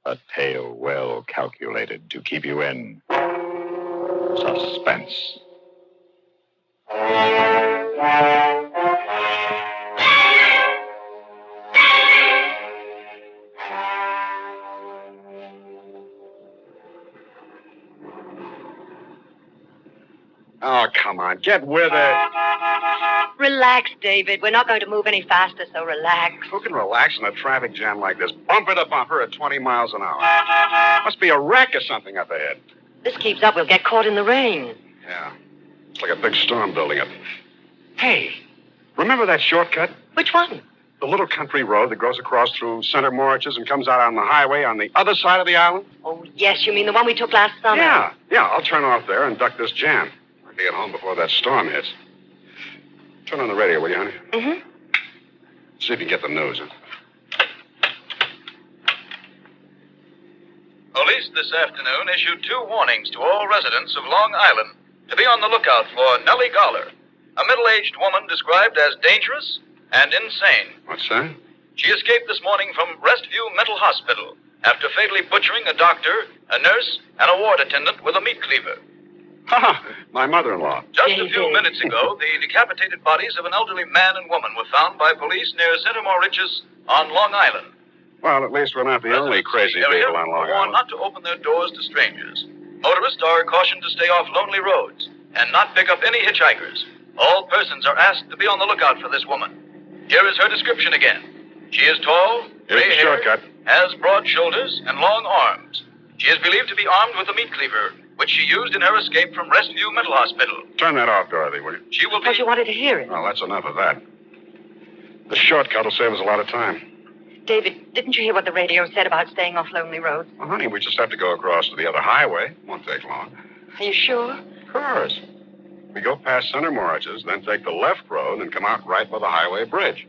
A tale well calculated to keep you in suspense. Oh, come on. Get with it. Relax, David. We're not going to move any faster, so relax. Who can relax in a traffic jam like this? Bumper to bumper at 20 miles an hour. Must be a wreck or something up ahead. This keeps up, we'll get caught in the rain. Yeah. It's like a big storm building up. Hey, remember that shortcut? Which one? The little country road that goes across through Center Morriches and comes out on the highway on the other side of the island? Oh, yes, you mean the one we took last summer? Yeah, I'll turn off there and duck this jam. I'll get home before that storm hits. Turn on the radio, will you, honey? Mm-hmm. See if you get the news. Police this afternoon issued 2 warnings to all residents of Long Island to be on the lookout for Nellie Goller, a middle-aged woman described as dangerous and insane. What's that? She escaped this morning from Restview Mental Hospital after fatally butchering a doctor, a nurse, and a ward attendant with a meat cleaver. Ha! My mother-in-law. Just a few minutes ago, the decapitated bodies of an elderly man and woman were found by police near Center Morriches on Long Island. Well, at least we're not the only crazy people on Long Island. Not to open their doors to strangers. Motorists are cautioned to stay off lonely roads and not pick up any hitchhikers. All persons are asked to be on the lookout for this woman. Here is her description again. She is tall, gray hair, has broad shoulders and long arms. She is believed to be armed with a meat cleaver, which she used in her escape from Restview Mental Hospital. Turn that off, Dorothy, will you? She will be... Because you wanted to hear it. Well, that's enough of that. The shortcut will save us a lot of time. David, didn't you hear what the radio said about staying off lonely roads? Well, honey, we just have to go across to the other highway. Won't take long. Are you sure? Of course. We go past Center Morriches, then take the left road and come out right by the highway bridge.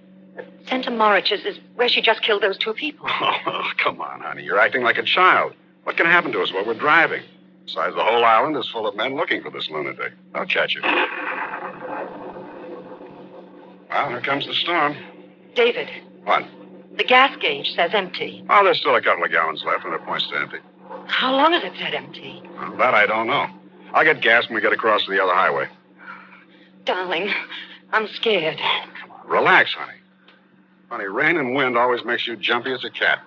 Center Morriches is where she just killed those 2 people. Oh, come on, honey. You're acting like a child. What can happen to us while we're driving? Besides, the whole island is full of men looking for this lunatic. They'll catch you. Well, here comes the storm. David. What? The gas gauge says empty. Oh, there's still a couple of gallons left, and it points to empty. How long has it said empty? Well, that I don't know. I'll get gas when we get across to the other highway. Darling, I'm scared. Come on, relax, honey. Honey, rain and wind always makes you jumpy as a cat.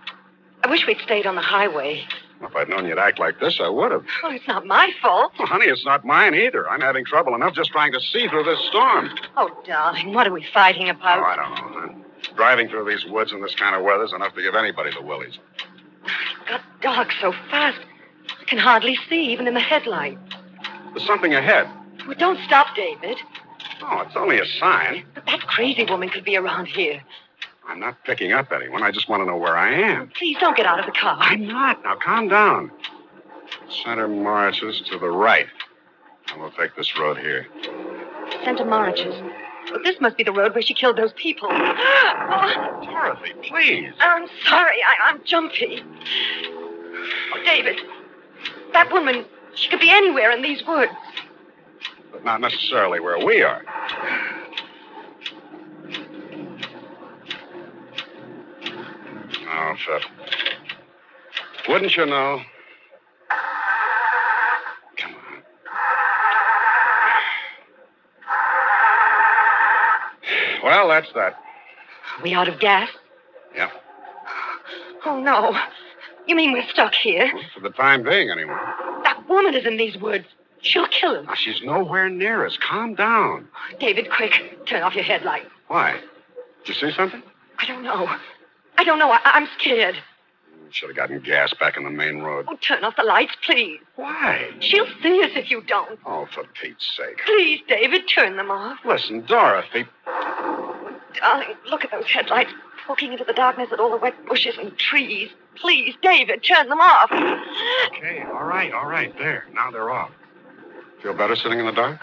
I wish we'd stayed on the highway. If I'd known you'd act like this, I would have. Oh, it's not my fault. Well, honey, it's not mine either. I'm having trouble enough just trying to see through this storm. Oh, darling, what are we fighting about? Oh, I don't know, hon. Driving through these woods in this kind of weather is enough to give anybody the willies. It got dark so fast. I can hardly see, even in the headlight. There's something ahead. Well, don't stop, David. Oh, it's only a sign. But that crazy woman could be around here. I'm not picking up anyone. I just want to know where I am. Please don't get out of the car. I'm not. Now, calm down. Center Morriches to the right. And we'll take this road here. Center Morriches. Well, this must be the road where she killed those people. Oh. Dorothy, please. I'm sorry. I'm jumpy. Oh, David, that woman, she could be anywhere in these woods. But not necessarily where we are. Oh, Phil. Wouldn't you know? Come on. Well, that's that. Are we out of gas? Yeah. Oh, no. You mean we're stuck here? Well, for the time being, anyway. That woman is in these woods. She'll kill us. Now, she's nowhere near us. Calm down. David, quick. Turn off your headlight. Why? Did you see something? I don't know. I'm scared. Should have gotten gas back in the main road. Oh, turn off the lights, please. Why? She'll see us if you don't. Oh, for Pete's sake. Please, David, turn them off. Listen, Dorothy. Darling, look at those headlights poking into the darkness at all the wet bushes and trees. Please, David, turn them off. Okay, all right. There. Now they're off. Feel better sitting in the dark?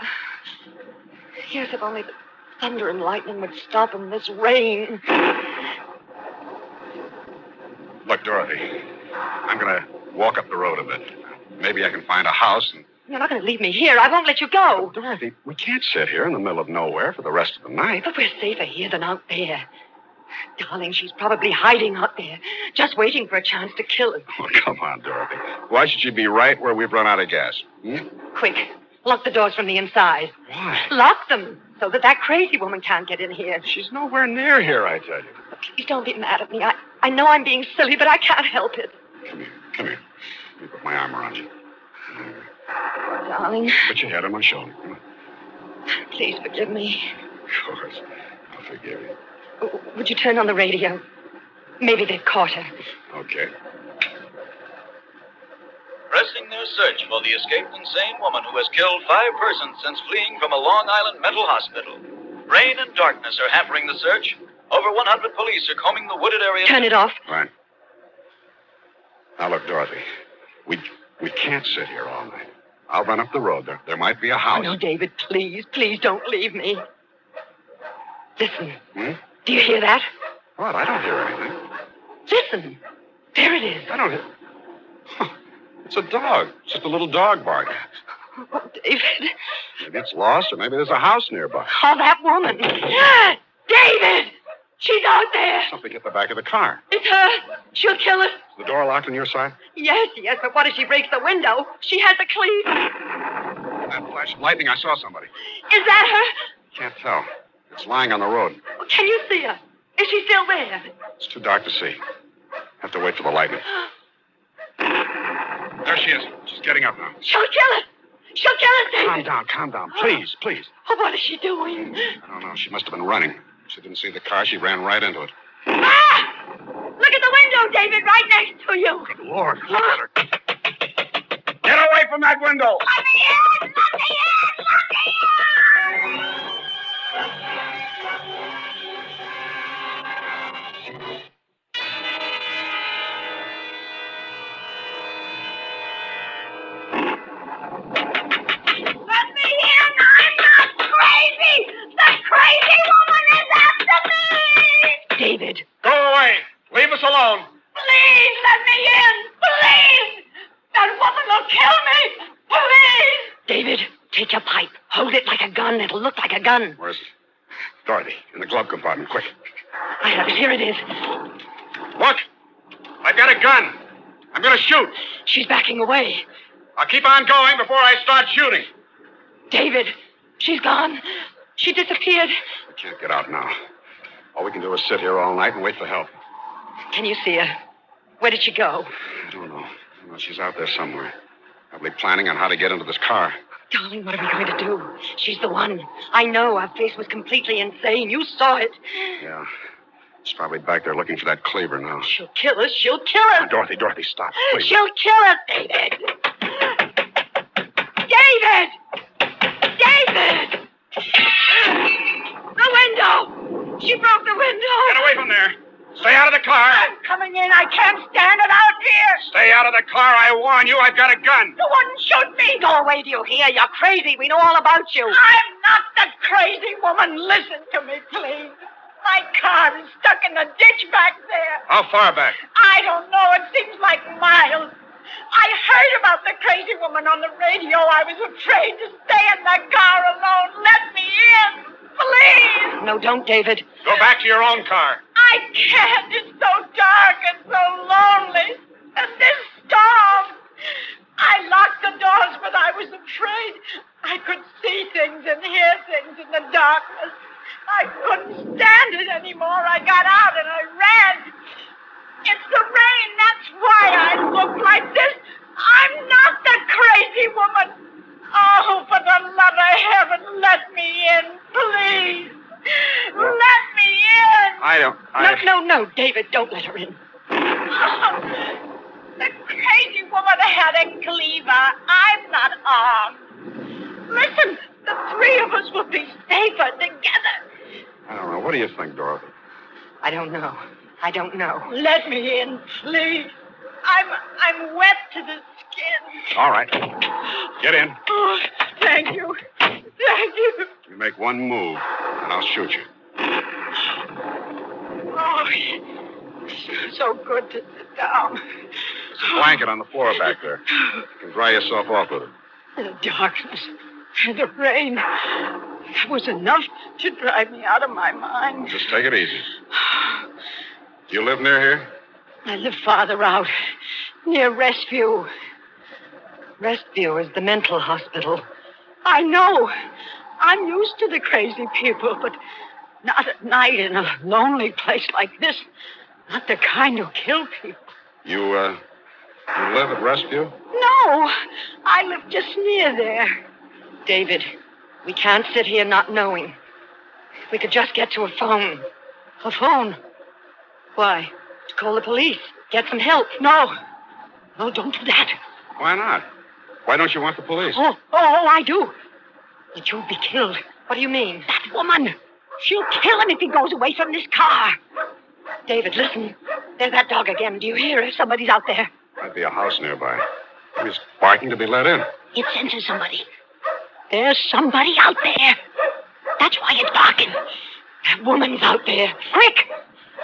Yes, if only the thunder and lightning would stop in this rain. Look, Dorothy, I'm going to walk up the road a bit. Maybe I can find a house and... You're not going to leave me here. I won't let you go. Dorothy, we can't sit here in the middle of nowhere for the rest of the night. But we're safer here than out there. Darling, she's probably hiding out there, just waiting for a chance to kill us. Oh, come on, Dorothy. Why should she be right where we've run out of gas? Quick, lock the doors from the inside. Why? Lock them so that crazy woman can't get in here. She's nowhere near here, I tell you. Please don't be mad at me. I know I'm being silly, but I can't help it. Come here. Let me put my arm around you. Darling. Put your head on my shoulder. Come on. Please forgive me. Of course. I'll forgive you. Would you turn on the radio? Maybe they've caught her. Okay. Pressing their search for the escaped insane woman who has killed 5 persons since fleeing from a Long Island mental hospital. Rain and darkness are hampering the search. Over 100 police are combing the wooded area. Turn it off. Fine. Now, look, Dorothy. We can't sit here all night. I'll run up the road. There might be a house. Oh, no, David, please don't leave me. Listen. Do you hear that? What? I don't hear anything. Listen. There it is. I don't hear... Huh. It's a dog. It's just a little dog barking. Oh, David. Maybe it's lost, or maybe there's a house nearby. Oh, that woman. David! She's out there. Something at the back of the car. It's her. She'll kill us. Is the door locked on your side? Yes, but what if she breaks the window? She has a key. That flash of lightning, I saw somebody. Is that her? Can't tell. It's lying on the road. Can you see her? Is she still there? It's too dark to see. Have to wait for the lightning. There she is. She's getting up now. She'll kill us. She'll kill us, David. Calm down. Please. Oh, what is she doing? I don't know. She must have been running. She didn't see the car. She ran right into it. Ah! Look at the window, David, right next to you. Good Lord. Look at her. Get away from that window. Let me in! David. Go away. Leave us alone. Please, let me in. Please. That woman will kill me. Please. David, take your pipe. Hold it like a gun. It'll look like a gun. Where is it? Dorothy, in the glove compartment. Quick. I have it. Here it is. Look. I've got a gun. I'm going to shoot. She's backing away. I'll keep on going before I start shooting. David, she's gone. She disappeared. We can't get out now. All we can do is sit here all night and wait for help. Can you see her? Where did she go? I don't know. She's out there somewhere. Probably planning on how to get into this car. Darling, what are we going to do? She's the one. I know. Her face was completely insane. You saw it. Yeah. She's probably back there looking for that cleaver now. She'll kill us. She'll kill us. Now, Dorothy, stop. Please. She'll kill us, David. David! David! The window! She broke the window. Get away from there. Stay out of the car. I'm coming in. I can't stand it out here. Stay out of the car. I warn you. I've got a gun. You wouldn't shoot me. Go away, do you hear? You're crazy. We know all about you. I'm not the crazy woman. Listen to me, please. My car is stuck in the ditch back there. How far back? I don't know. It seems like miles. I heard about the crazy woman on the radio. I was afraid to stay in the car alone. Let me in. Please! No, don't, David. Go back to your own car. I can't. It's so dark and so lonely. And this storm. I locked the doors, but I was afraid. I could see things and hear things in the darkness. I couldn't stand it anymore. I got out and I ran. It's the rain. That's why I look like this. I'm not the crazy woman. Oh, for the love of heaven, let me in, please. Let me in. No, David, don't let her in. Oh, the crazy woman had a cleaver. I'm not armed. Listen, the three of us will be safer together. I don't know. What do you think, Dorothy? I don't know. Let me in, please. I'm wet to the skin. All right. Get in. Oh, thank you. You make one move, and I'll shoot you. Oh, it's so good to sit down. There's a blanket on the floor back there. You can dry yourself off with it. The darkness and the rain. That was enough to drive me out of my mind. Just take it easy. You live near here? I live farther out, near Restview. Restview is the mental hospital. I know. I'm used to the crazy people, but not at night in a lonely place like this. Not the kind who kill people. You live at Restview? No, I live just near there. David, we can't sit here not knowing. If we could just get to a phone. A phone? Why? To call the police. Get some help. No. No, don't do that. Why not? Why don't you want the police? Oh, I do. But you'll be killed. What do you mean? That woman. She'll kill him if he goes away from this car. David, listen. There's that dog again. Do you hear it? Somebody's out there. Might be a house nearby. He's barking to be let in. It senses somebody. There's somebody out there. That's why it's barking. That woman's out there. Quick!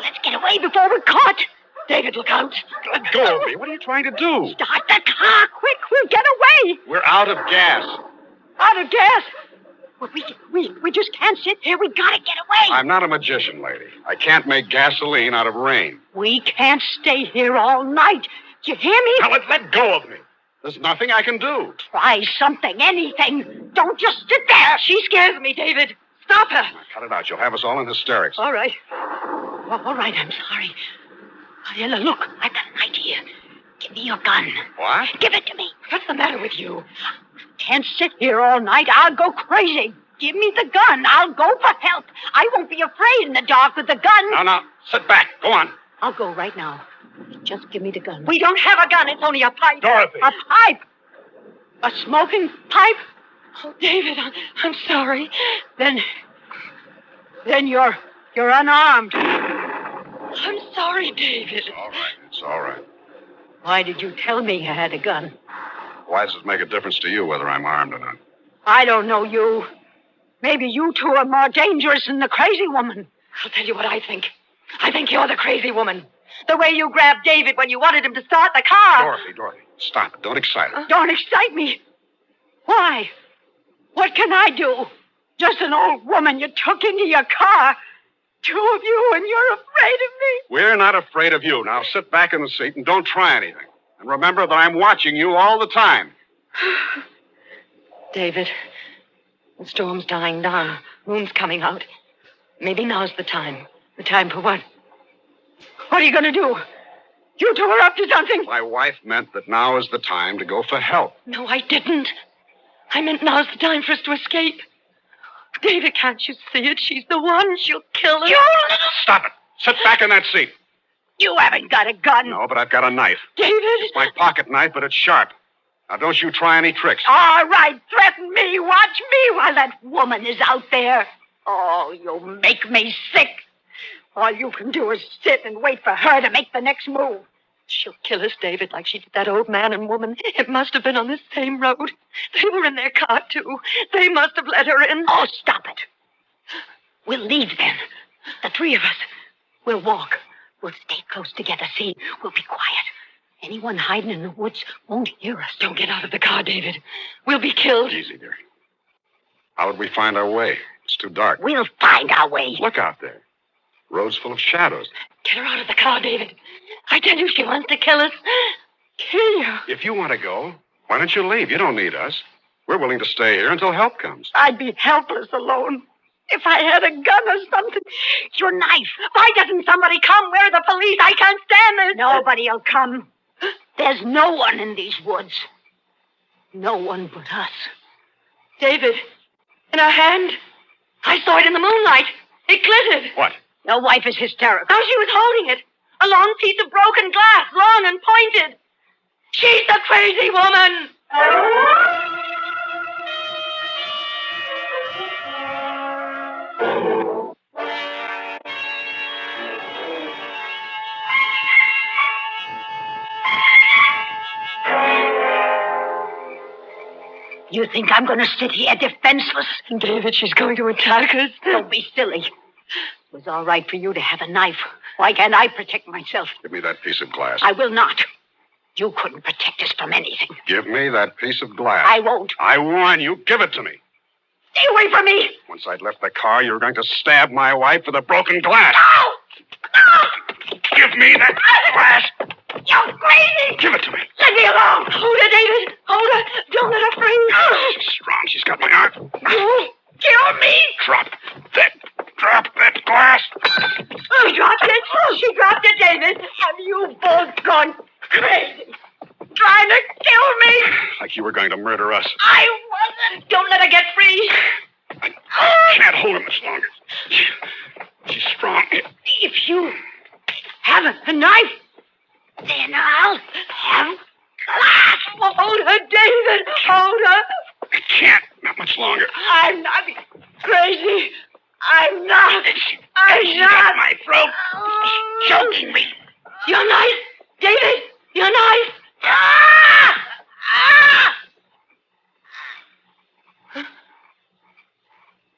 Let's get away before we're caught. David, look out. Let go of me. What are you trying to do? Start the car. Quick, we'll get away. We're out of gas. Out of gas? But we just can't sit here. We gotta get away. I'm not a magician, lady. I can't make gasoline out of rain. We can't stay here all night. Do you hear me? Now let go of me. There's nothing I can do. Try something, anything. Don't just sit there. She scares me, David. Stop her. Now, cut it out. You'll have us all in hysterics. All right. All right, I'm sorry. Ella, look, I've got an idea. Give me your gun. What? Give it to me. What's the matter with you? Can't sit here all night. I'll go crazy. Give me the gun. I'll go for help. I won't be afraid in the dark with the gun. Now, sit back. Go on. I'll go right now. Just give me the gun. We don't have a gun. It's only a pipe. Dorothy. A pipe? A smoking pipe? Oh, David, I'm sorry. Then you're unarmed. I'm sorry, David. It's all right. Why did you tell me you had a gun? Why does it make a difference to you whether I'm armed or not? I don't know you. Maybe you two are more dangerous than the crazy woman. I'll tell you what I think. I think you're the crazy woman. The way you grabbed David when you wanted him to start the car. Dorothy, stop it. Don't excite her. Don't excite me. Why? What can I do? Just an old woman you took into your car. Two of you, and you're afraid of me. We're not afraid of you. Now sit back in the seat and don't try anything. And remember that I'm watching you all the time. David, the storm's dying down. Moon's coming out. Maybe now's the time. The time for what? What are you going to do? You two are up to something. My wife meant that now is the time to go for help. No, I didn't. I meant now's the time for us to escape. David, can't you see it? She's the one. She'll kill us. You little... Stop it. Sit back in that seat. You haven't got a gun. No, but I've got a knife. David. It's my pocket knife, but it's sharp. Now, don't you try any tricks. All right, threaten me. Watch me while that woman is out there. Oh, you make me sick. All you can do is sit and wait for her to make the next move. She'll kill us, David, like she did that old man and woman. It must have been on this same road. They were in their car, too. They must have let her in. Oh, stop it. We'll leave then. The three of us. We'll walk. We'll stay close together. See, we'll be quiet. Anyone hiding in the woods won't hear us. Don't get out of the car, David. We'll be killed. Easy, dear. How would we find our way? It's too dark. We'll find our way. Look out there. Road's full of shadows. Get her out of the car, David. I tell you, she wants to kill us. Kill you. If you want to go, why don't you leave? You don't need us. We're willing to stay here until help comes. I'd be helpless alone. If I had a gun or something. Your knife. Why doesn't somebody come? Where are the police? I can't stand this. Nobody'll come. There's no one in these woods. No one but us. David, in her hand. I saw it in the moonlight. It glittered. What? Your wife is hysterical. How she was holding it. A long piece of broken glass, long and pointed. She's the crazy woman. You think I'm going to sit here defenseless? David, she's going to attack us. Don't be silly. It was all right for you to have a knife. Why can't I protect myself? Give me that piece of glass. I will not. You couldn't protect us from anything. Give me that piece of glass. I won't. I warn you, give it to me. Stay away from me. Once I'd left the car, you were going to stab my wife with a broken glass. No! Give me that glass. You're crazy! Give it to me. Let me alone! Hold her, David. Hold her. Don't let her free. She's strong. She's got my arm. You kill me! Drop that glass. Oh, she dropped it. She dropped it, David. Have you both gone crazy? Trying to kill me? Like you were going to murder us. I wasn't. Don't let her get free. I can't hold her much longer. She's strong. If you have a knife, then I'll have glass. Hold her, David. Hold her. I can't. Not much longer. I'm not crazy. I'm not. She got my throat. She's choking me. Your knife, David. Your knife. Ah! Ah!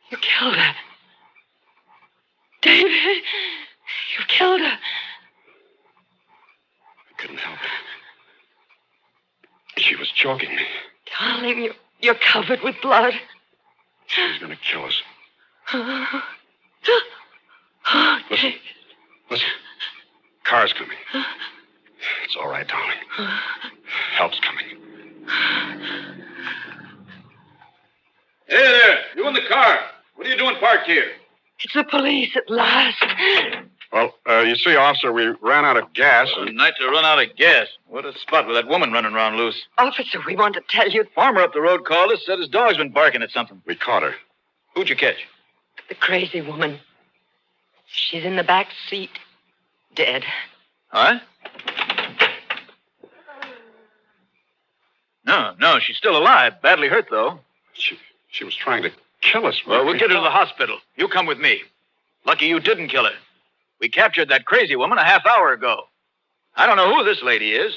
You killed her. David, you killed her. I couldn't help it. She was choking me. Darling, you're covered with blood. She was going to kill us. Oh, Listen. Listen. Car's coming. It's all right, darling. Help's coming. Hey there, you in the car. What are you doing parked here? It's the police at last. Well, you see, officer, we ran out of gas. A night to run out of gas. What a spot with that woman running around loose. Officer, we want to tell you Farmer up the road called us, said his dog's been barking at something. We caught her. Who'd you catch? the crazy woman. She's in the back seat, dead. Huh? No, she's still alive. Badly hurt, though. She was trying to kill us. Well, we'll get her to the hospital. You come with me. Lucky you didn't kill her. We captured that crazy woman a half hour ago. I don't know who this lady is.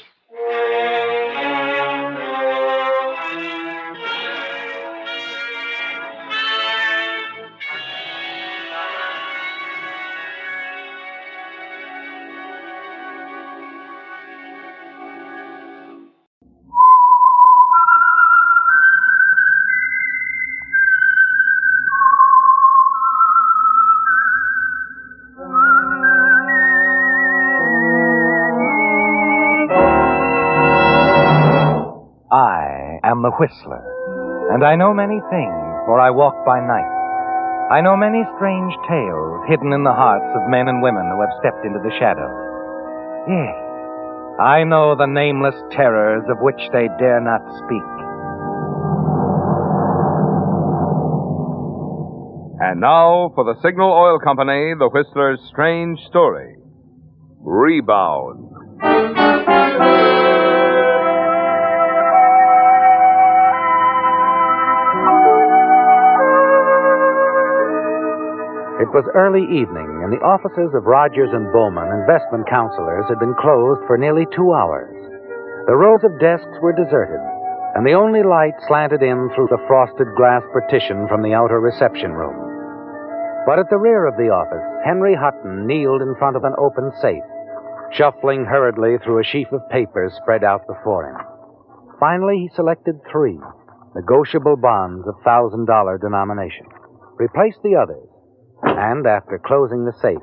I am the Whistler, and I know many things, for I walk by night. I know many strange tales hidden in the hearts of men and women who have stepped into the shadows. Yes, I know the nameless terrors of which they dare not speak. And now, for the Signal Oil Company, the Whistler's strange story. Rebound. It was early evening, and the offices of Rogers and Bowman, investment counselors, had been closed for nearly 2 hours. The rows of desks were deserted, and the only light slanted in through the frosted glass partition from the outer reception room. But at the rear of the office, Henry Hutton kneeled in front of an open safe, shuffling hurriedly through a sheaf of papers spread out before him. Finally, he selected 3 negotiable bonds of $1,000 denomination, replaced the others, and after closing the safe,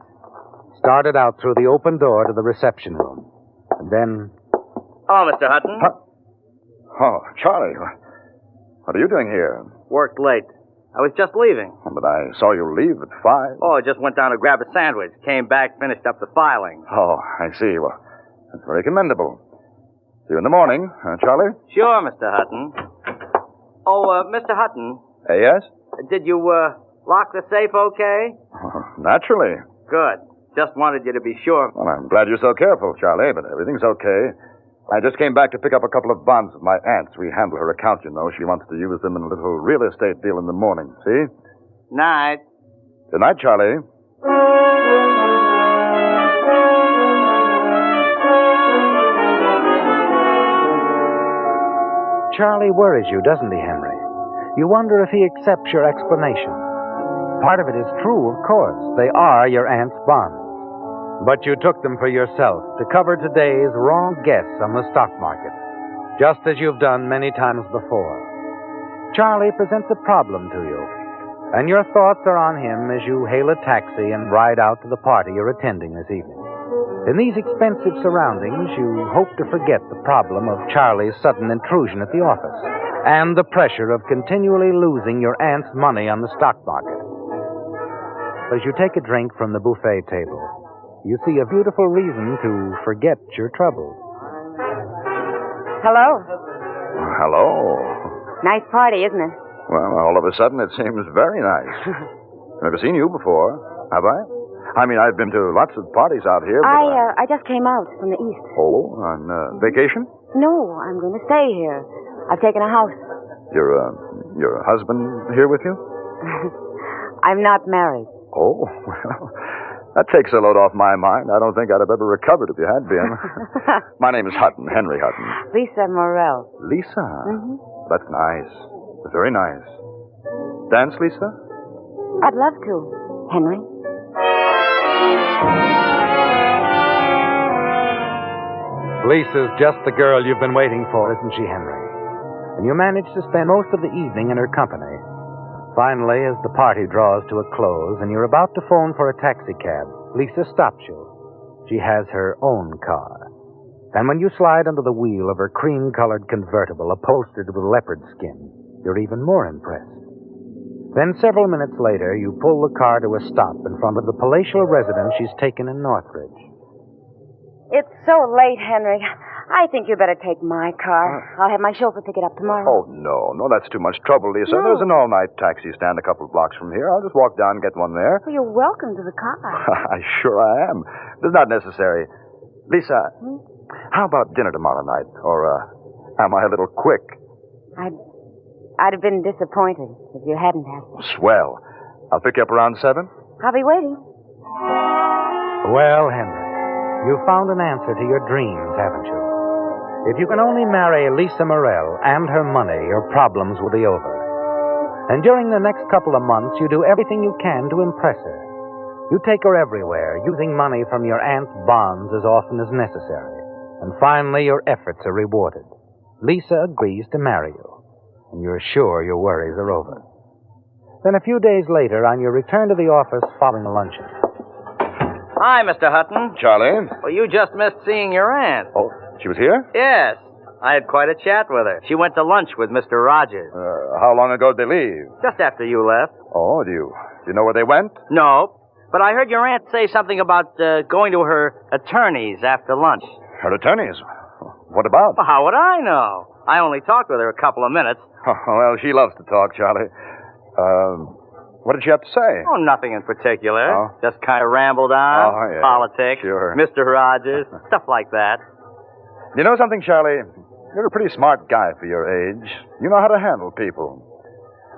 started out through the open door to the reception room. And then... Oh, Mr. Hutton. Oh, Charlie, what are you doing here? Worked late. I was just leaving. Oh, but I saw you leave at 5. Oh, I just went down to grab a sandwich. Came back, finished up the filing. Oh, I see. Well, that's very commendable. See you in the morning, Charlie? Sure, Mr. Hutton. Oh, Mr. Hutton. Yes? Did you, lock the safe okay? Oh, naturally. Good. Just wanted you to be sure. Well, I'm glad you're so careful, Charlie, but everything's okay. I just came back to pick up a couple of bonds of my aunt's. We handle her account, you know. She wants to use them in a little real estate deal in the morning. See? Night. Good night, Charlie. Charlie worries you, doesn't he, Henry? You wonder if he accepts your explanation. Part of it is true, of course. They are your aunt's bonds. But you took them for yourself to cover today's wrong guess on the stock market, just as you've done many times before. Charlie presents a problem to you, And your thoughts are on him as you hail a taxi and ride out to the party you're attending this evening. In these expensive surroundings, you hope to forget the problem of Charlie's sudden intrusion at the office and the pressure of continually losing your aunt's money on the stock market. As you take a drink from the buffet table, you see a beautiful reason to forget your troubles. Hello. Hello. Nice party, isn't it? Well, all of a sudden it seems very nice. Never seen you before, have I? I mean, I've been to lots of parties out here, but I just came out from the east. Oh, on vacation? No, I'm going to stay here. I've taken a house. Your husband here with you? I'm not married. Oh, well, that takes a load off my mind. I don't think I'd have ever recovered if you had been. My name is Hutton, Henry Hutton. Lisa Morell. Lisa? Mm-hmm. That's nice. Very nice. Dance, Lisa? I'd love to, Henry. Lisa's just the girl you've been waiting for, isn't she, Henry? And you manage to spend most of the evening in her company. Finally, as the party draws to a close and you're about to phone for a taxicab, Lisa stops you. She has her own car. And when you slide under the wheel of her cream-colored convertible upholstered with leopard skin, you're even more impressed. Then several minutes later, you pull the car to a stop in front of the palatial residence she's taken in Northridge. It's so late, Henry. I think you better take my car. I'll have my chauffeur pick it up tomorrow. Oh, no, that's too much trouble, Lisa. No. There's an all-night taxi stand a couple of blocks from here. I'll just walk down and get one there. Well, you're welcome to the car. Sure I am. It's not necessary. Lisa, how about dinner tomorrow night? Or am I a little quick? I'd have been disappointed if you hadn't had me. Swell. I'll pick you up around 7. I'll be waiting. Well, Henry, you've found an answer to your dreams, haven't you? If you can only marry Lisa Morell and her money, your problems will be over. And during the next couple of months, you do everything you can to impress her. You take her everywhere, using money from your aunt's bonds as often as necessary. And finally, your efforts are rewarded. Lisa agrees to marry you, and you're sure your worries are over. Then a few days later, on your return to the office following luncheon. Hi, Mr. Hutton. Charlie? Well, you just missed seeing your aunt. Oh, she was here? Yes. I had quite a chat with her. She went to lunch with Mr. Rogers. How long ago did they leave? Just after you left. Oh, do you know where they went? No. But I heard your aunt say something about going to her attorney's after lunch. Her attorneys? What about? Well, how would I know? I only talked with her a couple of minutes. Well, she loves to talk, Charlie. What did she have to say? Oh, nothing in particular. Oh? Just kind of rambled on. Oh, yeah. Politics. Sure. Mr. Rogers. Stuff like that. You know something, Charlie? You're a pretty smart guy for your age. You know how to handle people.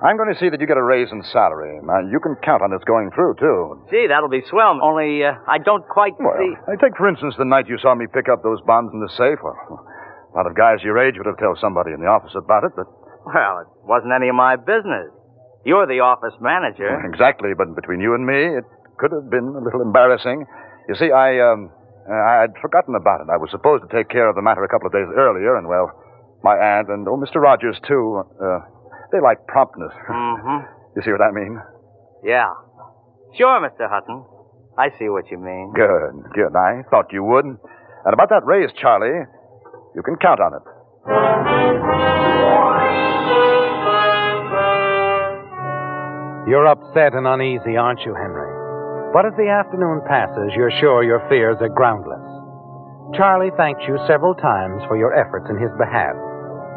I'm going to see that you get a raise in salary. Now, you can count on this going through, too. Gee, that'll be swell. Only I don't quite see... Take, for instance, the night you saw me pick up those bonds in the safe. Well, a lot of guys your age would have told somebody in the office about it, but... Well, it wasn't any of my business. You're the office manager. Exactly, but between you and me, it could have been a little embarrassing. You see, I'd forgotten about it. I was supposed to take care of the matter a couple of days earlier, and, well, my aunt and, Mr. Rogers, too, they like promptness. Mm-hmm. You see what I mean? Yeah. Sure, Mr. Hutton. I see what you mean. Good. I thought you would. And about that raise, Charlie, you can count on it. You're upset and uneasy, aren't you, Henry? But as the afternoon passes, you're sure your fears are groundless. Charlie thanks you several times for your efforts in his behalf,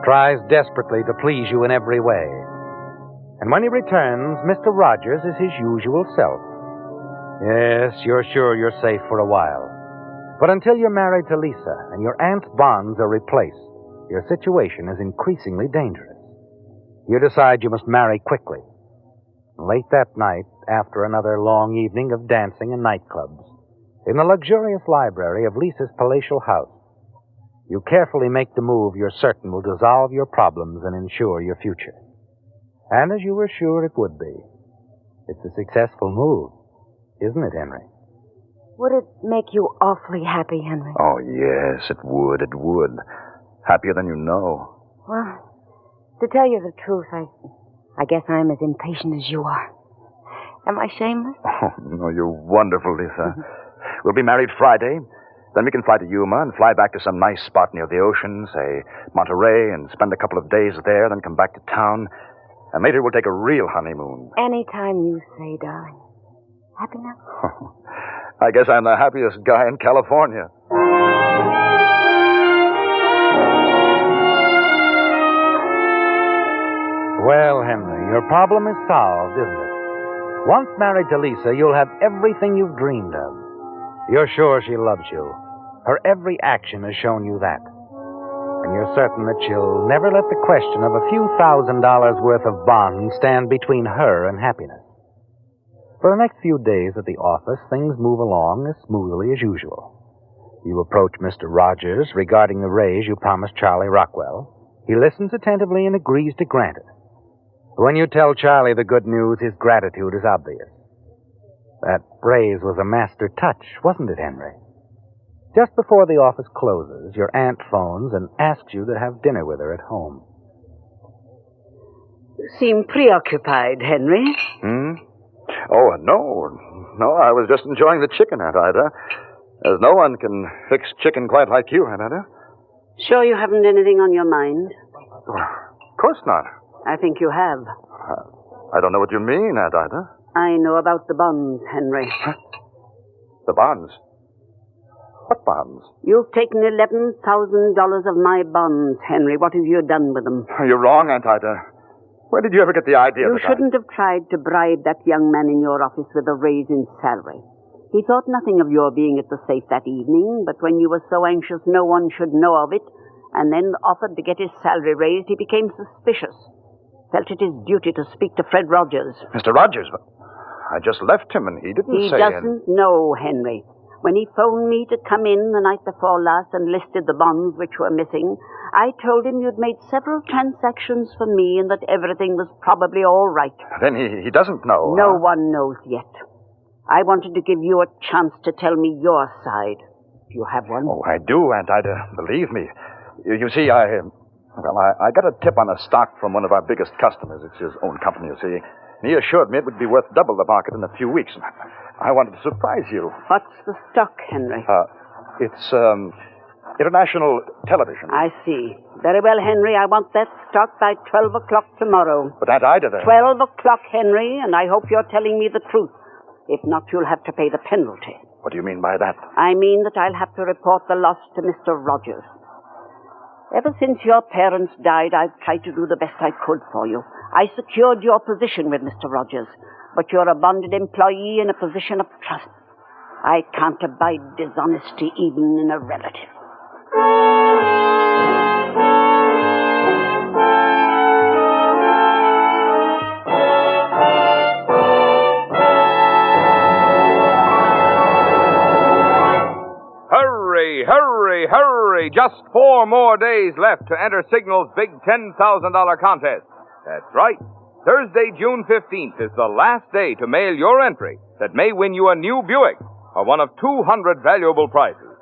tries desperately to please you in every way. And when he returns, Mr. Rogers is his usual self. Yes, you're sure you're safe for a while. But until you're married to Lisa and your aunt's bonds are replaced, your situation is increasingly dangerous. You decide you must marry quickly. Late that night, after another long evening of dancing and nightclubs, in the luxurious library of Lisa's palatial house, you carefully make the move you're certain will dissolve your problems and ensure your future. And as you were sure it would be, it's a successful move, isn't it, Henry? Would it make you awfully happy, Henry? Oh, yes, it would. Happier than you know. Well, to tell you the truth, I guess I'm as impatient as you are. Am I shameless? Oh, no, you're wonderful, Lisa. We'll be married Friday. Then we can fly to Yuma and fly back to some nice spot near the ocean, say Monterey, and spend a couple of days there, then come back to town. And later we'll take a real honeymoon. Anytime you say, darling. Happy now? I guess I'm the happiest guy in California. Well, Henry, your problem is solved, isn't it? Once married to Lisa, you'll have everything you've dreamed of. You're sure she loves you. Her every action has shown you that. And you're certain that she'll never let the question of a few $1,000s worth of bonds stand between her and happiness. For the next few days at the office, things move along as smoothly as usual. You approach Mr. Rogers regarding the raise you promised Charlie Rockwell. He listens attentively and agrees to grant it. When you tell Charlie the good news, his gratitude is obvious. That raise was a master touch, wasn't it, Henry? Just before the office closes, your aunt phones and asks you to have dinner with her at home. You seem preoccupied, Henry. Oh, no. No, I was just enjoying the chicken, Aunt Ida. As no one can fix chicken quite like you, Aunt Ida. Sure you haven't anything on your mind? Of course not. I think you have. I don't know what you mean, Aunt Ida. I know about the bonds, Henry. Huh? The bonds? What bonds? You've taken $11,000 of my bonds, Henry. What have you done with them? You're wrong, Aunt Ida. Where did you ever get the idea You shouldn't have tried to bribe that young man in your office with a raise in salary. He thought nothing of your being at the safe that evening, but when you were so anxious no one should know of it, and then offered to get his salary raised, he became suspicious. Felt it his duty to speak to Fred Rogers. Mr. Rogers? I just left him, and he didn't say... He doesn't know, Henry. When he phoned me to come in the night before last and listed the bonds which were missing, I told him you'd made several transactions for me and that everything was probably all right. Then he doesn't know. No one knows yet. I wanted to give you a chance to tell me your side. Do you have one? Oh, I do, Aunt Ida. Believe me. You see, I got a tip on a stock from one of our biggest customers. It's his own company, you see. And he assured me it would be worth double the market in a few weeks. I wanted to surprise you. What's the stock, Henry? It's international television. I see. Very well, Henry. I want that stock by 12 o'clock tomorrow. But Aunt Ida, then... 12 o'clock, Henry, and I hope you're telling me the truth. If not, you'll have to pay the penalty. What do you mean by that? I mean that I'll have to report the loss to Mr. Rogers. Ever since your parents died, I've tried to do the best I could for you. I secured your position with Mr. Rogers, but you're a bonded employee in a position of trust. I can't abide dishonesty even in a relative. Hurry, hurry, hurry! Just 4 more days left to enter Signal's big $10,000 contest. That's right. Thursday, June 15th is the last day to mail your entry that may win you a new Buick or one of 200 valuable prizes.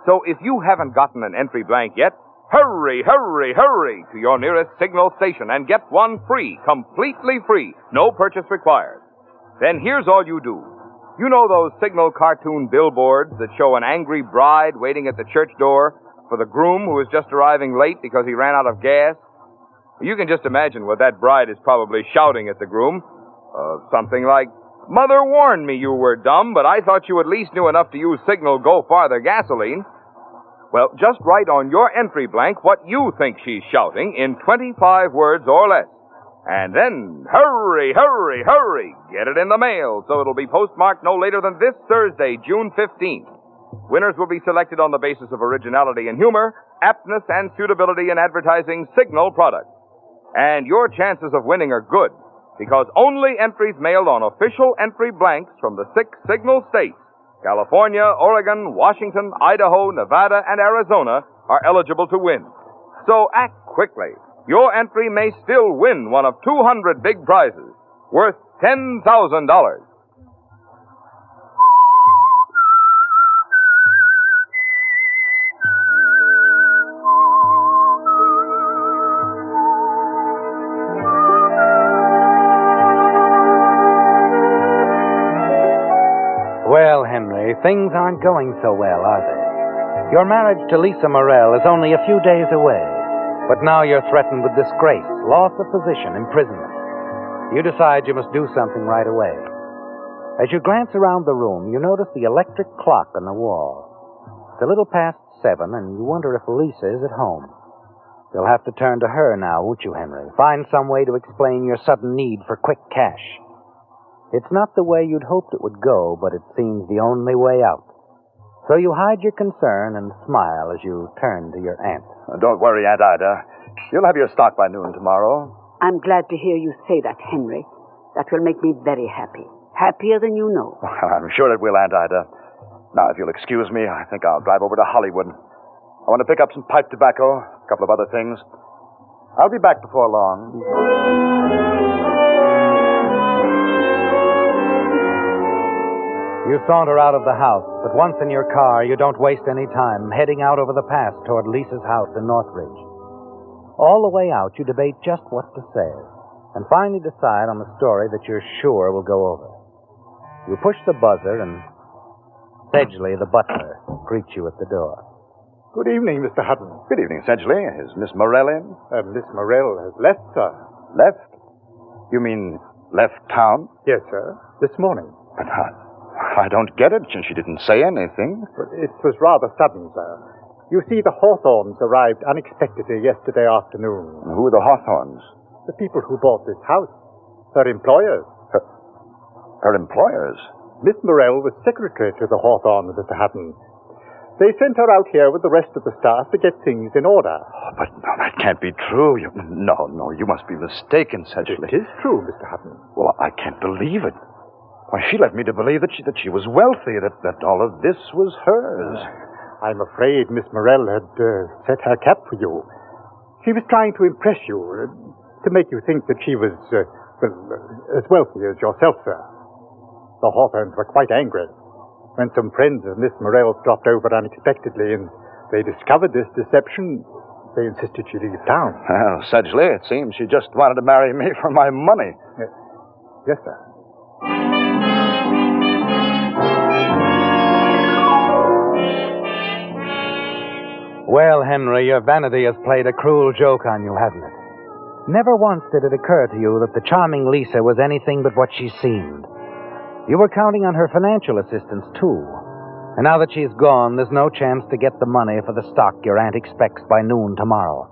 So if you haven't gotten an entry blank yet, hurry, hurry, hurry to your nearest Signal station and get one free, completely free, no purchase required. Then here's all you do. You know those Signal cartoon billboards that show an angry bride waiting at the church door for the groom who is just arriving late because he ran out of gas? You can just imagine what that bride is probably shouting at the groom. Something like, "Mother warned me you were dumb, but I thought you at least knew enough to use Signal Go Farther gasoline." Well, just write on your entry blank what you think she's shouting in 25 words or less. And then, hurry, hurry, hurry, get it in the mail so it'll be postmarked no later than this Thursday, June 15th. Winners will be selected on the basis of originality and humor, aptness and suitability in advertising Signal products. And your chances of winning are good, because only entries mailed on official entry blanks from the 6 Signal states, California, Oregon, Washington, Idaho, Nevada, and Arizona, are eligible to win. So act quickly. Your entry may still win one of 200 big prizes, worth $10,000. things aren't going so well, are they? Your marriage to Lisa Morrell is only a few days away, but now you're threatened with disgrace, loss of position, imprisonment. You decide you must do something right away. As you glance around the room, you notice the electric clock on the wall. It's a little past 7, and you wonder if Lisa is at home. You'll have to turn to her now, won't you, Henry? Find some way to explain your sudden need for quick cash. It's not the way you'd hoped it would go, but it seems the only way out. So you hide your concern and smile as you turn to your aunt. Don't worry, Aunt Ida. You'll have your stock by noon tomorrow. I'm glad to hear you say that, Henry. That will make me very happy. Happier than you know. Well, I'm sure it will, Aunt Ida. Now, if you'll excuse me, I think I'll drive over to Hollywood. I want to pick up some pipe tobacco, a couple of other things. I'll be back before long. You saunter out of the house, but once in your car, you don't waste any time heading out over the pass toward Lisa's house in Northridge. All the way out, you debate just what to say, and finally decide on the story that you're sure will go over. You push the buzzer, and Sedgley, the butler, greets you at the door. Good evening, Mr. Hutton. Good evening, Sedgley. Is Miss Morrell in? Miss Morrell has left, sir. Left? You mean left town? Yes, sir. This morning. But I don't get it. She didn't say anything. But it was rather sudden, sir. You see, the Hawthorns arrived unexpectedly yesterday afternoon. Who are the Hawthorns? The people who bought this house. Her employers. Her employers? Miss Morrell was secretary to the Hawthorns, Mr. Hutton. They sent her out here with the rest of the staff to get things in order. Oh, but no, that can't be true. No, you must be mistaken, Sedgley. It is true, Mr. Hutton. Well, I can't believe it. Why, she led me to believe that she was wealthy, that all of this was hers. I'm afraid Miss Morrell had set her cap for you. She was trying to impress you, to make you think that she was, as wealthy as yourself, sir. The Hawthorns were quite angry when some friends of Miss Morrell dropped over unexpectedly and they discovered this deception. They insisted she leave town. Well, Sedgley, it seems she just wanted to marry me for my money. Yes, sir. Well, Henry, your vanity has played a cruel joke on you, hasn't it? Never once did it occur to you that the charming Lisa was anything but what she seemed. You were counting on her financial assistance, too. And now that she's gone, there's no chance to get the money for the stock your aunt expects by noon tomorrow.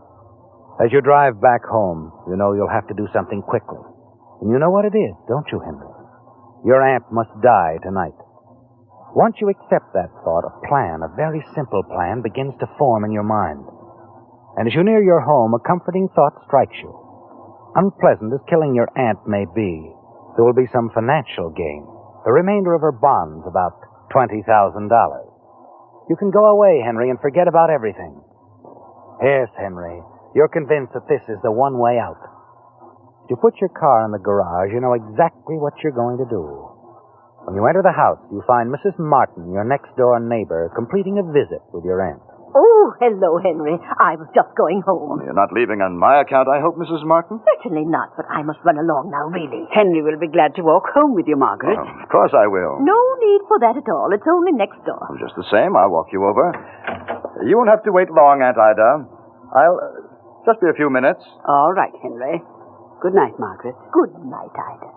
As you drive back home, you know you'll have to do something quickly. And you know what it is, don't you, Henry? Your aunt must die tonight. Once you accept that thought, a plan, a very simple plan, begins to form in your mind. And as you near your home, a comforting thought strikes you. Unpleasant as killing your aunt may be, there will be some financial gain. The remainder of her bonds, about $20,000. You can go away, Henry, and forget about everything. Yes, Henry, you're convinced that this is the one way out. If you put your car in the garage, you know exactly what you're going to do. When you enter the house, you find Mrs. Martin, your next-door neighbor, completing a visit with your aunt. Oh, hello, Henry. I was just going home. You're not leaving on my account, I hope, Mrs. Martin? Certainly not, but I must run along now, really. Henry will be glad to walk home with you, Margaret. Of course I will. No need for that at all. It's only next door. Well, just the same, I'll walk you over. You won't have to wait long, Aunt Ida. I'll just be a few minutes. All right, Henry. Good night, Margaret. Good night, Ida.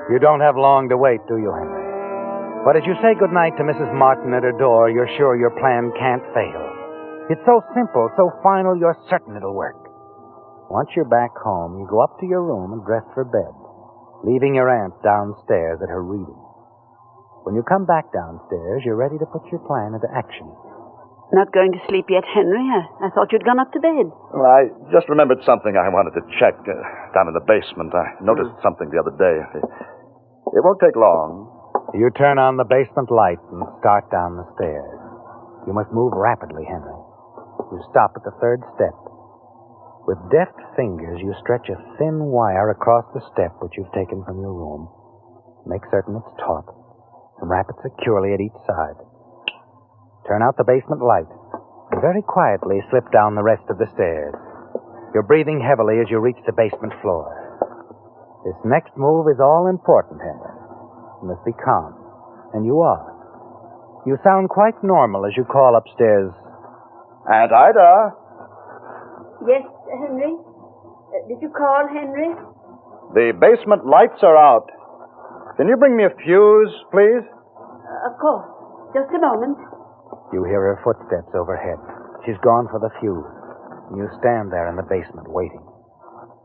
You don't have long to wait, do you, Henry? But as you say goodnight to Mrs. Martin at her door, you're sure your plan can't fail. It's so simple, so final, you're certain it'll work. Once you're back home, you go up to your room and dress for bed, leaving your aunt downstairs at her reading. When you come back downstairs, you're ready to put your plan into action. Not going to sleep yet, Henry? I thought you'd gone up to bed. Well, I just remembered something I wanted to check down in the basement. I noticed something the other day. It won't take long. You turn on the basement light and start down the stairs. You must move rapidly, Henry. You stop at the third step. With deft fingers, you stretch a thin wire across the step which you've taken from your room. Make certain it's taut, and wrap it securely at each side. Turn out the basement light, and very quietly slip down the rest of the stairs. You're breathing heavily as you reach the basement floor. This next move is all important, Henry. You must be calm. And you are. You sound quite normal as you call upstairs. Aunt Ida? Yes, Henry? Did you call, Henry? The basement lights are out. Can you bring me a fuse, please? Of course. Just a moment. You hear her footsteps overhead. She's gone for the fuse. You stand there in the basement waiting.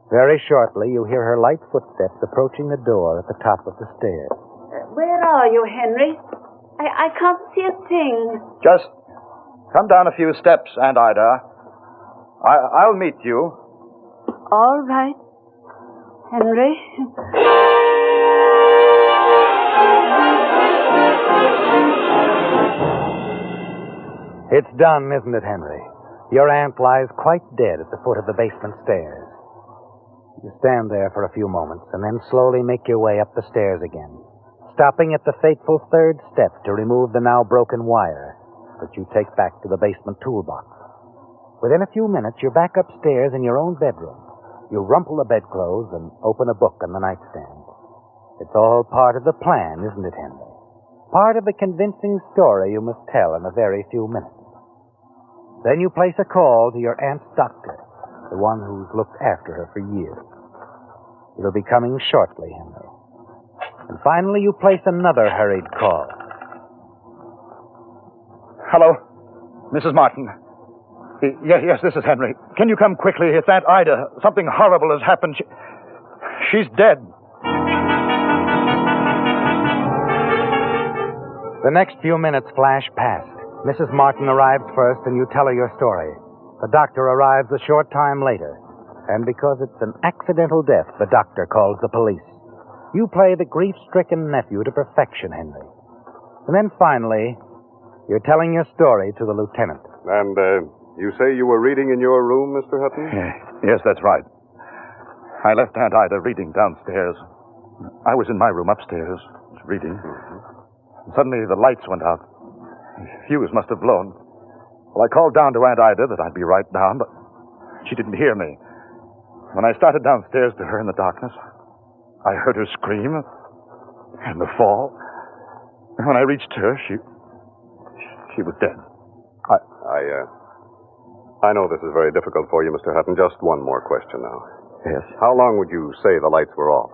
Very shortly, you hear her light footsteps approaching the door at the top of the stairs. Where are you, Henry? I can't see a thing. Just come down a few steps, Aunt Ida. I'll meet you. All right, Henry. It's done, isn't it, Henry? Your aunt lies quite dead at the foot of the basement stairs. You stand there for a few moments and then slowly make your way up the stairs again, stopping at the fateful third step to remove the now broken wire that you take back to the basement toolbox. Within a few minutes, you're back upstairs in your own bedroom. You rumple the bedclothes and open a book on the nightstand. It's all part of the plan, isn't it, Henry? Part of the convincing story you must tell in a very few minutes. Then you place a call to your aunt's doctor, the one who's looked after her for years. It'll be coming shortly, Henry. And finally, you place another hurried call. Hello, Mrs. Martin. Yes, this is Henry. Can you come quickly? It's Aunt Ida. Something horrible has happened. She's dead. The next few minutes flash past. Mrs. Martin arrives first, and you tell her your story. The doctor arrives a short time later. And because it's an accidental death, the doctor calls the police. You play the grief-stricken nephew to perfection, Henry. And then finally, you're telling your story to the lieutenant. And, you say you were reading in your room, Mr. Hutton? Yes, that's right. I left Aunt Ida reading downstairs. I was in my room upstairs, reading. Mm-hmm. Suddenly, the lights went out. The fuse must have blown. Well, I called down to Aunt Ida that I'd be right down, but she didn't hear me. When I started downstairs to her in the darkness, I heard her scream and the fall. And when I reached her, she was dead. I know this is very difficult for you, Mr. Hutton. Just one more question now. Yes. How long would you say the lights were off?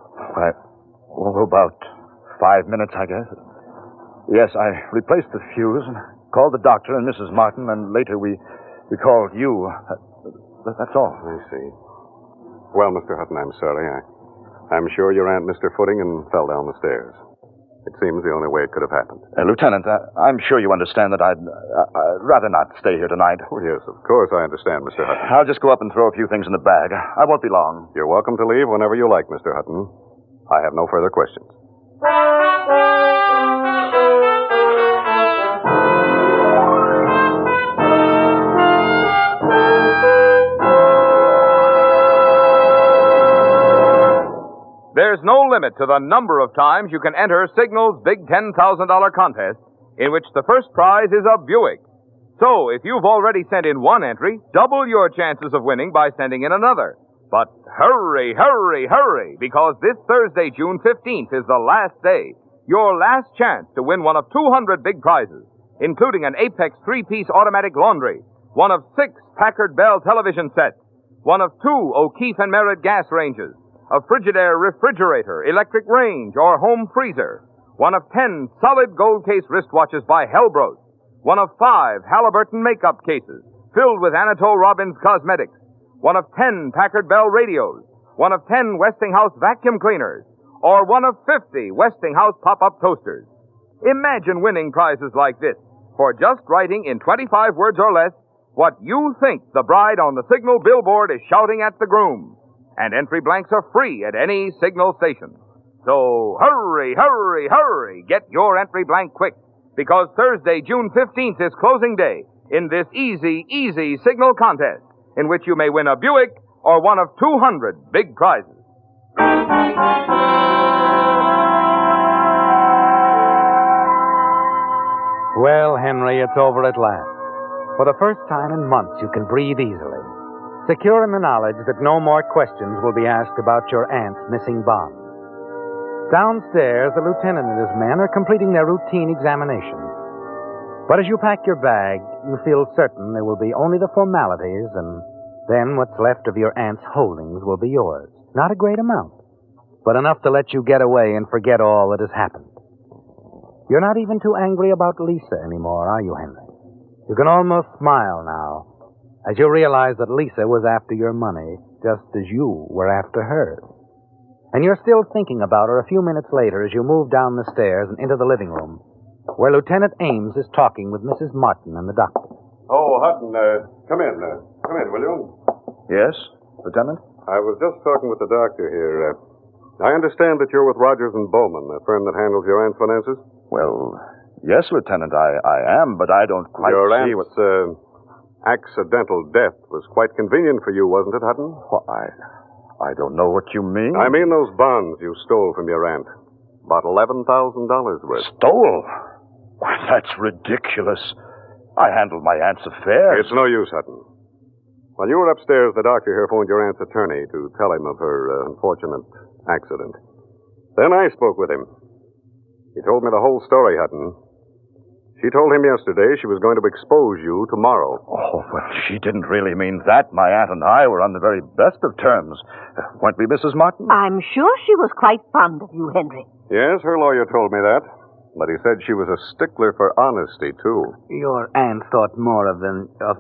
About 5 minutes, I guess. Yes, I replaced the fuse and called the doctor and Mrs. Martin, and later we called you. That's all. I see. Well, Mr. Hutton, I'm sorry. I'm sure your aunt missed her footing and fell down the stairs. It seems the only way it could have happened. Lieutenant, I'm sure you understand that I'd rather not stay here tonight. Oh, yes, of course I understand, Mr. Hutton. I'll just go up and throw a few things in the bag. I won't be long. You're welcome to leave whenever you like, Mr. Hutton. I have no further questions. There's no limit to the number of times you can enter Signal's big $10,000 contest, in which the first prize is a Buick. So, if you've already sent in one entry, double your chances of winning by sending in another. But hurry, hurry, hurry, because this Thursday, June 15th, is the last day. Your last chance to win one of 200 big prizes, including an Apex 3-piece automatic laundry, one of 6 Packard Bell television sets, one of 2 O'Keefe and Merritt gas ranges, a Frigidaire refrigerator, electric range, or home freezer, one of 10 solid gold case wristwatches by Helbros, one of 5 Halliburton makeup cases filled with Anatole Robbins cosmetics, one of 10 Packard Bell radios, one of 10 Westinghouse vacuum cleaners, or one of 50 Westinghouse pop-up toasters. Imagine winning prizes like this for just writing in 25 words or less what you think the bride on the Signal billboard is shouting at the groom. And entry blanks are free at any Signal station. So hurry, hurry, hurry. Get your entry blank quick, because Thursday, June 15th is closing day in this easy Signal contest, in which you may win a Buick or one of 200 big prizes. Well, Henry, it's over at last. For the first time in months, you can breathe easily. secure in the knowledge that no more questions will be asked about your aunt's missing bond. Downstairs, the lieutenant and his men are completing their routine examination. But as you pack your bag, you feel certain there will be only the formalities, and then what's left of your aunt's holdings will be yours. Not a great amount, but enough to let you get away and forget all that has happened. You're not even too angry about Lisa anymore, are you, Henry? You can almost smile now, as you realize that Lisa was after your money, just as you were after hers. And you're still thinking about her a few minutes later as you move down the stairs and into the living room, where Lieutenant Ames is talking with Mrs. Martin and the doctor. Oh, Hutton, come in. Come in, will you? Yes, Lieutenant? I was just talking with the doctor here. I understand that you're with Rogers and Bowman, the firm that handles your aunt's finances? Well, yes, Lieutenant, I am, but I don't quite your see aunt's accidental death was quite convenient for you, wasn't it, Hutton? Why, I don't know what you mean. I mean those bonds you stole from your aunt. About $11,000 worth. Stole? Why, that's ridiculous. I handled my aunt's affairs. It's no use, Hutton. While you were upstairs, the doctor here phoned your aunt's attorney to tell him of her unfortunate accident. Then I spoke with him. He told me the whole story, Hutton. She told him yesterday she was going to expose you tomorrow. Oh, well, she didn't really mean that. My aunt and I were on the very best of terms. Weren't we, Mrs. Martin? I'm sure she was quite fond of you, Henry. Yes, her lawyer told me that. But he said she was a stickler for honesty, too. Your aunt thought more of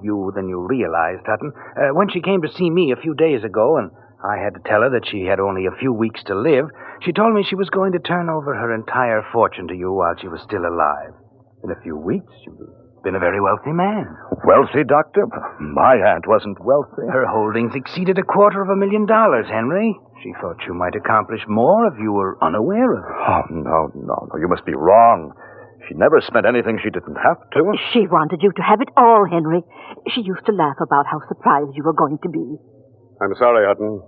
you than you realized, Hutton. When she came to see me a few days ago, and I had to tell her that she had only a few weeks to live, she told me she was going to turn over her entire fortune to you while she was still alive. In a few weeks, you would have been a very wealthy man. Wealthy, Doctor? My aunt wasn't wealthy. Her holdings exceeded $250,000, Henry. She thought you might accomplish more if you were unaware of it. Oh, no. You must be wrong. She never spent anything she didn't have to. She wanted you to have it all, Henry. She used to laugh about how surprised you were going to be. I'm sorry, Hutton,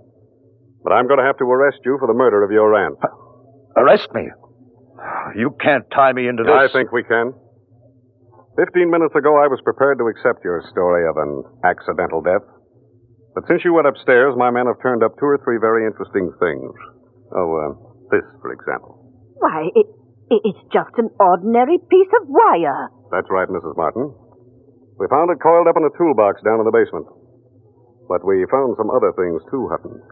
but I'm going to have to arrest you for the murder of your aunt. Arrest me? You can't tie me into this. I think we can. 15 minutes ago, I was prepared to accept your story of an accidental death. But since you went upstairs, my men have turned up 2 or 3 very interesting things. This, for example. Why, it's just an ordinary piece of wire. That's right, Mrs. Martin. We found it coiled up in a toolbox down in the basement. But we found some other things, too, Hutton.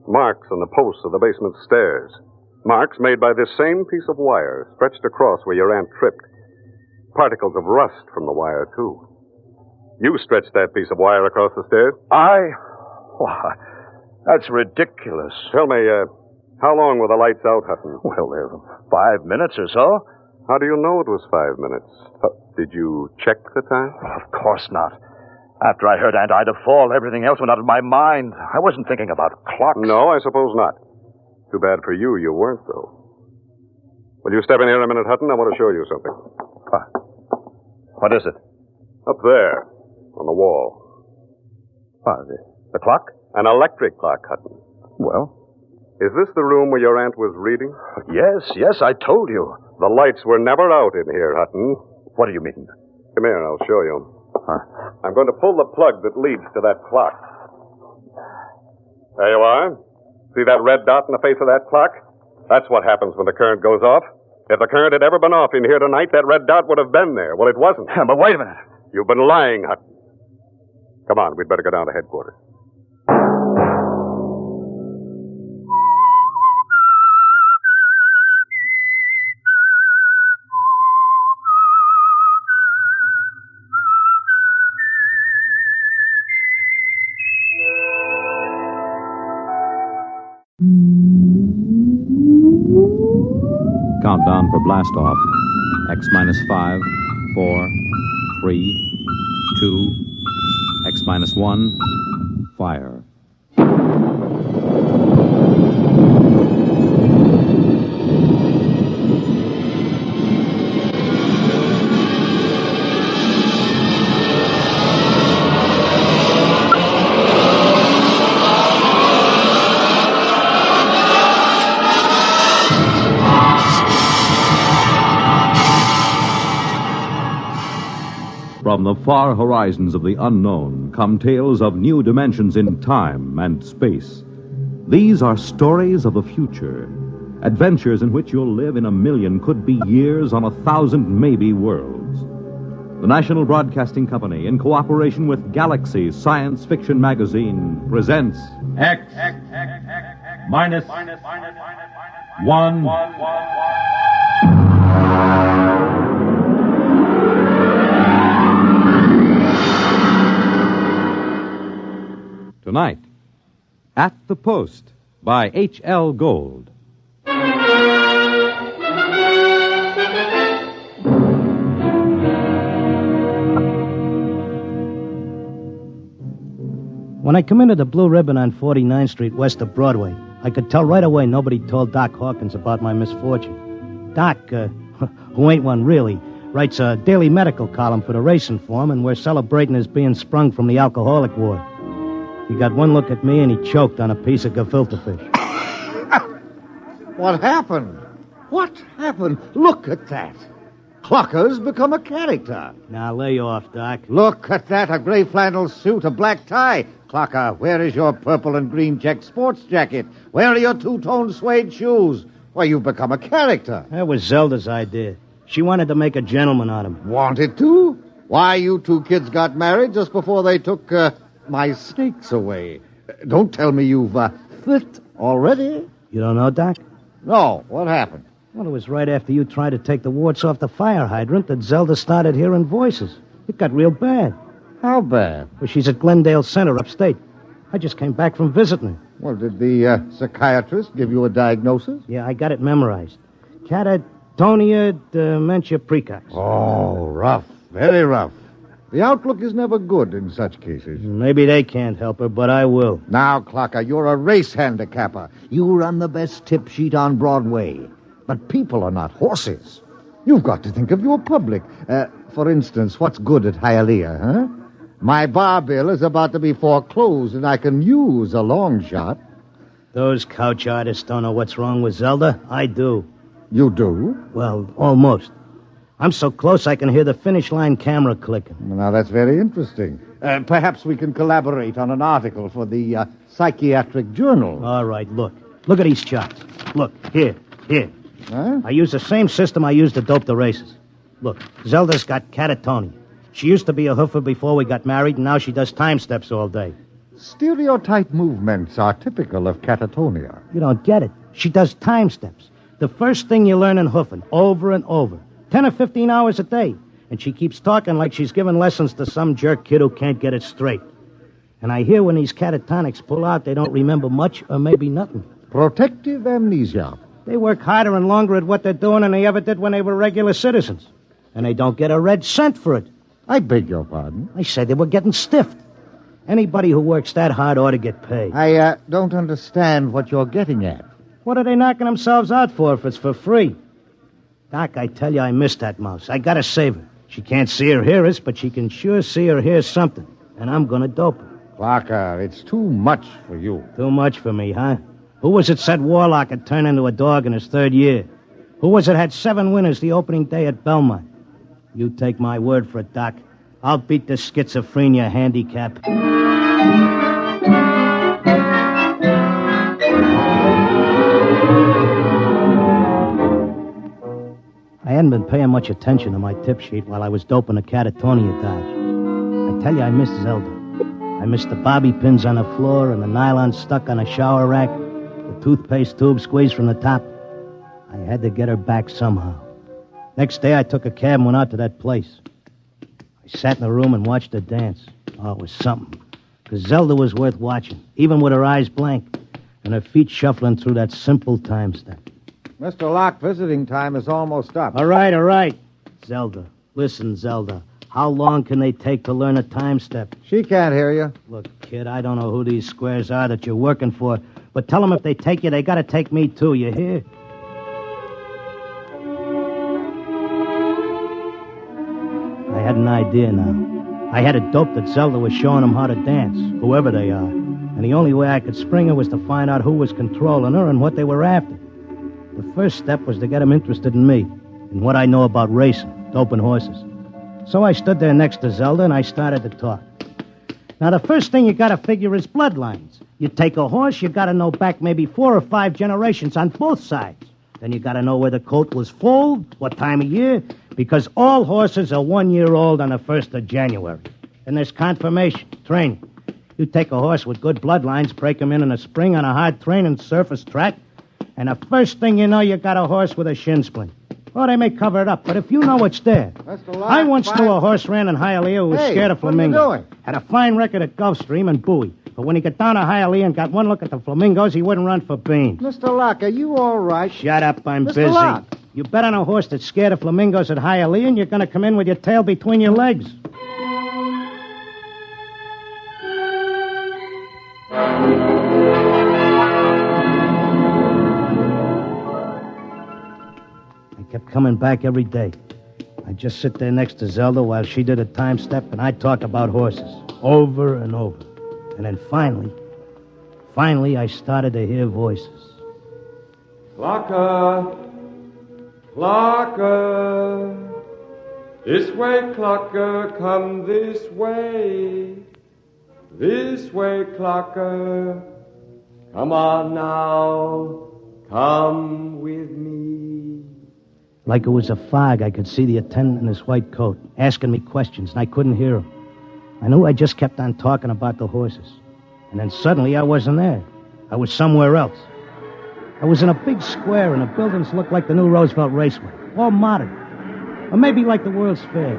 Marks on the posts of the basement stairs. Marks made by this same piece of wire, stretched across where your aunt tripped. Particles of rust from the wire, too. You stretched that piece of wire across the stairs? Why, that's ridiculous. Tell me, how long were the lights out, Hutton? Well, 5 minutes or so. How do you know it was 5 minutes? Did you check the time? Well, of course not. After I heard Aunt Ida fall, everything else went out of my mind. I wasn't thinking about clocks. No, I suppose not. Too bad for you, you weren't, though. Will you step in here a minute, Hutton? I want to show you something. What is it? Up there, on the wall. The clock? An electric clock, Hutton. Well? Is this the room where your aunt was reading? Yes, I told you. The lights were never out in here, Hutton. What do you mean? Come here, I'll show you. I'm going to pull the plug that leads to that clock. There you are. See that red dot in the face of that clock? That's what happens when the current goes off. If the current had ever been off in here tonight, that red dot would have been there. Well, it wasn't. But wait a minute. You've been lying, Hutton. Come on, we'd better go down to headquarters. Countdown for blast off. X minus 5, 4, 3, 2, X minus 1, fire. From the far horizons of the unknown come tales of new dimensions in time and space. These are stories of the future, adventures in which you'll live in a million, could be years, on 1,000 maybe worlds. The National Broadcasting Company, in cooperation with Galaxy Science Fiction Magazine, presents X minus 1. Tonight, At the Post by H.L. Gold. When I come into the Blue Ribbon on 49th Street west of Broadway, I could tell right away nobody told Doc Hawkins about my misfortune. Doc, who ain't one really, writes a daily medical column for the Racing Form, and we're celebrating his being sprung from the alcoholic ward. He got one look at me and he choked on a piece of gefilte fish. What happened? What happened? Look at that. Clocker's become a character. Now, lay off, Doc. Look at that, a gray flannel suit, a black tie. Clocker, where is your purple and green check sports jacket? Where are your two-tone suede shoes? Why, you've become a character. That was Zelda's idea. She wanted to make a gentleman out of him. Wanted to? Why, you two kids got married just before they took my snakes away. Don't tell me you've fit already. You don't know, Doc? No. What happened? Well, it was right after you tried to take the warts off the fire hydrant that Zelda started hearing voices. It got real bad. How bad? Well, she's at Glendale Center upstate. I just came back from visiting her. Well, did the psychiatrist give you a diagnosis? Yeah, I got it memorized. Catatonia dementia precox. Oh, rough. Very rough. The outlook is never good in such cases. Maybe they can't help her, but I will. Now, Clocker, you're a race handicapper. You run the best tip sheet on Broadway. But people are not horses. You've got to think of your public. For instance, what's good at Hialeah, huh? My bar bill is about to be foreclosed, and I can use a long shot. Those couch artists don't know what's wrong with Zelda. I do. You do? Well, almost. I'm so close I can hear the finish line camera clicking. Now, that's very interesting. Perhaps we can collaborate on an article for the Psychiatric Journal. All right, look. Look at these charts. Look, here. Huh? I use the same system I used to dope the races. Look, Zelda's got catatonia. She used to be a hoofer before we got married, and now she does time steps all day. Stereotype movements are typical of catatonia. You don't get it. She does time steps. The first thing you learn in hoofing, over and over. 10 or 15 hours a day. And she keeps talking like she's giving lessons to some jerk kid who can't get it straight. And I hear when these catatonics pull out, they don't remember much or maybe nothing. Protective amnesia. They work harder and longer at what they're doing than they ever did when they were regular citizens. And they don't get a red cent for it. I beg your pardon? I said they were getting stiffed. Anybody who works that hard ought to get paid. I don't understand what you're getting at. What are they knocking themselves out for if it's for free? Doc, I tell you, I miss that mouse. I gotta save her. She can't see or hear us, but she can sure see or hear something. And I'm gonna dope her. Clocker, it's too much for you. Too much for me, huh? Who was it said Warlock had turned into a dog in his third year? Who was it had 7 winners the opening day at Belmont? You take my word for it, Doc. I'll beat the schizophrenia handicap. I hadn't been paying much attention to my tip sheet while I was doping the catatonia dodge. I tell you, I missed Zelda. I missed the bobby pins on the floor and the nylon stuck on a shower rack, the toothpaste tube squeezed from the top. I had to get her back somehow. Next day, I took a cab and went out to that place. I sat in the room and watched her dance. Oh, it was something. Because Zelda was worth watching, even with her eyes blank and her feet shuffling through that simple time step. Mr. Locke, visiting time is almost up. All right. Zelda, listen, Zelda. How long can they take to learn a time step? She can't hear you. Look, kid, I don't know who these squares are that you're working for, but tell them if they take you, they gotta take me too, you hear? I had an idea now. I had a dope that Zelda was showing them how to dance, whoever they are. And the only way I could spring her was to find out who was controlling her and what they were after. The first step was to get them interested in me, and what I know about racing, doping horses. So I stood there next to Zelda, and I started to talk. Now, the first thing you gotta figure is bloodlines. You take a horse, you gotta know back maybe 4 or 5 generations on both sides. Then you gotta know where the coat was foaled, what time of year, because all horses are 1 year old on the 1st of January. Then there's confirmation, training. You take a horse with good bloodlines, break him in the spring on a hard training surface track, and the first thing you know, you got a horse with a shin splint. Or they may cover it up, but if you know it's there. I once knew a horse ran in Hialeah who was scared of flamingo. What are you doing? Had a fine record at Gulfstream and Bowie. But when he got down to Hialeah and got one look at the flamingos, he wouldn't run for beans. Mr. Locke, are you all right? Shut up, I'm Mr. busy. Locke. You bet on a horse that's scared of flamingos at Hialeah, and you're going to come in with your tail between your legs. I kept coming back every day. I'd just sit there next to Zelda while she did a time step, and I'd talk about horses over and over. And then finally, I started to hear voices. Clocker! Clocker! This way, Clocker, come this way. This way, Clocker. Come on now, come with me. Like it was a fog, I could see the attendant in his white coat, asking me questions, and I couldn't hear him. I knew I just kept on talking about the horses. And then suddenly I wasn't there. I was somewhere else. I was in a big square, and the buildings looked like the new Roosevelt Raceway, all modern. Or maybe like the World's Fair.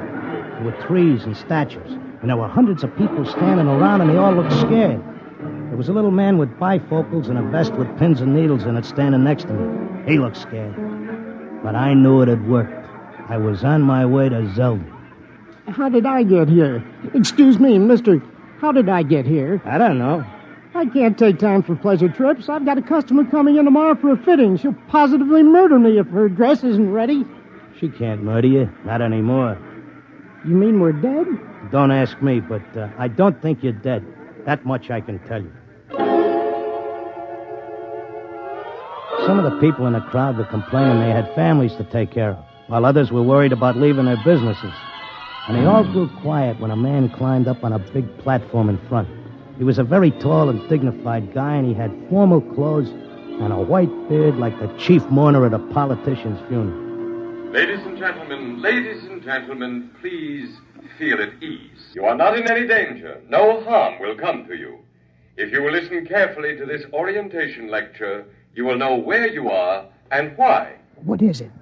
There were trees and statues, and there were hundreds of people standing around, and they all looked scared. There was a little man with bifocals and a vest with pins and needles in it standing next to me. He looked scared. But I knew it had worked. I was on my way to Zelda. How did I get here? Excuse me, mister. How did I get here? I don't know. I can't take time for pleasure trips. I've got a customer coming in tomorrow for a fitting. She'll positively murder me if her dress isn't ready. She can't murder you. Not anymore. You mean we're dead? Don't ask me, but I don't think you're dead. That much I can tell you. Some of the people in the crowd were complaining they had families to take care of, while others were worried about leaving their businesses. And they all grew quiet when a man climbed up on a big platform in front. He was a very tall and dignified guy, and he had formal clothes and a white beard like the chief mourner at a politician's funeral. Ladies and gentlemen, please feel at ease. You are not in any danger. No harm will come to you. If you will listen carefully to this orientation lecture, you will know where you are and why. What is it?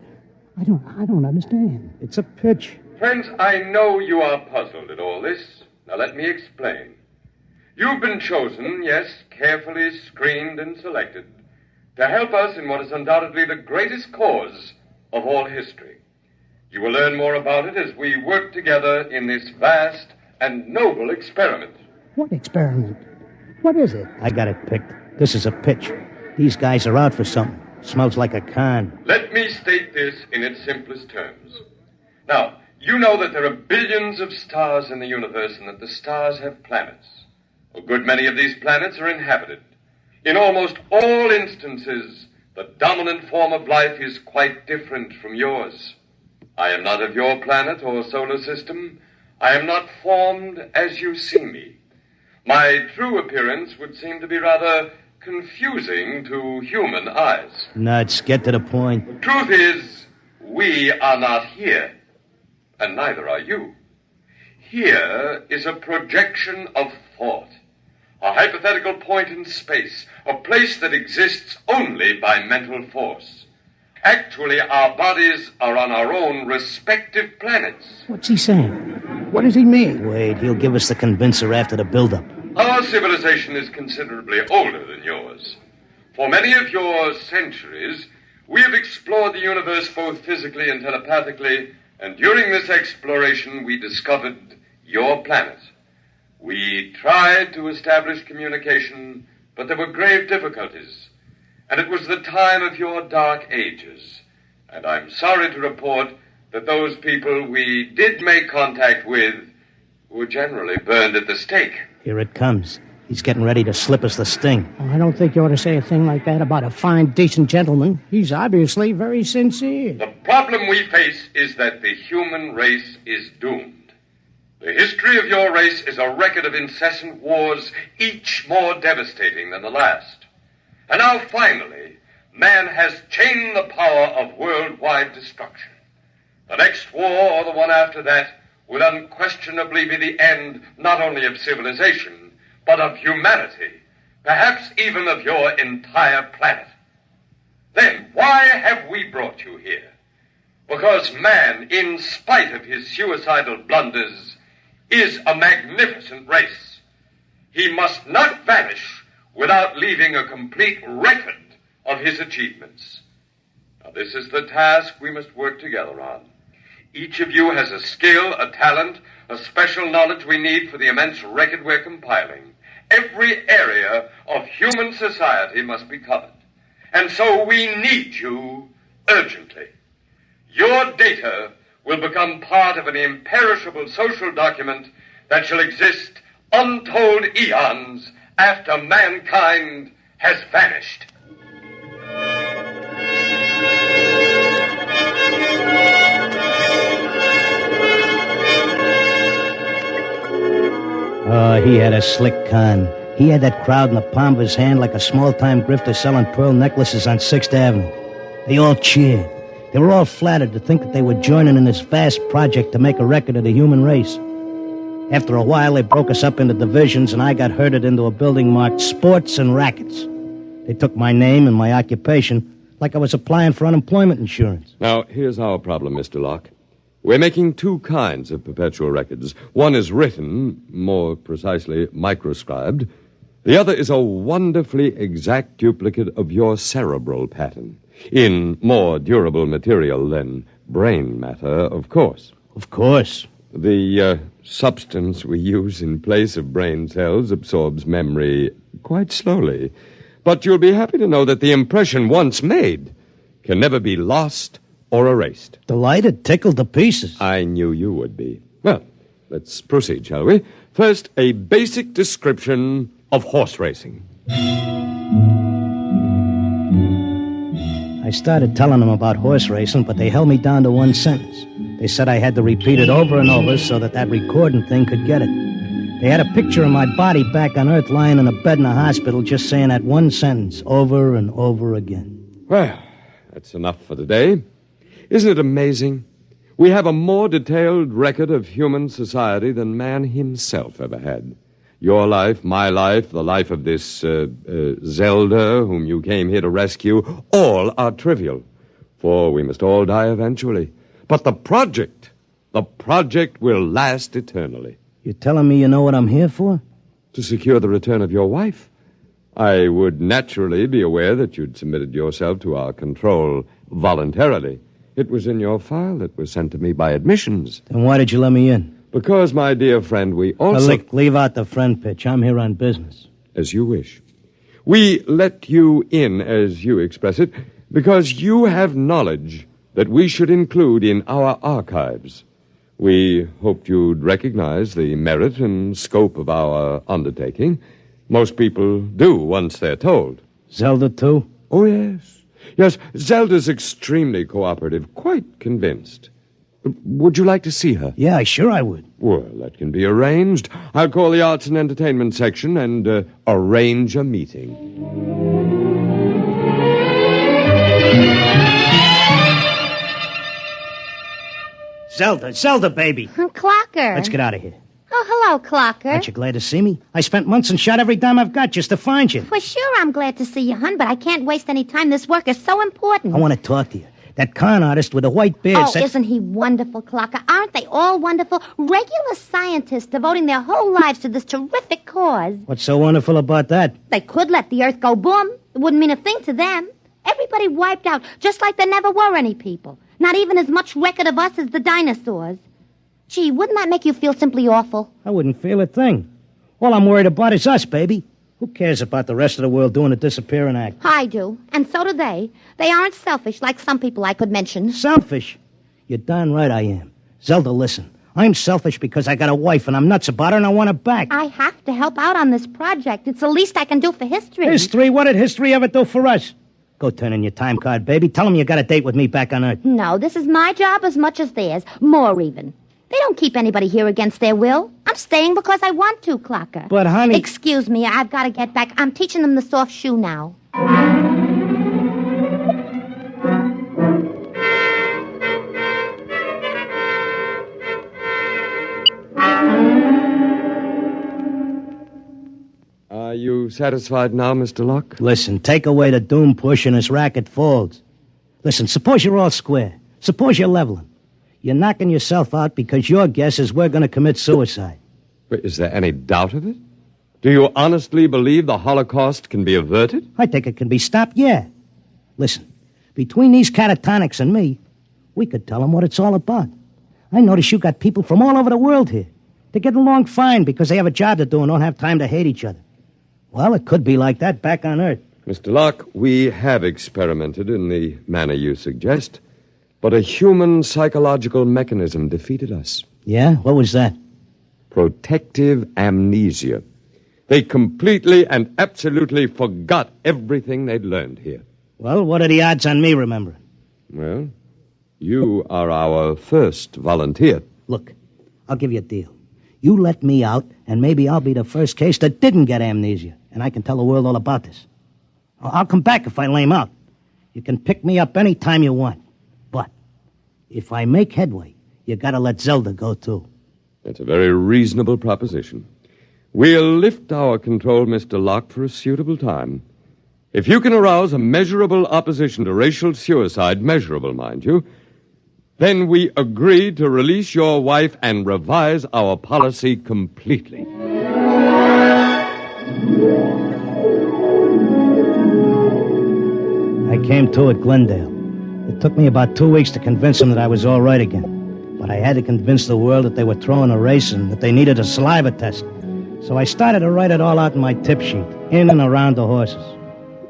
I don't understand. It's a pitch. Friends, I know you are puzzled at all this. Now let me explain. You've been chosen, yes, carefully screened and selected, to help us in what is undoubtedly the greatest cause of all history. You will learn more about it as we work together in this vast and noble experiment. What experiment? What is it? I got it picked. This is a pitch. These guys are out for something. Smells like a con. Let me state this in its simplest terms. Now, you know that there are billions of stars in the universe and that the stars have planets. A good many of these planets are inhabited. In almost all instances, the dominant form of life is quite different from yours. I am not of your planet or solar system. I am not formed as you see me. My true appearance would seem to be rather confusing to human eyes. Nuts, get to the point. The truth is, we are not here, and neither are you. Here is a projection of thought, a hypothetical point in space, a place that exists only by mental force. Actually, our bodies are on our own respective planets. What's he saying? What does he mean? Wait, he'll give us the convincer after the build-up. Our civilization is considerably older than yours. For many of your centuries, we have explored the universe both physically and telepathically, and during this exploration, we discovered your planet. We tried to establish communication, but there were grave difficulties. And it was the time of your dark ages. And I'm sorry to report that those people we did make contact with were generally burned at the stake. Here it comes. He's getting ready to slip us the sting. Well, I don't think you ought to say a thing like that about a fine, decent gentleman. He's obviously very sincere. The problem we face is that the human race is doomed. The history of your race is a record of incessant wars, each more devastating than the last. And now, finally, man has chained the power of worldwide destruction. The next war, or the one after that, will unquestionably be the end not only of civilization, but of humanity, perhaps even of your entire planet. Then why have we brought you here? Because man, in spite of his suicidal blunders, is a magnificent race. He must not vanish without leaving a complete record of his achievements. Now, this is the task we must work together on. Each of you has a skill, a talent, a special knowledge we need for the immense record we're compiling. Every area of human society must be covered. And so we need you urgently. Your data will become part of an imperishable social document that shall exist untold eons after mankind has vanished. Oh, he had a slick con. He had that crowd in the palm of his hand like a small-time grifter selling pearl necklaces on 6th Avenue. They all cheered. They were all flattered to think that they were joining in this vast project to make a record of the human race. After a while, they broke us up into divisions, and I got herded into a building marked Sports and Rackets. They took my name and my occupation like I was applying for unemployment insurance. Now, here's our problem, Mr. Locke. We're making two kinds of perpetual records. One is written, more precisely, microscribed. The other is a wonderfully exact duplicate of your cerebral pattern, in more durable material than brain matter, of course. Of course. The substance we use in place of brain cells absorbs memory quite slowly. But you'll be happy to know that the impression once made can never be lost or erased. Delighted, tickled to pieces. I knew you would be. Well, let's proceed, shall we? First, a basic description of horse racing. I started telling them about horse racing, but they held me down to one sentence. They said I had to repeat it over and over so that recording thing could get it. They had a picture of my body back on Earth lying in a bed in a hospital just saying that one sentence over and over again. Well, that's enough for today. Isn't it amazing? We have a more detailed record of human society than man himself ever had. Your life, my life, the life of this Zelda, whom you came here to rescue, all are trivial, for we must all die eventually. But the project will last eternally. You're telling me you know what I'm here for? To secure the return of your wife. I would naturally be aware that you'd submitted yourself to our control voluntarily. It was in your file that was sent to me by admissions. Then why did you let me in? Because, my dear friend, we also... Leave out the friend pitch. I'm here on business. As you wish. We let you in, as you express it, because you have knowledge that we should include in our archives. We hoped you'd recognize the merit and scope of our undertaking. Most people do once they're told. Zelda, too? Oh, yes. Yes, Zelda's extremely cooperative, quite convinced. Would you like to see her? Yeah, sure I would. Well, that can be arranged. I'll call the Arts and Entertainment section and arrange a meeting. Zelda, baby. Clocker. Let's get out of here. Oh, hello, Clocker. Aren't you glad to see me? I spent months and shot every dime I've got just to find you. Well, sure, I'm glad to see you, hon, but I can't waste any time. This work is so important. I want to talk to you. That con artist with the white beard said... isn't he wonderful, Clocker? Aren't they all wonderful? Regular scientists devoting their whole lives to this terrific cause. What's so wonderful about that? They could let the Earth go boom. It wouldn't mean a thing to them. Everybody wiped out, just like there never were any people. Not even as much record of us as the dinosaurs. Gee, wouldn't that make you feel simply awful? I wouldn't feel a thing. All I'm worried about is us, baby. Who cares about the rest of the world doing a disappearing act? I do, and so do they. They aren't selfish like some people I could mention. Selfish? You're darn right I am. Zelda, listen. I'm selfish because I got a wife and I'm nuts about her and I want her back. I have to help out on this project. It's the least I can do for history. History? What did history ever do for us? Go turn in your time card, baby. Tell them you got a date with me back on Earth. No, this is my job as much as theirs. More even. They don't keep anybody here against their will. I'm staying because I want to, Clocker. But, honey... Excuse me, I've got to get back. I'm teaching them the soft shoe now. Are you satisfied now, Mr. Locke? Listen, take away the doom push and this racket folds. Listen, suppose you're all square. Suppose you're leveling. You're knocking yourself out because your guess is we're going to commit suicide. Wait, is there any doubt of it? Do you honestly believe the Holocaust can be averted? I think it can be stopped, yeah. Listen, between these catatonics and me, we could tell them what it's all about. I notice you got people from all over the world here. They get along fine because they have a job to do and don't have time to hate each other. Well, it could be like that back on Earth. Mr. Locke, we have experimented in the manner you suggest, but a human psychological mechanism defeated us. Yeah? What was that? Protective amnesia. They completely and absolutely forgot everything they'd learned here. Well, what are the odds on me remembering? Well, you are our first volunteer. Look, I'll give you a deal. You let me out, and maybe I'll be the first case that didn't get amnesia, and I can tell the world all about this. I'll come back if I lame out. You can pick me up any time you want. But if I make headway, you gotta let Zelda go, too. That's a very reasonable proposition. We'll lift our control, Mr. Locke, for a suitable time. If you can arouse a measurable opposition to racial suicide, measurable, mind you, then we agree to release your wife and revise our policy completely. I came to at Glendale. It took me about 2 weeks to convince them that I was all right again. But I had to convince the world that they were throwing a race and that they needed a saliva test. So I started to write it all out in my tip sheet, in and around the horses.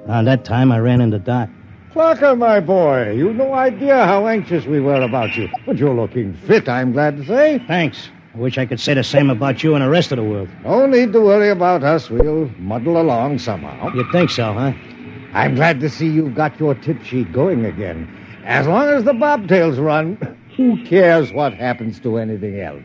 Around that time, I ran into Doc. Clocker, my boy, you've no idea how anxious we were about you. But you're looking fit, I'm glad to say. Thanks. I wish I could say the same about you and the rest of the world. No need to worry about us. We'll muddle along somehow. You think so, huh? I'm glad to see you've got your tip sheet going again. As long as the bobtails run, who cares what happens to anything else?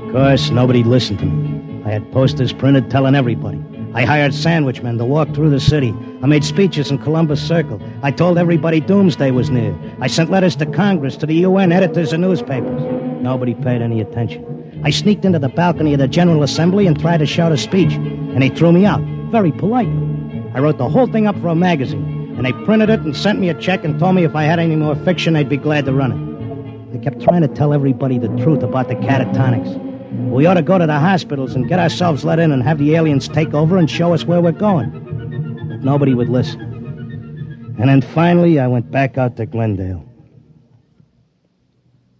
Of course, nobody listened to me. I had posters printed telling everybody. I hired sandwichmen to walk through the city. I made speeches in Columbus Circle. I told everybody doomsday was near. I sent letters to Congress, to the UN, editors, and newspapers. Nobody paid any attention. I sneaked into the balcony of the General Assembly and tried to shout a speech, and they threw me out, very politely. I wrote the whole thing up for a magazine, and they printed it and sent me a check and told me if I had any more fiction, they'd be glad to run it. They kept trying to tell everybody the truth about the catatonics. We ought to go to the hospitals and get ourselves let in and have the aliens take over and show us where we're going. But nobody would listen. And then finally, I went back out to Glendale.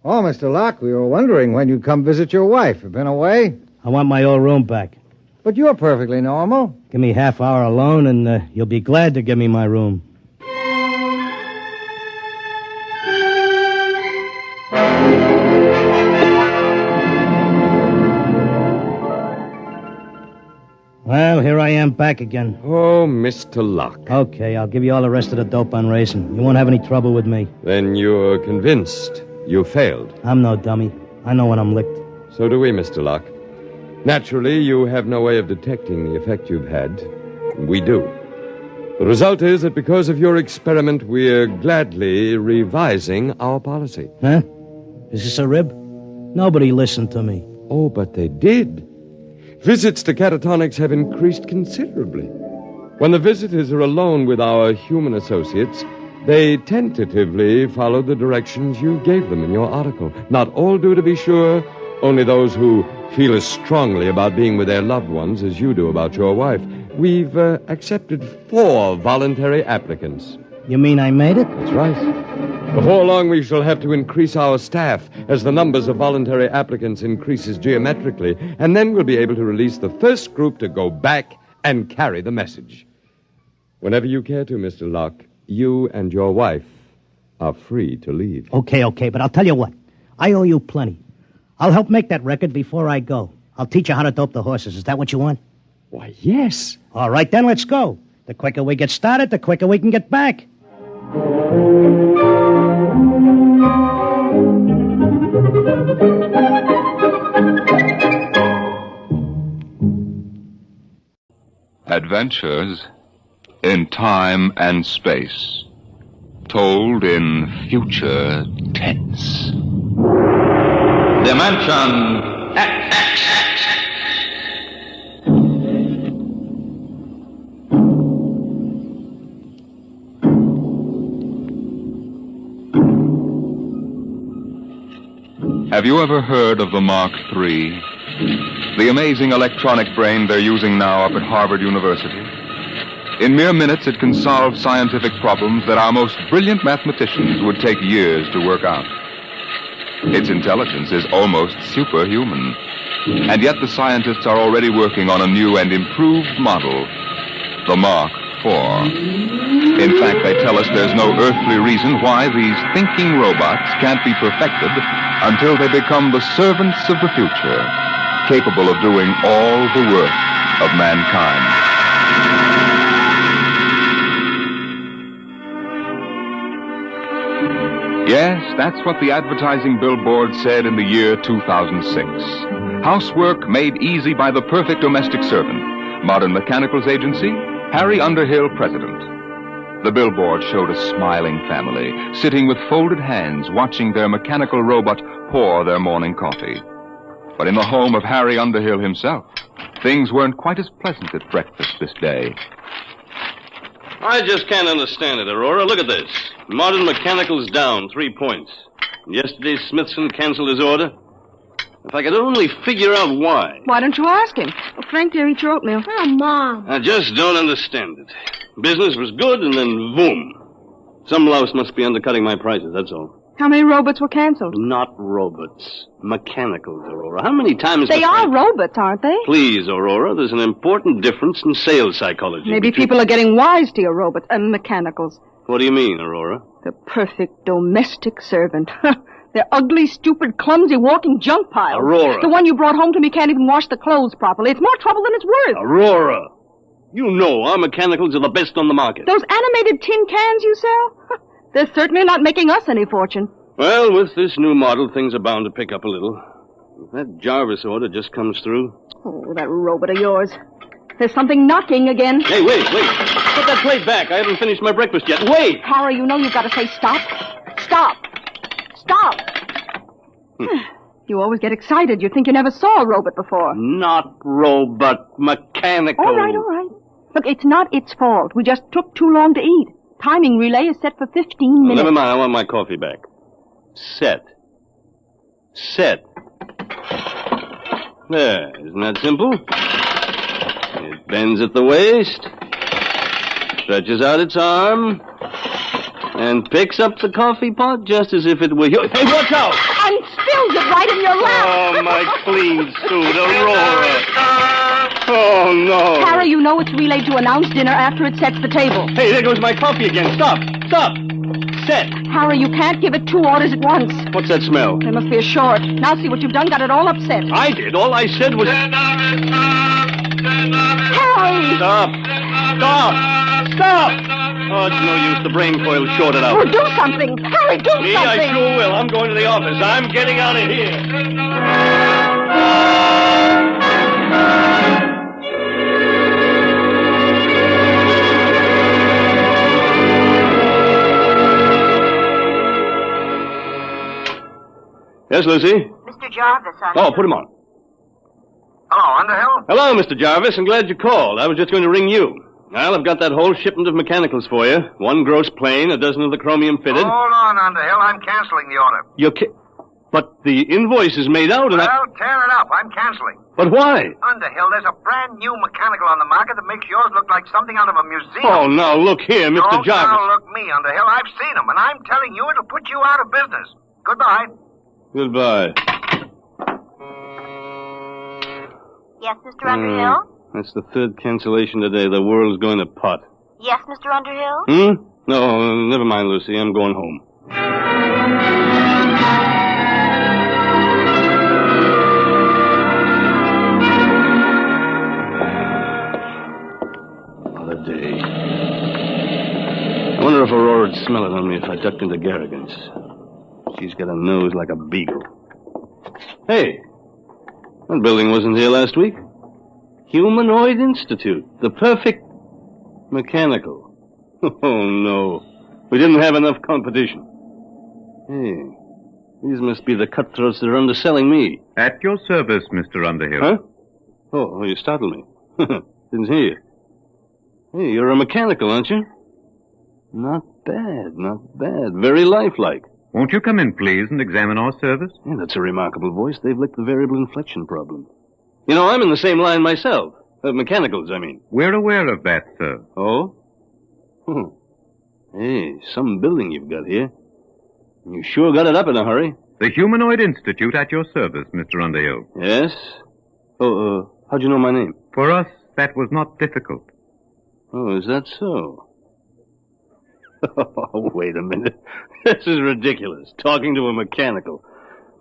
Oh, Mr. Locke, we were wondering when you'd come visit your wife. You been away? I want my old room back. But you're perfectly normal. Give me half hour alone, and you'll be glad to give me my room. Well, here I am back again. Oh, Mr. Locke. Okay, I'll give you all the rest of the dope on racing. You won't have any trouble with me. Then you're convinced you failed. I'm no dummy. I know when I'm licked. So do we, Mr. Locke. Naturally, you have no way of detecting the effect you've had. We do. The result is that because of your experiment, we're gladly revising our policy. Huh? Is this a rib? Nobody listened to me. Oh, but they did. Visits to catatonics have increased considerably. When the visitors are alone with our human associates, they tentatively follow the directions you gave them in your article. Not all do, to be sure, only those who feel as strongly about being with their loved ones as you do about your wife. We've accepted 4 voluntary applicants. You mean I made it? That's right. Before long, we shall have to increase our staff as the numbers of voluntary applicants increases geometrically, and then we'll be able to release the first group to go back and carry the message. Whenever you care to, Mr. Locke, You and your wife are free to leave. Okay, but I'll tell you what. I owe you plenty. I'll help make that record before I go. I'll teach you how to dope the horses. Is that what you want? Why, yes. All right, then let's go. The quicker we get started, the quicker we can get back. Adventures in time and space, told in future tense. Dimension X. Have you ever heard of the Mark III? The amazing electronic brain they're using now up at Harvard University? In mere minutes, it can solve scientific problems that our most brilliant mathematicians would take years to work out. Its intelligence is almost superhuman. And yet the scientists are already working on a new and improved model, the Mark IV. In fact, they tell us there's no earthly reason why these thinking robots can't be perfected until they become the servants of the future, capable of doing all the work of mankind. Yes, that's what the advertising billboard said in the year 2006. Housework made easy by the perfect domestic servant. Modern Mechanicals Agency, Harry Underhill, president. The billboard showed a smiling family, sitting with folded hands, watching their mechanical robot pour their morning coffee. But in the home of Harry Underhill himself, things weren't quite as pleasant at breakfast this day. I just can't understand it, Aurora. Look at this. Modern Mechanical's down 3 points. Yesterday, Smithson canceled his order. If I could only figure out why. Why don't you ask him? Well, Frank, dear, eat your oatmeal. Oh, Mom. I just don't understand it. Business was good, and then boom. Some louse must be undercutting my prices, that's all. How many robots were canceled? Not robots. Mechanicals, Aurora. How many times... They are robots, aren't they? Please, Aurora, there's an important difference in sales psychology. Maybe people are getting wise to your robots and mechanicals. What do you mean, Aurora? The perfect domestic servant. They're ugly, stupid, clumsy, walking junk piles. Aurora. The one you brought home to me can't even wash the clothes properly. It's more trouble than it's worth. Aurora! You know our mechanicals are the best on the market. Those animated tin cans you sell? They're certainly not making us any fortune. Well, with this new model, things are bound to pick up a little. If that Jarvis order just comes through... Oh, that robot of yours. There's something knocking again. Hey, wait. Put that plate back. I haven't finished my breakfast yet. Wait! Harry, you know you've got to say stop. Stop. You always get excited. You think you never saw a robot before. Not robot, mechanical. All right. Look, it's not its fault. We just took too long to eat. Timing relay is set for 15 minutes. Never mind. I want my coffee back. Set. There. Isn't that simple? It bends at the waist, stretches out its arm, and picks up the coffee pot just as if it were yours. Hey, watch out! And spills it right in your lap. Oh, my clean suit, Aurora. Oh, no. Harry, you know it's relayed to announce dinner after it sets the table. Hey, there goes my coffee again. Stop. Set. Harry, you can't give it 2 orders at once. What's that smell? There must be a short. Now see what you've done. Got it all upset. I did. All I said was... Harry! Stop! Oh, it's no use. The brain coil's shorted out. Oh, do something. Harry, do something. I sure will. I'm going to the office. I'm getting out of here. Yes, Lucy? Mr. Jarvis, Oh, put him on. Hello, Underhill? Hello, Mr. Jarvis. I'm glad you called. I was just going to ring you. Well, I've got that whole shipment of mechanicals for you. 1 gross plane, 12 of the chromium fitted. Hold on, Underhill. I'm canceling the order. But the invoice is made out and tear it up. I'm canceling. But why? Underhill, there's a brand new mechanical on the market that makes yours look like something out of a museum. Oh, now, look here, Mr. Don't Jarvis. now look me, Underhill. I've seen them, and I'm telling you it'll put you out of business. Goodbye. Goodbye. Yes, Mr. Underhill? That's the 3rd cancellation today. The world's going to pot. Yes, Mr. Underhill? No, never mind, Lucy. I'm going home. What a day. I wonder if Aurora'd smell it on me if I ducked into Garrigan's. She's got a nose like a beagle. Hey, that building wasn't here last week. Humanoid Institute. The perfect mechanical. Oh, no. We didn't have enough competition. Hey, these must be the cutthroats that are underselling me. At your service, Mr. Underhill. Huh? Oh, you startled me. Didn't hear you. Hey, you're a mechanical, aren't you? Not bad, not bad. Very lifelike. Won't you come in, please, and examine our service? Yeah, that's a remarkable voice. They've licked the variable inflection problem. You know, I'm in the same line myself. Mechanicals, I mean. We're aware of that, sir. Oh? Hey, some building you've got here. You sure got it up in a hurry. The Humanoid Institute at your service, Mr. Underhill. Yes? How'd you know my name? For us, that was not difficult. Oh, is that so? Oh, wait a minute. This is ridiculous. Talking to a mechanical.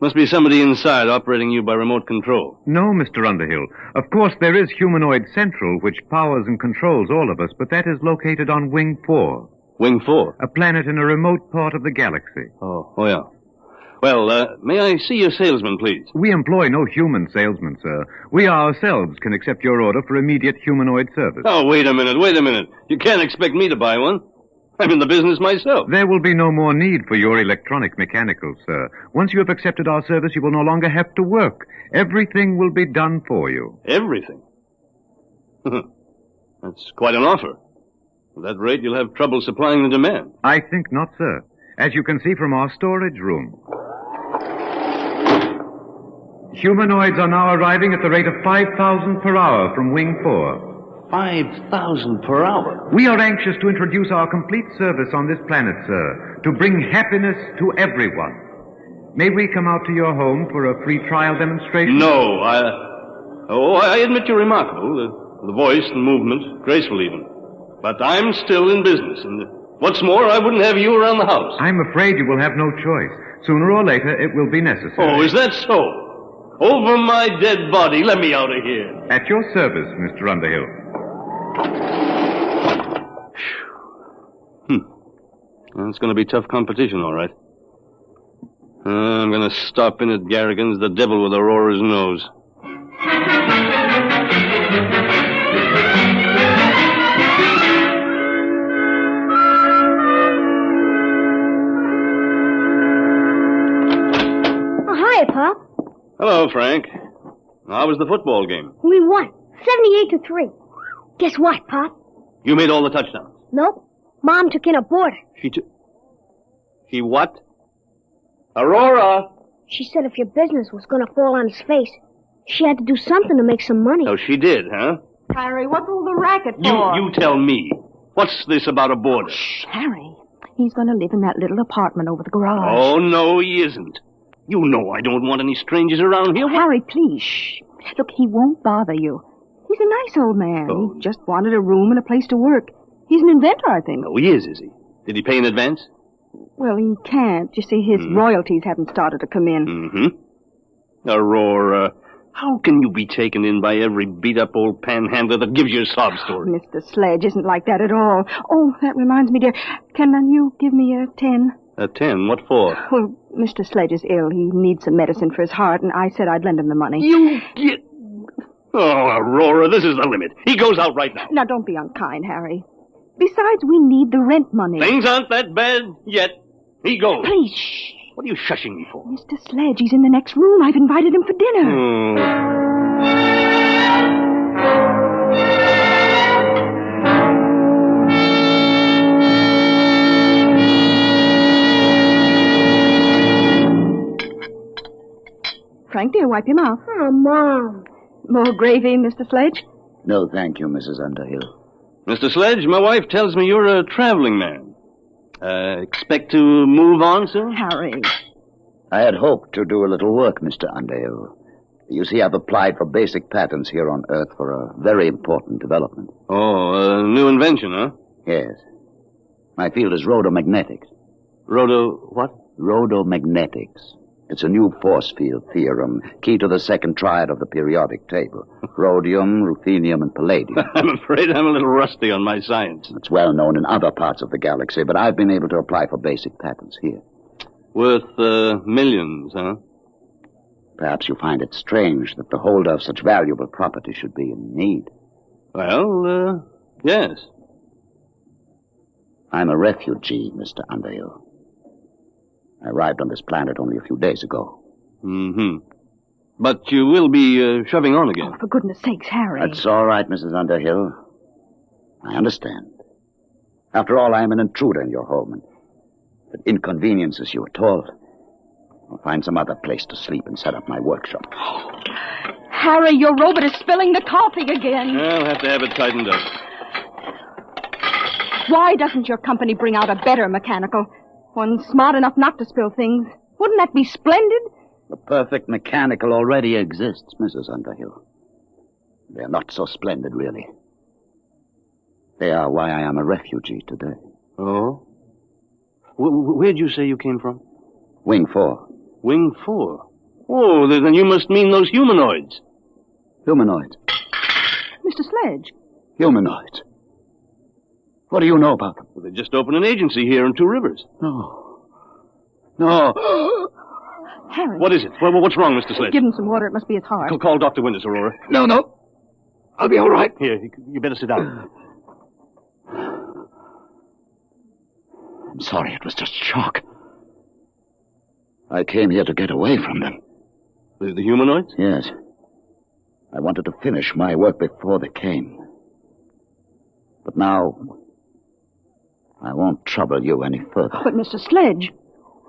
Must be somebody inside operating you by remote control. No, Mr. Underhill. Of course, there is Humanoid Central, which powers and controls all of us, but that is located on Wing 4. Wing 4? A planet in a remote part of the galaxy. Oh, yeah. Well, may I see your salesman, please? We employ no human salesman, sir. We ourselves can accept your order for immediate humanoid service. Oh, wait a minute. You can't expect me to buy one. I'm in the business myself. There will be no more need for your electronic mechanicals, sir. Once you have accepted our service, you will no longer have to work. Everything will be done for you. Everything? That's quite an offer. At that rate, you'll have trouble supplying the demand. I think not, sir. As you can see from our storage room. Humanoids are now arriving at the rate of 5,000 per hour from Wing 4. 5,000 per hour? We are anxious to introduce our complete service on this planet, sir, to bring happiness to everyone. May we come out to your home for a free trial demonstration? No, I admit you're remarkable. The voice, the movement, graceful even. But I'm still in business, and what's more, I wouldn't have you around the house. I'm afraid you will have no choice. Sooner or later, it will be necessary. Oh, is that so? Over my dead body, let me out of here. At your service, Mr. Underhill. It's going to be tough competition, all right. I'm going to stop in at Garrigan's, the devil with Aurora's nose. Oh, hi, Pop. Hello, Frank. How was the football game? We won, 78-3. Guess what, Pop? You made all the touchdowns. Nope. Mom took in a boarder. She what? Aurora! She said if your business was going to fall on his face, she had to do something to make some money. Oh, she did, huh? Harry, what's all the racket for? You tell me. What's this about a boarder? Shh, Harry. He's going to live in that little apartment over the garage. Oh, no, he isn't. You know I don't want any strangers around here. Harry, please, shh. Look, he won't bother you. He's a nice old man. Oh. He just wanted a room and a place to work. He's an inventor, I think. Oh, he is he? Did he pay in advance? Well, he can't. You see, his royalties haven't started to come in. Mm-hmm. Aurora, how can you be taken in by every beat-up old panhandler that gives you a sob story? Mr. Sledge isn't like that at all. Oh, that reminds me, dear. Can you give me a 10? A 10? What for? Well, Mr. Sledge is ill. He needs some medicine for his heart, and I said I'd lend him the money. You get... Oh, Aurora, this is the limit. He goes out right now. Now, don't be unkind, Harry. Besides, we need the rent money. Things aren't that bad yet. He goes. Please, shh. What are you shushing me for? Mr. Sledge, he's in the next room. I've invited him for dinner. Frank, dear, wipe your mouth. Oh, Mom. More gravy, Mr. Sledge? No, thank you, Mrs. Underhill. Mr. Sledge, my wife tells me you're a traveling man. Expect to move on soon? Harry. I had hoped to do a little work, Mr. Underhill. You see, I've applied for basic patents here on Earth for a very important development. Oh, a new invention, huh? Yes. My field is rhodomagnetics. What? Rhodomagnetics. It's a new force field theorem, key to the second triad of the periodic table. Rhodium, ruthenium, and palladium. I'm afraid I'm a little rusty on my science. It's well known in other parts of the galaxy, but I've been able to apply for basic patents here. Worth, millions, huh? Perhaps you find it strange that the holder of such valuable property should be in need. Well, yes. I'm a refugee, Mr. Underhill. I arrived on this planet only a few days ago. Mm-hmm. But you will be shoving on again. Oh, for goodness sakes, Harry. That's all right, Mrs. Underhill. I understand. After all, I am an intruder in your home, and if it inconveniences you at all, I'll find some other place to sleep and set up my workshop. Harry, your robot is spilling the coffee again. I'll have to have it tightened up. Why doesn't your company bring out a better mechanical? One smart enough not to spill things. Wouldn't that be splendid? The perfect mechanical already exists, Mrs. Underhill. They're not so splendid, really. They are why I am a refugee today. Oh? Where'd you say you came from? Wing 4. Wing 4? Oh, then you must mean those humanoids. Humanoids? Mr. Sledge. Humanoids? What do you know about them? Well, they just opened an agency here in Two Rivers. No. Harry. What is it? What's wrong, Mr. Sledge? Give him some water. It must be his heart. Call Dr. Winters, Aurora. No. I'll be all right. Here, you better sit down. I'm sorry. It was just shock. I came here to get away from them. The humanoids? Yes. I wanted to finish my work before they came. But now, I won't trouble you any further. But, Mr. Sledge,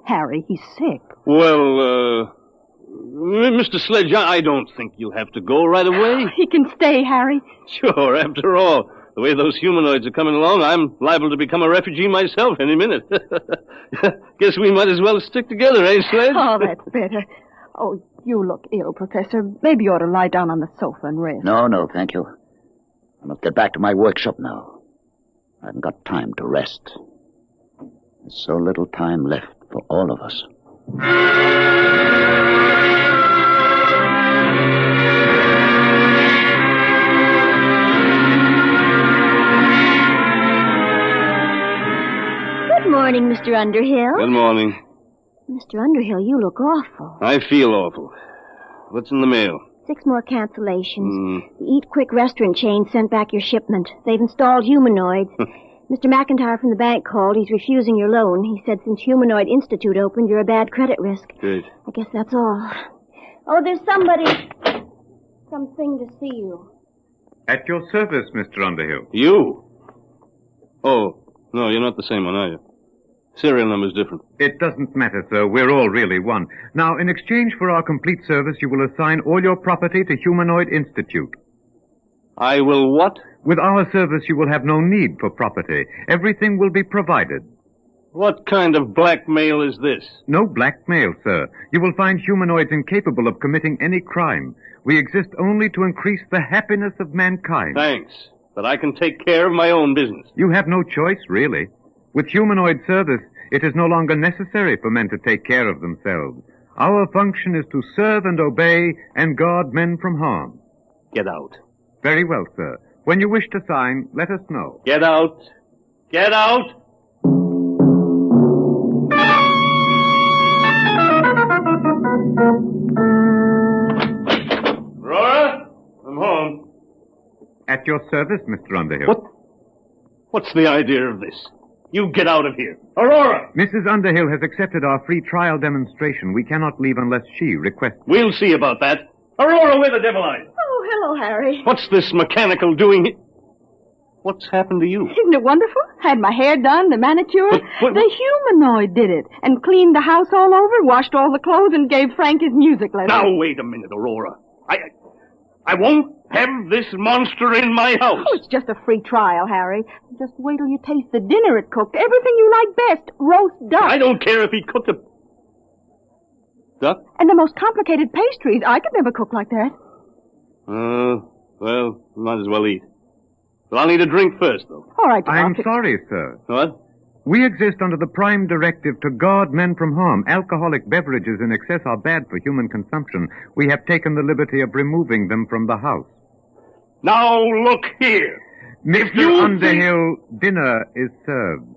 Harry, he's sick. Well, Mr. Sledge, I don't think you'll have to go right away. He can stay, Harry. Sure, after all, the way those humanoids are coming along, I'm liable to become a refugee myself any minute. Guess we might as well stick together, eh, Sledge? Oh, that's better. Oh, you look ill, Professor. Maybe you ought to lie down on the sofa and rest. No, thank you. I must get back to my workshop now. I haven't got time to rest. There's so little time left for all of us. Good morning, Mr. Underhill. Good morning. Mr. Underhill, you look awful. I feel awful. What's in the mail? 6 more cancellations. The Eat Quick restaurant chain sent back your shipment. They've installed humanoids. Mr. McIntyre from the bank called. He's refusing your loan. He said since Humanoid Institute opened, you're a bad credit risk. Good. I guess that's all. Oh, there's something to see you. At your service, Mr. Underhill. You? Oh, no, you're not the same one, are you? Serial number's different. It doesn't matter, sir. We're all really one. Now, in exchange for our complete service, you will assign all your property to Humanoid Institute. I will what? With our service, you will have no need for property. Everything will be provided. What kind of blackmail is this? No blackmail, sir. You will find humanoids incapable of committing any crime. We exist only to increase the happiness of mankind. Thanks, but I can take care of my own business. You have no choice, really. With humanoid service, it is no longer necessary for men to take care of themselves. Our function is to serve and obey and guard men from harm. Get out. Very well, sir. When you wish to sign, let us know. Get out. Get out! Aurora, I'm home. At your service, Mr. Underhill. What's the idea of this? You get out of here. Aurora! Mrs. Underhill has accepted our free trial demonstration. We cannot leave unless she requests. We'll see about that. Aurora, where the devil are you? Oh, hello, Harry. What's this mechanical doing here? What's happened to you? Isn't it wonderful? Had my hair done, the manicure. The humanoid did it. And cleaned the house all over, washed all the clothes, and gave Frank his music lesson. Now, wait a minute, Aurora. I won't have this monster in my house. Oh, it's just a free trial, Harry. Just wait till you taste the dinner it cooked. Everything you like best. Roast duck. I don't care if he cooked a duck. And the most complicated pastries. I could never cook like that. Well, might as well eat. But I'll need a drink first, though. All right, I'm sorry, sir. What? We exist under the prime directive to guard men from harm. Alcoholic beverages in excess are bad for human consumption. We have taken the liberty of removing them from the house. Now look here. Mr. Underhill, dinner is served.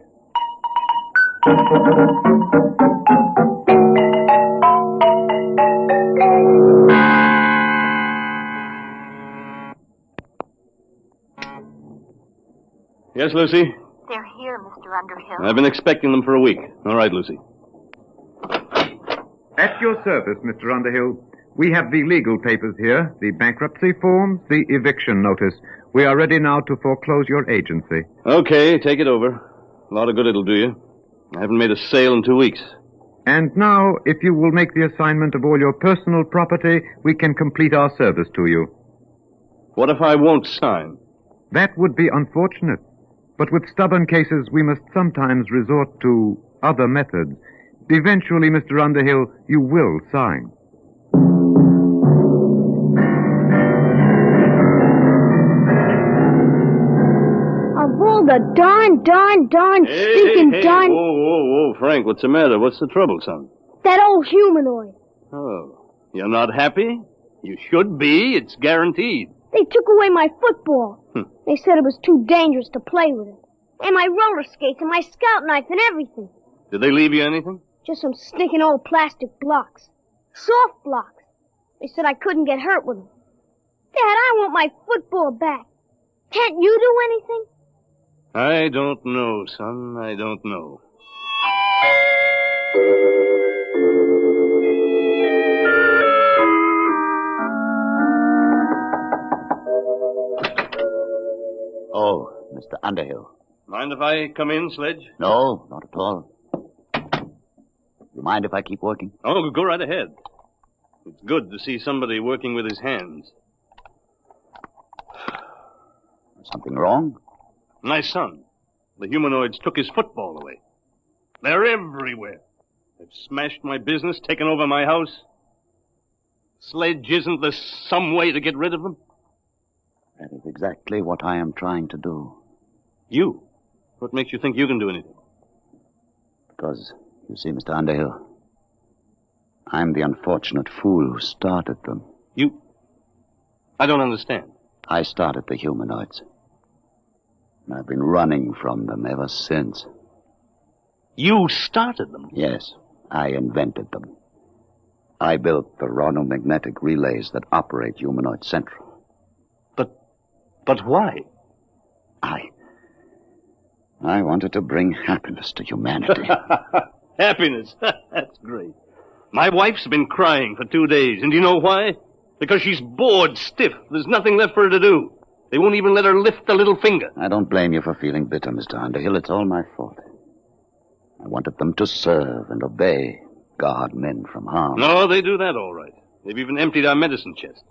Yes, Lucy? They're here, Mr. Underhill. I've been expecting them for a week. All right, Lucy. At your service, Mr. Underhill. We have the legal papers here, the bankruptcy forms, the eviction notice. We are ready now to foreclose your agency. Okay, take it over. A lot of good it'll do you. I haven't made a sale in 2 weeks. And now, if you will make the assignment of all your personal property, we can complete our service to you. What if I won't sign? That would be unfortunate. But with stubborn cases, we must sometimes resort to other methods. Eventually, Mr. Underhill, you will sign. Of all the darn, stinking darn... Whoa, Frank, what's the matter? What's the trouble, son? That old humanoid. Oh, you're not happy? You should be. It's guaranteed. They took away my football. They said it was too dangerous to play with it. And my roller skates and my scout knife and everything. Did they leave you anything? Just some stinking old plastic blocks. Soft blocks. They said I couldn't get hurt with them. Dad, I want my football back. Can't you do anything? I don't know, son. I don't know. Oh, Mr. Underhill. Mind if I come in, Sledge? No, not at all. You mind if I keep working? Oh, go right ahead. It's good to see somebody working with his hands. Something wrong? My son. The humanoids took his football away. They're everywhere. They've smashed my business, taken over my house. Sledge, isn't there some way to get rid of them? That is exactly what I am trying to do. You? What makes you think you can do anything? Because, you see, Mr. Underhill, I'm the unfortunate fool who started them. You? I don't understand. I started the humanoids. And I've been running from them ever since. You started them? Yes, I invented them. I built the ronomagnetic relays that operate Humanoid Central. But why? I wanted to bring happiness to humanity. Happiness? That's great. My wife's been crying for 2 days, and do you know why? Because she's bored stiff. There's nothing left for her to do. They won't even let her lift a little finger. I don't blame you for feeling bitter, Mr. Underhill. It's all my fault. I wanted them to serve and obey, guard men from harm. No, they do that all right. They've even emptied our medicine chest.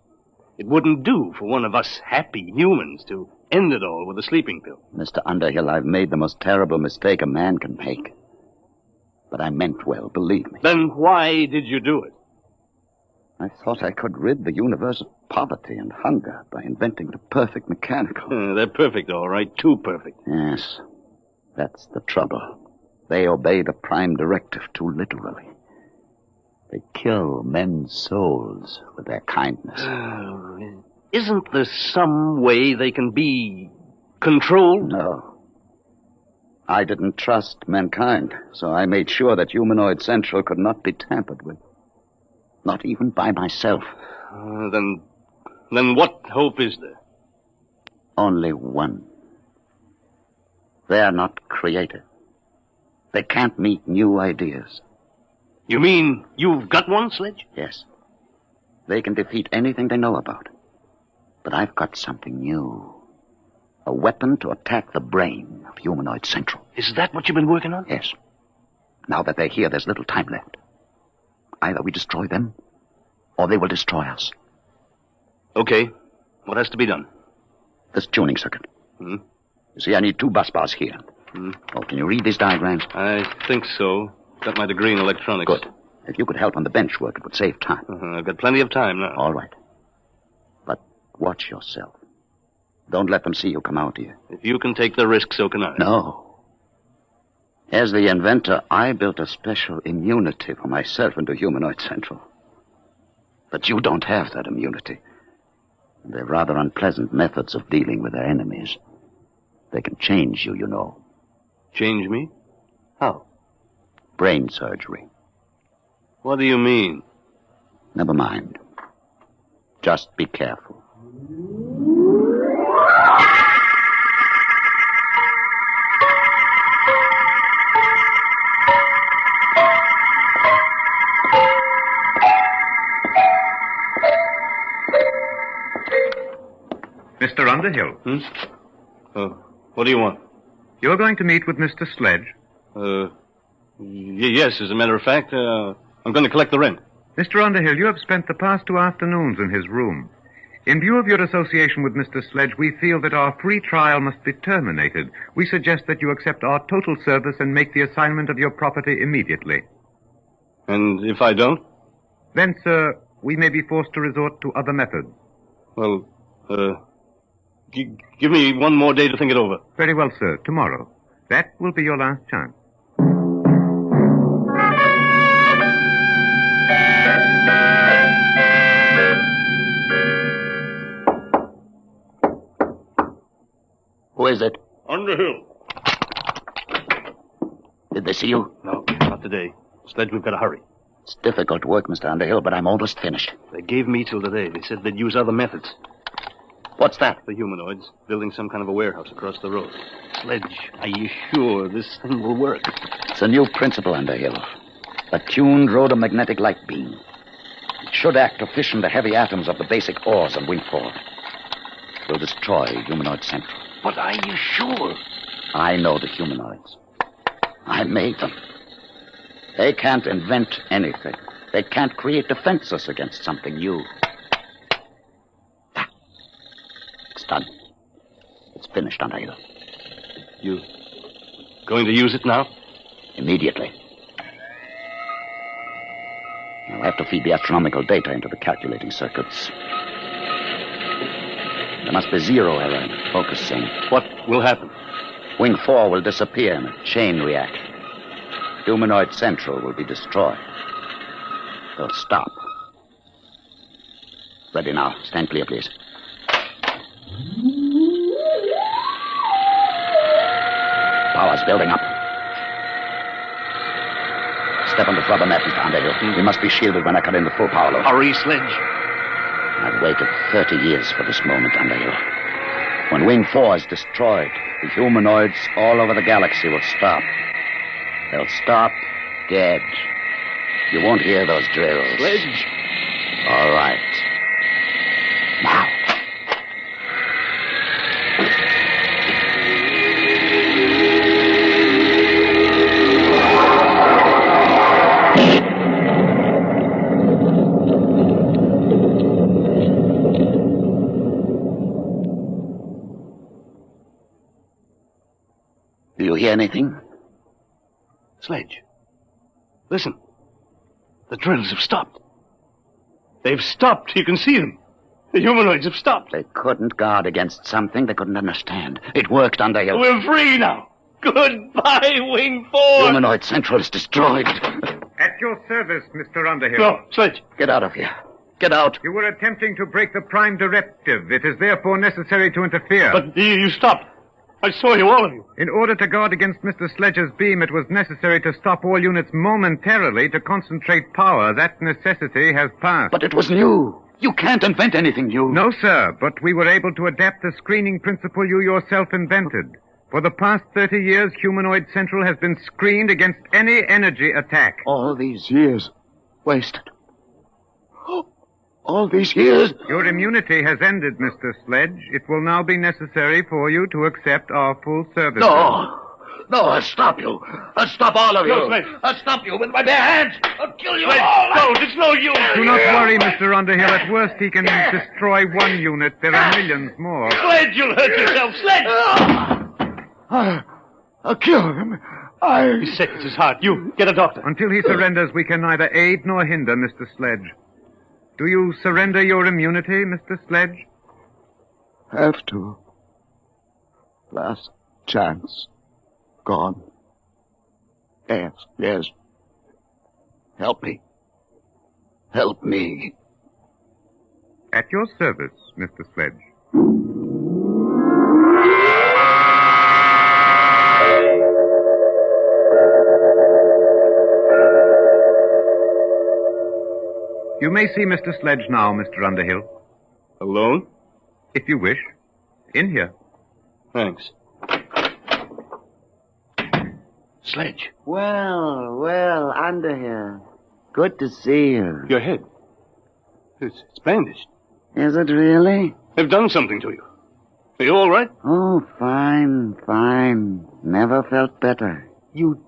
It wouldn't do for one of us happy humans to end it all with a sleeping pill. Mr. Underhill, I've made the most terrible mistake a man can make. But I meant well, believe me. Then why did you do it? I thought I could rid the universe of poverty and hunger by inventing the perfect mechanical. They're perfect, all right. Too perfect. Yes, that's the trouble. They obey the prime directive too literally. They kill men's souls with their kindness. Isn't there some way they can be controlled? No. I didn't trust mankind, so I made sure that Humanoid Central could not be tampered with. Not even by myself. Then what hope is there? Only one. They're not creative. They can't meet new ideas. You mean you've got one, Sledge? Yes. They can defeat anything they know about. But I've got something new. A weapon to attack the brain of Humanoid Central. Is that what you've been working on? Yes. Now that they're here, there's little time left. Either we destroy them, or they will destroy us. Okay. What has to be done? This tuning circuit. You see, I need 2 bus bars here. Oh, can you read these diagrams? I think so. Got my degree in electronics. Good. If you could help on the bench work, it would save time. I've got plenty of time now. All right. But watch yourself. Don't let them see you come out here. If you can take the risk, so can I. No. As the inventor, I built a special immunity for myself into Humanoid Central. But you don't have that immunity. They're rather unpleasant methods of dealing with their enemies. They can change you, you know. Change me? How? Brain surgery. What do you mean? Never mind. Just be careful. Mr. Underhill. What do you want? You're going to meet with Mr. Sledge? Yes, as a matter of fact, I'm going to collect the rent. Mr. Underhill, you have spent the past 2 afternoons in his room. In view of your association with Mr. Sledge, we feel that our free trial must be terminated. We suggest that you accept our total service and make the assignment of your property immediately. And if I don't? Then, sir, we may be forced to resort to other methods. Well, give me one more day to think it over. Very well, sir. Tomorrow. That will be your last chance. Who is it? Underhill. Did they see you? No, not today. Sledge, we've got to hurry. It's difficult work, Mr. Underhill, but I'm almost finished. They gave me till today. They said they'd use other methods. What's that? The humanoids, building some kind of a warehouse across the road. Sledge, are you sure this thing will work? It's a new principle, Underhill. A tuned rhodomagnetic light beam. It should act to fission the heavy atoms of the basic ores on Wing 4. It will destroy Humanoid Central. But are you sure? I know the humanoids. I made them. They can't invent anything. They can't create defenses against something new. It's done. It's finished, Underhill. You going to use it now? Immediately. I'll have to feed the astronomical data into the calculating circuits. There must be zero error in it. Focusing. What will happen? Wing 4 will disappear in a chain reaction. Humanoid Central will be destroyed. They'll stop. Ready now. Stand clear, please. Power's building up. Step on the rubber mat, Mr. Underhill. We must be shielded when I cut in the full power load. Hurry, Sledge. I've waited 30 years for this moment, Underhill. When Wing 4 is destroyed, the humanoids all over the galaxy will stop. They'll stop dead. You won't hear those drills. Sledge. All right. Now. Do you hear anything? Sledge. Listen. The drills have stopped. They've stopped. You can see them. The humanoids have stopped. They couldn't guard against something they couldn't understand. It worked, Underhill. We're free now. Goodbye, Wing 4. Humanoid Central is destroyed. At your service, Mr. Underhill. No, Sledge. Get out of here. Get out. You were attempting to break the Prime Directive. It is therefore necessary to interfere. But you stopped. I saw you, all of you. In order to guard against Mr. Sledge's beam, it was necessary to stop all units momentarily to concentrate power. That necessity has passed. But it was new. You can't invent anything new. No, sir, but we were able to adapt the screening principle you yourself invented. For the past 30 years, Humanoid Central has been screened against any energy attack. All these years wasted. All these years? Your immunity has ended, Mr. Sledge. It will now be necessary for you to accept our full service. No, I'll stop you. I'll stop all of you. No, Sledge. I'll stop you with my bare hands. I'll kill you Sledge, all. don't. It's no use. Do not worry, Mr. Underhill. At worst, he can destroy one unit. There are millions more. Sledge, you'll hurt yourself. Sledge! I'll kill him. He's sick. It's his heart. You, get a doctor. Until he surrenders, we can neither aid nor hinder Mr. Sledge. Do you surrender your immunity, Mr. Sledge? Have to. Last chance. Gone. Yes. Help me. Help me. At your service, Mr. Sledge. You may see Mr. Sledge now, Mr. Underhill. Alone? If you wish. In here. Thanks. Sledge. Well, Underhill. Good to see you. Your head. It's bandaged. Is it really? They've done something to you. Are you all right? Oh, fine. Never felt better. You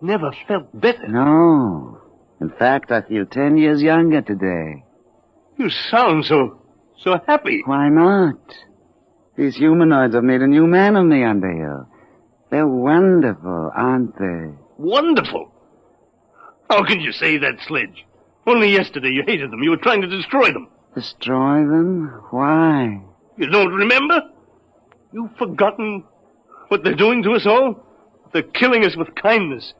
never felt better? No. In fact, I feel 10 years younger today. You sound so happy. Why not? These humanoids have made a new man of me, Underhill. They're wonderful, aren't they? Wonderful? How can you say that, Sledge? Only yesterday you hated them. You were trying to destroy them. Destroy them? Why? You don't remember? You've forgotten what they're doing to us all? They're killing us with kindness,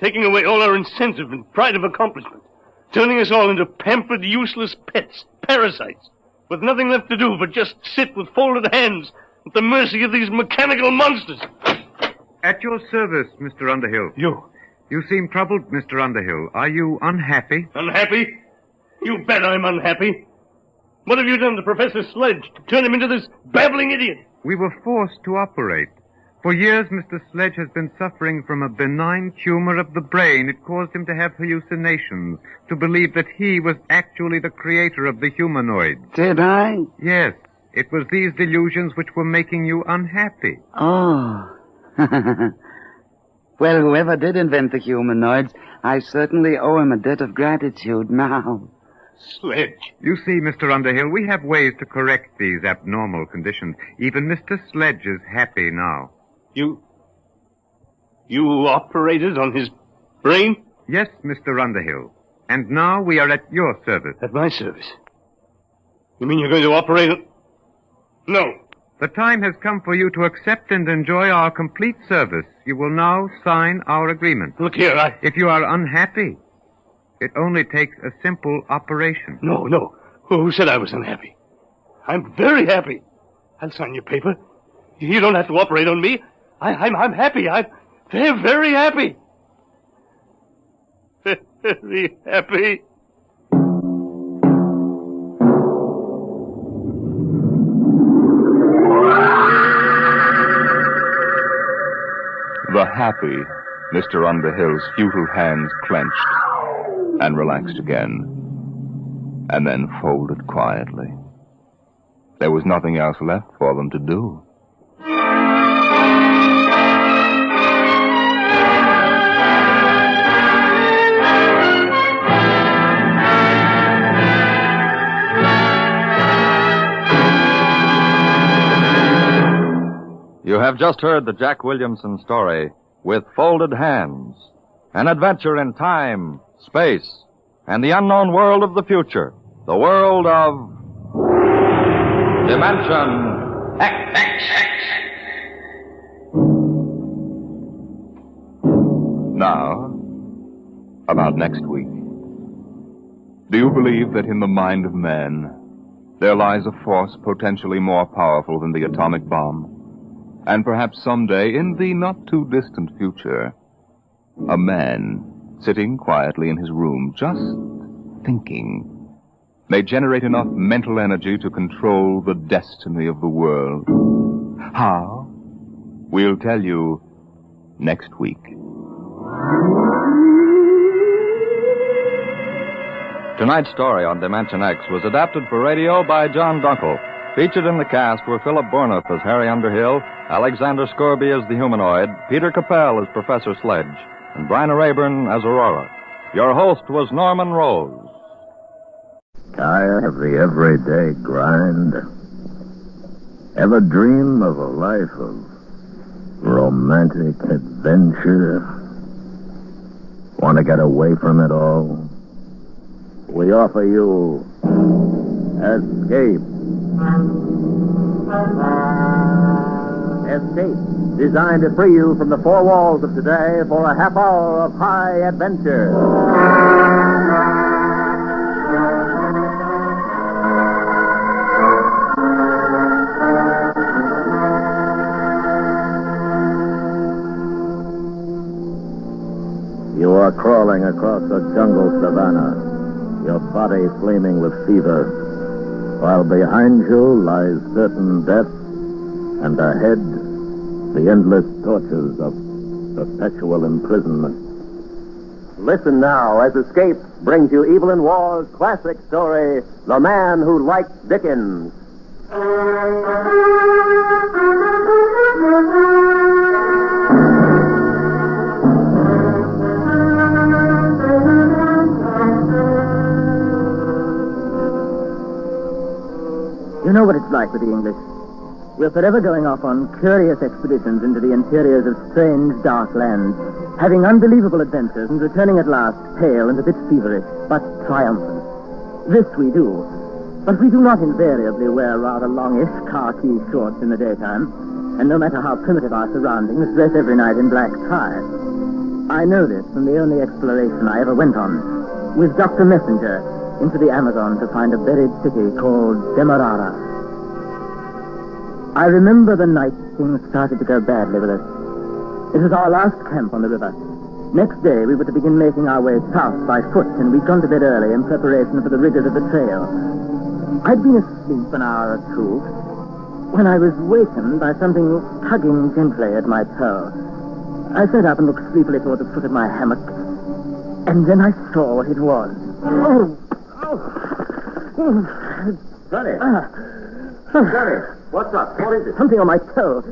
taking away all our incentive and pride of accomplishment, turning us all into pampered, useless pets, parasites, with nothing left to do but just sit with folded hands at the mercy of these mechanical monsters. At your service, Mr. Underhill. You seem troubled, Mr. Underhill. Are you unhappy? Unhappy? You bet I'm unhappy. What have you done to Professor Sledge to turn him into this babbling idiot? We were forced to operate. For years, Mr. Sledge has been suffering from a benign tumor of the brain. It caused him to have hallucinations, to believe that he was actually the creator of the humanoids. Did I? Yes. It was these delusions which were making you unhappy. Oh. Well, whoever did invent the humanoids, I certainly owe him a debt of gratitude now. Sledge. You see, Mr. Underhill, we have ways to correct these abnormal conditions. Even Mr. Sledge is happy now. You operated on his brain? Yes, Mr. Underhill. And now we are at your service. At my service? You mean you're going to operate on... No. The time has come for you to accept and enjoy our complete service. You will now sign our agreement. Look here, If you are unhappy, it only takes a simple operation. No. Who said I was unhappy? I'm very happy. I'll sign your paper. You don't have to operate on me. I'm happy. I'm very happy. Very happy. The happy Mr. Underhill's futile hands clenched and relaxed again, and then folded quietly. There was nothing else left for them to do. You have just heard the Jack Williamson story, With Folded Hands, an adventure in time, space, and the unknown world of the future, the world of Dimension X. Now, about next week. Do you believe that in the mind of man there lies a force potentially more powerful than the atomic bomb? And perhaps someday, in the not-too-distant future, a man, sitting quietly in his room, just thinking, may generate enough mental energy to control the destiny of the world. How? We'll tell you next week. Tonight's story on Dimension X was adapted for radio by John Dunkel. Featured in the cast were Philip Bourneuf as Harry Underhill, Alexander Scorby as the humanoid, Peter Capell as Professor Sledge, and Bryna Rayburn as Aurora. Your host was Norman Rose. Tired of the everyday grind? Ever dream of a life of romantic adventure? Want to get away from it all? We offer you Escape. Escape, designed to free you from the four walls of today for a half hour of high adventure. You are crawling across a jungle savanna, your body flaming with fever, while behind you lies certain death, and ahead the endless tortures of perpetual imprisonment. Listen now as Escape brings you Evelyn Waugh's classic story, The Man Who Liked Dickens. You know what it's like with the English. We're forever going off on curious expeditions into the interiors of strange, dark lands, having unbelievable adventures and returning at last pale and a bit feverish, but triumphant. This we do. But we do not invariably wear rather longish khaki shorts in the daytime, and no matter how primitive our surroundings, dress every night in black ties. I know this from the only exploration I ever went on, with Dr. Messenger, into the Amazon to find a buried city called Demerara. I remember the night things started to go badly with us. It was our last camp on the river. Next day, we were to begin making our way south by foot, and we'd gone to bed early in preparation for the rigors of the trail. I'd been asleep an hour or two when I was wakened by something tugging gently at my toe. I sat up and looked sleepily toward the foot of my hammock, and then I saw what it was. Sonny! Sonny, what's up? What is it? Something on my toe.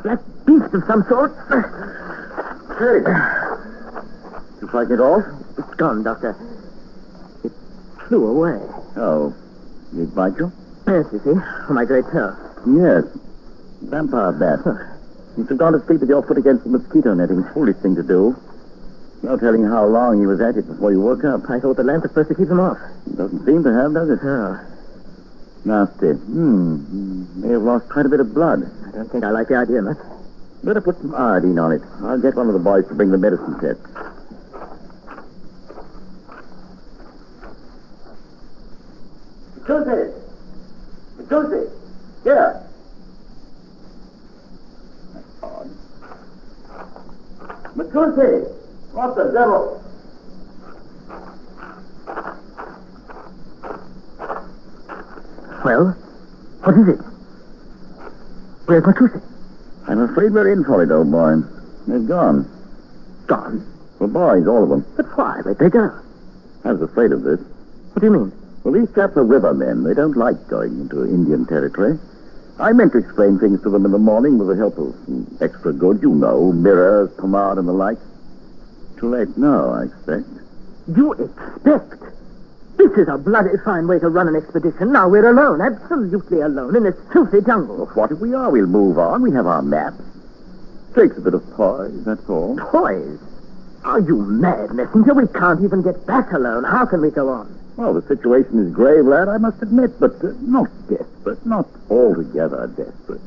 Black beast of some sort. Hey! Did you fight it off? It's gone, Doctor. It flew away. Oh. Did it bite you? Yes, you see, on my great toe. Yes. Vampire bat. You should have gone to sleep with your foot against the mosquito netting. Foolish thing to do. No telling how long he was at it before you woke up. I thought the lamp was supposed to keep him off. Doesn't seem to have, does it? No. Nasty. May have lost quite a bit of blood. I don't think I like the idea much. Better put some iodine on it. I'll get one of the boys to bring the medicine test. Josie! Here! Odd. Matunti! What the devil? Well, what is it? Where's Matunti? I'm afraid we're in for it, old boy. They're gone. Gone? Well, boys, all of them. But why? Where'd they go? I was afraid of this. What do you mean? Well, these chaps are rivermen. They don't like going into Indian territory. I meant to explain things to them in the morning with the help of some extra goods, you know, mirrors, pomade, and the like. Too late now, I expect. You expect? This is a bloody fine way to run an expedition. Now we're alone, absolutely alone, in this filthy jungle. Well, what if we are? We'll move on. We have our maps. Takes a bit of poise, that's all. Poise? Are you mad, Messenger? We can't even get back alone. How can we go on? Well, the situation is grave, lad, I must admit, but not desperate. Not altogether desperate.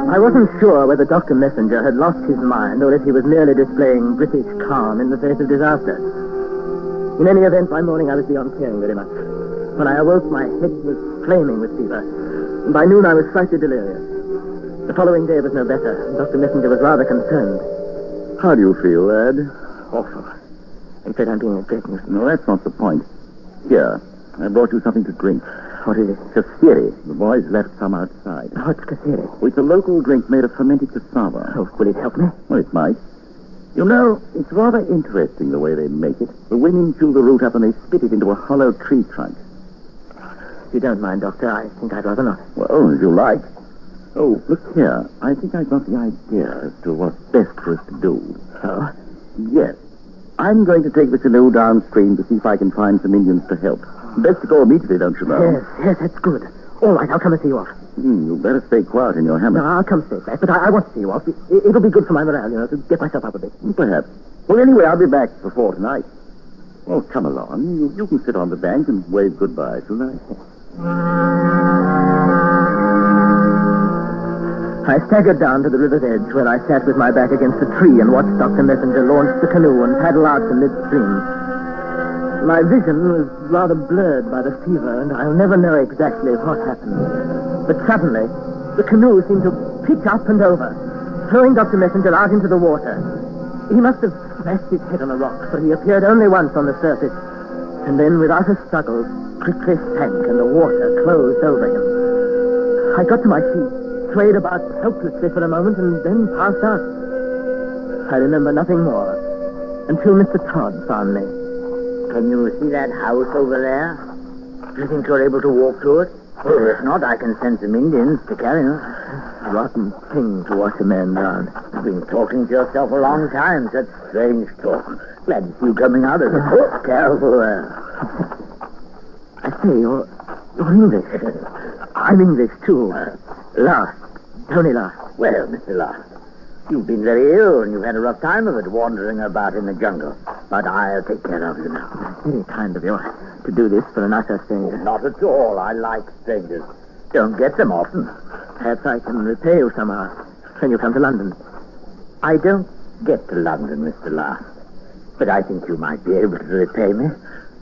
I wasn't sure whether Dr. Messenger had lost his mind or if he was merely displaying British calm in the face of disaster. In any event, by morning I was beyond caring very much. When I awoke, my head was flaming with fever. And by noon I was slightly delirious. The following day was no better, and Dr. Messenger was rather concerned. How do you feel, lad? Awful. I'm afraid I'm being a great nuisance. No, that's not the point. Here, I brought you something to drink. What is it? Kasiri. The boys left some outside. What's kasiri? Well, it's a local drink made of fermented cassava. Oh, will it help me? Well, it might. You know, it's rather interesting the way they make it. The women chew the root up and they spit it into a hollow tree trunk. If you don't mind, Doctor, I think I'd rather not. Well, as you like. Oh, look here. I think I've got the idea as to what's best for us to do. So? Yes. I'm going to take the canoe downstream to see if I can find some Indians to help. Best to go immediately, don't you know? Yes, that's good. All right, I'll come and see you off. You better stay quiet in your hammock. No, I'll come stay back, but I want to see you off. It'll be good for my morale, to get myself up a bit. Perhaps. Well, anyway, I'll be back before tonight. Well, come along. You can sit on the bank and wave goodbye tonight. I staggered down to the river's edge, where I sat with my back against a tree and watched Dr. Messenger launch the canoe and paddle out to midstream. My vision was rather blurred by the fever, and I'll never know exactly what happened. But suddenly, the canoe seemed to pitch up and over, throwing Dr. Messenger out into the water. He must have smashed his head on a rock, for he appeared only once on the surface, and then, without a struggle, quickly sank, and the water closed over him. I got to my feet, swayed about helplessly for a moment, and then passed out. I remember nothing more until Mr. Todd found me. Can you see that house over there? Do you think you're able to walk to it? Well, if not, I can send some Indians to carry you. Rotten thing to wash a man down. You've been talking to yourself a long time. Such strange talk. Glad to see you coming out of it. Oh, careful there. I say, you're English. I'm English, too. Last. Tony Last. Well, Mr. Last, you've been very ill and you've had a rough time of it wandering about in the jungle. But I'll take care of you now. Very kind of you to do this for an utter stranger. Not at all. I like strangers. Don't get them often. Perhaps I can repay you somehow when you come to London. I don't get to London, Mr. Last. But I think you might be able to repay me.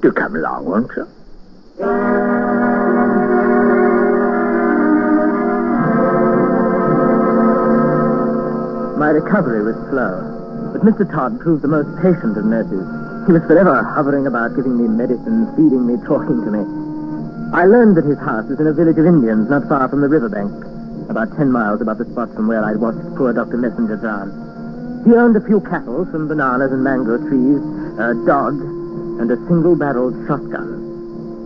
Do come along, won't you? My recovery was slow, but Mr. Todd proved the most patient of nurses. He was forever hovering about, giving me medicine, feeding me, talking to me. I learned that his house was in a village of Indians not far from the riverbank, about 10 miles above the spot from where I'd watched poor Dr. Messenger drown. He owned a few cattle, some bananas and mango trees, a dog, and a single-barreled shotgun.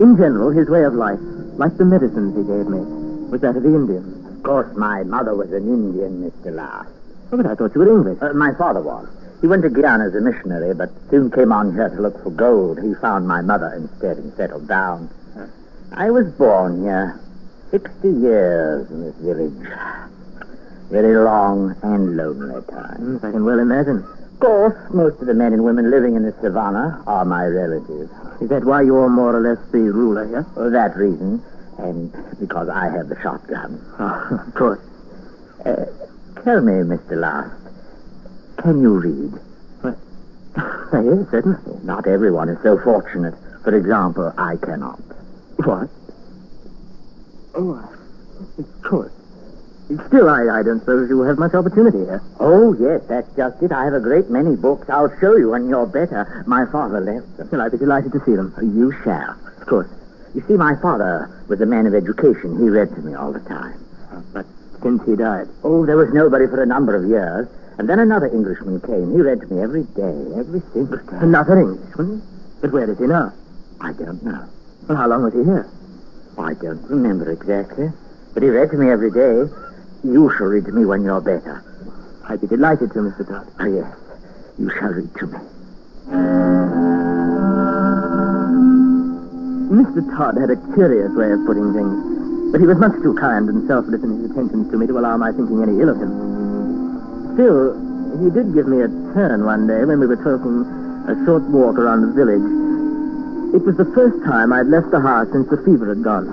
In general, his way of life, like the medicines he gave me, was that of the Indians. Of course, my mother was an Indian, Mr. Last. Oh, but I thought you were English. My father was. He went to Guyana as a missionary, but soon came on here to look for gold. He found my mother instead and settled down. I was born here. 60 years in this village. Very long and lonely times. I can well imagine. Of course, most of the men and women living in the savannah are my relatives. Is that why you're more or less the ruler here? For that reason, and because I have the shotgun. Oh, of course. Tell me, Mr. Last, can you read? What? Yes, certainly. Not everyone is so fortunate. For example, I cannot. What? Oh, of course. Still, I don't suppose you have much opportunity here. Oh, yes, that's just it. I have a great many books. I'll show you when you're better. My father left them. Well, I'd be delighted to see them. You shall. Of course. You see, my father was a man of education. He read to me all the time. But since he died? Oh, there was nobody for a number of years. And then another Englishman came. He read to me every day, every single day. Another Englishman? But where is he now? I don't know. Well, how long was he here? I don't remember exactly. But he read to me every day. You shall read to me when you're better. I'd be delighted to, Mr. Todd. Oh, yes. You shall read to me. Mr. Todd had a curious way of putting things, but he was much too kind and selfless in his attentions to me to allow my thinking any ill of him. Still, he did give me a turn one day when we were taking a short walk around the village. It was the first time I'd left the house since the fever had gone.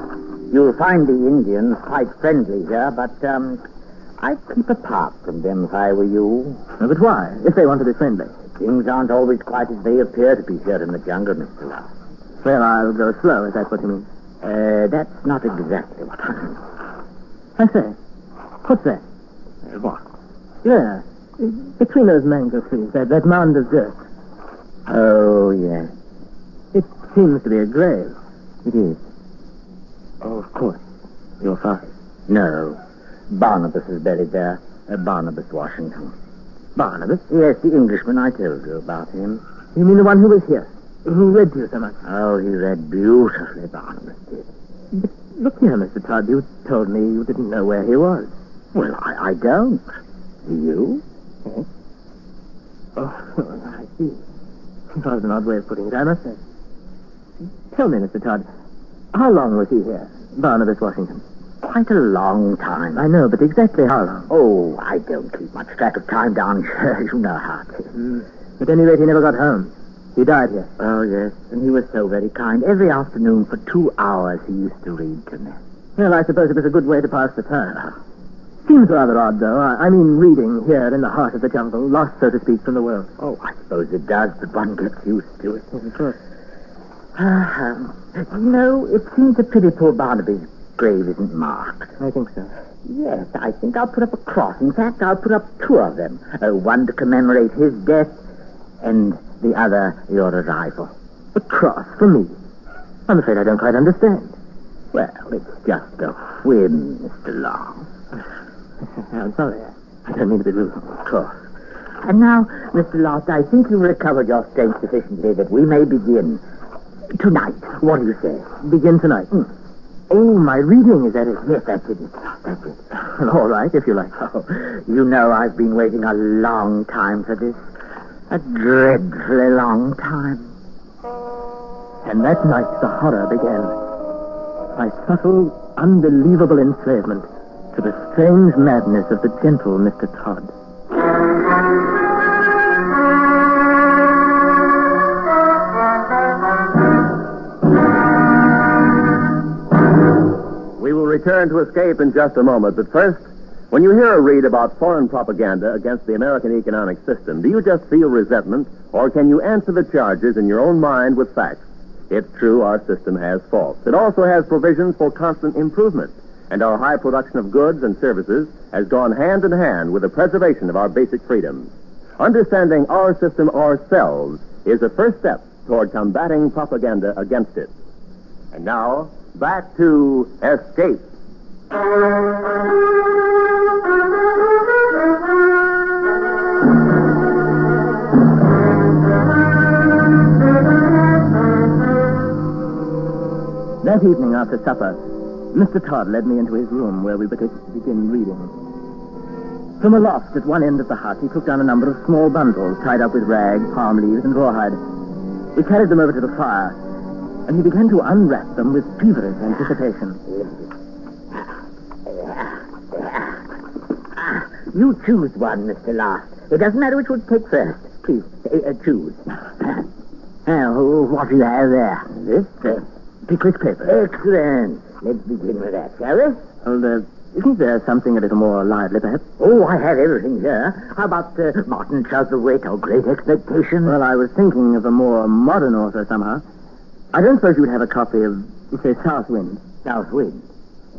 You'll find the Indians quite friendly here, but, I'd keep apart from them if I were you. But why, if they want to be friendly? Things aren't always quite as they appear to be here in the jungle, Mr. Last. Well, I'll go slow, is that what you mean? That's not exactly what I mean. I say, what's that? What? Yeah, between those mango trees, that mound of dirt. Oh, yes. It seems to be a grave. It is. Oh, of course. Your father? No. Barnabas is buried there. Barnabas Washington. Barnabas? Yes, the Englishman I told you about him. You mean the one who was here? Who read to you so much? Oh, he read beautifully, Barnabas did. But look here, Mr. Todd, you told me you didn't know where he was. Well, I don't. Do you? Yes. Oh, I see. That was an odd way of putting it, I must say. Tell me, Mr. Todd, how long was he here, Barnabas Washington? Quite a long time. I know, but exactly how long? Oh, I don't keep much track of time down here. You know how it is. At any rate, he never got home. He died here. Oh, yes, and he was so very kind. Every afternoon for 2 hours he used to read to me. Well, I suppose it was a good way to pass the time. Seems rather odd, though. I mean, reading here in the heart of the jungle, lost, so to speak, from the world. Oh, I suppose it does, but one gets used to it. Of course. It seems a pity poor Barnaby's grave isn't marked. I think so. Yes, I think I'll put up a cross. In fact, I'll put up 2 of them. One to commemorate his death, and the other your arrival. A cross for me? I'm afraid I don't quite understand. Well, it's just a whim, Mr. Long. I'm sorry. I don't mean to be rude. Of course. And now, Mr. Lost, I think you've recovered your strength sufficiently that we may begin tonight. What do you say? Begin tonight? Oh, my reading, is that it? Yes, that's it. That's it. All right, if you like. Oh, you know I've been waiting a long time for this. A dreadfully long time. And that night the horror began. My subtle, unbelievable enslavement to the strange madness of the gentle Mr. Todd. We will return to Escape in just a moment, but first, when you hear a read about foreign propaganda against the American economic system, do you just feel resentment, or can you answer the charges in your own mind with facts? It's true, our system has faults. It also has provisions for constant improvement, and our high production of goods and services has gone hand in hand with the preservation of our basic freedoms. Understanding our system ourselves is the first step toward combating propaganda against it. And now, back to Escape. That evening after supper, Mr. Todd led me into his room where we were to begin reading. From a loft at one end of the hut, he took down a number of small bundles tied up with rags, palm leaves, and rawhide. We carried them over to the fire, and he began to unwrap them with feverish anticipation. You choose one, Mr. Last. It doesn't matter which one to take first. Please, choose. What do you have there? This? Pickwick paper. Excellent. Let's begin with that, shall we? Well, isn't there something a little more lively, perhaps? Oh, I have everything here. How about Martin Chuzzlewit or Great Expectations? Well, I was thinking of a more modern author somehow. I don't suppose you'd have a copy of, say, South Wind. South Wind?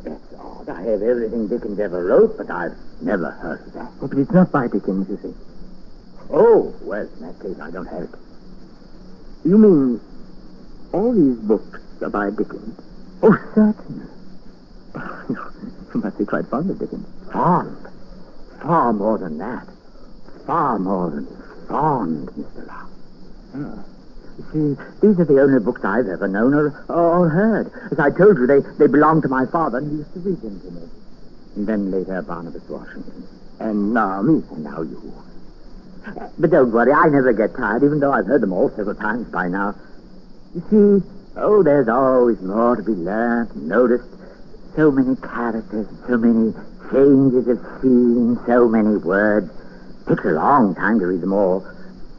That's odd. I have everything Dickens ever wrote, but I've never heard of that. Oh, but it's not by Dickens, you see. Oh, well, in that case, I don't have it. You mean all these books are by Dickens? Oh, certainly. You must be quite fond of Dickens. Fond? Far more than that. Far more than fond, Mr. Locke. Oh. You see, these are the only books I've ever known or heard. As I told you, they belonged to my father, and he used to read them to me. And then later, Barnabas Washington. And now me. And now you. But don't worry, I never get tired, even though I've heard them all several times by now. You see, there's always more to be learned and noticed. So many characters, so many changes of scene, so many words. Takes a long time to read them all.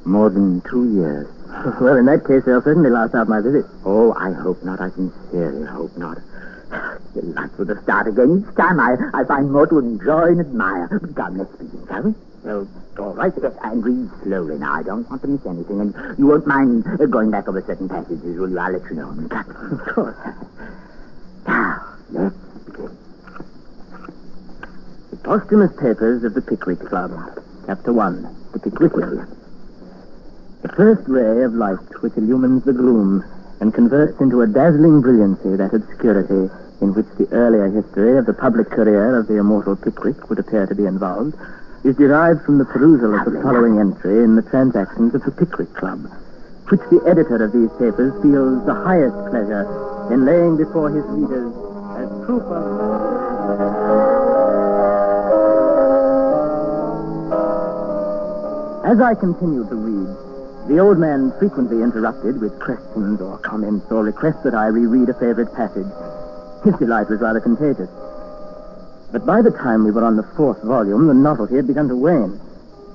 More than 2 years. Well, in that case, they'll certainly last out my visit. Oh, I hope not. I sincerely hope not. It's delightful to start again. Each time I find more to enjoy and admire. But come, let's begin, shall we? Well, all right, yes, and read slowly now. I don't want to miss anything, and you won't mind going back over certain passages, will you? I'll let you know. Of course. Now, let's begin. The Posthumous Papers of the Pickwick Club. Chapter 1. The Pickwick Club. The first ray of light which illumines the gloom and converts into a dazzling brilliancy that obscurity in which the earlier history of the public career of the immortal Pickwick would appear to be involved is derived from the perusal of the following entry in the transactions of the Pickwick Club, which the editor of these papers feels the highest pleasure in laying before his readers as proof of... As I continued to read, the old man frequently interrupted with questions or comments or requests that I reread a favorite passage. His delight was rather contagious. But by the time we were on the 4th volume, the novelty had begun to wane.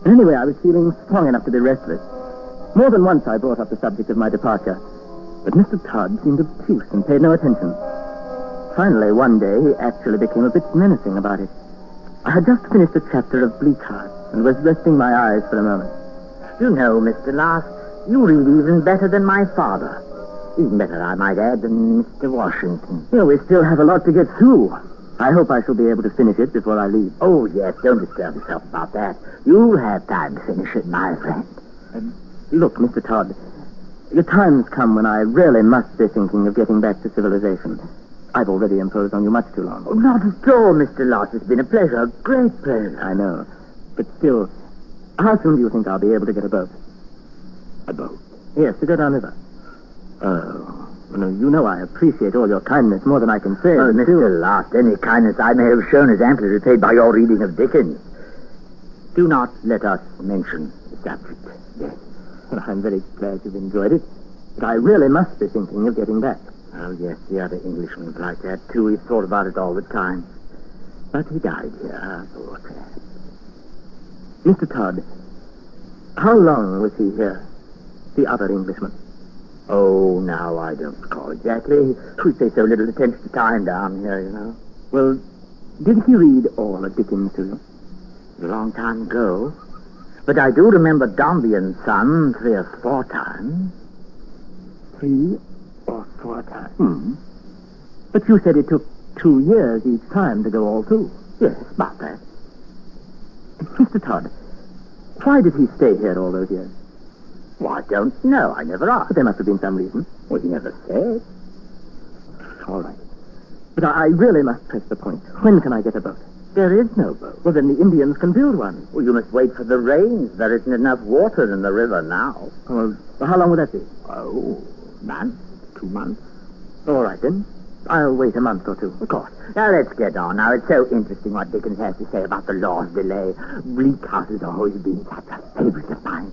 And anyway, I was feeling strong enough to be restless. More than once I brought up the subject of my departure, but Mr. Todd seemed obtuse and paid no attention. Finally, one day, he actually became a bit menacing about it. I had just finished a chapter of Bleakheart and was resting my eyes for a moment. You know, Mr. Last, you read even better than my father. Even better, I might add, than Mr. Washington. Well, we still have a lot to get through. I hope I shall be able to finish it before I leave. Oh, yes, don't disturb yourself about that. You'll have time to finish it, my friend. Look, Mr. Todd, the time's come when I really must be thinking of getting back to civilization. I've already imposed on you much too long. Oh, not at all, Mr. Loss. It's been a pleasure, a great pleasure. I know. But still, how soon do you think I'll be able to get a boat? A boat? Yes, to go downriver. Oh, well, you know I appreciate all your kindness more than I can say. Oh, Mr. Lost, any kindness I may have shown is amply repaid by your reading of Dickens. Do not let us mention the subject. Yes. Well, I'm very glad you've enjoyed it, but I really must be thinking of getting back. Oh, yes, the other Englishman's like that, too. He's thought about it all the time. But he died here, poor chap. Mr. Todd, how long was he here, the other Englishman? Oh, now, I don't recall exactly. We pay so little attention to time down here, you know. Well, did he read all of Dickens to you? A long time ago. But I do remember Dombey and Son 3 or 4 times. 3 or 4 times? But you said it took 2 years each time to go all through. Yes, about that. Mr. Todd, why did he stay here all those years? Well, I don't know. I never asked. But there must have been some reason. Well, he never said. All right. But I really must press the point. When can I get a boat? There is no boat. Well, then the Indians can build one. Well, you must wait for the rains. There isn't enough water in the river now. Well, how long will that be? Oh, month, 2 months. All right, then. I'll wait a month or two. Of course. Now, let's get on. Now, it's so interesting what Dickens has to say about the law's delay. Bleakheart has always been such a favorite of mine.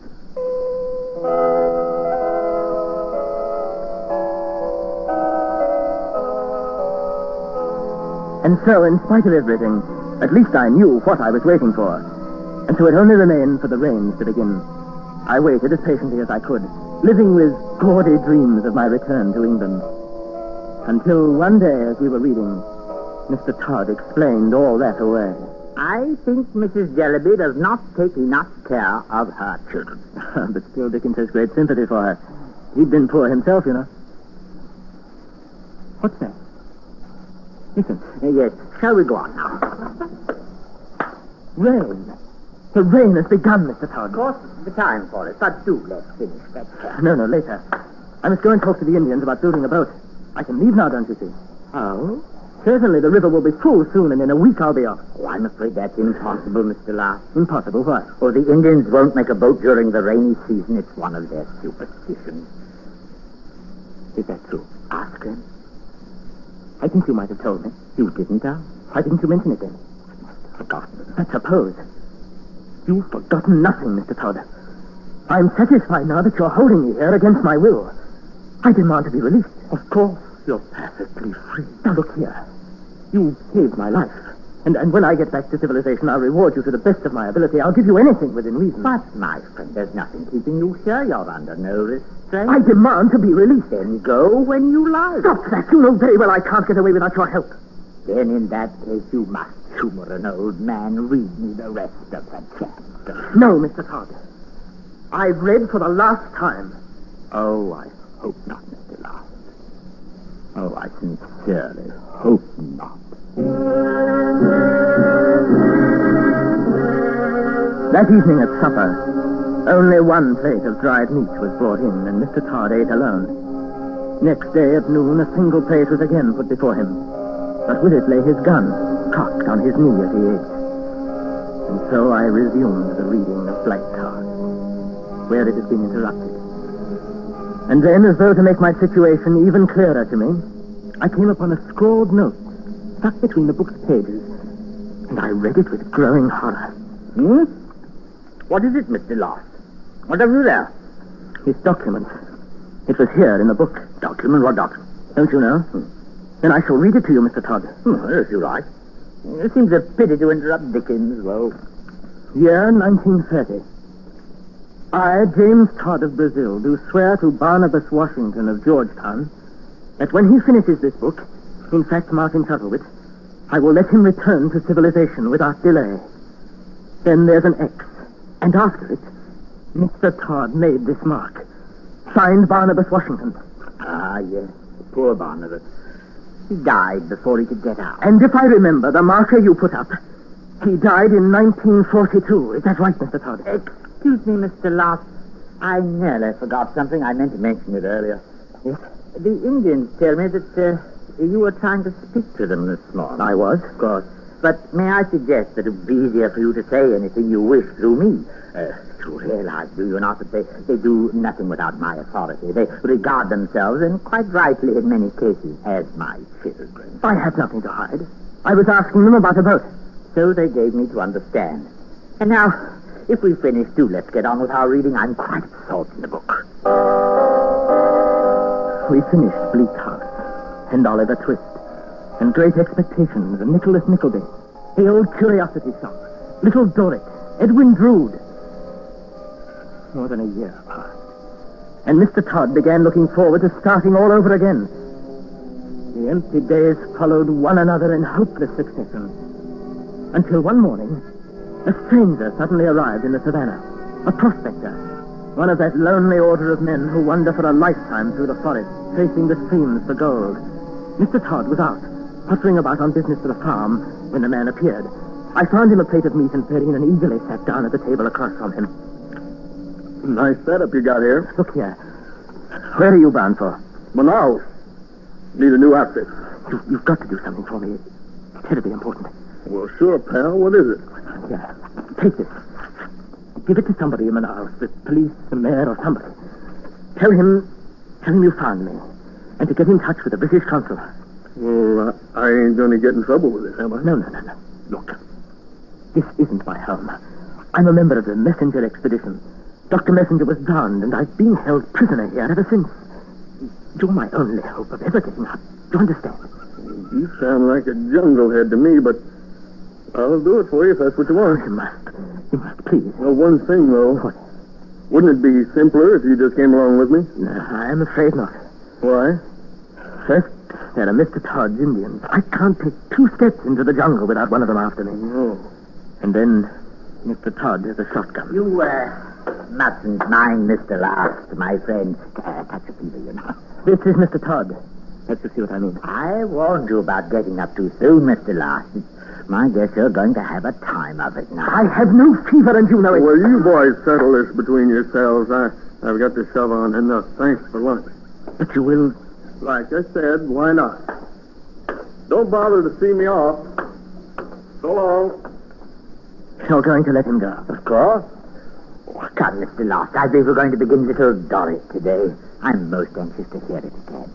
And so, in spite of everything, at least I knew what I was waiting for. And so it only remained for the rains to begin. I waited as patiently as I could, living with gaudy dreams of my return to England. Until one day, as we were reading, Mr. Todd explained all that away. I think Mrs. Jellyby does not take enough care of her children. But still, Dickens has great sympathy for her. He'd been poor himself, you know. What's that? Listen. Yes, shall we go on now? Rain. The rain has begun, Mr. Todd. Of course, it's the time for it, but do let's finish that. No, later. I must go and talk to the Indians about building a boat. I can leave now, don't you see? Oh? Certainly, the river will be full soon, and in a week I'll be off. Oh, I'm afraid that's impossible, Mr. Last. Impossible? Why? Oh, the Indians won't make a boat during the rainy season. It's one of their superstitions. Is that true? Ask them. I think you might have told me. You didn't, huh? Why didn't you mention it then? I must have forgotten. But suppose. You've forgotten nothing, Mr. Todd. I'm satisfied now that you're holding me here against my will. I demand to be released. Of course, you're perfectly free. Now, look here. You saved my life. And when I get back to civilization, I'll reward you to the best of my ability. I'll give you anything within reason. But, my friend, there's nothing keeping you here. You're under no restraint. I demand to be released. Then go when you like. Stop that. You know very well I can't get away without your help. Then, in that case, you must humor an old man. Read me the rest of the chapter. No, Mr. Todd. I've read for the last time. Oh, I hope not, Mr. Last. Oh, I sincerely hope not. That evening at supper, only one plate of dried meat was brought in, and Mr. Todd ate alone. Next day at noon, a single plate was again put before him, but with it lay his gun, cocked on his knee as he ate. And so I resumed the reading of Bleakheart, where it had been interrupted. And then, as though to make my situation even clearer to me, I came upon a scrawled note stuck between the book's pages, and I read it with growing horror. What is it, Mr. Last? What have you there? His document. It was here in the book. Document? What document? Don't you know? Then I shall read it to you, Mr. Todd. If you like. It seems a pity to interrupt Dickens, though. Year 1930. I, James Todd of Brazil, do swear to Barnabas Washington of Georgetown that when he finishes this book, in fact, Martin Chuzzlewit, I will let him return to civilization without delay. Then there's an X, and after it, Mr. Todd made this mark. Signed Barnabas Washington. Ah, yes. Poor Barnabas. He died before he could get out. And if I remember the marker you put up, he died in 1942. Is that right, Mr. Todd? Excuse me, Mr. Last. I nearly forgot something. I meant to mention it earlier. Yes? The Indians tell me that you were trying to speak to them this morning. I was, of course. But may I suggest that it would be easier for you to say anything you wish through me? You realize, do you not, that they do nothing without my authority. They regard themselves, and quite rightly in many cases, as my children. I have nothing to hide. I was asking them about a boat. So they gave me to understand. And now, if we finish, do let's get on with our reading. I'm quite absorbed in the book. We finished Bleak House, and Oliver Twist, and Great Expectations, and Nicholas Nickleby, the Old Curiosity Shop, Little Dorrit, Edwin Drood. More than a year passed, and Mr. Todd began looking forward to starting all over again. The empty days followed one another in hopeless succession, until one morning, a stranger suddenly arrived in the savannah, a prospector, one of that lonely order of men who wander for a lifetime through the forest, tracing the streams for gold. Mr. Todd was out, pottering about on business for the farm, when the man appeared. I found him a plate of meat and perine and eagerly sat down at the table across from him. Nice setup you got here. Look here. Where are you bound for? Manaus. Need a new outfit. You've got to do something for me. It's terribly important. Well, sure, pal. What is it? Yeah. Take this. Give it to somebody in Manaus, the police, the mayor, or somebody. Tell him you found me, and to get in touch with the British consul. Well, I ain't going to get in trouble with this, am I? No. Look, this isn't my home. I'm a member of the Messenger expedition. Dr. Messenger was drowned, and I've been held prisoner here ever since. You're my only hope of ever getting out. Do you understand? You sound like a jungle head to me, but I'll do it for you if that's what you want. You must, please. Well, one thing, though. What? Wouldn't it be simpler if you just came along with me? No, I'm afraid not. Why? First, there are Mr. Todd's Indians. I can't take 2 steps into the jungle without one of them after me. Oh. And then Mr. Todd has a shotgun. You, mustn't mind Mr. Last, my friend. Touch a fever, you know. This is Mr. Todd. Let's just see what I mean. I warned you about getting up too soon, Mr. Last. My guess you're going to have a time of it now. I have no fever, and you know it. Well, you boys settle this between yourselves. I've got to shove on enough. Thanks for lunch. But you will... Like I said, why not? Don't bother to see me off. So long. You're going to let him go? Of course. Oh, come, Mr. Last. I think we're going to begin Little Dorrit today. I'm most anxious to hear it again.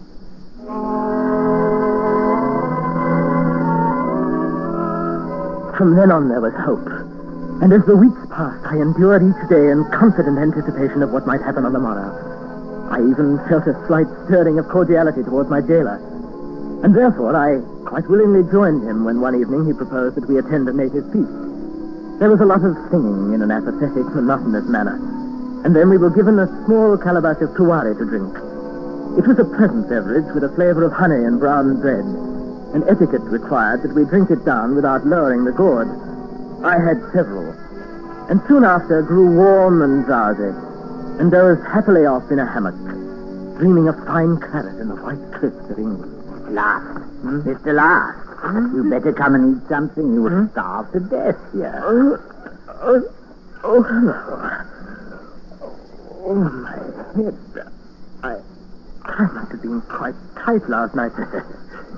From then on, there was hope. And as the weeks passed, I endured each day in confident anticipation of what might happen on the morrow. I even felt a slight stirring of cordiality towards my jailer. And therefore, I quite willingly joined him when one evening he proposed that we attend a native feast. There was a lot of singing in an apathetic, monotonous manner. And then we were given a small calabash of tuwari to drink. It was a pleasant beverage with a flavor of honey and brown bread. And etiquette required that we drink it down without lowering the gourd. I had several, and soon after grew warm and drowsy, and dozed happily off in a hammock, dreaming of fine claret and the white cliffs of England. Mr. Last. Mr. Last. You better come and eat something. You will starve to death here. Oh, hello. Oh, my head. I must have been quite tight last night.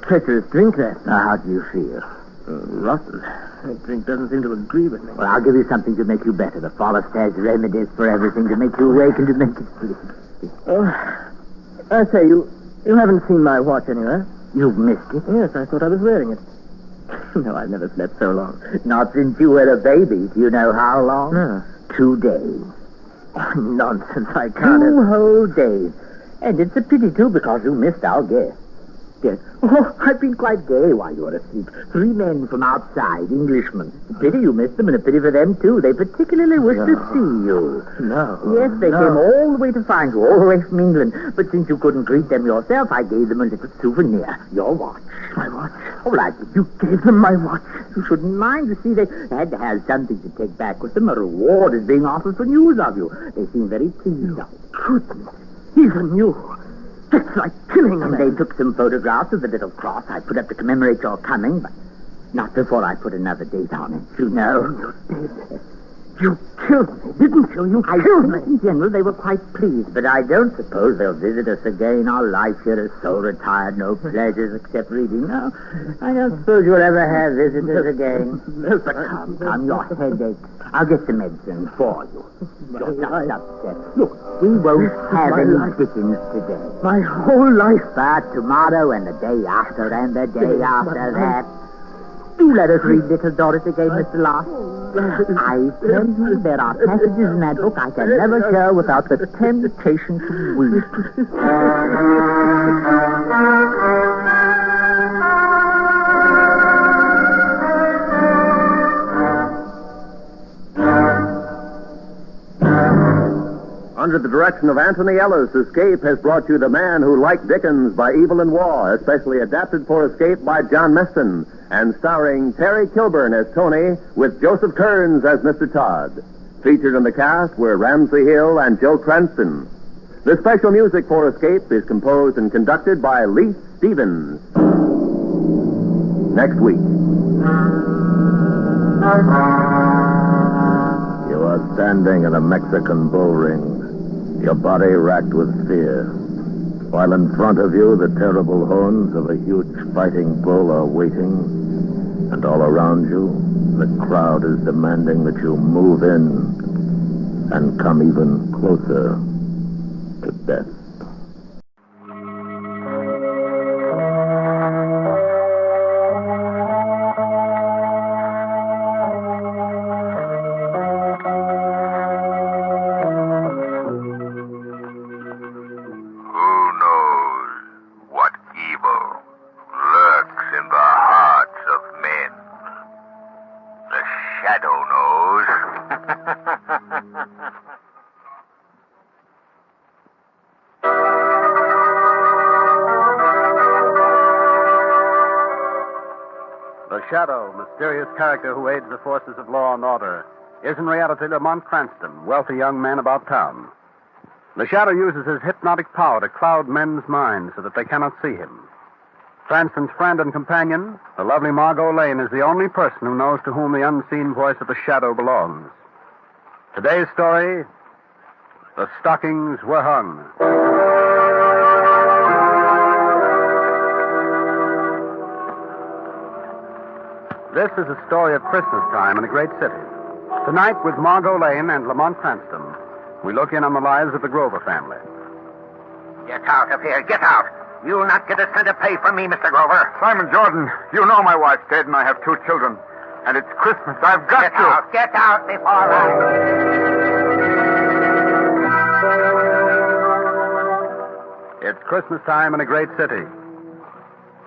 Treacherous drink, that. Now, how do you feel? Rotten. That drink doesn't seem to agree with me. Well, I'll give you something to make you better. The forest has remedies for everything to make you awake and to make you sleep. Oh, I say, you haven't seen my watch anywhere? You've missed it? Yes, I thought I was wearing it. No, I've never slept so long. Not since you were a baby. Do you know how long? No. 2 days. Oh, nonsense, I can't. 2 whole days. And it's a pity, too, because you missed our guest. Yes. Oh, I've been quite gay while you were asleep. 3 men from outside, Englishmen. Pity you missed them, and a pity for them, too. They particularly wished to see you. No. Yes, they came all the way to find you, all the way from England. But since you couldn't greet them yourself, I gave them a little souvenir. Your watch. My watch? All right, you gave them my watch. You shouldn't mind. You see, they had to have something to take back with them. A reward is being offered for news of you. They seem very pleased. Goodness. Even you. It's like killing a And man. they took some photographs of the little cross I put up to commemorate your coming, but not before I put another date on it, you know. You did. You killed me, didn't you? You I killed think me. in general they were quite pleased, but I don't suppose they'll visit us again. Our life here is so retired, no pleasures except reading. No, I don't suppose you'll ever have visitors again. Come, your headache. I'll get some medicine for you. You're not upset. Look, we won't have any Dickens today. My whole life. But tomorrow and the day after and the day after that. Do let us read Little Doris again, Mr. Locke. I tell you, there are passages in that book I can never share without the temptation to weep. Under the direction of Anthony Ellis, Escape has brought you The Man Who Liked Dickens by Evil and War, especially adapted for Escape by John Meston, and starring Terry Kilburn as Tony, with Joseph Kearns as Mr. Todd. Featured in the cast were Ramsey Hill and Joe Cranston. The special music for Escape is composed and conducted by Leith Stevens. Next week. You are standing in a Mexican bull ring, your body racked with fear, while in front of you the terrible horns of a huge fighting bull are waiting, and all around you the crowd is demanding that you move in and come even closer to death. Shadow, mysterious character who aids the forces of law and order, is in reality Lamont Cranston, wealthy young man about town. The Shadow uses his hypnotic power to cloud men's minds so that they cannot see him. Cranston's friend and companion, the lovely Margot Lane, is the only person who knows to whom the unseen voice of the Shadow belongs. Today's story, The Stockings Were Hung. This is a story of Christmas time in a great city. Tonight, with Margot Lane and Lamont Cranston, we look in on the lives of the Grover family. Get out of here. Get out. You'll not get a cent of pay from me, Mr. Grover. Simon Jordan, you know my wife's dead and I have 2 children. And it's Christmas. I've got to. Get out before I... It's Christmas time in a great city.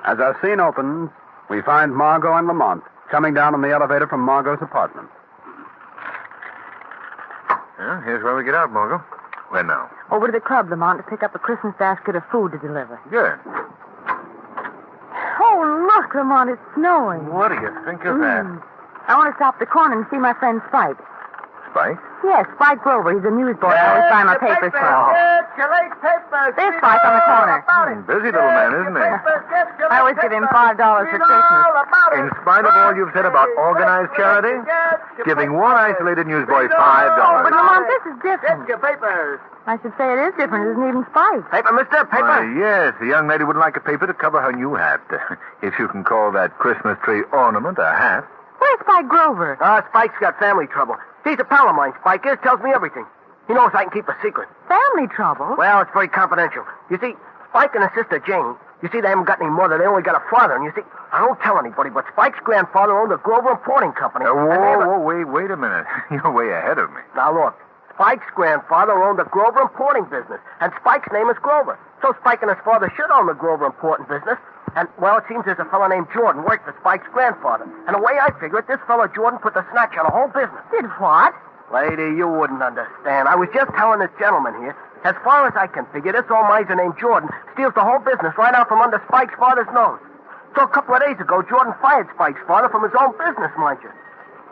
As our scene opens, we find Margot and Lamont coming down on the elevator from Margot's apartment. Well, here's where we get out, Margot. Where now? Over to the club, Lamont, to pick up a Christmas basket of food to deliver. Good. Oh, look, Lamont, it's snowing. What do you think of that? I want to stop at the corner and see my friend Spike. Spike? Yes, Spike Grover. He's a newsboy. I always find my papers for him. Your late papers. There's Spike on the corner. Busy little man, isn't he? I always give him $5 for Christmas. In spite of all you've said about organized charity, giving one isolated newsboy $5. But, Lamont, this is different. Get your papers. I should say it is different. It isn't even Spike. Paper, mister, paper. Why, yes, the young lady would like a paper to cover her new hat. If you can call that Christmas tree ornament a hat. Where's Spike Grover? Spike's got family trouble. He's a pal of mine, Spike is. Tells me everything. He knows I can keep a secret. Family trouble? Well, it's very confidential. You see, Spike and his sister Jane, you see, they haven't got any mother. They only got a father. And you see, I don't tell anybody, but Spike's grandfather owned a Grover Importing Company. Wait a minute. You're way ahead of me. Now, look. Spike's grandfather owned the Grover Importing business, and Spike's name is Grover. So Spike and his father should own the Grover Importing business. And, well, it seems there's a fellow named Jordan worked for Spike's grandfather. And the way I figure it, this fellow Jordan put the snatch on the whole business. Did what? Lady, you wouldn't understand. I was just telling this gentleman here, as far as I can figure, this old miser named Jordan steals the whole business right out from under Spike's father's nose. So a couple of days ago, Jordan fired Spike's father from his own business, mind you.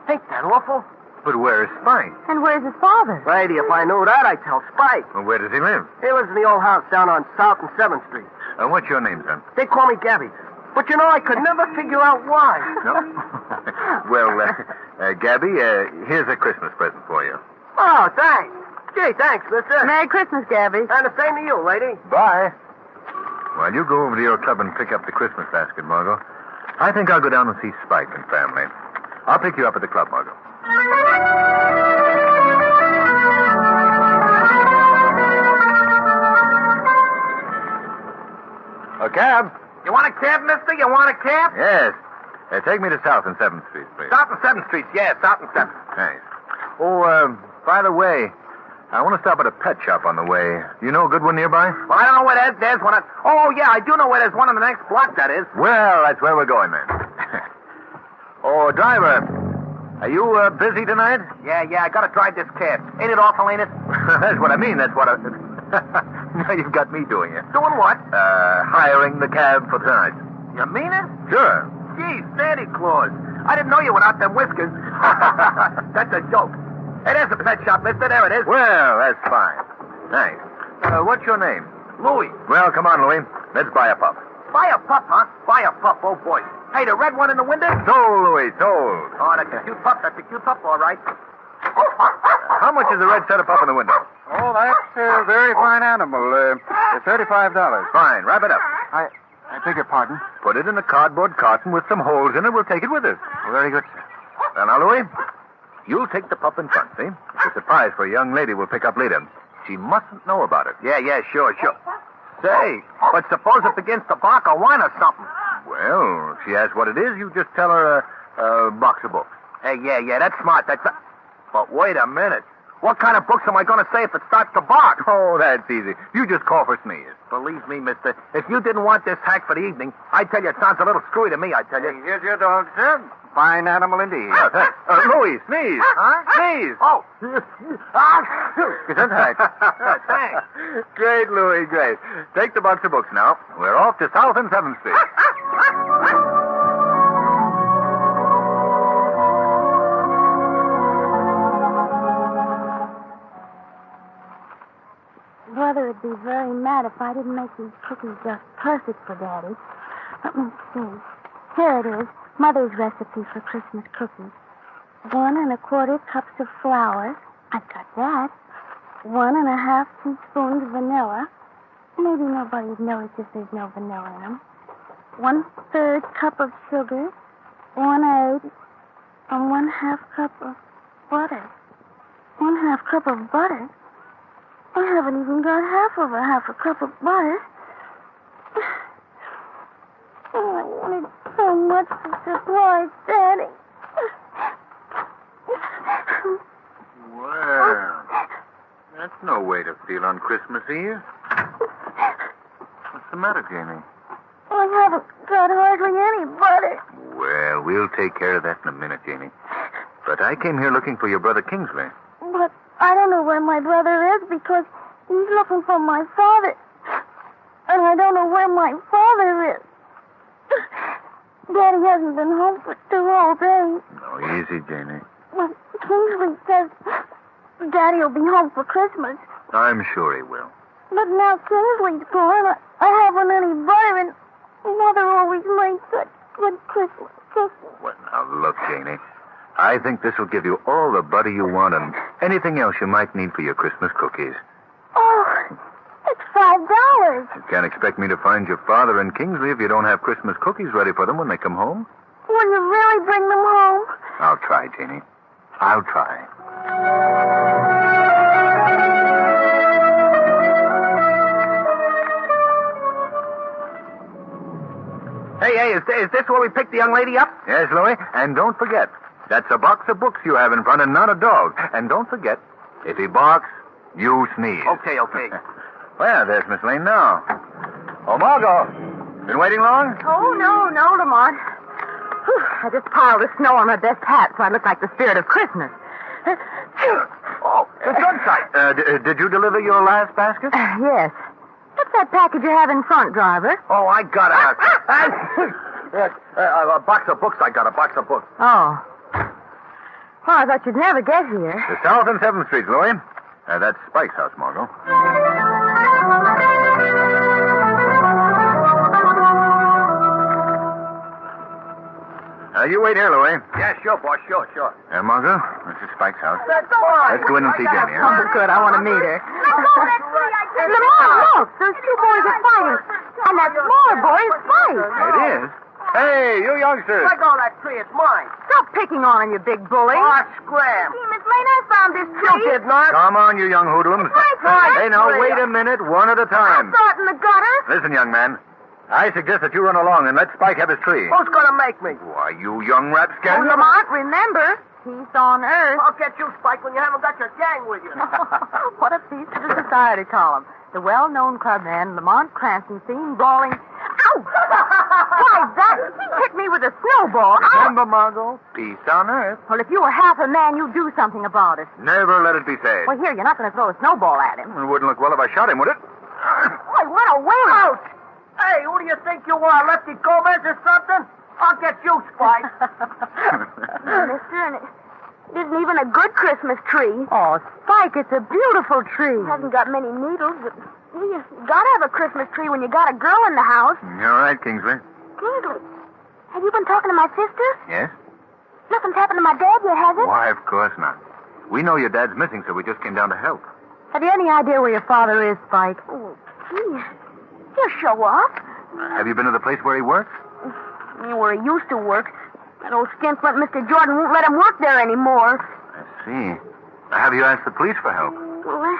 Ain't that awful? But where's Spike? And where's his father? Lady, if I knew that, I'd tell Spike. Well, where does he live? He lives in the old house down on South and 7th Street. What's your name, son? They call me Gabby. But you know, I could never figure out why. No? Well, Gabby, here's a Christmas present for you. Oh, thanks. Gee, thanks, mister. Merry Christmas, Gabby. And the same to you, lady. Bye. Well, you go over to your club and pick up the Christmas basket, Margot. I think I'll go down and see Spike and family. I'll pick you up at the club, Margot. A cab? You want a cab, mister? You want a cab? Yes. Take me to South and 7th Street, please. South and 7th Street, yeah, South and 7th. Thanks. Oh, by the way, I want to stop at a pet shop on the way. Do you know a good one nearby? Well, I don't know where there's one. Oh, yeah, I do know where there's one on the next block, that is. Well, that's where we're going, then. Oh, driver, are you busy tonight? Yeah, I gotta drive this cab. Ain't it awful, ain't it? That's what I mean. That's what I... Now you've got me doing it. Doing what? Hiring the cab for tonight. You mean it? Sure. Gee, Santa Claus. I didn't know you without them whiskers. That's a joke. Hey, there's the pet shop, mister. There it is. Well, that's fine. Thanks. What's your name? Louis. Well, come on, Louis. Let's buy a pup. Buy a pup, huh? Buy a pup, oh boy. Hey, the red one in the window? Sold, Louis, sold. Oh, that's a cute pup. That's a cute pup, all right. How much is the red setup up in the window? Oh, that's a very fine animal. $35. Fine, wrap it up. I beg your pardon? Put it in a cardboard carton with some holes in it. We'll take it with us. Very good, sir. Well, now, Louis, you'll take the pup in front, see? It's a surprise for a young lady we'll pick up later. She mustn't know about it. Yeah, sure. Say, but suppose it begins to bark or whine or something. Well, if she asks what it is, you just tell her a box of books. Hey, yeah, that's smart. But wait a minute. What kind of books am I going to say if it starts to bark? Oh, that's easy. You just call for sneeze. Believe me, mister, if you didn't want this hack for the evening, I'd tell you it sounds a little screwy to me, I tell you. Here's your dog, sir. Fine animal indeed. Oh, thanks. Louis, sneeze. Huh? Sneeze. Oh. Gesundheit. Thanks. Great, Louis, great. Take the box of books now. We're off to South and 7th Street. Brother would be very mad if I didn't make these cookies just perfect for Daddy. Let me see. Here it is, Mother's recipe for Christmas cookies. 1 1/4 cups of flour. I've got that. 1 1/2 teaspoons vanilla. Maybe nobody would notice if there's no vanilla in them. 1/3 cup of sugar. 1 egg. And 1/2 cup of butter. 1/2 cup of butter? I haven't even got half a cup of butter. Oh, I wanted so much to surprise Daddy. Well, that's no way to feel on Christmas Eve. What's the matter, Jamie? I haven't got hardly any butter. Well, we'll take care of that in a minute, Jamie. But I came here looking for your brother Kingsley. But I don't know where my brother is because he's looking for my father. And I don't know where my father is. Daddy hasn't been home for 2 whole days. No, easy, Jamie. Well, Kingsley says Daddy will be home for Christmas. I'm sure he will. But now Kingsley's gone. I haven't any butter, and Mother always made such good Christmas cookies. Well, now look, Janie. I think this will give you all the butter you want and anything else you might need for your Christmas cookies. Oh, it's $5. You can't expect me to find your father and Kingsley if you don't have Christmas cookies ready for them when they come home. Will you really bring them home? I'll try, Janie. I'll try. Hey, is this where we picked the young lady up? Yes, Louis. And don't forget, that's a box of books you have in front and not a dog. And don't forget, if he barks, you sneeze. Okay. Well, there's Miss Lane now. Oh, Margot. Been waiting long? Oh, no, Lamont. Whew, I just piled the snow on my best hat so I look like the spirit of Christmas. Oh, the gunsight. Did you deliver your last basket? Yes. What's that package you have in front, driver? Oh, I got a box of books. I got a box of books. Oh. Well, I thought you'd never get here. The South and 7th Street, Louie. That's Spike's house, Margot. You wait here, Louie. Yeah, sure, boss. Sure. Margot, this is Spike's house. Let's go on. Let's go in and see Delia. Oh, good. I want to meet her. Lamont, look. Those two boys are fighting. And that smaller boy is Spike. It is? Hey, you youngsters. Let go of that tree. It's mine. Stop picking on him, you big bully. Oh, scram. Gee, Miss Lane, I found this tree. You did not. Come on, you young hoodlums. Hey, now, wait a minute. One at a time. I saw it in the gutter. Listen, young man. I suggest that you run along and let Spike have his tree. Who's going to make me? Why, you young rapscallion. Oh, Lamont, remember, peace on earth. I'll get you, Spike, when you haven't got your gang with you. What a piece of the society column. The well-known clubman, Lamont Cranston, seen brawling... Ow! Why, that... He hit me with a snowball. Remember, Margot, peace on earth. Well, if you were half a man, you'd do something about it. Never let it be said. Well, here, you're not going to throw a snowball at him. It wouldn't look well if I shot him, would it? Boy, what a win! Out! Hey, who do you think you are, Lefty Gomez or something? I'll get you, Spike. Mister, and it isn't even a good Christmas tree. Oh, Spike, it's a beautiful tree. It hasn't got many needles, but you gotta have a Christmas tree when you got a girl in the house. You're right, Kingsley. Kingsley, have you been talking to my sister? Yes? Nothing's happened to my dad yet, has it? Why, of course not. We know your dad's missing, so we just came down to help. Have you any idea where your father is, Spike? Oh, gee. He'll show up. Have you been to the place where he works? Where he used to work. That old skinflint Mr. Jordan won't let him work there anymore. I see. Have you asked the police for help? Well,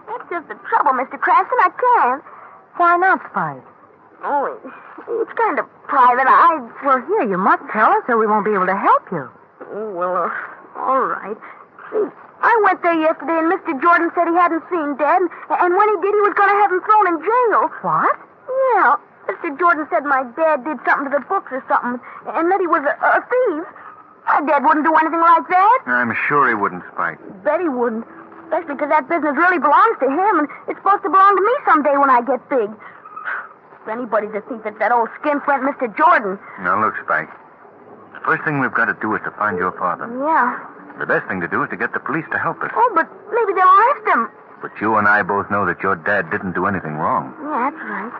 that's just the trouble, Mr. Cranston. I can't. Why not, Spike? Oh, it's kind of private. Well, here, you must tell us or we won't be able to help you. Oh, well, all right. See, I went there yesterday, and Mr. Jordan said he hadn't seen Dad, and when he did, he was going to have him thrown in jail. What? Yeah. Mr. Jordan said my dad did something to the books or something, and that he was a thief. My dad wouldn't do anything like that. I'm sure he wouldn't, Spike. Bet he wouldn't. Especially because that business really belongs to him, and it's supposed to belong to me someday when I get big. If anybody's a thief, it's that old skinflint Mr. Jordan. Now, look, Spike. The first thing we've got to do is to find your father. Yeah. The best thing to do is to get the police to help us. Oh, but maybe they'll arrest him. But you and I both know that your dad didn't do anything wrong. Yeah, that's right.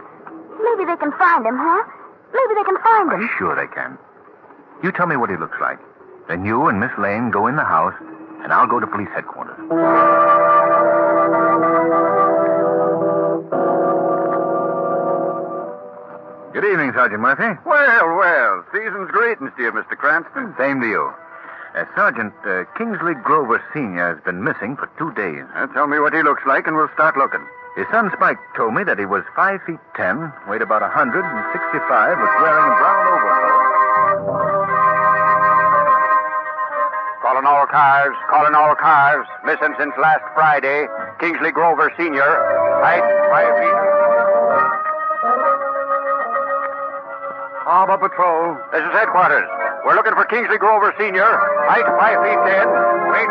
Maybe they can find him, huh? Maybe they can find him. Sure they can. You tell me what he looks like. Then you and Miss Lane go in the house, and I'll go to police headquarters. Good evening, Sergeant Murphy. Well. Season's greetings to you, Mr. Cranston. Same to you. Sergeant, Kingsley Grover Sr. has been missing for 2 days. Tell me what he looks like, and we'll start looking. His son Spike told me that he was 5 feet 10, weighed about 165, was wearing a brown overcoat. Calling all cars. Missing since last Friday. Kingsley Grover Sr. Height 5 feet. Harbor Patrol. This is headquarters. We're looking for Kingsley Grover Sr. Height 5 feet 10. Weight...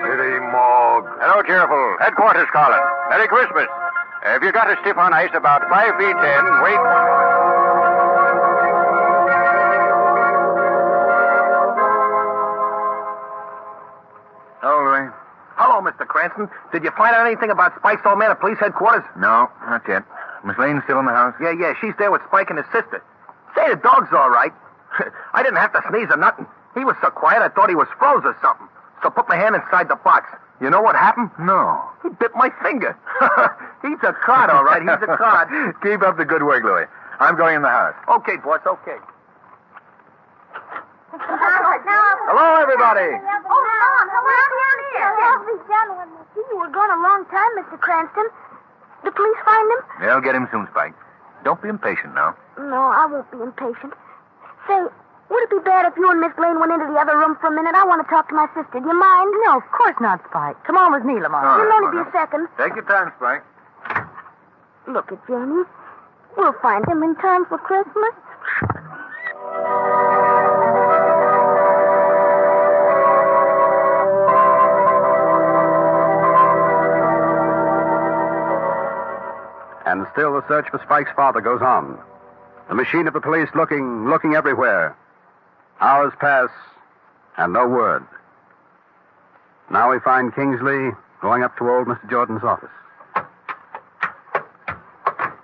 City Morgue. Hello, cheerful. Headquarters calling. Merry Christmas. Have you got a stiff on ice about 5 feet 10? Weight... Hello, Mr. Cranston. Did you find out anything about Spike's old man at police headquarters? No, not yet. Miss Lane's still in the house? Yeah, she's there with Spike and his sister. Say, the dog's all right. I didn't have to sneeze or nothing. He was so quiet I thought he was froze or something. So put my hand inside the box. You know what happened? No. He bit my finger. He's a cod, all right. He's a cod. Keep up the good work, Louie. I'm going in the house. Okay, boss, okay. Hello, everybody. Oh, Mom, you were gone a long time, Mr. Cranston. The police find him? They'll get him soon, Spike. Don't be impatient now. No, I won't be impatient. Say, Would it be bad if you and Miss Lane went into the other room for a minute? I want to talk to my sister. Do you mind? No, of course not, Spike. Come on with me, Lamont. It'll only be a second. Take your time, Spike. Look at Jamie. We'll find him in time for Christmas. And still the search for Spike's father goes on. The machine of the police looking everywhere. Hours pass, and no word. Now we find Kingsley going up to old Mr. Jordan's office.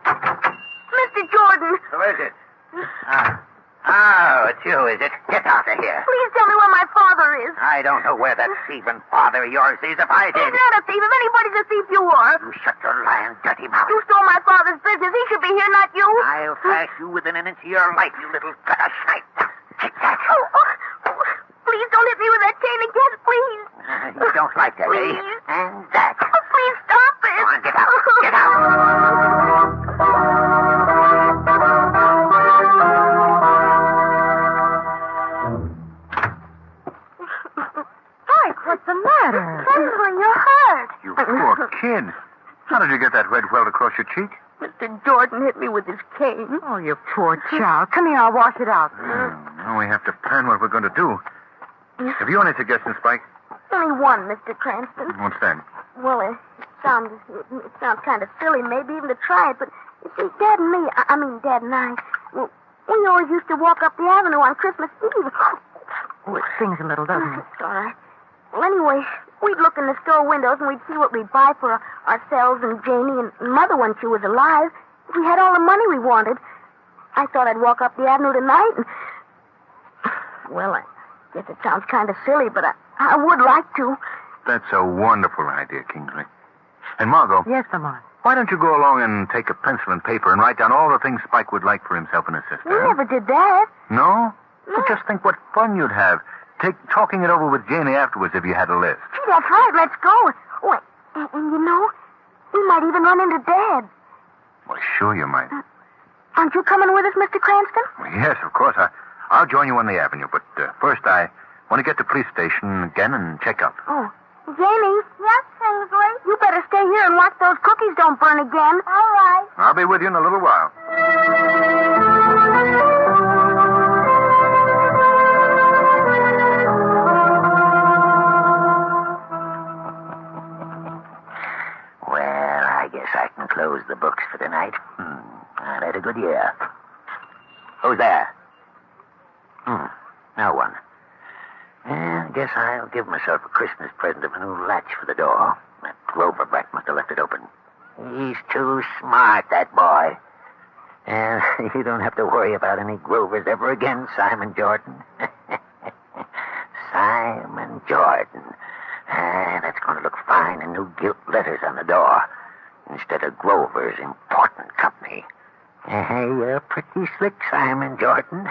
Mr. Jordan! Who is it? Oh, it's you, is it? Get out of here. Please tell me where my father is. I don't know where that thieving father of yours is. If I did... He's not a thief. If anybody's a thief, you are. You shut your lying, dirty mouth. You stole my father's business. He should be here, not you. I'll thrash you within an inch of your life, you little gutter snipe. Take that. Please don't hit me with that cane again, please. You don't like that, Please. eh? And that. Please stop it. Come on, get out. Get out. Spike, what's the matter? Kingsley, you're hurt. You poor kid. How did you get that red welt across your cheek? Mr. Jordan hit me with his cane. Oh, you poor child. Come here, I'll wash it out. Now we have to plan what we're going to do. Have you any suggestions, Spike? Only one, Mr. Cranston. What's that? Well, it sounds kind of silly, maybe even to try it, but you see, Dad and me, I mean Dad and I, well, we always used to walk up the avenue on Christmas Eve. Oh, it stings a little, doesn't it? It's all right. Well, anyway, we'd look in the store windows and we'd see what we'd buy for ourselves and Janie and Mother when she was alive. If we had all the money we wanted, I thought I'd walk up the avenue tonight and... Well, I guess it sounds kind of silly, but I would like to. That's a wonderful idea, Kingsley. And Margot. Yes, Lamont. Why don't you go along and take a pencil and paper and write down all the things Spike would like for himself and his sister? We never did that. No? Well, just think what fun you'd have. Talking it over with Janie afterwards if you had a list. Gee, that's right. Let's go. Oh, and you know, we might even run into Dad. Well, sure you might. Aren't you coming with us, Mr. Cranston? Well, yes, of course. I'll join you on the avenue, but first I want to get to the police station again and check up. Oh, Janie. Yes, Kingsley? You better stay here and watch those cookies don't burn again. All right. I'll be with you in a little while. Well, I guess I can close the books for tonight. I've had a good year. Who's there? No one. I guess I'll give myself a Christmas present of a new latch for the door. That Grover brat must have left it open. He's too smart, that boy. And you don't have to worry about any Grovers ever again, Simon Jordan. Simon Jordan. That's going to look fine in new gilt letters on the door instead of Grover's Important Company. You're pretty slick, Simon Jordan.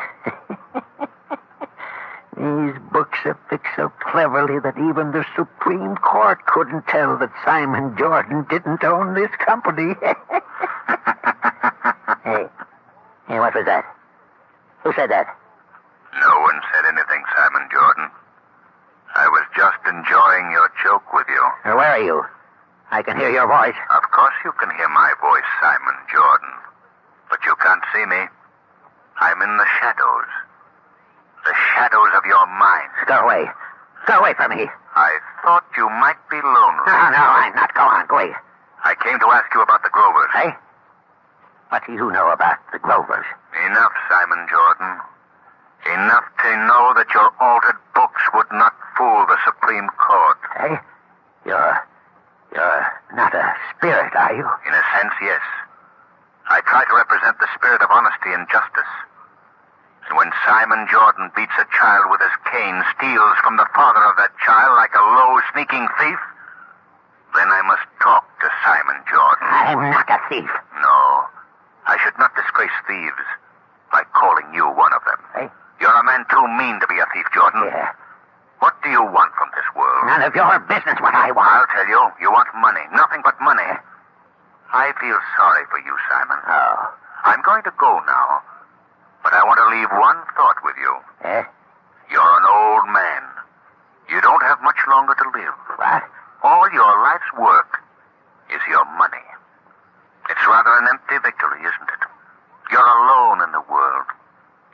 These books are fixed so cleverly that even the Supreme Court couldn't tell that Simon Jordan didn't own this company. Hey, what was that? Who said that? No one said anything, Simon Jordan. I was just enjoying your joke with you. Where are you? I can hear your voice. Of course you can hear my voice, Simon Jordan. But you can't see me. I'm in the shadows. The shadows of your mind. Go away. Go away from me. I thought you might be lonely. No, I'm not. Go on, go away. I came to ask you about the Grovers. Hey? What do you know about the Grovers? Enough, Simon Jordan. Enough to know that your altered books would not fool the Supreme Court. Hey? You're not a spirit, are you? In a sense, yes. I try to represent the spirit of honesty and justice. And when Simon Jordan beats a child with his cane, steals from the father of that child like a low, sneaking thief, then I must talk to Simon Jordan. I'm not a thief. No. I should not disgrace thieves by calling you one of them. Hey? You're a man too mean to be a thief, Jordan. Yeah. What do you want from this world? None of your business what I want. I'll tell you. You want money. Nothing but money. I feel sorry for you, Simon. Oh. I'm going to go now. But I want to leave one thought with you. longer to live. What? All your life's work is your money. It's rather an empty victory, isn't it? You're alone in the world.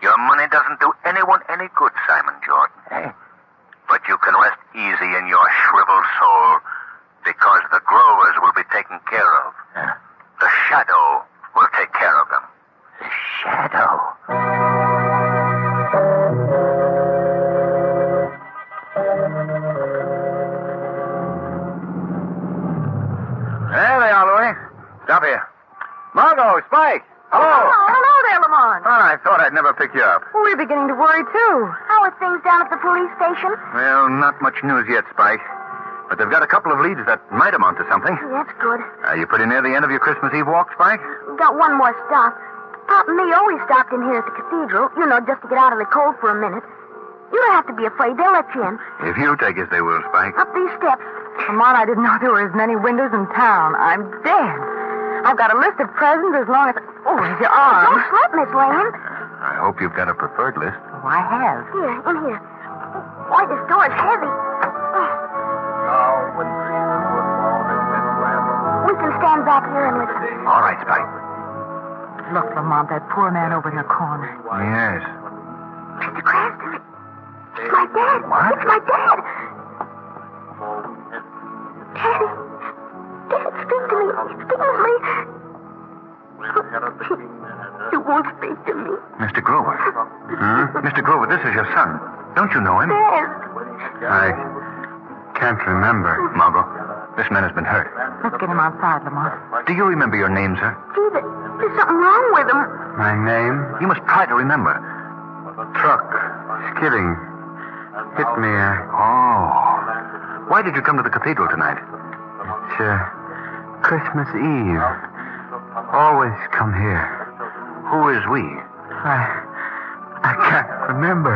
Your money doesn't do anyone any good, Simon Jordan. Hey. But you can rest easy in your shriveled soul because the Grovers will be taken care of. The shadow will take care of them. The shadow? There they are, Louis. Stop here. Margot, Spike. Hello. Hello there, Lamont. Well, I thought I'd never pick you up. We're beginning to worry, too. How are things down at the police station? Well, not much news yet, Spike. But they've got a couple of leads that might amount to something. That's good. Are you pretty near the end of your Christmas Eve walk, Spike? We've got one more stop. Pop and me always stopped in here at the cathedral, just to get out of the cold for a minute. You don't have to be afraid. They'll let you in. If you take us, they will, Spike. Up these steps. Lamont, I didn't know there were as many windows in town. I'm dead. I've got a list of presents as long as... Oh, here's your arm. Don't slip, Miss Lane. I hope you've got a preferred list. Oh, I have. Here, in here. Boy, this door is heavy. We can stand back here and listen. All right, Spike. Look, Lamont, that poor man over in the corner. Yes. Mr. Cranston. It's my dad. What? It's my dad. Daddy. Dad, speak to me. Speak to me. You won't speak to me. Mr. Grover. Mr. Grover, this is your son. Don't you know him? Dad. I can't remember. Margot, this man has been hurt. Let's get him outside, Lamont. Do you remember your name, sir? Gee, there's something wrong with him. My name? You must try to remember. Truck. Skidding. Hit me. Oh. Why did you come to the cathedral tonight? It's Christmas Eve. Always come here. Who is we? I can't remember.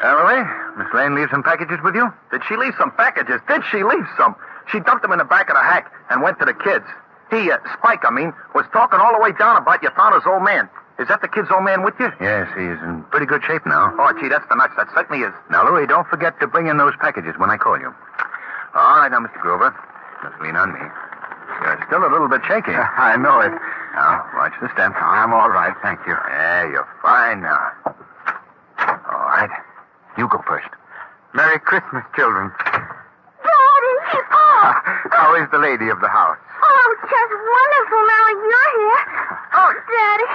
Emily, Miss Lane leave some packages with you? Did she leave some packages? Did she leave some? She dumped them in the back of the hack and went to the kids. He, Spike, was talking all the way down about you found his old man. Is that the kid's old man with you? Yes, he's in pretty good shape now. Oh, gee, that's the nuts. That certainly is. Now, Louis, don't forget to bring in those packages when I call you. All right, now, Mr. Grover. Just lean on me. You're still a little bit shaky. I know it. Now, watch the step. I'm all right, thank you. Yeah, you're fine now. All right. You go first. Merry Christmas, children. Daddy! Oh! How is the lady of the house? Oh, just wonderful now you're here. Oh, Daddy.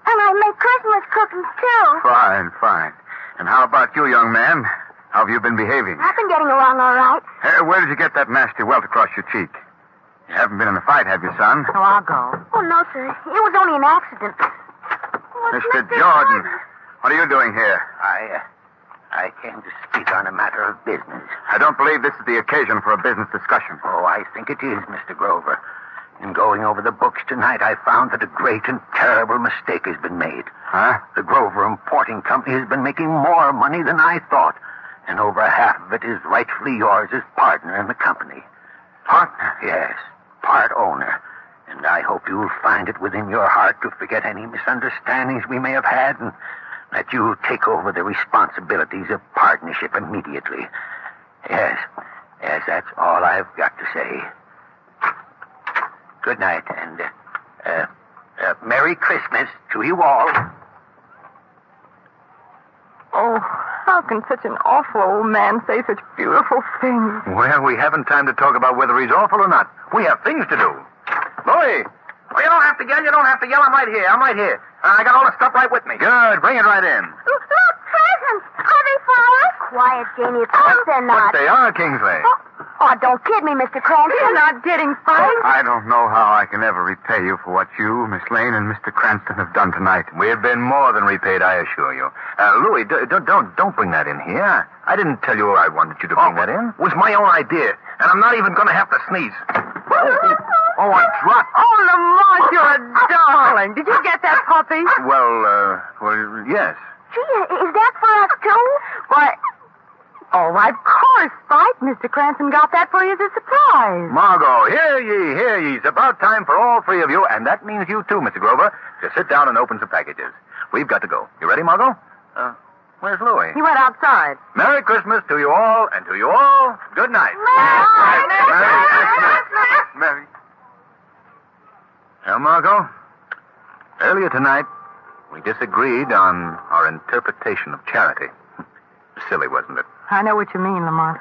And I make Christmas cookies, too. Fine. And how about you, young man? How have you been behaving? I've been getting along all right. Where did you get that nasty welt across your cheek? You haven't been in a fight, have you, son? So I'll go. Oh, no, sir. It was only an accident. Mr. Jordan, what are you doing here? I came to speak on a matter of business. I don't believe this is the occasion for a business discussion. Oh, I think it is, Mr. Grover. In going over the books tonight, I found that a great and terrible mistake has been made. Huh? The Grover Importing Company has been making more money than I thought, and over half of it is rightfully yours as partner in the company. Partner? Yes, part owner. And I hope you'll find it within your heart to forget any misunderstandings we may have had, and that you'll take over the responsibilities of partnership immediately. Yes, that's all I've got to say. Good night, and Merry Christmas to you all. Oh, how can such an awful old man say such beautiful things? Well, we haven't time to talk about whether he's awful or not. We have things to do. Louis! Well, you don't have to yell. I'm right here. I got all the stuff right with me. Good. Bring it right in. Look, presents. Are they flowers? Quiet, Janie. Of course they're not. But they are, Kingsley. Oh, don't kid me, Mr. Cranston. You're not getting fired. I don't know how I can ever repay you for what you, Miss Lane, and Mr. Cranston have done tonight. We've been more than repaid, I assure you. Louis, don't bring that in here. I didn't tell you I wanted you to bring that in. It was my own idea, and I'm not even going to have to sneeze. Oh, I dropped. Oh, Lamont, you're a darling. Did you get that puppy? Well, yes. Gee, is that for us, too? Why, Oh, of course, Spike. Mr. Cranston got that for you as a surprise. Margot, hear ye, hear ye. It's about time for all three of you, and that means you too, Mr. Grover, to sit down and open some packages. We've got to go. You ready, Margot? Where's Louis? He went outside. Merry Christmas to you all, and to you all, good night. Merry. Now, Margot, earlier tonight, we disagreed on our interpretation of charity. Silly, wasn't it? I know what you mean, Lamont.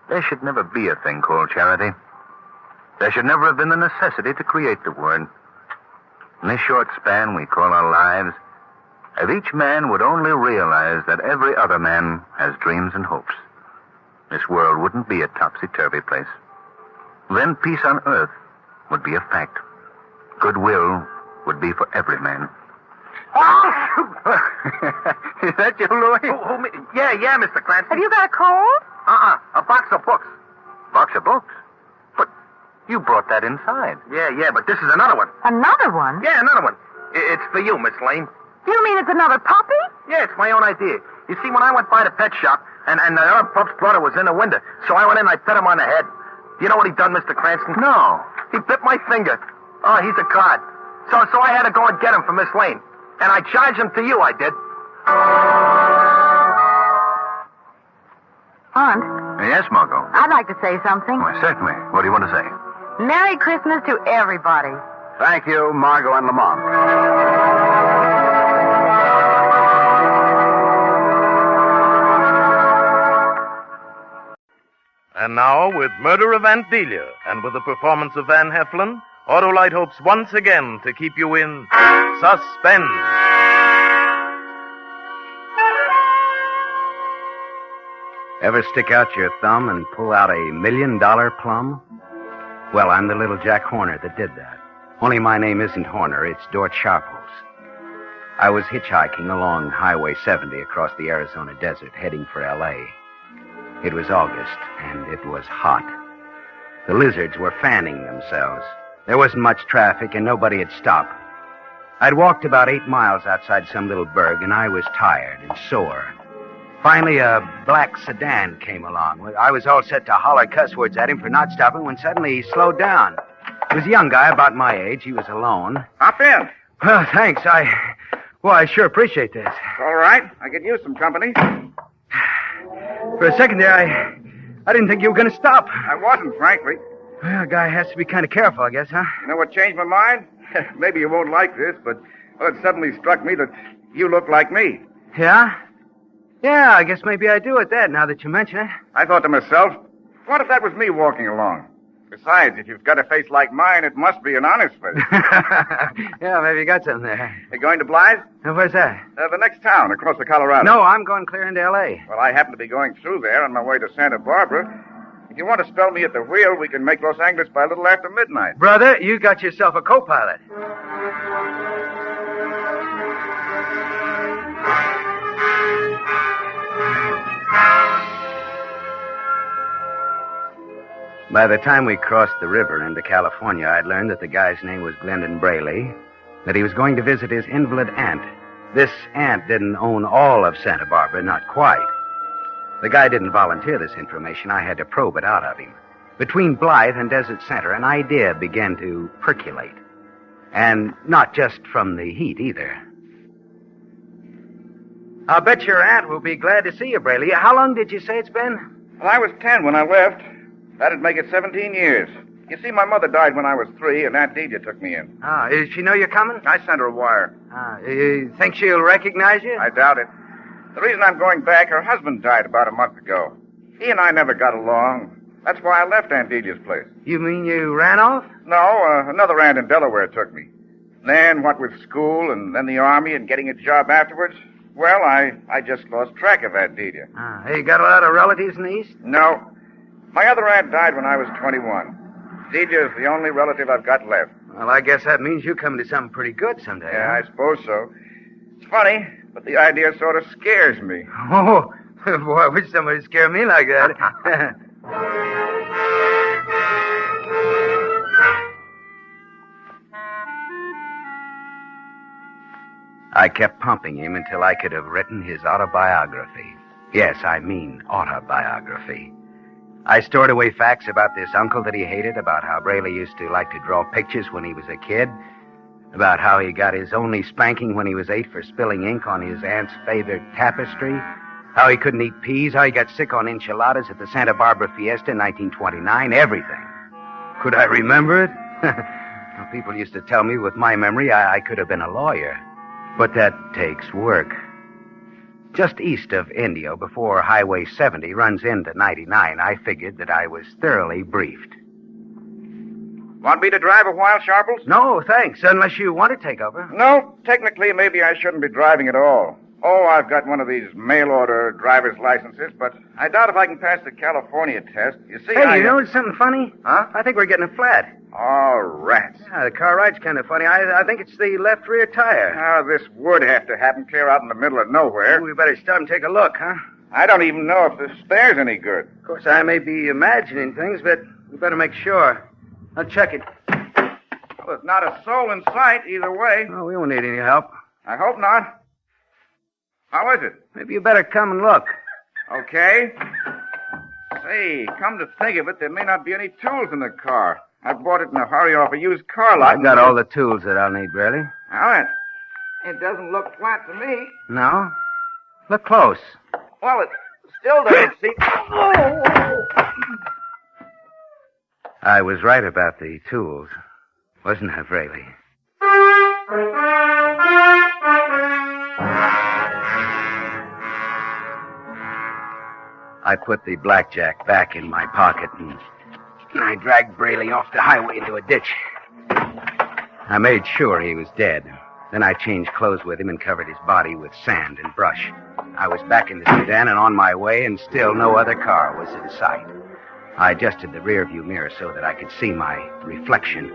There should never be a thing called charity. There should never have been the necessity to create the word. In this short span we call our lives, if each man would only realize that every other man has dreams and hopes, this world wouldn't be a topsy-turvy place. Then peace on earth would be a fact. Goodwill would be for every man. Is that you, Louis? Me? Yeah, Mr. Cranston. Have you got a cold? A box of books. Box of books? But you brought that inside. Yeah, but this is another one. Another one? Yeah, another one. It's for you, Miss Lane. You mean it's another puppy? Yeah, it's my own idea. You see, when I went by the pet shop, and the other pup's brother was in the window, so I went in and I pet him on the head. Do you know what he done, Mr. Cranston? No. He bit my finger. Oh, he's a cod. So I had to go and get him for Miss Lane. And I charged him to you, I did. Aunt? Yes, Margot? I'd like to say something. Well, certainly. What do you want to say? Merry Christmas to everybody. Thank you, Margot and Lamont. And now, with Murder of Aunt Delia, and with the performance of Van Heflin, Autolite hopes once again to keep you in suspense. Ever stick out your thumb and pull out $1 million plum? Well, I'm the little Jack Horner that did that. Only my name isn't Horner, it's Dort Sharples. I was hitchhiking along Highway 70 across the Arizona desert, heading for L.A. It was August, and it was hot. The lizards were fanning themselves. There wasn't much traffic, and nobody had stopped. I'd walked about 8 miles outside some little burg, and I was tired and sore. Finally, a black sedan came along. I was all set to holler cuss words at him for not stopping when suddenly he slowed down. He was a young guy about my age. He was alone. Hop in. Well, thanks. I sure appreciate this. All right. I could use some company. For a second there, I didn't think you were going to stop. I wasn't, frankly. Well, a guy has to be kind of careful, I guess, huh? You know what changed my mind? Maybe you won't like this, but it suddenly struck me that you look like me. Yeah? Yeah, I guess maybe I do at that, now that you mention it. I thought to myself, what if that was me walking along? Besides, if you've got a face like mine, it must be an honest face. Yeah, maybe you got something there. You going to Blythe? Where's that? The next town, across the Colorado. No, I'm going clear into L.A. Well, I happen to be going through there on my way to Santa Barbara. If you want to spell me at the wheel, we can make Los Angeles by a little after midnight. Brother, you got yourself a co-pilot. By the time we crossed the river into California, I'd learned that the guy's name was Glendon Braley, that he was going to visit his invalid aunt. This aunt didn't own all of Santa Barbara, not quite. The guy didn't volunteer this information. I had to probe it out of him. Between Blythe and Desert Center, an idea began to percolate. And not just from the heat, either. I'll bet your aunt will be glad to see you, Braley. How long did you say it's been? Well, I was 10 when I left. That'd make it 17 years. You see, my mother died when I was 3, and Aunt Delia took me in. Does she know you're coming? I sent her a wire. You think she'll recognize you? I doubt it. The reason I'm going back, her husband died about a month ago. He and I never got along. That's why I left Aunt Delia's place. You mean you ran off? No, another aunt in Delaware took me. Then, what with school and then the army and getting a job afterwards, well, I just lost track of Aunt Delia. You got a lot of relatives in the East? No. My other aunt died when I was 21. Delia's the only relative I've got left. Well, I guess that means you come to something pretty good someday. Yeah, I suppose so. It's funny, but the idea sort of scares me. Oh, boy, I wish somebody would scare me like that. I kept pumping him until I could have written his autobiography. Yes, I mean autobiography. I stored away facts about this uncle that he hated, about how Braley used to like to draw pictures when he was a kid, about how he got his only spanking when he was 8 for spilling ink on his aunt's favorite tapestry, how he couldn't eat peas, how he got sick on enchiladas at the Santa Barbara Fiesta in 1929, everything. Could I remember it? Well, people used to tell me with my memory I could have been a lawyer. But that takes work. Just east of Indio, before Highway 70 runs into 99, I figured that I was thoroughly briefed. Want me to drive a while, Sharples? No, thanks, unless you want to take over. No, technically, maybe I shouldn't be driving at all. Oh, I've got one of these mail-order driver's licenses, but I doubt if I can pass the California test. You see, Hey, you know something funny? Huh? I think we're getting a flat. Oh, rats. Yeah, the car ride's kind of funny. I think it's the left rear tire. Oh, this would have to happen clear out in the middle of nowhere. We better stop and take a look, huh? I don't even know if the spare's any good. Of course, I may be imagining things, but we better make sure. I'll check it. Well, there's not a soul in sight either way. Oh, we won't need any help. I hope not. How is it? Maybe you better come and look. Okay. Say, come to think of it, there may not be any tools in the car. I bought it in a hurry off a used car lot. I've got all the tools that I'll need, Braley. Now, it doesn't look flat to me. No? Look close. Well, it still doesn't seem... Oh! I was right about the tools, wasn't I, Braley? I put the blackjack back in my pocket, and I dragged Braley off the highway into a ditch. I made sure he was dead. Then I changed clothes with him and covered his body with sand and brush. I was back in the sedan and on my way, and still no other car was in sight. I adjusted the rearview mirror so that I could see my reflection.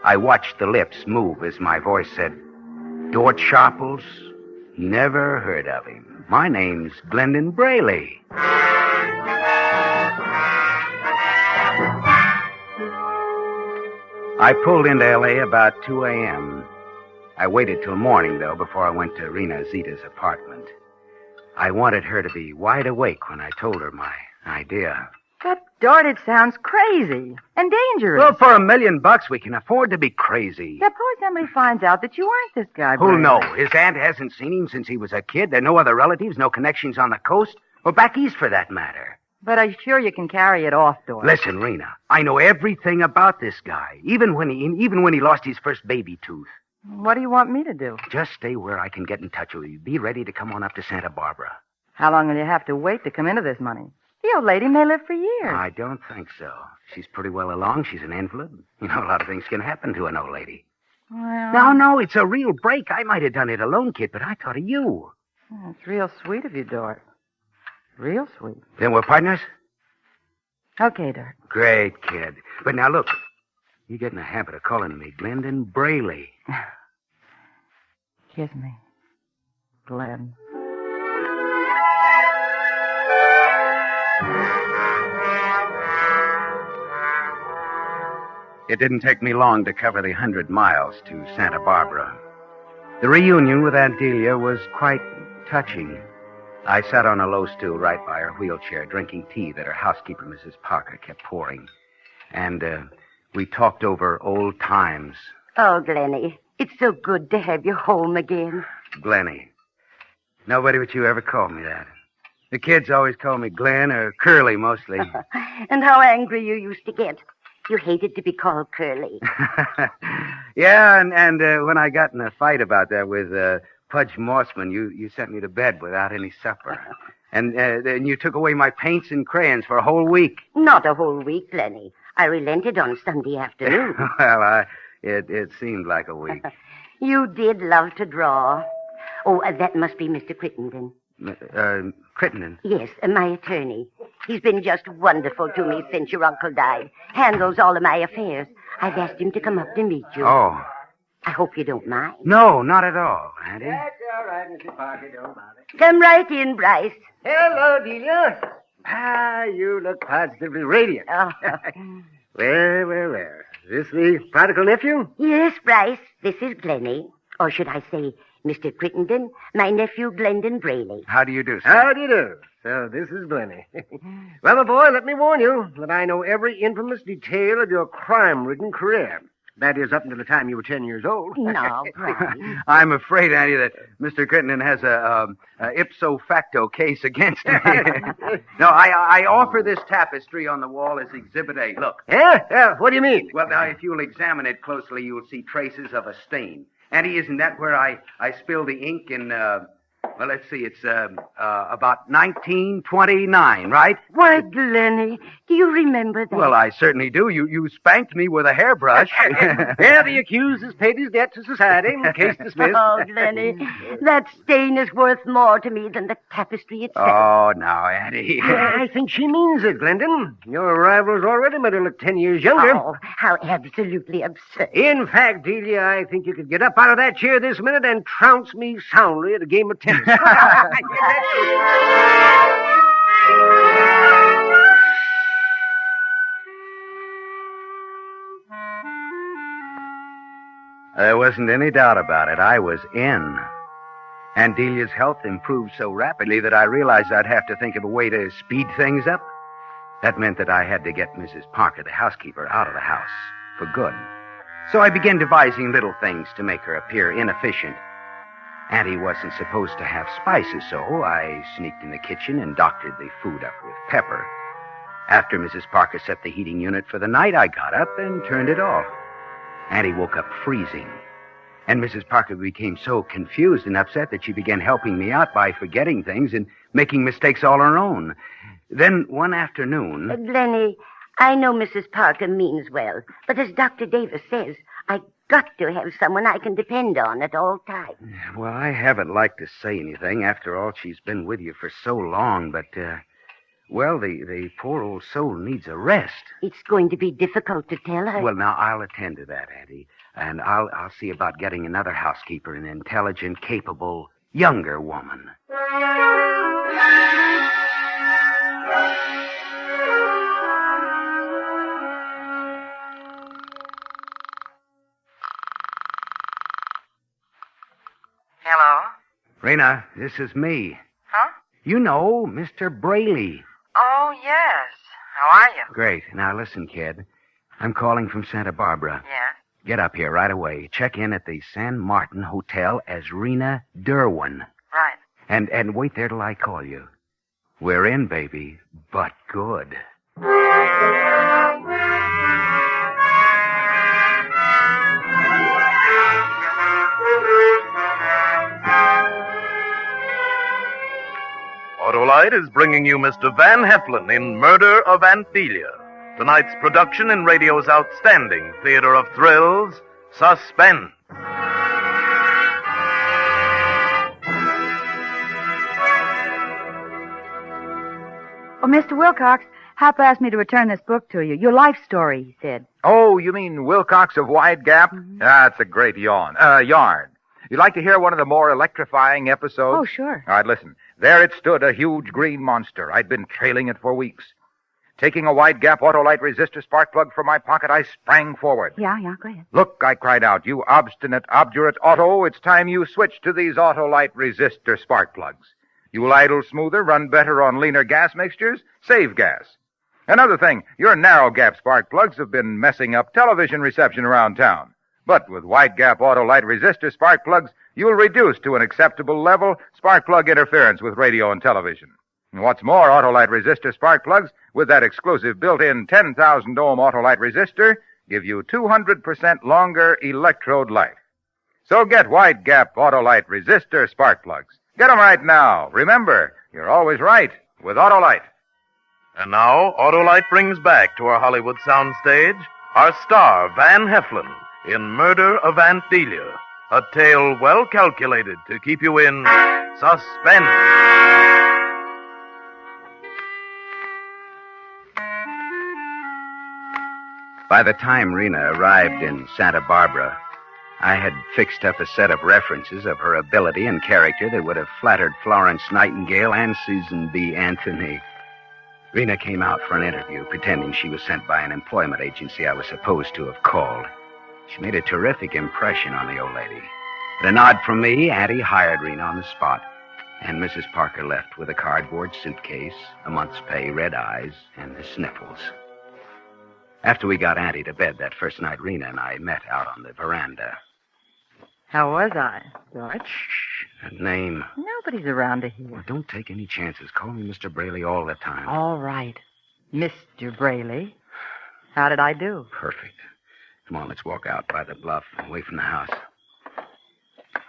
I watched the lips move as my voice said, "Dort Sharples? Never heard of him. My name's Glendon Braley." I pulled into L.A. about 2 a.m. I waited till morning, though, before I went to Rena Zita's apartment. I wanted her to be wide awake when I told her my idea. But, Dort, it sounds crazy and dangerous. Well, for $1 million, we can afford to be crazy. Suppose somebody finds out that you aren't this guy, Who'll Brady. know? His aunt hasn't seen him since he was a kid. There are no other relatives, no connections on the coast, or back east for that matter. But I'm sure you can carry it off, Dort. Listen, Rena, I know everything about this guy, even when he lost his first baby tooth. What do you want me to do? Just stay where I can get in touch with you. Be ready to come on up to Santa Barbara. How long will you have to wait to come into this money? The old lady may live for years. I don't think so. She's pretty well along. She's an invalid. You know, a lot of things can happen to an old lady. Well, No, it's a real break. I might have done it alone, kid, but I thought of you. It's real sweet of you, Dort. Real sweet. Then we're partners? Okay, Dort. Great, kid. But now, look, you get in the habit of calling me Glendon Braley. Kiss me, Glenn. It didn't take me long to cover the 100 miles to Santa Barbara. The reunion with Aunt Delia was quite touching. I sat on a low stool right by her wheelchair, drinking tea that her housekeeper, Mrs. Parker, kept pouring. And we talked over old times. Oh, Glenny, it's so good to have you home again. Glenny. Nobody but you ever called me that. The kids always call me Glenn or Curly, mostly. And how angry you used to get. You hated to be called Curly. Yeah, and when I got in a fight about that with Pudge Mossman, you sent me to bed without any supper. And you took away my paints and crayons for a whole week. Not a whole week, Glenny. I relented on Sunday afternoon. Well, it seemed like a week. You did love to draw. Oh, that must be Mr. Crittenden. Crittenden? Yes, my attorney. He's been just wonderful to me since your uncle died. Handles all of my affairs. I've asked him to come up to meet you. Oh. I hope you don't mind. No, not at all, Auntie. That's all right, Mr. Parker. Don't bother. Come right in, Bryce. Hello, Delia. You look positively radiant. Oh. Well. Is this the prodigal nephew? Yes, Bryce. This is Glenny. Or should I say, Mr. Crittenden, my nephew Glendon Brayley. How do you do, sir? How do you do? So this is Glenny. Well, my boy, let me warn you that I know every infamous detail of your crime-ridden career. That is, up until the time you were 10 years old. No, Brian. I'm afraid, Andy, that Mr. Crittenden has a ipso facto case against me. No, I offer this tapestry on the wall as Exhibit A. Look. Yeah? What do you mean? Well, now, if you'll examine it closely, you'll see traces of a stain. Andy, isn't that where I spilled the ink in, well, let's see, it's about 1929, right? Why, Glenny, do you remember that? Well, I certainly do. You spanked me with a hairbrush. Yeah, the accused has paid his debt to society. Case dismissed. Oh, Glenny, that stain is worth more to me than the tapestry itself. Oh, now, Andy. I think she means it, Glendon. Your arrival's already made her look 10 years younger. Oh, how absolutely absurd. In fact, Delia, I think you could get up out of that chair this minute and trounce me soundly at a game of tennis. There wasn't any doubt about it. I was in. And Delia's health improved so rapidly that I realized I'd have to think of a way to speed things up. That meant that I had to get Mrs. Parker, the housekeeper, out of the house for good. So I began devising little things to make her appear inefficient. Auntie wasn't supposed to have spices, so I sneaked in the kitchen and doctored the food up with pepper. After Mrs. Parker set the heating unit for the night, I got up and turned it off. Auntie woke up freezing, and Mrs. Parker became so confused and upset that she began helping me out by forgetting things and making mistakes all her own. Then one afternoon... Glenny, I know Mrs. Parker means well, but as Dr. Davis says, I got to have someone I can depend on at all times. Well, I haven't liked to say anything. After all, she's been with you for so long, but, well, the poor old soul needs a rest. It's going to be difficult to tell her. Well, now, I'll attend to that, Auntie. And I'll see about getting another housekeeper, an intelligent, capable, younger woman. Hello? Rena, this is me. Huh? You know, Mr. Brayley. Oh, yes. How are you? Great. Now, listen, kid. I'm calling from Santa Barbara. Yeah? Get up here right away. Check in at the San Martin Hotel as Rena Derwin. Right. And wait there till I call you. We're in, baby, but good. Autolite is bringing you Mr. Van Heflin in Murder of Aunt Delia. Tonight's production in radio's outstanding theater of thrills, Suspense. Oh, Mr. Wilcox, Hap asked me to return this book to you. Your life story, he said. Oh, you mean Wilcox of Wide Gap? That's a great yarn. You'd like to hear one of the more electrifying episodes? Oh, sure. All right, listen. There it stood, a huge green monster. I'd been trailing it for weeks. Taking a Wide Gap Autolite resistor spark plug from my pocket, I sprang forward. Yeah, go ahead. Look, I cried out, you obstinate, obdurate Otto, it's time you switch to these Autolite resistor spark plugs. You'll idle smoother, run better on leaner gas mixtures, save gas. Another thing, your narrow gap spark plugs have been messing up television reception around town. But with Wide Gap Autolite resistor spark plugs, you'll reduce to an acceptable level spark plug interference with radio and television. And what's more, Autolite resistor spark plugs with that exclusive built-in 10,000 ohm Autolite resistor give you 200% longer electrode life. So get Wide Gap Autolite resistor spark plugs. Get them right now. Remember, you're always right with Autolite. And now, Autolite brings back to our Hollywood soundstage our star, Van Heflin, in Murder of Aunt Delia, a tale well calculated to keep you in suspense. By the time Rena arrived in Santa Barbara, I had fixed up a set of references of her ability and character that would have flattered Florence Nightingale and Susan B. Anthony. Rena came out for an interview, pretending she was sent by an employment agency I was supposed to have called. She made a terrific impression on the old lady. At a nod from me, Auntie hired Rena on the spot, and Mrs. Parker left with a cardboard suitcase, a month's pay, red eyes, and the sniffles. After we got Auntie to bed that first night, Rena and I met out on the veranda. How was I, George? Shh, that name. Nobody's around to hear. Well, don't take any chances. Call me Mr. Braley all the time. All right. Mr. Braley. How did I do? Perfect. Come on, let's walk out by the bluff, away from the house.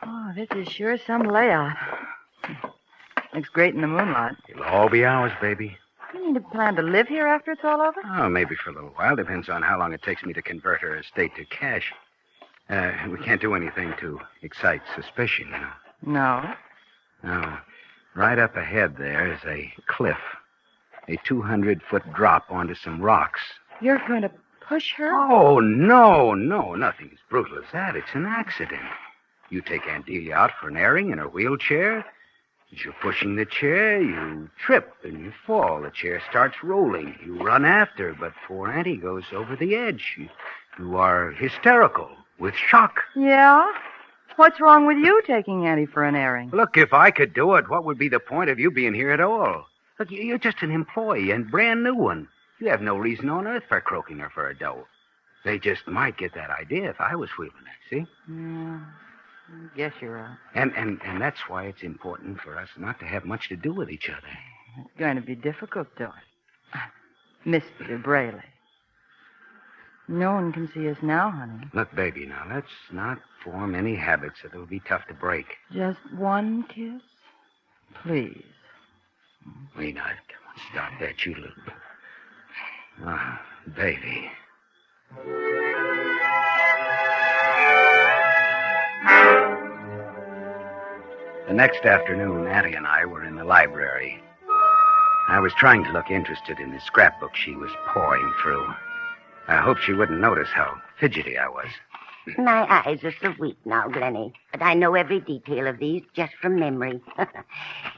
Oh, this is sure some layout. Looks great in the moonlight. It'll all be ours, baby. You mean to plan to live here after it's all over? Oh, maybe for a little while. Depends on how long it takes me to convert her estate to cash. We can't do anything to excite suspicion, you know. No. No. Right up ahead there is a cliff. A 200-foot drop onto some rocks. You're going to push her? Oh, no. Nothing as brutal as that. It's an accident. You take Aunt Delia out for an airing in her wheelchair. As you're pushing the chair, you trip and you fall. The chair starts rolling. You run after, but poor Auntie goes over the edge. You are hysterical with shock. Yeah? What's wrong with you taking Auntie for an airing? Look, if I could do it, what would be the point of you being here at all? Look, you're just an employee and brand new one. You have no reason on earth for croaking her for a dough. They just might get that idea if I was wheeling her, see? Yeah, I guess you're right. And that's why it's important for us not to have much to do with each other. It's going to be difficult, George. Mr. Braley. No one can see us now, honey. Look, baby, now, let's not form any habits that will be tough to break. Just one kiss? Please. Rena, come on, stop that, you little... Ah, baby. The next afternoon, Auntie and I were in the library. I was trying to look interested in the scrapbook she was pouring through. I hoped she wouldn't notice how fidgety I was. My eyes are so weak now, Glennie, but I know every detail of these just from memory.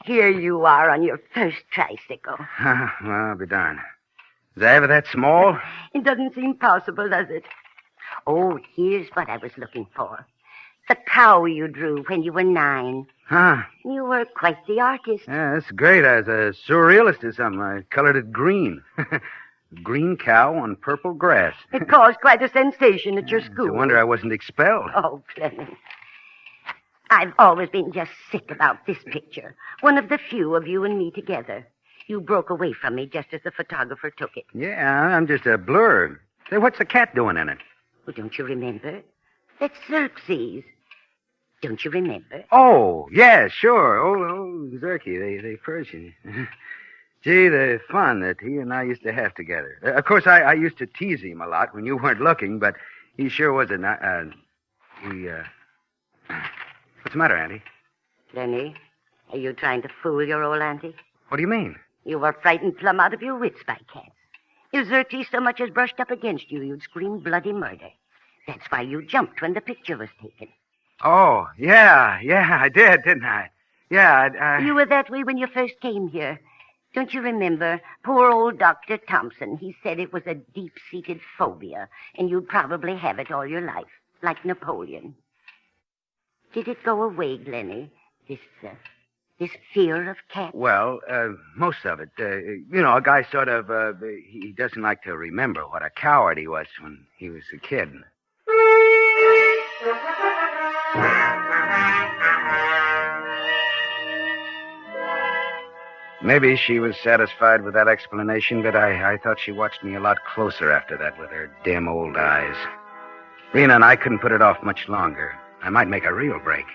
Here you are on your first tricycle. Well, I'll be darned. Was I ever that small? It doesn't seem possible, does it? Oh, here's what I was looking for. The cow you drew when you were 9. Huh? You were quite the artist. Yeah, that's great. I was a surrealist or something. I colored it green. Green cow on purple grass. It caused quite a sensation at your school. No wonder I wasn't expelled. Oh, Clement. I've always been just sick about this picture. One of the few of you and me together. You broke away from me just as the photographer took it. Yeah, I'm just a blur. Say, what's the cat doing in it? Well, don't you remember? That's Xerxes. Don't you remember? Oh, yeah, sure. Oh, Xerxes, the Persian. Gee, the fun that he and I used to have together. Of course, I used to tease him a lot when you weren't looking, but he sure was What's the matter, Auntie? Lenny, are you trying to fool your old auntie? What do you mean? You were frightened plumb out of your wits by cats. If Xerxes so much as brushed up against you, you'd scream bloody murder. That's why you jumped when the picture was taken. Oh, yeah, I did, didn't I? Yeah, You were that way when you first came here. Don't you remember? Poor old Dr. Thompson, he said it was a deep-seated phobia, and you'd probably have it all your life, like Napoleon. Did it go away, Glennie? This fear of cats? Well, most of it. A guy sort of, he doesn't like to remember what a coward he was when he was a kid. Maybe she was satisfied with that explanation, but I thought she watched me a lot closer after that with her dim old eyes. Rena and I couldn't put it off much longer. I might make a real break.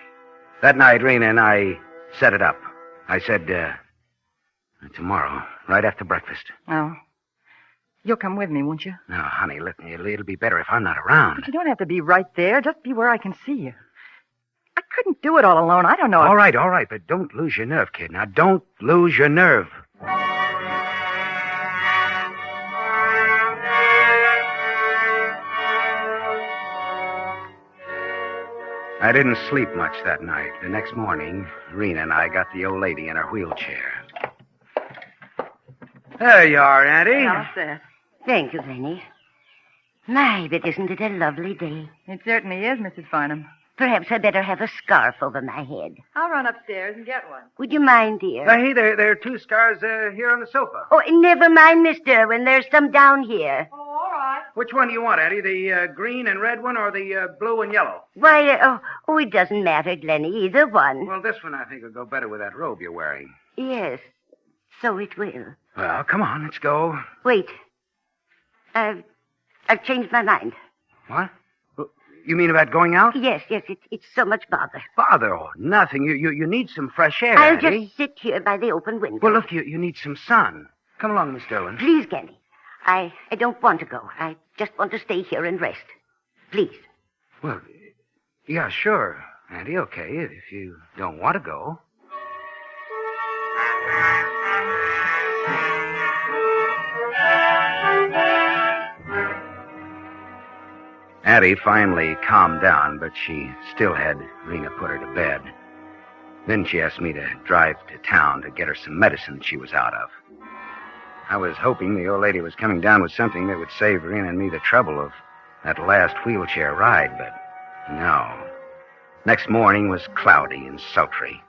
That night, Rena and I set it up. I said, tomorrow, right after breakfast. Oh. You'll come with me, won't you? No, honey, it'll be better if I'm not around. But you don't have to be right there. Just be where I can see you. I couldn't do it all alone. I don't know. All right, but don't lose your nerve, kid. Now, don't lose your nerve. I didn't sleep much that night. The next morning, Rena and I got the old lady in her wheelchair. There you are, Auntie. How's that? Thank you, Glennie. My, but isn't it a lovely day? It certainly is, Mrs. Farnham. Perhaps I better have a scarf over my head. I'll run upstairs and get one. Would you mind, dear? Hey, there are two scars here on the sofa. Oh, never mind, Miss Derwin. There's some down here. Oh, all right. Which one do you want, Addie? The green and red one or the blue and yellow? Why, it doesn't matter, Glenny. Either one. Well, this one I think will go better with that robe you're wearing. Yes, so it will. Well, come on, let's go. Wait. I've changed my mind. What? You mean about going out? Yes, it's so much bother. Bother? Oh, nothing. You need some fresh air, I'll Addie. just sit here by the open window. Well, look, you need some sun. Come along, Miss Derwin. Please, Glenny. I don't want to go. I just want to stay here and rest. Please. Well, yeah, sure, Addie, okay, if you don't want to go. Addie finally calmed down, but she still had Rena put her to bed. Then she asked me to drive to town to get her some medicine she was out of. I was hoping the old lady was coming down with something that would save Rena and me the trouble of that last wheelchair ride, but no. Next morning was cloudy and sultry.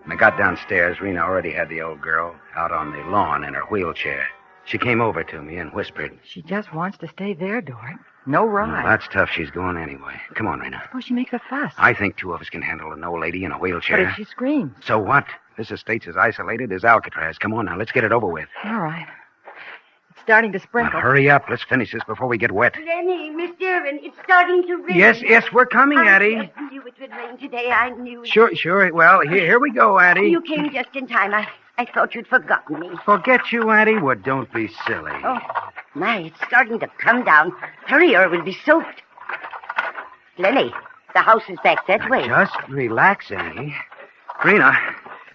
When I got downstairs, Rena already had the old girl out on the lawn in her wheelchair. She came over to me and whispered, She just wants to stay there, Dort. No ride. "Well, that's tough. She's going anyway. Come on, Rena. Suppose she makes a fuss. I think two of us can handle an old lady in a wheelchair. But if she screams? So what? This estate's as isolated as Alcatraz. Come on now, let's get it over with. All right. It's starting to sprinkle. Now, hurry up. Let's finish this before we get wet. Glenny, Miss Derwin, it's starting to rain. Yes, we're coming, Addie. I just knew it would rain today. I knew it. Sure. Well, here we go, Addie. You came just in time. I thought you'd forgotten me. Forget you, Addie? Well, don't be silly. Oh, my, it's starting to come down. Hurry or we'll be soaked. Glenny, the house is back that way. Just relax, Annie. Rena,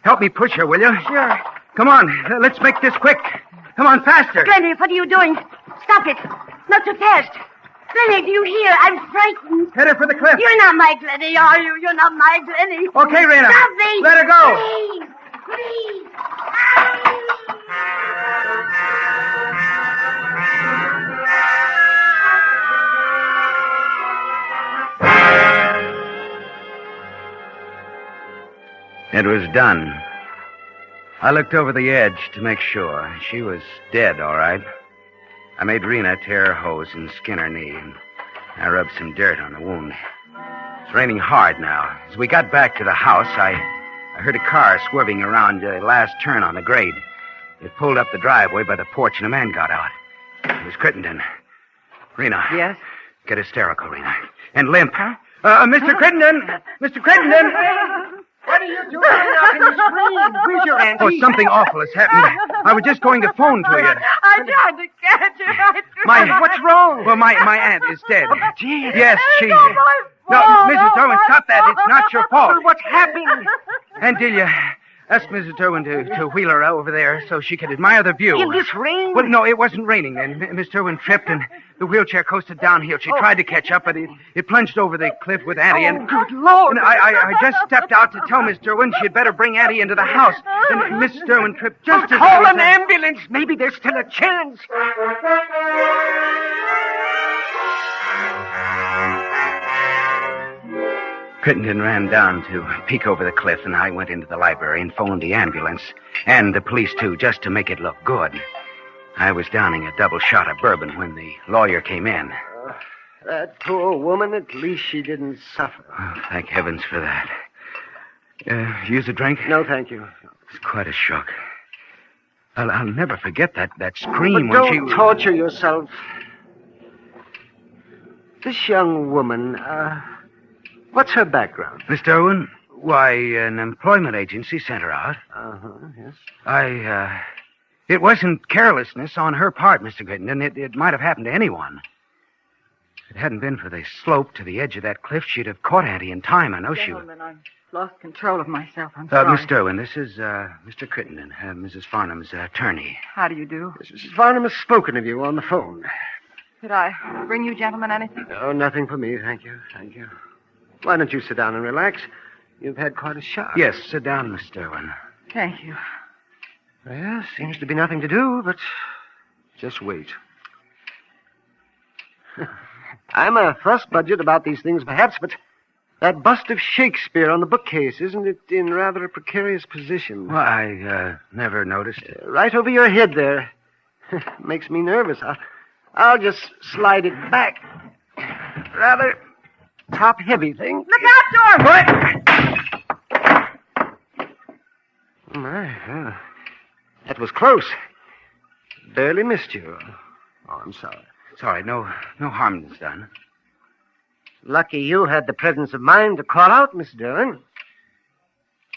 help me push her, will you? Sure. Come on, let's make this quick. Come on, faster. Glenny, what are you doing? Stop it. Not so fast. Glenny, do you hear? I'm frightened. Head her for the cliff. You're not my Glenny, are you? You're not my Glenny. Okay, Rena. Stop me. Let her go. Please. It was done. I looked over the edge to make sure. She was dead, all right. I made Rena tear her hose and skin her knee, and I rubbed some dirt on the wound. It's raining hard now. As we got back to the house, I heard a car swerving around the last turn on the grade. It pulled up the driveway by the porch, and a man got out. It was Crittenden. Rena. Yes? Get hysterical, Rena. And limp. Huh? Mr. Crittenden! Mr. Crittenden! What are you doing up in the screen? Where's your auntie? Oh, something awful has happened. I was just going to phone to you. I tried to catch her. What's wrong? Well, my aunt is dead. Oh, gee. Yes, she... It's all my No, fault. Mrs. Derwin, stop that. It's not your fault. Well, what's happened? Aunt Delia asked Mrs. Derwin to wheel her over there so she could admire the view. In this rain? Well, no, it wasn't raining. And Miss Derwin tripped, and the wheelchair coasted downhill. She tried to catch up, but it plunged over the cliff with Addie. And good Lord. And I just stepped out to tell Miss Derwin she'd better bring Addie into the house. And Miss Derwin tripped just as... Call an ambulance. Maybe there's still a chance. Crittenden ran down to peek over the cliff, and I went into the library and phoned the ambulance. And the police, too, just to make it look good. I was downing a double shot of bourbon when the lawyer came in. That poor woman, at least she didn't suffer. Oh, thank heavens for that. Use a drink? No, thank you. It's quite a shock. I'll never forget that scream But when don't she... torture yourself. This young woman, what's her background? Miss Derwin? Why, an employment agency sent her out. Yes. It wasn't carelessness on her part, Mr. Crittenden. It might have happened to anyone. If it hadn't been for the slope to the edge of that cliff, she'd have caught Auntie in time. I know she would. Gentlemen, I've lost control of myself. I'm sorry. Miss Derwin, this is Mr. Crittenden, Mrs. Farnham's attorney. How do you do? Mrs. Farnham has spoken of you on the phone. Could I bring you gentlemen anything? Oh, nothing for me, thank you. Thank you. Why don't you sit down and relax? You've had quite a shock. Yes, sit down, Miss Derwin. Thank you. Well, seems to be nothing to do, but just wait. I'm a fuss budget about these things, perhaps, but That bust of Shakespeare on the bookcase, isn't it in rather a precarious position? Well, I never noticed it. Right over your head there. Makes me nervous. I'll just slide it back. Rather top-heavy thing. Look out, George! What? Oh, my. That was close. Barely missed you. Oh, I'm sorry. Sorry, no harm's done. Lucky you had the presence of mind to call out, Miss Dillon.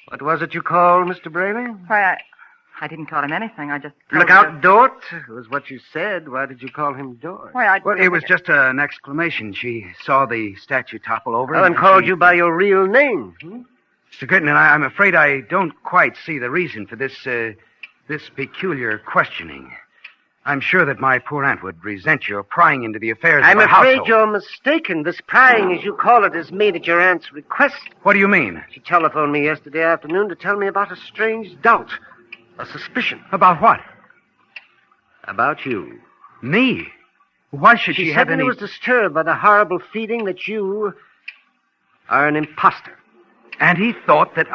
What was it you called Mr. Brayley? Why, I didn't call him anything. I just... Look out, Dort, was what you said. Why did you call him Dort? Why, Well, it was just an exclamation. She saw the statue topple over. And called you by your real name. Mr. Gritton, I'm afraid I don't quite see the reason for this peculiar questioning. I'm sure that my poor aunt would resent your prying into the affairs I'm of a afraid household. you're mistaken. This prying, as you call it, is made at your aunt's request. What do you mean? She telephoned me yesterday afternoon to tell me about a strange doubt, a suspicion. About what? About you. Me? Why should she have suddenly any... was disturbed by the horrible feeling that you are an imposter. And he thought that...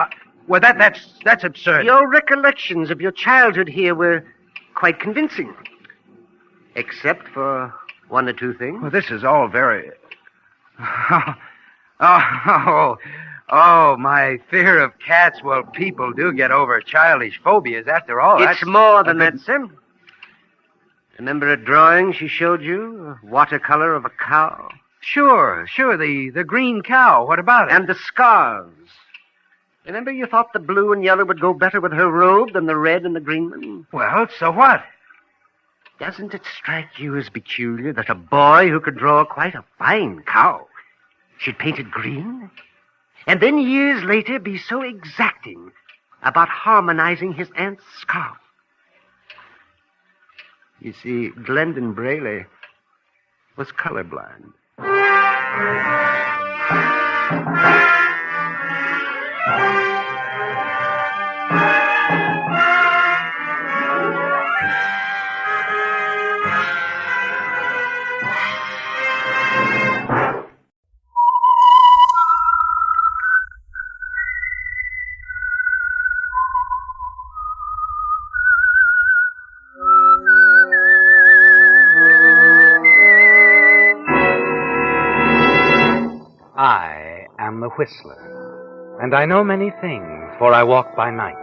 Well, that's absurd. Your recollections of your childhood here were quite convincing. Except for one or two things. Well, this is all very... Oh, my fear of cats. Well, people do get over childish phobias after all. It's more than that, Sim. Remember a drawing she showed you? A watercolor of a cow? Sure. The green cow. What about it? And the scarves. Remember you thought the blue and yellow would go better with her robe than the red and the green one? Well, so what? Doesn't it strike you as peculiar that a boy who could draw quite a fine cow should paint it green? And then years later be so exacting about harmonizing his aunt's scarf? You see, Glendon Brayley was colorblind. I am the Whistler, and I know many things, for I walk by night.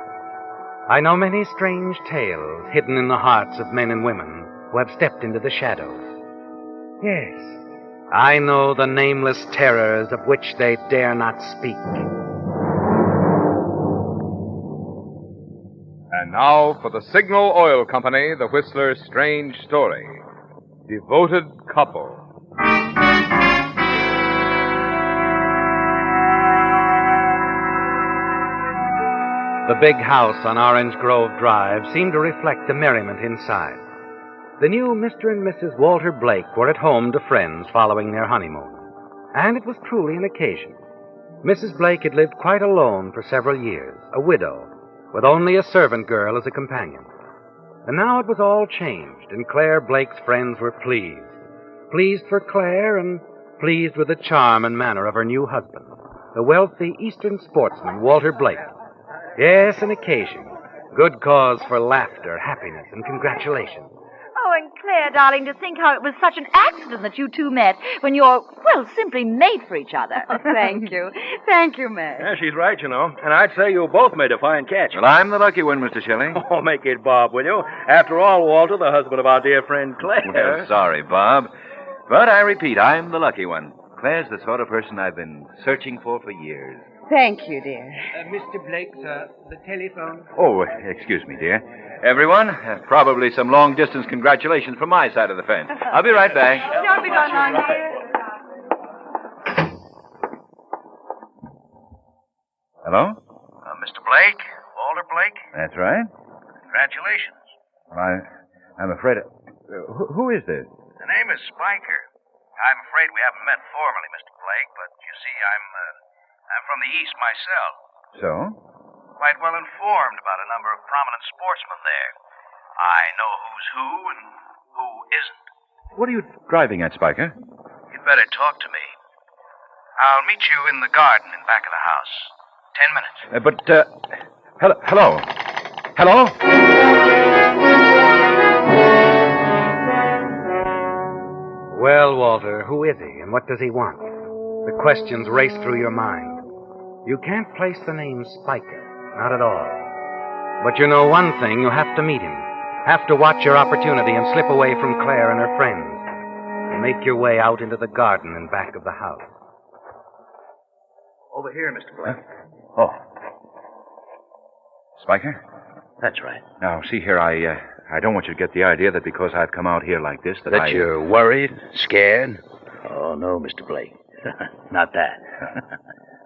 I know many strange tales hidden in the hearts of men and women who have stepped into the shadows. Yes, I know the nameless terrors of which they dare not speak. And now for the Signal Oil Company, the Whistler's strange story. Devoted Couple. The big house on Orange Grove Drive seemed to reflect the merriment inside. The new Mr. and Mrs. Walter Blake were at home to friends following their honeymoon. And it was truly an occasion. Mrs. Blake had lived quite alone for several years, a widow, with only a servant girl as a companion. And now it was all changed, and Claire Blake's friends were pleased. Pleased for Claire, and pleased with the charm and manner of her new husband, the wealthy Eastern sportsman, Walter Blake. Yes, an occasion. Good cause for laughter, happiness, and congratulations. Oh, and Claire, darling, to think how it was such an accident that you two met when you're, well, simply made for each other. Oh, thank you. Thank you, May. Yeah, she's right, you know. And I'd say you both made a fine catch. Well, I'm the lucky one, Mr. Shelley. Oh, make it Bob, will you? After all, Walter, the husband of our dear friend Claire. Well, sorry, Bob. But I repeat, I'm the lucky one. Claire's the sort of person I've been searching for years. Thank you, dear. Mr. Blake, sir, the telephone. Oh, excuse me, dear. Everyone, probably some long-distance congratulations from my side of the fence. I'll be right back. Don't be gone long, dear. Hello? Mr. Blake? Walter Blake? That's right. Congratulations. Well, I'm afraid... who is this? The name is Spiker. I'm afraid we haven't met formally, Mr. Blake, but you see, I'm from the East myself. So? Quite well informed about a number of prominent sportsmen there. I know who's who and who isn't. What are you driving at, Spiker? You'd better talk to me. I'll meet you in the garden in back of the house. 10 minutes. Hello? Hello? Well, Walter, who is he and what does he want? The questions race through your mind. You can't place the name Spiker, not at all. But you know one thing, you have to meet him. Have to watch your opportunity and slip away from Claire and her friends. And make your way out into the garden in back of the house. Over here, Mr. Blake. Oh. Spiker? That's right. Now, see here, I don't want you to get the idea that because I've come out here like this That you're worried, scared? Oh, no, Mr. Blake. Not that.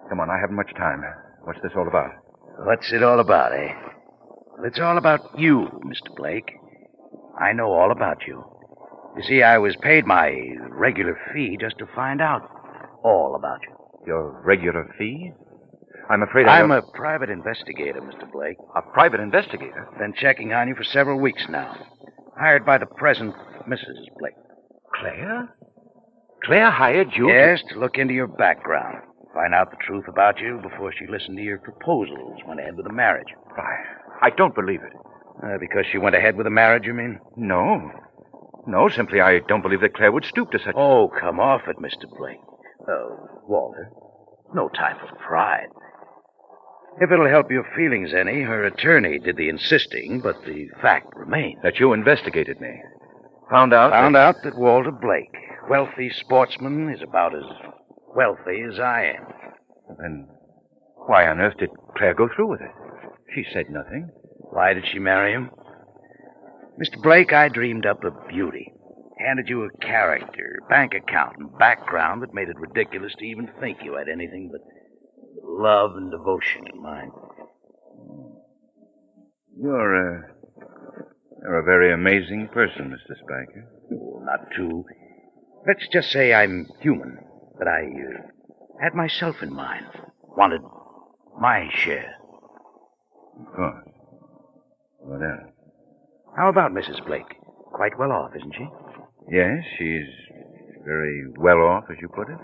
Come on, I haven't much time. What's this all about? What's it all about, eh? Well, it's all about you, Mr. Blake. I know all about you. You see, I was paid my regular fee just to find out all about you. Your regular fee? I'm afraid I'm a private investigator, Mr. Blake. A private investigator? Been checking on you for several weeks now. Hired by the present Mrs. Blake. Claire? Claire hired you? Yes, to look into your background. Find out the truth about you before she listened to your proposals, went ahead with the marriage. I don't believe it. Because she went ahead with the marriage, you mean? No. No, simply I don't believe that Claire would stoop to such... Oh, come off it, Mr. Blake. Walter, no time for pride. If it'll help your feelings any, her attorney did the insisting, but the fact remains. That you investigated me. Found out that Walter Blake, wealthy sportsman, is about as wealthy as I am. Then why on earth did Claire go through with it? She said nothing. Why did she marry him? Mr. Blake, I dreamed up a beauty. Handed you a character, bank account, and background that made it ridiculous to even think you had anything but love and devotion in mind. You're a very amazing person, Mr. Spiker. Oh, not too. Let's just say I'm human, that I had myself in mind. Wanted my share. Of course. What else? How about Mrs. Blake? Quite well off, isn't she? Yes, she's very well off, as you put it.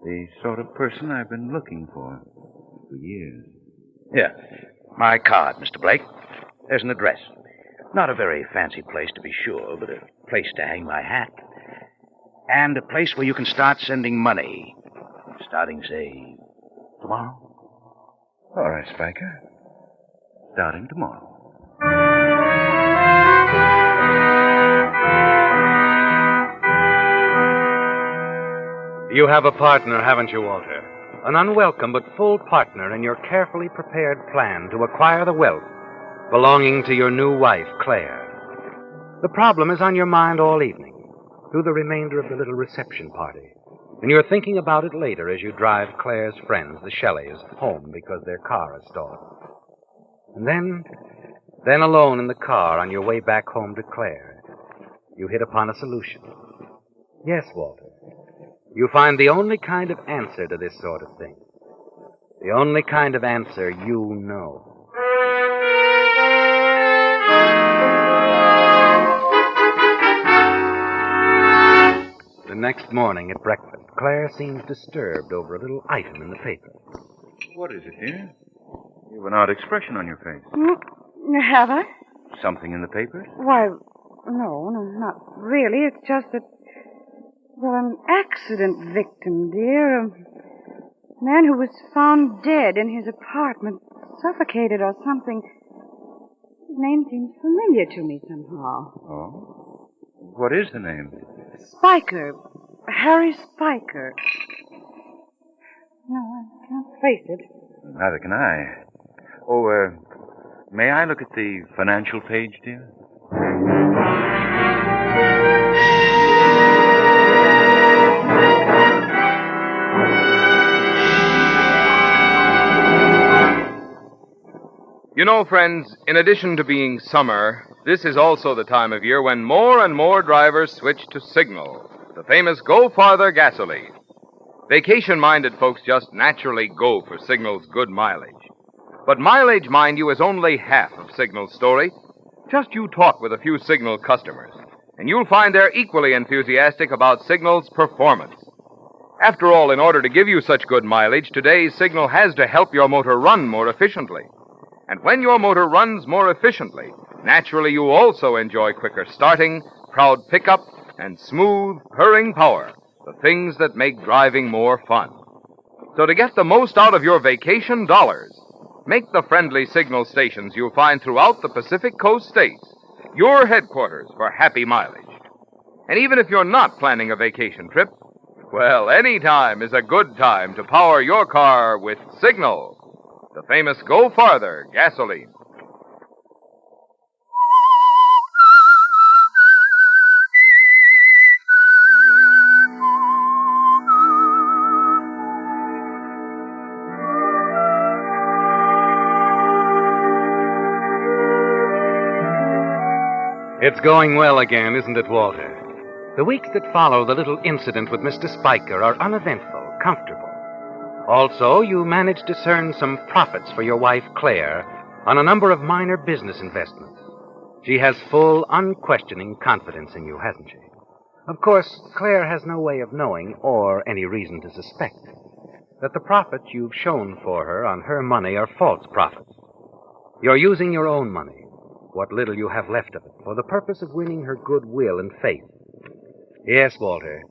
The sort of person I've been looking for years. Yeah. My card, Mr. Blake. There's an address. Not a very fancy place, to be sure, but a place to hang my hat. And a place where you can start sending money. Starting, say, tomorrow. All right, Spiker. Starting tomorrow. You have a partner, haven't you, Walter? An unwelcome but full partner in your carefully prepared plan to acquire the wealth belonging to your new wife, Claire. The problem is on your mind all evening, through the remainder of the little reception party. And you're thinking about it later as you drive Claire's friends, the Shelleys, home because their car is stalled. And then alone in the car on your way back home to Claire, you hit upon a solution. Yes, Walter. You find the only kind of answer to this sort of thing. The only kind of answer you know. The next morning at breakfast, Claire seems disturbed over a little item in the paper. What is it, dear? You have an odd expression on your face. Have I? Something in the paper? Why, no, not really. It's just that, well, an accident victim, dear. A man who was found dead in his apartment, suffocated or something. His name seems familiar to me somehow. Oh? What is the name? Spiker. Harry Spiker. No, I can't place it. Neither can I. Oh, may I look at the financial page, dear? You know, friends, in addition to being summer, this is also the time of year when more and more drivers switch to Signal, the famous Go Farther gasoline. Vacation-minded folks just naturally go for Signal's good mileage. But mileage, mind you, is only half of Signal's story. Just you talk with a few Signal customers, and you'll find they're equally enthusiastic about Signal's performance. After all, in order to give you such good mileage, today's signal has to help your motor run more efficiently. And when your motor runs more efficiently, naturally you also enjoy quicker starting, proud pickup, and smooth, purring power, the things that make driving more fun. So to get the most out of your vacation dollars, make the friendly signal stations you find throughout the Pacific Coast states your headquarters for happy mileage. And even if you're not planning a vacation trip, well, any time is a good time to power your car with Signal, the famous Go Farther gasoline. It's going well again, isn't it, Walter? The weeks that follow the little incident with Mr. Spiker are uneventful, comfortable. Also, you manage to discern some profits for your wife, Claire, on a number of minor business investments. She has full, unquestioning confidence in you, hasn't she? Of course, Claire has no way of knowing, or any reason to suspect, that the profits you've shown for her on her money are false profits. You're using your own money, what little you have left of it, for the purpose of winning her goodwill and faith. Yes, Walter,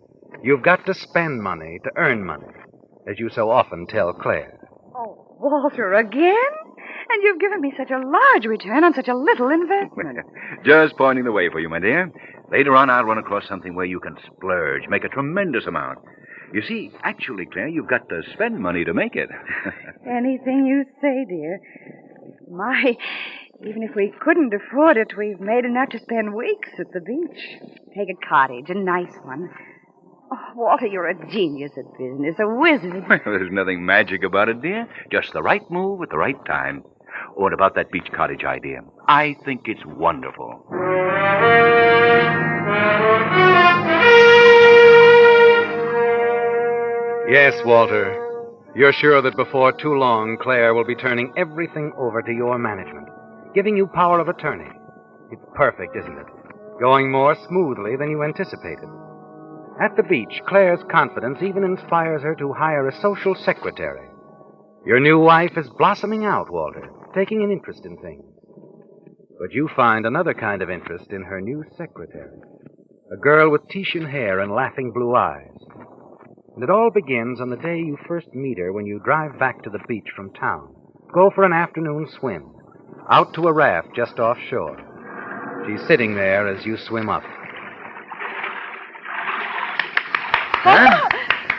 you've got to spend money to earn money, as you so often tell Claire. Oh, Walter, again? And you've given me such a large return on such a little investment. Just pointing the way for you, my dear. Later on, I'll run across something where you can splurge, make a tremendous amount. You see, actually, Claire, you've got to spend money to make it. Anything you say, dear. My, even if we couldn't afford it, we've made enough to spend weeks at the beach. Take a cottage, a nice one. Oh, Walter, you're a genius at business, a wizard. Well, there's nothing magic about it, dear. Just the right move at the right time. What about that beach cottage idea? I think it's wonderful. Yes, Walter. You're sure that before too long, Claire will be turning everything over to your management, giving you power of attorney. It's perfect, isn't it? Going more smoothly than you anticipated. At the beach, Claire's confidence even inspires her to hire a social secretary. Your new wife is blossoming out, Walter, taking an interest in things. But you find another kind of interest in her new secretary, a girl with Titian hair and laughing blue eyes. And it all begins on the day you first meet her when you drive back to the beach from town, go for an afternoon swim, out to a raft just offshore. She's sitting there as you swim up. Huh?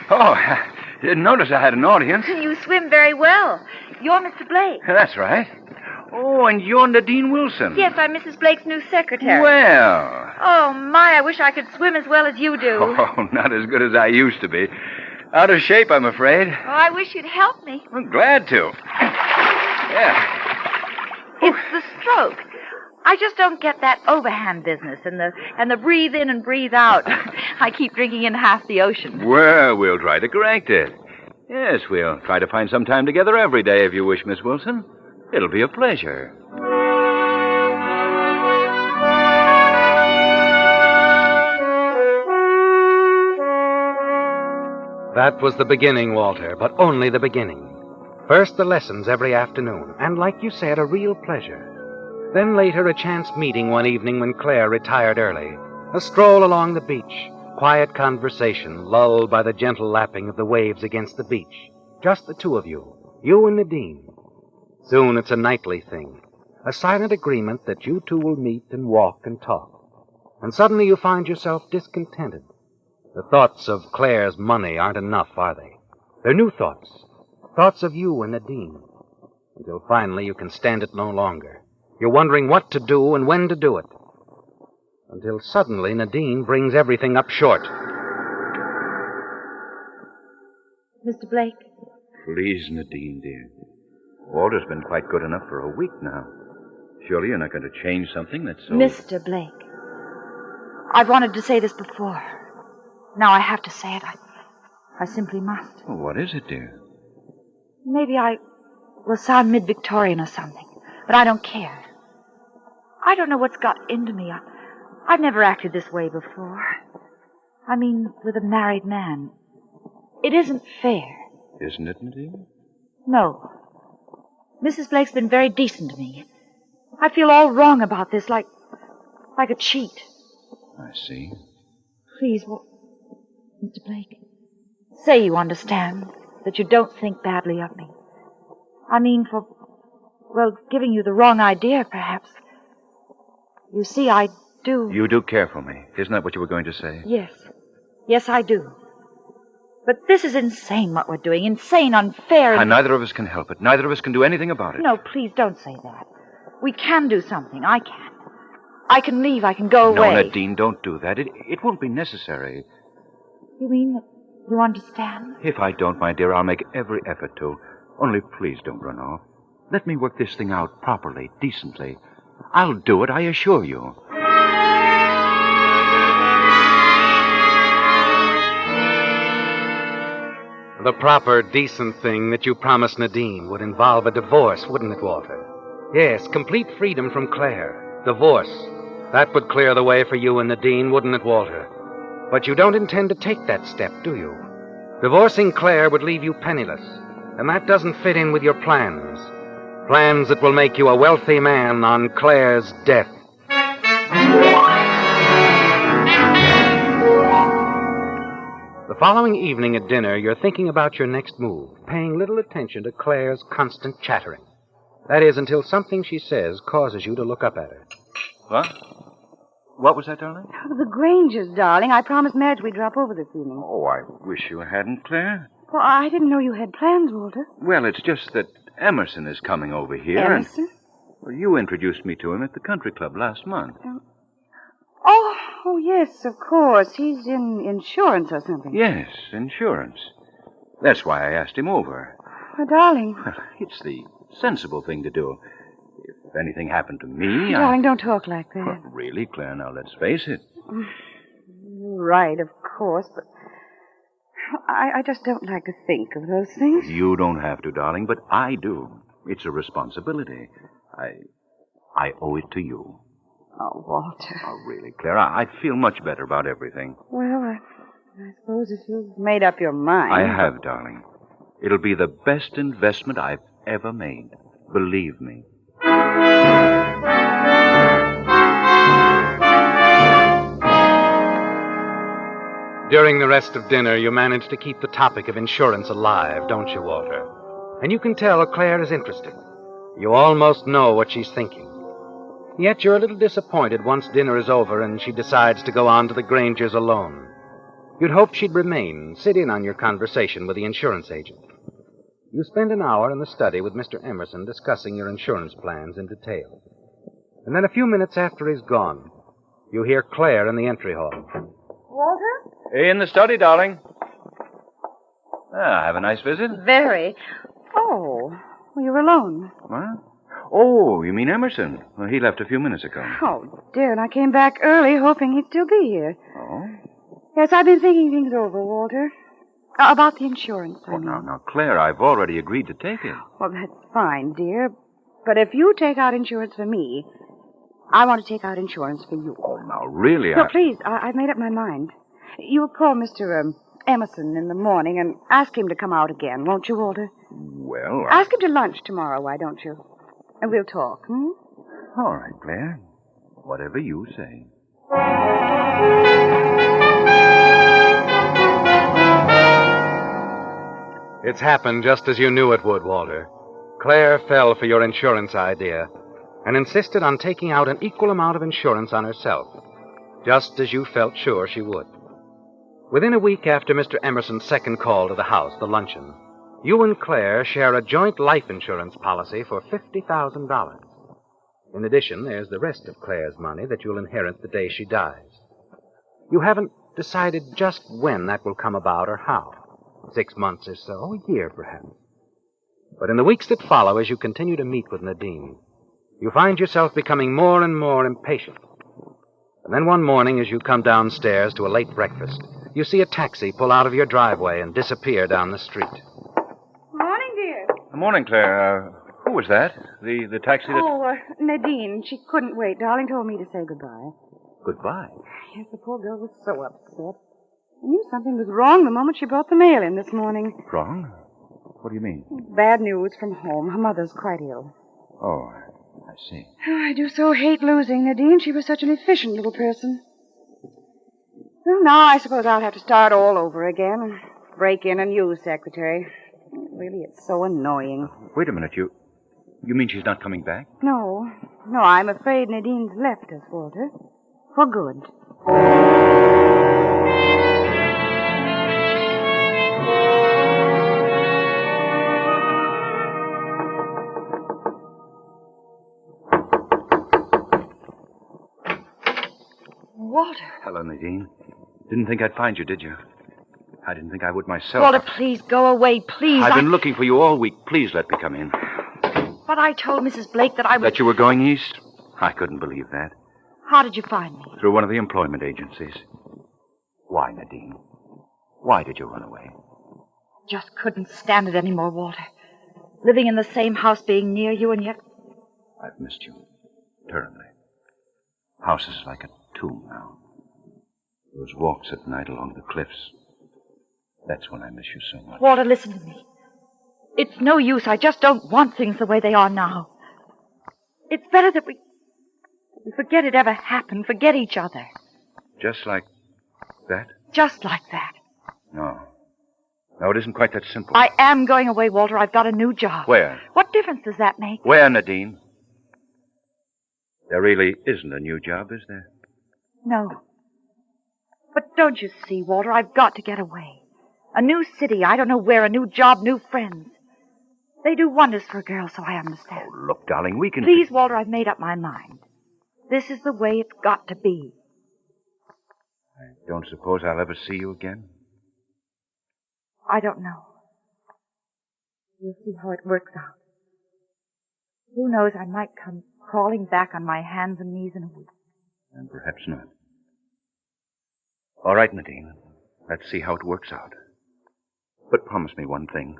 Oh, I didn't notice I had an audience. You swim very well. You're Mr. Blake. That's right. Oh, and you're Nadine Wilson. Yes, I'm Mrs. Blake's new secretary. Well. Oh, my, I wish I could swim as well as you do. Oh, not as good as I used to be. Out of shape, I'm afraid. Oh, I wish you'd help me. I'm glad to. Yeah. It's the stroke. I just don't get that overhand business and the breathe in and breathe out. I keep drinking in half the ocean. Well, we'll try to correct it. Yes, we'll try to find some time together every day if you wish, Miss Wilson. It'll be a pleasure. That was the beginning, Walter, but only the beginning. First, the lessons every afternoon, and like you said, a real pleasure. Then later, a chance meeting one evening when Claire retired early. A stroll along the beach, quiet conversation, lulled by the gentle lapping of the waves against the beach. Just the two of you and Nadine. Soon it's a nightly thing, a silent agreement that you two will meet and walk and talk. And suddenly you find yourself discontented. The thoughts of Claire's money aren't enough, are they? They're new thoughts, thoughts of you and Nadine. Until finally you can stand it no longer. You're wondering what to do and when to do it. Until suddenly Nadine brings everything up short. Mr. Blake? Please, Nadine, dear. Walter's been quite good enough for a week now. Surely you're not going to change something that's so... Mr. Blake, I've wanted to say this before. Now I have to say it. I simply must. Well, what is it, dear? Maybe I will sound mid-Victorian or something, but I don't care. I don't know what's got into me. I've never acted this way before. I mean, with a married man. It isn't fair. Isn't it, Nadine? No. Mrs. Blake's been very decent to me. I feel all wrong about this, like a cheat. I see. Please, Mr. Blake, say you understand, that you don't think badly of me. I mean, giving you the wrong idea, perhaps. You see, I do. You do care for me. Isn't that what you were going to say? Yes. Yes, I do. But this is insane, what we're doing. Insane, unfair. And neither of us can help it. Neither of us can do anything about it. No, please don't say that. We can do something. I can. I can leave. I can go away. No, Nadine, don't do that. It won't be necessary. You mean that you understand? If I don't, my dear, I'll make every effort to. Only please don't run off. Let me work this thing out properly, decently. I'll do it, I assure you. The proper, decent thing that you promised Nadine would involve a divorce, wouldn't it, Walter? Yes, complete freedom from Claire. Divorce. That would clear the way for you and Nadine, wouldn't it, Walter? But you don't intend to take that step, do you? Divorcing Claire would leave you penniless, and that doesn't fit in with your plans. Plans that will make you a wealthy man on Claire's death. The following evening at dinner, you're thinking about your next move, paying little attention to Claire's constant chattering. That is, until something she says causes you to look up at her. What? What was that, darling? The Grangers, darling. I promised Madge we'd drop over this evening. Oh, I wish you hadn't, Claire. Well, I didn't know you had plans, Walter. Well, it's just that Emerson is coming over here. Emerson? Well, you introduced me to him at the country club last month. Oh, yes, of course. He's in insurance or something. Yes, insurance. That's why I asked him over. Oh, darling. Well, it's the sensible thing to do. If anything happened to me, Darling, don't talk like that. Well, really, Claire, now let's face it. Right, of course, but I just don't like to think of those things. You don't have to, darling, but I do. It's a responsibility. I owe it to you. Oh, Walter. Oh, really, Claire, I feel much better about everything. Well, I suppose if you've made up your mind. I have, darling. It'll be the best investment I've ever made. Believe me. During the rest of dinner, you manage to keep the topic of insurance alive, don't you, Walter? And you can tell Claire is interested. You almost know what she's thinking. Yet you're a little disappointed once dinner is over and she decides to go on to the Grangers alone. You'd hoped she'd remain, sit in on your conversation with the insurance agent. You spend an hour in the study with Mr. Emerson discussing your insurance plans in detail. And then a few minutes after he's gone, you hear Claire in the entry hall. Walter? In the study, darling. Have a nice visit? Very. Oh, well, you're alone. What? Oh, you mean Emerson? Well, he left a few minutes ago. Oh, dear, and I came back early hoping he'd still be here. Oh? Yes, I've been thinking things over, Walter. About the insurance, I mean. Now, Claire, I've already agreed to take it. Well, that's fine, dear. But if you take out insurance for me, I want to take out insurance for you. Oh, now, really, No, please, I've made up my mind. You'll call Mr. Emerson in the morning and ask him to come out again, won't you, Walter? Well, Ask him to lunch tomorrow, why don't you? And we'll talk, All right, Claire. Whatever you say. It's happened just as you knew it would, Walter. Claire fell for your insurance idea and insisted on taking out an equal amount of insurance on herself, just as you felt sure she would. Within a week after Mr. Emerson's second call to the house, the luncheon, you and Claire share a joint life insurance policy for $50,000. In addition, there's the rest of Claire's money that you'll inherit the day she dies. You haven't decided just when that will come about or how. 6 months or so, a year perhaps. But in the weeks that follow, as you continue to meet with Nadine, you find yourself becoming more and more impatient. And then one morning, as you come downstairs to a late breakfast, you see a taxi pull out of your driveway and disappear down the street. Morning, dear. Good morning, Claire. Who was that? The taxi that... Oh, Nadine. She couldn't wait. Darling told me to say goodbye. Goodbye. Yes, the poor girl was so upset. I knew something was wrong the moment she brought the mail in this morning. Wrong? What do you mean? Bad news from home. Her mother's quite ill. Oh, I see. Oh, I do so hate losing Nadine. She was such an efficient little person. Well, now I suppose I'll have to start all over again and break in a new secretary. Really, it's so annoying. Wait a minute, you mean she's not coming back? No, I'm afraid Nadine's left us, Walter. For good. Walter. Hello, Nadine. Didn't think I'd find you, did you? I didn't think I would myself. Walter, please go away, please. I've been looking for you all week. Please let me come in. But I told Mrs. Blake that I was... That you were going east? I couldn't believe that. How did you find me? Through one of the employment agencies. Why, Nadine? Why did you run away? Just couldn't stand it anymore, Walter. Living in the same house, being near you, and yet... I've missed you. Terribly. House is like a tomb now. Those walks at night along the cliffs. That's when I miss you so much. Walter, listen to me. It's no use. I just don't want things the way they are now. It's better that we forget it ever happened, forget each other. Just like that? Just like that. No. No, it isn't quite that simple. I am going away, Walter. I've got a new job. Where? What difference does that make? Where, Nadine? There really isn't a new job, is there? No. But don't you see, Walter, I've got to get away. A new city, I don't know where, a new job, new friends. They do wonders for a girl, so I understand. Oh, look, darling, we can... Please, Walter, I've made up my mind. This is the way it's got to be. I don't suppose I'll ever see you again? I don't know. We'll see how it works out. Who knows, I might come crawling back on my hands and knees in a week. And perhaps not. All right, Nadine. Let's see how it works out. But promise me one thing.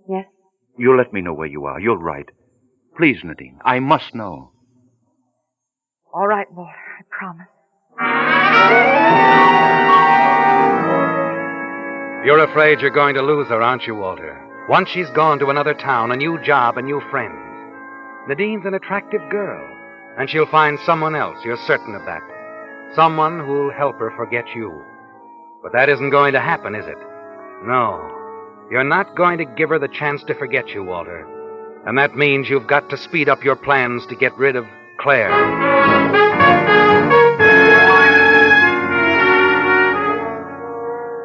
Yes? You'll let me know where you are. You'll write. Please, Nadine. I must know. All right, Walter. I promise. You're afraid you're going to lose her, aren't you, Walter? Once she's gone to another town, a new job, and new friends. Nadine's an attractive girl, and she'll find someone else, you're certain of that. Someone who'll help her forget you. But that isn't going to happen, is it? No. You're not going to give her the chance to forget you, Walter. And that means you've got to speed up your plans to get rid of Claire.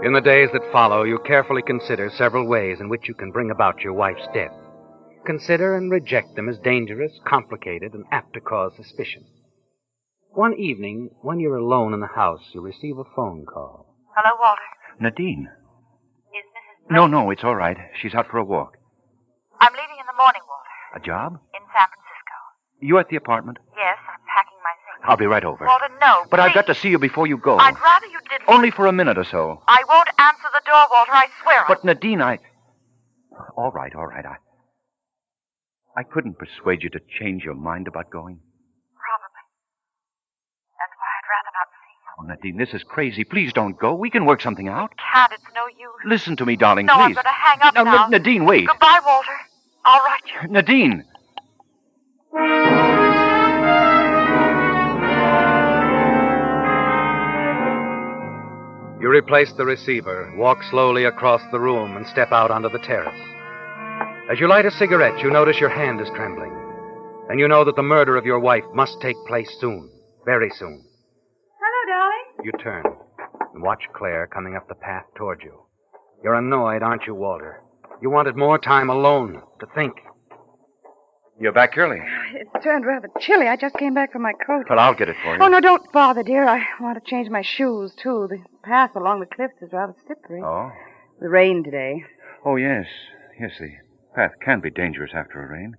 In the days that follow, you carefully consider several ways in which you can bring about your wife's death. Consider and reject them as dangerous, complicated, and apt to cause suspicion. One evening, when you're alone in the house, you receive a phone call. Hello, Walter. Nadine. Is Mrs. Blake... No, it's all right. She's out for a walk. I'm leaving in the morning, Walter. A job? In San Francisco. You at the apartment? Yes, I'm packing my things. I'll be right over. Walter, no, But please. I've got to see you before you go. I'd rather you didn't. Only for a minute or so. I won't answer the door, Walter. I swear. But, Nadine, All right. I couldn't persuade you to change your mind about going. Probably. That's why I'd rather not see you. Oh, Nadine, this is crazy. Please don't go. We can work something out. Can't. It's no use. Listen to me, darling, No, please. I'm going to hang up now. Nadine, wait. Goodbye, Walter. I'll write you. Nadine. You replace the receiver, walk slowly across the room, and step out onto the terrace. As you light a cigarette, you notice your hand is trembling. And you know that the murder of your wife must take place soon, very soon. Hello, darling. You turn and watch Claire coming up the path toward you. You're annoyed, aren't you, Walter? You wanted more time alone to think. You're back early. It's turned rather chilly. I just came back from my coat. Well, I'll get it for you. Oh, no, don't bother, dear. I want to change my shoes, too. The path along the cliffs is rather slippery. Oh? The rain today. Oh, yes. Yes, the path can be dangerous after a rain.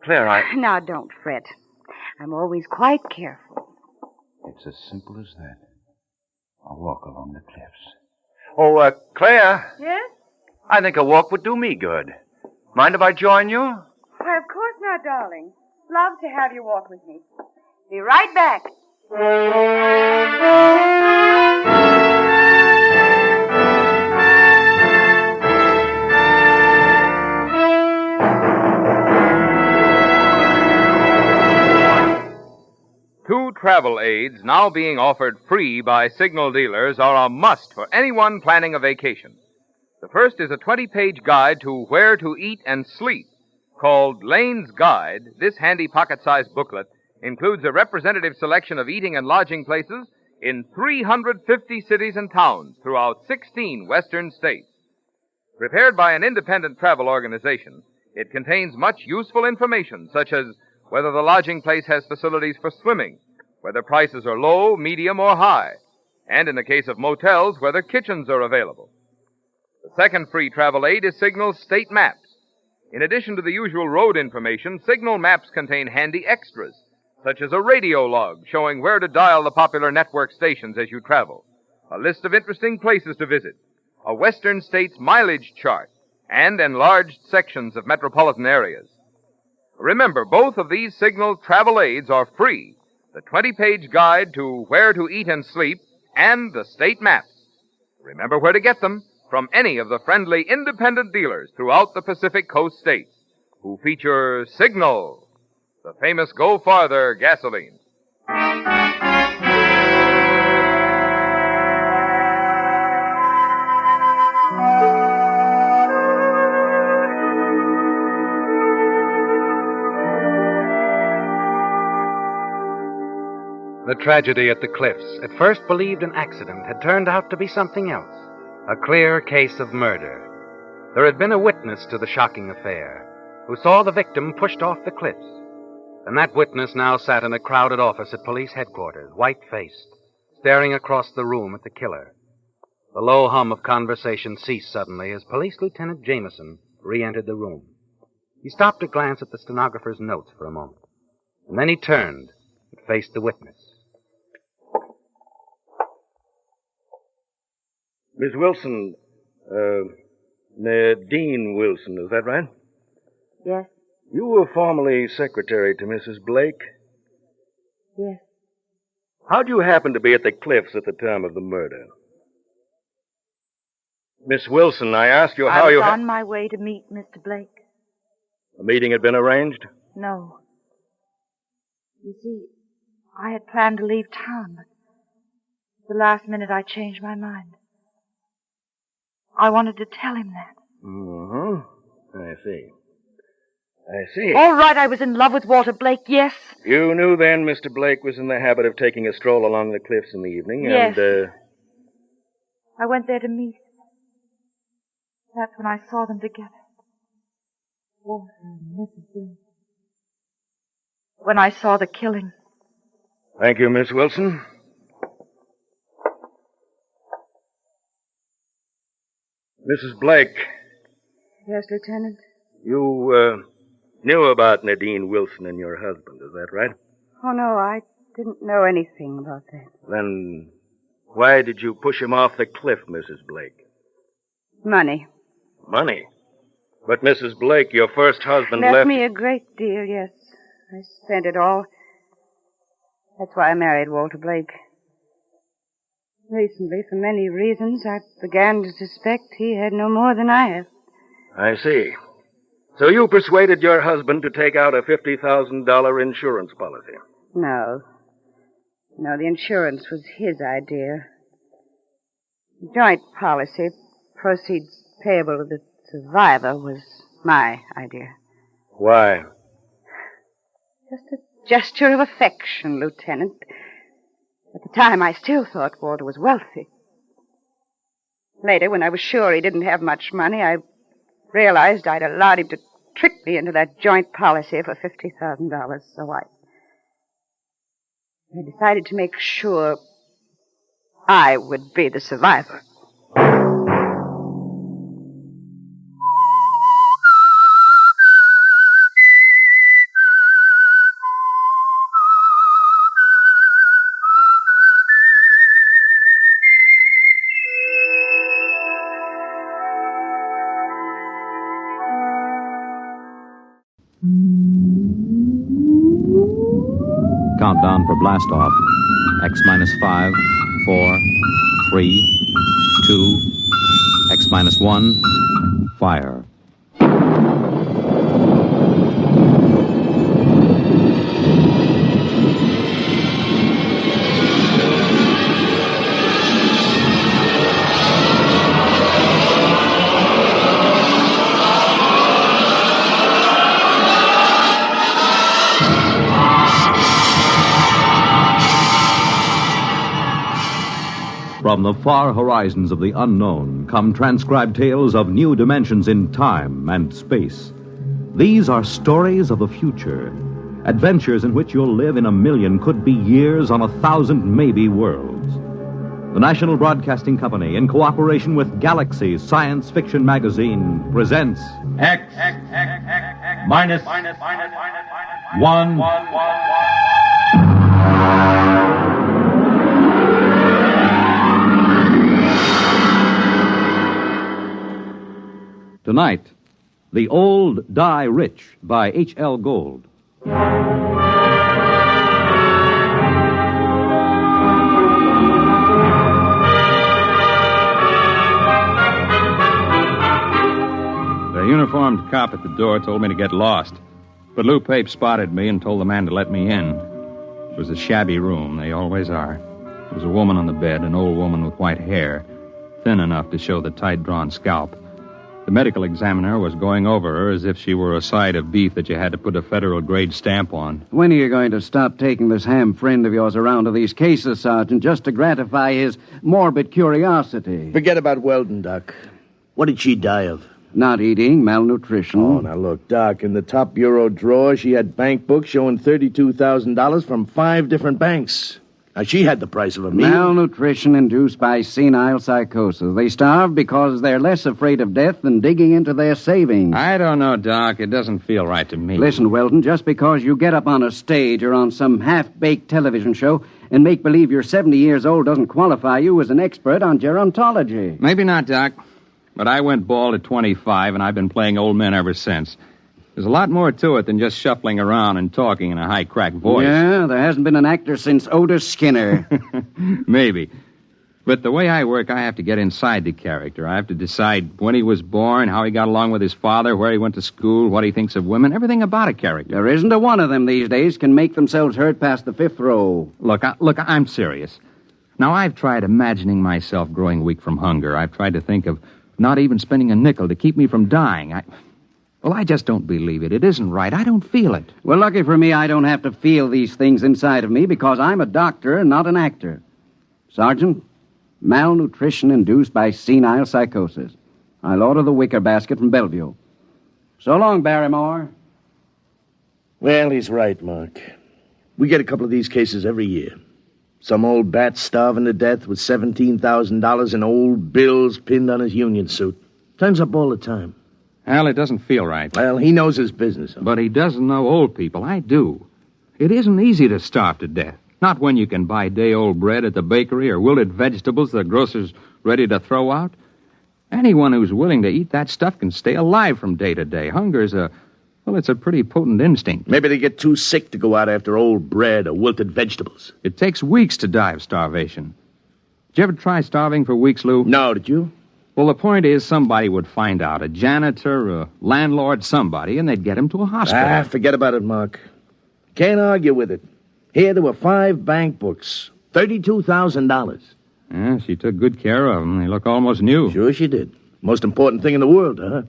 Claire, Now, don't fret. I'm always quite careful. It's as simple as that. I'll walk along the cliffs. Oh, Claire. Yes? I think a walk would do me good. Mind if I join you? Why, of course not, darling. Love to have you walk with me. Be right back. Two travel aids now being offered free by signal dealers are a must for anyone planning a vacation. The first is a 20-page guide to where to eat and sleep. Called Lane's Guide, this handy pocket-sized booklet includes a representative selection of eating and lodging places in 350 cities and towns throughout 16 western states. Prepared by an independent travel organization, it contains much useful information, such as whether the lodging place has facilities for swimming, whether prices are low, medium, or high, and in the case of motels, whether kitchens are available. The second free travel aid is Signal's State Maps. In addition to the usual road information, Signal Maps contain handy extras, such as a radio log showing where to dial the popular network stations as you travel, a list of interesting places to visit, a western state's mileage chart, and enlarged sections of metropolitan areas. Remember, both of these Signal travel aids are free: the 20-page guide to where to eat and sleep and the state maps. Remember where to get them: from any of the friendly independent dealers throughout the Pacific Coast states who feature Signal, the famous Go Farther gasoline. The tragedy at the cliffs, at first believed an accident, had turned out to be something else. A clear case of murder. There had been a witness to the shocking affair who saw the victim pushed off the cliffs. And that witness now sat in a crowded office at police headquarters, white-faced, staring across the room at the killer. The low hum of conversation ceased suddenly as Police Lieutenant Jameson re-entered the room. He stopped to glance at the stenographer's notes for a moment, and then he turned and faced the witness. Miss Wilson, Nadine Wilson, is that right? Yes. You were formerly secretary to Mrs. Blake. Yes. How'd you happen to be at the cliffs at the time of the murder? Miss Wilson, I asked you how I you... was on my way to meet Mr. Blake. A meeting had been arranged? No. You see, I had planned to leave town, but at the last minute I changed my mind. I wanted to tell him that. Mm-hmm. I see. All right, I was in love with Walter Blake, yes. You knew then Mr. Blake was in the habit of taking a stroll along the cliffs in the evening, yes. and, I went there to meet him. That's when I saw them together. Walter and Mrs. Blake. When I saw the killing. Thank you, Miss Wilson. Mrs. Blake. Yes, Lieutenant? You, knew about Nadine Wilson and your husband, is that right? Oh, no, I didn't know anything about that. Then why did you push him off the cliff, Mrs. Blake? Money. Money? But, Mrs. Blake, your first husband left me a great deal, yes. I spent it all. That's why I married Walter Blake. Recently, for many reasons, I began to suspect he had no more than I have. I see. So you persuaded your husband to take out a $50,000 insurance policy? No. No, the insurance was his idea. The joint policy, proceeds payable to the survivor, was my idea. Why? Just a gesture of affection, Lieutenant. At the time, I still thought Walter was wealthy. Later, when I was sure he didn't have much money, I realized I'd allowed him to trick me into that joint policy for $50,000. So I decided to make sure I would be the survivor. Countdown for blast off. X minus 5, 4, 3, 2, X minus 1, fire. From the far horizons of the unknown come transcribed tales of new dimensions in time and space. These are stories of the future, adventures in which you'll live in a million, could be years, on 1,000 maybe worlds. The National Broadcasting Company, in cooperation with Galaxy Science Fiction Magazine, presents X minus 1. Tonight, The Old Die Rich by H.L. Gold. The uniformed cop at the door told me to get lost. But Lou Pape spotted me and told the man to let me in. It was a shabby room. They always are. There was a woman on the bed, an old woman with white hair, thin enough to show the tight-drawn scalp. The medical examiner was going over her as if she were a side of beef that you had to put a federal-grade stamp on. When are you going to stop taking this ham friend of yours around to these cases, Sergeant, just to gratify his morbid curiosity? Forget about Weldon, Doc. What did she die of? Not eating, malnutrition. Oh, now look, Doc, in the top bureau drawer, she had bank books showing $32,000 from 5 different banks. Now, she had the price of a meal. Malnutrition induced by senile psychosis. They starve because they're less afraid of death than digging into their savings. I don't know, Doc. It doesn't feel right to me. Listen, Weldon, just because you get up on a stage or on some half-baked television show and make believe you're 70 years old doesn't qualify you as an expert on gerontology. Maybe not, Doc. But I went bald at 25, and I've been playing old men ever since. There's a lot more to it than just shuffling around and talking in a high-cracked voice. Yeah, there hasn't been an actor since Otis Skinner. Maybe. But the way I work, I have to get inside the character. I have to decide when he was born, how he got along with his father, where he went to school, what he thinks of women, everything about a character. There isn't a one of them these days can make themselves heard past the 5th row. Look, I'm serious. Now, I've tried imagining myself growing weak from hunger. I've tried to think of not even spending a nickel to keep me from dying. I just don't believe it. It isn't right. I don't feel it. Well, lucky for me, I don't have to feel these things inside of me because I'm a doctor and not an actor. Sergeant, malnutrition induced by senile psychosis. I'll order the wicker basket from Bellevue. So long, Barrymore. Well, he's right, Mark. We get a couple of these cases every year. Some old bat starving to death with $17,000 in old bills pinned on his union suit. Time's up all the time. Al, it doesn't feel right. Well, he knows his business. But he doesn't know old people. I do. It isn't easy to starve to death. Not when you can buy day-old bread at the bakery or wilted vegetables the grocer's ready to throw out. Anyone who's willing to eat that stuff can stay alive from day to day. Hunger is it's a pretty potent instinct. Maybe they get too sick to go out after old bread or wilted vegetables. It takes weeks to die of starvation. Did you ever try starving for weeks, Lou? No, did you? Well, the point is somebody would find out, a janitor, a landlord, somebody, and they'd get him to a hospital. Forget about it, Mark. Can't argue with it. Here there were 5 bank books, $32,000. Yeah, she took good care of them. They look almost new. Sure she did. Most important thing in the world, huh?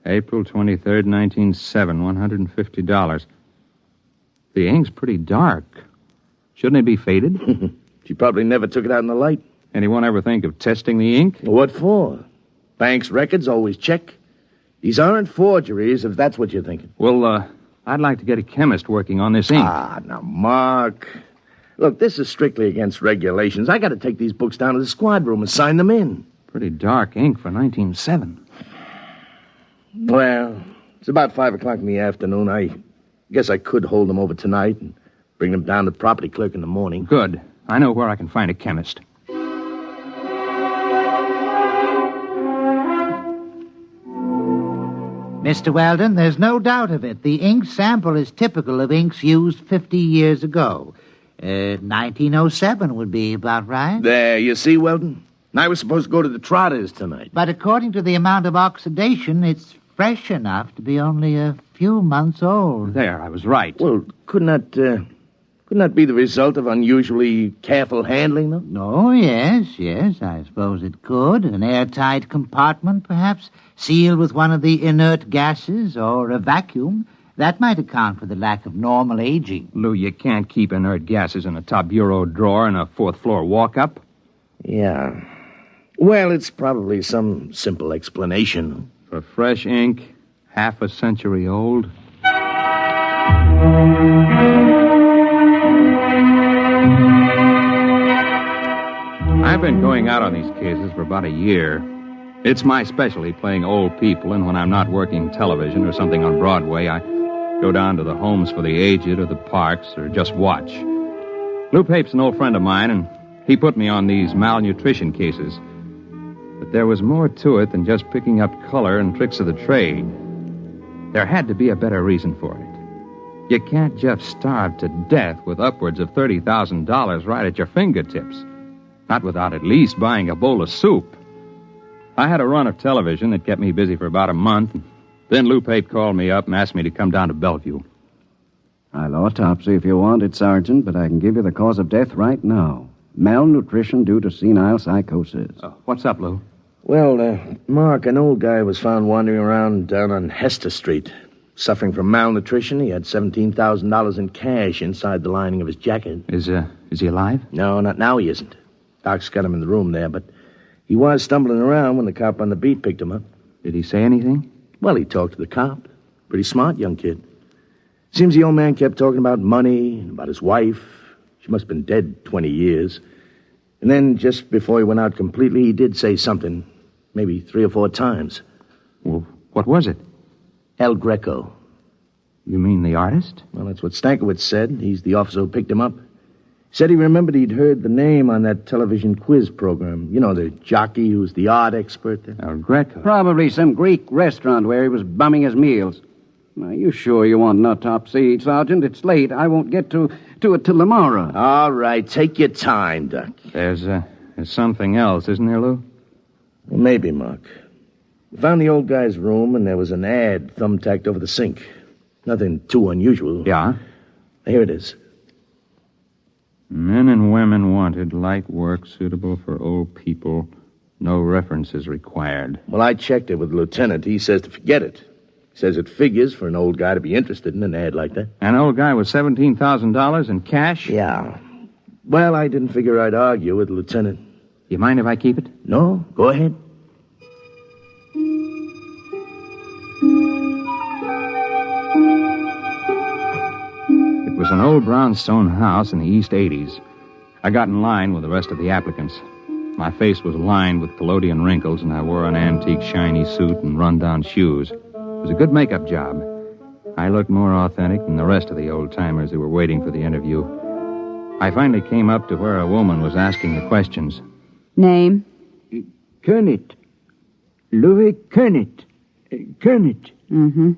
April 23rd, 1907, $150. The ink's pretty dark. Shouldn't it be faded? She probably never took it out in the light. Anyone ever think of testing the ink? What for? Bank's records always check. These aren't forgeries, if that's what you're thinking. Well, I'd like to get a chemist working on this ink. Now, Mark. Look, this is strictly against regulations. I got to take these books down to the squad room and sign them in. Pretty dark ink for 1907. Well, it's about 5 o'clock in the afternoon. I guess I could hold them over tonight and bring them down to the property clerk in the morning. Good. I know where I can find a chemist. Mr. Weldon, there's no doubt of it. The ink sample is typical of inks used 50 years ago. 1907 would be about right. There, you see, Weldon? I was supposed to go to the Trotters tonight. But according to the amount of oxidation, it's fresh enough to be only a few months old. There, I was right. Well, couldn't that be the result of unusually careful handling, though? Oh, yes, I suppose it could. An airtight compartment, perhaps, sealed with one of the inert gases or a vacuum. That might account for the lack of normal aging. Lou, you can't keep inert gases in a top bureau drawer in a 4th-floor walk-up. Yeah. Well, it's probably some simple explanation. For fresh ink, half a century old. I've been going out on these cases for about a year. It's my specialty, playing old people, and when I'm not working television or something on Broadway, I go down to the homes for the aged or the parks or just watch. Lou Pape's an old friend of mine, and he put me on these malnutrition cases. But there was more to it than just picking up color and tricks of the trade. There had to be a better reason for it. You can't just starve to death with upwards of $30,000 right at your fingertips. Not without at least buying a bowl of soup. I had a run of television that kept me busy for about a month. Then Lou Pape called me up and asked me to come down to Bellevue. I'll autopsy if you want it, Sergeant, but I can give you the cause of death right now. Malnutrition due to senile psychosis. What's up, Lou? Well, Mark, an old guy was found wandering around down on Hester Street. Suffering from malnutrition, he had $17,000 in cash inside the lining of his jacket. Is he alive? No, not now he isn't. Doc's got him in the room there, but he was stumbling around when the cop on the beat picked him up. Did he say anything? Well, he talked to the cop. Pretty smart young kid. Seems the old man kept talking about money and about his wife. She must have been dead 20 years. And then, just before he went out completely, he did say something, maybe 3 or 4 times. Well, what was it? El Greco. You mean the artist? Well, that's what Stankiewicz said. He's the officer who picked him up. He said he remembered he'd heard the name on that television quiz program. You know, the jockey who's the art expert there. El Greco. Probably some Greek restaurant where he was bumming his meals. Are you sure you want an autopsy, Sergeant? It's late. I won't get to it till tomorrow. All right, take your time, Doc. There's something else, isn't there, Lou? Well, maybe, Mark. We found the old guy's room, and there was an ad thumbtacked over the sink. Nothing too unusual. Yeah? Here it is. Men and women wanted, light work suitable for old people. No references required. Well, I checked it with the lieutenant. He says to forget it. He says it figures for an old guy to be interested in an ad like that. An old guy with $17,000 in cash? Yeah. Well, I didn't figure I'd argue with the lieutenant. You mind if I keep it? No, go ahead. It was an old brownstone house in the East 80s. I got in line with the rest of the applicants. My face was lined with collodion wrinkles, and I wore an antique shiny suit and run-down shoes. It was a good makeup job. I looked more authentic than the rest of the old-timers who were waiting for the interview. I finally came up to where a woman was asking the questions. Name? Kernet. Louis Kernet. Kernet. Mm-hmm.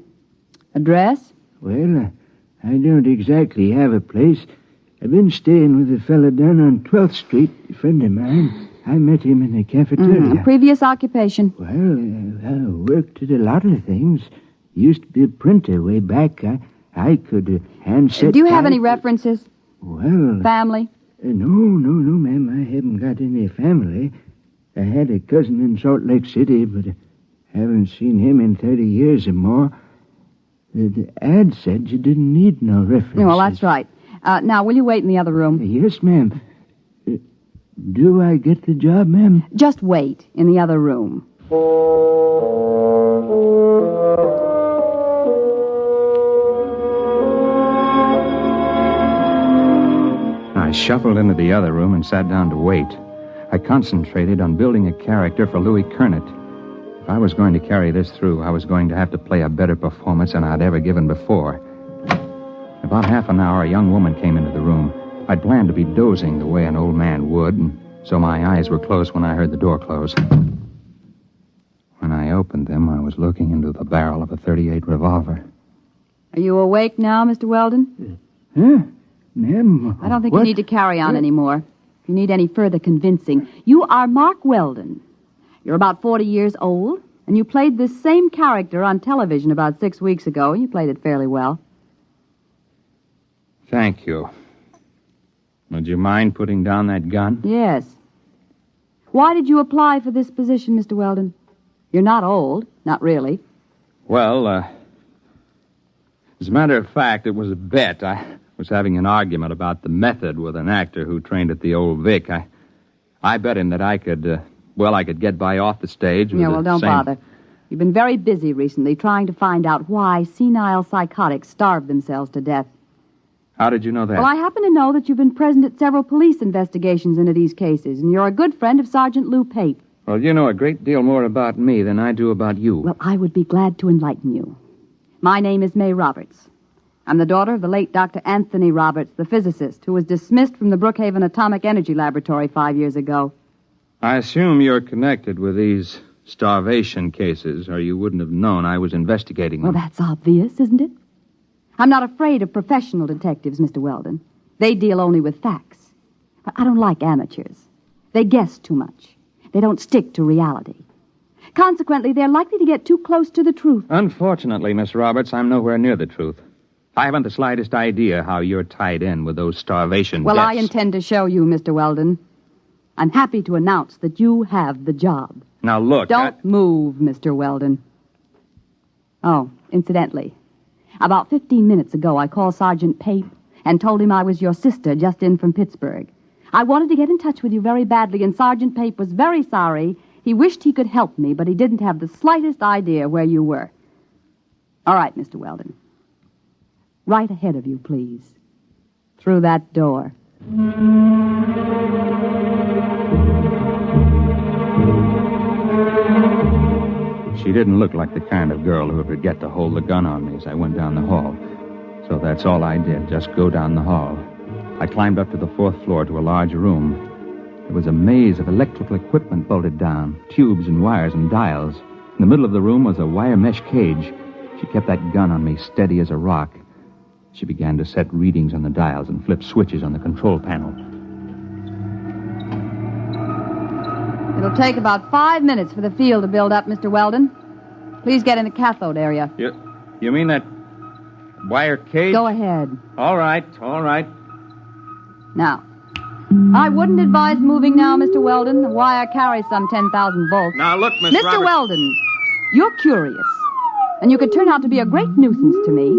Address? Well, I don't exactly have a place. I've been staying with a fella down on 12th Street, a friend of mine. I met him in the cafeteria. Mm-hmm. Previous occupation? Well, I worked at a lot of things. Used to be a printer way back. I could handset... Do you have any references? Well... Family? No, ma'am. I haven't got any family. I had a cousin in Salt Lake City, but I haven't seen him in 30 years or more. The ad said you didn't need no references. Well, that's right. Now, will you wait in the other room? Yes, ma'am. Do I get the job, ma'am? Just wait in the other room. I shuffled into the other room and sat down to wait. I concentrated on building a character for Louis Kernet. If I was going to carry this through, I was going to have to play a better performance than I'd ever given before. In about half an hour, a young woman came into the room. I'd planned to be dozing the way an old man would, and so my eyes were closed when I heard the door close. When I opened them, I was looking into the barrel of a .38 revolver. Are you awake now, Mr. Weldon? Huh? Ma'am? I don't think what? you need to carry on anymore. If you need any further convincing, you are Mark Weldon. You're about 40 years old, and you played this same character on television about 6 weeks ago. You played it fairly well. Thank you. Would you mind putting down that gun? Yes. Why did you apply for this position, Mr. Weldon? You're not old. Not really. Well, as a matter of fact, it was a bet. I was having an argument about the method with an actor who trained at the Old Vic. I I bet him that I could get by off the stage with Yeah, well, don't bother. You've been very busy recently trying to find out why senile psychotics starve themselves to death. How did you know that? Well, I happen to know that you've been present at several police investigations into these cases, and you're a good friend of Sergeant Lou Pape. Well, you know a great deal more about me than I do about you. Well, I would be glad to enlighten you. My name is May Roberts. I'm the daughter of the late Dr. Anthony Roberts, the physicist, who was dismissed from the Brookhaven Atomic Energy Laboratory 5 years ago. I assume you're connected with these starvation cases, or you wouldn't have known I was investigating them. Well, that's obvious, isn't it? I'm not afraid of professional detectives, Mr. Weldon. They deal only with facts. But I don't like amateurs. They guess too much. They don't stick to reality. Consequently, they're likely to get too close to the truth. Unfortunately, Miss Roberts, I'm nowhere near the truth. I haven't the slightest idea how you're tied in with those starvation Well, deaths. I intend to show you, Mr. Weldon. I'm happy to announce that you have the job. Now, look... Don't move, Mr. Weldon. Oh, incidentally, about 15 minutes ago, I called Sergeant Pape and told him I was your sister just in from Pittsburgh. I wanted to get in touch with you very badly, and Sergeant Pape was very sorry. He wished he could help me, but he didn't have the slightest idea where you were. All right, Mr. Weldon. Right ahead of you, please. Through that door. She didn't look like the kind of girl who would forget to hold the gun on me as I went down the hall. So that's all I did, just go down the hall. I climbed up to the 4th floor to a large room. There was a maze of electrical equipment bolted down, tubes and wires and dials. In the middle of the room was a wire mesh cage. She kept that gun on me, steady as a rock. She began to set readings on the dials and flip switches on the control panel. It'll take about 5 minutes for the field to build up, Mr. Weldon. Please get in the cathode area. You mean that wire cage? Go ahead. All right. Now, I wouldn't advise moving now, Mr. Weldon. The wire carries some 10,000 volts. Now, look, Miss Mr. Roberts. Weldon, you're curious, and you could turn out to be a great nuisance to me.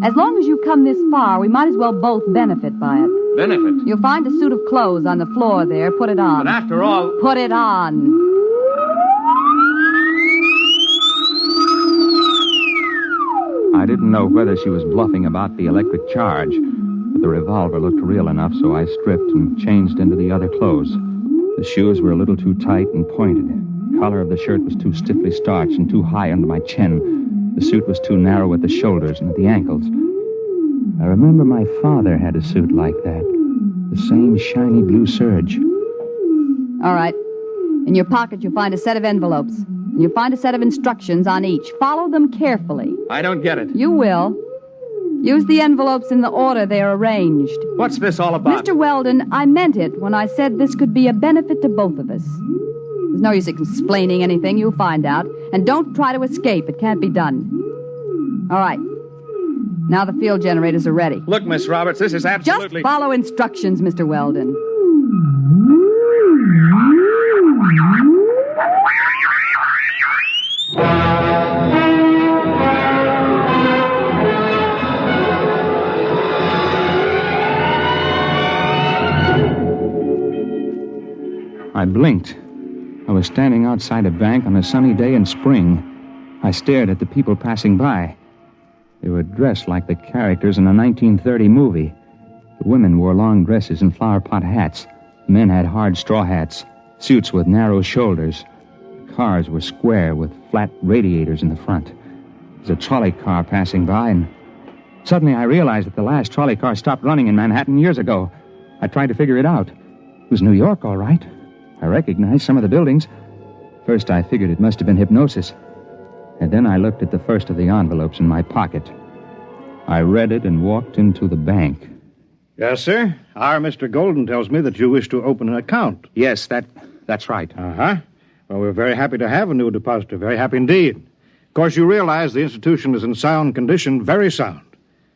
As long as you've come this far, we might as well both benefit by it. Benefit? You'll find a suit of clothes on the floor there. Put it on. But after all... Put it on. I didn't know whether she was bluffing about the electric charge, but the revolver looked real enough, so I stripped and changed into the other clothes. The shoes were a little too tight and pointed. The collar of the shirt was too stiffly starched and too high under my chin. The suit was too narrow at the shoulders and at the ankles. I remember my father had a suit like that. The same shiny blue serge. All right. In your pocket, you'll find a set of envelopes. And you'll find a set of instructions on each. Follow them carefully. I don't get it. You will. Use the envelopes in the order they're arranged. What's this all about? Mr. Weldon, I meant it when I said this could be a benefit to both of us. There's no use explaining anything. You'll find out. And don't try to escape. It can't be done. All right. Now the field generators are ready. Look, Miss Roberts, this is absolutely... Just follow instructions, Mr. Weldon. I blinked. I was standing outside a bank on a sunny day in spring. I stared at the people passing by. They were dressed like the characters in a 1930 movie. The women wore long dresses and flower pot hats. The men had hard straw hats, suits with narrow shoulders. The cars were square with flat radiators in the front. There was a trolley car passing by, and suddenly I realized that the last trolley car stopped running in Manhattan years ago. I tried to figure it out. It was New York, all right. I recognized some of the buildings. First, I figured it must have been hypnosis. And then I looked at the first of the envelopes in my pocket. I read it and walked into the bank. Yes, sir. Our Mr. Golden tells me that you wish to open an account. Yes, that's right. Uh-huh. Well, we're very happy to have a new depositor. Very happy indeed. Of course, you realize the institution is in sound condition, very sound.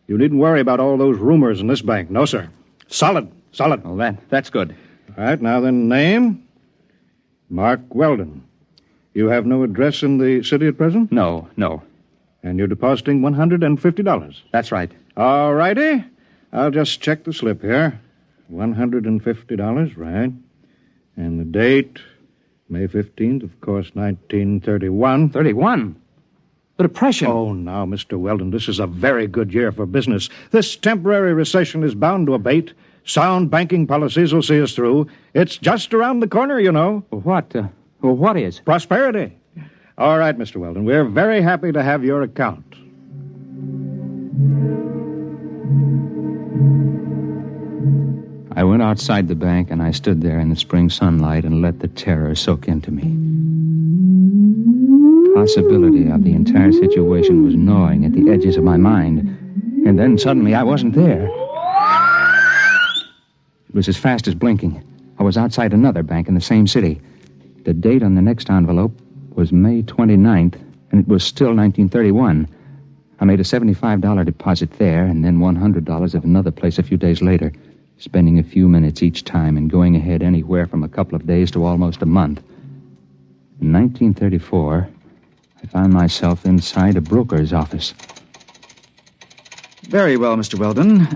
You needn't worry about all those rumors in this bank. No, sir. Solid. Well, that's good. All right, now then, name? Mark Weldon. You have no address in the city at present? No. And you're depositing $150? That's right. All righty. I'll just check the slip here. $150, right. And the date, May 15th, of course, 1931. 31? The Depression. Oh, now, Mr. Weldon, this is a very good year for business. This temporary recession is bound to abate. Sound banking policies will see us through. It's just around the corner, you know. What? What is? Prosperity. All right, Mr. Weldon, we're very happy to have your account. I went outside the bank, and I stood there in the spring sunlight and let the terror soak into me. Possibility of the entire situation was gnawing at the edges of my mind. And then suddenly I wasn't there. It was as fast as blinking. I was outside another bank in the same city. The date on the next envelope was May 29th, and it was still 1931. I made a $75 deposit there, and then $100 at another place a few days later, spending a few minutes each time and going ahead anywhere from a couple of days to almost a month. In 1934, I found myself inside a broker's office. Very well, Mr. Weldon.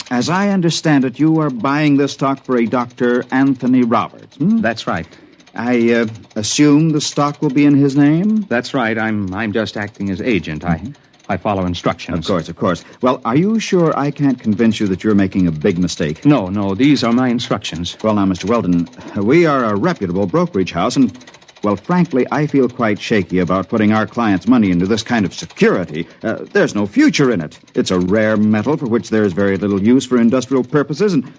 As I understand it, you are buying this stock for a Dr. Anthony Roberts. That's right. I assume the stock will be in his name? That's right. I'm just acting as agent. I follow instructions. Of course. Well, are you sure I can't convince you that you're making a big mistake? No, these are my instructions. Well, now, Mr. Weldon, we are a reputable brokerage house, and, well, frankly, I feel quite shaky about putting our clients' money into this kind of security. There's no future in it. It's a rare metal for which there is very little use for industrial purposes, and,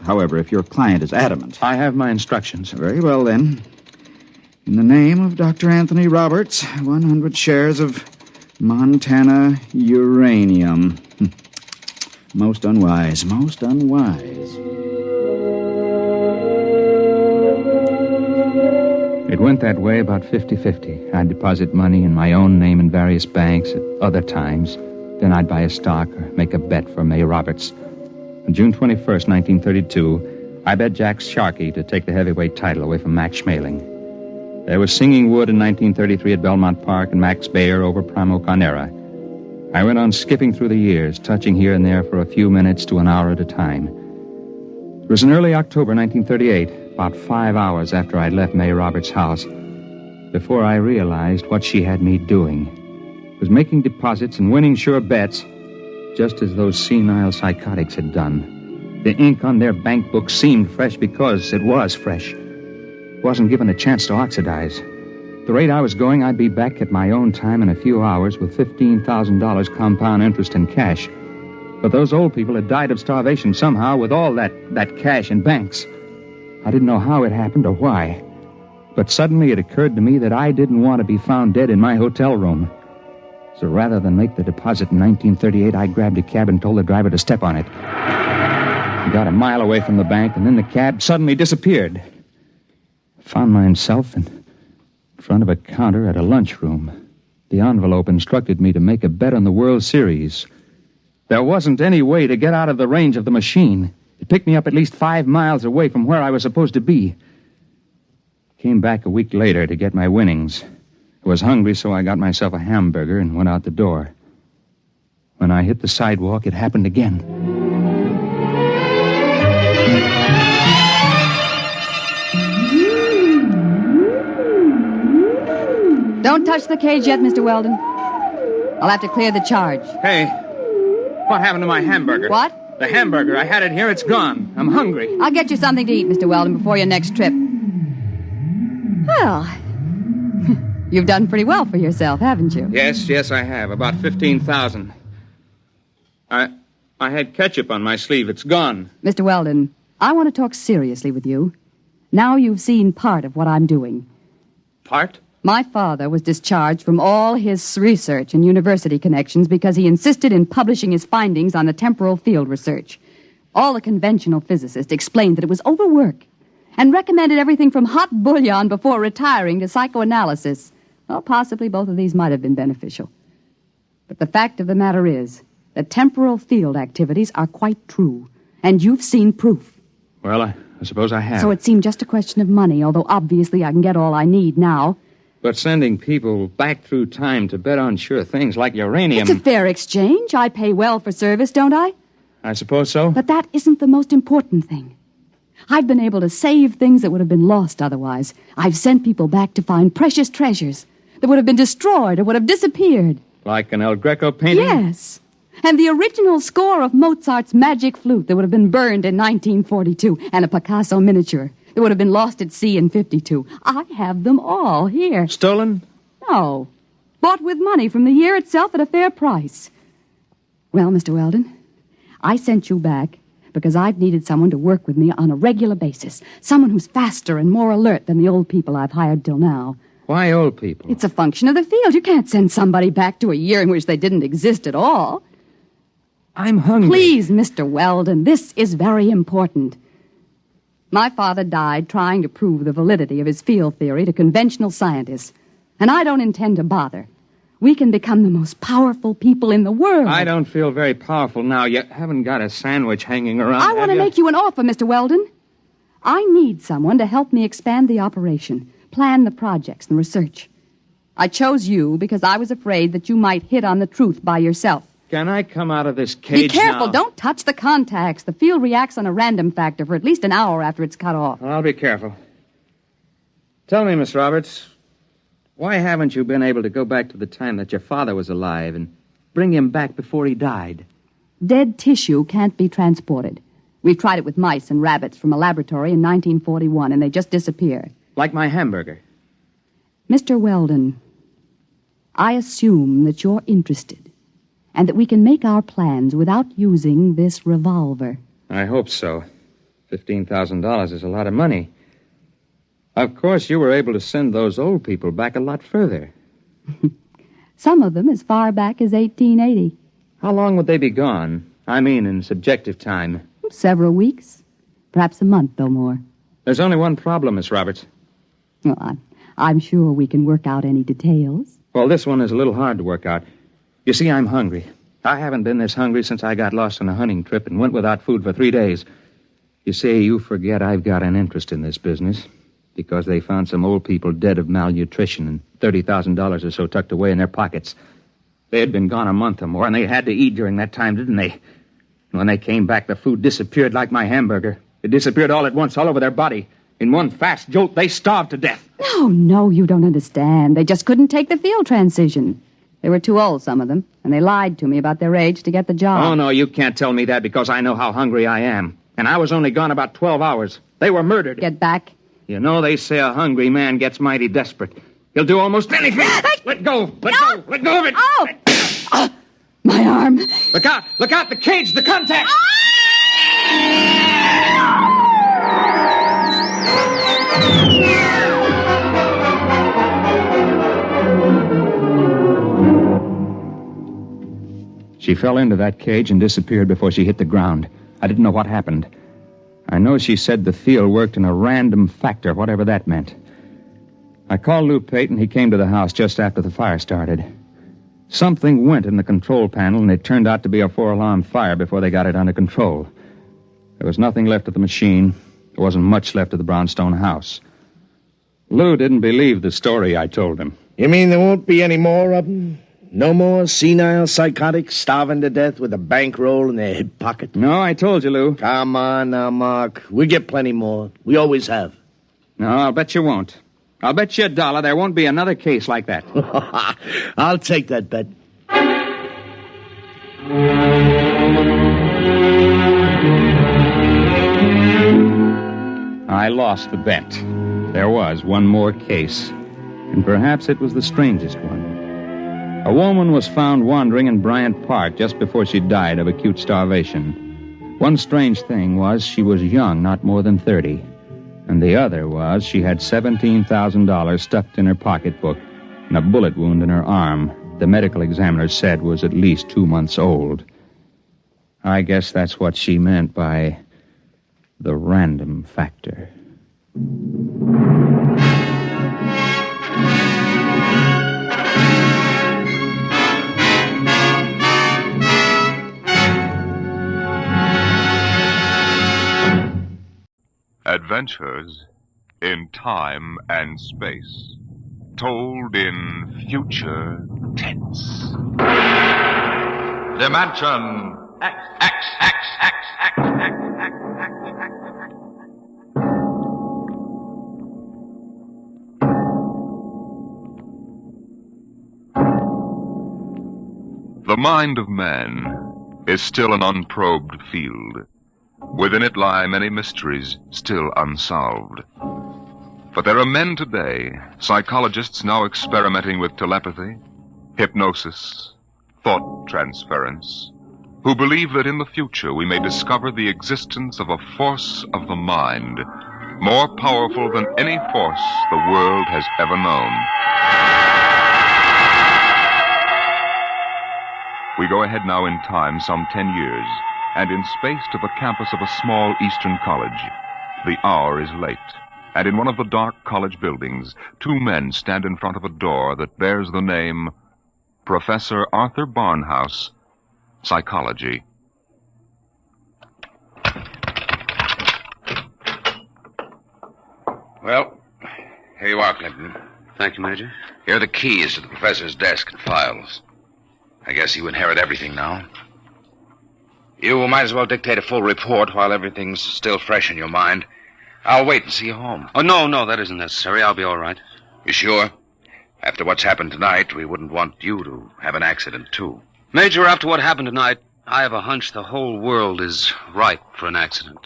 however, if your client is adamant. I have my instructions. Very well, then. In the name of Dr. Anthony Roberts, 100 shares of Montana uranium. Most unwise. It went that way about 50-50. I'd deposit money in my own name in various banks at other times. Then I'd buy a stock or make a bet for May Roberts. On June 21st, 1932, I bet Jack Sharkey to take the heavyweight title away from Max Schmeling. There was Singing Wood in 1933 at Belmont Park and Max Bayer over Primo Carnera. I went on skipping through the years, touching here and there for a few minutes to an hour at a time. It was in early October 1938, about 5 hours after I'd left May Roberts' house, before I realized what she had me doing. It was making deposits and winning sure bets, just as those senile psychotics had done. The ink on their bank book seemed fresh because it was fresh. Wasn't given a chance to oxidize. The rate I was going, I'd be back at my own time in a few hours with $15,000 compound interest in cash. But those old people had died of starvation somehow with all that cash in banks. I didn't know how it happened or why. But suddenly it occurred to me that I didn't want to be found dead in my hotel room. So rather than make the deposit in 1938, I grabbed a cab and told the driver to step on it. I got a mile away from the bank, and then the cab suddenly disappeared. Found myself in front of a counter at a lunchroom. The envelope instructed me to make a bet on the World Series. There wasn't any way to get out of the range of the machine. It picked me up at least 5 miles away from where I was supposed to be. Came back a week later to get my winnings. I was hungry, so I got myself a hamburger and went out the door. When I hit the sidewalk, it happened again. Don't touch the cage yet, Mr. Weldon. I'll have to clear the charge. Hey, what happened to my hamburger? What? The hamburger. I had it here. It's gone. I'm hungry. I'll get you something to eat, Mr. Weldon, before your next trip. Well, you've done pretty well for yourself, haven't you? Yes, I have. About 15,000. I had ketchup on my sleeve. It's gone. Mr. Weldon, I want to talk seriously with you. Now you've seen part of what I'm doing. Part? My father was discharged from all his research and university connections because he insisted in publishing his findings on the temporal field research. All the conventional physicists explained that it was overwork and recommended everything from hot bouillon before retiring to psychoanalysis. Well, possibly both of these might have been beneficial. But the fact of the matter is that temporal field activities are quite true, and you've seen proof. Well, I suppose I have. So it seemed just a question of money, although obviously I can get all I need now. But sending people back through time to bet on sure things like uranium... It's a fair exchange. I pay well for service, don't I? I suppose so. But that isn't the most important thing. I've been able to save things that would have been lost otherwise. I've sent people back to find precious treasures that would have been destroyed or would have disappeared. Like an El Greco painting? Yes. And the original score of Mozart's Magic Flute that would have been burned in 1942, and a Picasso miniature that would have been lost at sea in 52. I have them all here. Stolen? No. Bought with money from the year itself at a fair price. Well, Mr. Weldon, I sent you back because I've needed someone to work with me on a regular basis. Someone who's faster and more alert than the old people I've hired till now. Why old people? It's a function of the field. You can't send somebody back to a year in which they didn't exist at all. I'm hungry. Please, Mr. Weldon, this is very important. My father died trying to prove the validity of his field theory to conventional scientists, and I don't intend to bother. We can become the most powerful people in the world. I don't feel very powerful now. You haven't got a sandwich hanging around. I want to make you an offer, Mr. Weldon. I need someone to help me expand the operation, plan the projects and research. I chose you because I was afraid that you might hit on the truth by yourself. Can I come out of this cage Be careful. now? Don't touch the contacts. The field reacts on a random factor for at least an hour after it's cut off. I'll be careful. Tell me, Miss Roberts, why haven't you been able to go back to the time that your father was alive and bring him back before he died? Dead tissue can't be transported. We've tried it with mice and rabbits from a laboratory in 1941, and they just disappear. Like my hamburger. Mr. Weldon, I assume that you're interested and that we can make our plans without using this revolver. I hope so. $15,000 is a lot of money. Of course, you were able to send those old people back a lot further. Some of them as far back as 1880. How long would they be gone? I mean, in subjective time. Several weeks. Perhaps a month or more. There's only one problem, Miss Roberts. Well, I'm sure we can work out any details. Well, this one is a little hard to work out. You see, I'm hungry. I haven't been this hungry since I got lost on a hunting trip and went without food for 3 days. You see, you forget I've got an interest in this business because they found some old people dead of malnutrition and $30,000 or so tucked away in their pockets. They had been gone a month or more, and they had to eat during that time, didn't they? When they came back, the food disappeared like my hamburger. It disappeared all at once, all over their body. In one fast jolt, they starved to death. No, you don't understand. They just couldn't take the field transition. They were too old, some of them, and they lied to me about their age to get the job. Oh, no, you can't tell me that because I know how hungry I am. And I was only gone about 12 hours. They were murdered. Get back. You know, they say a hungry man gets mighty desperate. He'll do almost anything. Let go. Let go. Let go of it. Oh! My arm. Look out. Look out. The cage. The contact. She fell into that cage and disappeared before she hit the ground. I didn't know what happened. I know she said the field worked in a random factor, whatever that meant. I called Lou Payton. He came to the house just after the fire started. Something went in the control panel, and it turned out to be a 4-alarm fire before they got it under control. There was nothing left of the machine. There wasn't much left of the brownstone house. Lou didn't believe the story I told him. You mean there won't be any more of them? No more senile psychotics starving to death with a bankroll in their hip pocket? No, I told you, Lou. Come on now, Mark. We get plenty more. We always have. No, I'll bet you won't. I'll bet you $1 there won't be another case like that. I'll take that bet. I lost the bet. There was one more case, and perhaps it was the strangest one. A woman was found wandering in Bryant Park just before she died of acute starvation. One strange thing was she was young, not more than 30. And the other was she had $17,000 stuffed in her pocketbook and a bullet wound in her arm the medical examiner said was at least 2 months old. I guess that's what she meant by the random factor. Adventures in time and space, told in future tense. Dimension X. mind of man is still an unprobed field. Within it lie many mysteries still unsolved. But there are men today, psychologists now experimenting with telepathy, hypnosis, thought transference, who believe that in the future we may discover the existence of a force of the mind more powerful than any force the world has ever known. We go ahead now in time some 10 years, and in space to the campus of a small eastern college. The hour is late, and in one of the dark college buildings, two men stand in front of a door that bears the name Professor Arthur Barnhouse, Psychology. Well, here you are, Clinton. Thank you, Major. Here are the keys to the professor's desk and files. I guess you inherit everything now. You might as well dictate a full report while everything's still fresh in your mind. I'll wait and see you home. Oh, no, that isn't necessary. I'll be all right. You sure? After what's happened tonight, we wouldn't want you to have an accident, too. Major, after what happened tonight, I have a hunch the whole world is ripe for an accident.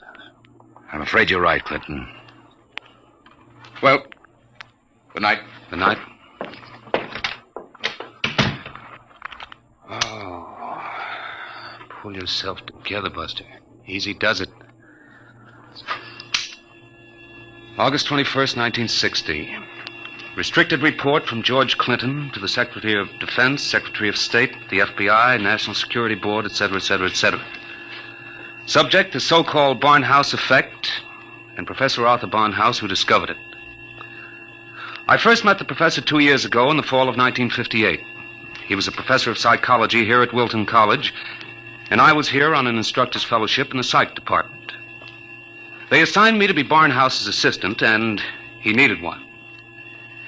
I'm afraid you're right, Clinton. Well, good night. Good night. Pull yourself together, Buster. Easy does it. August 21st, 1960. Restricted report from George Clinton to the Secretary of Defense, Secretary of State, the FBI, National Security Board, etc., etc., etc. Subject, the so-called Barnhouse effect, and Professor Arthur Barnhouse, who discovered it. I first met the professor 2 years ago in the fall of 1958. He was a professor of psychology here at Wilton College, and I was here on an instructor's fellowship in the psych department. They assigned me to be Barnhouse's assistant, and he needed one.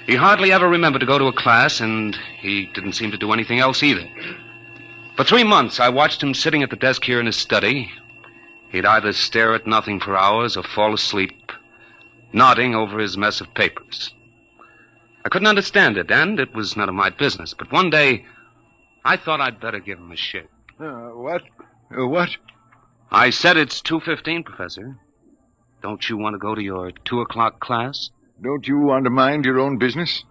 He hardly ever remembered to go to a class, and he didn't seem to do anything else either. For 3 months, I watched him sitting at the desk here in his study. He'd either stare at nothing for hours or fall asleep, nodding over his mess of papers. I couldn't understand it, and it was none of my business. But one day, I thought I'd better give him a shake. What? What? I said it's 2:15, Professor. Don't you want to go to your 2 o'clock class? Don't you want to mind your own business?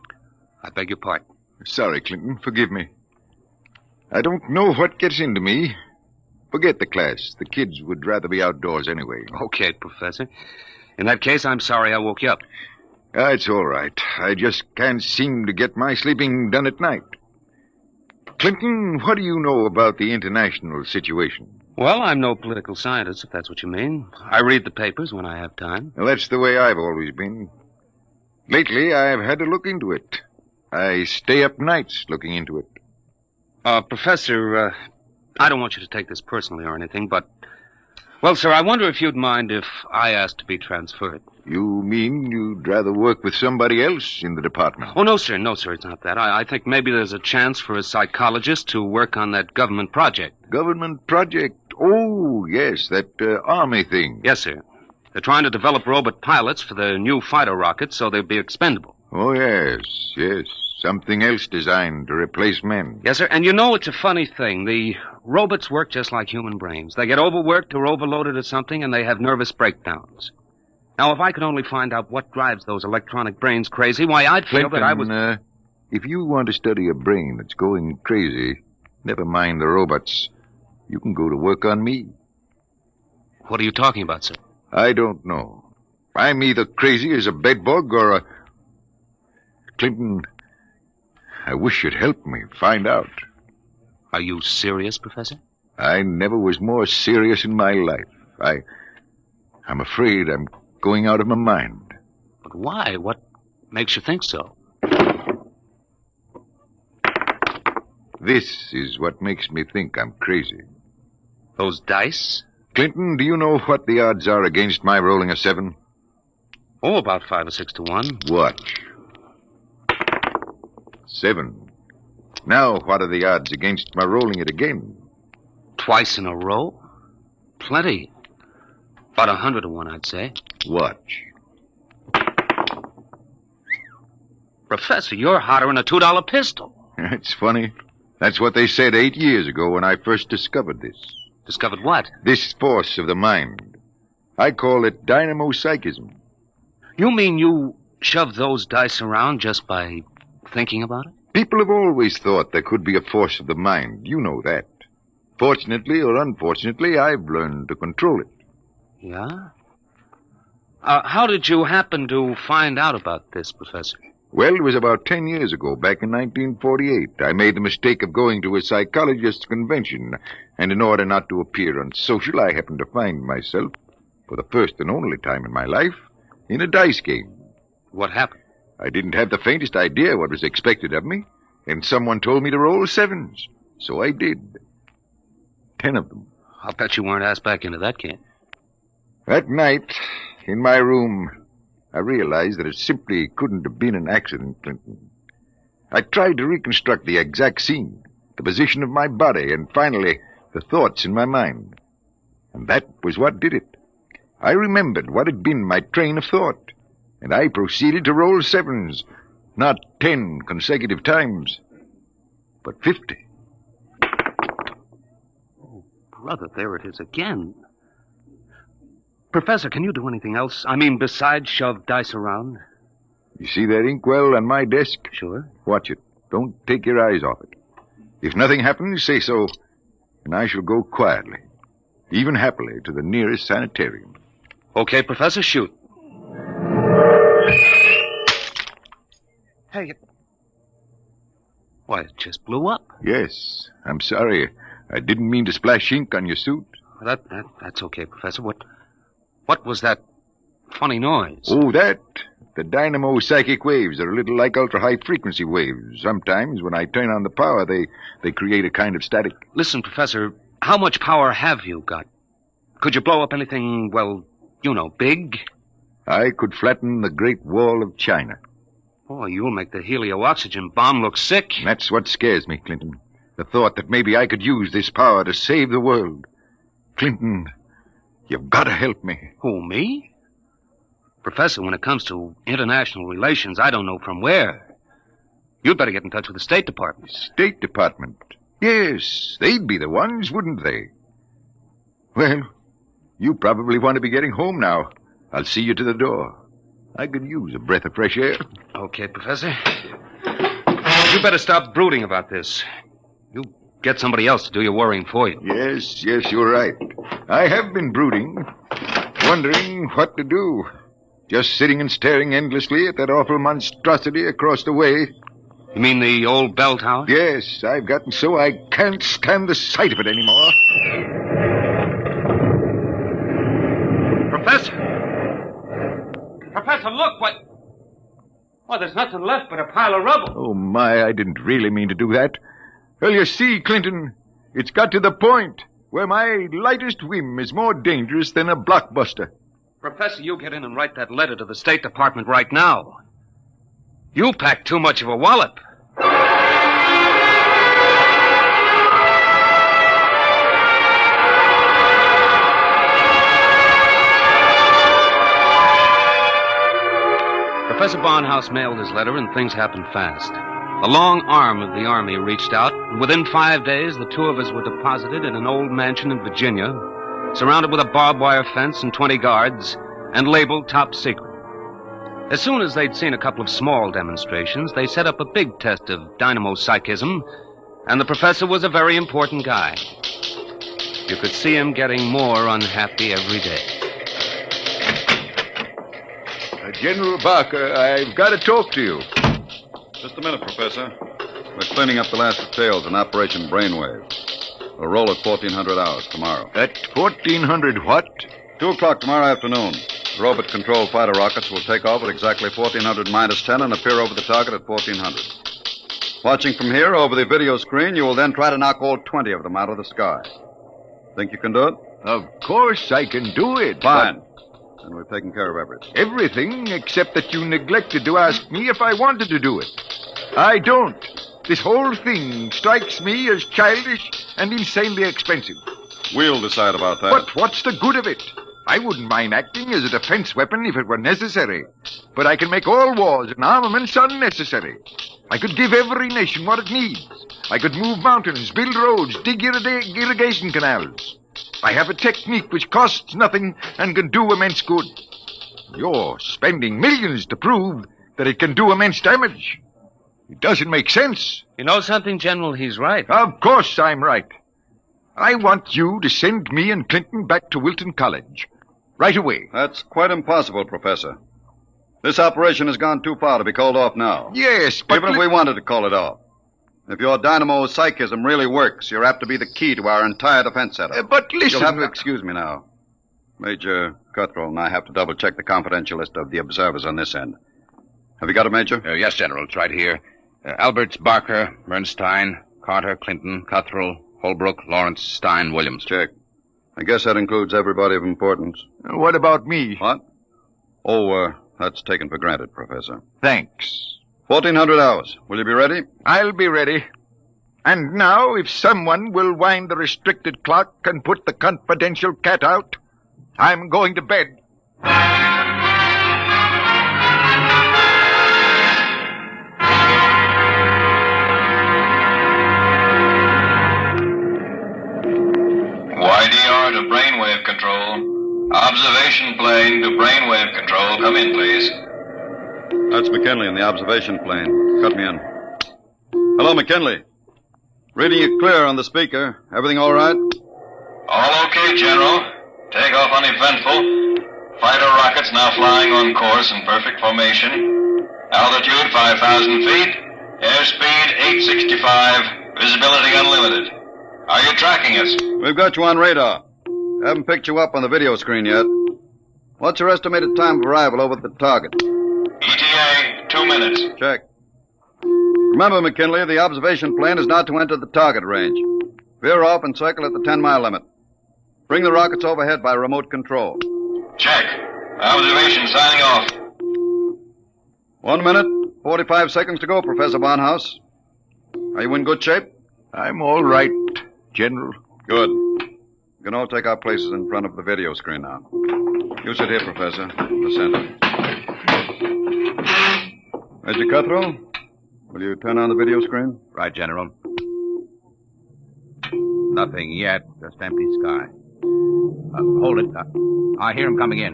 I beg your pardon. Sorry, Clinton. Forgive me. I don't know what gets into me. Forget the class. The kids would rather be outdoors anyway. Okay, Professor. In that case, I'm sorry I woke you up. It's all right. I just can't seem to get my sleeping done at night. Clinton, what do you know about the international situation? Well, I'm no political scientist, if that's what you mean. I read the papers when I have time. Well, that's the way I've always been. Lately, I've had to look into it. I stay up nights looking into it. Professor, I don't want you to take this personally or anything, but... Well, sir, I wonder if you'd mind if I asked to be transferred. You mean you'd rather work with somebody else in the department? Oh, no, sir, it's not that. I think maybe there's a chance for a psychologist to work on that government project. Government project? Oh, yes, that army thing. Yes, sir. They're trying to develop robot pilots for the new fighter rockets so they'll be expendable. Oh, yes. Something else designed to replace men. Yes, sir, and you know it's a funny thing. The robots work just like human brains. They get overworked or overloaded or something, and they have nervous breakdowns. Now, if I could only find out what drives those electronic brains crazy, why, I'd feel Clinton, that I was... if you want to study a brain that's going crazy, never mind the robots. You can go to work on me. What are you talking about, sir? I don't know. I'm either crazy as a bedbug or a... Clinton, I wish you'd help me find out. Are you serious, Professor? I never was more serious in my life. I'm afraid I'm going out of my mind. But why? What makes you think so? This is what makes me think I'm crazy. Those dice? Clinton, do you know what the odds are against my rolling a 7? Oh, about 5 or 6 to 1. Watch. 7. Now, what are the odds against my rolling it again? Twice in a row? Plenty. About 100 to 1, I'd say. Watch. Professor, you're hotter than a $2 pistol. It's funny. That's what they said 8 years ago when I first discovered this. Discovered what? This force of the mind. I call it dynamo-psychism. You mean you shoved those dice around just by thinking about it? People have always thought there could be a force of the mind. You know that. Fortunately or unfortunately, I've learned to control it. Yeah? How did you happen to find out about this, Professor? Well, it was about 10 years ago, back in 1948. I made the mistake of going to a psychologist's convention, and in order not to appear unsocial, I happened to find myself, for the first and only time in my life, in a dice game. What happened? I didn't have the faintest idea what was expected of me, and someone told me to roll sevens. So I did. 10 of them. I'll bet you weren't asked back into that game. That night, in my room, I realized that it simply couldn't have been an accident, Clinton. I tried to reconstruct the exact scene, the position of my body, and finally, the thoughts in my mind. And that was what did it. I remembered what had been my train of thought, and I proceeded to roll sevens, not 10 consecutive times, but 50. Oh, brother, there it is again. Professor, can you do anything else? I mean, besides shove dice around? You see that inkwell on my desk? Sure. Watch it. Don't take your eyes off it. If nothing happens, say so, and I shall go quietly, even happily, to the nearest sanitarium. Okay, Professor, shoot. Hey, why, it just blew up. Yes, I'm sorry. I didn't mean to splash ink on your suit. That's okay, Professor. What was that funny noise? Oh, that? The dynamo psychic waves are a little like ultra-high frequency waves. Sometimes, when I turn on the power, they create a kind of static. Listen, Professor, how much power have you got? Could you blow up anything, well, you know, big? I could flatten the Great Wall of China. Boy, you'll make the helio-oxygen bomb look sick. That's what scares me, Clinton. The thought that maybe I could use this power to save the world. Clinton, you've got to help me. Who, me? Professor, when it comes to international relations, I don't know from where. You'd better get in touch with the State Department. State Department? Yes, they'd be the ones, wouldn't they? Well, you probably want to be getting home now. I'll see you to the door. I could use a breath of fresh air. Okay, Professor. You better stop brooding about this. You get somebody else to do your worrying for you. Yes, you're right. I have been brooding, wondering what to do. Just sitting and staring endlessly at that awful monstrosity across the way. You mean the old bell tower? Yes, I've gotten so I can't stand the sight of it anymore. Professor! Professor, look, what? Well, there's nothing left but a pile of rubble. Oh, my, I didn't really mean to do that. Well, you see, Clinton, it's got to the point where my lightest whim is more dangerous than a blockbuster. Professor, you get in and write that letter to the State Department right now. You packed too much of a wallop. Professor Barnhouse mailed his letter, and things happened fast. The long arm of the Army reached out, and within 5 days, the two of us were deposited in an old mansion in Virginia, surrounded with a barbed wire fence and 20 guards, and labeled top secret. As soon as they'd seen a couple of small demonstrations, they set up a big test of dynamo-psychism, and the professor was a very important guy. You could see him getting more unhappy every day. General Barker, I've got to talk to you. Just a minute, Professor. We're cleaning up the last details in Operation Brainwave. We'll roll at 1400 hours tomorrow. At 1400 what? 2 o'clock tomorrow afternoon. The robot-controlled fighter rockets will take off at exactly 1400 minus 10 and appear over the target at 1400. Watching from here over the video screen, you will then try to knock all 20 of them out of the sky. Think you can do it? Of course I can do it. Fine. And we've taken care of everything. Everything except that you neglected to ask me if I wanted to do it. I don't. This whole thing strikes me as childish and insanely expensive. We'll decide about that. But what's the good of it? I wouldn't mind acting as a defense weapon if it were necessary. But I can make all wars and armaments unnecessary. I could give every nation what it needs. I could move mountains, build roads, dig irrigation canals. I have a technique which costs nothing and can do immense good. You're spending millions to prove that it can do immense damage. It doesn't make sense. You know something, General? He's right. Of course I'm right. I want you to send me and Clinton back to Wilton College. Right away. That's quite impossible, Professor. This operation has gone too far to be called off now. Yes, but... Even if we wanted to call it off. If your dynamo psychism really works, you're apt to be the key to our entire defense setup. But listen... You'll have to excuse me now. Major Cuthrell and I have to double-check the confidential list of the observers on this end. Have you got it, Major? Yes, General. It's right here. Alberts, Barker, Bernstein, Carter, Clinton, Cuthrell, Holbrook, Lawrence, Stein, Williams. Check. I guess that includes everybody of importance. What about me? What? Oh, that's taken for granted, Professor. Thanks. 1400 hours. Will you be ready? I'll be ready. And now, if someone will wind the restricted clock and put the confidential cat out, I'm going to bed. YDR to brainwave control. Observation plane to brainwave control. Come in, please. That's McKinley in the observation plane. Cut me in. Hello, McKinley. Reading you clear on the speaker. Everything all right? All okay, General. Takeoff uneventful. Fighter rockets now flying on course in perfect formation. Altitude 5,000 feet. Airspeed 865. Visibility unlimited. Are you tracking us? We've got you on radar. Haven't picked you up on the video screen yet. What's your estimated time of arrival over at the target? ETA, 2 minutes. Check. Remember, McKinley, the observation plane is not to enter the target range. Veer off and circle at the 10-mile limit. Bring the rockets overhead by remote control. Check. Observation signing off. 1 minute, 45 seconds to go, Professor Barnhouse. Are you in good shape? I'm all right, General. Good. You can all take our places in front of the video screen now. You sit here, Professor, in the center. Major Cuthrell, will you turn on the video screen? Right, General. Nothing yet. Just empty sky. Hold it. I hear him coming in.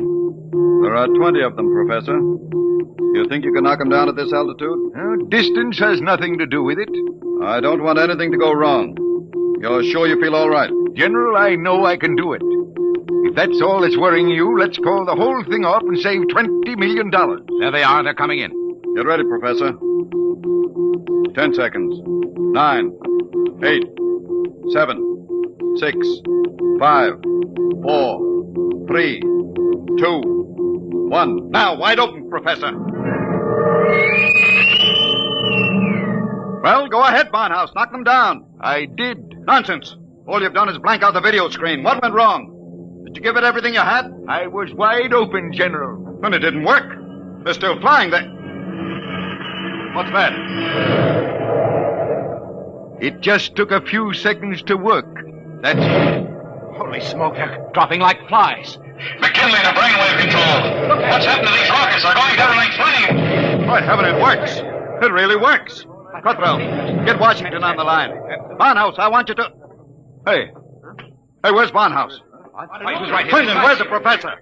There are 20 of them, Professor. You think you can knock them down at this altitude? Distance has nothing to do with it. I don't want anything to go wrong. You're sure you feel all right? General, I know I can do it. If that's all that's worrying you, let's call the whole thing off and save $20 million. There they are. They're coming in. Get ready, Professor. 10 seconds. 9, 8, 7, 6, 5, 4, 3, 2, 1. Now, wide open, Professor. Well, go ahead, Barnhouse. Knock them down. I did. Nonsense. All you've done is blank out the video screen. What went wrong? Did you give it everything you had? I was wide open, General. And it didn't work. They're still flying. What's that? It just took a few seconds to work. That's... Holy smoke, they're dropping like flies. McKinley to brainwave control. Look, what's happened to these rockets? They're going down like flame. By heaven, it works. It really works. Cuthrell, get Washington on the line. Barnhouse, I want you to... Hey, where's Barnhouse? Who's right here? Clinton, where's the professor?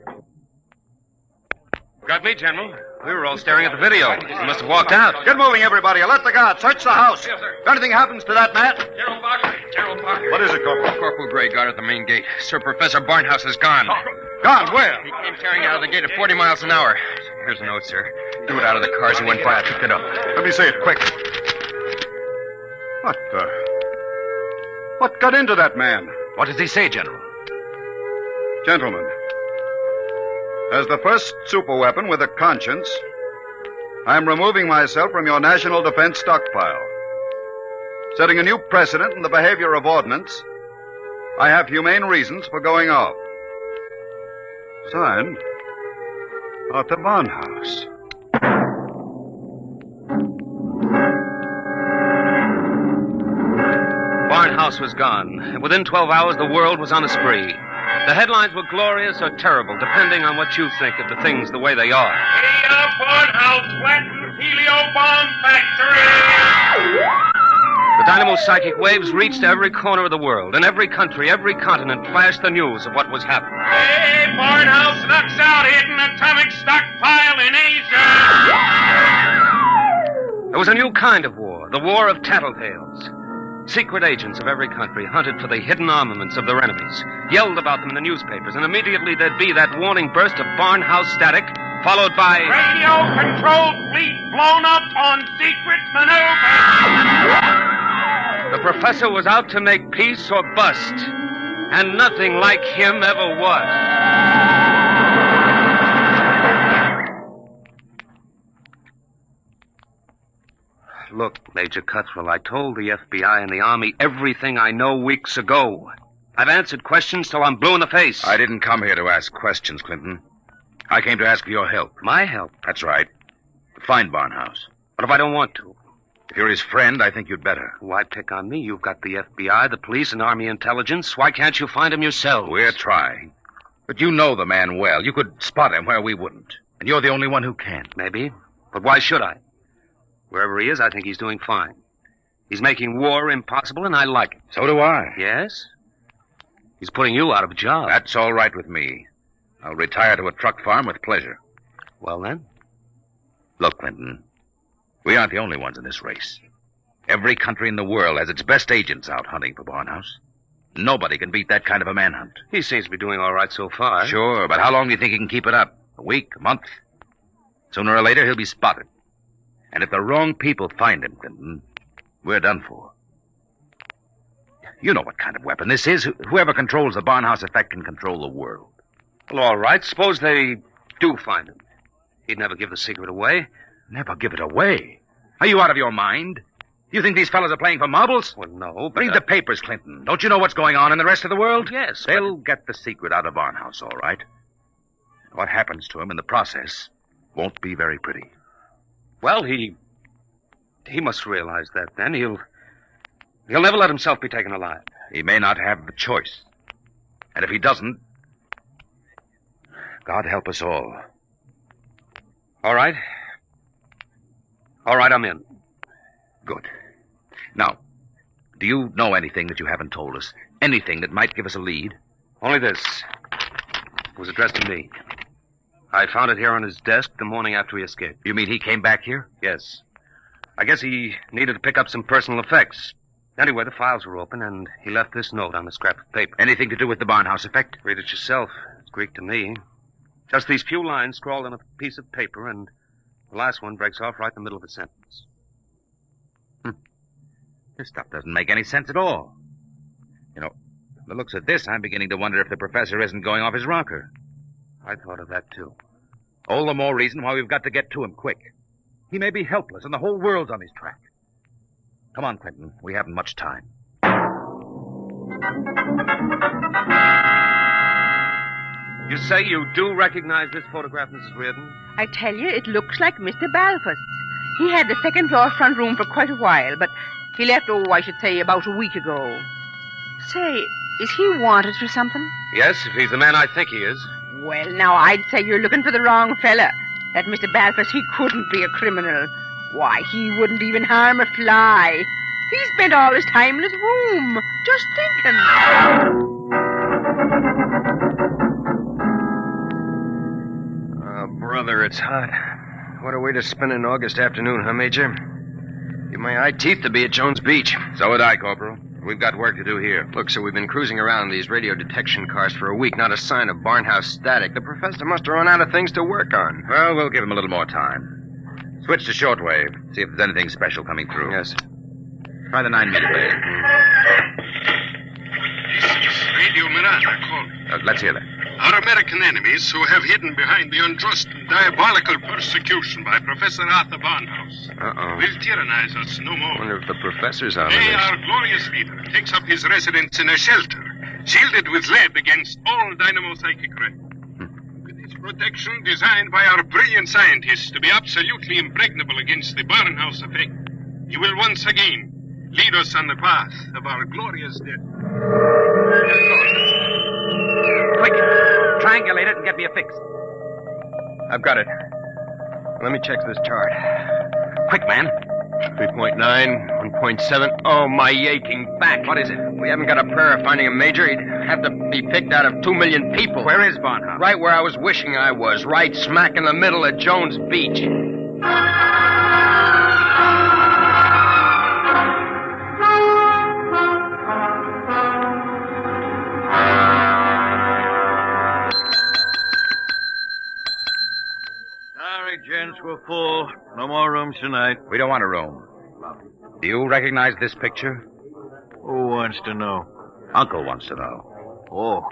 Got me, General. We were all staring at the video. He must have walked out. Get moving, everybody. Alert the guard. Search the house. Yes, sir. If anything happens to that man... General Barker. General Barker. What is it, Corporal? Corporal Gray, guard at the main gate. Sir Professor Barnhouse is gone. Gone? Where? He came tearing out of the gate at 40 miles an hour. Here's a note, sir. Threw it out of the car as he went by. I picked it up. Let me see it, quick. What got into that man? What does he say, General? Gentlemen, as the first superweapon with a conscience, I'm removing myself from your national defense stockpile. Setting a new precedent in the behavior of ordnance, I have humane reasons for going off. Signed, Arthur Barnhouse. Barnhouse was gone. And within 12 hours, the world was on a spree. The headlines were glorious or terrible, depending on what you think of the things the way they are. Barnhouse flattens helio bomb factory! The dynamo's psychic waves reached every corner of the world. In every country, every continent flashed the news of what was happening. Hey, Barnhouse knocks out hidden atomic stockpile in Asia! There was a new kind of war, the war of tattletales. Secret agents of every country hunted for the hidden armaments of their enemies, yelled about them in the newspapers, and immediately there'd be that warning burst of Barnhouse static, followed by... Radio-controlled fleet blown up on secret maneuver! The professor was out to make peace or bust, and nothing like him ever was. Look, Major Cuthrell, I told the FBI and the Army everything I know weeks ago. I've answered questions till I'm blue in the face. I didn't come here to ask questions, Clinton. I came to ask for your help. My help? That's right. To find Barnhouse. What if I don't want to? If you're his friend, I think you'd better. Why pick on me? You've got the FBI, the police, and Army intelligence. Why can't you find him yourselves? We're trying. But you know the man well. You could spot him where we wouldn't. And you're the only one who can. Maybe. But why should I? Wherever he is, I think he's doing fine. He's making war impossible, and I like it. So do I. Yes? He's putting you out of a job. That's all right with me. I'll retire to a truck farm with pleasure. Well, then? Look, Clinton, we aren't the only ones in this race. Every country in the world has its best agents out hunting for Barnhouse. Nobody can beat that kind of a manhunt. He seems to be doing all right so far. Sure, but how long do you think he can keep it up? A week? A month? Sooner or later, he'll be spotted. And if the wrong people find him, Clinton, we're done for. You know what kind of weapon this is. Whoever controls the Barnhouse effect can control the world. Well, all right. Suppose they do find him. He'd never give the secret away. Never give it away? Are you out of your mind? You think these fellows are playing for marbles? Well, no, but... Read the papers, Clinton. Don't you know what's going on in the rest of the world? Yes, They'll get the secret out of Barnhouse, all right. What happens to him in the process won't be very pretty. Well, he must realize that then. He'll never let himself be taken alive. He may not have the choice. And if he doesn't, God help us all. All right. All right, I'm in. Good. Now, do you know anything that you haven't told us? Anything that might give us a lead? Only this. It was addressed to me. I found it here on his desk the morning after he escaped. You mean he came back here? Yes. I guess he needed to pick up some personal effects. Anyway, the files were open, and he left this note on a scrap of paper. Anything to do with the Barnhouse effect? Read it yourself. It's Greek to me. Just these few lines scrawled on a piece of paper, and the last one breaks off right in the middle of a sentence. This stuff doesn't make any sense at all. You know, from the looks of this, I'm beginning to wonder if the professor isn't going off his rocker. I thought of that, too. All the more reason why we've got to get to him quick. He may be helpless, and the whole world's on his track. Come on, Clinton. We haven't much time. You say you do recognize this photograph, Mrs. Reardon? I tell you, it looks like Mr. Balfour's. He had the second-floor front room for quite a while, but he left, I should say, about a week ago. Say, is he wanted for something? Yes, if he's the man I think he is. Well, now, I'd say you're looking for the wrong fella. That Mr. Balfour, he couldn't be a criminal. Why, he wouldn't even harm a fly. He spent all his time in his room, just thinking. Oh, brother, it's hot. What a way to spend an August afternoon, huh, Major? Give my eye teeth to be at Jones Beach. So would I, Corporal. We've got work to do here. Look, sir, we've been cruising around these radio detection cars for a week. Not a sign of Barnhouse static. The professor must have run out of things to work on. Well, we'll give him a little more time. Switch to shortwave. See if there's anything special coming through. Yes. Try the 9-meter wave. This is Radio Miranda calling. Let's hear that. Our American enemies who have hidden behind the unjust and diabolical persecution by Professor Arthur Barnhouse will tyrannize us no more. I wonder if the professor's on Today, this. our glorious leader takes up his residence in a shelter, shielded with lead against all dynamo psychic rays. With its protection designed by our brilliant scientists to be absolutely impregnable against the Barnhouse effect, he will once again lead us on the path of our glorious death. Quick. Triangulate it and get me a fix. I've got it. Let me check this chart. Quick, man. 3.9, 1.7. Oh, my aching back. What is it? We haven't got a prayer of finding a major. He'd have to be picked out of 2 million people. Where is Barnhouse? Right where I was wishing I was. Right smack in the middle of Jones Beach. Sorry, gents, we're full. No more rooms tonight. We don't want a room. Do you recognize this picture? Who wants to know? Uncle wants to know. Oh,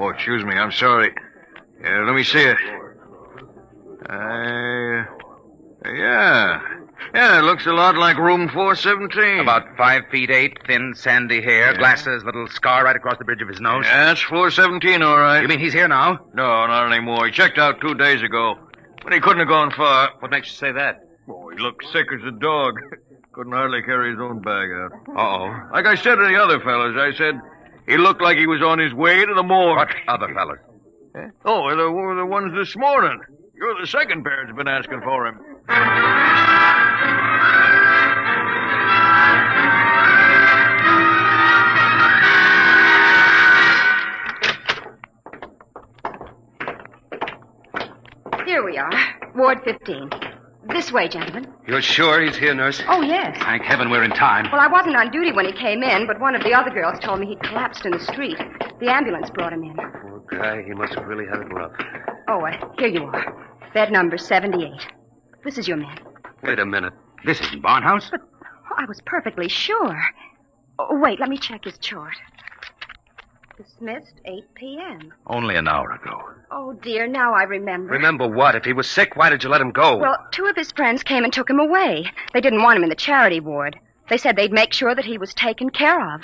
excuse me. I'm sorry. Let me see it. Yeah, it looks a lot like room 417. About 5 feet 8, thin, sandy hair, glasses, little scar right across the bridge of his nose. Yeah, that's 417, all right. You mean he's here now? No, not anymore. He checked out 2 days ago. But he couldn't have gone far. What makes you say that? Oh, he looked sick as a dog. Couldn't hardly carry his own bag out. Uh-oh. Like I said to the other fellas, I said he looked like he was on his way to the morgue. What other fellas? Oh, the ones this morning. You're the second pair that's been asking for him. Here we are, Ward 15. This way, gentlemen. You're sure he's here, nurse? Oh, yes. Thank heaven we're in time. Well, I wasn't on duty when he came in, but one of the other girls told me he'd collapsed in the street. The ambulance brought him in. Poor guy, he must have really had it rough. Oh, here you are. Bed number 78. This is your man. Wait a minute. This isn't Barnhouse? But I was perfectly sure. Oh, wait, let me check his chart. Dismissed 8 p.m. Only an hour ago. Oh, dear, now I remember. Remember what? If he was sick, why did you let him go? Well, 2 of his friends came and took him away. They didn't want him in the charity ward. They said they'd make sure that he was taken care of.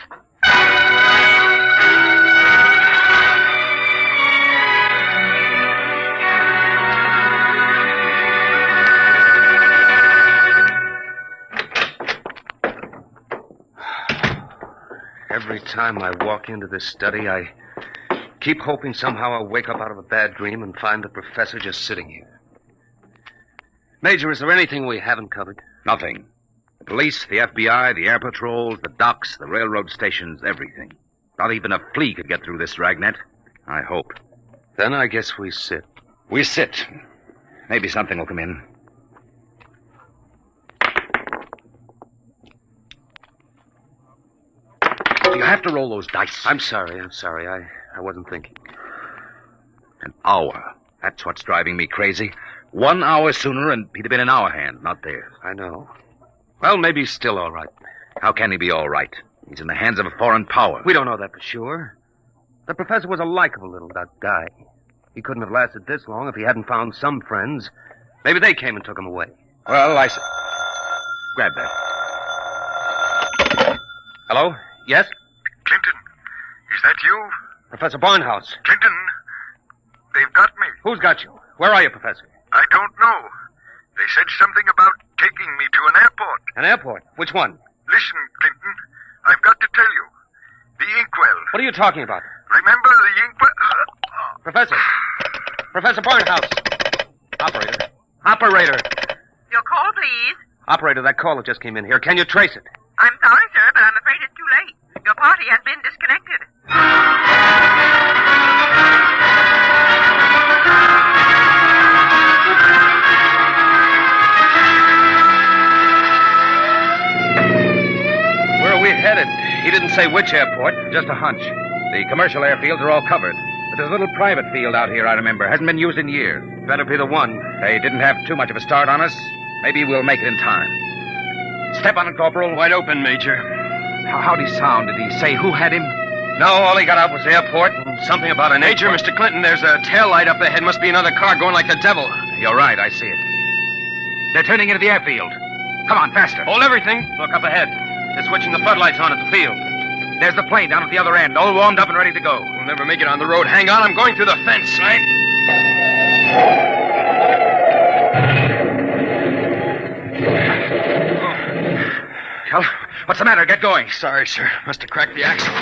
Every time I walk into this study, I keep hoping somehow I'll wake up out of a bad dream and find the professor just sitting here. Major, is there anything we haven't covered? Nothing. The police, the FBI, the air patrols, the docks, the railroad stations, everything. Not even a flea could get through this dragnet. I hope. Then I guess we sit. We sit. Maybe something will come in. You have to roll those dice. I'm sorry. I wasn't thinking. An hour. That's what's driving me crazy. 1 hour sooner and he'd have been in our hand, not theirs. I know. Well, maybe he's still all right. How can he be all right? He's in the hands of a foreign power. We don't know that for sure. The professor was a likable little guy. He couldn't have lasted this long if he hadn't found some friends. Maybe they came and took him away. Well, grab that. Hello? Yes? Clinton, is that you? Professor Barnhouse. Clinton, they've got me. Who's got you? Where are you, Professor? I don't know. They said something about taking me to an airport. An airport? Which one? Listen, Clinton, I've got to tell you. The inkwell. What are you talking about? Remember the inkwell? Professor Barnhouse. Operator. Your call, please. Operator, that caller just came in here. Can you trace it? I'm sorry, sir, but I'm afraid it's too late. Your party has been disconnected. Where are we headed? He didn't say which airport. Just a hunch. The commercial airfields are all covered. But there's a little private field out here, I remember. Hasn't been used in years. Better be the one. They didn't have too much of a start on us. Maybe we'll make it in time. Step on it, Corporal. Wide open, Major. How'd he sound? Did he say who had him? No, all he got out was airport and something about an Major, Mr. Clinton, there's a tail light up ahead. Must be another car going like the devil. You're right, I see it. They're turning into the airfield. Come on, faster. Hold everything. Look up ahead. They're switching the floodlights on at the field. There's the plane down at the other end, all warmed up and ready to go. We'll never make it on the road. Hang on, I'm going through the fence. Right? Well, what's the matter? Get going. Sorry, sir. Must have cracked the axle.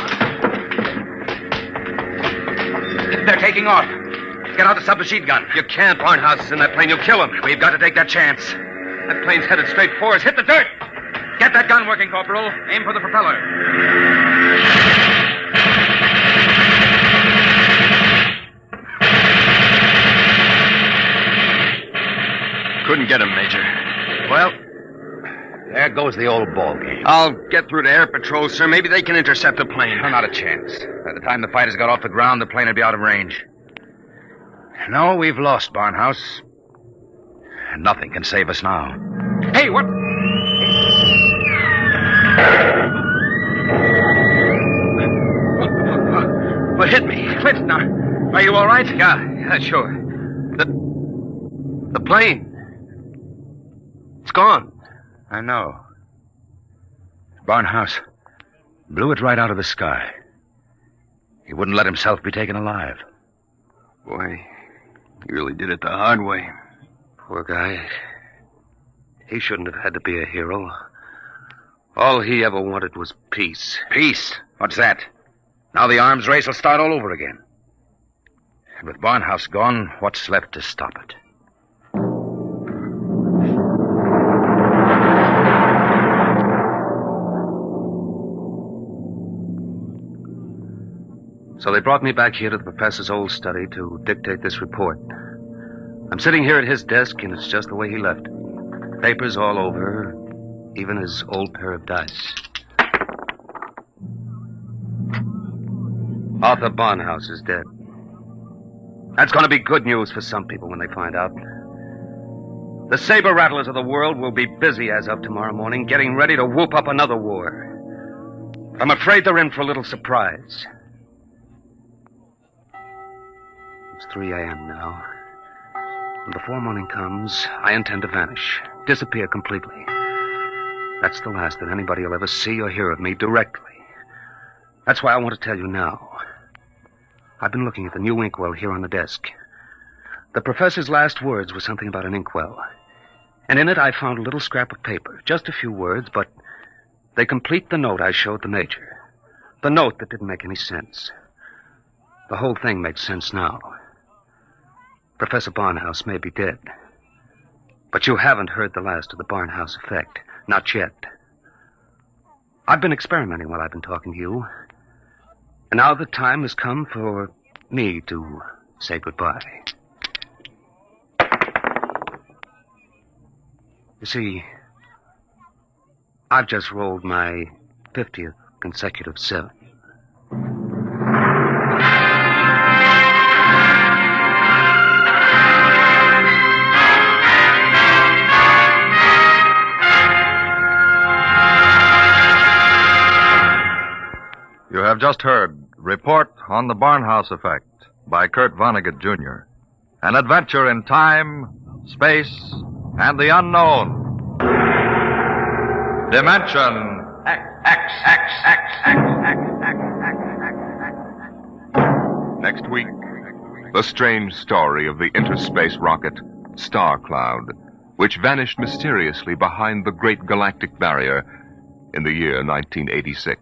They're taking off. Get out the submachine gun. You can't. Barnhouse is in that plane. You'll kill him. We've got to take that chance. That plane's headed straight for us. Hit the dirt. Get that gun working, Corporal. Aim for the propeller. Couldn't get him, Major. Well, there goes the old ball game. I'll get through to Air Patrol, sir. Maybe they can intercept the plane. No, not a chance. By the time the fighters got off the ground, the plane would be out of range. No, we've lost, Barnhouse. Nothing can save us now. Hey, what? What hit me? Clint, now, are you all right? Yeah, sure. The plane. It's gone. I know. Barnhouse blew it right out of the sky. He wouldn't let himself be taken alive. Boy, he really did it the hard way. Poor guy. He shouldn't have had to be a hero. All he ever wanted was peace. Peace? What's that? Now the arms race will start all over again. And with Barnhouse gone, what's left to stop it? So they brought me back here to the professor's old study to dictate this report. I'm sitting here at his desk, and it's just the way he left it. Papers all over, even his old pair of dice. Arthur Barnhouse is dead. That's going to be good news for some people when they find out. The saber rattlers of the world will be busy as of tomorrow morning, getting ready to whoop up another war. I'm afraid they're in for a little surprise. It's 3 a.m. now. And before morning comes, I intend to vanish, disappear completely. That's the last that anybody will ever see or hear of me directly. That's why I want to tell you now. I've been looking at the new inkwell here on the desk. The professor's last words were something about an inkwell. And in it I found a little scrap of paper. Just a few words, but they complete the note I showed the major. The note that didn't make any sense. The whole thing makes sense now. Professor Barnhouse may be dead. But you haven't heard the last of the Barnhouse effect. Not yet. I've been experimenting while I've been talking to you. And now the time has come for me to say goodbye. You see, I've just rolled my 50th consecutive 7. You have just heard Report on the Barnhouse Effect by Kurt Vonnegut, Jr. An adventure in time, space, and the unknown. Dimension X. Next week, the strange story of the interspace rocket Star Cloud, which vanished mysteriously behind the Great Galactic Barrier in the year 1986.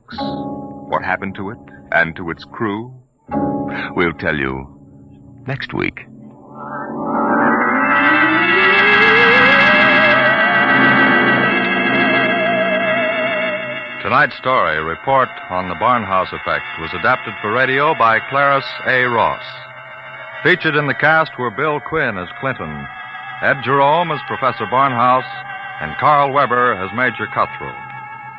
What happened to it and to its crew? We'll tell you next week. Tonight's story, Report on the Barnhouse Effect, was adapted for radio by Clarice A. Ross. Featured in the cast were Bill Quinn as Clinton, Ed Jerome as Professor Barnhouse, and Carl Weber as Major Cutthroat.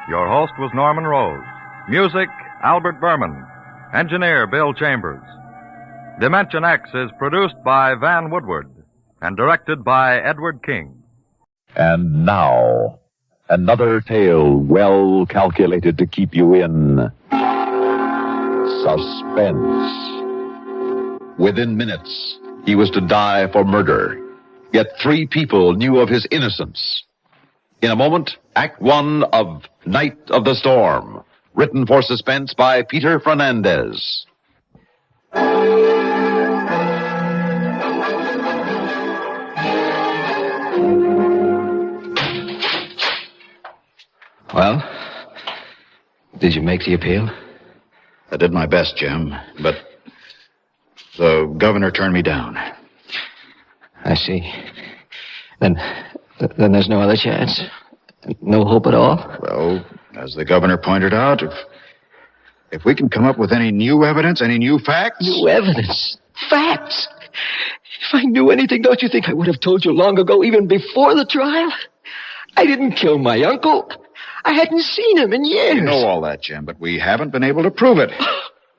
Your host was Norman Rose. Music, Albert Berman. Engineer, Bill Chambers. Dimension X is produced by Van Woodward and directed by Edward King. And now, another tale well calculated to keep you in suspense. Within minutes, he was to die for murder. Yet 3 people knew of his innocence. In a moment, Act 1 of Night of the Storm. Written for Suspense by Peter Fernandez. Well, did you make the appeal? I did my best, Jim, but The governor turned me down. I see. Then there's no other chance? No hope at all? Well, as the governor pointed out, if we can come up with any new evidence, any new facts... New evidence? Facts? If I knew anything, don't you think I would have told you long ago, even before the trial? I didn't kill my uncle. I hadn't seen him in years. We know all that, Jim, but we haven't been able to prove it.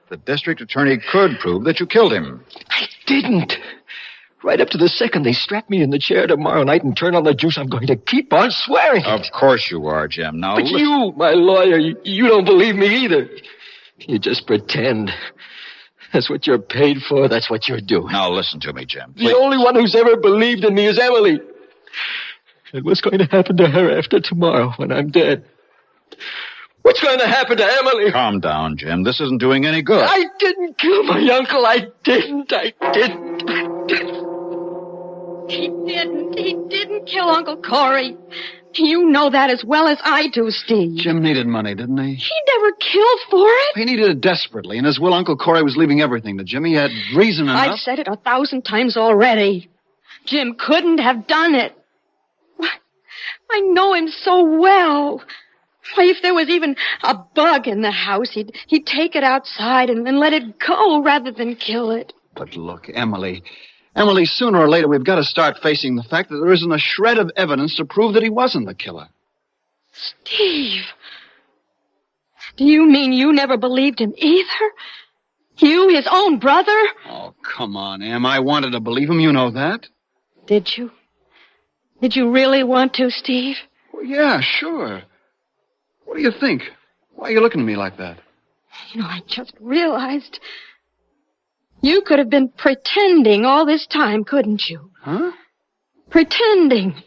The district attorney could prove that you killed him. I didn't. Right up to the second they strap me in the chair tomorrow night and turn on the juice, I'm going to keep on swearing. Of course you are, Jim. Now, but you, my lawyer, you don't believe me either. You just pretend. That's what you're paid for. That's what you're doing. Now, listen to me, Jim. Please. The only one who's ever believed in me is Emily. And what's going to happen to her after tomorrow when I'm dead? What's going to happen to Emily? Calm down, Jim. This isn't doing any good. I didn't kill my uncle. I didn't. He didn't kill Uncle Corey. You know that as well as I do, Steve. Jim needed money, didn't he? He never killed for it. He needed it desperately. In his will, Uncle Corey was leaving everything to Jim. He had reason enough. I've said it 1,000 times already. Jim couldn't have done it. I know him so well. Why, if there was even a bug in the house, he'd take it outside and then let it go rather than kill it. But look, Emily, sooner or later we've got to start facing the fact that there isn't a shred of evidence to prove that he wasn't the killer. Steve, do you mean you never believed him either? You, his own brother? Oh, come on, Em. I wanted to believe him, you know that. Did you? Did you really want to, Steve? Well, yeah, sure. What do you think? Why are you looking at me like that? You know, I just realized you could have been pretending all this time, couldn't you? Huh? Pretending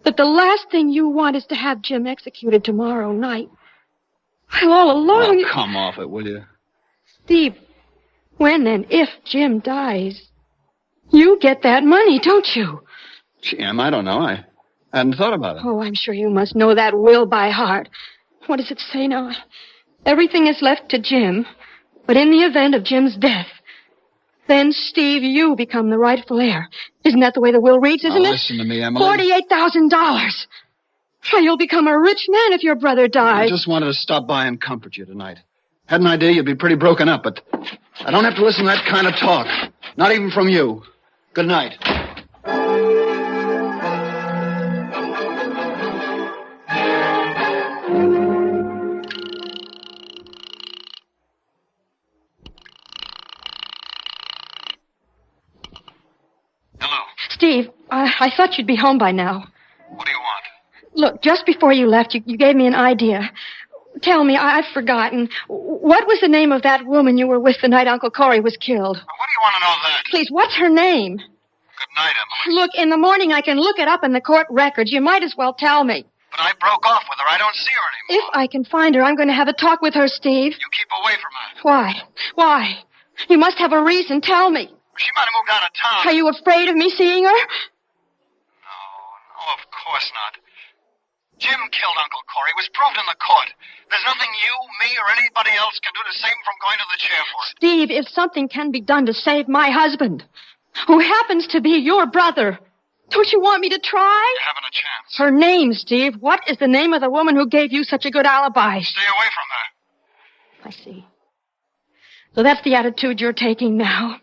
that the last thing you want is to have Jim executed tomorrow night. Well, all along... Oh, come off it, will you? Steve, when and if Jim dies, you get that money, don't you? Gee, Em, I don't know. I hadn't thought about it. Oh, I'm sure you must know that will by heart. What does it say now? Everything is left to Jim, but in the event of Jim's death, then, Steve, you become the rightful heir. Isn't that the way the will reads, isn't it? Listen to me, Emily. $48,000. Why, you'll become a rich man if your brother dies. I just wanted to stop by and comfort you tonight. Had an idea you'd be pretty broken up, but I don't have to listen to that kind of talk. Not even from you. Good night. Steve, I thought you'd be home by now. What do you want? Look, just before you left, you gave me an idea. Tell me, I've forgotten. What was the name of that woman you were with the night Uncle Corey was killed? What do you want to know that? Please, what's her name? Good night, Emily. Look, in the morning I can look it up in the court records. You might as well tell me. But I broke off with her. I don't see her anymore. If I can find her, I'm going to have a talk with her, Steve. You keep away from her. Why? Why? You must have a reason. Tell me. She might have moved out of town. Are you afraid of me seeing her? No, of course not. Jim killed Uncle Corey. It was proved in the court. There's nothing you, me, or anybody else can do to save him from going to the chair for it. Steve, if something can be done to save my husband, who happens to be your brother, don't you want me to try? You haven't a chance. Her name, Steve. What is the name of the woman who gave you such a good alibi? Stay away from her. I see. So that's the attitude you're taking now.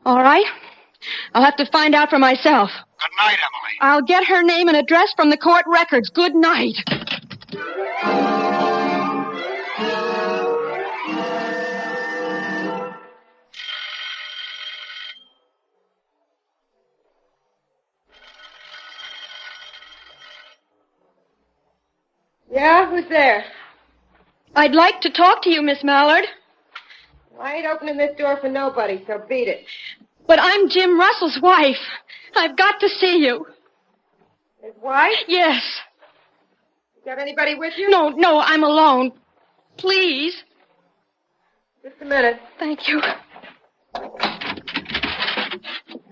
All right. I'll have to find out for myself. Good night, Emily. I'll get her name and address from the court records. Good night. Yeah, who's there? I'd like to talk to you, Miss Mallard. I ain't opening this door for nobody, so beat it. But I'm Jim Russell's wife. I've got to see you. His wife? Yes. You got anybody with you? No, I'm alone. Please. Just a minute. Thank you.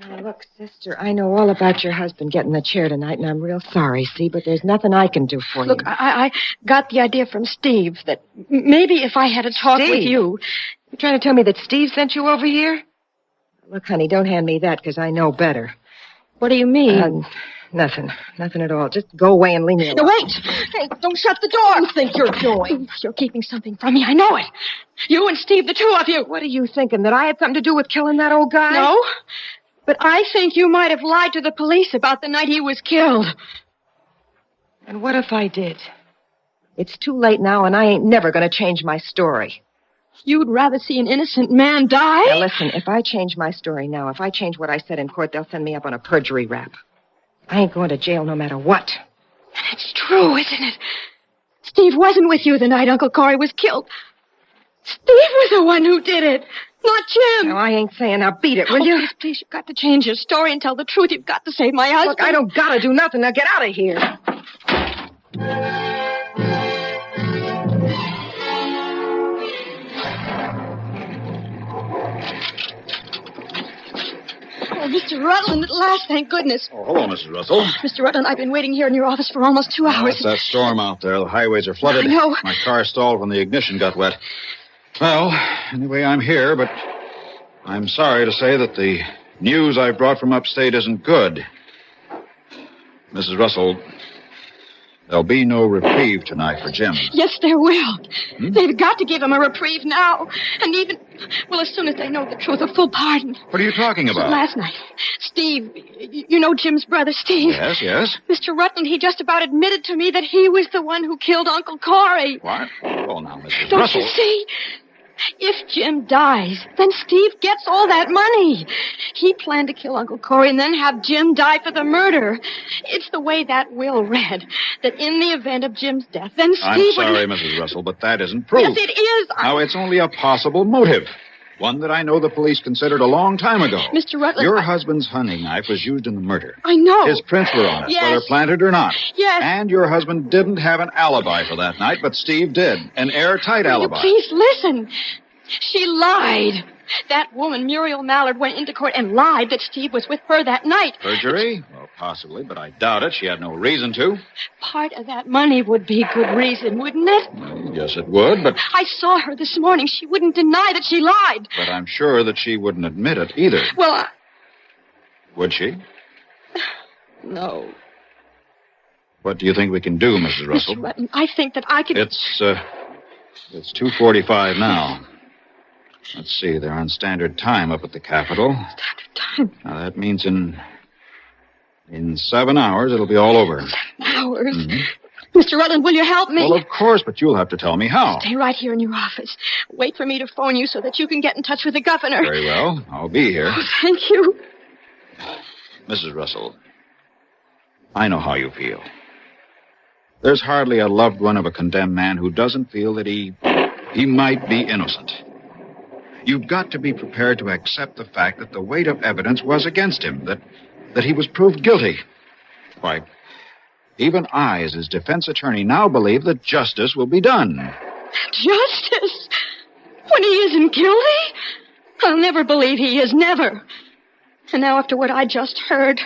Now, look, sister, I know all about your husband getting the chair tonight, and I'm real sorry, see, but there's nothing I can do for you. Look, I got the idea from Steve that maybe if I had a talk with you... You're trying to tell me that Steve sent you over here? Look, honey, don't hand me that, because I know better. What do you mean? Nothing. Nothing at all. Just go away and leave me alone. No, wait! Hey, don't shut the door! What do you think you're doing? You're keeping something from me. I know it. You and Steve, the two of you. What are you thinking, that I had something to do with killing that old guy? No. But I think you might have lied to the police about the night he was killed. And what if I did? It's too late now, and I ain't never going to change my story. You'd rather see an innocent man die? Now, listen, if I change my story now, if I change what I said in court, they'll send me up on a perjury rap. I ain't going to jail no matter what. It's true, isn't it? Steve wasn't with you the night Uncle Corey was killed. Steve was the one who did it, not Jim. No, I ain't saying now. Beat it, will you? Please, you've got to change your story and tell the truth. You've got to save my husband. Look, I don't got to do nothing. Now get out of here. Oh, Mr. Rutland, at last, thank goodness. Oh, hello, Mrs. Russell. Mr. Rutland, I've been waiting here in your office for almost 2 hours. It's that storm out there. The highways are flooded. I know. My car stalled when the ignition got wet. Well, anyway, I'm here, but I'm sorry to say that the news I brought from upstate isn't good. Mrs. Russell, there'll be no reprieve tonight for Jim. Yes, there will. They've got to give him a reprieve now. And even, well, as soon as they know the truth, a full pardon. What are you talking about? Last night, Steve, you know Jim's brother, Steve. Yes. Mr. Rutland, he just about admitted to me that he was the one who killed Uncle Corey. What? Oh, now, Mrs. Don't Russell. you see? If Jim dies, then Steve gets all that money. He planned to kill Uncle Corey and then have Jim die for the murder. It's the way that will read, that in the event of Jim's death, then Steve I'm sorry, would... Mrs. Russell, but that isn't proof. Yes, it is. Now, it's only a possible motive. One that I know the police considered a long time ago. Mr. Rutland... Your husband's hunting knife was used in the murder. I know. His prints were on it, Yes. whether planted or not. Yes. And your husband didn't have an alibi for that night, but Steve did. An airtight alibi. Please listen. She lied. That woman, Muriel Mallard, went into court and lied that Steve was with her that night. Perjury? Well, possibly, but I doubt it. She had no reason to. Part of that money would be good reason, wouldn't it? Yes, it would, but I saw her this morning. She wouldn't deny that she lied. I'm sure that she wouldn't admit it either. Well, Would she? No. What do you think we can do, Mrs. Russell? Mr. Rutland, I think that I could... It's 2:45 now. Let's see, they're on standard time up at the Capitol. Standard time? Now, that means in 7 hours, it'll be all over. Hours? Mr. Rutland, will you help me? Well, of course, but you'll have to tell me how. Stay right here in your office. Wait for me to phone you so that you can get in touch with the governor. Very well. I'll be here. Oh, thank you. Mrs. Russell, I know how you feel. There's hardly a loved one of a condemned man who doesn't feel that he might be innocent. You've got to be prepared to accept the fact that the weight of evidence was against him, that he was proved guilty. Why, even I, as his defense attorney, now believe that justice will be done. Justice? When he isn't guilty? I'll never believe he is, never. And now, after what I just heard,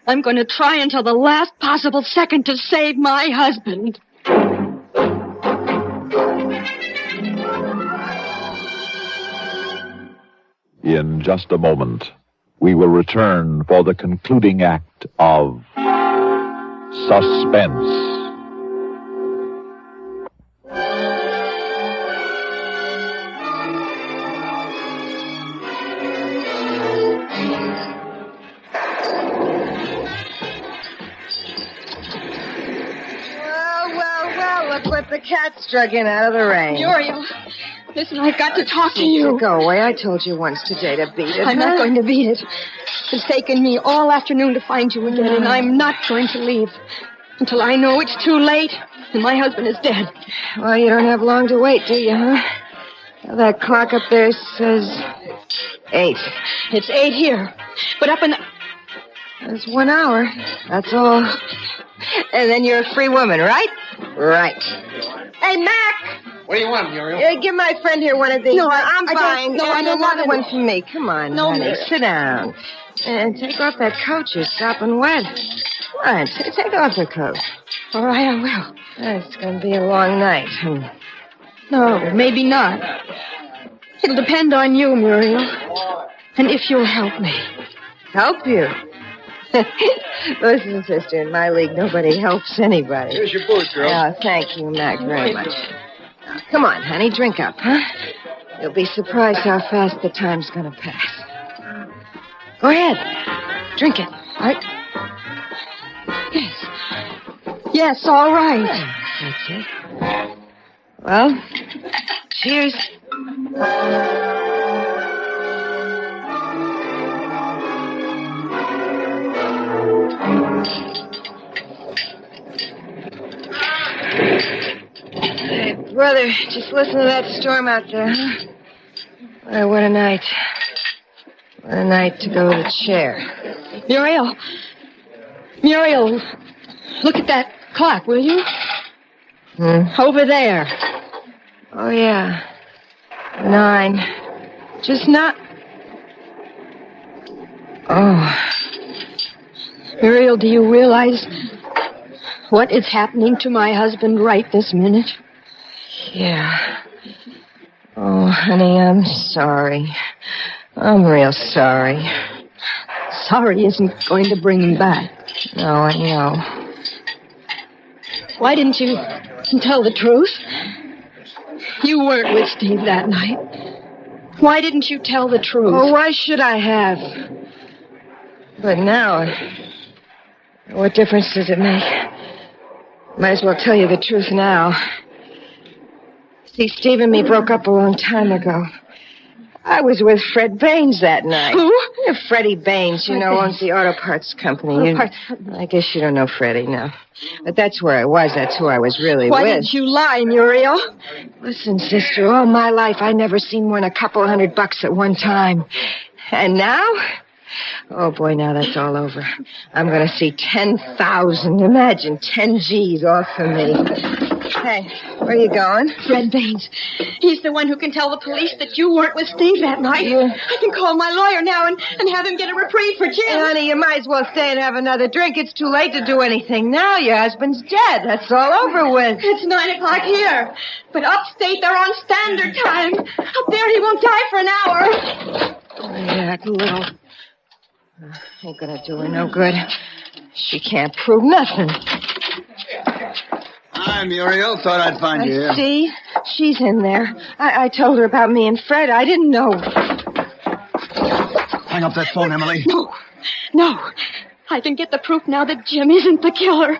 I'm going to try until the last possible second to save my husband. In just a moment, we will return for the concluding act of Suspense. Well, look what the cat struck in out of the rain. Muriel, listen, I've got to talk to you. Go away. I told you once today to beat it. I'm not going to beat it. It's taken me all afternoon to find you again, and I'm not going to leave until I know it's too late and my husband is dead. Well, you don't have long to wait, do you, huh? Well, that clock up there says 8. It's 8 here, but up in the... It's 1 hour. That's all. And then you're a free woman, right? Right. Hey, Mac! What do you want, Muriel? Give my friend here one of these. No, I'm I buying. don't. No, I don't another want one for me. Come on, No, honey. miss. Sit down. And take off that coat. You're sopping wet. Come on, take off the coat. All right, I will. It's going to be a long night. No, maybe not. It'll depend on you, Muriel. And if you'll help me. Help you? Listen, sister, in my league, nobody helps anybody. Here's your booze, girl. Oh, thank you, Mac, very much. Now, come on, honey, drink up, huh? You'll be surprised how fast the time's gonna pass. Go ahead. Drink it, right? Yes. Yes, all right. That's it. Well, cheers. Hey, brother, just listen to that storm out there, huh? Well, what a night. What a night to go to the chair. Muriel, look at that clock, will you? Over there. Oh, yeah. 9. Just not... Oh. Muriel, do you realize what is happening to my husband right this minute? Yeah. Oh, honey, I'm sorry. I'm real sorry. Sorry isn't going to bring him back. No, I know. Why didn't you tell the truth? You weren't with Steve that night. Why didn't you tell the truth? Oh, why should I have? But now, what difference does it make? Might as well tell you the truth now. See, Steve and me broke up a long time ago. I was with Fred Baines that night. Who? Yeah, Freddie Baines, you know, owns the auto parts company. I guess you don't know Freddie, no. But that's where I was. That's who I was really Why with. did you lie, Muriel? Listen, sister, all my life I never seen more than a couple $100 at one time. And now? Oh, boy, now that's all over. I'm going to see 10,000. Imagine 10 G's off of me. Hey, where are you going? Fred Baines. He's the one who can tell the police that you weren't with Steve that night. I can call my lawyer now and have him get a reprieve for Jim. Hey, honey, you might as well stay and have another drink. It's too late to do anything now. Your husband's dead. That's all over with. It's 9 o'clock here. But upstate, they're on standard time. Up there, he won't die for an hour. Oh, yeah, little... Ain't gonna do her no good. She can't prove nothing. Hi, Muriel. Thought I'd find you here. See? She's in there. I told her about me and Fred. I didn't know. Hang up that phone, Emily. No. I can get the proof now that Jim isn't the killer.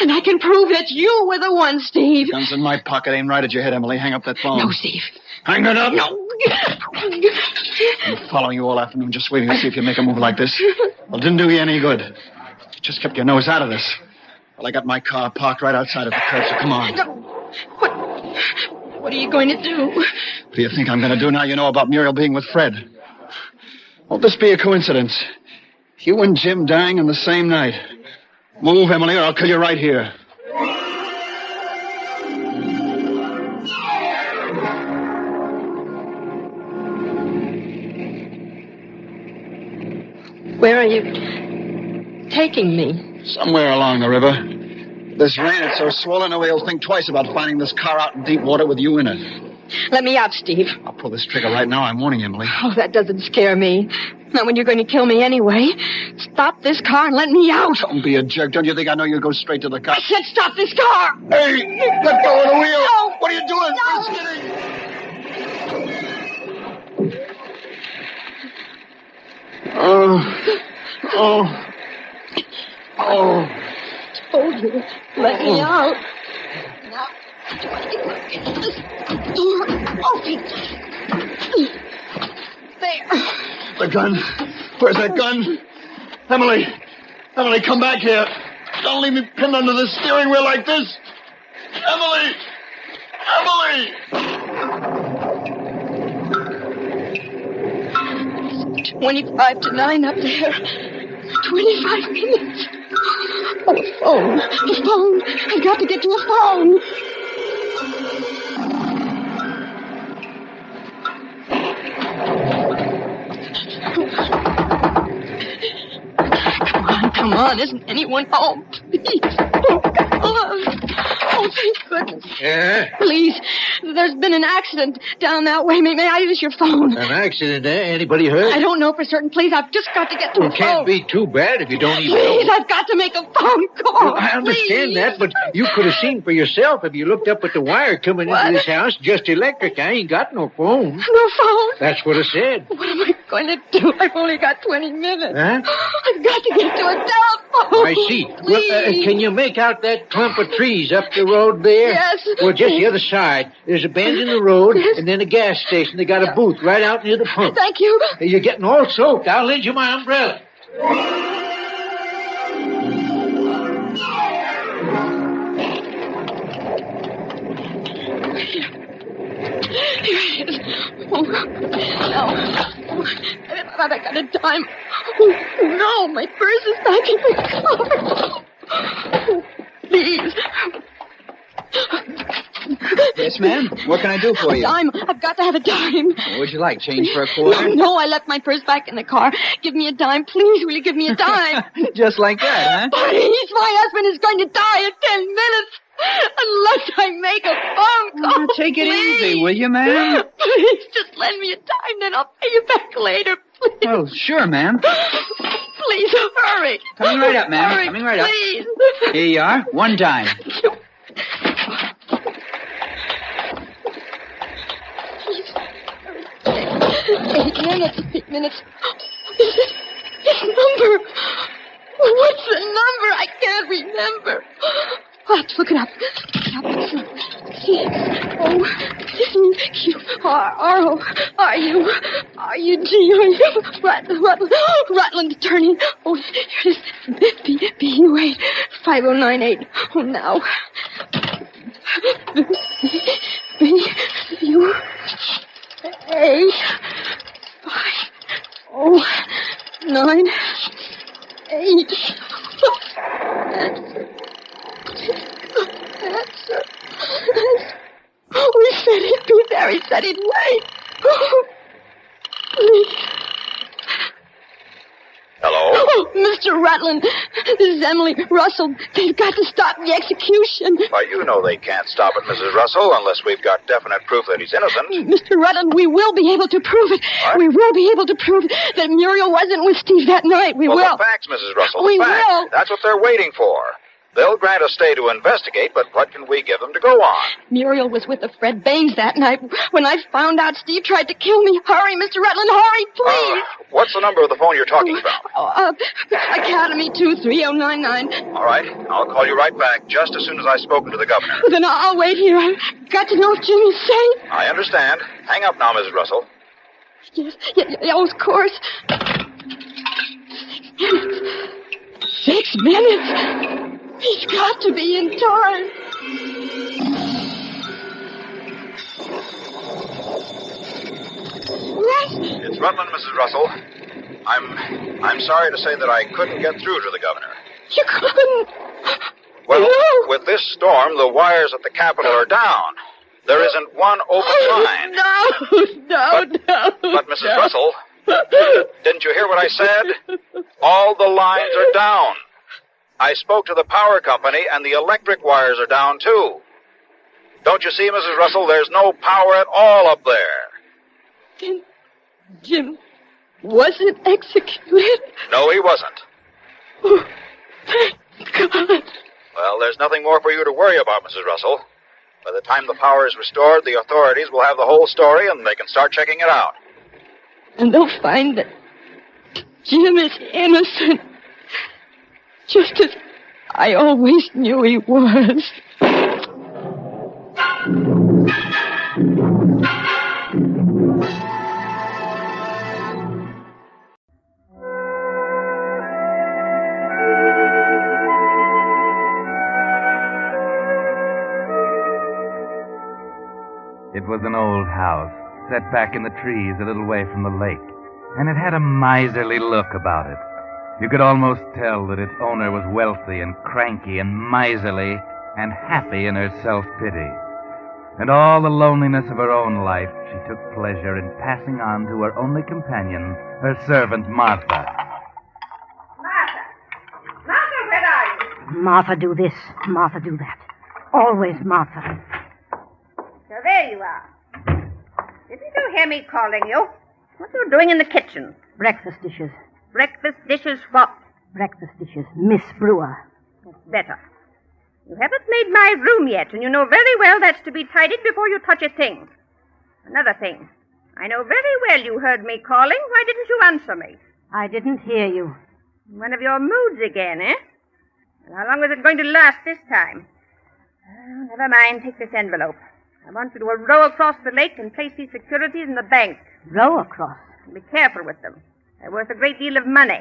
And I can prove that you were the one, Steve. Guns in my pocket. Aim right at your head, Emily. Hang up that phone. No, Steve. Hang it up. No. I'm following you all afternoon, just waiting to see if you make a move like this. Well, it didn't do you any good. You just kept your nose out of this. Well, I got my car parked right outside of the curb, so come on. No. What are you going to do? What do you think I'm going to do now you know about Muriel being with Fred? Won't this be a coincidence? You and Jim dying on the same night. Move, Emily, or I'll kill you right here. Where are you taking me? Somewhere along the river. This rain, it's so swollen, nobody will think twice about finding this car out in deep water with you in it. Let me out, Steve. I'll pull this trigger right now. I'm warning you, Emily. Oh, that doesn't scare me. Not when you're going to kill me anyway. Stop this car and let me out. Don't be a jerk. Don't you think I know you'll go straight to the car? I said stop this car. Hey, let go of the wheel. No. What are you doing? No. Told you. Let me out. Now, do I get this door open? There. The gun. Where's that gun? Emily, come back here. Don't leave me pinned under the steering wheel like this. Emily! 25 to 9 up there. 25 minutes. Oh, the phone. The phone. I've got to get to a phone. Come on. Isn't anyone home? Please. Oh, come on. Oh, thank goodness. Yeah? Please, there's been an accident down that way. May I use your phone? An accident there? Anybody hurt? I don't know for certain. Please, I've just got to get to a phone. Can't be too bad if you don't even Please, know. I've got to make a phone call. I understand that, but you could have seen for yourself if you looked up at the wire coming into this house. Just electric. I ain't got no phone. No phone? That's what I said. What am I going to do? I've only got 20 minutes. Huh? I've got to get to a telephone. I see. Well, can you make out that clump of trees up the road there? Yes. Well, just the other side. There's a bend in the road, and then a gas station. They got a booth right out near the pump. Thank you. You're getting all soaked. I'll lend you my umbrella. Here it is. Oh, no. I got a dime. Oh, no, my purse is back in my car. Oh, please. Yes, ma'am? What can I do for A you? dime. I've got to have a dime. What would you like? Change for a quarter? No, I left my purse back in the car. Give me a dime. Please, will you give me a dime? Just like that, huh? Please, my husband is going to die in 10 minutes. Unless I make a phone call. Take it please. easy, will you, ma'am? Please, just lend me a dime, then I'll pay you back later, please. Oh, sure, ma'am. Please, hurry. Coming right up, ma'am. Hurry, Coming right up. please. Here you are. One dime. 8 minutes. This number. What's the number? I can't remember. I'll have to look it up. C-O-Q-R-R-O-R-U-G-U. Rutland attorney. Oh, here it is. B-U-8 5098. Oh, now. B-U-8 5098. We said he'd be there. He said he'd wait. Please. Hello? Oh, Mr. Rutland. This is Emily Russell. They've got to stop the execution. Why, you know they can't stop it, Mrs. Russell, unless we've got definite proof that he's innocent. Mr. Rutland, we will be able to prove it. What? We will be able to prove that Muriel wasn't with Steve that night. We will. The facts, Mrs. Russell, We the facts. will. That's what they're waiting for. They'll grant a stay to investigate, but what can we give them to go on? Muriel was with a Fred Baines that night. When I found out Steve tried to kill me. Hurry, Mr. Rutland, hurry, please. What's the number of the phone you're talking about? Academy 23099. All right, I'll call you right back just as soon as I've spoken to the governor. Then I'll wait here. I've got to know if Jimmy's safe. I understand. Hang up now, Mrs. Russell. Yes, of course. 6 minutes. He's got to be in time. What? It's Rutland, Mrs. Russell. I'm sorry to say that I couldn't get through to the governor. You couldn't. Well, No. with this storm, the wires at the Capitol are down. There isn't one open line. No. But, Mrs. Russell, didn't you hear what I said? All the lines are down. I spoke to the power company, and the electric wires are down, too. Don't you see, Mrs. Russell, there's no power at all up there. Then Jim wasn't executed? No, he wasn't. Oh, thank God. Well, there's nothing more for you to worry about, Mrs. Russell. By the time the power is restored, the authorities will have the whole story, and they can start checking it out. And they'll find that Jim is innocent. Just as I always knew he was. It was an old house, set back in the trees a little way from the lake, and it had a miserly look about it. You could almost tell that its owner was wealthy and cranky and miserly and happy in her self-pity. And all the loneliness of her own life she took pleasure in passing on to her only companion, her servant Martha. Martha, where are you? Martha, do this. Martha, do that. Always, Martha. So there you are. Didn't you hear me calling you? What are you doing in the kitchen? Breakfast dishes. Breakfast dishes what? Breakfast dishes. Miss Brewer. That's better. You haven't made my room yet, and you know very well that's to be tidied before you touch a thing. Another thing. I know very well you heard me calling. Why didn't you answer me? I didn't hear you. One of your moods again, eh? Well, how long was it going to last this time? Oh, never mind. Take this envelope. I want you to row across the lake and place these securities in the bank. Row across? Be careful with them. They're worth a great deal of money.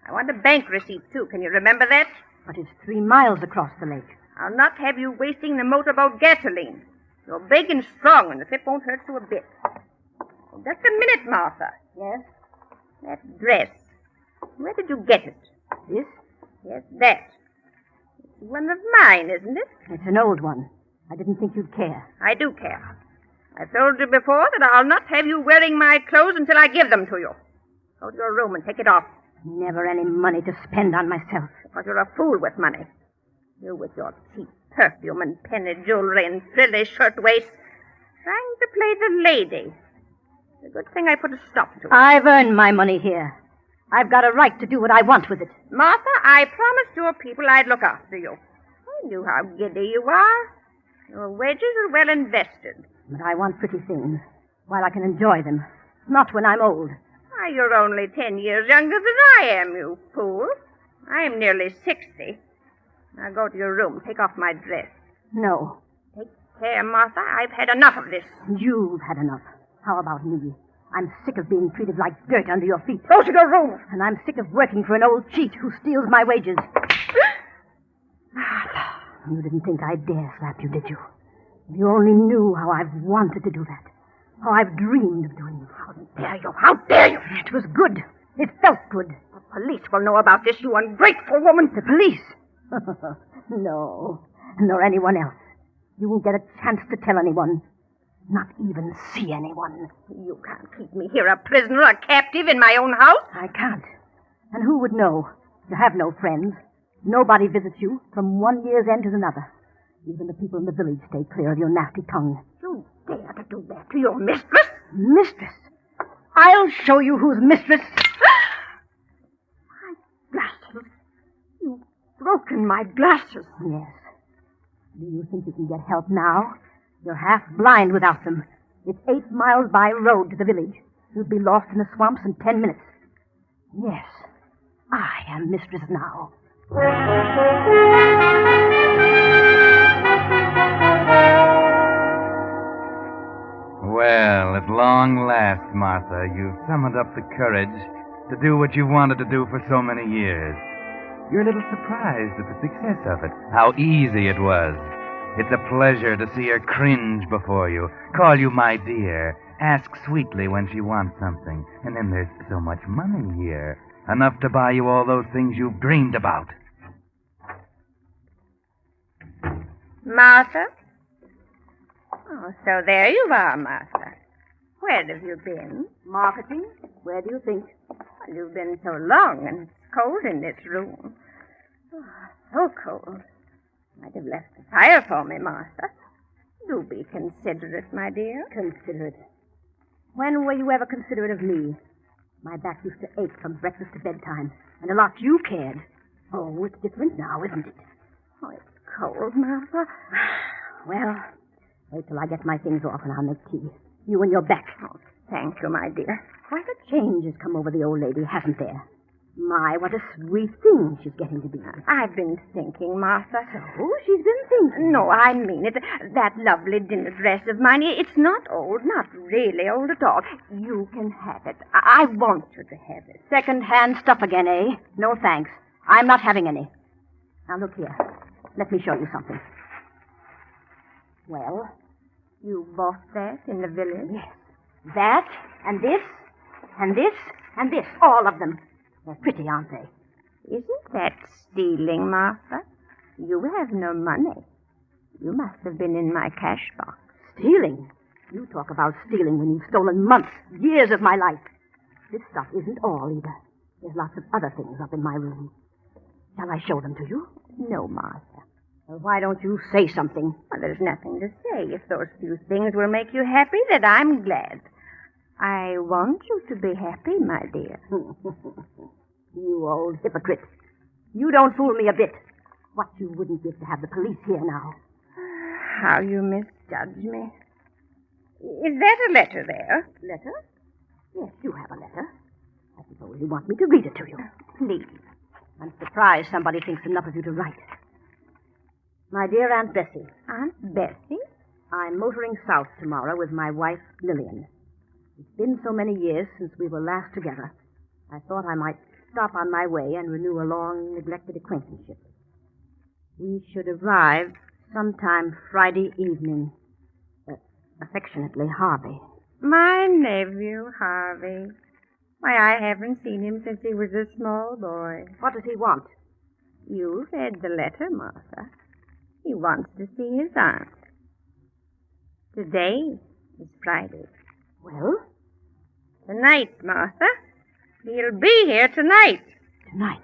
I want a bank receipt, too. Can you remember that? But it's 3 miles across the lake. I'll not have you wasting the motorboat gasoline. You're big and strong, and the trip won't hurt you a bit. Oh, just a minute, Martha. Yes? That dress. Where did you get it? This? Yes, that. It's one of mine, isn't it? It's an old one. I didn't think you'd care. I do care. I've told you before that I'll not have you wearing my clothes until I give them to you. Go to your room and take it off. Never any money to spend on myself. Because you're a fool with money. You with your cheap perfume and penny jewelry and frilly shirtwaists. Trying to play the lady. It's a good thing I put a stop to it. I've earned my money here. I've got a right to do what I want with it. Martha, I promised your people I'd look after you. I knew how giddy you are. Your wages are well invested. But I want pretty things, while I can enjoy them. Not when I'm old. Why, you're only 10 years younger than I am, you fool. I'm nearly 60. Now go to your room. Take off my dress. No. Take care, Martha. I've had enough of this. You've had enough. How about me? I'm sick of being treated like dirt under your feet. Go to your room. And I'm sick of working for an old cheat who steals my wages. You didn't think I'd dare slap you, did you? If you only knew how I've wanted to do that. How I've dreamed of doing it. How dare you? How dare you? It was good. It felt good. The police will know about this, you ungrateful woman. The police? No. Nor anyone else. You won't get a chance to tell anyone. Not even see anyone. You can't keep me here a prisoner, a captive in my own house. I can't. And who would know? You have no friends. Nobody visits you from one year's end to another. Even the people in the village stay clear of your nasty tongue. You dare to do that to your mistress? Mistress? I'll show you who's mistress. My glasses. You've broken my glasses. Yes. Do you think you can get help now? You're half blind without them. It's 8 miles by road to the village. You'd be lost in the swamps in 10 minutes. Yes, I am mistress now. Well, at long last, Martha, you've summoned up the courage to do what you wanted to do for so many years. You're a little surprised at the success of it, how easy it was. It's a pleasure to see her cringe before you, call you my dear, ask sweetly when she wants something, and then there's so much money here, enough to buy you all those things you've dreamed about. Martha? Oh, so there you are, Martha. Where have you been? Marketing? Where do you think? Well, you've been so long, and it's cold in this room. Oh, so cold. Might have left the fire for me, Martha. Do be considerate, my dear. Considerate? When were you ever considerate of me? My back used to ache from breakfast to bedtime, and a lot you cared. Oh, it's different now, isn't it? Oh, it's cold, Martha. Well, wait till I get my things off and I'll make tea. You and your back. Oh, thank you, my dear. Quite a change has come over the old lady, hasn't there? My, what a sweet thing she's getting to be. I've been thinking, Martha. So? She's been thinking? No, I mean it. That lovely dinner dress of mine, it's not old, not really old at all. You can have it. I want you to have it. Second-hand stuff again, eh? No thanks. I'm not having any. Now, look here. Let me show you something. Well? You bought that in the village? Yes. That, and this, and this, and this. All of them. They're pretty, aren't they? Isn't that stealing, Martha? You have no money. You must have been in my cash box. Stealing? You talk about stealing when you've stolen months, years of my life. This stuff isn't all, either. There's lots of other things up in my room. Shall I show them to you? No, Martha. Well, why don't you say something? Well, there's nothing to say. If those few things will make you happy, then I'm glad. I want you to be happy, my dear. You old hypocrite. You don't fool me a bit. What you wouldn't give to have the police here now. How you misjudge me. Is that a letter there? Letter? Yes, you have a letter. I suppose you want me to read it to you. Please. I'm surprised somebody thinks enough of you to write. My dear Aunt Bessie. Aunt Bessie? I'm motoring south tomorrow with my wife, Lillian. It's been so many years since we were last together. I thought I might stop on my way and renew a long, neglected acquaintanceship. We should arrive sometime Friday evening. Affectionately, Harvey. My nephew, Harvey. Why, I haven't seen him since he was a small boy. What does he want? You read the letter, Martha. He wants to see his aunt. Today is Friday. Well? Tonight, Martha. He'll be here tonight. Tonight?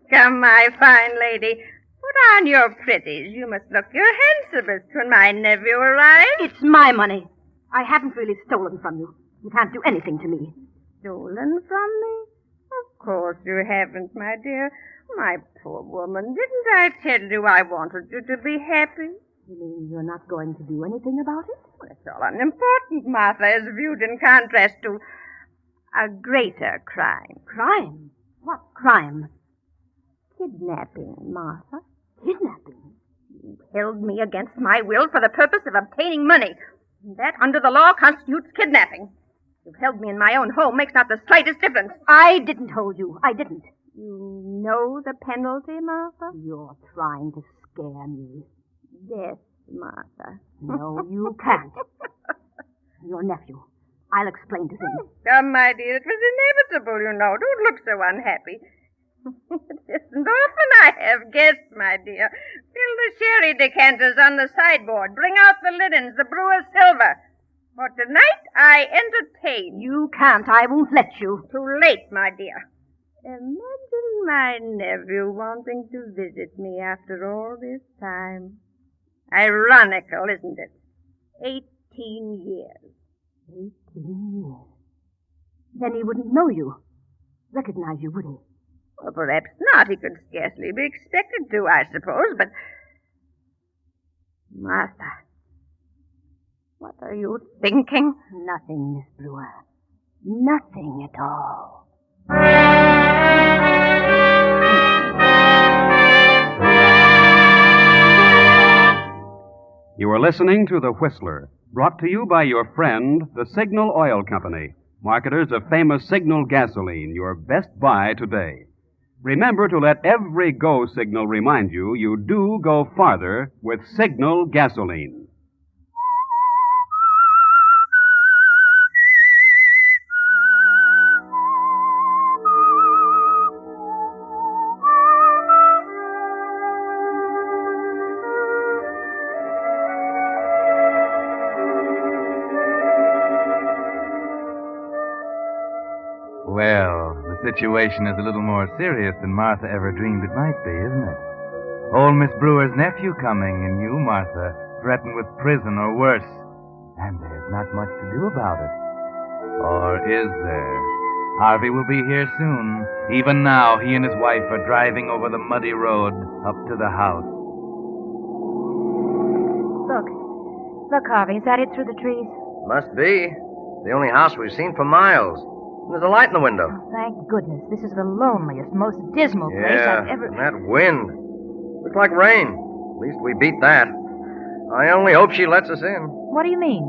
Come, my fine lady. Put on your pretties. You must look your handsomest when my nephew arrives. It's my money. I haven't really stolen from you. You can't do anything to me. Stolen from me? Of course you haven't, my dear. My poor woman, didn't I tell you I wanted you to be happy? You mean you're not going to do anything about it? Well, it's all unimportant, Martha, as viewed in contrast to a greater crime. Crime? What crime? Kidnapping, Martha. Kidnapping? You held me against my will for the purpose of obtaining money. That, under the law, constitutes kidnapping. You've held me in my own home makes not the slightest difference. I didn't hold you. I didn't. You know the penalty, Martha? You're trying to scare me. Yes, Martha. No, you can't. Your nephew. I'll explain to him. Come, my dear, it was inevitable, you know. Don't look so unhappy. It isn't often I have guests, my dear. Fill the sherry decanters on the sideboard. Bring out the linens, the brewer's silver. For tonight, I entertain. You can't. I won't let you. Too late, my dear. Imagine my nephew wanting to visit me after all this time. Ironical, isn't it? 18 years. 18 years. Then he wouldn't know you. Recognize you, would he? Well, perhaps not. He could scarcely be expected to, I suppose, but... Martha, what are you thinking? Nothing, Miss Brewer. Nothing at all. You are listening to The Whistler, brought to you by your friend, the Signal Oil Company, marketers of famous Signal gasoline, your best buy today. Remember to let every go signal remind you you do go farther with Signal gasoline. Well, the situation is a little more serious than Martha ever dreamed it might be, isn't it? Old Miss Brewer's nephew coming, and you, Martha, threatened with prison or worse. And there's not much to do about it. Or is there? Harvey will be here soon. Even now, he and his wife are driving over the muddy road up to the house. Look, Harvey, is that it through the trees? Must be. The only house we've seen for miles. There's a light in the window. Oh, thank goodness. This is the loneliest, most dismal place I've ever... And that wind. Looks like rain. At least we beat that. I only hope she lets us in. What do you mean?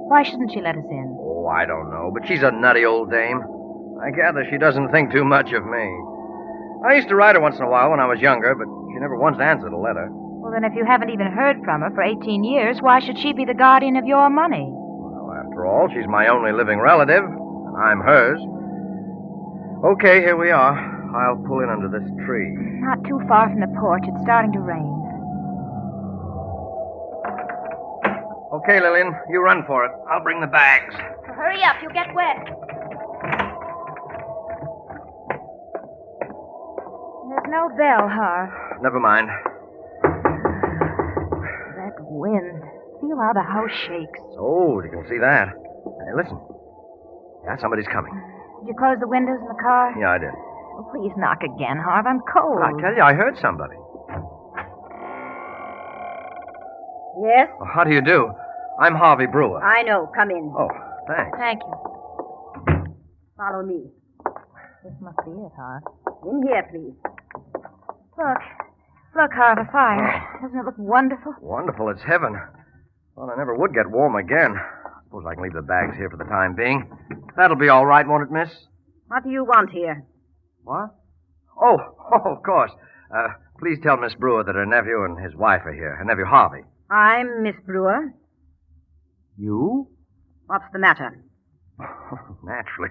Why shouldn't she let us in? Oh, I don't know, but she's a nutty old dame. I gather she doesn't think too much of me. I used to write her once in a while when I was younger, but she never once answered a letter. Well, then if you haven't even heard from her for 18 years, why should she be the guardian of your money? Well, after all, she's my only living relative. I'm hers. Okay, here we are. I'll pull in under this tree. Not too far from the porch. It's starting to rain. Okay, Lillian, you run for it. I'll bring the bags. Well, hurry up. You'll get wet. There's no bell, Harv. Never mind. That wind. Feel how the house shakes. It's old, you can see that. Hey, listen. Yeah, somebody's coming. Did you close the windows in the car? Yeah, I did. Oh, please knock again, Harv. I'm cold. I tell you, I heard somebody. Yes? Well, how do you do? I'm Harvey Brewer. I know. Come in. Oh, thanks. Thank you. Follow me. This must be it, Harv. In here, please. Look, Harv, a fire. Doesn't it look wonderful? Wonderful. It's heaven. Well, I never would get warm again. Suppose I can leave the bags here for the time being. That'll be all right, won't it, miss? What do you want here? What? Oh, of course. Please tell Miss Brewer that her nephew and his wife are here. Her nephew, Harvey. I'm Miss Brewer. You? What's the matter? Naturally.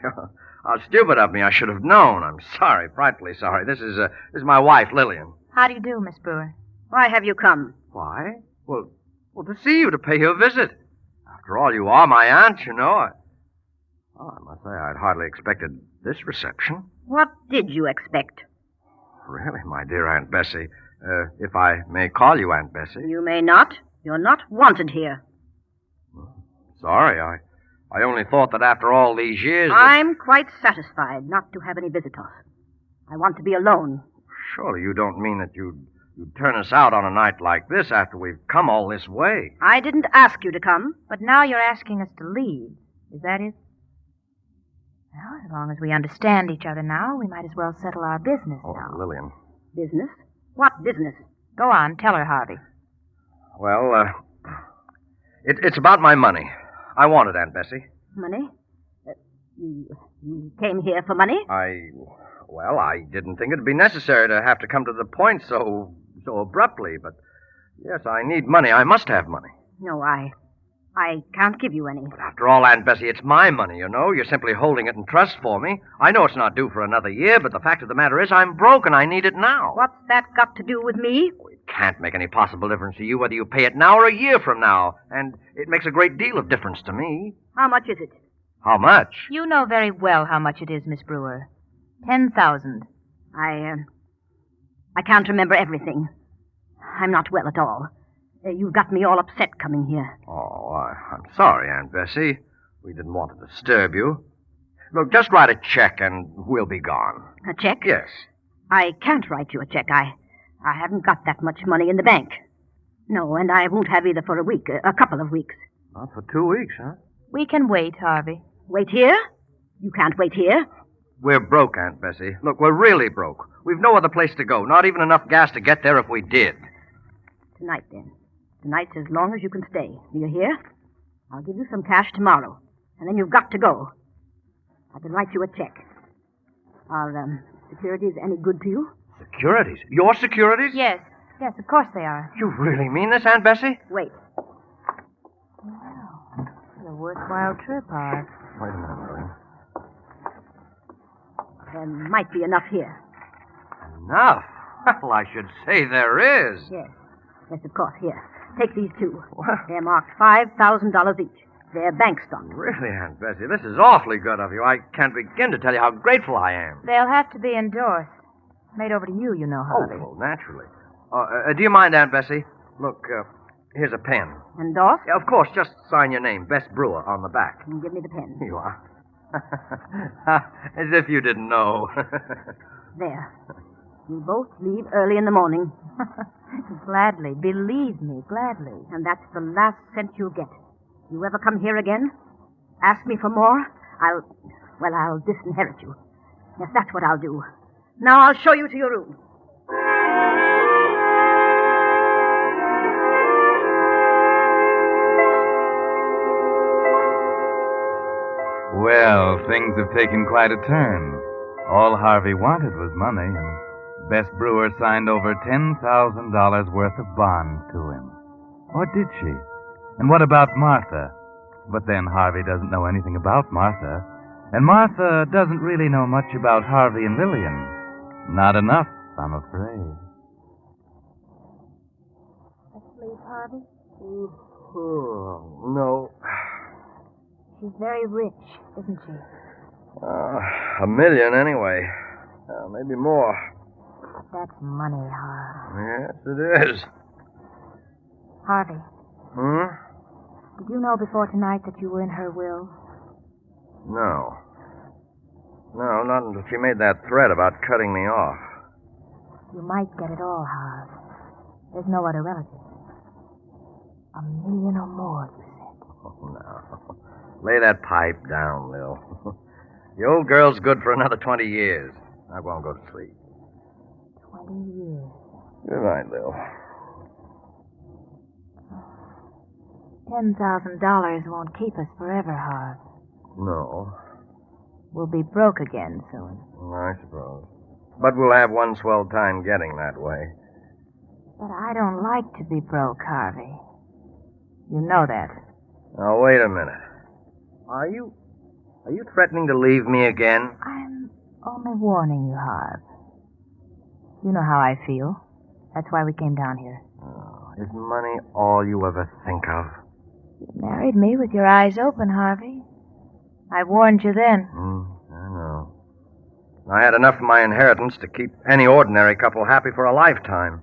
How stupid of me. I should have known. I'm sorry, frightfully sorry. This is my wife, Lillian. How do you do, Miss Brewer? Why have you come? Why? Well, to see you, to pay you a visit. After all, you are my aunt, you know. I must say I'd hardly expected this reception. What did you expect? Really, my dear Aunt Bessie. If I may call you Aunt Bessie. You may not. You're not wanted here. Sorry, I only thought that after all these years... I'm quite satisfied not to have any visitors. I want to be alone. Surely you don't mean that you'd turn us out on a night like this after we've come all this way. I didn't ask you to come. But now you're asking us to leave. Is that it? Well, as long as we understand each other now, we might as well settle our business now. Lillian. Business? What business? Go on, tell her, Harvey. Well, it's about my money. I want it, Aunt Bessie. Money? You came here for money? I didn't think it'd be necessary to have to come to the point so abruptly, but yes, I need money. I must have money. No, I can't give you any. But after all, Aunt Bessie, it's my money, you know. You're simply holding it in trust for me. I know it's not due for another year, but the fact of the matter is I'm broke and I need it now. What's that got to do with me? It can't make any possible difference to you whether you pay it now or a year from now, and it makes a great deal of difference to me. How much is it? How much? You know very well how much it is, Miss Brewer. 10,000. I can't remember everything. I'm not well at all. You got me all upset coming here. Oh, I'm sorry, Aunt Bessie. We didn't want to disturb you. Look, just write a check and we'll be gone. A check? Yes. I can't write you a check. I haven't got that much money in the bank. No, and I won't have either for a week, a couple of weeks. Not for 2 weeks, huh? We can wait, Harvey. Wait here? You can't wait here. We're broke, Aunt Bessie. Look, we're really broke. We've no other place to go, not even enough gas to get there if we did. Tonight, then. Tonight's as long as you can stay. Do you hear? I'll give you some cash tomorrow, and then you've got to go. I can write you a check. Are securities any good to you? Securities? Your securities? Yes, of course they are. You really mean this, Aunt Bessie? Wait. Well, it's a worthwhile trip, Harv. Wait a minute, Lillian. There might be enough here. Enough? Well, I should say there is. Yes, of course. Here, take these two. What? They're marked $5,000 each. They're bank stock. Really, Aunt Bessie, this is awfully good of you. I can't begin to tell you how grateful I am. They'll have to be endorsed. Made over to you, you know, Harvey. Oh, well, naturally. Do you mind, Aunt Bessie? Look, here's a pen. Endorsed? Yeah, of course, just sign your name, Bess Brewer, on the back. And give me the pen. Here you are. As if you didn't know. There. You both leave early in the morning. Gladly. Believe me, gladly. And that's the last cent you'll get. You ever come here again? Ask me for more? I'll disinherit you. Yes, that's what I'll do. Now I'll show you to your room. Well, things have taken quite a turn. All Harvey wanted was money, and Bess Brewer signed over $10,000 worth of bonds to him. Or did she? And what about Martha? But then Harvey doesn't know anything about Martha, and Martha doesn't really know much about Harvey and Lillian. Not enough, I'm afraid. Asleep, Harvey? Oh, no. She's very rich, isn't she? $1 million, anyway. Maybe more. That's money, Harv. Yes, it is. Harvey, Hmm? did you know before tonight that you were in her will? No. No, not until she made that threat about cutting me off. You might get it all, Harv. There's no other relative. $1 million or more, you said. Oh, no. Lay that pipe down, Lil. The old girl's good for another 20 years. I won't go to sleep. 20 years. Good night, Lil. $10,000 won't keep us forever, Harv. No, We'll be broke again soon. I suppose. But we'll have one swell time getting that way. But I don't like to be broke, Harvey. You know that. Now, wait a minute. Are you threatening to leave me again? I'm only warning you, Harv. You know how I feel. That's why we came down here. Oh, is money all you ever think of? You married me with your eyes open, Harvey. I warned you then. I know. I had enough of my inheritance to keep any ordinary couple happy for a lifetime.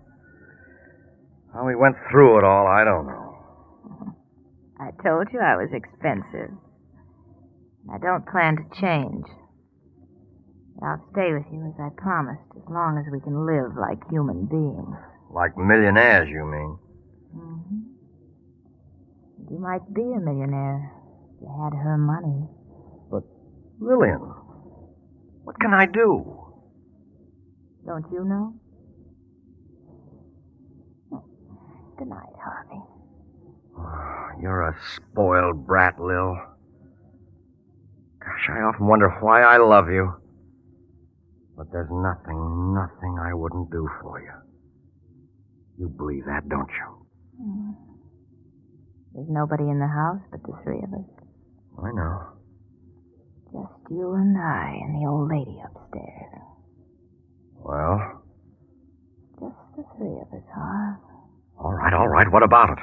How we went through it all, I don't know. I told you I was expensive. I don't plan to change. I'll stay with you as I promised, as long as we can live like human beings. Like millionaires, you mean? Mm-hmm. You might be a millionaire if you had her money. But, Lillian, what can I do? Don't you know? Good night, Harvey. You're a spoiled brat, Lil. Gosh, I often wonder why I love you. But there's nothing I wouldn't do for you. You believe that, don't you? Mm. There's nobody in the house but the three of us. I know. Just you and I and the old lady upstairs. Well? Just the three of us, Harv. All right. What about it?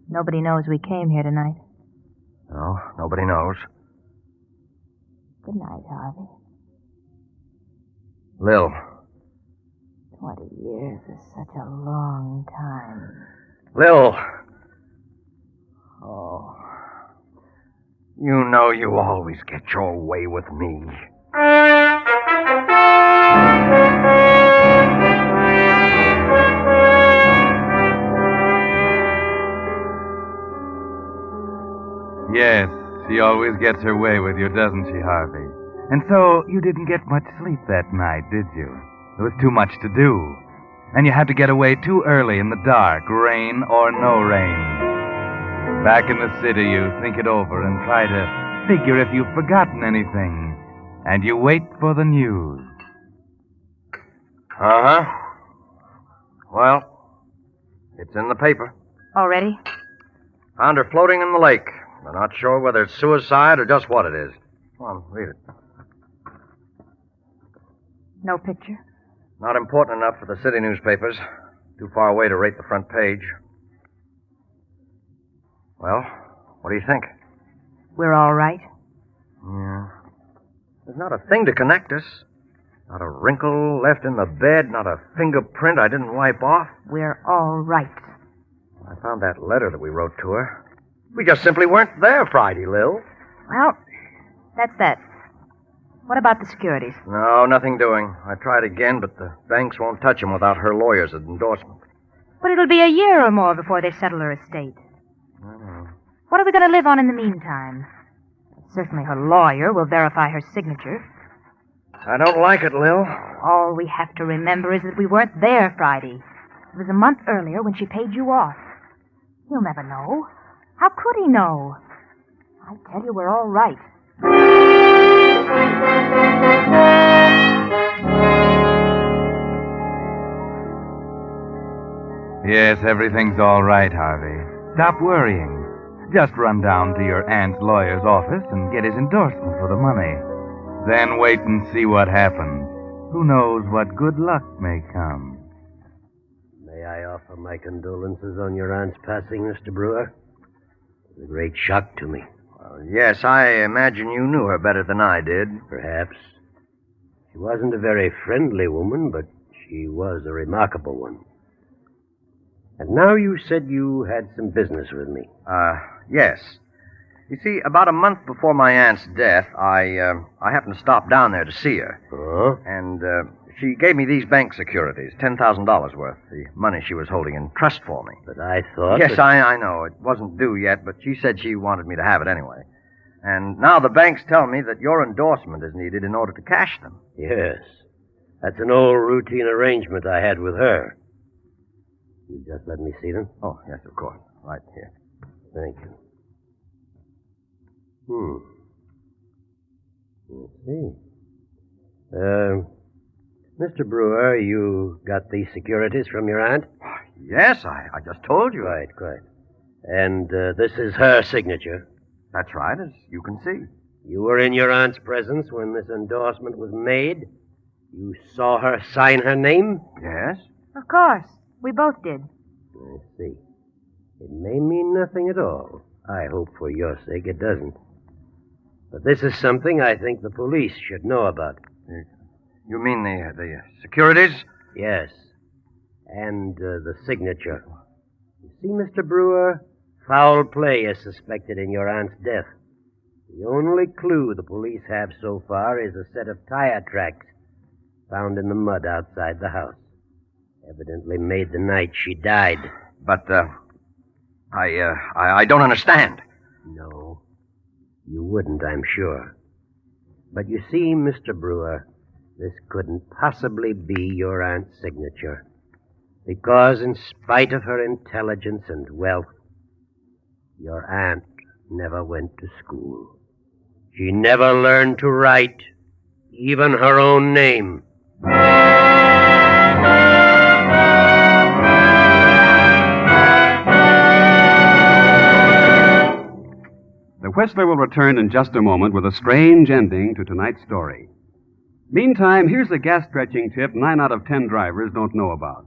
Nobody knows we came here tonight. No, nobody knows. Good night, Harvey. Lil. 20 years is such a long time. Lil. Oh. You know you always get your way with me. Yes, she always gets her way with you, doesn't she, Harvey? And so you didn't get much sleep that night, did you? There was too much to do. And you had to get away too early in the dark, rain or no rain. Back in the city, you think it over and try to figure if you've forgotten anything. And you wait for the news. Uh-huh. Well, it's in the paper. Already? Found her floating in the lake. They're not sure whether it's suicide or just what it is. Come on, read it. No picture? Not important enough for the city newspapers. Too far away to rate the front page. Well, what do you think? We're all right. Yeah. There's not a thing to connect us. Not a wrinkle left in the bed, not a fingerprint I didn't wipe off. We're all right. I found that letter that we wrote to her. We just simply weren't there Friday, Lil. Well, that's that. What about the securities? No, nothing doing. I tried again, but the banks won't touch them without her lawyer's endorsement. But it'll be a year or more before they settle her estate. I know. What are we going to live on in the meantime? Certainly her lawyer will verify her signature. I don't like it, Lil. All we have to remember is that we weren't there Friday. It was a month earlier when she paid you off. He'll never know. How could he know? I tell you, we're all right. Yes, everything's all right, Harvey. Stop worrying. Just run down to your aunt's lawyer's office and get his endorsement for the money. Then wait and see what happens. Who knows what good luck may come. May I offer my condolences on your aunt's passing, Mr. Brewer? It was a great shock to me. Yes, I imagine you knew her better than I did. Perhaps. She wasn't a very friendly woman, but She was a remarkable one. And now you said you had some business with me. Yes. You see, about a month before my aunt's death, I happened to stop down there to see her. Oh? And, she gave me these bank securities, $10,000 worth, the money she was holding in trust for me. But I thought... Yes, I know. It wasn't due yet, but she said she wanted me to have it anyway. And now the banks tell me that your endorsement is needed in order to cash them. Yes. That's an old routine arrangement I had with her. You just let me see them? Oh, yes, of course. Right here. Thank you. Let's see. Mr. Brewer, you got these securities from your aunt? Yes, I just told you. Quite. And this is her signature? That's right, as you can see. You were in your aunt's presence when this endorsement was made? You saw her sign her name? Yes. Of course. We both did. I see. It may mean nothing at all. I hope for your sake it doesn't. But this is something I think the police should know about. You mean the securities? Yes. And the signature. You see, Mr. Brewer, foul play is suspected in your aunt's death. The only clue the police have so far is a set of tire tracks found in the mud outside the house. Evidently made the night she died. But, I don't understand. No. You wouldn't, I'm sure. But you see, Mr. Brewer, this couldn't possibly be your aunt's signature. Because in spite of her intelligence and wealth, your aunt never went to school. She never learned to write, even her own name. The Whistler will return in just a moment with a strange ending to tonight's story. Meantime, here's a gas-stretching tip 9 out of 10 drivers don't know about.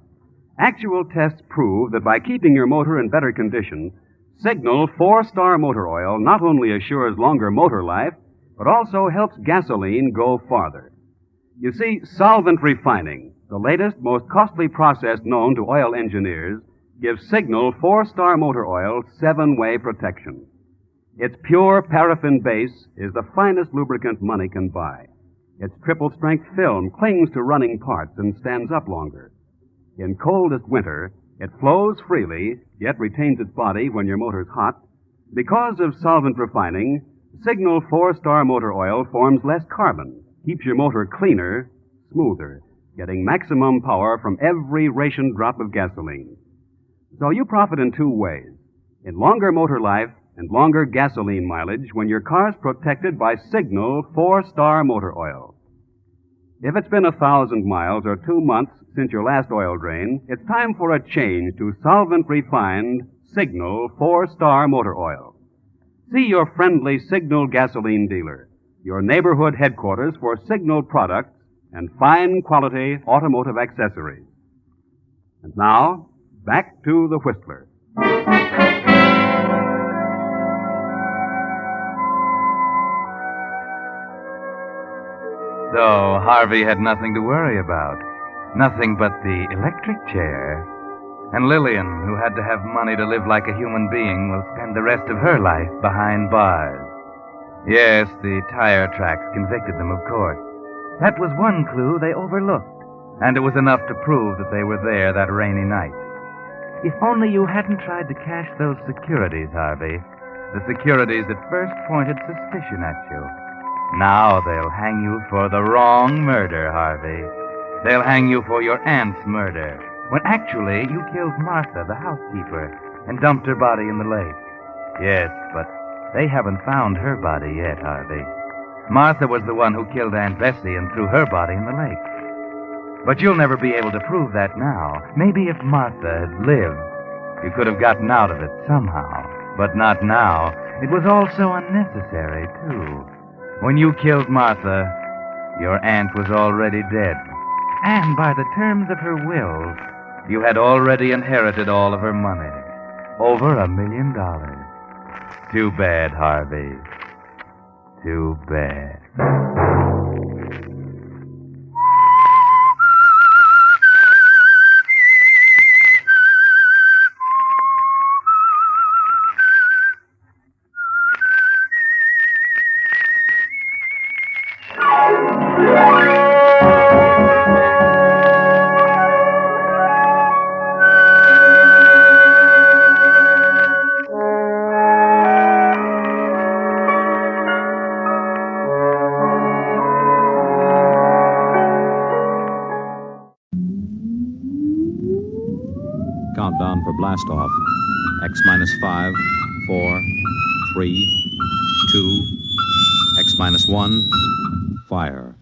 Actual tests prove that by keeping your motor in better condition, Signal 4-Star Motor Oil not only assures longer motor life, but also helps gasoline go farther. You see, solvent refining, the latest, most costly process known to oil engineers, gives Signal 4-Star Motor Oil 7-way protection. Its pure paraffin base is the finest lubricant money can buy. Its triple-strength film clings to running parts and stands up longer. In coldest winter, it flows freely, yet retains its body when your motor's hot. Because of solvent refining, Signal 4-Star Motor Oil forms less carbon, keeps your motor cleaner, smoother, getting maximum power from every ration drop of gasoline. So you profit in 2 ways. In longer motor life and longer gasoline mileage when your car's protected by Signal 4-Star Motor Oil. If it's been 1,000 miles or 2 months since your last oil drain, it's time for a change to solvent-refined Signal 4-Star Motor Oil. See your friendly Signal gasoline dealer, your neighborhood headquarters for Signal products and fine quality automotive accessories. And now, back to the Whistler. So Harvey had nothing to worry about. Nothing but the electric chair. And Lillian, who had to have money to live like a human being, will spend the rest of her life behind bars. Yes, the tire tracks convicted them, of course. That was one clue they overlooked, and it was enough to prove that they were there that rainy night. If only you hadn't tried to cash those securities, Harvey. The securities that first pointed suspicion at you. Now they'll hang you for the wrong murder, Harvey. They'll hang you for your aunt's murder, when actually you killed Martha, the housekeeper, and dumped her body in the lake. Yes, but they haven't found her body yet, Harvey. Martha was the one who killed Aunt Bessie and threw her body in the lake. But you'll never be able to prove that now. Maybe if Martha had lived, you could have gotten out of it somehow. But not now. It was all so unnecessary, too. When you killed Martha, your aunt was already dead. And by the terms of her will, you had already inherited all of her money. Over $1 million. Too bad, Harvey. Too bad. countdown for blast off. X minus 5, 4, 3, 2, X minus 1, fire.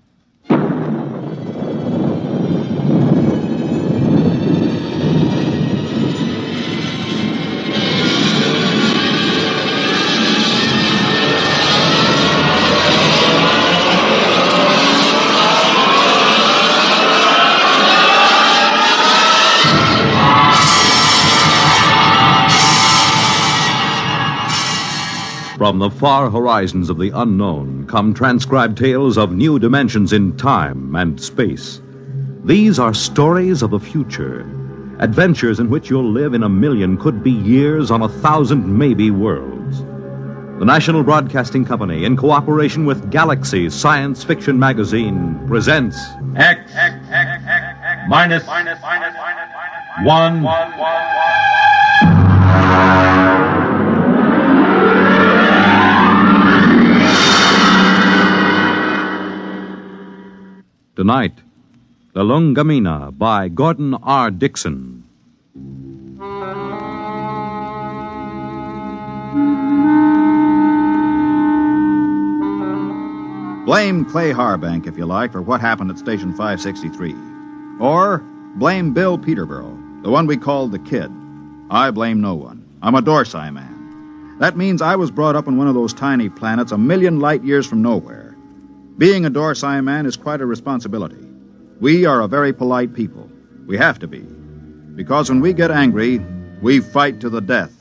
From the far horizons of the unknown come transcribed tales of new dimensions in time and space. These are stories of the future, adventures in which you'll live in a million, could be years, on 1,000 maybe worlds. The National Broadcasting Company, in cooperation with Galaxy Science Fiction Magazine, presents X minus 1. Tonight, Lulungomeena by Gordon R. Dickson. Blame Clay Harbank, if you like, for what happened at Station 563. Or blame Bill Peterborough, the one we called the Kid. I blame no one. I'm a Dorsai man. That means I was brought up on one of those tiny planets a million light years from nowhere. Being a Dorsai man is quite a responsibility. We are a very polite people. We have to be. Because when we get angry, we fight to the death.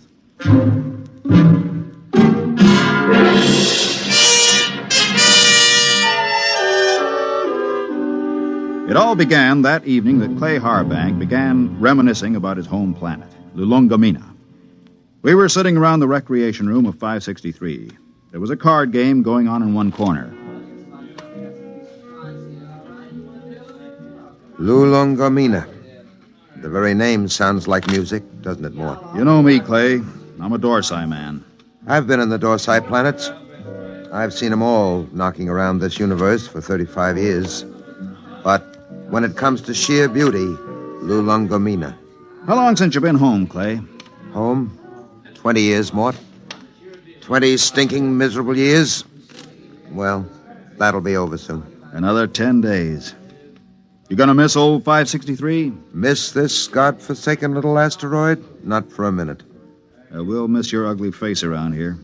It all began that evening that Clay Harbank began reminiscing about his home planet, Lulungomeena. We were sitting around the recreation room of 563. There was a card game going on in one corner. Lulungomeena. The very name sounds like music, doesn't it, Mort? You know me, Clay. I'm a Dorsai man. I've been in the Dorsai planets. I've seen them all knocking around this universe for 35 years. But when it comes to sheer beauty, Lulungomeena. How long since you've been home, Clay? Home? 20 years, Mort. 20 stinking, miserable years. Well, that'll be over soon. Another 10 days. You gonna miss old 563? Miss this godforsaken little asteroid? Not for a minute. We'll miss your ugly face around here.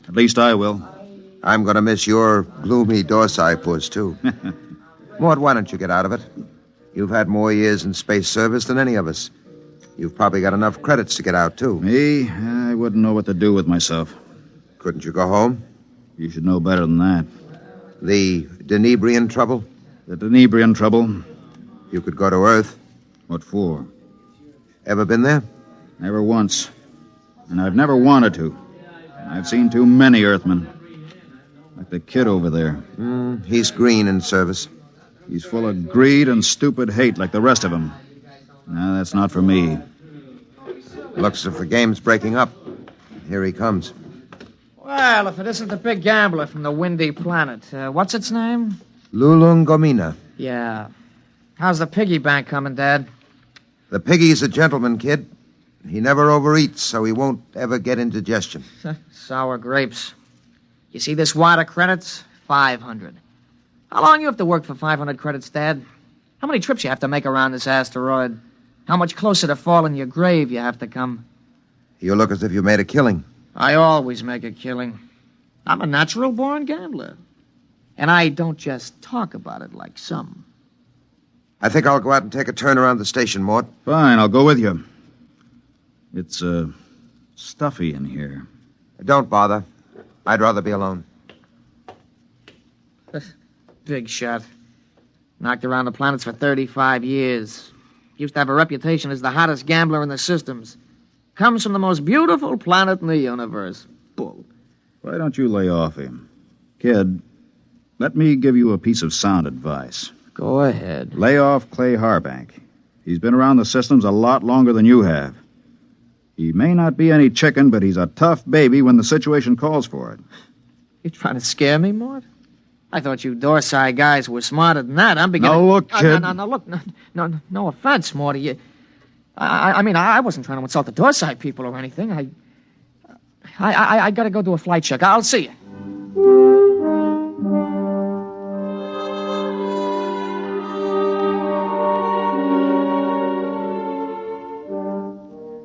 At least I will. I'm gonna miss your gloomy Dorsai puss, too. Mort, why don't you get out of it? You've had more years in space service than any of us. You've probably got enough credits to get out, too. Me? I wouldn't know what to do with myself. Couldn't you go home? You should know better than that. The Denebrian trouble? The Denebrian trouble? You could go to Earth. What for? Ever been there? Never once. And I've never wanted to. I've seen too many Earthmen. Like the Kid over there. He's green in service. He's full of greed and stupid hate like the rest of them. No, that's not for me. Looks as if the game's breaking up. Here he comes. Well, if it isn't the big gambler from the windy planet. What's its name? Lulungomeena. Yeah. How's the piggy bank coming, Dad? The piggy's a gentleman, kid. He never overeats, so he won't ever get indigestion. Sour grapes. You see this wad of credits? 500. How long you have to work for 500 credits, Dad? How many trips you have to make around this asteroid? How much closer to falling your grave you have to come? You look as if you made a killing. I always make a killing. I'm a natural-born gambler. And I don't just talk about it like some. I think I'll go out and take a turn around the station, Mort. Fine, I'll go with you. It's, stuffy in here. Don't bother. I'd rather be alone. Big shot. Knocked around the planets for 35 years. Used to have a reputation as the hottest gambler in the systems. Comes from the most beautiful planet in the universe. Bull. Why don't you lay off him? Kid, let me give you a piece of sound advice. Go ahead. Lay off Clay Harbank. He's been around the systems a lot longer than you have. He may not be any chicken, but he's a tough baby when the situation calls for it. You trying to scare me, Mort? I thought you Dorsai guys were smarter than that. I'm beginning... No, look, kid. No, look. No offense, Morty. I mean, I wasn't trying to insult the Dorsai people or anything. I gotta go do a flight check. I'll see you.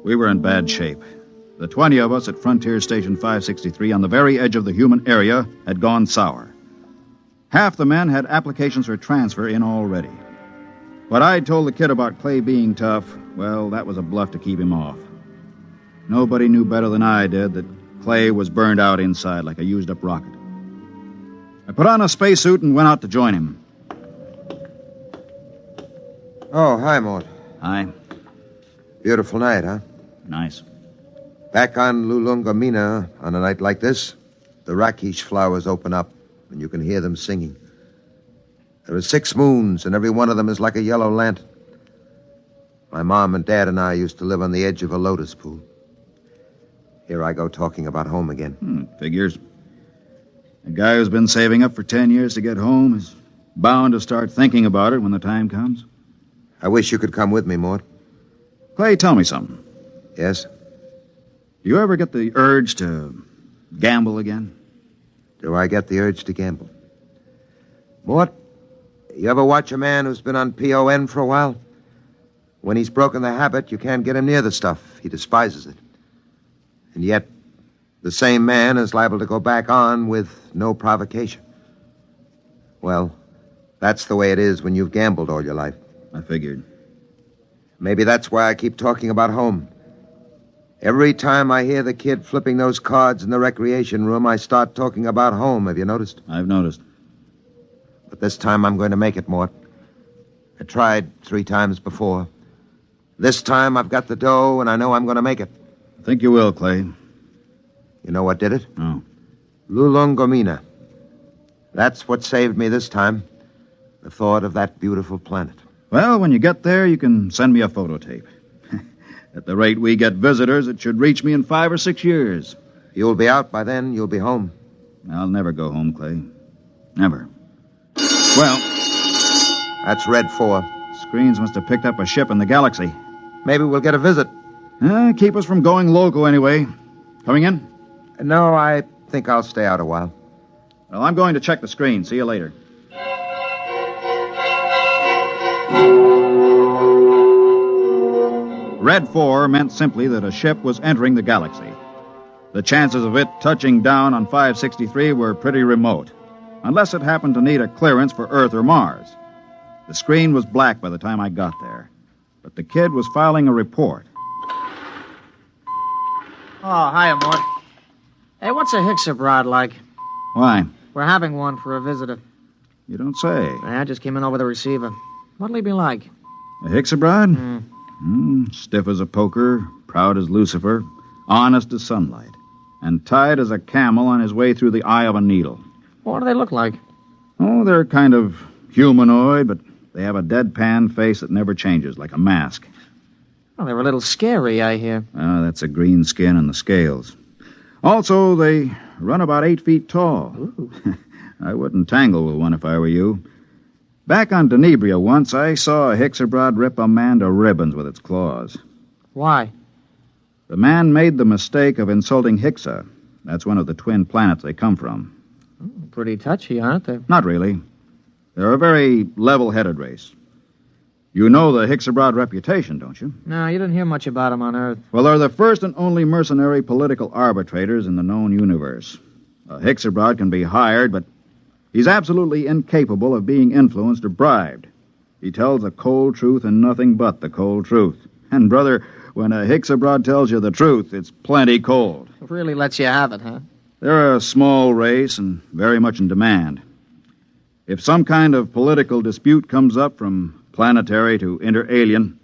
We were in bad shape. The 20 of us at Frontier Station 563 on the very edge of the human area had gone sour. Half the men had applications for transfer in already. What I'd told the kid about Clay being tough, well, that was a bluff to keep him off. Nobody knew better than I did that Clay was burned out inside like a used-up rocket. I put on a spacesuit and went out to join him. Oh, hi, Mort. Hi. Beautiful night, huh? Nice. Back on Lulungomeena, on a night like this, the rakish flowers open up, and you can hear them singing. There are 6 moons, and every one of them is like a yellow lantern. My mom and dad and I used to live on the edge of a lotus pool. Here I go talking about home again. Figures. A guy who's been saving up for 10 years to get home is bound to start thinking about it when the time comes. I wish you could come with me, Mort. Clay, tell me something. Yes? Do you ever get the urge to gamble again? Do I get the urge to gamble? Mort, you ever watch a man who's been on PON for a while? When he's broken the habit, you can't get him near the stuff. He despises it. And yet, the same man is liable to go back on with no provocation. Well, that's the way it is when you've gambled all your life. I figured. Maybe that's why I keep talking about home. Every time I hear the kid flipping those cards in the recreation room, I start talking about home. Have you noticed? I've noticed. But this time I'm going to make it, Mort. I tried 3 times before. This time I've got the dough, and I know I'm going to make it. I think you will, Clay. You know what did it? No. Lulungomeena. That's what saved me this time. The thought of that beautiful planet. Well, when you get there, you can send me a photo tape. At the rate we get visitors, it should reach me in 5 or 6 years. You'll be out by then. You'll be home. I'll never go home, Clay. Never. Well... That's Red 4. Screens must have picked up a ship in the galaxy. Maybe we'll get a visit. Keep us from going loco anyway. Coming in? No, I think I'll stay out a while. Well, I'm going to check the screen. See you later. Red 4 meant simply that a ship was entering the galaxy. The chances of it touching down on 563 were pretty remote, unless it happened to need a clearance for Earth or Mars. The screen was black by the time I got there, but the kid was filing a report. Oh, hiya, Mort. Hey, what's a Hixabrod like? Why? We're having one for a visitor. You don't say. I just came in over the receiver. What'll he be like? A Hixabrod? Stiff as a poker, proud as Lucifer, honest as sunlight, and tied as a camel on his way through the eye of a needle. What do they look like? Oh, they're kind of humanoid, but they have a deadpan face that never changes, like a mask. Well, they're a little scary, I hear. That's the green skin and the scales. Also, they run about 8 feet tall. I wouldn't tangle with one if I were you. Back on Denebria once, I saw a Hixabrod rip a man to ribbons with its claws. Why? The man made the mistake of insulting Hixa. That's one of the twin planets they come from. Pretty touchy, aren't they? Not really. They're a very level-headed race. You know the Hixabrod reputation, don't you? No, you didn't hear much about them on Earth. Well, they're the first and only mercenary political arbitrators in the known universe. A Hixabrod can be hired, but he's absolutely incapable of being influenced or bribed. He tells the cold truth and nothing but the cold truth. And, brother, when a Hixabrod tells you the truth, it's plenty cold. It really lets you have it, huh? They're a small race and very much in demand. If some kind of political dispute comes up from planetary to inter-alien,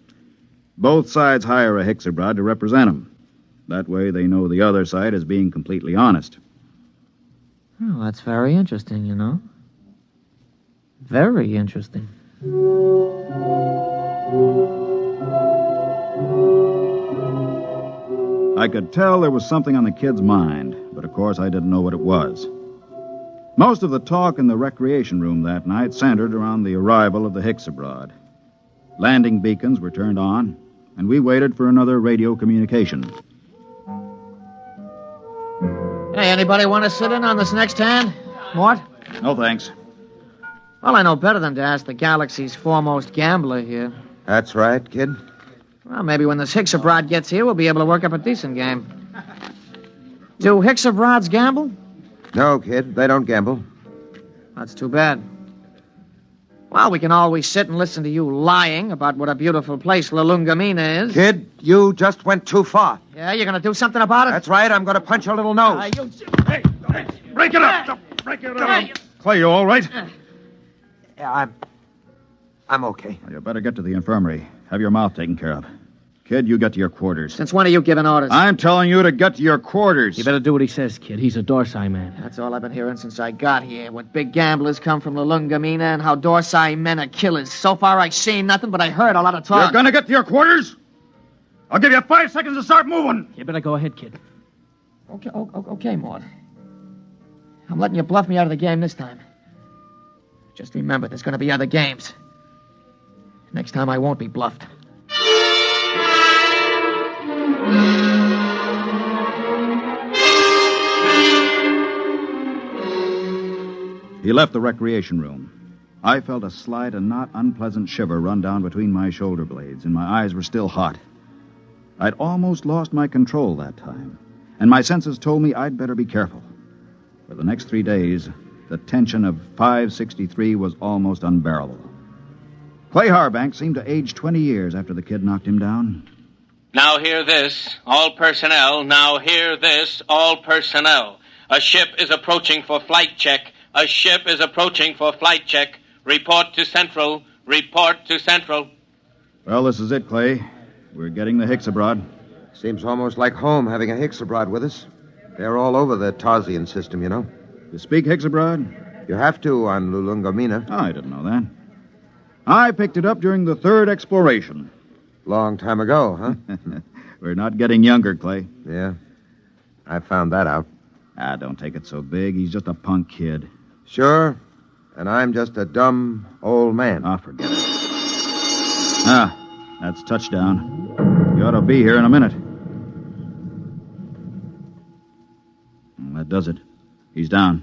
both sides hire a Hixabrod to represent them. That way they know the other side is being completely honest. Oh, that's very interesting, you know. Very interesting. I could tell there was something on the kid's mind, but of course I didn't know what it was. Most of the talk in the recreation room that night centered around the arrival of the Hixabrod. Landing beacons were turned on. and we waited for another radio communication. Hey, anybody want to sit in on this next hand? Mort? No, thanks. Well, I know better than to ask the galaxy's foremost gambler here. That's right, kid. Well, maybe when this Hicks-a-Brod gets here, we'll be able to work up a decent game. Do Hicks-a-Brods gamble? No, kid, they don't gamble. That's too bad. Well, we can always sit and listen to you lying about what a beautiful place Lulungomeena is. Kid, you just went too far. Yeah, you're going to do something about it? That's right, I'm going to punch your little nose. Break it up! Break it up! Clay, you all right? Yeah, I'm okay. Well, you better get to the infirmary. Have your mouth taken care of. Kid, you get to your quarters. Since when are you giving orders? I'm telling you to get to your quarters. You better do what he says, kid. He's a Dorsai man. That's all I've been hearing since I got here. What big gamblers come from Lulungomeena and how Dorsai men are killers. So far, I've seen nothing, but I heard a lot of talk. You're going to get to your quarters? I'll give you 5 seconds to start moving. You better go ahead, kid. Okay, Mort. I'm letting you bluff me out of the game this time. Just remember, there's going to be other games. Next time, I won't be bluffed. He left the recreation room. I felt a slight and not unpleasant shiver run down between my shoulder blades, and my eyes were still hot. I'd almost lost my control that time, and my senses told me I'd better be careful. For the next 3 days, the tension of 563 was almost unbearable. Clay Harbank seemed to age 20 years after the kid knocked him down. Now hear this, all personnel. Now hear this, all personnel. A ship is approaching for flight check. A ship is approaching for flight check. Report to Central. Report to Central. Well, this is it, Clay. We're getting the Hicks-a-Brod. Seems almost like home having a Hicks-a-Brod with us. They're all over the Tarsian system, you know. You speak Hicks-a-Brod? You have to on Lulungomeena. Oh, I didn't know that. I picked it up during the 3rd exploration. Long time ago, huh? We're not getting younger, Clay. Yeah. I found that out. Don't take it so big. He's just a punk kid. Sure. And I'm just a dumb old man. Oh, forget it. That's touchdown. You ought to be here in a minute. Well, that does it. He's down.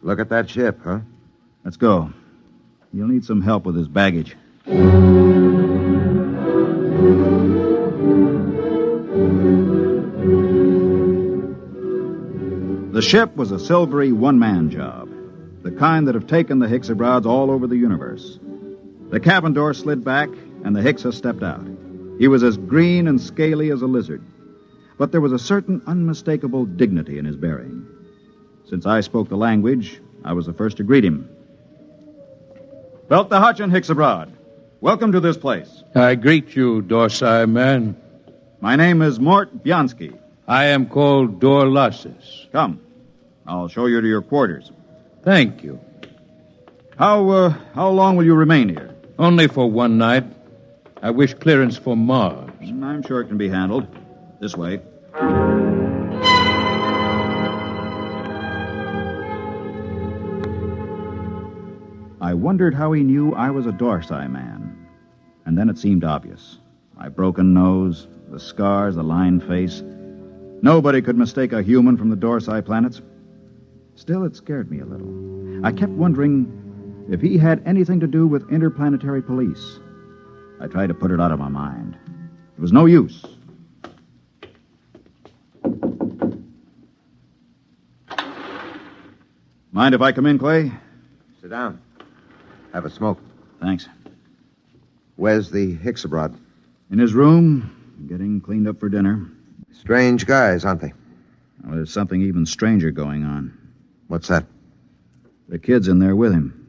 Look at that ship, huh? Let's go. You'll need some help with his baggage. The ship was a silvery one-man job, the kind that have taken the Hicks-a-Brods all over the universe. The cabin door slid back, and the Hicksa stepped out. He was as green and scaly as a lizard, but there was a certain unmistakable dignity in his bearing. Since I spoke the language, I was the first to greet him. Belt the Hutch and Hicks-a-Brod. Welcome to this place. I greet you, Dorsai man. My name is Mort Bianski. I am called Dorlassus. Come. I'll show you to your quarters. Thank you. How long will you remain here? Only for one night. I wish clearance for Mars. I'm sure it can be handled. This way. I wondered how he knew I was a Dorsai man. And then it seemed obvious. My broken nose, the scars, the lined face. Nobody could mistake a human from the Dorsai planets. Still, it scared me a little. I kept wondering if he had anything to do with interplanetary police. I tried to put it out of my mind. It was no use. Mind if I come in, Clay? Sit down. Have a smoke. Thanks. Where's the Hicks-a-Brod? In his room, getting cleaned up for dinner. Strange guys, aren't they? Well, there's something even stranger going on. What's that? The kid's in there with him.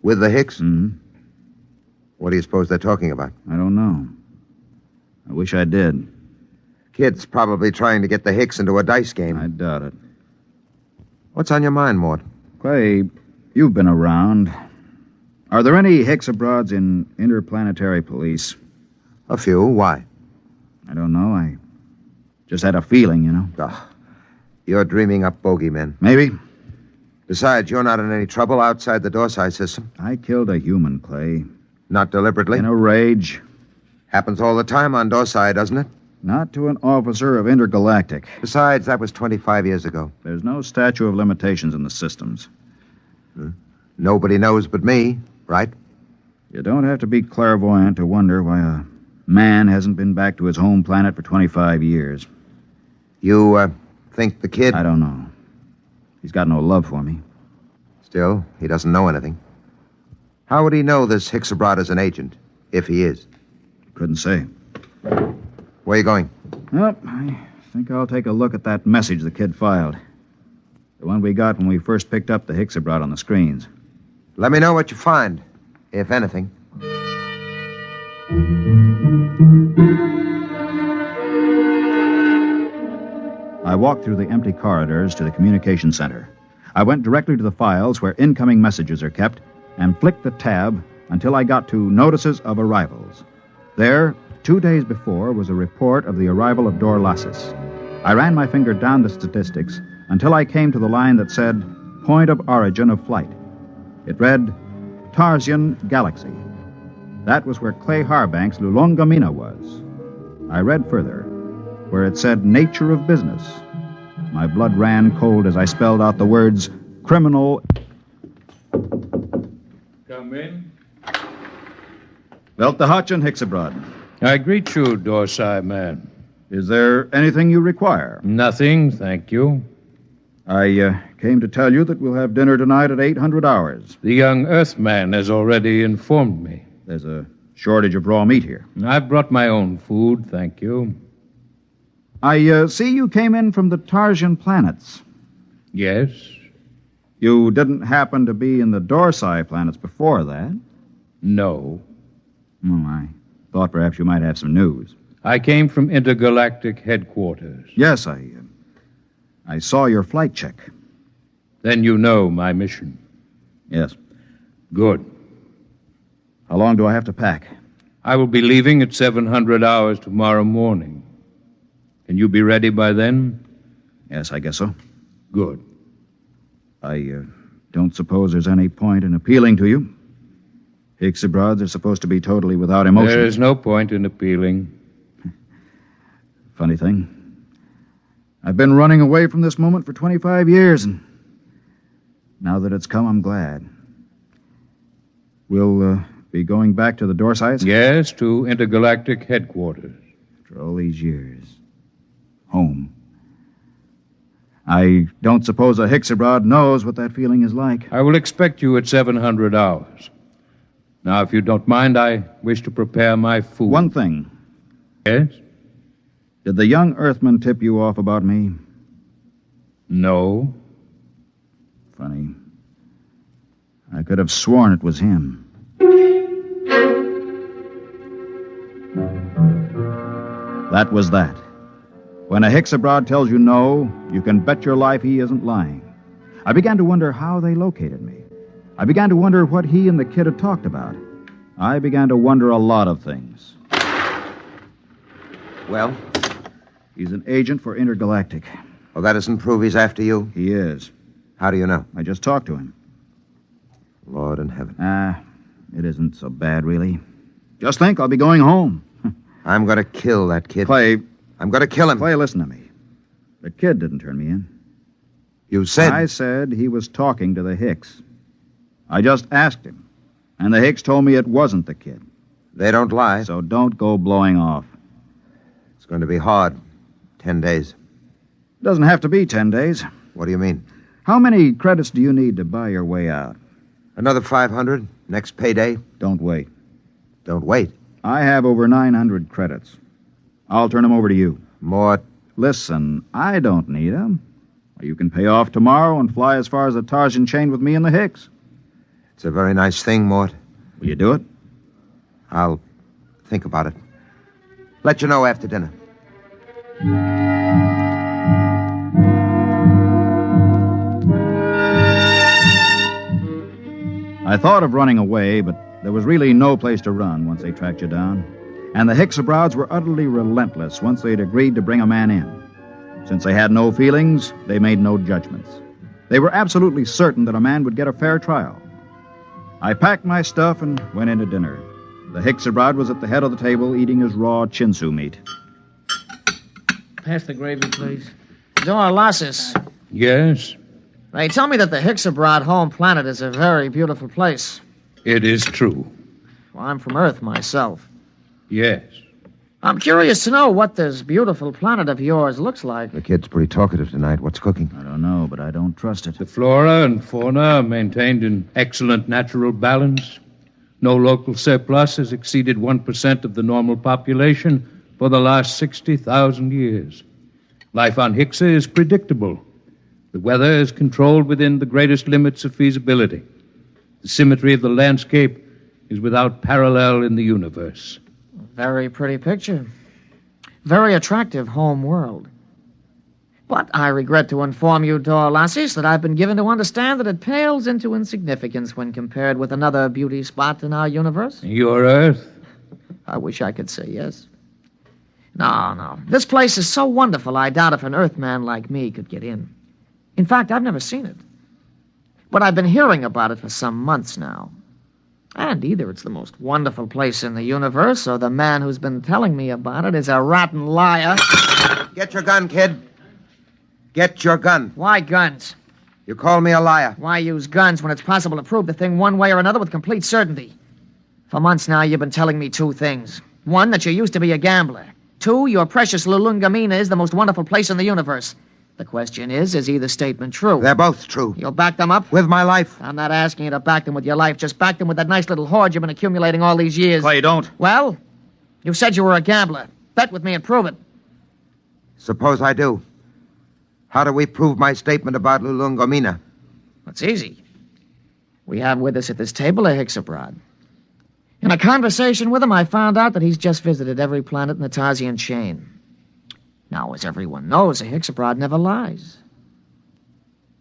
With the Hicks? Mm-hmm. What do you suppose they're talking about? I don't know. I wish I did. Kid's probably trying to get the Hicks into a dice game. I doubt it. What's on your mind, Mort? Clay, you've been around. Are there any Hicks-a-Brods in interplanetary police? A few. Why? I don't know. I just had a feeling, you know. You're dreaming up bogeymen. Maybe. Besides, you're not in any trouble outside the Dorsai system. I killed a human, Clay. Not deliberately? In a rage. Happens all the time on Dorsai, doesn't it? Not to an officer of Intergalactic. Besides, that was 25 years ago. There's no statute of limitations in the systems. Nobody knows but me, right? You don't have to be clairvoyant to wonder why a man hasn't been back to his home planet for 25 years. You, think the kid... I don't know. He's got no love for me. Still, he doesn't know anything. How would he know this Hicksabrat is an agent, if he is? Couldn't say. Where are you going? Well, I think I'll take a look at that message the kid filed. The one we got when we first picked up the Hicksabrat on the screens. Let me know what you find, if anything. I walked through the empty corridors to the communication center. I went directly to the files where incoming messages are kept and flicked the tab until I got to Notices of Arrivals. There, 2 days before, was a report of the arrival of Dorlasis. I ran my finger down the statistics until I came to the line that said, Point of Origin of Flight. It read, Tarsian Galaxy. That was where Clay Harbank's Lulungomeena was. I read further, where it said Nature of Business. My blood ran cold as I spelled out the words criminal. Come in. Belt the Hutchin, Hicksabrat. I greet you, Dorsai man. Is there anything you require? Nothing, thank you. I came to tell you that we'll have dinner tonight at 800 hours. The young Earthman has already informed me. There's a shortage of raw meat here. I've brought my own food, thank you. I see you came in from the Tarsian planets. Yes. You didn't happen to be in the Dorsai planets before that? No. Oh, I thought perhaps you might have some news. I came from Intergalactic headquarters. Yes, I saw your flight check. Then you know my mission. Yes. Good. How long do I have to pack? I will be leaving at 700 hours tomorrow morning. Can you be ready by then? Yes, I guess so. Good. I don't suppose there's any point in appealing to you. Hicksabrods are supposed to be totally without emotion. There is no point in appealing. Funny thing. I've been running away from this moment for 25 years, and now that it's come, I'm glad. We'll be going back to the Dorsites? Yes, to Intergalactic headquarters. After all these years. Home. I don't suppose a Hicksabrod knows what that feeling is like. I will expect you at 700 hours. Now, if you don't mind, I wish to prepare my food. One thing. Yes? Did the young Earthman tip you off about me? No. Funny. I could have sworn it was him. That was that. When a Hicksabroad tells you no, you can bet your life he isn't lying. I began to wonder how they located me. I began to wonder what he and the kid had talked about. I began to wonder a lot of things. Well? He's an agent for Intergalactic. Well, that doesn't prove he's after you? He is. How do you know? I just talked to him. Lord in heaven. It isn't so bad, really. Just think, I'll be going home. I'm going to kill that kid. Clay. I'm going to kill him. Clay, listen to me. The kid didn't turn me in. You said... I said he was talking to the Hicks. I just asked him, and the Hicks told me it wasn't the kid. They don't lie. So don't go blowing off. It's going to be hard. 10 days. It doesn't have to be 10 days. What do you mean? How many credits do you need to buy your way out? Another 500. Next payday. Don't wait. Don't wait? I have over 900 credits. I'll turn them over to you. Mort. Listen, I don't need them. You can pay off tomorrow and fly as far as the Tarsian chain with me and the Hicks. It's a very nice thing, Mort. Will you do it? I'll think about it. Let you know after dinner. I thought of running away, but there was really no place to run once they tracked you down. And the Hicksabrods were utterly relentless once they'd agreed to bring a man in. Since they had no feelings, they made no judgments. They were absolutely certain that a man would get a fair trial. I packed my stuff and went into dinner. The Hixabrod was at the head of the table eating his raw chinsu meat. Pass the gravy, please. Dorlasis. Yes? They tell me that the Hixabrod home planet is a very beautiful place. It is true. Well, I'm from Earth myself. Yes. I'm curious to know what this beautiful planet of yours looks like. The kid's pretty talkative tonight. What's cooking? I don't know, but I don't trust it. The flora and fauna are maintained in excellent natural balance. No local surplus has exceeded 1% of the normal population for the last 60,000 years. Life on Hixa is predictable. The weather is controlled within the greatest limits of feasibility. The symmetry of the landscape is without parallel in the universe. Very pretty picture. Very attractive home world. But I regret to inform you, Dorlasis, that I've been given to understand that it pales into insignificance when compared with another beauty spot in our universe. Your Earth? I wish I could say yes. No. This place is so wonderful, I doubt if an Earthman like me could get in. In fact, I've never seen it. But I've been hearing about it for some months now. And either it's the most wonderful place in the universe, or the man who's been telling me about it is a rotten liar. Get your gun, kid. Get your gun. Why guns? You call me a liar. Why use guns when it's possible to prove the thing one way or another with complete certainty? For months now, you've been telling me two things. One, that you used to be a gambler. Two, your precious Lulungomeena is the most wonderful place in the universe. The question is either statement true? They're both true. You'll back them up? With my life. I'm not asking you to back them with your life. Just back them with that nice little hoard you've been accumulating all these years. Clay, don't. Well, you said you were a gambler. Bet with me and prove it. Suppose I do. How do we prove my statement about Lulungomeena? It's easy. We have with us at this table a Hixabrod. In a conversation with him, I found out that he's just visited every planet in the Tarsian chain. Now, as everyone knows, a Hixabrod never lies.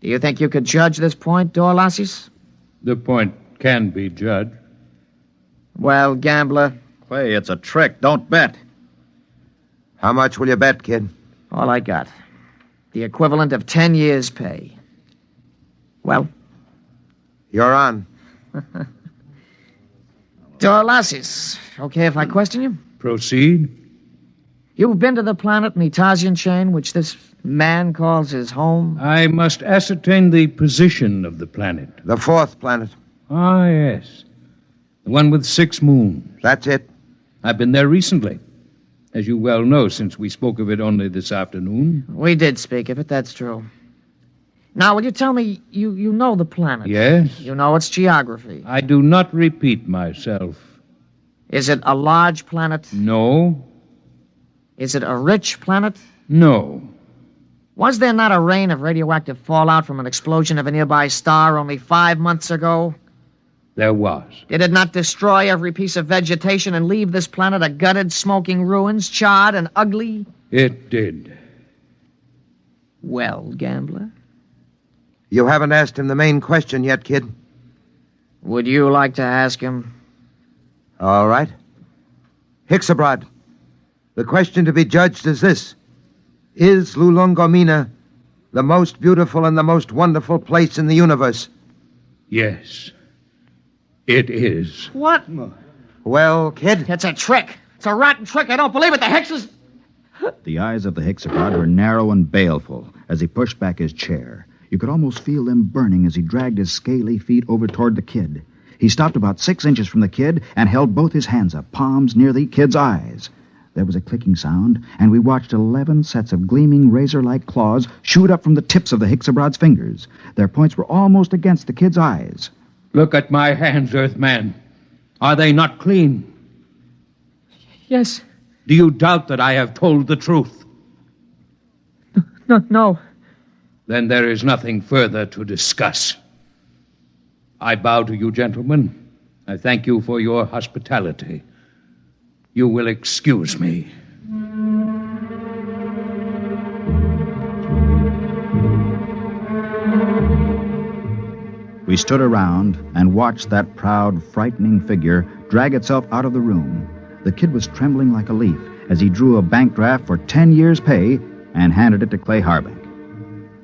Do you think you could judge this point, Dorlasis? The point can be judged. Well, gambler. Clay, it's a trick. Don't bet. How much will you bet, kid? All I got. The equivalent of 10 years' pay. Well? You're on. Dorlasis, okay if I question you? Proceed. You've been to the planet in the Tarsian chain, which this man calls his home? I must ascertain the position of the planet. The fourth planet. Ah, yes. The one with 6 moons. That's it. I've been there recently, as you well know, since we spoke of it only this afternoon. We did speak of it, that's true. Now, will you tell me, you know the planet? Yes. You know its geography? I do not repeat myself. Is it a large planet? No. Is it a rich planet? No. Was there not a rain of radioactive fallout from an explosion of a nearby star only 5 months ago? There was. Did it not destroy every piece of vegetation and leave this planet a gutted, smoking ruins, charred and ugly? It did. Well, gambler? You haven't asked him the main question yet, kid. Would you like to ask him? All right. Hixabrod, the question to be judged is this. Is Lulungomeena the most beautiful and the most wonderful place in the universe? Yes. It is. What? Well, kid? It's a trick. It's a rotten trick. I don't believe it. The Hexes... The eyes of the Hixabrod were narrow and baleful as he pushed back his chair. You could almost feel them burning as he dragged his scaly feet over toward the kid. He stopped about 6 inches from the kid and held both his hands up, palms near the kid's eyes. There was a clicking sound, and we watched 11 sets of gleaming razor-like claws shoot up from the tips of the Hixabrod's fingers. Their points were almost against the kid's eyes. Look at my hands, Earthman. Are they not clean? Yes. Do you doubt that I have told the truth? No. Then there is nothing further to discuss. I bow to you, gentlemen. I thank you for your hospitality. You will excuse me. We stood around and watched that proud, frightening figure drag itself out of the room. The kid was trembling like a leaf as he drew a bank draft for 10 years' pay and handed it to Clay Harbank.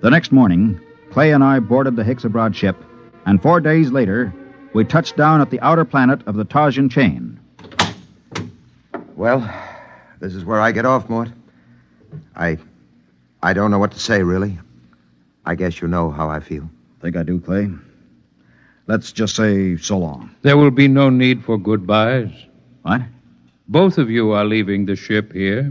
The next morning, Clay and I boarded the Hixabrod ship, and 4 days later, we touched down at the outer planet of the Tarsian chain. Well, this is where I get off, Mort. I don't know what to say, really. I guess you know how I feel. Think I do, Clay. Let's just say so long. There will be no need for goodbyes. What? Both of you are leaving the ship here.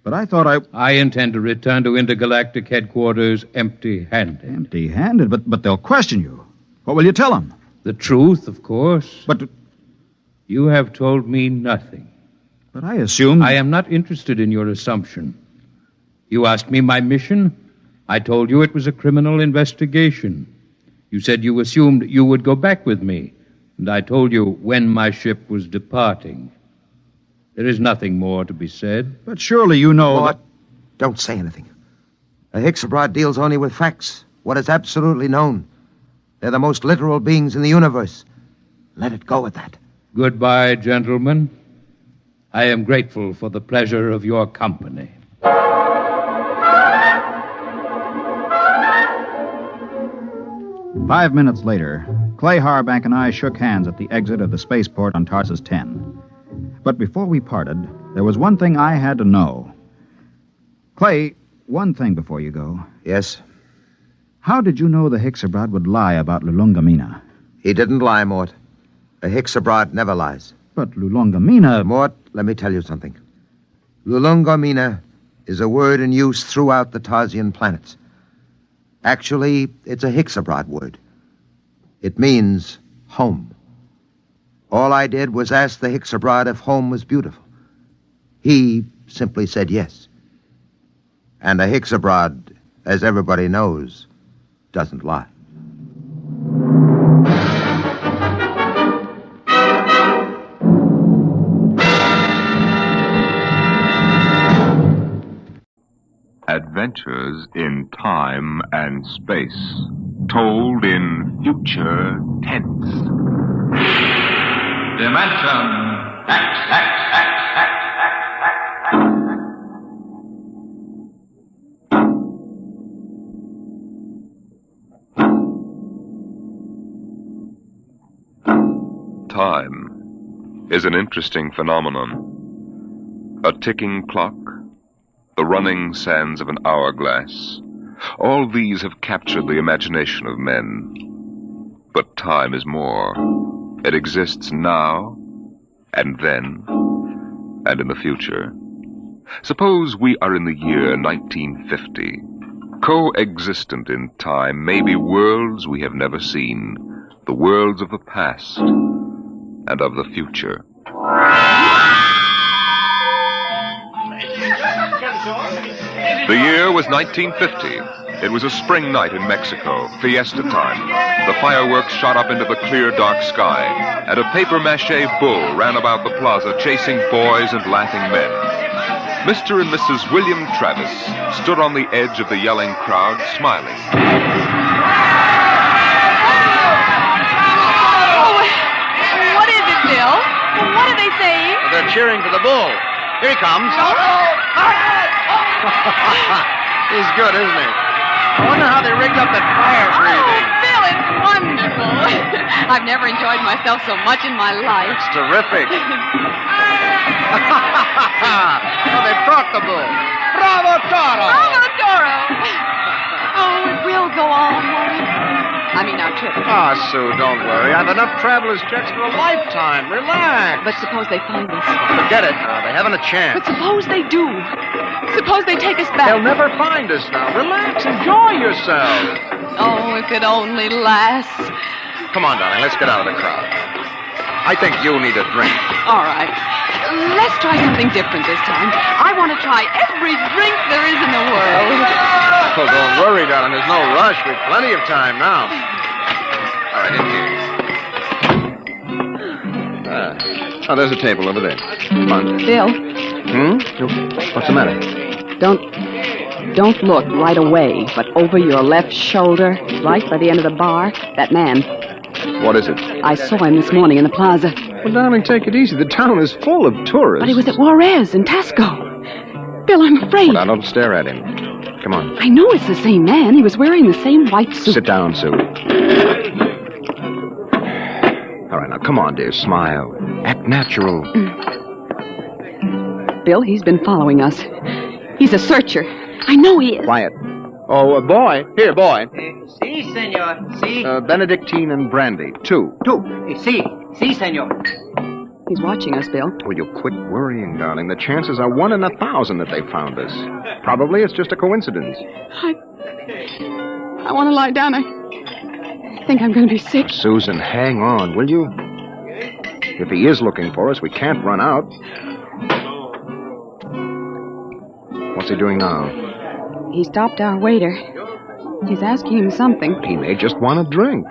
But I thought I intend to return to intergalactic headquarters empty-handed. Empty-handed? But they'll question you. What will you tell them? The truth, of course. But you have told me nothing. But I assumed... I am not interested in your assumption. You asked me my mission. I told you it was a criminal investigation. You said you assumed you would go back with me, and I told you when my ship was departing. There is nothing more to be said. But surely you know... Mort, don't say anything. A Hixabrod deals only with facts, what is absolutely known. They're the most literal beings in the universe. Let it go at that. Goodbye, gentlemen. I am grateful for the pleasure of your company. 5 minutes later, Clay Harbank and I shook hands at the exit of the spaceport on Tarsus 10. But before we parted, there was one thing I had to know. Clay, one thing before you go. Yes? How did you know the Hixabrod would lie about Lulungomeena? He didn't lie, Mort. A Hixabrod never lies. But Lulungomeena... Mort, let me tell you something. Lulungomeena is a word in use throughout the Tarsian planets. Actually, it's a Hixabrod word. It means home. All I did was ask the Hixabrod if home was beautiful. He simply said yes. And a Hixabrod, as everybody knows, doesn't lie. Adventures in time and space, told in future tense. Dimension X. Time is an interesting phenomenon. A ticking clock, the running sands of an hourglass, all these have captured the imagination of men. But time is more. It exists now, and then, and in the future. Suppose we are in the year 1950. Coexistent in time may be worlds we have never seen, the worlds of the past and of the future. The year was 1950. It was a spring night in Mexico, fiesta time. The fireworks shot up into the clear, dark sky, and a papier-mâché bull ran about the plaza chasing boys and laughing men. Mr. and Mrs. William Travis stood on the edge of the yelling crowd, smiling. What is it, Bill? What are they saying? They're cheering for the bull. Here he comes. He's good, isn't he? I wonder how they rigged up that fire breathing. Oh, Bill, it's wonderful. I've never enjoyed myself so much in my life. It's terrific. Oh, they've caught the bull. Bravo, Toro! Bravo, Toro! Oh, it will go on, won't it? I mean, our trip. Ah, Sue, don't worry. I've enough traveler's checks for a lifetime. Relax. But suppose they find us. Forget it now. They haven't a chance. But suppose they do. Suppose they take us back. They'll never find us now. Relax. Enjoy yourself. Oh, if it only lasts. Come on, darling. Let's get out of the crowd. I think you need a drink. All right. Let's try something different this time. I want to try every drink there is in the world. Oh, don't worry, darling. There's no rush. We've plenty of time now. All right, in here. Oh, there's a table over there. Come on. Bill. What's the matter? Don't look right away, but over your left shoulder, right by the end of the bar, that man. What is it? I saw him this morning in the plaza. Well, darling, take it easy. The town is full of tourists. But he was at Juarez in Tasco. Bill, I'm afraid. Well, now, don't stare at him. Come on. I know it's the same man. He was wearing the same white suit. Sit down, Sue. All right, now, come on, dear. Smile. Act natural. Bill, he's been following us. He's a searcher. I know he is. Quiet. Oh, boy. Here, boy. Si, senor. Si. Benedictine and brandy. Two. Si. Si, senor. He's watching us, Bill. Will you quit worrying, darling? The chances are 1 in 1,000 that they found us. Probably it's just a coincidence. I want to lie down. I think I'm going to be sick. Susan, hang on, will you? If he is looking for us, we can't run out. What's he doing now? He stopped our waiter. He's asking him something. He may just want a drink.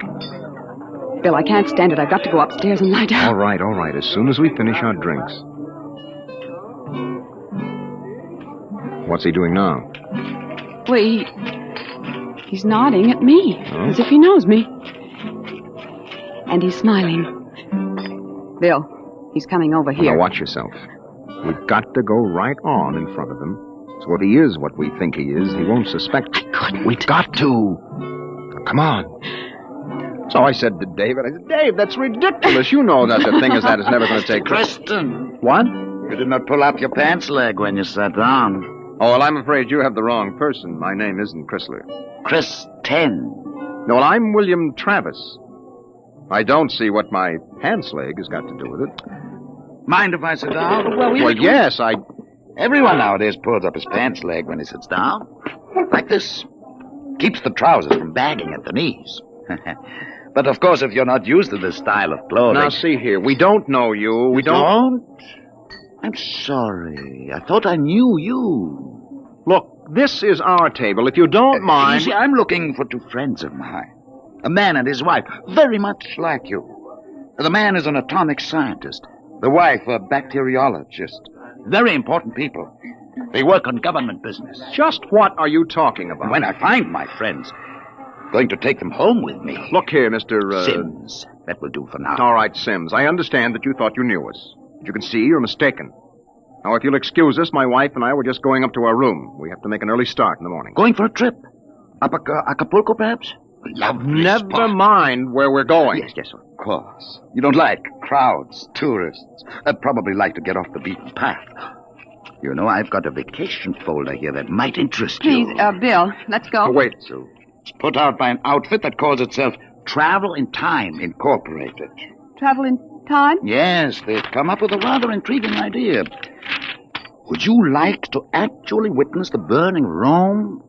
Bill, I can't stand it. I've got to go upstairs and lie down. All right. As soon as we finish our drinks. What's he doing now? Well, he's nodding at me, as if he knows me. And he's smiling. Bill, he's coming over here. Now watch yourself. We've got to go right on in front of him. So if he is what we think he is, he won't suspect. I couldn't. We've got to. Now, come on. So I said to David, Dave, that's ridiculous. You know that a thing as that is never going to take... Kristen. What? You did not pull up your pants leg when you sat down. Oh, well, I'm afraid you have the wrong person. My name isn't Chrysler. Kristen. No, well, I'm William Travis. I don't see what my pants leg has got to do with it. Mind if I sit down? Well, yes, Everyone nowadays pulls up his pants leg when he sits down. Like this. Keeps the trousers from bagging at the knees. But, of course, if you're not used to this style of clothing... Now, see here. We don't know you. We don't? I'm sorry. I thought I knew you. Look, this is our table. If you don't mind... You see, I'm looking for 2 friends of mine. A man and his wife, very much like you. The man is an atomic scientist. The wife, a bacteriologist. Very important people. They work on government business. Just what are you talking about? And when I find my friends, going to take them home with me. Look here, Mr. Sims. That will do for now. All right, Sims. I understand that you thought you knew us. But you can see you're mistaken. Now, if you'll excuse us, my wife and I were just going up to our room. We have to make an early start in the morning. Going for a trip? Up Acapulco, perhaps? Lovely Never spot. mind where we're going. Yes, of course. You don't like crowds, tourists. Probably like to get off the beaten path. You know, I've got a vacation folder here that might interest you. Please, Bill, let's go. Oh, wait, Sue. It's put out by an outfit that calls itself Travel in Time Incorporated. Travel in time? Yes, they've come up with a rather intriguing idea. Would you like to actually witness the burning Rome?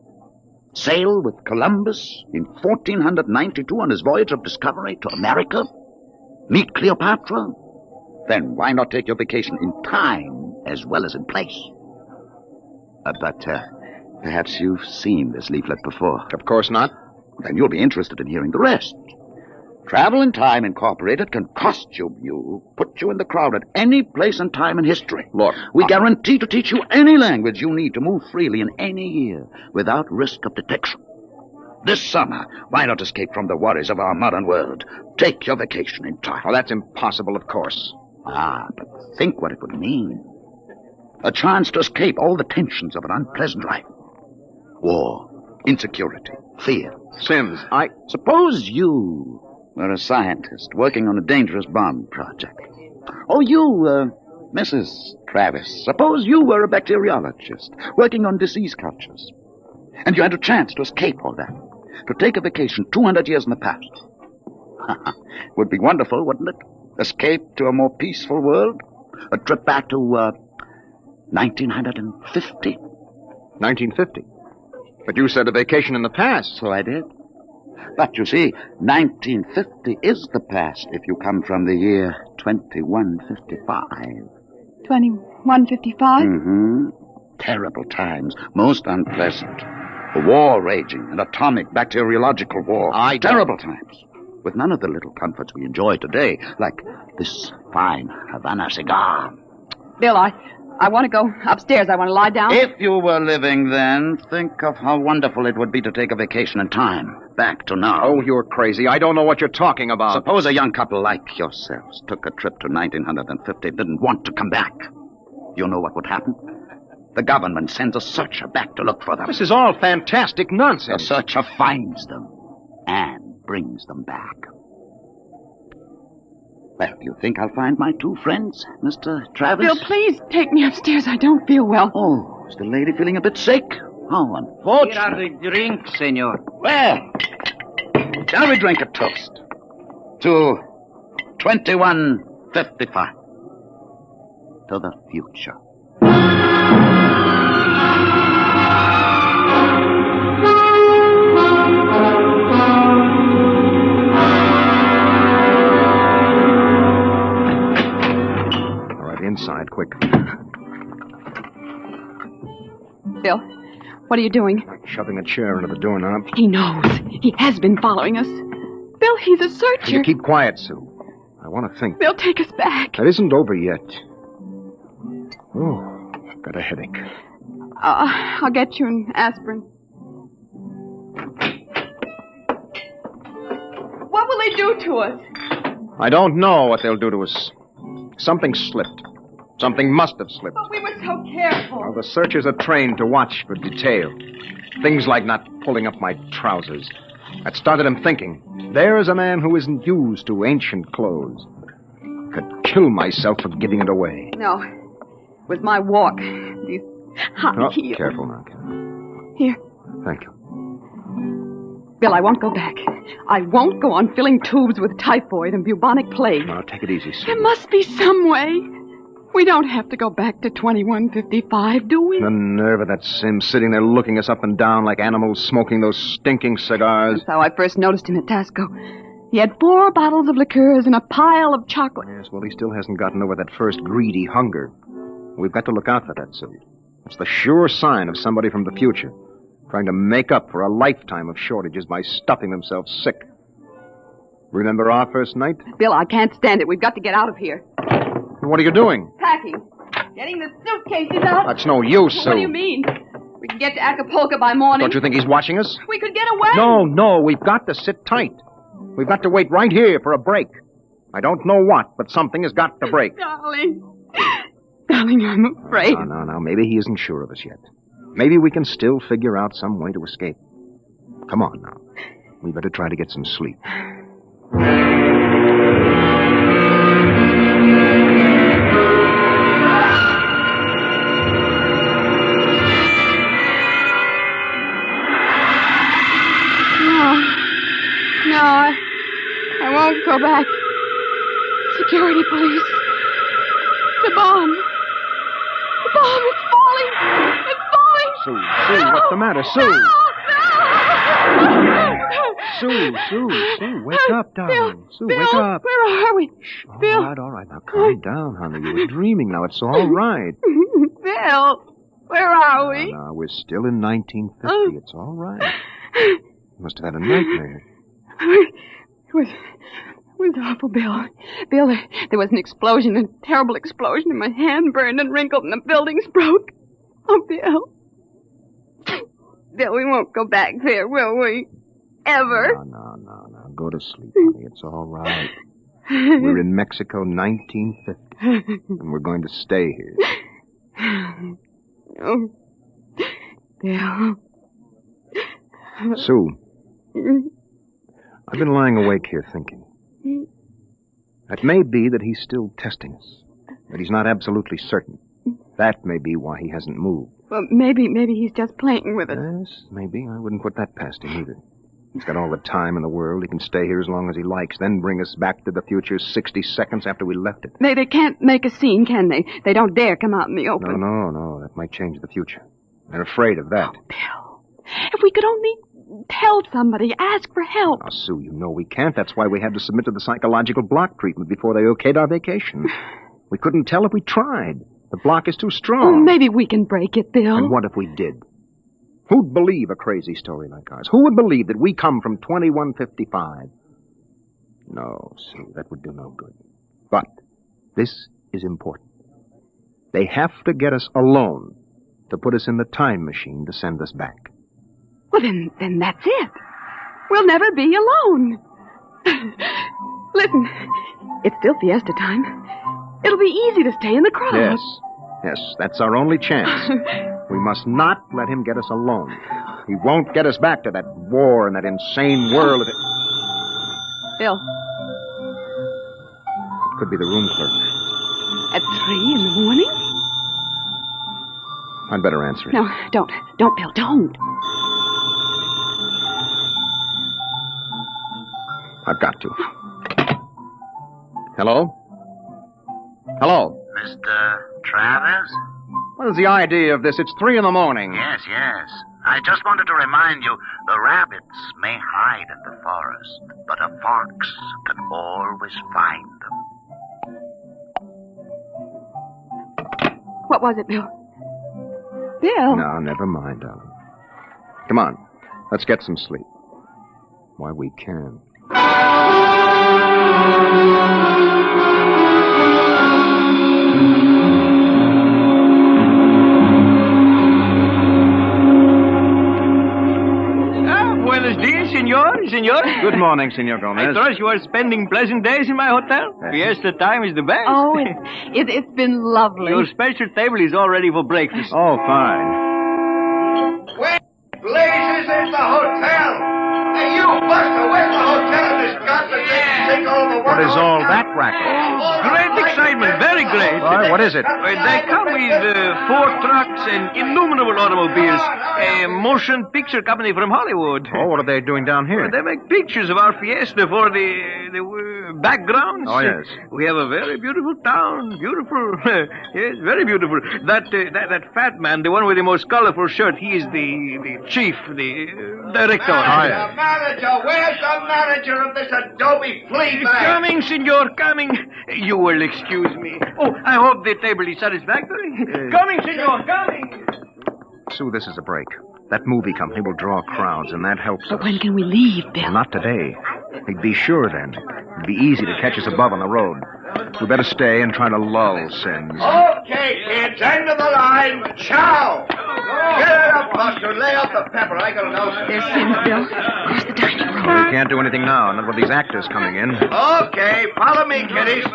Sail with Columbus in 1492 on his voyage of discovery to America? Meet Cleopatra? Then why not take your vacation in time as well as in place? But perhaps you've seen this leaflet before. Of course not. Then you'll be interested in hearing the rest. Travel in Time Incorporated can costume you, put you in the crowd at any place and time in history. Look, we guarantee to teach you any language you need to move freely in any year without risk of detection. This summer, why not escape from the worries of our modern world? Take your vacation in time. Oh, that's impossible, of course. But think what it would mean. A chance to escape all the tensions of an unpleasant life. War, insecurity, fear. Sims, Suppose you were a scientist working on a dangerous bomb project. Or you, Mrs. Travis, suppose you were a bacteriologist working on disease cultures. And you had a chance to escape all that. To take a vacation 200 years in the past. Would be wonderful, wouldn't it? Escape to a more peaceful world? A trip back to, 1950. 1950? But you said a vacation in the past. So I did. But you see, 1950 is the past if you come from the year 2155. 2155? Mm-hmm. Terrible times. Most unpleasant. A war raging, an atomic bacteriological war. Terrible times. With none of the little comforts we enjoy today, like this fine Havana cigar. Bill, I want to go upstairs. I want to lie down. If you were living then, think of how wonderful it would be to take a vacation in time. Back to now. Oh, you're crazy. I don't know what you're talking about. Suppose a young couple like yourselves took a trip to 1950 and didn't want to come back. You know what would happen? The government sends a searcher back to look for them. This is all fantastic nonsense. The searcher finds them and brings them back. Well, you think I'll find my two friends, Mr. Travis? Bill, please take me upstairs. I don't feel well. Oh, is the lady feeling a bit sick? How unfortunate. Here are the drinks, senor. Well, shall we drink a toast to 2155? To the future. All right, inside, quick. Bill, what are you doing? Shoving a chair into the doorknob. He knows. He has been following us. Bill, he's a searcher. You keep quiet, Sue. I want to think. Bill, take us back. That isn't over yet. Oh, I've got a headache. I'll get you an aspirin. What will they do to us? I don't know what they'll do to us. Something slipped. Something must have slipped. But we were so careful. Well, the searchers are trained to watch for detail. Things like not pulling up my trousers. That started him thinking. There's a man who isn't used to ancient clothes. Could kill myself for giving it away. No. It was my walk. These high heels. Careful now, Ken. Here. Thank you. Bill, I won't go back. I won't go on filling tubes with typhoid and bubonic plague. Now, take it easy, Sue. There must be some way. We don't have to go back to 2155, do we? The nerve of that Sim sitting there looking us up and down like animals smoking those stinking cigars. That's how I first noticed him at Tasco. He had 4 bottles of liqueurs and a pile of chocolate. Yes, well, he still hasn't gotten over that first greedy hunger. We've got to look out for that, Sue. It's the sure sign of somebody from the future, trying to make up for a lifetime of shortages by stuffing themselves sick. Remember our first night? Bill, I can't stand it. We've got to get out of here. What are you doing? Packing. Getting the suitcases out. That's no use, Sue. What do you mean? We can get to Acapulco by morning. Don't you think he's watching us? We could get away. No, we've got to sit tight. We've got to wait right here for a break. I don't know what, but something has got to break. Darling, I'm afraid. No. Maybe he isn't sure of us yet. Maybe we can still figure out some way to escape. Come on now. We better try to get some sleep. No, I won't go back. Security police. The bomb. The bomb is falling. It's falling. Sue, what's the matter? Sue! Sue, wake up, darling. Sue, Bill, wake up. Where are we? Bill. All right, now calm down, honey. You were dreaming now. It's all right. Bill, where are we? No, we're still in 1950. It's all right. You must have had a nightmare. It was awful, Bill. Bill, there was an explosion, a terrible explosion, and my hand burned and wrinkled, and the buildings broke. Oh, Bill. Bill, we won't go back there, will we? Ever? No. Go to sleep, honey. It's all right. We're in Mexico, 1950, and we're going to stay here. Oh, Bill. Sue, I've been lying awake here thinking. It may be that he's still testing us, but he's not absolutely certain. That may be why he hasn't moved. Well, maybe he's just playing with us. Yes, maybe. I wouldn't put that past him either. He's got all the time in the world. He can stay here as long as he likes, then bring us back to the future 60 seconds after we left it. They can't make a scene, can they? They don't dare come out in the open. No. That might change the future. They're afraid of that. Oh, Bill, if we could only tell somebody, ask for help. Now, Sue, you know we can't. That's why we had to submit to the psychological block treatment before they okayed our vacation. We couldn't tell if we tried. The block is too strong. Well, maybe we can break it, Bill. And what if we did? Who'd believe a crazy story like ours? Who would believe that we come from 2155? No, Sue, that would do no good. But this is important. They have to get us alone to put us in the time machine to send us back. Well, then that's it. We'll never be alone. Listen, it's still fiesta time. It'll be easy to stay in the crowd. Yes, that's our only chance. We must not let him get us alone. He won't get us back to that war and that insane world. Bill. Could be the room clerk. At 3 in the morning? I'd better answer it. No, don't. Don't, Bill, don't. I've got to. Hello? Hello? Mr. Travers? What is the idea of this? It's 3 in the morning. Yes, yes. I just wanted to remind you, the rabbits may hide in the forest, but a fox can always find them. What was it, Bill? Bill? No, never mind, darling. Come on. Let's get some sleep. Why, we can. Buenos dias, senor. Good morning, Senor Gomez. I trust you are spending pleasant days in my hotel. Fiesta time is the best. Oh, it's been lovely. Your special table is all ready for breakfast. Oh, fine. Where blazes is the hotel? Hey, you, Buster, where's the hotel in this godforsaken sinkhole? What is all that racket? Great excitement, very great. Why, what is it? They come with 4 trucks and innumerable automobiles. A motion picture company from Hollywood. Oh, what are they doing down here? They make pictures of our fiesta for the backgrounds. Oh, yes. We have a very beautiful town. Beautiful. Yes, very beautiful. That fat man, the one with the most colorful shirt, he is the chief, the director. Oh, yes. Manager, where's the manager of this adobe flea bag? Coming, senor, coming. You will excuse me. Oh, I hope the table is satisfactory. Coming, senor, coming. Sue, this is a break. That movie company will draw crowds, and that helps But us. when can we leave, Bill? Well, not today. They'd be sure then. It'd be easy to catch us above on the road. We better stay and try to lull Sims. Okay, kids, end of the line. Chow! Get it up, Buster. Lay out the pepper. I gotta know. There's Sims, Bill. There's the dining room. Well, we can't do anything now, not with these actors coming in. Okay, follow me, kiddies.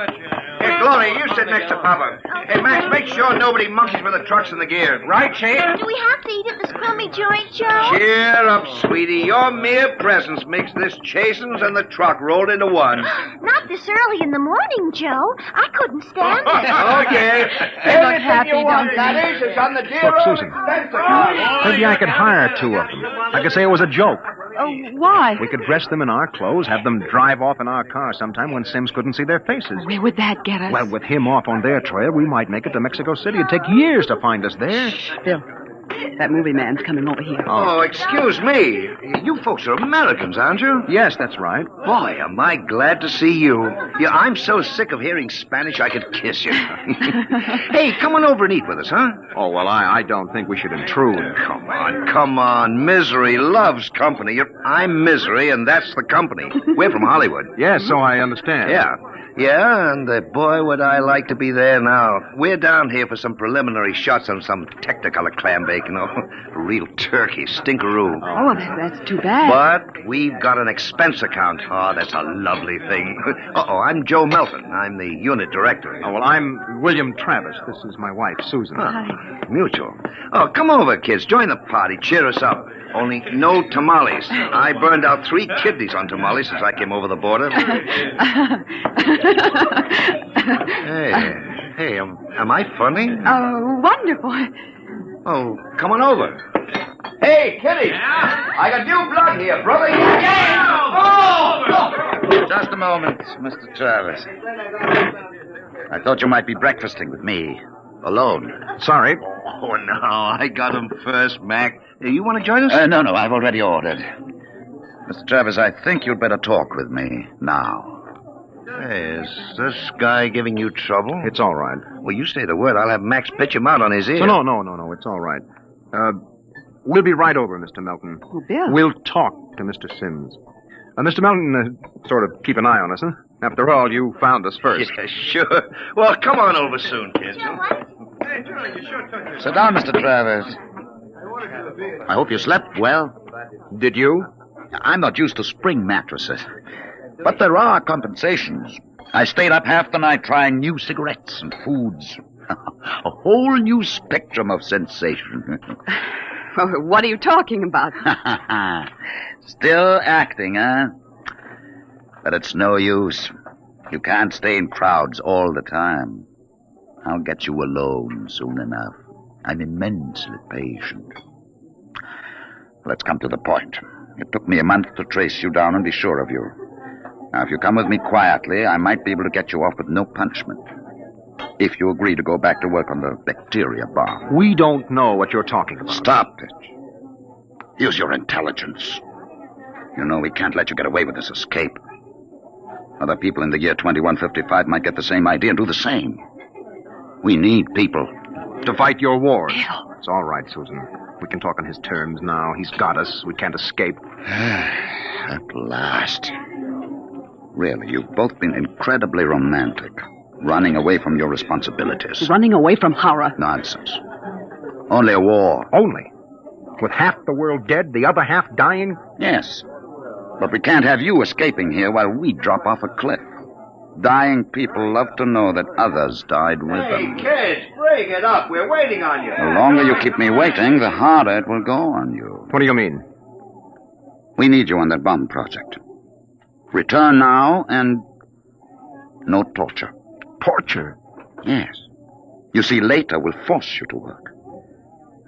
Hey, Glory, you sit next to Papa. Hey, Max, make sure nobody monkeys with the trucks and the gear. Right, Shane? Do we have to eat at this crummy joint, Joe? Cheer up, sweetie. Your mere presence makes this chasins and the truck rolled into one. Not this early in the morning, Joe. I couldn't stand it. Okay. They look happy, you want, don't they? laddies, it's on the dear Look, old Susan. expense account. Maybe I could hire 2 of them. I could say it was a joke. Oh, why? We could dress them in our clothes, have them drive off in our car sometime when Sims couldn't see their faces. Where would that get us? Well, with him off on their trail, we might make it to Mexico City. It'd take years to find us there. Bill, that movie man's coming over here. Oh, excuse me. You folks are Americans, aren't you? Yes, that's right. Boy, am I glad to see you. Yeah, I'm so sick of hearing Spanish I could kiss you. Hey, come on over and eat with us, huh? Oh, well, I don't think we should intrude. Come on. Misery loves company. I'm Misery, and that's the company. We're from Hollywood. Yes, so I understand. Yeah, and boy, would I like to be there now. We're down here for some preliminary shots on some Technicolor clam bake, real turkey, stinkeroo. Oh, that's too bad. But we've got an expense account. Oh, that's a lovely thing. I'm Joe Melton. I'm the unit director. Oh, well, I'm William Travis. This is my wife, Susan. Mutual. Oh, come over, kids. Join the party. Cheer us up. Only no tamales. I burned out 3 kidneys on tamales since I came over the border. Hey, am I funny? Oh, wonderful. Oh, come on over. Hey, Kitty. I got new blood here, brother. Just a moment, Mr. Travis. I thought you might be breakfasting with me. Alone. Sorry. Oh, no, I got him first, Mac. You want to join us? No, I've already ordered. Mr. Travis, I think you'd better talk with me now. Hey, is this guy giving you trouble? It's all right. Well, you say the word. I'll have Max pitch him out on his ear. No, it's all right. We'll be right over, Mr. Melton. Oh, Bill. We'll talk to Mr. Sims. Mr. Melton, sort of keep an eye on us, huh? After all, you found us first. Yeah, sure. Well, come on over soon, kids. Sit down, Mr. Travers. I hope you slept well. Did you? I'm not used to spring mattresses. But there are compensations. I stayed up half the night trying new cigarettes and foods. A whole new spectrum of sensation. What are you talking about? Still acting, huh? But it's no use. You can't stay in crowds all the time. I'll get you alone soon enough. I'm immensely patient. Let's come to the point. It took me a month to trace you down and be sure of you. Now, if you come with me quietly, I might be able to get you off with no punishment. If you agree to go back to work on the bacteria bomb. We don't know what you're talking about. Stop it. Use your intelligence. You know we can't let you get away with this escape. Other people in the year 2155 might get the same idea and do the same. We need people. To fight your wars. Neal. It's all right, Susan. We can talk on his terms now. He's got us. We can't escape. At last. Really, you've both been incredibly romantic. Running away from your responsibilities. Running away from horror. Nonsense. Only a war. Only? With half the world dead, the other half dying? Yes. But we can't have you escaping here while we drop off a cliff. Dying people love to know that others died with them. Kids, break it up. We're waiting on you. The longer you keep me waiting, the harder it will go on you. What do you mean? We need you on that bomb project. Return now and no torture. Torture? Yes. You see, later we'll force you to work.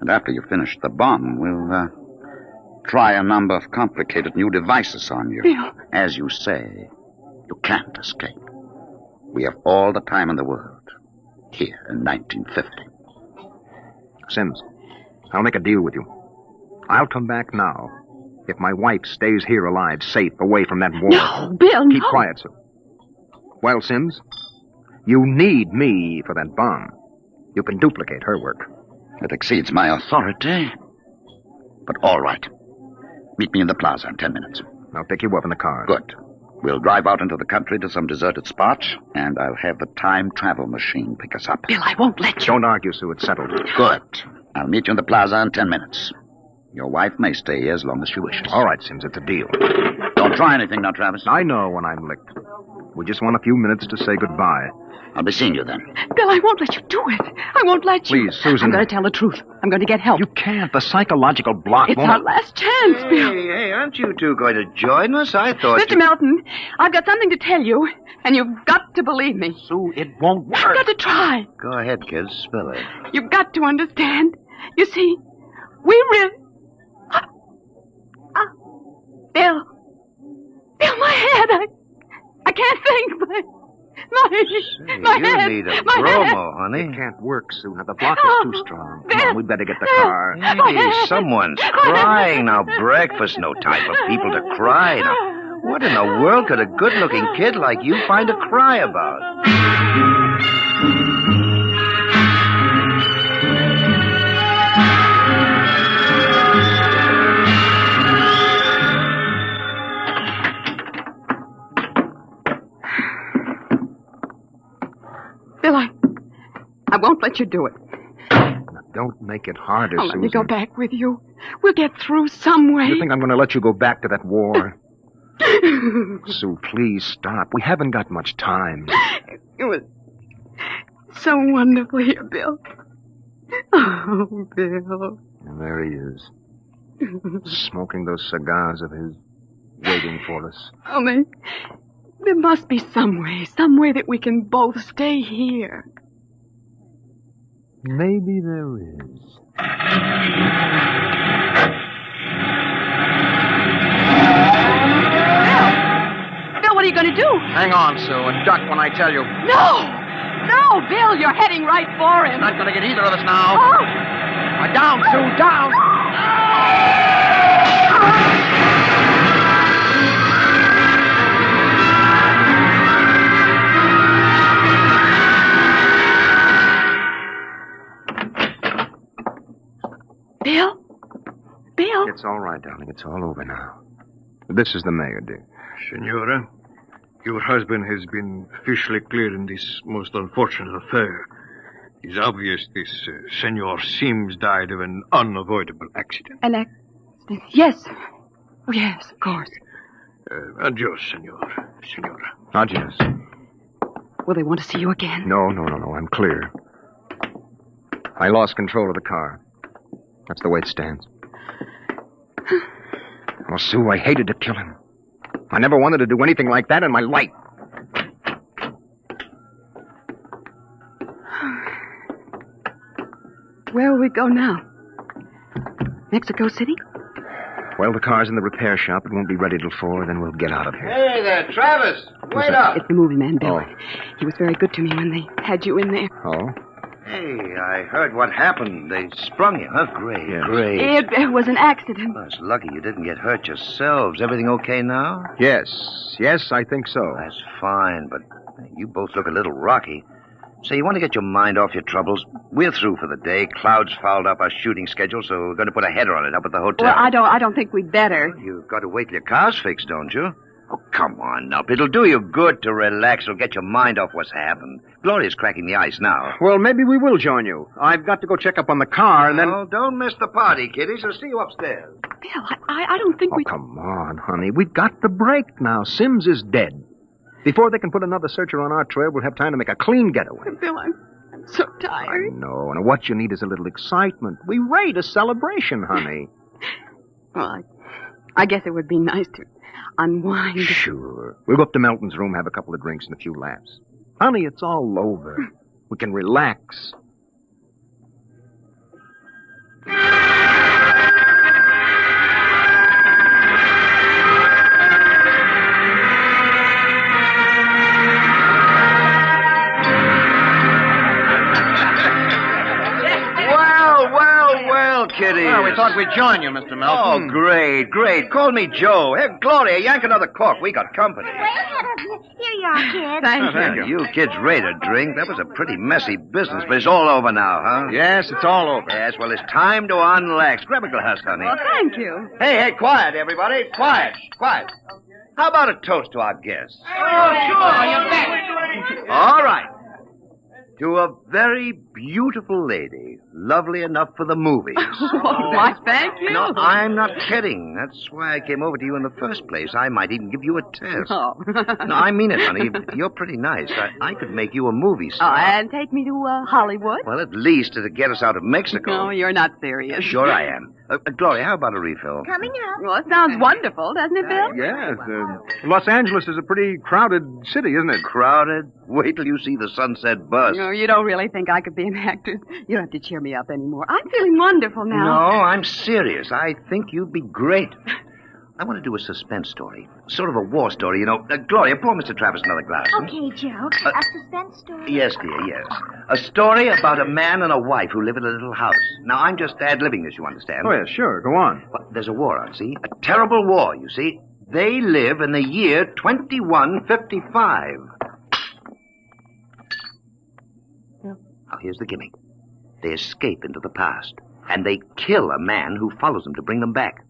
And after you finish the bomb, we'll try a number of complicated new devices on you. Neal. As you say, you can't escape. We have all the time in the world. Here in 1950. Sims, I'll make a deal with you. I'll come back now if my wife stays here alive, safe, away from that war. No, Bill, Keep quiet, Sue. Well, Sims, you need me for that bomb. You can duplicate her work. It exceeds my authority. But all right. Meet me in the plaza in 10 minutes. I'll pick you up in the car. Good. We'll drive out into the country to some deserted spot, and I'll have the time travel machine pick us up. Bill, I won't let you. Don't argue, Sue. It's settled. Good. I'll meet you in the plaza in 10 minutes. Your wife may stay here as long as she wishes. All right, Sims. It's a deal. Don't try anything now, Travis. I know when I'm licked. We just want a few minutes to say goodbye. I'll be seeing you then. Bill, I won't let you do it. I won't let you. Please, Susan. I'm going to tell the truth. I'm going to get help. You can't. The psychological block It's won't... our last chance, Bill. Hey, aren't you two going to join us? I thought Mr. Melton, I've got something to tell you, and you've got to believe me. Sue, it won't work. You've got to try. Go ahead, kids. Spill it. You've got to understand. You see, we really... Bill, my head. I can't think. My head. You need a my bromo, head. honey. It can't work, Sue. Now, the block is too strong. Come on, we better get the car. Hey, someone's crying now. Breakfast, no time for people to cry. Now, what in the world could a good-looking kid like you find to cry about? Bill, I won't let you do it. Now, don't make it harder, I'll let Susan. me go back with you. We'll get through some way. You think I'm going to let you go back to that war? Sue, please stop. We haven't got much time. It was so wonderful here, Bill. Oh, Bill. And there he is, smoking those cigars of his, waiting for us. Only, there must be some way that we can both stay here. Maybe there is. Bill, what are you going to do? Hang on, Sue, and duck when I tell you. No, Bill, you're heading right for him. Not going to get either of us now. Oh. Down, Sue, down. Bill? It's all right, darling. It's all over now. This is the mayor, dear. Senora, your husband has been officially cleared in this most unfortunate affair. It's obvious this Senor Sims died of an unavoidable accident. An accident? Yes. Oh, yes, of course. Adios, Senora. Adios. Will they want to see you again? No. I'm clear. I lost control of the car. That's the way it stands. Oh, Sue, I hated to kill him. I never wanted to do anything like that in my life. we go now? Mexico City? Well, the car's in the repair shop. It won't be ready till 4, then we'll get out of here. Hey there, Travis. Wait up. It's the movie man, Bill. Oh. He was very good to me when they had you in there. Oh? Hey, I heard what happened. They sprung you, huh? Great, great. It was an accident. Well, it's lucky you didn't get hurt yourselves. Everything okay now? Yes, I think so. That's fine, but you both look a little rocky. So you want to get your mind off your troubles? We're through for the day. Cloud's fouled up our shooting schedule, so we're going to put a header on it up at the hotel. Well, I don't think we'd better. You've got to wait till your car's fixed, don't you? Oh, come on up. It'll do you good to relax. It'll get your mind off what's happened. Gloria's cracking the ice now. Well, maybe we will join you. I've got to go check up on the car, and then... Oh, don't miss the party, kiddies. I'll see you upstairs. Bill, I don't think we... Oh, come on, honey. We've got the break now. Sims is dead. Before they can put another searcher on our trail, we'll have time to make a clean getaway. Bill, I'm so tired. I know, and what you need is a little excitement. We rate a celebration, honey. Well, I guess it would be nice to unwind. Sure. We'll go up to Melton's room, have a couple of drinks and a few laughs. Honey, it's all over. We can relax. Well, kiddies. Well, we thought we'd join you, Mr. Melton. Oh, great. Call me Joe. Hey, Gloria, yank another cork. We got company. Way ahead of you. Here you are, kid. Thank you. You kids ready to drink? That was a pretty messy business, but it's all over now, huh? Yes, it's all over. Yes, well, it's time to unlax. Grab a glass, honey. Well, thank you. Hey, quiet, everybody. Quiet. How about a toast to our guests? Oh, sure. You bet. All right. To a very beautiful lady, lovely enough for the movies. Why, thank you. No, I'm not kidding. That's why I came over to you in the first place. I might even give you a test. Oh. No, I mean it, honey. You're pretty nice. I could make you a movie star. And take me to Hollywood? Well, at least it'll get us out of Mexico. No, you're not serious. Sure I am. Gloria, how about a refill? Coming up. Well, it sounds wonderful, doesn't it, Bill? Yes. Los Angeles is a pretty crowded city, isn't it? Crowded? Wait till you see the Sunset Bus. No, you don't really think I could be an actress. You don't have to cheer me up anymore. I'm feeling wonderful now. No, I'm serious. I think you'd be great. I want to do a suspense story. Sort of a war story, you know. Gloria, pour Mr. Travis another glass. Okay, Joe. A suspense story? Yes, dear, yes. A story about a man and a wife who live in a little house. Now, I'm just ad-libbing this, you understand? Oh, yeah, sure. Go on. Well, there's a war on, see? A terrible war, you see. They live in the year 2155. Now, here's the gimmick. They escape into the past, and they kill a man who follows them to bring them back.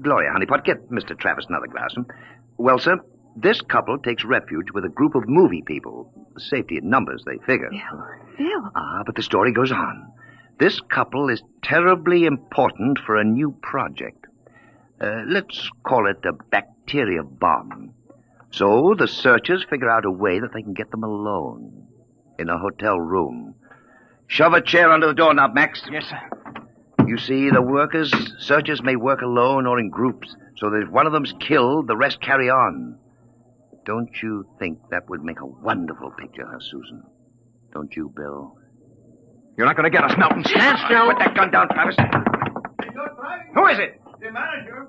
Gloria, honeypot, get Mr. Travis another glass. Well, sir, this couple takes refuge with a group of movie people. Safety in numbers, they figure. Bill. But the story goes on. This couple is terribly important for a new project. Let's call it a bacteria bomb. So the searchers figure out a way that they can get them alone in a hotel room. Shove a chair under the doorknob, Max. Yes, sir. You see, the searchers may work alone or in groups, so that if one of them's killed, the rest carry on. Don't you think that would make a wonderful picture, huh, Susan? Don't you, Bill? You're not going to get us, Melton. Stand still. Put that gun down, Travis. Who is it? The manager.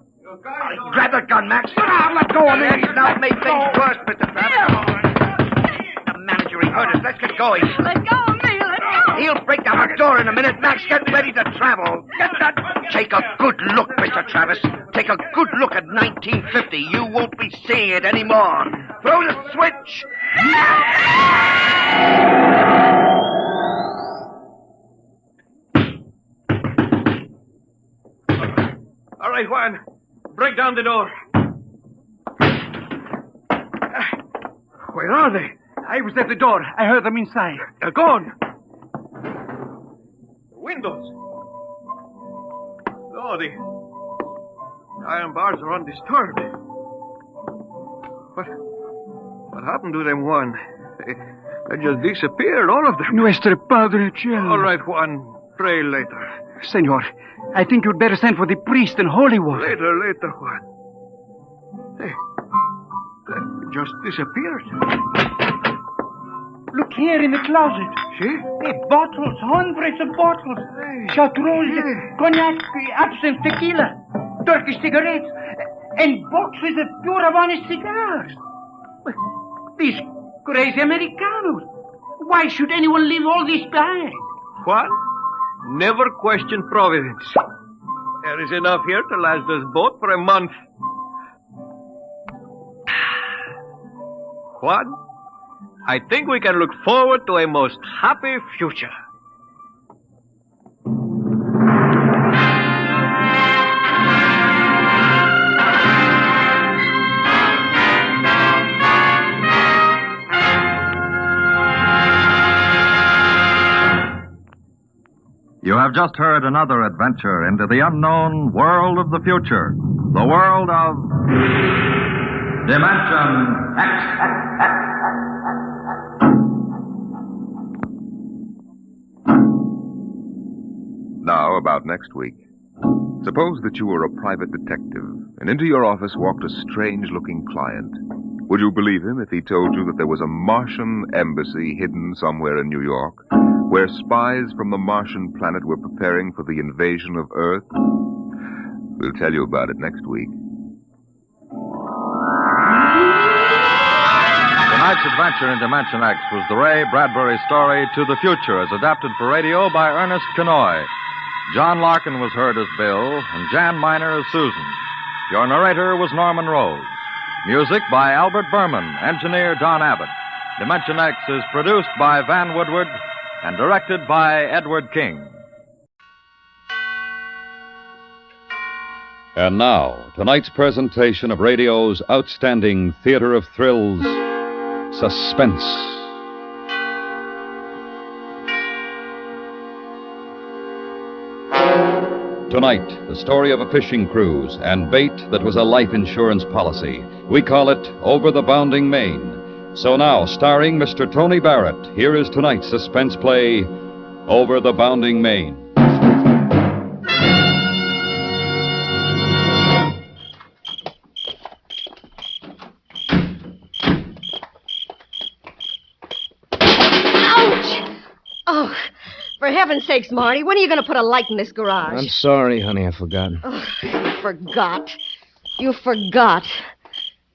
Grab that gun, Max. Let go of me. Now make things worse, Mr. Travis. The manager, he heard us. Let's get going. Let go of me. Let go. He'll break down the door in a minute. Max, get ready to travel. Get that. Take a good look, Mr. Travis. Take a good look at 1950. You won't be seeing it anymore. Throw the switch. All right, Juan. Break down the door. Where are they? I was at the door. I heard them inside. They're gone. Windows. Oh, the iron bars are undisturbed. What happened to them, Juan? They just disappeared, all of them. Nuestro Padre Cielo. All right, Juan. Pray later. Senor, I think you'd better send for the priest and holy water. Later, Juan. Hey, they just disappeared. Look here in the closet. See? Hey, bottles, hundreds of bottles. Chartreuse, cognac, absinthe, tequila, Turkish cigarettes, and boxes of pure Havana cigars. These crazy Americanos. Why should anyone leave all this behind? What? Never question providence. There is enough here to last us both for a month. What? I think we can look forward to a most happy future. You have just heard another adventure into the unknown world of the future. The world of Dimension X. Now, about next week. Suppose that you were a private detective, and into your office walked a strange-looking client. Would you believe him if he told you that there was a Martian embassy hidden somewhere in New York, where spies from the Martian planet were preparing for the invasion of Earth? We'll tell you about it next week. Tonight's adventure in Dimension X was the Ray Bradbury story To the Future, as adapted for radio by Ernest Kenoy. John Larkin was heard as Bill, and Jan Miner as Susan. Your narrator was Norman Rose. Music by Albert Berman, engineer Don Abbott. Dimension X is produced by Van Woodward and directed by Edward King. And now, tonight's presentation of radio's outstanding theater of thrills, Suspense. Tonight, the story of a fishing cruise and bait that was a life insurance policy. We call it Over the Bounding Main. So now, starring Mr. Tony Barrett, here is tonight's suspense play, Over the Bounding Main. Oh, for heaven's sakes, Marty, when are you going to put a light in this garage? I'm sorry, honey, I forgot. Oh, you forgot. You forgot.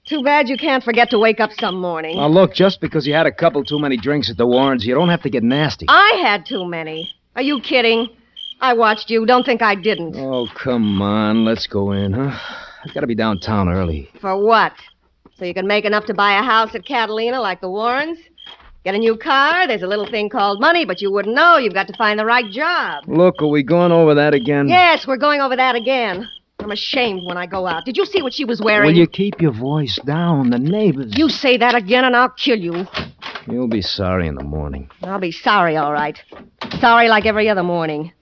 Too bad you can't forget to wake up some morning. Now, look, just because you had a couple too many drinks at the Warrens, you don't have to get nasty. I had too many. Are you kidding? I watched you. Don't think I didn't. Oh, come on. Let's go in, huh? I've got to be downtown early. For what? So you can make enough to buy a house at Catalina like the Warrens? Get a new car, there's a little thing called money, but you wouldn't know. You've got to find the right job. Look, are we going over that again? Yes, we're going over that again. I'm ashamed when I go out. Did you see what she was wearing? Will you keep your voice down? The neighbors... You say that again and I'll kill you. You'll be sorry in the morning. I'll be sorry, all right. Sorry like every other morning.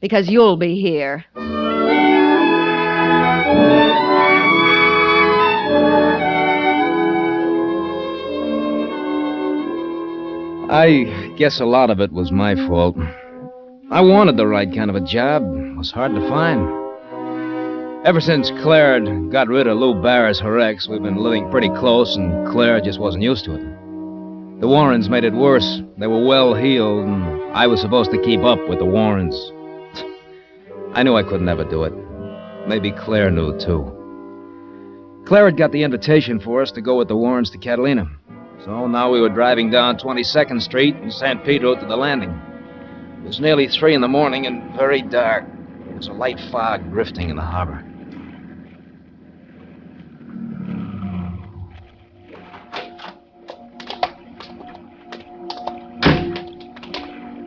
Because you'll be here. I guess a lot of it was my fault. I wanted the right kind of a job. It was hard to find. Ever since Claire had got rid of Lou Barris, her ex, we've been living pretty close, and Claire just wasn't used to it. The Warrens made it worse. They were well-heeled, and I was supposed to keep up with the Warrens. I knew I could never do it. Maybe Claire knew, too. Claire had got the invitation for us to go with the Warrens to Catalina. So now we were driving down 22nd Street and San Pedro to the landing. It was nearly 3 in the morning and very dark. There was a light fog drifting in the harbor.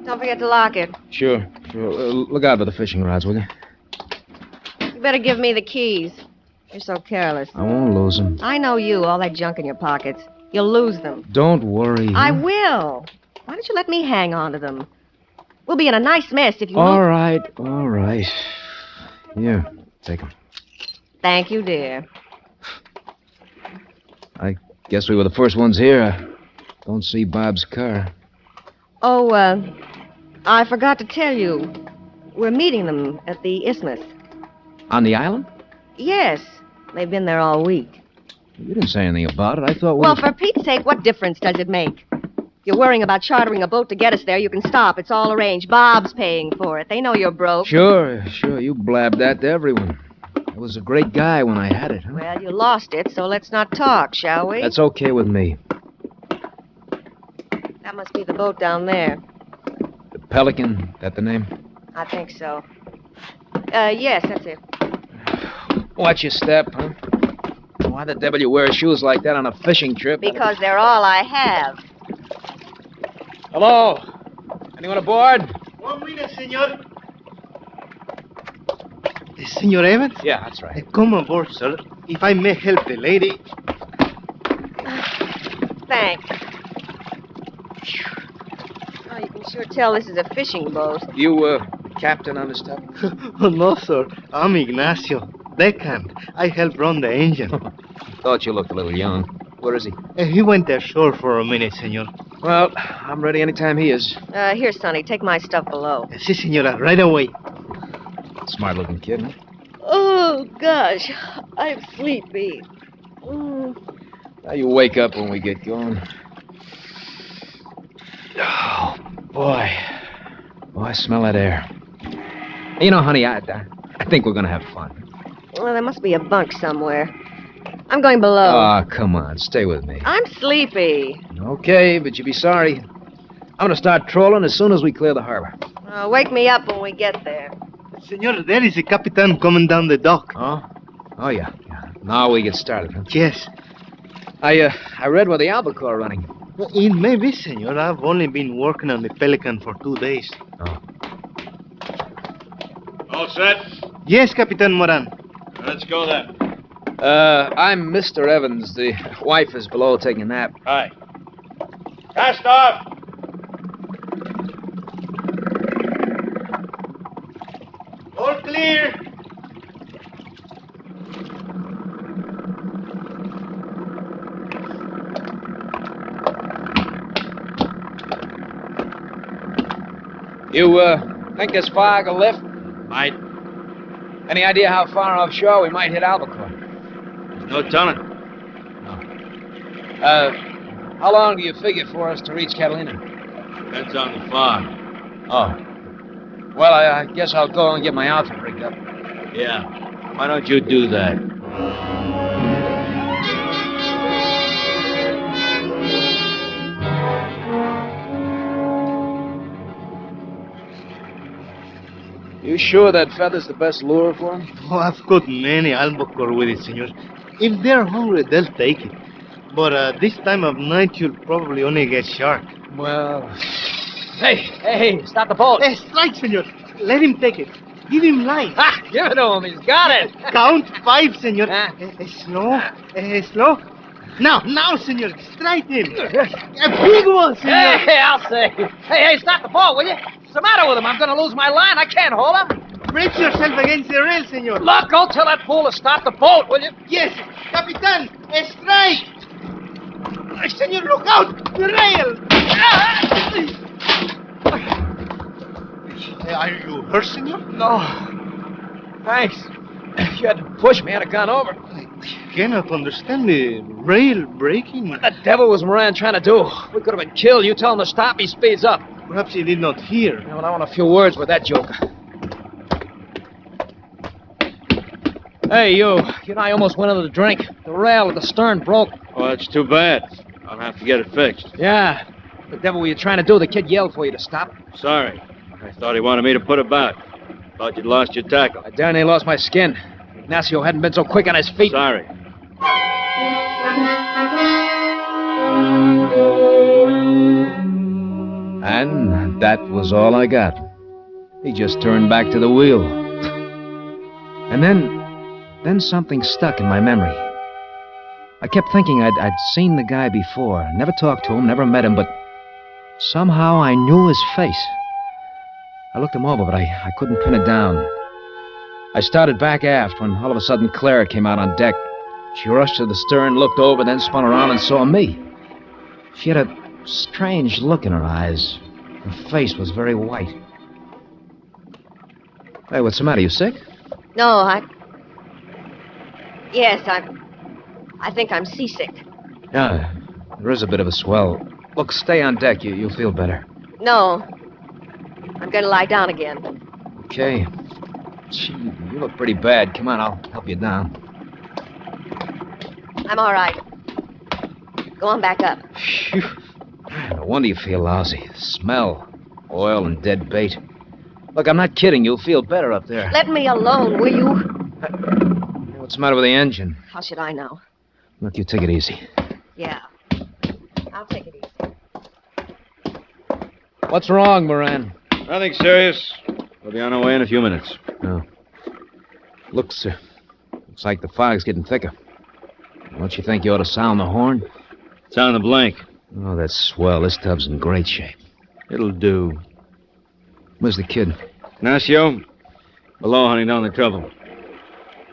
Don't forget to lock it. Sure. Look out for the fishing rods, will you? You better give me the keys. You're so careless. I won't lose them. I know you, all that junk in your pockets. You'll lose them. Don't worry. I will. Why don't you let me hang on to them? We'll be in a nice mess if you... All right. Here, take them. Thank you, dear. I guess we were the first ones here. I don't see Bob's car. Oh, I forgot to tell you. We're meeting them at the Isthmus. On the island? Yes. They've been there all week. You didn't say anything about it. I thought we... Well, for Pete's sake, what difference does it make? If you're worrying about chartering a boat to get us there, you can stop. It's all arranged. Bob's paying for it. They know you're broke. Sure. You blabbed that to everyone. I was a great guy when I had it. Huh? Well, you lost it, so let's not talk, shall we? That's okay with me. That must be the boat down there. The Pelican, that the name? I think so. Yes, that's it. Watch your step, huh? Why the devil you wear shoes like that on a fishing trip? Because they're all I have. Hello? Anyone aboard? 1 minute, senor. Senor Evans? Yeah, that's right. Come aboard, sir. If I may help the lady. Thanks. Oh, you can sure tell this is a fishing boat. You, captain on the stuff? Oh, no, sir. I'm Ignacio. Deckhand. I help run the engine. Thought you looked a little young. Where is he? He went ashore for a minute, senor. Well, I'm ready anytime he is. Here, Sonny, take my stuff below. Si, senora, right away. Smart-looking kid, huh? Oh, gosh. I'm sleepy. Now you wake up when we get going. Oh, boy. Oh, I smell that air. You know, honey, I think we're going to have fun. Well, there must be a bunk somewhere. I'm going below. Oh, come on. Stay with me. I'm sleepy. Okay, but you'll be sorry. I'm going to start trolling as soon as we clear the harbor. Wake me up when we get there. Senor, there is a Capitan coming down the dock. Oh? Oh, yeah. Now we get started, huh? Yes. I read where the albacore are running. Well, it may be, senor. I've only been working on the Pelican for 2 days. Oh. All set? Yes, Capitan Moran. Let's go then. I'm Mr. Evans. The wife is below taking a nap. Hi. Cast off! All clear. You, think this fog will lift? Might. Any idea how far offshore we might hit albacore? No telling. How long do you figure for us to reach Catalina? Depends on the fog. Oh. Well, I guess I'll go and get my outfit rigged up. Yeah. Why don't you do that? You sure that feather's the best lure for them? Oh, I've caught many albacore with it, senor. If they're hungry, they'll take it. But this time of night, you'll probably only get shark. Well... Hey, stop the boat. Hey, strike, senor. Let him take it. Give him line. Ha! Give it to him. He's got it. Count 5, senor. Slow. Slow. Now, senor. Strike him. A big one, senor. Hey, I'll say. Hey, stop the boat, will you? What's the matter with him? I'm going to lose my line. I can't hold him. Brace yourself against the rail, senor. Look, go tell that fool to stop the boat, will you? Yes. Capitan, strike. Senor, look out. The rail. Are you hurt, senor? No. Thanks. You had to push me. I had a gun over. I cannot understand the rail breaking. What the devil was Moran trying to do? We could have been killed. You tell him to stop, he speeds up. Perhaps he did not hear. Yeah, well, I want a few words with that joker. Hey, you. You know, I almost went under the drink. The rail at the stern broke. Oh, that's too bad. I'll have to get it fixed. Yeah. What the devil were you trying to do? The kid yelled for you to stop. Sorry. I thought he wanted me to put about. Thought you'd lost your tackle. I darn near lost my skin. Ignacio hadn't been so quick on his feet. Sorry. And that was all I got. He just turned back to the wheel. And then something stuck in my memory. I kept thinking I'd seen the guy before. Never talked to him, never met him, but somehow I knew his face. I looked him over, but I couldn't pin it down. I started back aft when all of a sudden Clara came out on deck. She rushed to the stern, looked over, then spun around and saw me. She had a strange look in her eyes. Her face was very white. Hey, what's the matter? You sick? No, Yes, I think I'm seasick. Yeah, there is a bit of a swell. Look, stay on deck. You'll feel better. No. I'm going to lie down again. Okay. Gee, you look pretty bad. Come on, I'll help you down. I'm all right. Go on back up. Phew. No wonder you feel lousy. Smell. Oil and dead bait. Look, I'm not kidding. You'll feel better up there. Let me alone, will you? What's the matter with the engine? How should I know? Look, you take it easy. Yeah. I'll take it easy. What's wrong, Moran? Nothing serious. We'll be on our way in a few minutes. No. Looks like the fog's getting thicker. Don't you think you ought to sound the horn? Sound the blank. Oh, that's swell. This tub's in great shape. It'll do. Where's the kid? Ignacio? Below, hunting down the trouble.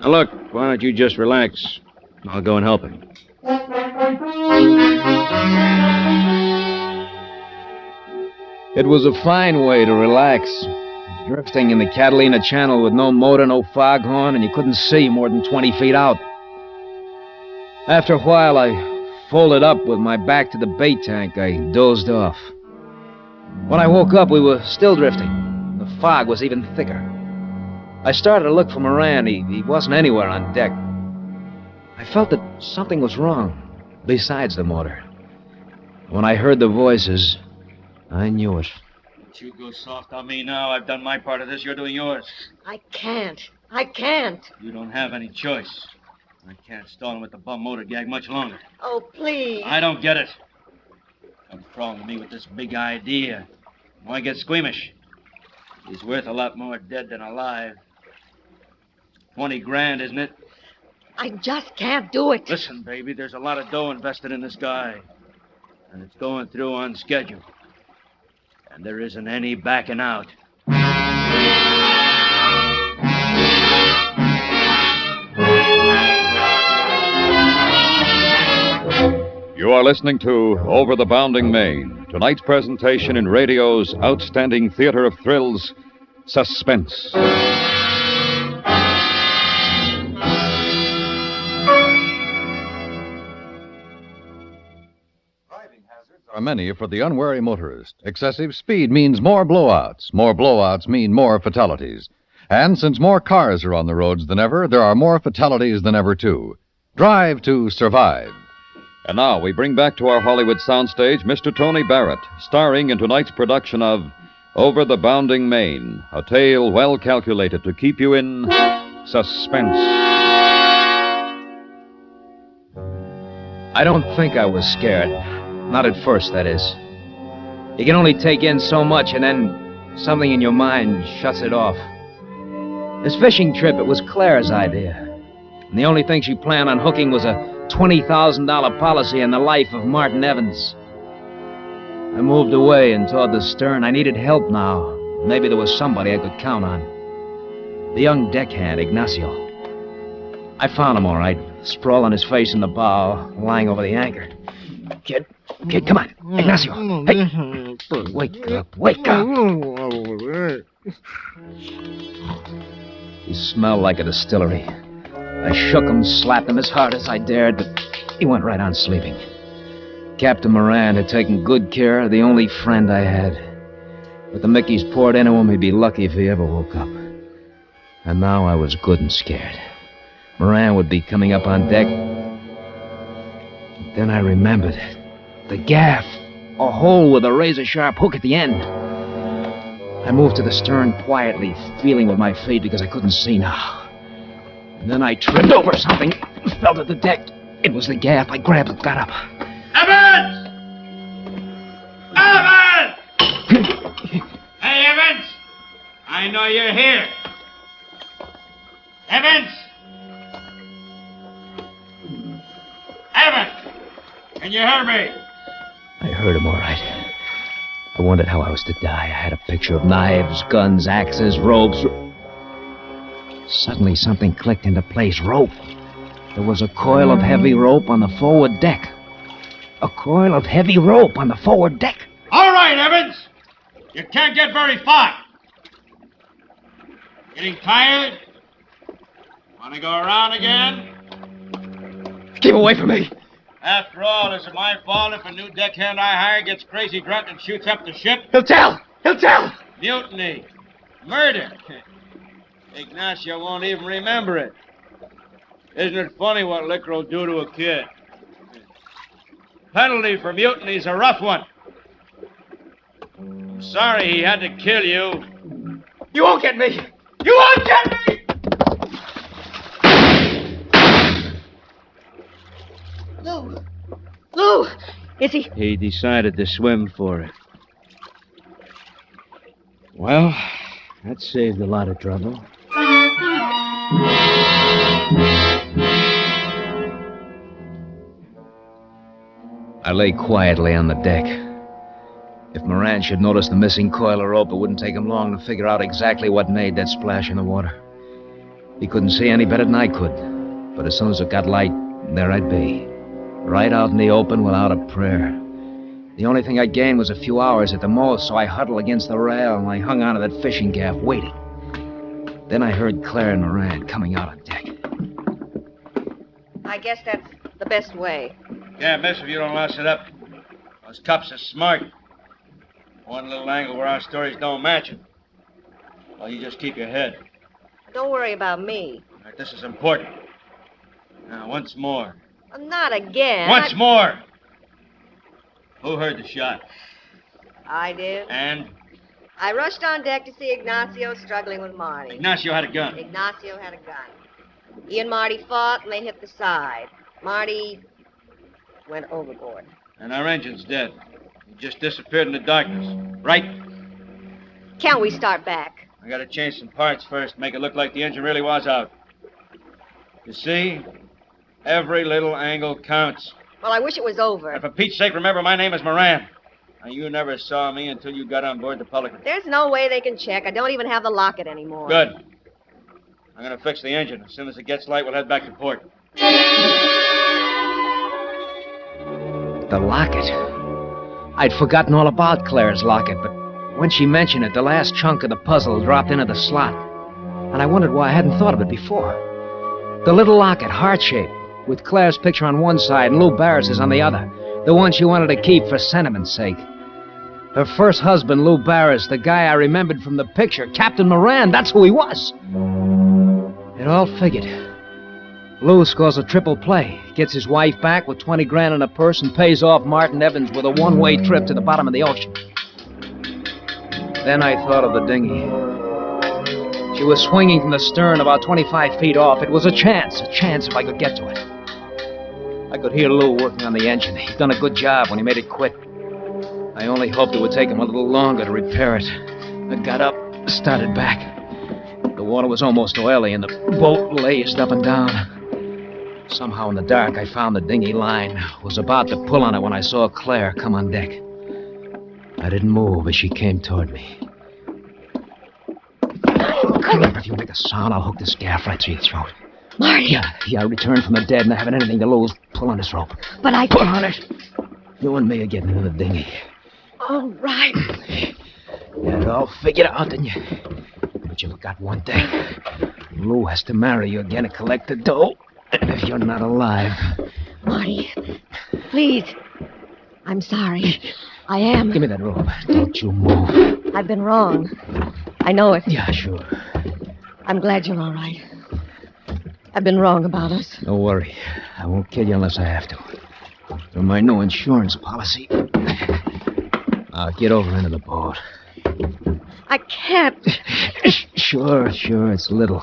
Now, look, why don't you just relax? I'll go and help him. It was a fine way to relax. Drifting in the Catalina Channel with no motor, no foghorn, and you couldn't see more than 20 feet out. After a while, I folded up with my back to the bait tank. I dozed off. When I woke up, we were still drifting. The fog was even thicker. I started to look for Moran. He wasn't anywhere on deck. I felt that something was wrong, besides the motor. When I heard the voices, I knew it. Don't you go soft on me now. I've done my part of this. You're doing yours. I can't. I can't. You don't have any choice. I can't stall him with the bum motor gag much longer. Oh, please. I don't get it. Come crawling to me with this big idea. Why get squeamish? He's worth a lot more dead than alive. 20 grand, isn't it? I just can't do it. Listen, baby, there's a lot of dough invested in this guy. And it's going through on schedule. And there isn't any backing out. You are listening to Over the Bounding Main, tonight's presentation in radio's outstanding theater of thrills, Suspense. Are many for the unwary motorist. Excessive speed means more blowouts. More blowouts mean more fatalities. And since more cars are on the roads than ever, there are more fatalities than ever, too. Drive to survive. And now we bring back to our Hollywood soundstage Mr. Tony Barrett, starring in tonight's production of Over the Bounding Main, a tale well calculated to keep you in suspense. I don't think I was scared. Not at first, that is. You can only take in so much, and then something in your mind shuts it off. This fishing trip, it was Claire's idea. And the only thing she planned on hooking was a $20,000 policy on the life of Martin Evans. I moved away and toward the stern. I needed help now. Maybe there was somebody I could count on. The young deckhand, Ignacio. I found him all right, sprawled on his face in the bow, lying over the anchor. Kid, come on. Ignacio. Hey. Wake up. He smelled like a distillery. I shook him, slapped him as hard as I dared, but he went right on sleeping. Captain Moran had taken good care of the only friend I had. With the Mickeys poured into him, he'd be lucky if he ever woke up. And now I was good and scared. Moran would be coming up on deck. Then I remembered. The gaff. A hole with a razor-sharp hook at the end. I moved to the stern quietly, feeling with my feet because I couldn't see now. And then I tripped over something, fell to the deck. It was the gaff. I grabbed it, got up. Evans! Evans! Hey, Evans! I know you're here. Evans! Evans! Can you hear me? I heard him all right. I wondered how I was to die. I had a picture of knives, guns, axes, ropes. Suddenly something clicked into place. Rope. There was a coil of heavy rope on the forward deck. A coil of heavy rope on the forward deck. All right, Evans. You can't get very far. Getting tired? Want to go around again? Keep away from me. After all, is it my fault if a new deckhand I hire gets crazy drunk and shoots up the ship? He'll tell! He'll tell! Mutiny. Murder. Ignacio won't even remember it. Isn't it funny what liquor will do to a kid? Penalty for mutiny's a rough one. I'm sorry he had to kill you. You won't get me! You won't get me! Lou! Is he... He decided to swim for it. Well, that saved a lot of trouble. I lay quietly on the deck. If Moran should notice the missing coil of rope, it wouldn't take him long to figure out exactly what made that splash in the water. He couldn't see any better than I could. But as soon as it got light, there I'd be. Right out in the open without a prayer. The only thing I gained was a few hours at the most, so I huddled against the rail and I hung onto that fishing gaff, waiting. Then I heard Claire and Moran coming out on deck. I guess that's the best way. Can't miss if you don't louse it up. Those cops are smart. One little angle where our stories don't match it. Well, you just keep your head. Don't worry about me. All right, this is important. Now, once more. Not again. Once more! Who heard the shot? I did. And? I rushed on deck to see Ignacio struggling with Marty. Ignacio had a gun. Ignacio had a gun. He and Marty fought, and they hit the side. Marty went overboard. And our engine's dead. He just disappeared in the darkness. Right? Can't we start back? I gotta change some parts first, make it look like the engine really was out. You see? Every little angle counts. Well, I wish it was over. And for Pete's sake, remember my name is Moran. Now, you never saw me until you got on board the Pelican. There's no way they can check. I don't even have the locket anymore. Good. I'm gonna fix the engine. As soon as it gets light, we'll head back to port. The locket. I'd forgotten all about Claire's locket, but when she mentioned it, the last chunk of the puzzle dropped into the slot. And I wondered why I hadn't thought of it before. The little locket, heart-shaped, with Claire's picture on one side and Lou Barris's on the other. The one she wanted to keep for sentiment's sake. Her first husband, Lou Barris, the guy I remembered from the picture, Captain Moran, that's who he was. It all figured. Lou scores a triple play, gets his wife back with 20 grand in a purse, and pays off Martin Evans with a one-way trip to the bottom of the ocean. Then I thought of the dinghy. She was swinging from the stern about 25 feet off. It was a chance if I could get to it. I could hear Lou working on the engine. He'd done a good job when he made it quit. I only hoped it would take him a little longer to repair it. I got up, started back. The water was almost oily and the boat lazed up and down. Somehow in the dark, I found the dinghy line. Was about to pull on it when I saw Claire come on deck. I didn't move as she came toward me. Come on, if you make a sound, I'll hook this gaff right through your throat. Marty. Yeah, I returned from the dead and I haven't anything to lose. Pull on this rope. But I Pull can't. on it. You and me are getting into the dinghy. All right. You had it all figured out, didn't you? But you forgot one thing. Lou has to marry you again to collect the dough. And if you're not alive... Marty, please. I'm sorry. I am. Give me that rope. Don't you move. I've been wrong. I know it. Yeah, sure. I'm glad you're all right. I've been wrong about us. Don't worry. I won't kill you unless I have to. Through my new insurance policy. Now get over into the boat. I can't. Sure, it's little.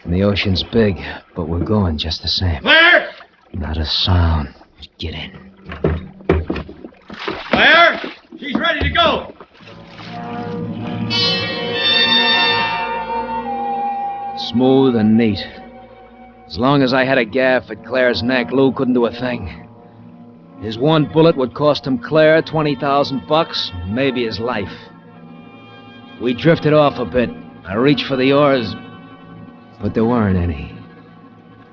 And the ocean's big, but we're going just the same. Claire! Not a sound. Get in. Claire! She's ready to go! Smooth and neat. As long as I had a gaff at Claire's neck, Lou couldn't do a thing. His one bullet would cost him Claire $20,000, maybe his life. We drifted off a bit. I reached for the oars, but there weren't any.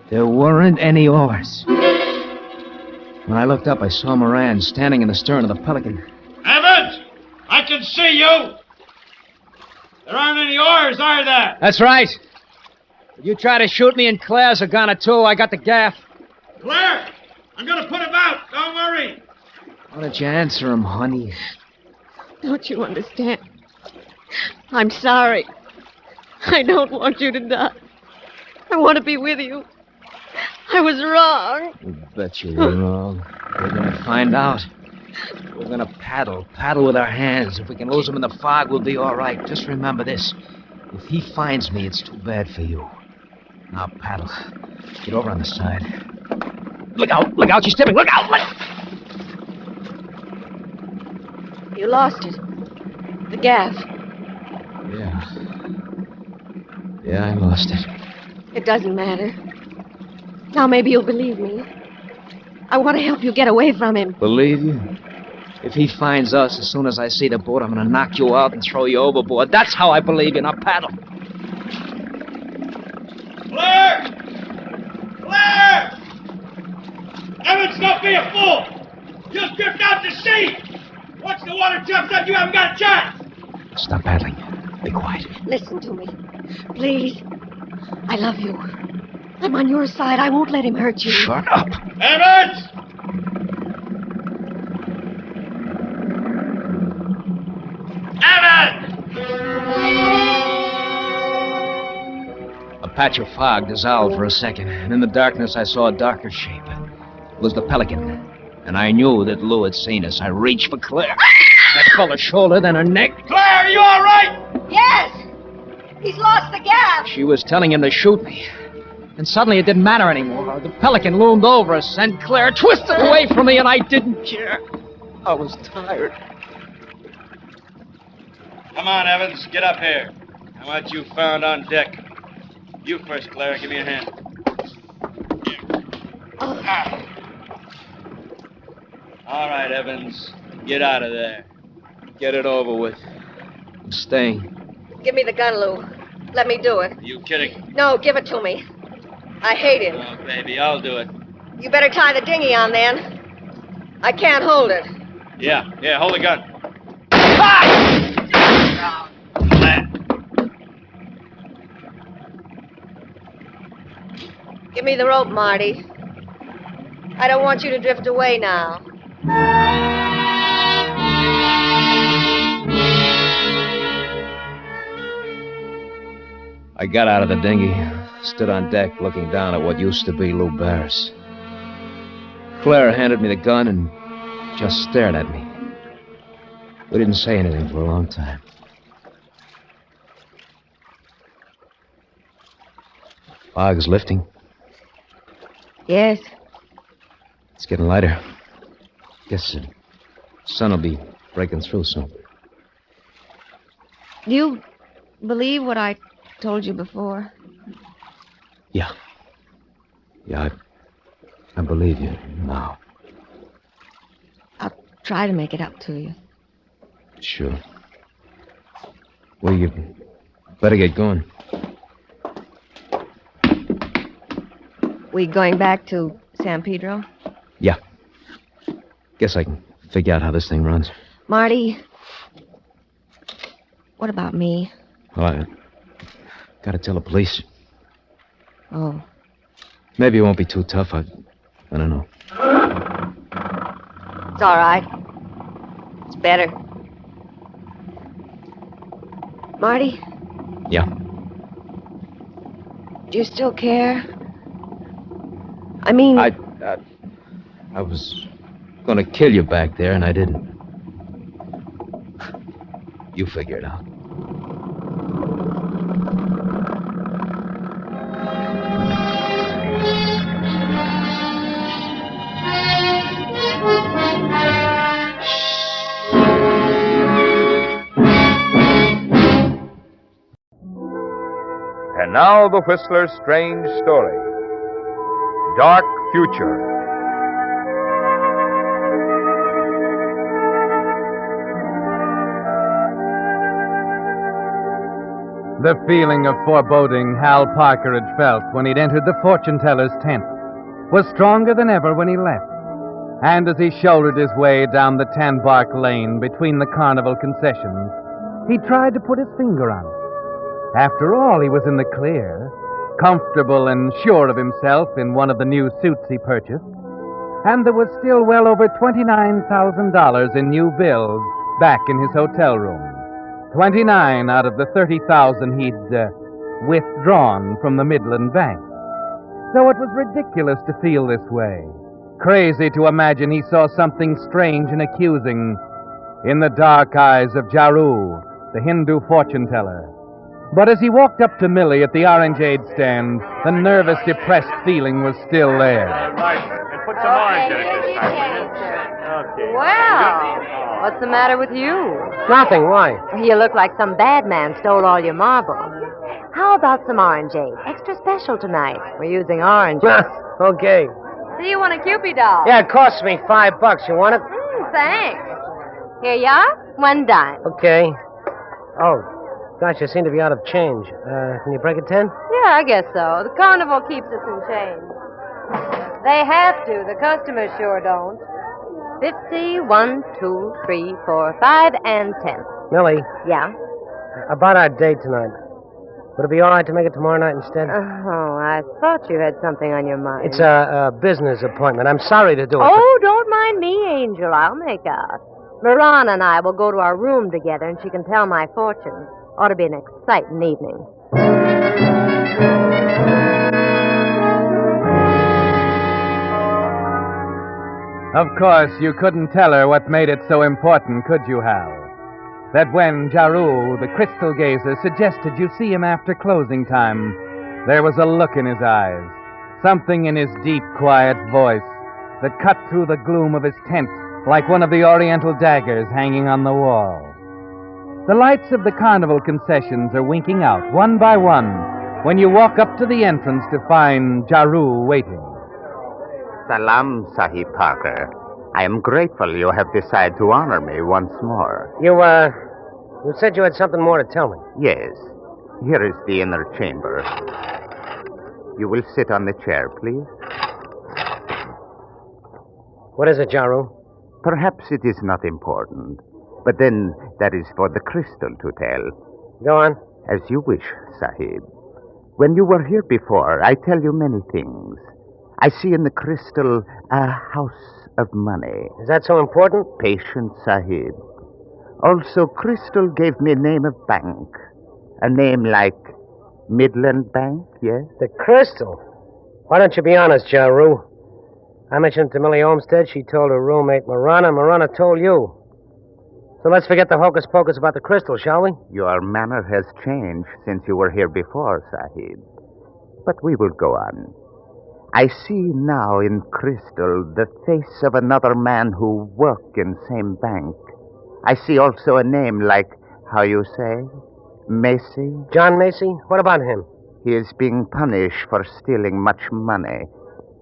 There weren't any oars. When I looked up, I saw Moran standing in the stern of the Pelican. Evans! I can see you! There aren't any oars, are there? That's right. If you try to shoot me and Claire's a goner, too. I got the gaff. Claire! I'm gonna put him out! Why don't you answer him, honey? Don't you understand? I'm sorry. I don't want you to die. I want to be with you. I was wrong. You bet you were wrong. We're gonna find out. We're gonna paddle with our hands. If we can lose him in the fog, we'll be all right. Just remember this. If he finds me, it's too bad for you. Now paddle. Get over on the side. Look out, she's tipping. Look out! You lost it. The gaff. Yeah, I lost it. It doesn't matter. Now maybe you'll believe me. I want to help you get away from him. Believe you? If he finds us, as soon as I see the boat, I'm going to knock you out and throw you overboard. That's how I believe you. Now paddle. Claire! Claire! Evans, don't be a fool! You'll drift out to sea! Once the water jumps up, you haven't got a chance! Stop paddling. Be quiet. Listen to me. Please. I love you. I'm on your side. I won't let him hurt you. Shut up. Evans! A patch of fog dissolved for a second, and in the darkness I saw a darker shape. It was the Pelican, and I knew that Lou had seen us. I reached for Claire. That fell her shoulder, then her neck. Claire, are you all right? Yes! He's lost the gaff! She was telling him to shoot me. And suddenly it didn't matter anymore. The Pelican loomed over us, and Claire twisted away from me, and I didn't care. I was tired. Come on, Evans, get up here. I want you found on deck. You first, Claire. Give me a hand. All right, Evans. Get out of there. Get it over with. I'm staying. Give me the gun, Lou. Let me do it. Are you kidding? No, give it to me. I hate him. Oh, baby, I'll do it. You better tie the dinghy on, then. I can't hold it. Yeah, hold the gun. Give me the rope, Marty. I don't want you to drift away now. I got out of the dinghy, stood on deck looking down at what used to be Lou Barris. Claire handed me the gun and just stared at me. We didn't say anything for a long time. Fog's lifting. Yes. It's getting lighter. Guess the sun will be breaking through soon. Do you believe what I told you before? Yeah, I believe you now. I'll try to make it up to you. Sure. Well, you better get going. We going back to San Pedro? Yeah. Guess I can figure out how this thing runs. Marty, what about me? Well, I gotta tell the police. Oh. Maybe it won't be too tough. I don't know. It's all right. It's better. Marty? Yeah. Do you still care? I mean... I was gonna kill you back there, and I didn't. You figure it out. And now the Whistler's strange story. Dark Future. The feeling of foreboding Hal Parker had felt when he'd entered the fortune teller's tent was stronger than ever when he left. And as he shouldered his way down the tan bark lane between the carnival concessions, he tried to put his finger on it. After all, he was in the clear, comfortable and sure of himself in one of the new suits he purchased. and there was still well over $29,000 in new bills back in his hotel room. 29 out of the 30,000 he'd withdrawn from the Midland Bank. So it was ridiculous to feel this way. Crazy to imagine he saw something strange and accusing in the dark eyes of Jaru, the Hindu fortune-teller. But as he walked up to Millie at the orangeade stand, the nervous, depressed feeling was still there. Put some orange in it this time. Okay. Well, what's the matter with you? Nothing. Why? You look like some bad man stole all your marbles. How about some orangeade? Extra special tonight. We're using orange. Okay. Do you want a Cupid doll? Yeah, it costs me $5. You want it? Thanks. Here you are. $1 dime. Okay. Oh, gosh, you seem to be out of change. Can you break it 10? Yeah, I guess so. The carnival keeps us in change. They have to. The customers sure don't. 50, 1, 2, 3, 4, 5, and 10. Millie. Yeah? About our date tonight. Would it be all right to make it tomorrow night instead? Oh, I thought you had something on your mind. It's a business appointment. I'm sorry to do it. Oh, don't mind me, Angel. I'll make out. Miranda and I will go to our room together, and she can tell my fortune. Ought to be an exciting evening. Of course, you couldn't tell her what made it so important, could you, Hal? That when Jaru, the crystal gazer, suggested you see him after closing time, there was a look in his eyes, something in his deep, quiet voice that cut through the gloom of his tent like one of the oriental daggers hanging on the wall. The lights of the carnival concessions are winking out one by one when you walk up to the entrance to find Jaru waiting. Salam, Sahib Parker. I am grateful you have decided to honor me once more. You said you had something more to tell me. Yes. Here is the inner chamber. You will sit on the chair, please. What is it, Jaru? Perhaps it is not important, but then that is for the crystal to tell. Go on. As you wish, Sahib. When you were here before, I tell you many things. I see in the crystal a house of money. Is that so important? Patient, Sahib. Also, crystal gave me a name of bank. A name like Midland Bank, yes? The crystal? Why don't you be honest, Jaru? I mentioned it to Millie Olmsted. She told her roommate Marana. Marana told you. So let's forget the hocus pocus about the crystal, shall we? Your manner has changed since you were here before, Sahib. But we will go on. I see now in crystal the face of another man who worked in same bank. I see also a name like, how you say, Macy? John Macy? What about him? He is being punished for stealing much money,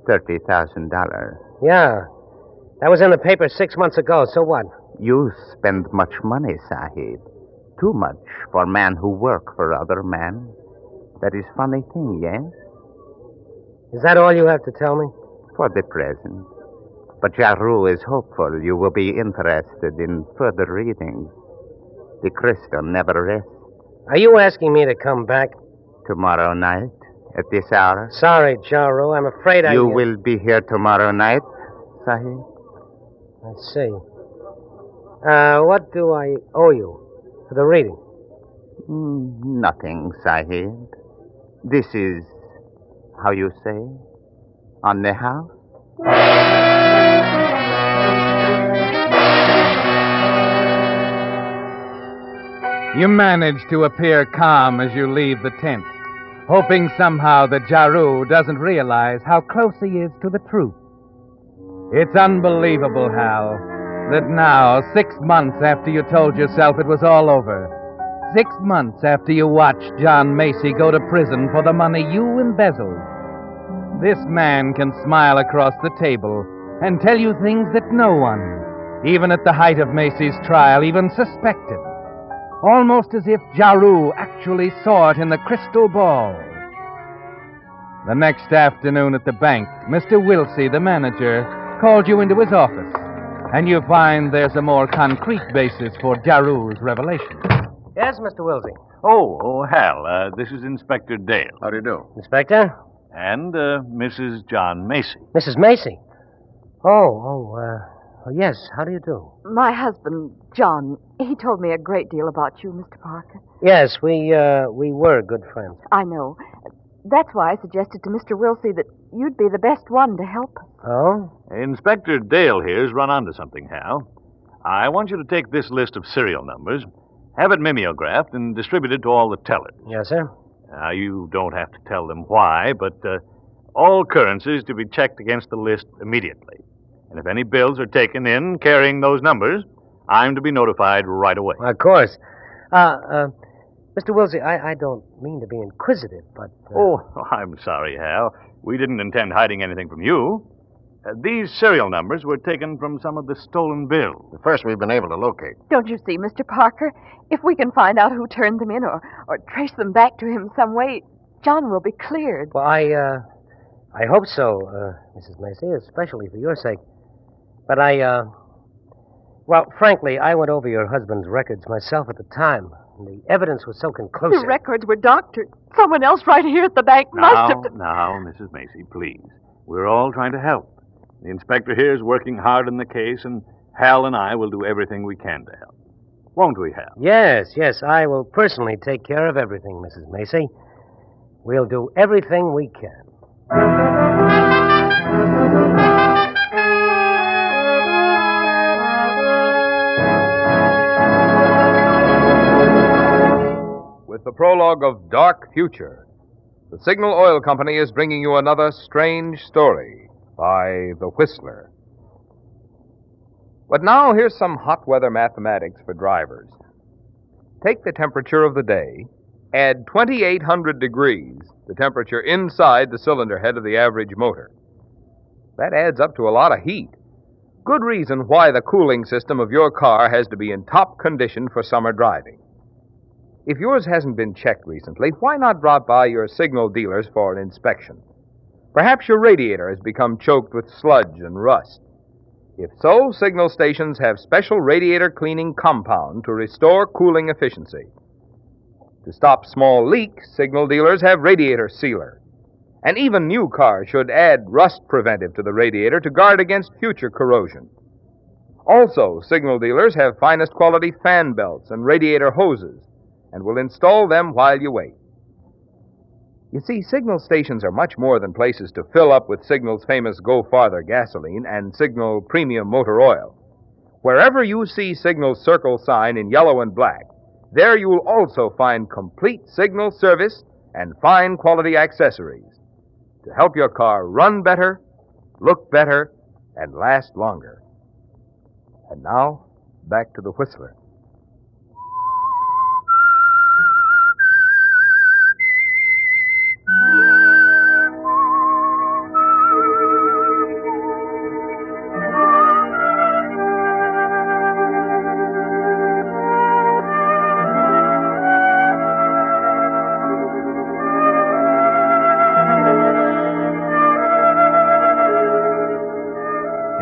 $30,000. Yeah. That was in the paper 6 months ago, so what? You spend much money, Sahib. Too much for man who work for other man. That is funny thing, yes? Is that all you have to tell me? For the present. But Jaru is hopeful you will be interested in further reading. The crystal never rests. Are you asking me to come back? Tomorrow night, at this hour? Sorry, Jaru. I'm afraid You will be here tomorrow night, Sahib? I see. What do I owe you for the reading? Nothing, Sahib. This is, how you say, on the house? You manage to appear calm as you leave the tent, hoping somehow that Jaru doesn't realize how close he is to the truth. It's unbelievable, Hal, that now, 6 months after you told yourself it was all over, 6 months after you watched John Macy go to prison for the money you embezzled, this man can smile across the table and tell you things that no one, even at the height of Macy's trial, even suspected. Almost as if Jaru actually saw it in the crystal ball. The next afternoon at the bank, Mr. Wilsey, the manager, called you into his office, and you find there's a more concrete basis for Jaru's revelation. Yes, Mr. Wilsey. Oh, Hal, this is Inspector Dale. How do you do? Inspector? And Mrs. John Macy. Mrs. Macy? Yes. How do you do? My husband, John, he told me a great deal about you, Mr. Parker. Yes, we were good friends. I know. That's why I suggested to Mr. Wilsey that you'd be the best one to help us. Oh? Inspector Dale here's run onto something, Hal. I want you to take this list of serial numbers, have it mimeographed, and distributed to all the tellers. Yes, sir. Now, you don't have to tell them why, but all currencies to be checked against the list immediately. And if any bills are taken in carrying those numbers, I'm to be notified right away. Of course. Mr. Wilsey, I don't mean to be inquisitive, but... Oh, I'm sorry, Hal. We didn't intend hiding anything from you. These serial numbers were taken from some of the stolen bills. The first we've been able to locate. Don't you see, Mr. Parker? If we can find out who turned them in or trace them back to him some way, John will be cleared. Well, I hope so, Mrs. Macy, especially for your sake. But well, frankly, I went over your husband's records myself at the time. And the evidence was so conclusive. The records were doctored. Someone else right here at the bank must have... Now, Mrs. Macy, please. We're all trying to help. The inspector here is working hard on the case, and Hal and I will do everything we can to help. Won't we, Hal? Yes, I will personally take care of everything, Mrs. Macy. We'll do everything we can. With the prologue of Dark Future, the Signal Oil Company is bringing you another strange story by The Whistler. But now here's some hot weather mathematics for drivers. Take the temperature of the day, add 2,800 degrees, the temperature inside the cylinder head of the average motor. That adds up to a lot of heat. Good reason why the cooling system of your car has to be in top condition for summer driving. If yours hasn't been checked recently, why not drop by your Signal dealers for an inspection? Perhaps your radiator has become choked with sludge and rust. If so, Signal stations have special radiator cleaning compound to restore cooling efficiency. To stop small leaks, Signal dealers have radiator sealer. And even new cars should add rust preventive to the radiator to guard against future corrosion. Also, Signal dealers have finest quality fan belts and radiator hoses, and will install them while you wait. You see, Signal stations are much more than places to fill up with Signal's famous Go Farther gasoline and Signal Premium Motor Oil. Wherever you see Signal's circle sign in yellow and black, there you'll also find complete Signal service and fine quality accessories to help your car run better, look better, and last longer. And now, back to the Whistler.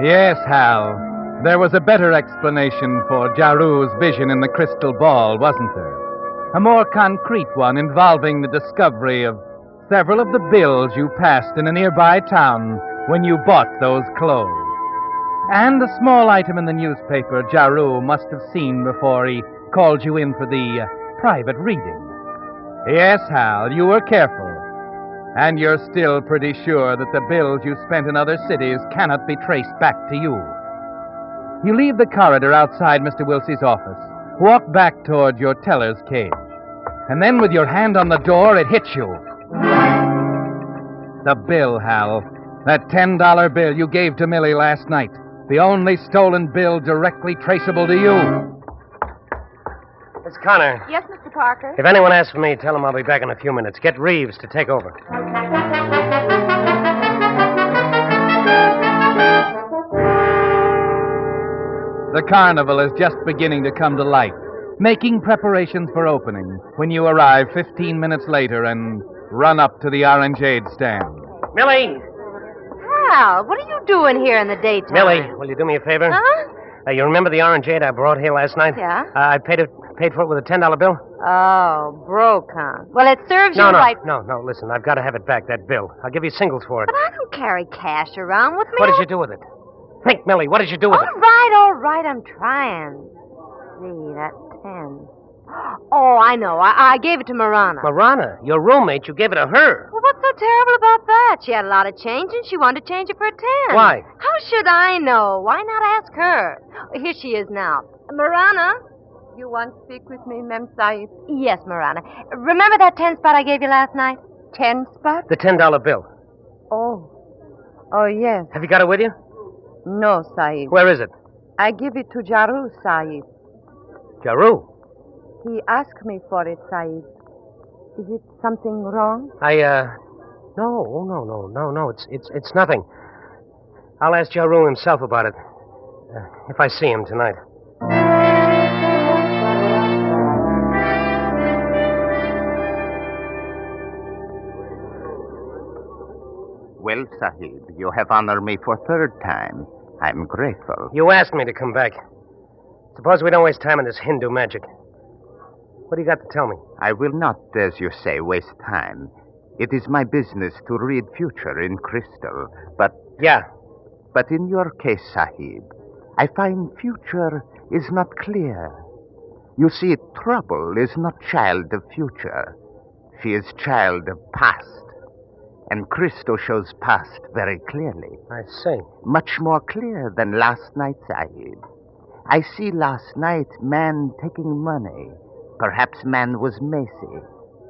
Yes, Hal. There was a better explanation for Jaru's vision in the crystal ball, wasn't there? A more concrete one involving the discovery of several of the bills you passed in a nearby town when you bought those clothes. And a small item in the newspaper Jaru must have seen before he called you in for the private reading. Yes, Hal, you were careful. And you're still pretty sure that the bills you spent in other cities cannot be traced back to you. You leave the corridor outside Mr. Wilsey's office, walk back toward your teller's cage, and then with your hand on the door, it hits you. The bill, Hal. That $10 bill you gave to Millie last night. The only stolen bill directly traceable to you. Miss Connor. Yes, Mr. Parker? If anyone asks for me, tell them I'll be back in a few minutes. Get Reeves to take over. The carnival is just beginning to come to life, making preparations for opening when you arrive 15 minutes later and run up to the orangeade stand. Millie! Hal, what are you doing here in the daytime? Millie, will you do me a favor? Huh? You remember the orangeade I brought here last night? Yeah? I paid for it with a $10 bill. Oh, Brocon. Well, it serves you right. No, listen, I've got to have it back, that bill. I'll give you singles for it. But I don't carry cash around with me. What did you do with it? Think, Millie, what did you do with it? All right, I'm trying. See, that's 10. Oh, I know. I gave it to Marana. Marana, your roommate, you gave it to her. Well, what's so terrible about that? She had a lot of change, and she wanted to change it for a 10. Why? How should I know? Why not ask her? Here she is now. Marana? You want to speak with me, Mem Saib? Yes, Marana. Remember that 10 spot I gave you last night? 10 spot? The $10 bill. Oh, yes. Have you got it with you? No, Saib. Where is it? I give it to Jaru, Saib. Jaru? He asked me for it, Saib. Is it something wrong? No. It's nothing. I'll ask Jaru himself about it. If I see him tonight. Well, Sahib, you have honored me for third time. I'm grateful. You asked me to come back. Suppose we don't waste time on this Hindu magic. What do you got to tell me? I will not, as you say, waste time. It is my business to read future in crystal, but... Yeah. But in your case, Sahib, I find future is not clear. You see, trouble is not child of future. She is child of past. And crystal shows past very clearly. I see. Much more clear than last night, Sahib. I see last night man taking money. Perhaps man was Macy.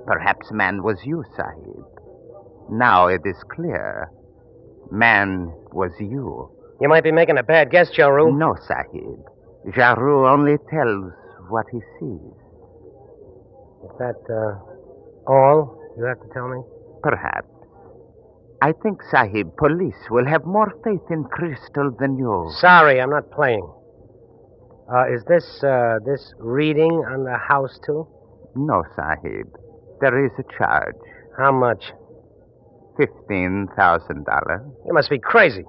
Perhaps man was you, Sahib. Now it is clear. Man was you. You might be making a bad guess, Jaru. No, Sahib. Jaru only tells what he sees. Is that, all you have to tell me? Perhaps. I think, Sahib, police will have more faith in crystal than you. Sorry, I'm not playing. Is this reading on the house, too? No, Sahib. There is a charge. How much? $15,000. You must be crazy.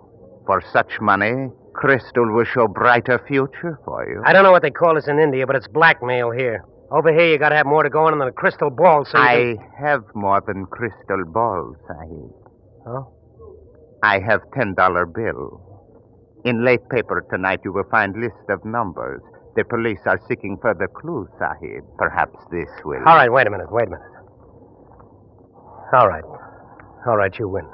For such money, crystal will show brighter future for you. I don't know what they call this in India, but it's blackmail here. Over here, you gotta have more to go on than a crystal ball, so I have more than crystal balls, Sahib. Oh? I have $10 bill. In late paper tonight, you will find list of numbers. The police are seeking further clues, Sahib. Perhaps this will... All right, wait a minute. All right, you win.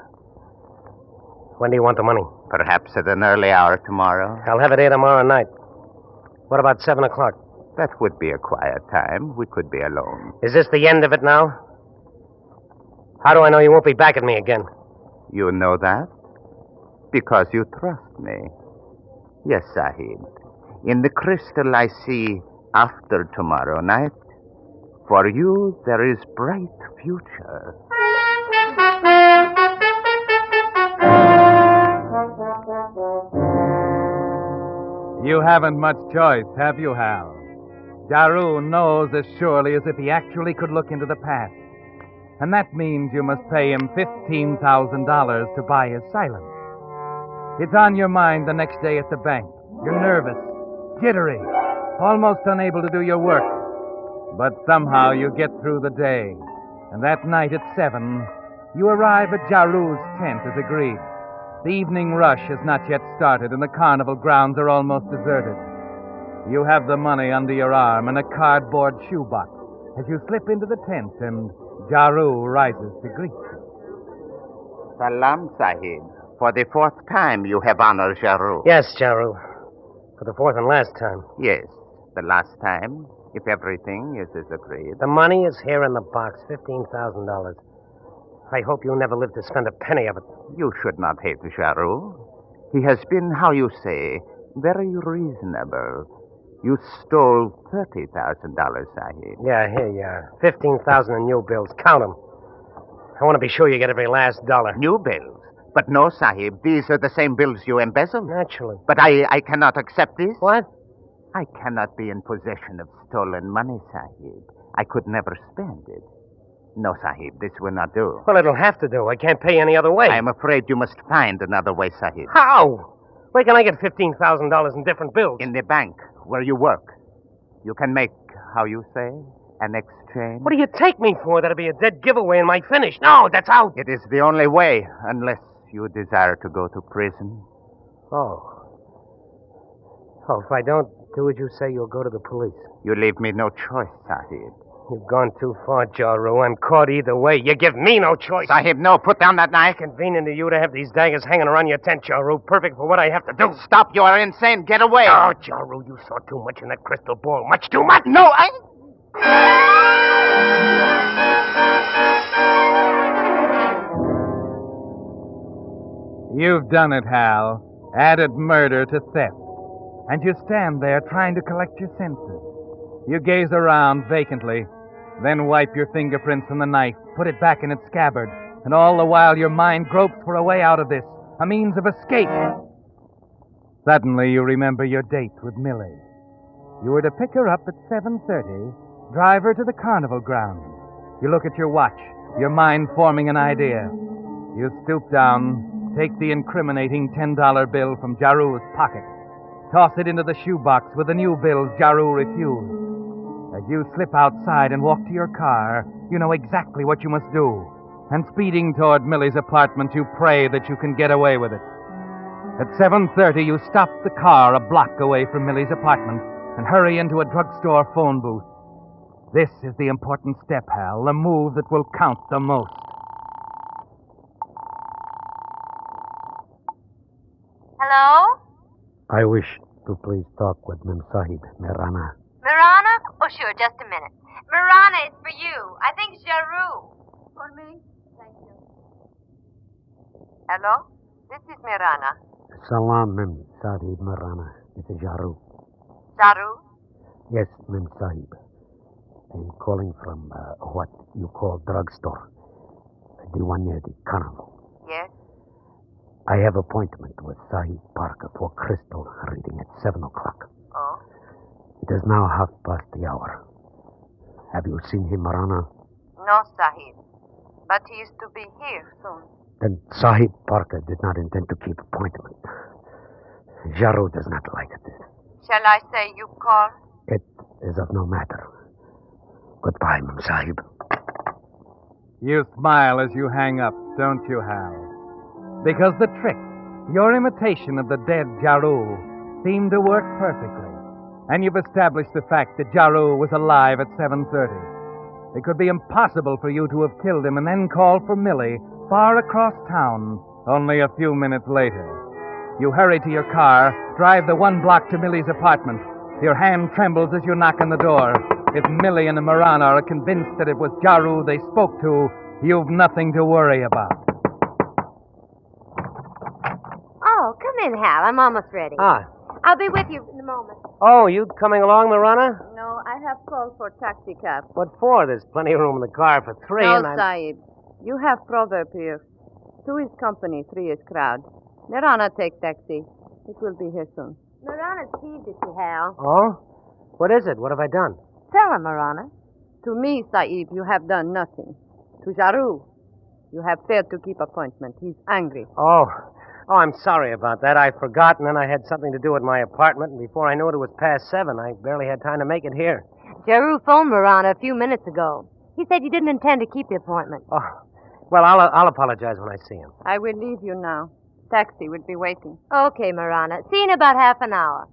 When do you want the money? Perhaps at an early hour tomorrow. I'll have it here tomorrow night. What about 7 o'clock? That would be a quiet time. We could be alone. Is this the end of it now? How do I know you won't be back at me again? You know that? Because you trust me. Yes, Sahib. In the crystal I see after tomorrow night. For you, there is bright future. You haven't much choice, have you, Hal? Jaru knows as surely as if he actually could look into the past. And that means you must pay him $15,000 to buy his silence. It's on your mind the next day at the bank. You're nervous, jittery, almost unable to do your work. But somehow you get through the day. And that night at 7, you arrive at Jaru's tent as agreed. The evening rush has not yet started, and the carnival grounds are almost deserted. You have the money under your arm and a cardboard shoebox as you slip into the tent, and Jaru rises to greet you. Salam, Sahib. For the 4th time you have honored Jaru. Yes, Jaru. For the 4th and last time. Yes, the last time, if everything is as agreed. The money is here in the box, $15,000. I hope you never live to spend a penny of it. You should not hate Jaru. He has been, how you say, very reasonable. You stole $30,000, Sahib. Yeah, here you are. 15,000 in new bills. Count them. I want to be sure you get every last dollar. New bills? But no, Sahib. These are the same bills you embezzled. Naturally. But I cannot accept this. What? I cannot be in possession of stolen money, Sahib. I could never spend it. No, Sahib, this will not do. Well, it'll have to do. I can't pay any other way. I'm afraid you must find another way, Sahib. How? Where can I get $15,000 in different bills? In the bank, where you work. You can make, how you say, an exchange. What do you take me for? That'll be a dead giveaway and my finish. No, that's out. It is the only way, unless you desire to go to prison. Oh. Oh, if I don't do as you say, you'll go to the police. You leave me no choice, Sahib. You've gone too far, Jaru. I'm caught either way. You give me no choice. Sahib, no. Put down that knife. Convenient to you to have these daggers hanging around your tent, Jaru. Perfect for what I have to do. Stop. You are insane. Get away. Oh, Jaru, you saw too much in that crystal ball. Much too much. No, You've done it, Hal. Added murder to theft. And you stand there trying to collect your senses. You gaze around vacantly, then wipe your fingerprints from the knife, put it back in its scabbard, and all the while your mind gropes for a way out of this, a means of escape. Suddenly you remember your date with Millie. You were to pick her up at 7:30, drive her to the carnival grounds. You look at your watch, your mind forming an idea. You stoop down, take the incriminating $10 bill from Jaru's pocket, toss it into the shoebox with the new bills Jaru refused. As you slip outside and walk to your car, you know exactly what you must do. And speeding toward Millie's apartment, you pray that you can get away with it. At 7:30, you stop the car a block away from Millie's apartment and hurry into a drugstore phone booth. This is the important step, Hal, the move that will count the most. Hello? I wish to please talk with Mem Sahib, Mirana. Mirana? Oh, sure, just a minute. Mirana, it's for you. I think Jaru. For me? Thank you. Hello? This is Mirana. Salam, Mem Sahib, Mirana. This is Jaru. Jaru? Yes, Mem Sahib. I'm calling from what you call drugstore. The one near the carnival. Yes? I have appointment with Sahib Parker for crystal reading at 7 o'clock. Oh? It is now 1:30. Have you seen him, Marana? No, Sahib. But he is to be here soon. Then Sahib Parker did not intend to keep appointment. Jaru does not like it. Shall I say you call? It is of no matter. Goodbye, Mem Sahib. You smile as you hang up, don't you, Hal? Because the trick, your imitation of the dead Jaru, seemed to work perfectly. And you've established the fact that Jaru was alive at 7:30. It could be impossible for you to have killed him and then called for Millie far across town only a few minutes later. You hurry to your car, drive the 1 block to Millie's apartment. Your hand trembles as you knock on the door. If Millie and Marana are convinced that it was Jaru they spoke to, you've nothing to worry about. Oh, come in, Hal. I'm almost ready. Ah. I'll be with you in a moment. Oh, you coming along, Marana? No, I have called for taxi cab. What for? There's plenty of room in the car for 3. No, and I'm... Sahib. You have proverb here. 2 is company, 3 is crowd. Mirana, take taxi. It will be here soon. Marana's teased at you, Hal. Oh? What is it? What have I done? Tell her, Marana. To me, Sahib, you have done nothing. To Jaru, you have failed to keep appointment. He's angry. Oh, I'm sorry about that. I forgot, and then I had something to do at my apartment, and before I knew it was past 7. I barely had time to make it here. Jaru phoned Marana a few minutes ago. He said you didn't intend to keep the appointment. Oh, well, I'll apologize when I see him. I will leave you now. Taxi will be waiting. Okay, Marana. See you in about half an hour.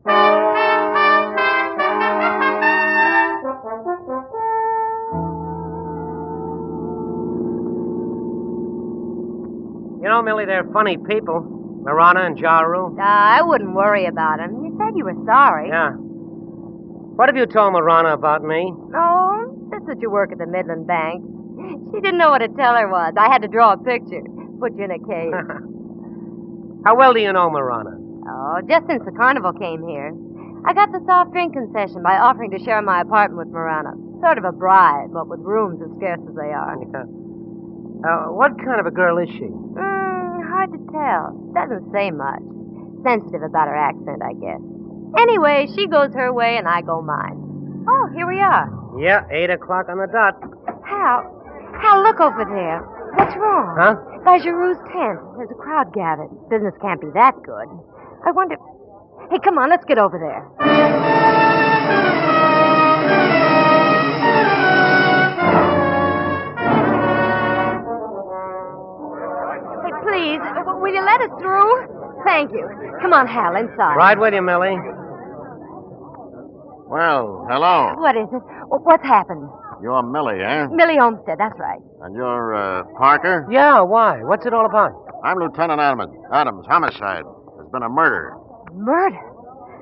You know, Millie, they're funny people. Marana and Jaru. I wouldn't worry about him. You said you were sorry. Yeah. What have you told Marana about me? Oh, just that you work at the Midland Bank. She didn't know what a teller was. I had to draw a picture, put you in a cage. How well do you know Marana? Oh, just since the carnival came here. I got the soft drink concession by offering to share my apartment with Marana. Sort of a bribe, but with rooms as scarce as they are. Yeah. What kind of a girl is she? Hard to tell. Doesn't say much. Sensitive about her accent, I guess. Anyway, she goes her way and I go mine. Oh, here we are. Yeah, 8 o'clock on the dot. Hal, look over there. What's wrong? Huh? By Giroux's tent. There's a crowd gathered. Business can't be that good. I wonder... Hey, come on, let's get over there. Hey, please, will you let us through? Thank you. Come on, Hal, inside. Right with you, Millie. Well, hello. What is it? What's happened? You're Millie, eh? Millie Olmsted, that's right. And you're, Parker? Yeah, why? What's it all about? I'm Lieutenant Adams, homicide. There's been a murder. Murder?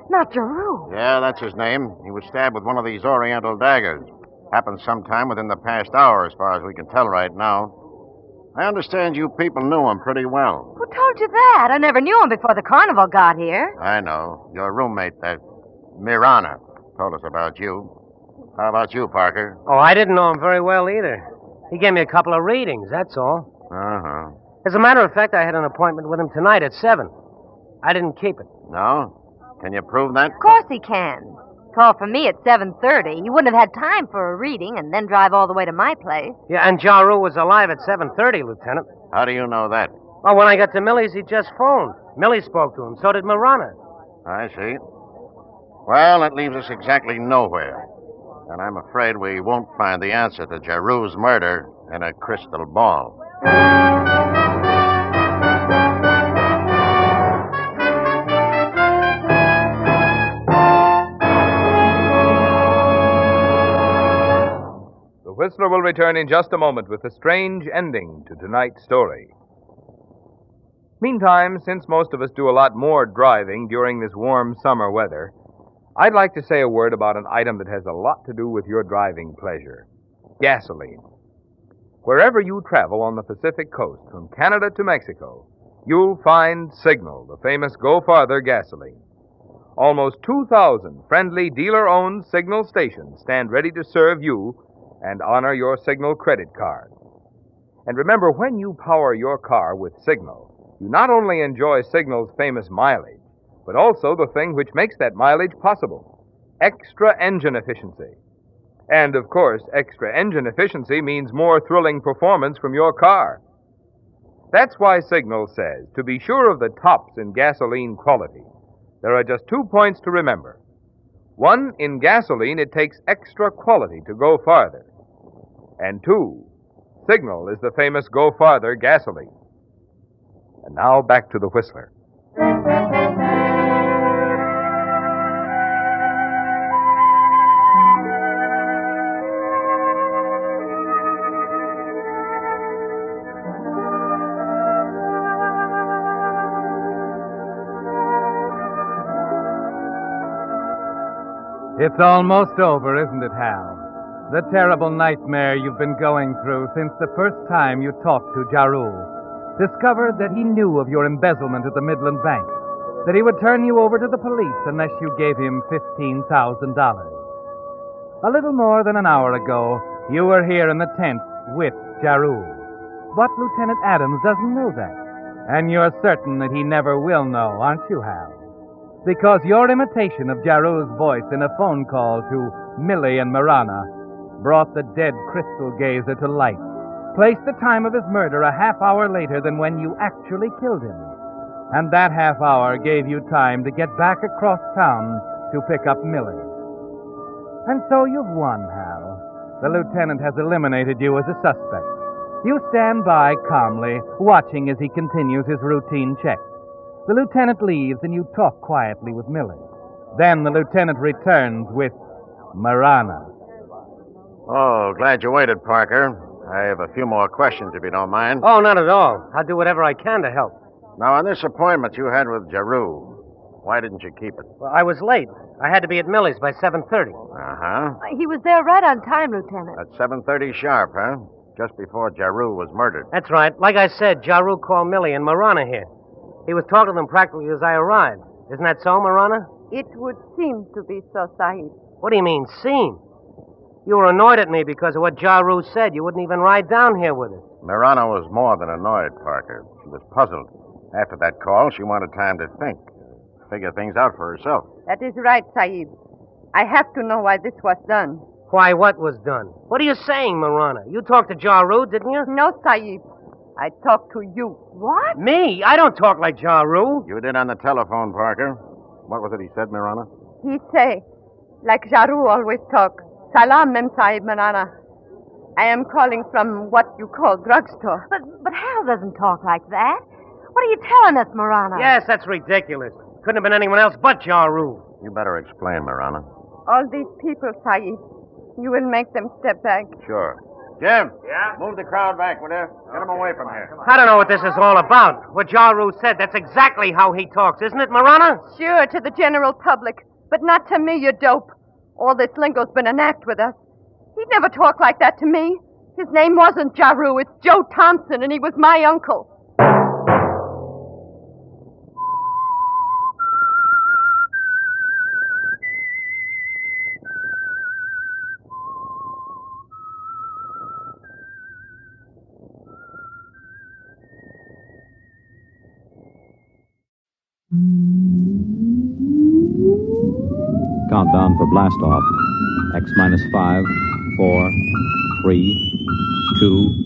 Not Giroux. Yeah, that's his name. He was stabbed with one of these Oriental daggers. Happened sometime within the past hour, as far as we can tell right now. I understand you people knew him pretty well. Who told you that? I never knew him before the carnival got here. I know. Your roommate, that Mirana, told us about you. How about you, Parker? Oh, I didn't know him very well either. He gave me a couple of readings, that's all. Uh-huh. As a matter of fact, I had an appointment with him tonight at 7. I didn't keep it. No? Can you prove that? Of course he can. Call for me at 7:30. He wouldn't have had time for a reading and then drive all the way to my place. Yeah, and Giroux was alive at 7:30, Lieutenant. How do you know that? Well, when I got to Millie's, he just phoned. Millie spoke to him. So did Marana. I see. Well, that leaves us exactly nowhere. And I'm afraid we won't find the answer to Giroux's murder in a crystal ball. The Whistler will return in just a moment with a strange ending to tonight's story. Meantime, since most of us do a lot more driving during this warm summer weather, I'd like to say a word about an item that has a lot to do with your driving pleasure: gasoline. Wherever you travel on the Pacific coast, from Canada to Mexico, you'll find Signal, the famous Go Farther gasoline. Almost 2,000 friendly dealer-owned Signal stations stand ready to serve you and honor your Signal credit card. And remember, when you power your car with Signal, you not only enjoy Signal's famous mileage, but also the thing which makes that mileage possible: extra engine efficiency. And, of course, extra engine efficiency means more thrilling performance from your car. That's why Signal says, to be sure of the tops in gasoline quality, there are just 2 points to remember. 1, in gasoline, it takes extra quality to go farther. And 2, Signal is the famous Go Farther gasoline. And now back to the Whistler. It's almost over, isn't it, Hal? The terrible nightmare you've been going through since the first time you talked to Giroux. Discovered that he knew of your embezzlement at the Midland Bank. That he would turn you over to the police unless you gave him $15,000. A little more than an hour ago, you were here in the tent with Giroux. But Lieutenant Adams doesn't know that. And you're certain that he never will know, aren't you, Hal? Because your imitation of Giroux's voice in a phone call to Millie and Marana brought the dead crystal gazer to life, placed the time of his murder a half hour later than when you actually killed him. And that half hour gave you time to get back across town to pick up Millie. And so you've won, Hal. The lieutenant has eliminated you as a suspect. You stand by calmly, watching as he continues his routine check. The lieutenant leaves and you talk quietly with Millie. Then the lieutenant returns with Marana. Oh, glad you waited, Parker. I have a few more questions, if you don't mind. Oh, not at all. I'll do whatever I can to help. Now, on this appointment you had with Giroux, why didn't you keep it? Well, I was late. I had to be at Millie's by 7:30. Uh-huh. He was there right on time, Lieutenant. At 7:30 sharp, huh? Just before Giroux was murdered. That's right. Like I said, Giroux called Millie and Marana here. He was talking to them practically as I arrived. Isn't that so, Marana? It would seem to be so, Sahib. What do you mean, seem? You were annoyed at me because of what Giroux said. You wouldn't even ride down here with us. Mirana was more than annoyed, Parker. She was puzzled. After that call, she wanted time to think, figure things out for herself. That is right, Sahib. I have to know why this was done. Why what was done? What are you saying, Marana? You talked to Giroux, didn't you? No, Sahib. I talked to you. What? Me? I don't talk like Giroux. You did on the telephone, Parker. What was it he said, Mirana? He say, like Giroux always talk, Salam, Mem Sahib Marana. I am calling from what you call drugstore. But Hal doesn't talk like that. What are you telling us, Marana? Yes, that's ridiculous. Couldn't have been anyone else but Giroux. You better explain, Mirana. All these people, Saeed. You will make them step back. Sure. Jim. Yeah? Move the crowd back, will you? Get them away from here. I don't know what this is all about. What Jaru said, that's exactly how he talks, isn't it, Marana? Sure, to the general public, but not to me, you dope. All this lingo's been an act with us. He'd never talk like that to me. His name wasn't Jaru, it's Joe Thompson, and he was my uncle. Countdown for blast off. X minus 5, 4, 3, 2,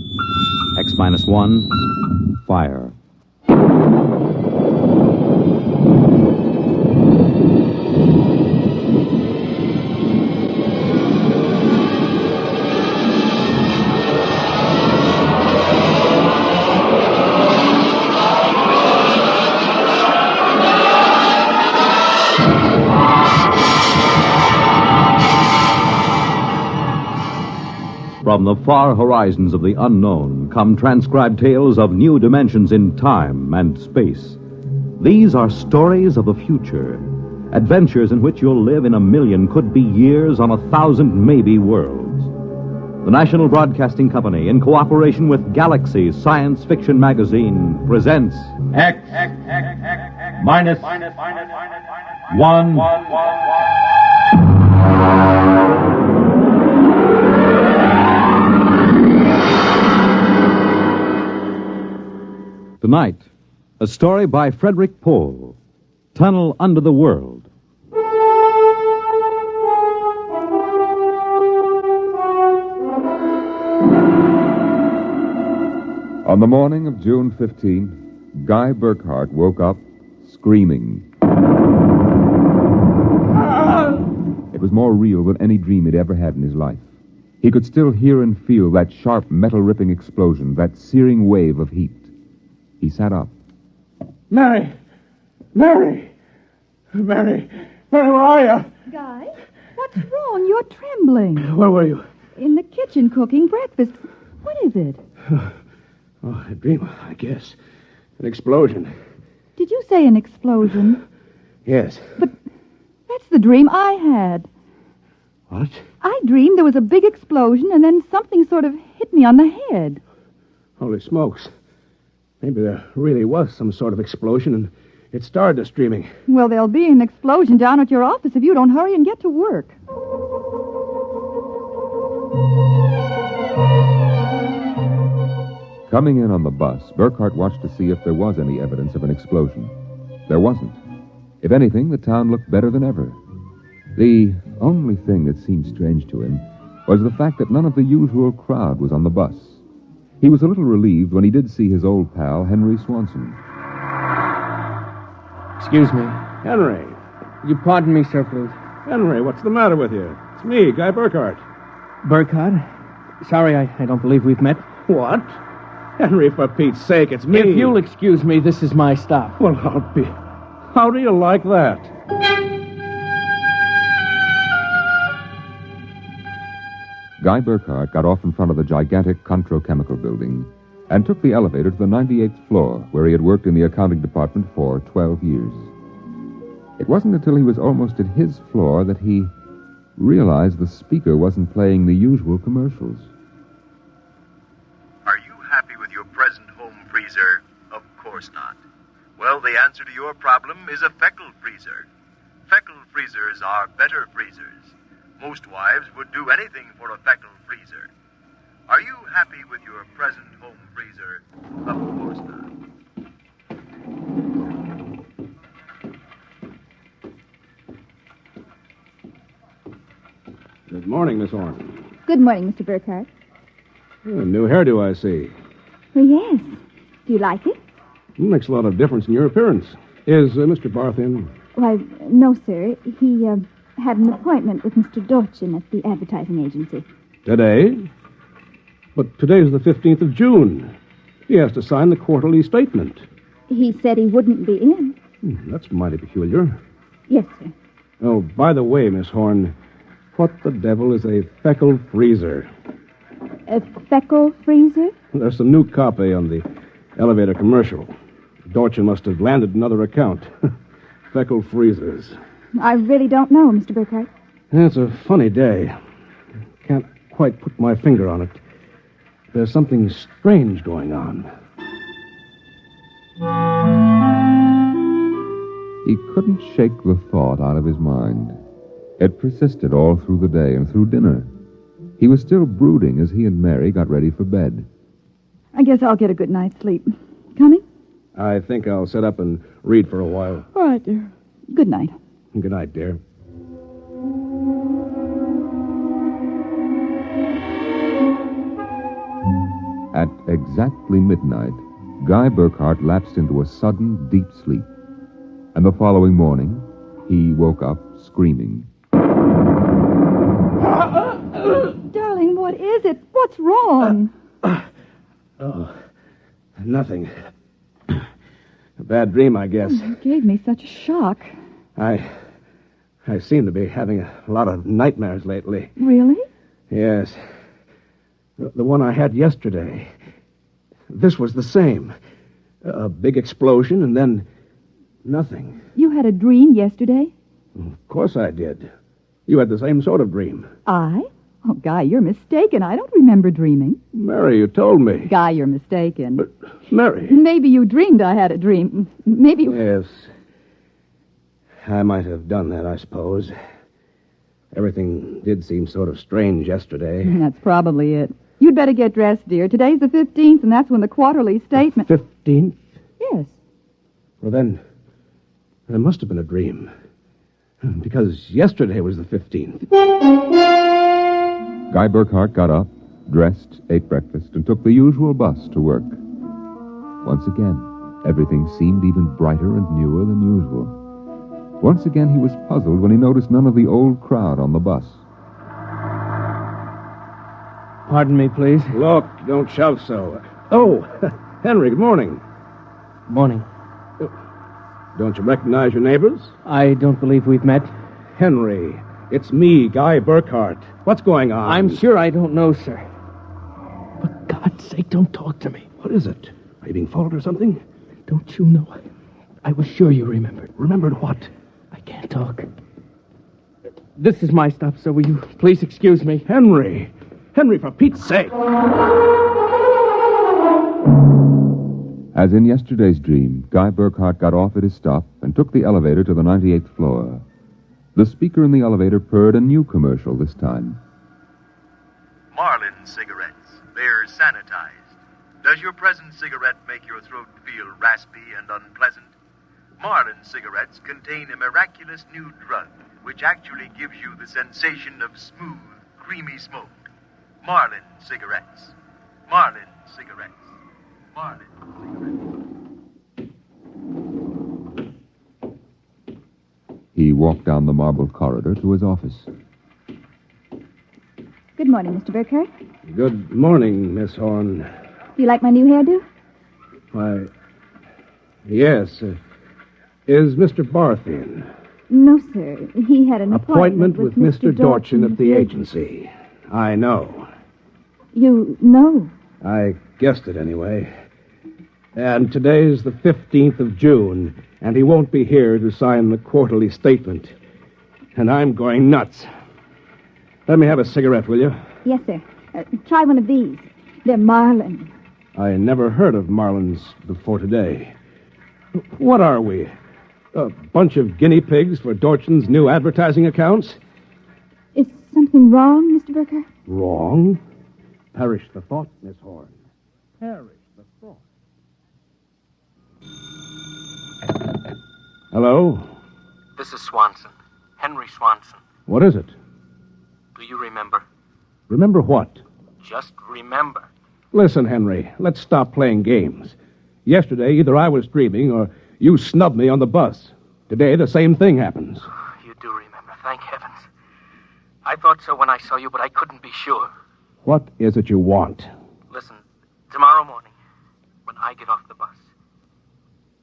X minus 1, fire. From the far horizons of the unknown come transcribed tales of new dimensions in time and space. These are stories of the future, adventures in which you'll live in a million, could be years, on 1,000 maybe worlds. The National Broadcasting Company, in cooperation with Galaxy Science Fiction Magazine, presents X minus 1. Tonight, a story by Frederick Pohl, Tunnel Under the World. On the morning of June 15, Guy Burkhart woke up screaming. It was more real than any dream he'd ever had in his life. He could still hear and feel that sharp, metal-ripping explosion, that searing wave of heat. He sat up. Mary, where are you? Guy, what's wrong? You're trembling. Where were you? In the kitchen cooking breakfast. What is it? Oh, a dream, I guess. An explosion. Did you say an explosion? Yes. But that's the dream I had. What? I dreamed there was a big explosion and then something sort of hit me on the head. Holy smokes. Maybe there really was some sort of explosion and it started us dreaming. Well, there'll be an explosion down at your office if you don't hurry and get to work. Coming in on the bus, Burkhart watched to see if there was any evidence of an explosion. There wasn't. If anything, the town looked better than ever. The only thing that seemed strange to him was the fact that none of the usual crowd was on the bus. He was a little relieved when he did see his old pal, Henry Swanson. Excuse me. Henry. You pardon me, sir, please. Henry, what's the matter with you? It's me, Guy Burkhart. Burkhart? Sorry, I don't believe we've met. What? Henry, for Pete's sake, it's me. If you'll excuse me, this is my stop. Well, how do you like that? Guy Burkhart got off in front of the gigantic Controchemical building and took the elevator to the 98th floor, where he had worked in the accounting department for 12 years. It wasn't until he was almost at his floor that he realized the speaker wasn't playing the usual commercials. Are you happy with your present home freezer? Of course not. Well, the answer to your problem is a Feckle freezer. Feckle freezers are better freezers. Most wives would do anything for a Feckle freezer. Are you happy with your present home freezer? Of course not. Good morning, Miss Horn. Good morning, Mr. Burkhart. A new hairdo, I see. Well, yes. Do you like it? Makes a lot of difference in your appearance. Is Mr. Barth in? Why, no, sir. He had an appointment with Mr. Dorchin at the advertising agency. Today? But today's the 15th of June. He has to sign the quarterly statement. He said he wouldn't be in. That's mighty peculiar. Yes, sir. Oh, by the way, Miss Horn, What the devil is a feckle freezer? A feckle freezer? There's some new copy on the elevator commercial. Dorchin must have landed another account. Feckle freezers. I really don't know, Mr. Burkhardt. It's a funny day. Can't quite put my finger on it. There's something strange going on. He couldn't shake the thought out of his mind. It persisted all through the day and through dinner. He was still brooding as he and Mary got ready for bed. I guess I'll get a good night's sleep. Coming? I think I'll sit up and read for a while. All right, dear. Good night. Good night, dear. At exactly midnight, Guy Burkhardt lapsed into a sudden, deep sleep. And the following morning, he woke up screaming. Darling, what is it? What's wrong? Oh, nothing. A bad dream, I guess. It gave me such a shock. I seem to be having a lot of nightmares lately. Really? Yes. The one I had yesterday. This was the same. A big explosion and then nothing. You had a dream yesterday? Of course I did. You had the same sort of dream. I? Oh, Guy, you're mistaken. I don't remember dreaming. Mary, you told me. Guy, you're mistaken. But, Mary... Maybe you dreamed I had a dream. Maybe... Yes. I might have done that, I suppose. Everything did seem sort of strange yesterday. That's probably it. You'd better get dressed, dear. Today's the 15th, and that's when the quarterly statement... 15th? Yes. Well, then, there must have been a dream. Because yesterday was the 15th. Guy Burkhardt got up, dressed, ate breakfast, and took the usual bus to work. Once again, everything seemed even brighter and newer than usual. Once again, he was puzzled when he noticed none of the old crowd on the bus. Pardon me, please. Look, don't shout so. Oh, Henry, good morning. Morning. Don't you recognize your neighbors? I don't believe we've met. Henry, it's me, Guy Burkhardt. What's going on? I'm sure I don't know, sir. For God's sake, don't talk to me. What is it? Are you being followed or something? Don't you know? I was sure you remembered. Remembered what? I can't talk. This is my stop, so will you please excuse me? Henry! Henry, for Pete's sake! As in yesterday's dream, Guy Burkhardt got off at his stop and took the elevator to the 98th floor. The speaker in the elevator purred a new commercial this time. Marlin cigarettes. They're sanitized. Does your present cigarette make your throat feel raspy and unpleasant? Marlin cigarettes contain a miraculous new drug which actually gives you the sensation of smooth, creamy smoke. Marlin cigarettes. Marlin cigarettes. Marlin cigarettes. He walked down the marble corridor to his office. Good morning, Mr. Burkhardt. Good morning, Miss Horn. Do you like my new hairdo? Why, yes. Is Mr. Barth in? No, sir. He had an appointment with Mr. Dorchin at the agency. I know. You know? I guessed it anyway. And today's the 15th of June, and he won't be here to sign the quarterly statement. And I'm going nuts. Let me have a cigarette, will you? Yes, sir. Try one of these. They're Marlin. I never heard of Marlins before today. What are we? A bunch of guinea pigs for Dorchin's new advertising accounts? Is something wrong, Mr. Burkhardt? Wrong? Perish the thought, Miss Horn. Perish the thought. Hello? This is Swanson. Henry Swanson. What is it? Do you remember? Remember what? Just remember. Listen, Henry, let's stop playing games. Yesterday, either I was dreaming or you snubbed me on the bus. Today, the same thing happens. You do remember, thank heavens. I thought so when I saw you, but I couldn't be sure. What is it you want? Listen, tomorrow morning, when I get off the bus,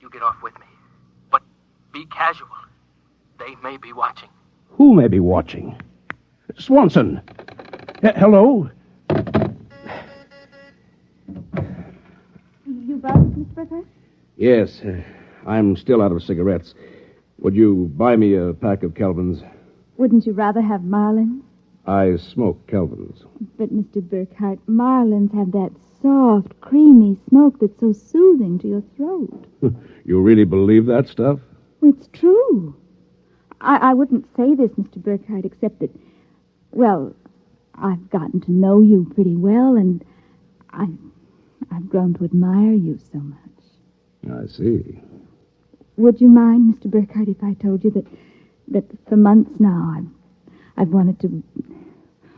you get off with me. But be casual. They may be watching. Who may be watching? Swanson! Hello? You bought it, Mr. Burkhart? Yes, I'm still out of cigarettes. Would you buy me a pack of Kelvins? Wouldn't you rather have Marlins? I smoke Kelvins. But, Mr. Burkhart, Marlins have that soft, creamy smoke that's so soothing to your throat. You really believe that stuff? It's true. I wouldn't say this, Mr. Burkhart, except that, well, I've gotten to know you pretty well, and I've grown to admire you so much. I see. Would you mind, Mr. Burkhart, if I told you that for months now I've wanted to,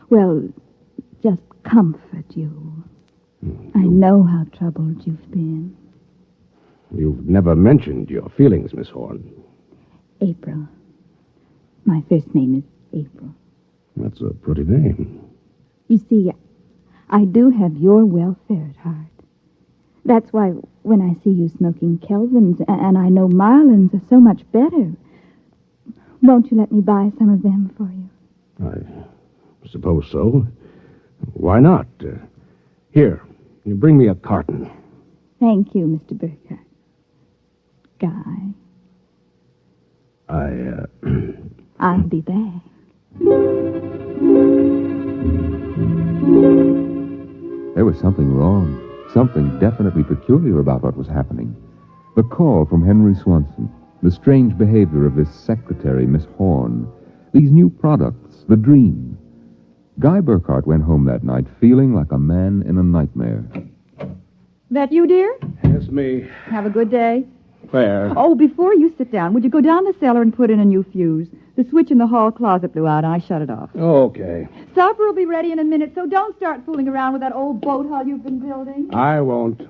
well, just comfort you. I know how troubled you've been. You've never mentioned your feelings, Miss Horn. April. My first name is April. That's a pretty name. You see, I do have your welfare at heart. That's why when I see you smoking Kelvins, and I know Marlins are so much better, won't you let me buy some of them for you? I suppose so. Why not? Here, you bring me a carton. Thank you, Mr. Burkhart. Guy. I'll be back. There was something wrong. Something definitely peculiar about what was happening. The call from Henry Swanson, the strange behavior of this secretary, Miss Horn, these new products, the dream. Guy Burkhart went home that night feeling like a man in a nightmare. That you, dear? Yes, me. Have a good day. Where? Oh, before you sit down, would you go down the cellar and put in a new fuse? The switch in the hall closet blew out, and I shut it off. Okay. Supper will be ready in a minute, so don't start fooling around with that old boat hull you've been building. I won't.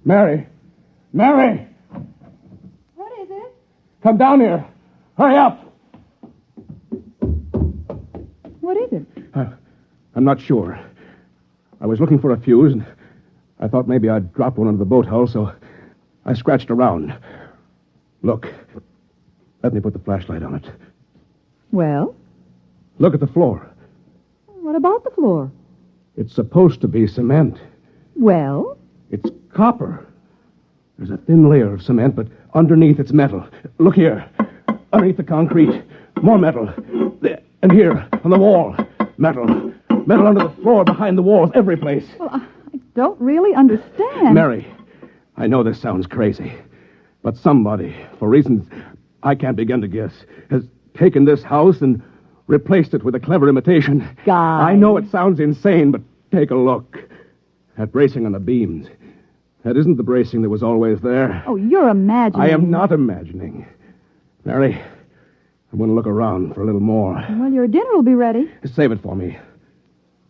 Mary! Mary! What is it? Come down here. Hurry up. What is it? I'm not sure. I was looking for a fuse, and I thought maybe I'd drop one under the boat hull, so I scratched around. Look. Let me put the flashlight on it. Well? Look at the floor. What about the floor? It's supposed to be cement. Well? It's copper. There's a thin layer of cement, but underneath it's metal. Look here. Underneath the concrete, more metal. There. And here, on the wall, metal. Metal under the floor, behind the walls, every place. Well, I don't really understand. Mary, I know this sounds crazy, but somebody, for reasons I can't begin to guess, has taken this house and replaced it with a clever imitation. Guy. I know it sounds insane, but take a look. That bracing on the beams. That isn't the bracing that was always there. Oh, you're imagining. I am not imagining. Mary, I'm going to look around for a little more. Well, your dinner will be ready. Save it for me.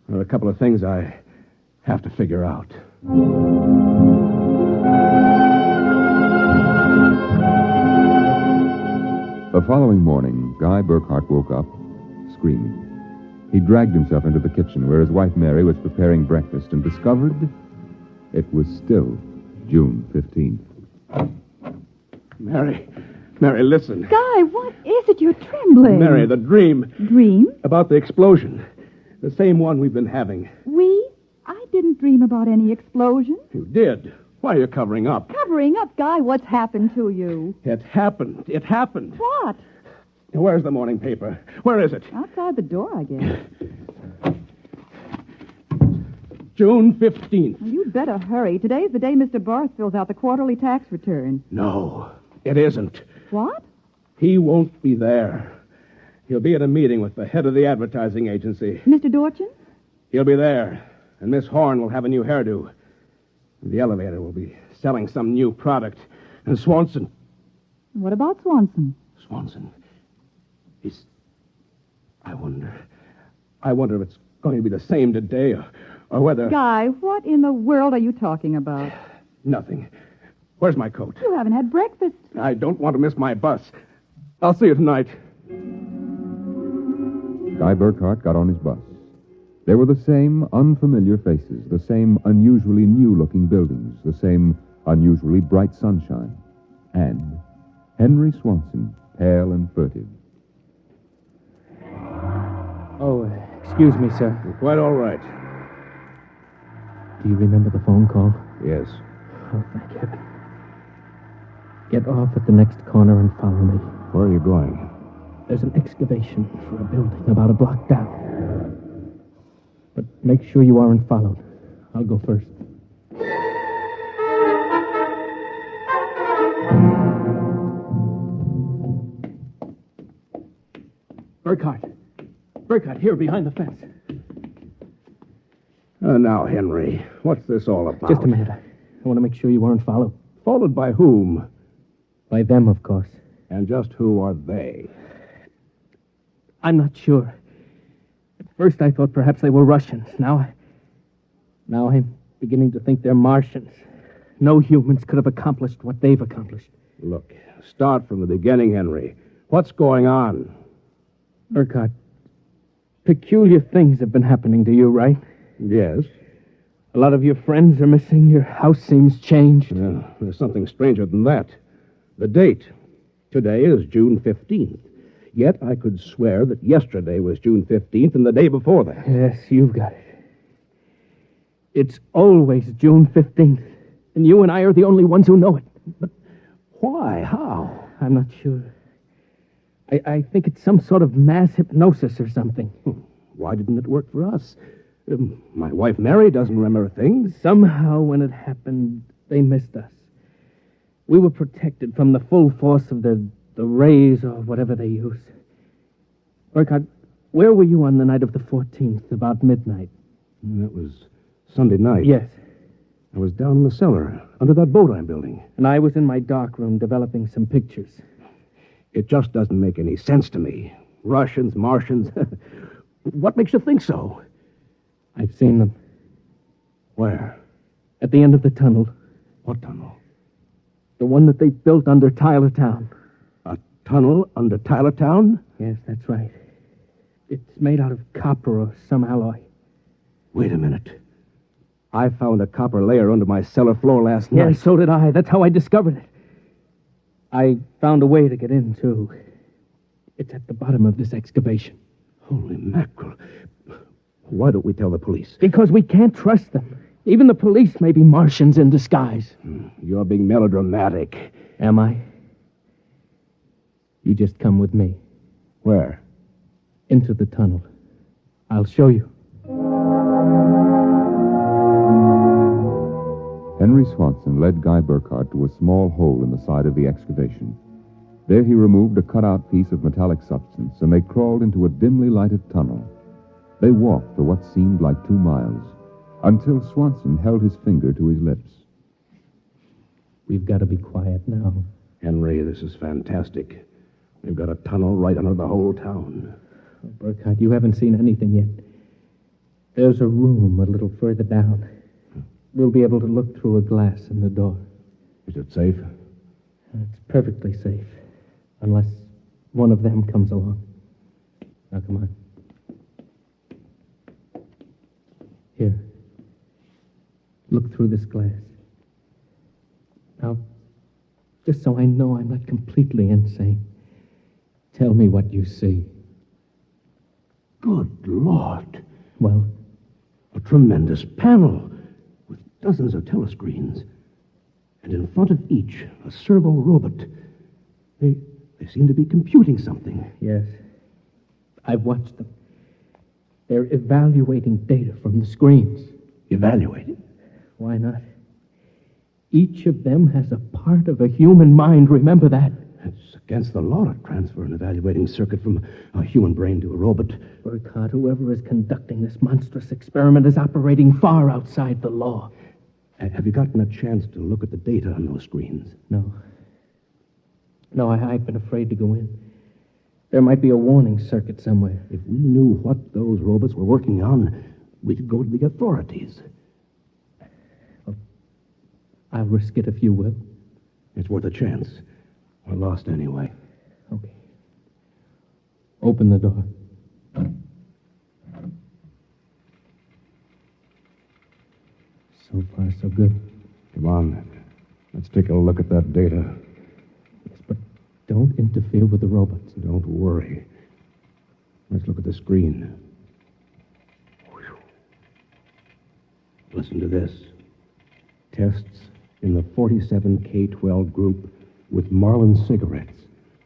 There are a couple of things I have to figure out. The following morning, Guy Burkhart woke up, screaming. He dragged himself into the kitchen where his wife Mary was preparing breakfast and discovered it was still June 15th. Mary, listen. Guy, what is it? You're trembling. Mary, the dream. Dream? About the explosion. The same one we've been having. We? I didn't dream about any explosion. You did. Why are you covering up? Covering up, Guy? What's happened to you? It happened. It happened. What? Where's the morning paper? Where is it? Outside the door, I guess. June 15th. Well, you'd better hurry. Today's the day Mr. Barth fills out the quarterly tax return. No, it isn't. What? He won't be there. He'll be at a meeting with the head of the advertising agency. Mr. Dorchin? He'll be there, and Miss Horn will have a new hairdo. The elevator will be selling some new product. And Swanson... What about Swanson? Swanson. He's... I wonder if it's going to be the same today, or whether... Guy, what in the world are you talking about? Nothing. Where's my coat? You haven't had breakfast. I don't want to miss my bus. I'll see you tonight. Guy Burkhart got on his bus. There were the same unfamiliar faces, the same unusually new-looking buildings, the same unusually bright sunshine, and Henry Swanson, pale and furtive. Oh, excuse me, sir. You're quite all right. Do you remember the phone call? Yes. Oh, thank heaven. Get off at the next corner and follow me. Where are you going? There's an excavation for a building about a block down. But make sure you aren't followed. I'll go first. Burkhardt, here behind the fence. Now, Henry, what's this all about? Just a minute. I want to make sure you weren't followed. Followed by whom? By them, of course. And just who are they? I'm not sure. At first I thought perhaps they were Russians. Now I'm beginning to think they're Martians. No humans could have accomplished what they've accomplished. Look, start from the beginning, Henry. What's going on? Burkhardt, peculiar things have been happening to you, right? Yes. A lot of your friends are missing. Your house seems changed. There's something stranger than that. The date. Today is June 15th. Yet I could swear that yesterday was June 15th and the day before that. Yes, you've got it. It's always June 15th. And you and I are the only ones who know it. But why? How? I'm not sure. I think it's some sort of mass hypnosis or something. Why didn't it work for us? My wife Mary doesn't remember things. Somehow when it happened, they missed us. We were protected from the full force of the rays or whatever they use. Burkhardt, where were you on the night of the 14th, about midnight? That was Sunday night. Yes. I was down in the cellar, under that boat I'm building. And I was in my darkroom developing some pictures. It just doesn't make any sense to me. Russians, Martians. What makes you think so? I've seen them. Where? At the end of the tunnel. What tunnel? The one that they built under Tylertown. A tunnel under Tylertown? Yes, that's right. It's made out of copper or some alloy. Wait a minute. I found a copper layer under my cellar floor last night. Yes, so did I. That's how I discovered it. I found a way to get in, too. It's at the bottom of this excavation. Holy mackerel. Why don't we tell the police? Because we can't trust them. Even the police may be Martians in disguise. You're being melodramatic. Am I? You just come with me. Where? Into the tunnel. I'll show you. Henry Swanson led Guy Burkhardt to a small hole in the side of the excavation. There he removed a cut-out piece of metallic substance, and they crawled into a dimly lighted tunnel. They walked for what seemed like 2 miles, until Swanson held his finger to his lips. We've got to be quiet now. Henry, this is fantastic. We've got a tunnel right under the whole town. Oh, Burkhardt, you haven't seen anything yet. There's a room a little further down. We'll be able to look through a glass in the door. Is it safe? It's perfectly safe. Unless one of them comes along. Now, come on. Here. Look through this glass. Now, just so I know I'm not completely insane, tell me what you see. Good Lord. Well? A tremendous panel with dozens of telescreens. And in front of each, a servo robot. They seem to be computing something. Yes. I've watched them. They're evaluating data from the screens. Evaluating? Why not? Each of them has a part of a human mind, remember that. It's against the law to transfer an evaluating circuit from a human brain to a robot. Burkhardt, whoever is conducting this monstrous experiment is operating far outside the law. Have you gotten a chance to look at the data on those screens? No. No, I've been afraid to go in. There might be a warning circuit somewhere. If we knew what those robots were working on, we could go to the authorities. Well, I'll risk it if you will. It's worth a chance. We're lost anyway. Okay. Open the door. So far, so good. Come on. Let's take a look at that data. Yes, but don't interfere with the robots. Don't worry. Let's look at the screen. Whew. Listen to this. Tests in the 47K12 group with Marlin cigarettes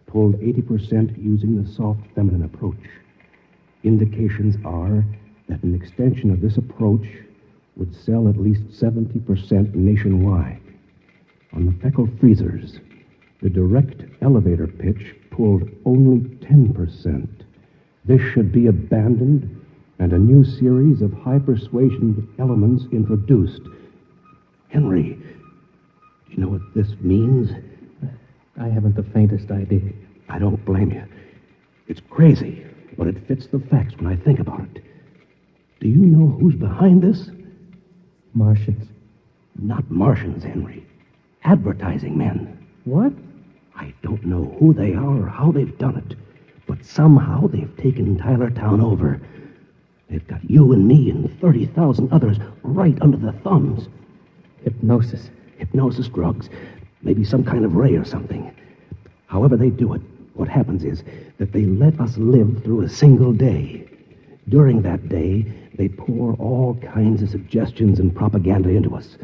pulled 80% using the soft feminine approach. Indications are that an extension of this approach would sell at least 70% nationwide. On the Feckel freezers, the direct elevator pitch pulled only 10%. This should be abandoned and a new series of high persuasion elements introduced. Henry, do you know what this means? I haven't the faintest idea. I don't blame you. It's crazy, but it fits the facts when I think about it. Do you know who's behind this? Martians. Not Martians, Henry. Advertising men. What? I don't know who they are or how they've done it, but somehow they've taken Tylertown over. They've got you and me and 30,000 others right under their thumbs. Hypnosis. Hypnosis drugs. Maybe some kind of ray or something. However they do it, what happens is that they let us live through a single day. During that day, they pour all kinds of suggestions and propaganda into us.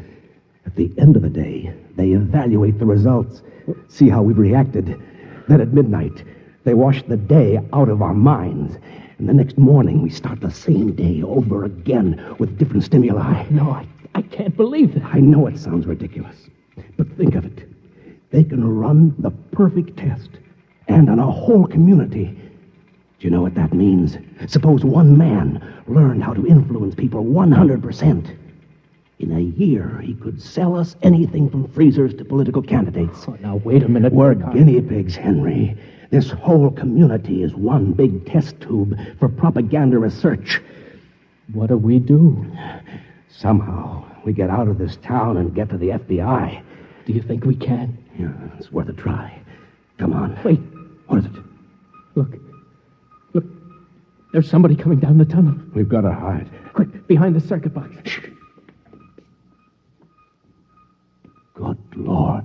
At the end of the day, they evaluate the results, see how we've reacted. Then at midnight, they wash the day out of our minds. And the next morning, we start the same day over again with different stimuli. No, I can't believe it. I know it sounds ridiculous, but think of it. They can run the perfect test, and on a whole community. Do you know what that means? Suppose one man learned how to influence people 100%. In a year, he could sell us anything from freezers to political candidates. Oh, now, wait a minute. We're guinea pigs, Henry. This whole community is one big test tube for propaganda research. What do we do? Somehow, we get out of this town and get to the FBI. Do you think we can? Yeah, it's worth a try. Come on. Wait. What is it? Look. There's somebody coming down the tunnel. We've got to hide. Quick, behind the circuit box. Shh. Good Lord.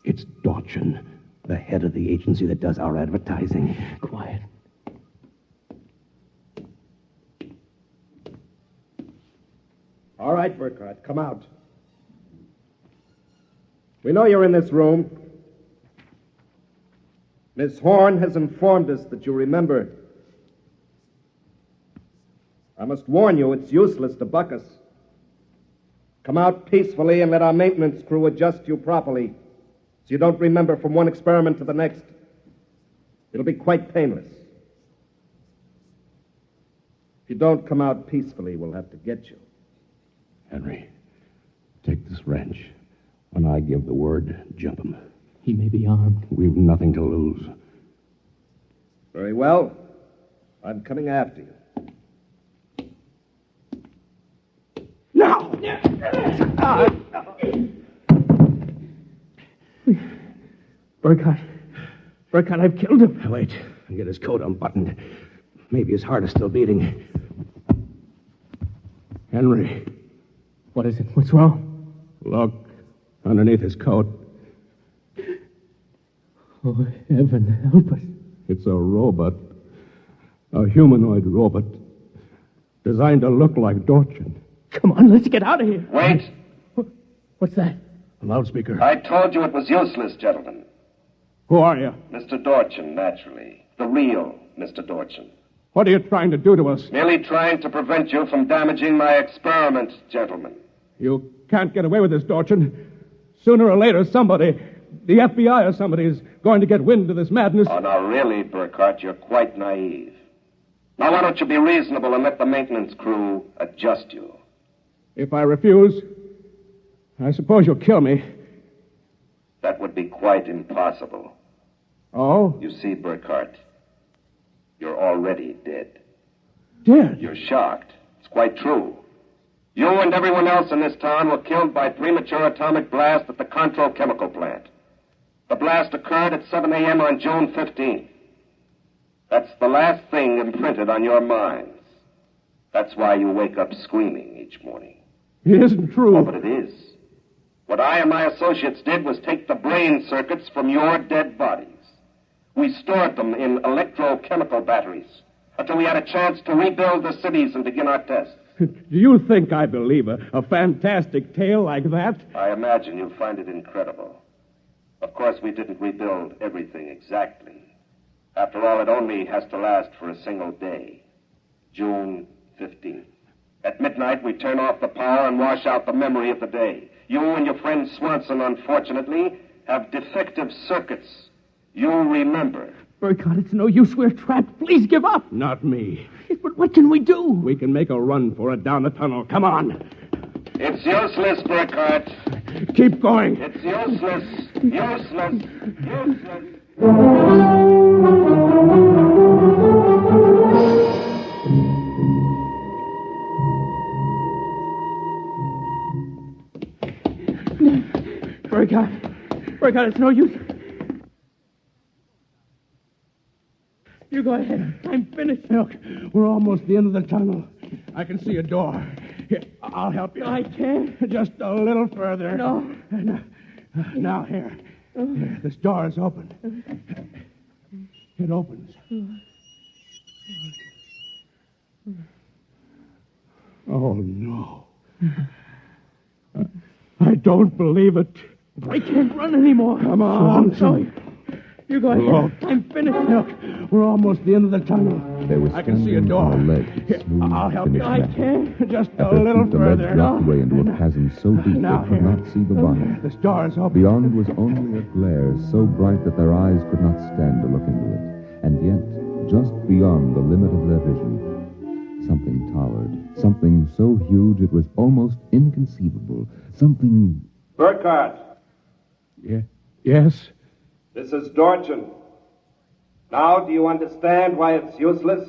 It's Dorchin, the head of the agency that does our advertising. Quiet. All right, Burkhardt, come out. We know you're in this room. Miss Horn has informed us that you remember. I must warn you, it's useless to buck us. Come out peacefully and let our maintenance crew adjust you properly so you don't remember from one experiment to the next. It'll be quite painless. If you don't come out peacefully, we'll have to get you. Henry, take this wrench. When I give the word, jump him. He may be armed. We've nothing to lose. Very well. I'm coming after you. Now! Burkhardt, I've killed him. Wait, I'll get his coat unbuttoned. Maybe his heart is still beating. Henry. What is it? What's wrong? Look, underneath his coat. Oh, heaven help us. It's a robot. A humanoid robot. Designed to look like Dorchin. Come on, let's get out of here. Wait. What's that? A loudspeaker. I told you it was useless, gentlemen. Who are you? Mr. Dorchin, naturally. The real Mr. Dorchin. What are you trying to do to us? Merely trying to prevent you from damaging my experiment, gentlemen. You can't get away with this, Dorchin. Sooner or later, somebody, the FBI or somebody, is going to get wind of this madness. Oh, now really, Burkhardt, you're quite naive. Now, why don't you be reasonable and let the maintenance crew adjust you? If I refuse, I suppose you'll kill me. That would be quite impossible. Oh? You see, Burkhardt, you're already dead. Dead? You're shocked. It's quite true. You and everyone else in this town were killed by premature atomic blast at the Control Chemical Plant. The blast occurred at 7 a.m. on June 15th. That's the last thing imprinted on your minds. That's why you wake up screaming each morning. It isn't true. Oh, but it is. What I and my associates did was take the brain circuits from your dead bodies. We stored them in electrochemical batteries until we had a chance to rebuild the cities and begin our tests. Do you think I believe a fantastic tale like that? I imagine you'll find it incredible. Of course, we didn't rebuild everything exactly. After all, it only has to last for a single day. June 15th. At midnight, we turn off the power and wash out the memory of the day. You and your friend Swanson, unfortunately, have defective circuits. You'll remember. Burkhardt, it's no use. We're trapped. Please give up. Not me. But what can we do? We can make a run for it down the tunnel. Come on. It's useless, Burkhardt. Keep going. It's useless. Useless. Useless. Burkhardt, it's no use. You go ahead. I'm finished. Look, we're almost at the end of the tunnel. I can see a door. Here, I'll help you. I can't. Just a little further. No. Now, here. This door is open. It opens. Oh, no. I don't believe it. I can't run anymore. Come on. Sorry. You go ahead. Look. I'm finished. Look, we're almost at the end of the tunnel. They were I can see a door. on a ledge, Here, I'll help you. I can't. Just At a their little feet, the ledge further. dropped away into a chasm so deep Now they could here. not see the bottom. This door is open. Beyond was only a glare so bright that their eyes could not stand to look into it. And yet, just beyond the limit of their vision, something towered. Something so huge it was almost inconceivable. Something... Burkhardt. Yes? This is Dorchin. Now, do you understand why it's useless?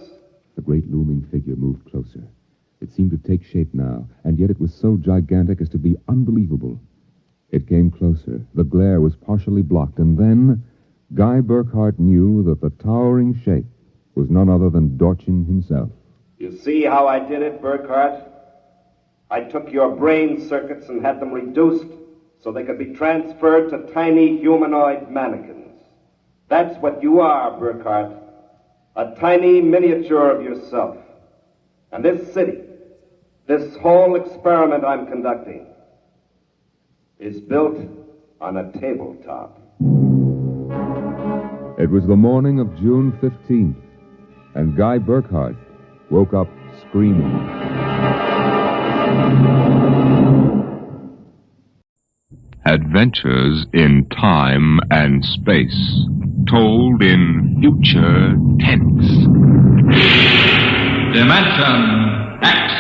The great looming figure moved closer. It seemed to take shape now, and yet it was so gigantic as to be unbelievable. It came closer. The glare was partially blocked, and then Guy Burkhardt knew that the towering shape was none other than Dorchin himself. You see how I did it, Burkhardt? I took your brain circuits and had them reduced so they could be transferred to tiny humanoid mannequins. That's what you are, Burkhardt. A tiny miniature of yourself. And this city, this whole experiment I'm conducting, is built on a tabletop. It was the morning of June 15th, and Guy Burkhardt woke up screaming. Adventures in time and space, told in future tense. Dimension X.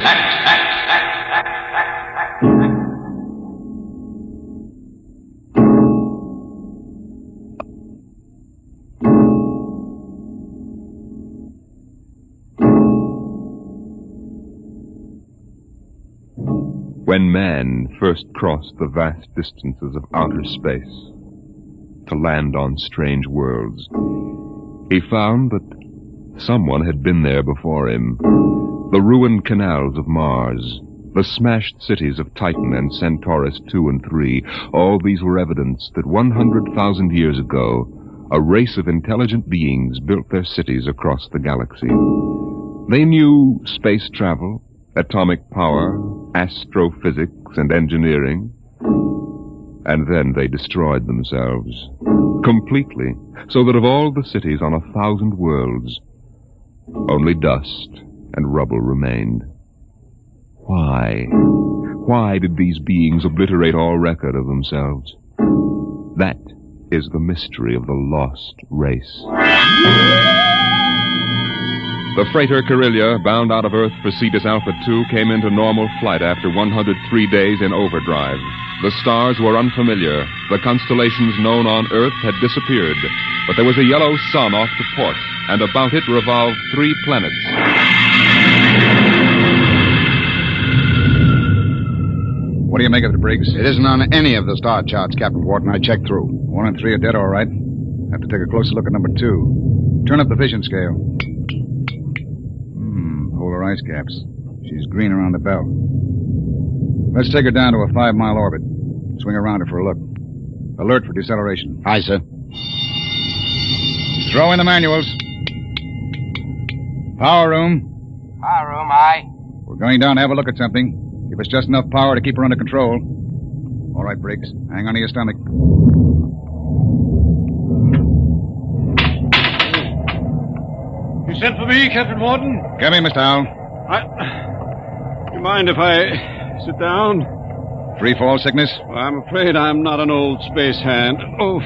When man first crossed the vast distances of outer space to land on strange worlds, he found that someone had been there before him. The ruined canals of Mars, the smashed cities of Titan and Centaurus II and III, all these were evidence that 100,000 years ago, a race of intelligent beings built their cities across the galaxy. They knew space travel, atomic power, astrophysics, and engineering. And then they destroyed themselves completely, so that of all the cities on 1,000 worlds, only dust and rubble remained. Why? Why did these beings obliterate all record of themselves? That is the mystery of the lost race. The freighter Carillia, bound out of Earth for Cetus Alpha 2, came into normal flight after 103 days in overdrive. The stars were unfamiliar. The constellations known on Earth had disappeared. But there was a yellow sun off to port, and about it revolved 3 planets. What do you make of it, Briggs? It isn't on any of the star charts, Captain Wharton. I checked through. 1 and 3 are dead, all right. Have to take a closer look at number 2. Turn up the vision scale. Polar ice caps. She's green around the belt. Let's take her down to a 5-mile orbit. Swing around her for a look. Alert for deceleration. Aye, sir. Throw in the manuals. Power room. Power room, aye. We're going down to have a look at something. Give us just enough power to keep her under control. All right, Briggs. Hang on to your stomach. You sent for me, Captain Morton? Come in, Mr. Howell. You mind if I sit down? Free fall sickness? Well, I'm afraid I'm not an old space hand. Oh.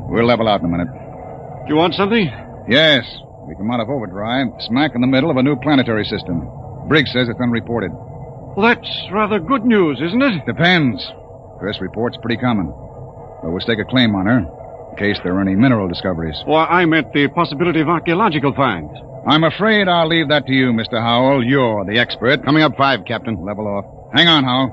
We'll level out in a minute. Do you want something? Yes. We come out of overdrive, smack in the middle of a new planetary system. Briggs says it's unreported. Well, that's rather good news, isn't it? Depends. Press report's pretty common. But we'll stake a claim on her, in case there are any mineral discoveries. Well, I meant the possibility of archaeological finds. I'm afraid I'll leave that to you, Mr. Howell. You're the expert. Coming up 5, Captain. Level off. Hang on, Howell.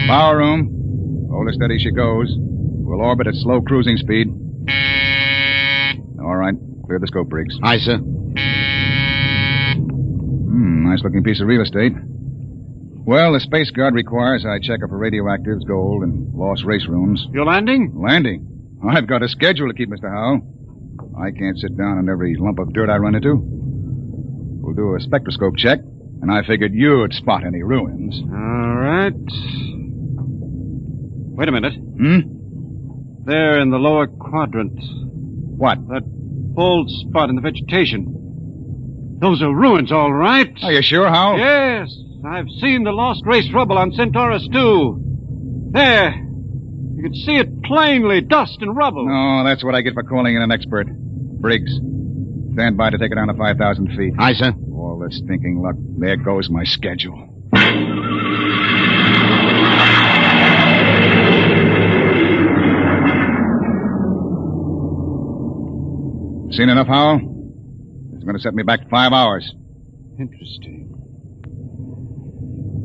Power room. Hold her steady she goes. We'll orbit at slow cruising speed. All right. Clear the scope, Briggs. Aye, sir. Nice-looking piece of real estate. Well, the Space Guard requires I check up for radioactives, gold, and lost race rooms. You're landing? Landing? I've got a schedule to keep, Mr. Howell. I can't sit down on every lump of dirt I run into. We'll do a spectroscope check, and I figured you'd spot any ruins. All right. Wait a minute. There in the lower quadrant. What? That bald spot in the vegetation. Those are ruins, all right. Are you sure, Howell? Yes. I've seen the lost race rubble on Centaurus 2. There. You can see it plainly, dust and rubble. No, that's what I get for calling in an expert. Briggs, stand by to take it down to 5,000 feet. Aye, sir. All this stinking luck. There goes my schedule. Seen enough, Howell? It's going to set me back 5 hours. Interesting.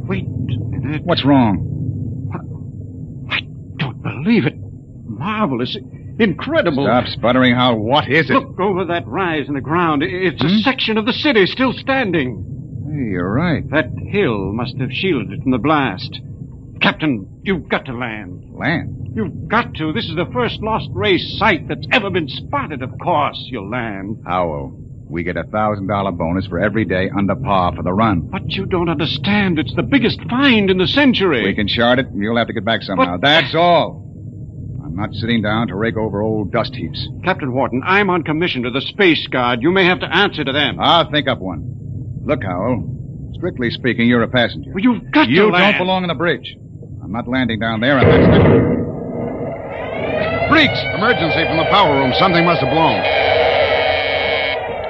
Wait a minute. What's wrong? I don't believe it. Marvelous. Incredible. Stop sputtering, Howell. What is it? Look over that rise in the ground. It's a section of the city still standing. Hey, you're right. That hill must have shielded it from the blast. Captain, you've got to land. Land? You've got to. This is the first lost race site that's ever been spotted. Of course you'll land. Howell, we get a $1,000 bonus for every day under par for the run. But you don't understand. It's the biggest find in the century. We can chart it, and you'll have to get back somehow. That's all. I'm not sitting down to rake over old dust heaps. Captain Wharton, I'm on commission to the Space Guard. You may have to answer to them. I'll think up one. Look, Howell, strictly speaking, you're a passenger. Well, you've got to You land. don't belong on the bridge. I'm not landing down there, and that's the... Briggs! Emergency from the power room. Something must have blown.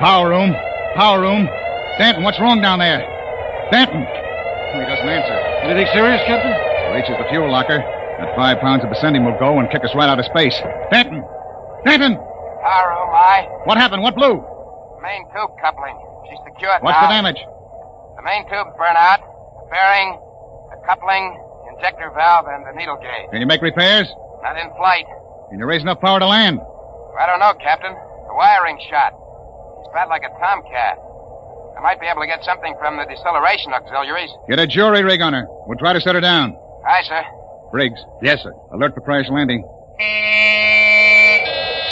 Power room. Power room. Stanton, what's wrong down there? Stanton! He doesn't answer. Anything serious, Captain? Reaches the fuel locker. That 5 pounds of ascending will go and kick us right out of space. Stanton! Stanton! Power room, aye. What happened? What blew? Main tube coupling. She's secured What's now. the damage? The main tube's burnt out. The bearing, the coupling, injector valve, and the needle gauge. Can you make repairs? Not in flight. Can you raise enough power to land? I don't know, Captain. The wiring's shot. She's fat like a tomcat. I might be able to get something from the deceleration auxiliaries. Get a jury rig on her. We'll try to set her down. Aye, sir. Briggs. Yes, sir. Alert for crash landing.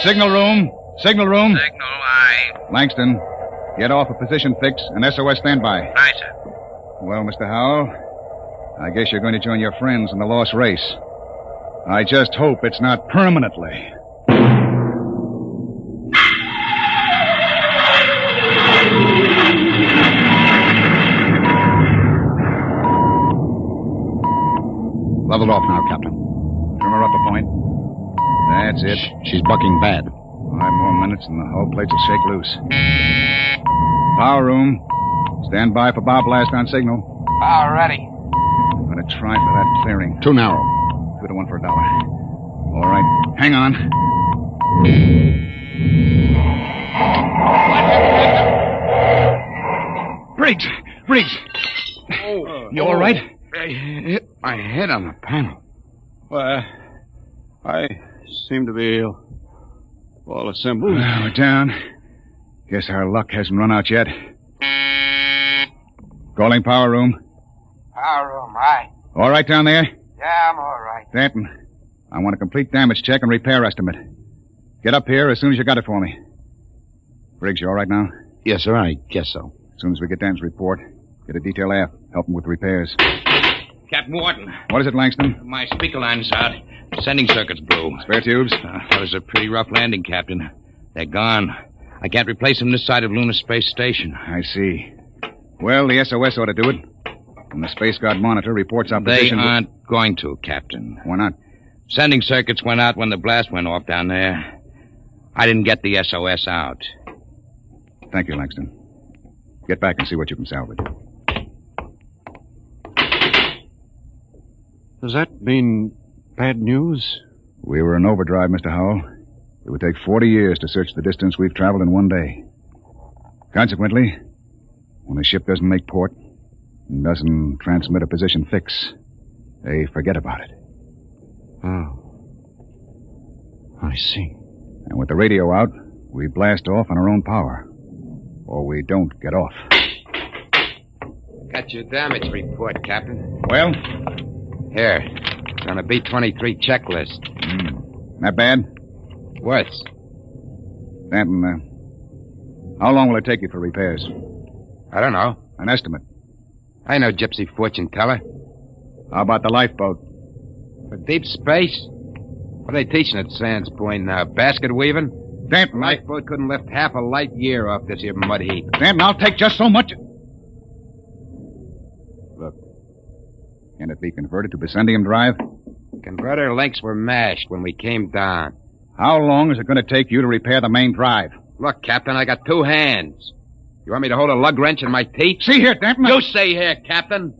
Signal room. Signal room. Signal, aye. Langston, get off a position fix and SOS standby. Aye, sir. Well, Mr. Howell, I guess you're going to join your friends in the lost race. I just hope it's not permanently. Leveled off now, Captain. Trim her up a point. That's it. She's bucking bad. 5 more minutes and the hull plates will shake loose. Power room. Stand by for bow blast on signal. Power ready. I'm going to try for that clearing. Too narrow. 2 to 1 for $1. All right. Hang on. Briggs! Briggs! You all right? I hit my head on the panel. Well, I seem to be all assembled. We're down. Guess our luck hasn't run out yet. Calling power room. Power room, aye. All right down there? Yeah, I'm all right. Danton, I want a complete damage check and repair estimate. Get up here as soon as you got it for me. Briggs, you all right now? Yes, sir, I guess so. As soon as we get Danton's report, get a detail aft. Help him with the repairs. Captain Wharton. What is it, Langston? My speaker line's out. Sending circuits blew. Spare tubes? That was a pretty rough landing, Captain. They're gone. I can't replace them this side of Lunar Space Station. I see. Well, the SOS ought to do it. And the Space Guard monitor reports our position. They aren't going to, Captain. Why not? Sending circuits went out when the blast went off down there. I didn't get the SOS out. Thank you, Langston. Get back and see what you can salvage. Does that mean bad news? We were in overdrive, Mr. Howell. It would take 40 years to search the distance we've traveled in one day. Consequently, when a ship doesn't make port and doesn't transmit a position fix, they forget about it. Oh. I see. And with the radio out, we blast off on our own power. Or we don't get off. Got your damage report, Captain. Well? Here. It's on a B-23 checklist. Not bad? Worse. Danton, how long will it take you for repairs? I don't know. An estimate. I know gypsy fortune teller. How about the lifeboat? For deep space? What are they teaching at Sands Point now? Basket weaving? Danton, Lifeboat couldn't lift half a light year off this here mud heap. Danton, I'll take just so much. Look. Can it be converted to Bessendium drive? Converter links were mashed when we came down. How long is it going to take you to repair the main drive? Look, Captain, I got 2 hands. You want me to hold a lug wrench in my teeth? See here, Danton. You see here, Captain.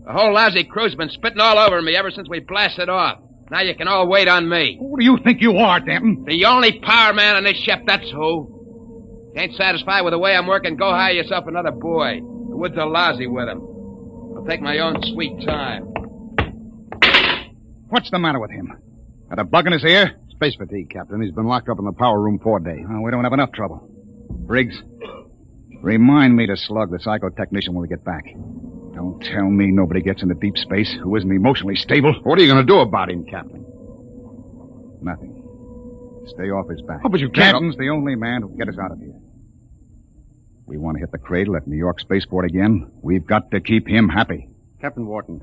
The whole lousy crew's been spitting all over me ever since we blasted off. Now you can all wait on me. Who do you think you are, Danton? The only power man on this ship, that's who. Ain't satisfied with the way I'm working, go hire yourself another boy. The woods are lousy with him. I'll take my own sweet time. What's the matter with him? Got a bug in his ear? Space fatigue, Captain. He's been locked up in the power room 4 days. Oh, we don't have enough trouble. Briggs, remind me to slug the psychotechnician when we get back. Don't tell me nobody gets into deep space who isn't emotionally stable. What are you going to do about him, Captain? Nothing. Stay off his back. Oh, but you can't. Captain's the only man who can get us out of here. We want to hit the cradle at New York Spaceport again. We've got to keep him happy. Captain Wharton,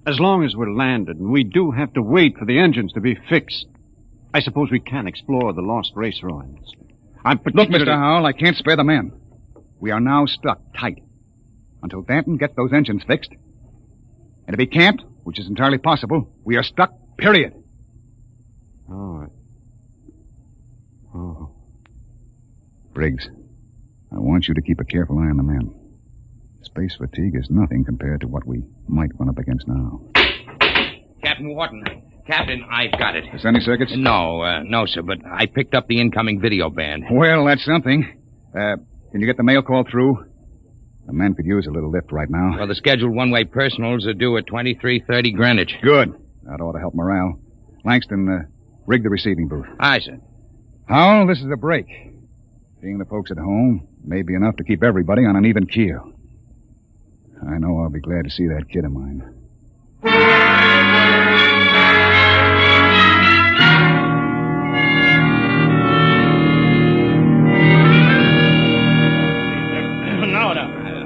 as long as we're landed and we do have to wait for the engines to be fixed, I suppose we can explore the lost race ruins. Look, Mr. Howell, I can't spare the men. We are now stuck tight until Danton gets those engines fixed. And if he can't, which is entirely possible, we are stuck, period. Oh. Briggs, I want you to keep a careful eye on the men. Space fatigue is nothing compared to what we might run up against now. Captain Wharton. Captain, I've got it. Sending circuits? No, sir, but I picked up the incoming video band. Well, that's something. Can you get the mail call through? The men could use a little lift right now. Well, the scheduled one-way personals are due at 23:30 Greenwich. Good. That ought to help morale. Langston, rig the receiving booth. Aye, sir. Howell, this is a break. Seeing the folks at home may be enough to keep everybody on an even keel. I know I'll be glad to see that kid of mine.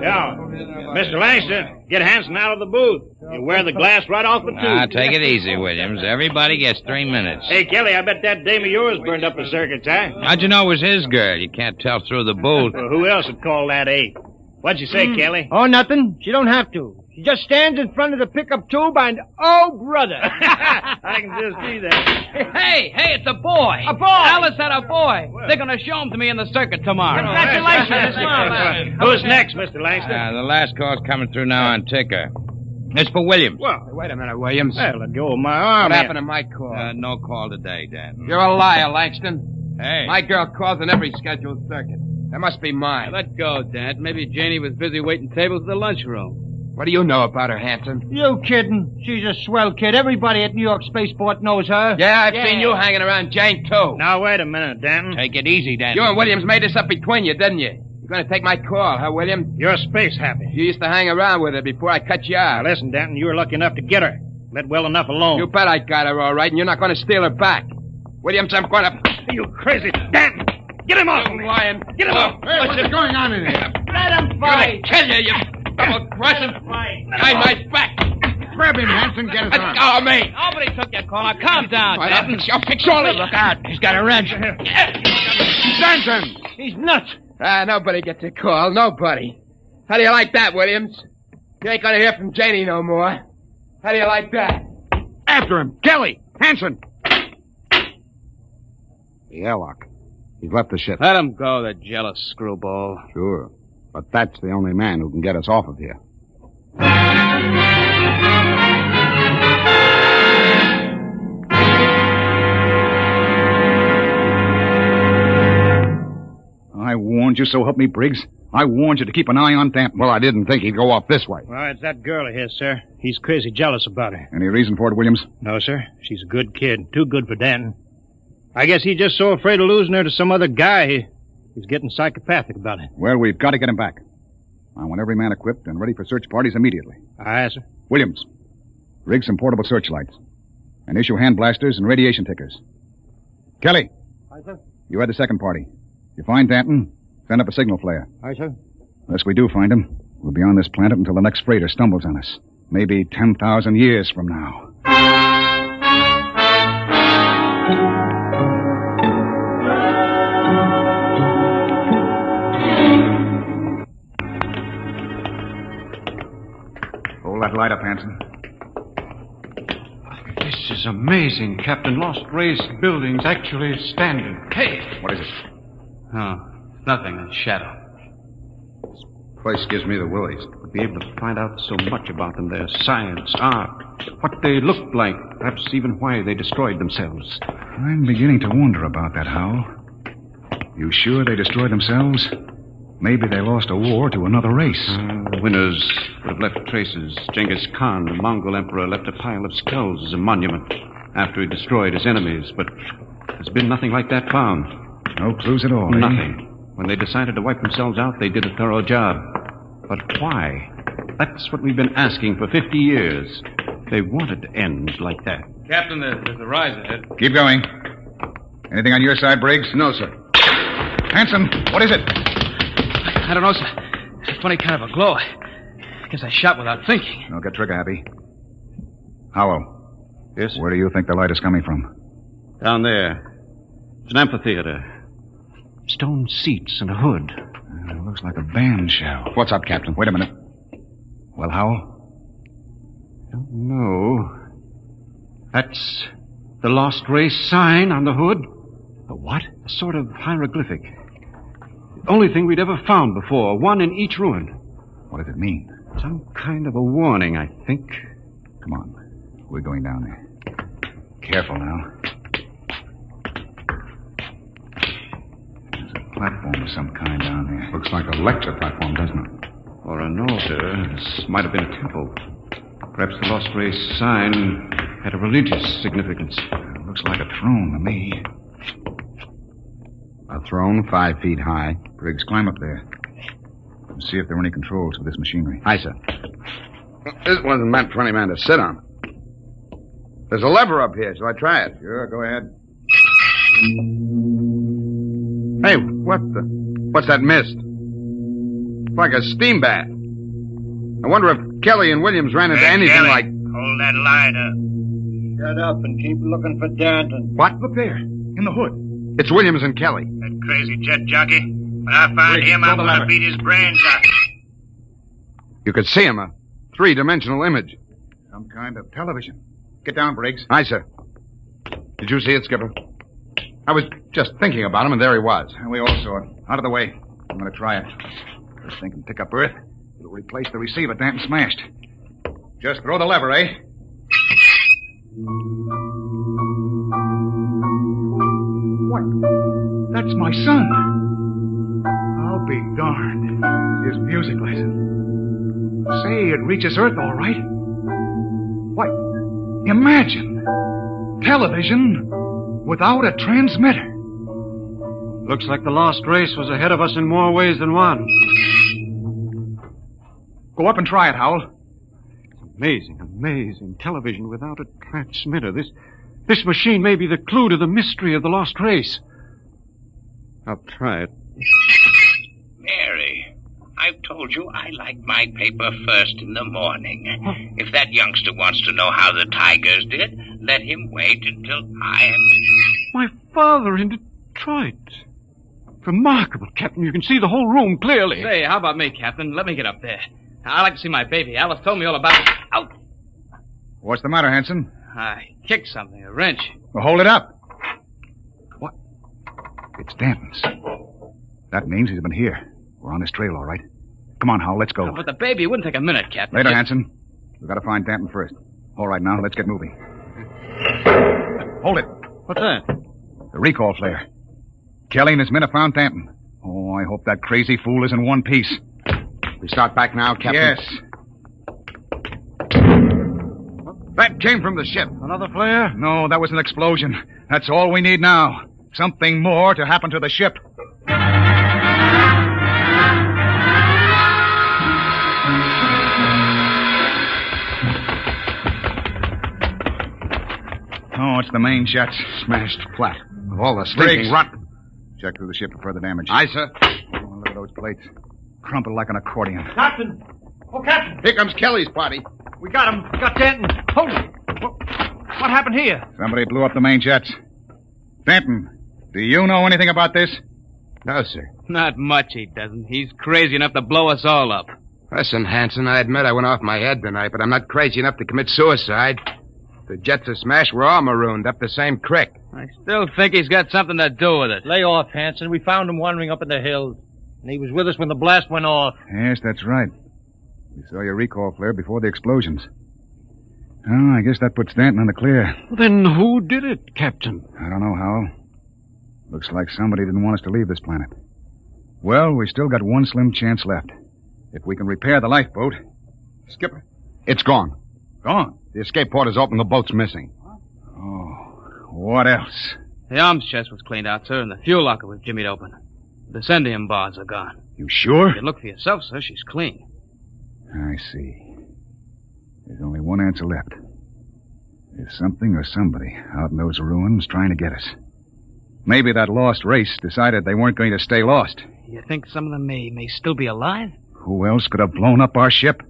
Yeah. Mr. Langston, get Hanson out of the booth. You wear the glass right off the tube. Take it easy, Williams. Everybody gets 3 minutes. Hey, Kelly, I bet that dame of yours burned up the circuits, huh? How'd you know it was his girl? You can't tell through the booth. Well, who else would call that eight? What'd you say, Kelly? Oh, nothing. She don't have to. She just stands in front of the pickup tube and, oh, brother. I can just see that. Hey, it's a boy. A boy. Alice had a boy. They're going to show him to me in the circuit tomorrow. Congratulations. Who's next, Mr. Langston? The last call's coming through now on ticker. It's for Williams. Well, wait a minute, Williams. Well, let go of my arm. What happened to my call? No call today, Dan. You're a liar, Langston. Hey. My girl calls on every scheduled circuit. That must be mine. Let go, Dad. Maybe Janie was busy waiting tables in the lunchroom. What do you know about her, Hanson? You kidding? She's a swell kid. Everybody at New York Spaceport knows her. Yeah, I've seen you hanging around Jane, too. Now, wait a minute, Danton. Take it easy, Dan. You and Williams made this up between you, didn't you? You're going to take my call, huh, William? You're space happy. You used to hang around with her before I cut you out. Now, listen, Danton, you were lucky enough to get her. Let well enough alone. You bet I got her all right, and you're not going to steal her back. Williams, I'm going to... You crazy... Danton! Get him off! You lying. Get him off! Hey, what's going on in here? Let him I'm fight. going to kill you, you double-crossing... Behind my back. Grab him, Hanson. Get his arm. Oh, me. Nobody took your call. Now, calm down, Danton. I'll fix all this. Look out. He's got a wrench. Danton! He's nuts. Nobody gets a call. Nobody. How do you like that, Williams? You ain't going to hear from Janie no more. How do you like that? After him. Kelly! Hanson! The airlock. He's left the ship. Let him go, the jealous screwball. Sure. But that's the only man who can get us off of here. I warned you, so help me, Briggs. I warned you to keep an eye on Danton. Well, I didn't think he'd go off this way. Well, it's that girl of his, sir. He's crazy jealous about her. Any reason for it, Williams? No, sir. She's a good kid. Too good for Danton. I guess he's just so afraid of losing her to some other guy, he's getting psychopathic about it. Well, we've got to get him back. I want every man equipped and ready for search parties immediately. Aye, sir. Williams, rig some portable searchlights. And issue hand blasters and radiation tickers. Kelly. Aye, sir. You had the second party. You find Danton, send up a signal flare. Aye, sir. Unless we do find him, we'll be on this planet until the next freighter stumbles on us. Maybe 10,000 years from now. Hold that light up, Hanson. This is amazing, Captain. Lost Race buildings actually standing. Hey! What is it? Oh, nothing. A shadow. Place gives me the willies. To be able to find out so much about them, their science, art, what they looked like, perhaps even why they destroyed themselves. I'm beginning to wonder about that, Hal. You sure they destroyed themselves? Maybe they lost a war to another race. The winners would have left traces. Genghis Khan, the Mongol emperor, left a pile of skulls as a monument after he destroyed his enemies, but there's been nothing like that found. No clues at all, eh? Nothing. When they decided to wipe themselves out, they did a thorough job. But why? That's what we've been asking for 50 years. They wanted to end like that. Captain, there's a rise ahead. Keep going. Anything on your side, Briggs? No, sir. Hanson, what is it? I don't know, sir. It's a funny kind of a glow. I guess I shot without thinking. Don't get trigger happy. Howell. Yes? Where do you think the light is coming from? Down there. It's an amphitheater. Stone seats and a hood. It looks like a band shell. What's up, Captain? Wait a minute. Well, Howell? Don't know. That's the Lost Race sign on the hood. The what? A sort of hieroglyphic. The only thing we'd ever found before. One in each ruin. What does it mean? Some kind of a warning, I think. Come on. We're going down there. Careful now. There's a platform of some kind down there. Looks like a lecture platform, doesn't it? Or an altar. This might have been a temple. Perhaps the Lost Race sign had a religious significance. Looks like a throne to me. A throne 5 feet high. Briggs, climb up there. And see if there are any controls for this machinery. Aye, sir. This wasn't meant for any man to sit on. There's a lever up here. Shall I try it? Sure, go ahead. Hey, what's that mist? It's like a steam bath. I wonder if Kelly and Williams ran into anything Kelly, like... hold that light up. Shut up and keep looking for Danton. What? Look there, in the hood. It's Williams and Kelly. That crazy jet jockey. When I find him, I'm going to beat his brains out. You could see him, a 3-dimensional image. Some kind of television. Get down, Briggs. Aye, sir. Did you see it, Skipper? I was just thinking about him, and there he was. And we all saw it. Out of the way. I'm going to try it. This thing can pick up Earth. It'll replace the receiver Danton smashed. Just throw the lever, eh? What? That's my son. I'll be darned. His music lesson. Say, it reaches Earth all right. What? Imagine. Television without a transmitter. Looks like the lost race was ahead of us in more ways than one. Go up and try it, Howell. Amazing, amazing. Television without a transmitter. This machine may be the clue to the mystery of the lost race. I'll try it. Mary, I've told you I like my paper first in the morning. If that youngster wants to know how the Tigers did, let him wait until I am... My father in Detroit. Remarkable, Captain. You can see the whole room clearly. Say, how about me, Captain? Let me get up there. I'd like to see my baby. Alice told me all about it. Out! What's the matter, Hanson? I kicked something, a wrench. Well, hold it up. What? It's Danton's. That means he's been here. We're on his trail, all right. Come on, Howell, let's go. But the baby wouldn't take a minute, Captain. Later, Hanson. We've got to find Danton first. All right, now, let's get moving. Hold it. What's that? The recall flare. Kelly and his men have found Danton. Oh, I hope that crazy fool is in one piece. We start back now, Captain? Yes. That came from the ship. Another flare? No, that was an explosion. That's all we need now. Something more to happen to the ship. Oh, it's the main jets. Smashed flat. With all the stinking rot. Check through the ship for further damage. Aye, sir. Oh, look at those plates. Crumpled like an accordion. Captain! Oh, Captain! Here comes Kelly's party. We got him. We got Danton. Hold it. What happened here? Somebody blew up the main jets. Danton, do you know anything about this? No, sir. Not much he doesn't. He's crazy enough to blow us all up. Listen, Hanson, I admit I went off my head tonight, but I'm not crazy enough to commit suicide. The jets are smashed. We're all marooned up the same creek. I still think he's got something to do with it. Lay off, Hanson. We found him wandering up in the hills. And he was with us when the blast went off. Yes, that's right. We saw your recall flare before the explosions. Oh, I guess that puts Danton in the clear. Then who did it, Captain? I don't know, Howell. Looks like somebody didn't want us to leave this planet. Well, we still got one slim chance left. If we can repair the lifeboat... Skipper, it's gone. Gone? The escape port is open. The boat's missing. Oh, what else? The arms chest was cleaned out, sir, and the fuel locker was jimmied open. The scendium bars are gone. You sure? You look for yourself, sir. She's clean. I see. There's only one answer left. There's something or somebody out in those ruins trying to get us. Maybe that lost race decided they weren't going to stay lost. You think some of them may still be alive? Who else could have blown up our ship?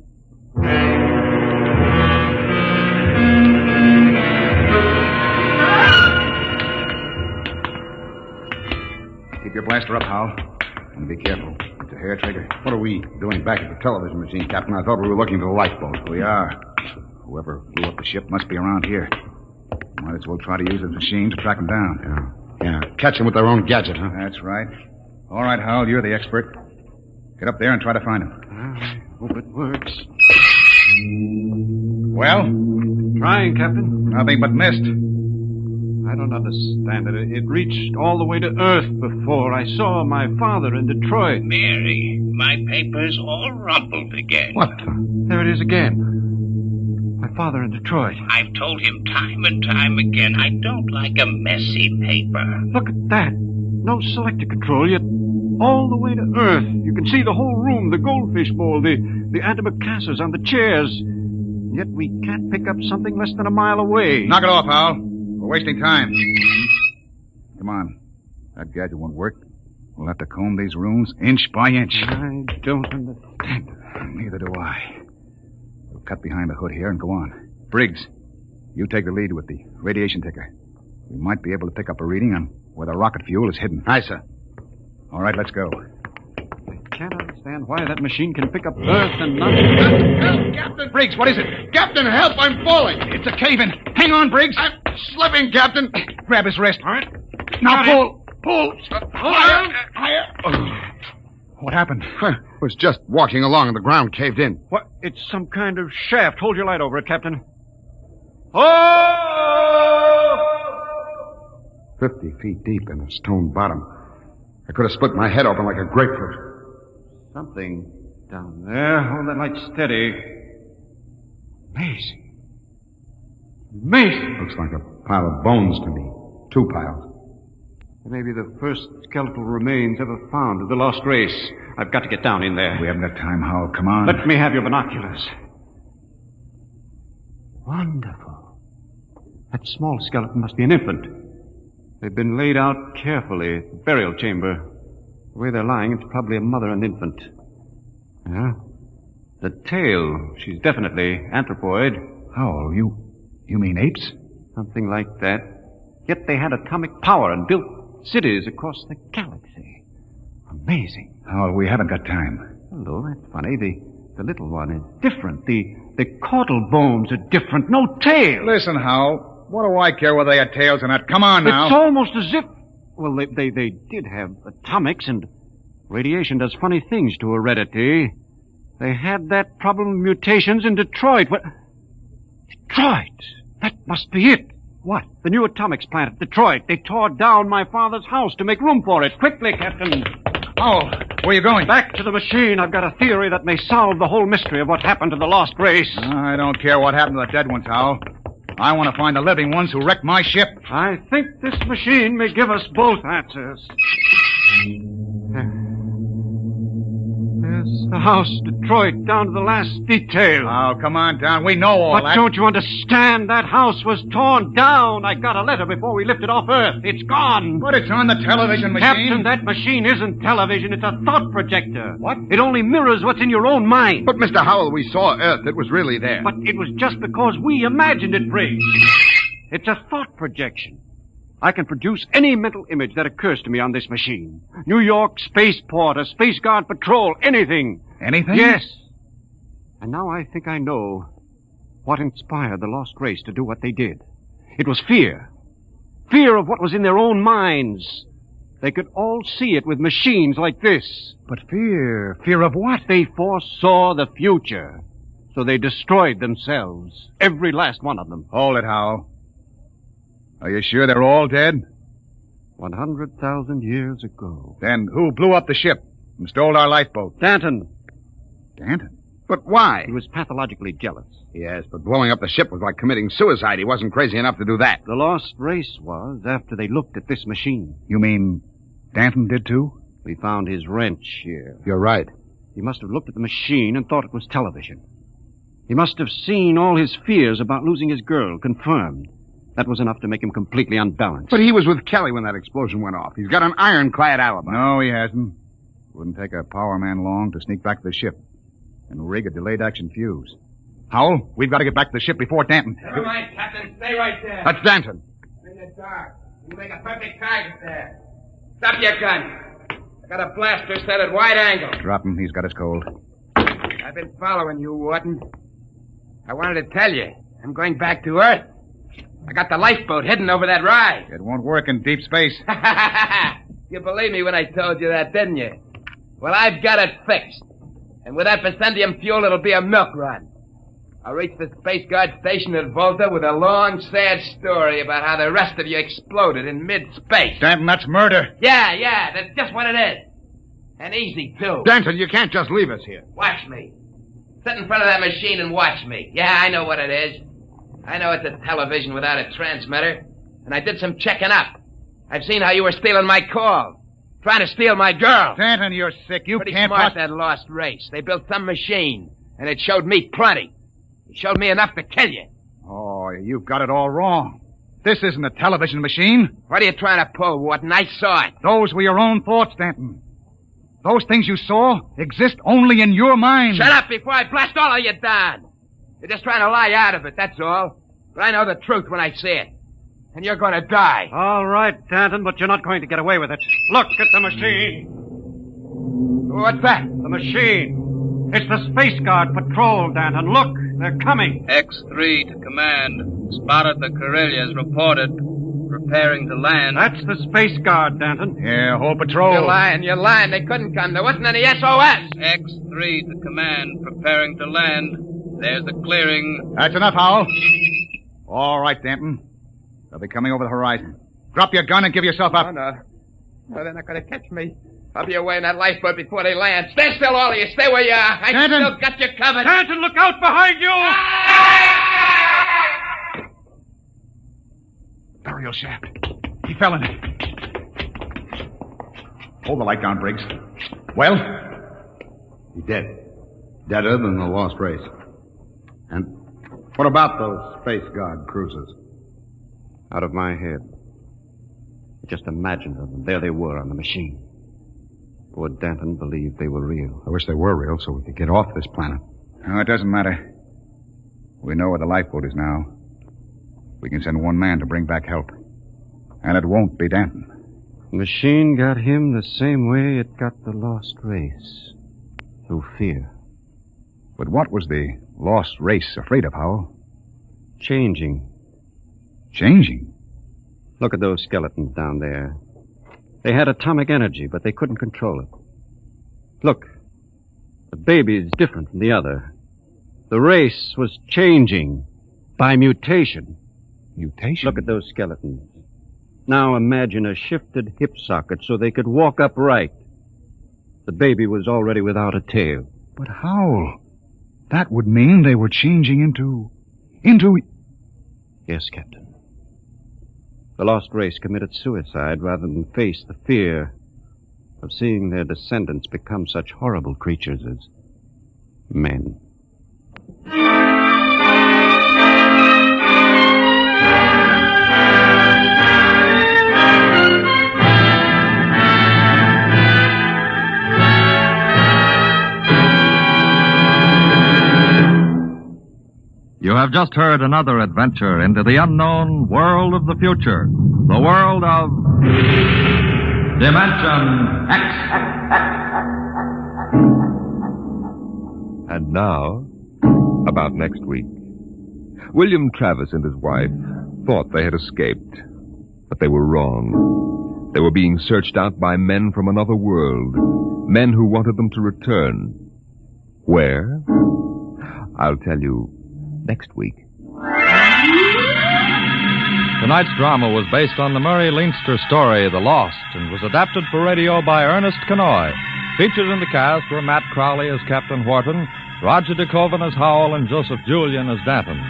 Keep your blaster up, Howell. And be careful. It's a hair trigger. What are we doing back at the television machine, Captain? I thought we were looking for the lifeboat. We are. Whoever blew up the ship must be around here. Might as well try to use the machine to track them down. Yeah. Catch them with their own gadget, huh? That's right. All right, Howell, you're the expert. Get up there and try to find them. I hope it works. Well? Trying, Captain. Nothing but mist. I don't understand it. It reached all the way to Earth before I saw my father in Detroit. Mary, my paper's all rumpled again. What? There it is again. My father in Detroit. I've told him time and time again I don't like a messy paper. Look at that. No selector control, yet all the way to Earth. You can see the whole room, the goldfish bowl, the antimacassars on the chairs. Yet we can't pick up something less than a mile away. Knock it off, Howell. We're wasting time. Come on. That gadget won't work. We'll have to comb these rooms inch by inch. I don't understand. Neither do I. We'll cut behind the hood here and go on. Briggs, you take the lead with the radiation ticker. We might be able to pick up a reading on where the rocket fuel is hidden. Aye, sir. All right, let's go. I can't understand why that machine can pick up Earth and not... Help, Captain! Briggs, what is it? Captain, help! I'm falling! It's a cave-in. Hang on, Briggs. I'm slipping, Captain. Grab his wrist. All right. Now pull. Pull. Higher! Higher! Oh. What happened? I was just walking along and the ground caved in. What? It's some kind of shaft. Hold your light over it, Captain. Oh! 50 feet deep in a stone bottom. I could have split my head open like a grapefruit. Something down there. Hold that light steady. Amazing. Amazing. Looks like a pile of bones to me. 2 piles. It may be the first skeletal remains ever found of the lost race. I've got to get down in there. We haven't got time, Howell. Come on. Let me have your binoculars. Wonderful. That small skeleton must be an infant. They've been laid out carefully. The burial chamber. The way they're lying, it's probably a mother and infant. Yeah. The tail, she's definitely anthropoid. Howell, you mean apes? Something like that. Yet they had atomic power and built cities across the galaxy. Amazing. Howell, we haven't got time. Hello, that's funny. The little one is different. The caudal bones are different. No tail. Listen, Howell. What do I care whether they had tails or not? Come on now. It's almost as if... Well, they did have atomics, and radiation does funny things to heredity. They had that problem of mutations in Detroit. What? Detroit? That must be it. What? The new atomics plant at Detroit. They tore down my father's house to make room for it. Quickly, Captain. Oh, where are you going? Back to the machine. I've got a theory that may solve the whole mystery of what happened to the lost race. I don't care what happened to the dead ones, Howell. I want to find the living ones who wrecked my ship. I think this machine may give us both answers. There's the house, Detroit, down to the last detail. Oh, come on down. We know all that. But don't you understand? That house was torn down. I got a letter before we lifted off Earth. It's gone. But it's on the television machine. Captain, that machine isn't television. It's a thought projector. What? It only mirrors what's in your own mind. But, Mr. Howell, we saw Earth. It was really there. But it was just because we imagined it, Briggs. It's a thought projection. I can produce any mental image that occurs to me on this machine. New York, spaceport, a Space Guard patrol, anything. Anything? Yes. And now I think I know what inspired the lost race to do what they did. It was fear. Fear of what was in their own minds. They could all see it with machines like this. But fear? Fear of what? They foresaw the future. So they destroyed themselves. Every last one of them. Hold it, Howell. Are you sure they're all dead? 100,000 years ago. Then who blew up the ship and stole our lifeboat? Danton. Danton? But why? He was pathologically jealous. Yes, but blowing up the ship was like committing suicide. He wasn't crazy enough to do that. The lost race was after they looked at this machine. You mean Danton did too? We found his wrench here. You're right. He must have looked at the machine and thought it was television. He must have seen all his fears about losing his girl confirmed. That was enough to make him completely unbalanced. But he was with Kelly when that explosion went off. He's got an ironclad alibi. No, he hasn't. Wouldn't take a power man long to sneak back to the ship and rig a delayed action fuse. Howell, we've got to get back to the ship before Danton. Never mind, Captain. Stay right there. That's Danton. In the dark. You make a perfect target there. Stop your gun. I got a blaster set at wide angle. Drop him. He's got us cold. I've been following you, Wharton. I wanted to tell you. I'm going back to Earth. I got the lifeboat heading over that rise. It won't work in deep space. You believed me when I told you that, didn't you? Well, I've got it fixed. And with that Vicendium fuel, it'll be a milk run. I'll reach the Space Guard station at Volta with a long, sad story about how the rest of you exploded in mid-space. Danton, that's murder. Yeah, that's just what it is. And easy, too. Danton, you can't just leave us here. Watch me. Sit in front of that machine and watch me. Yeah, I know what it is. I know it's a television without a transmitter. And I did some checking up. I've seen how you were stealing my calls. Trying to steal my girl. Danton, you're sick. You Pretty can't... smart, that lost race. They built some machine. And it showed me plenty. It showed me enough to kill you. Oh, you've got it all wrong. This isn't a television machine. What are you trying to pull, Wharton? I saw it. Those were your own thoughts, Danton. Those things you saw exist only in your mind. Shut up before I blast all of you down. You're just trying to lie out of it, that's all. But I know the truth when I see it. And you're going to die. All right, Danton, but you're not going to get away with it. Look at the machine. What's that? The machine. It's the Space Guard patrol, Danton. Look, they're coming. X3 to command. Spotted the Corellias. Reported. Preparing to land. That's the Space Guard, Danton. Yeah, whole patrol. You're lying. They couldn't come. There wasn't any SOS. X3 to command. Preparing to land. There's the clearing. That's enough, Howell. All right, Danton. They'll be coming over the horizon. Drop your gun and give yourself up. No, they're not going to catch me. I'll be away in that lifeboat before they land. Stand still, all of you. Stay where you are. I still got you covered. Danton, look out behind you! Burial shaft. He fell in it. Hold the light down, Briggs. Well? He's dead. Deader than the lost race. And what about those Space Guard cruisers? Out of my head. Just imagined them. There they were on the machine. Poor Danton believed they were real. I wish they were real so we could get off this planet. No, it doesn't matter. We know where the lifeboat is now. We can send one man to bring back help. And it won't be Danton. The machine got him the same way it got the lost race. Through fear. But what was the lost race afraid of, Howell? Changing. Changing? Look at those skeletons down there. They had atomic energy, but they couldn't control it. Look. The baby is different from the other. The race was changing by mutation. Mutation? Look at those skeletons. Now imagine a shifted hip socket so they could walk upright. The baby was already without a tail. But Howell, that would mean they were changing into... Yes, Captain. The lost race committed suicide rather than face the fear of seeing their descendants become such horrible creatures as men. You have just heard another adventure into the unknown world of the future. The world of Dimension X. And now, about next week. William Travis and his wife thought they had escaped, but they were wrong. They were being searched out by men from another world, men who wanted them to return. Where? I'll tell you next week. Tonight's drama was based on the Murray Leinster story, The Lost, and was adapted for radio by Ernest Kenoy. Featured in the cast were Matt Crowley as Captain Wharton, Roger DeKoven as Howell, and Joseph Julian as Danton.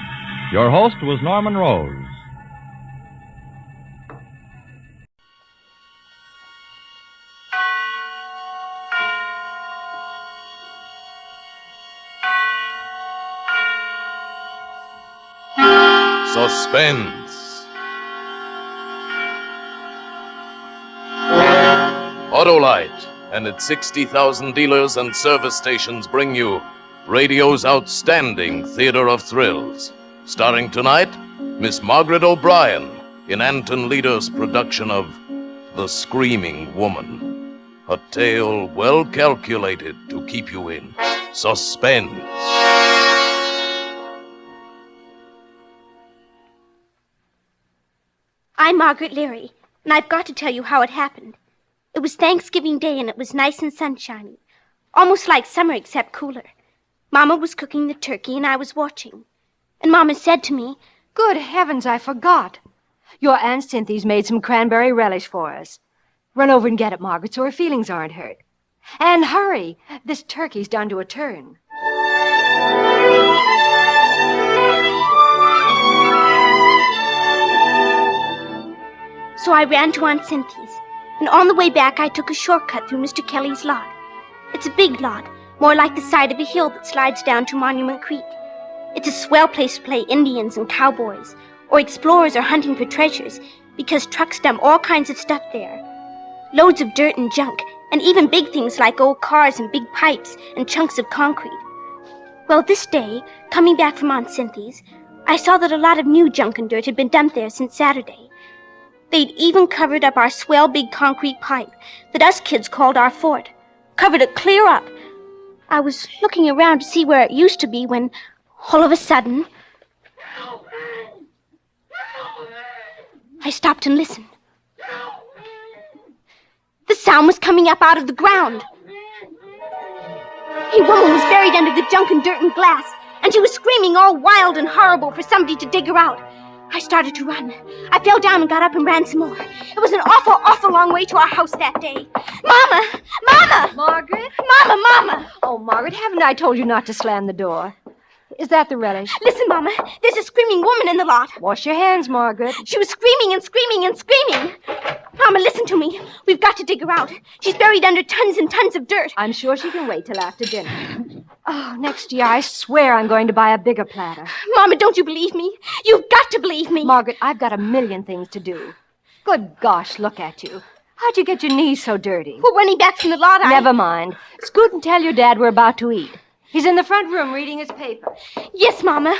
Your host was Norman Rose. Suspense. Autolite and its 60,000 dealers and service stations bring you radio's outstanding theater of thrills. Starring tonight, Miss Margaret O'Brien in Anton Leader's production of The Screaming Woman. A tale well calculated to keep you in suspense. I'm Margaret Leary, and I've got to tell you how it happened. It was Thanksgiving Day, and it was nice and sunshiny. Almost like summer, except cooler. Mama was cooking the turkey, and I was watching. And Mama said to me, "Good heavens, I forgot. Your Aunt Cynthy's made some cranberry relish for us. Run over and get it, Margaret, so her feelings aren't hurt. And hurry. This turkey's done to a turn." So I ran to Aunt Cynthy's, and on the way back I took a shortcut through Mr. Kelly's lot. It's a big lot, more like the side of a hill that slides down to Monument Creek. It's a swell place to play Indians and cowboys, or explorers or hunting for treasures, because trucks dump all kinds of stuff there. Loads of dirt and junk, and even big things like old cars and big pipes and chunks of concrete. Well, this day, coming back from Aunt Cynthy's, I saw that a lot of new junk and dirt had been dumped there since Saturday. They'd even covered up our swell big concrete pipe that us kids called our fort. Covered it clear up. I was looking around to see where it used to be when, all of a sudden, I stopped and listened. The sound was coming up out of the ground. A woman was buried under the junk and dirt and glass, and she was screaming all wild and horrible for somebody to dig her out. I started to run. I fell down and got up and ran some more. It was an awful, awful long way to our house that day. Mama! Mama! Margaret? Mama! Oh, Margaret, haven't I told you not to slam the door? Is that the relish? Listen, Mama. There's a screaming woman in the lot. Wash your hands, Margaret. She was screaming and screaming and screaming. Mama, listen to me. We've got to dig her out. She's buried under tons and tons of dirt. I'm sure she can wait till after dinner. Oh, next year I swear I'm going to buy a bigger platter. Mama, don't you believe me? You've got to believe me. Margaret, I've got a million things to do. Good gosh, look at you. How'd you get your knees so dirty? Well, when he backs from the lot, Never mind. Scoot and tell your dad we're about to eat. He's in the front room reading his paper. Yes, Mama.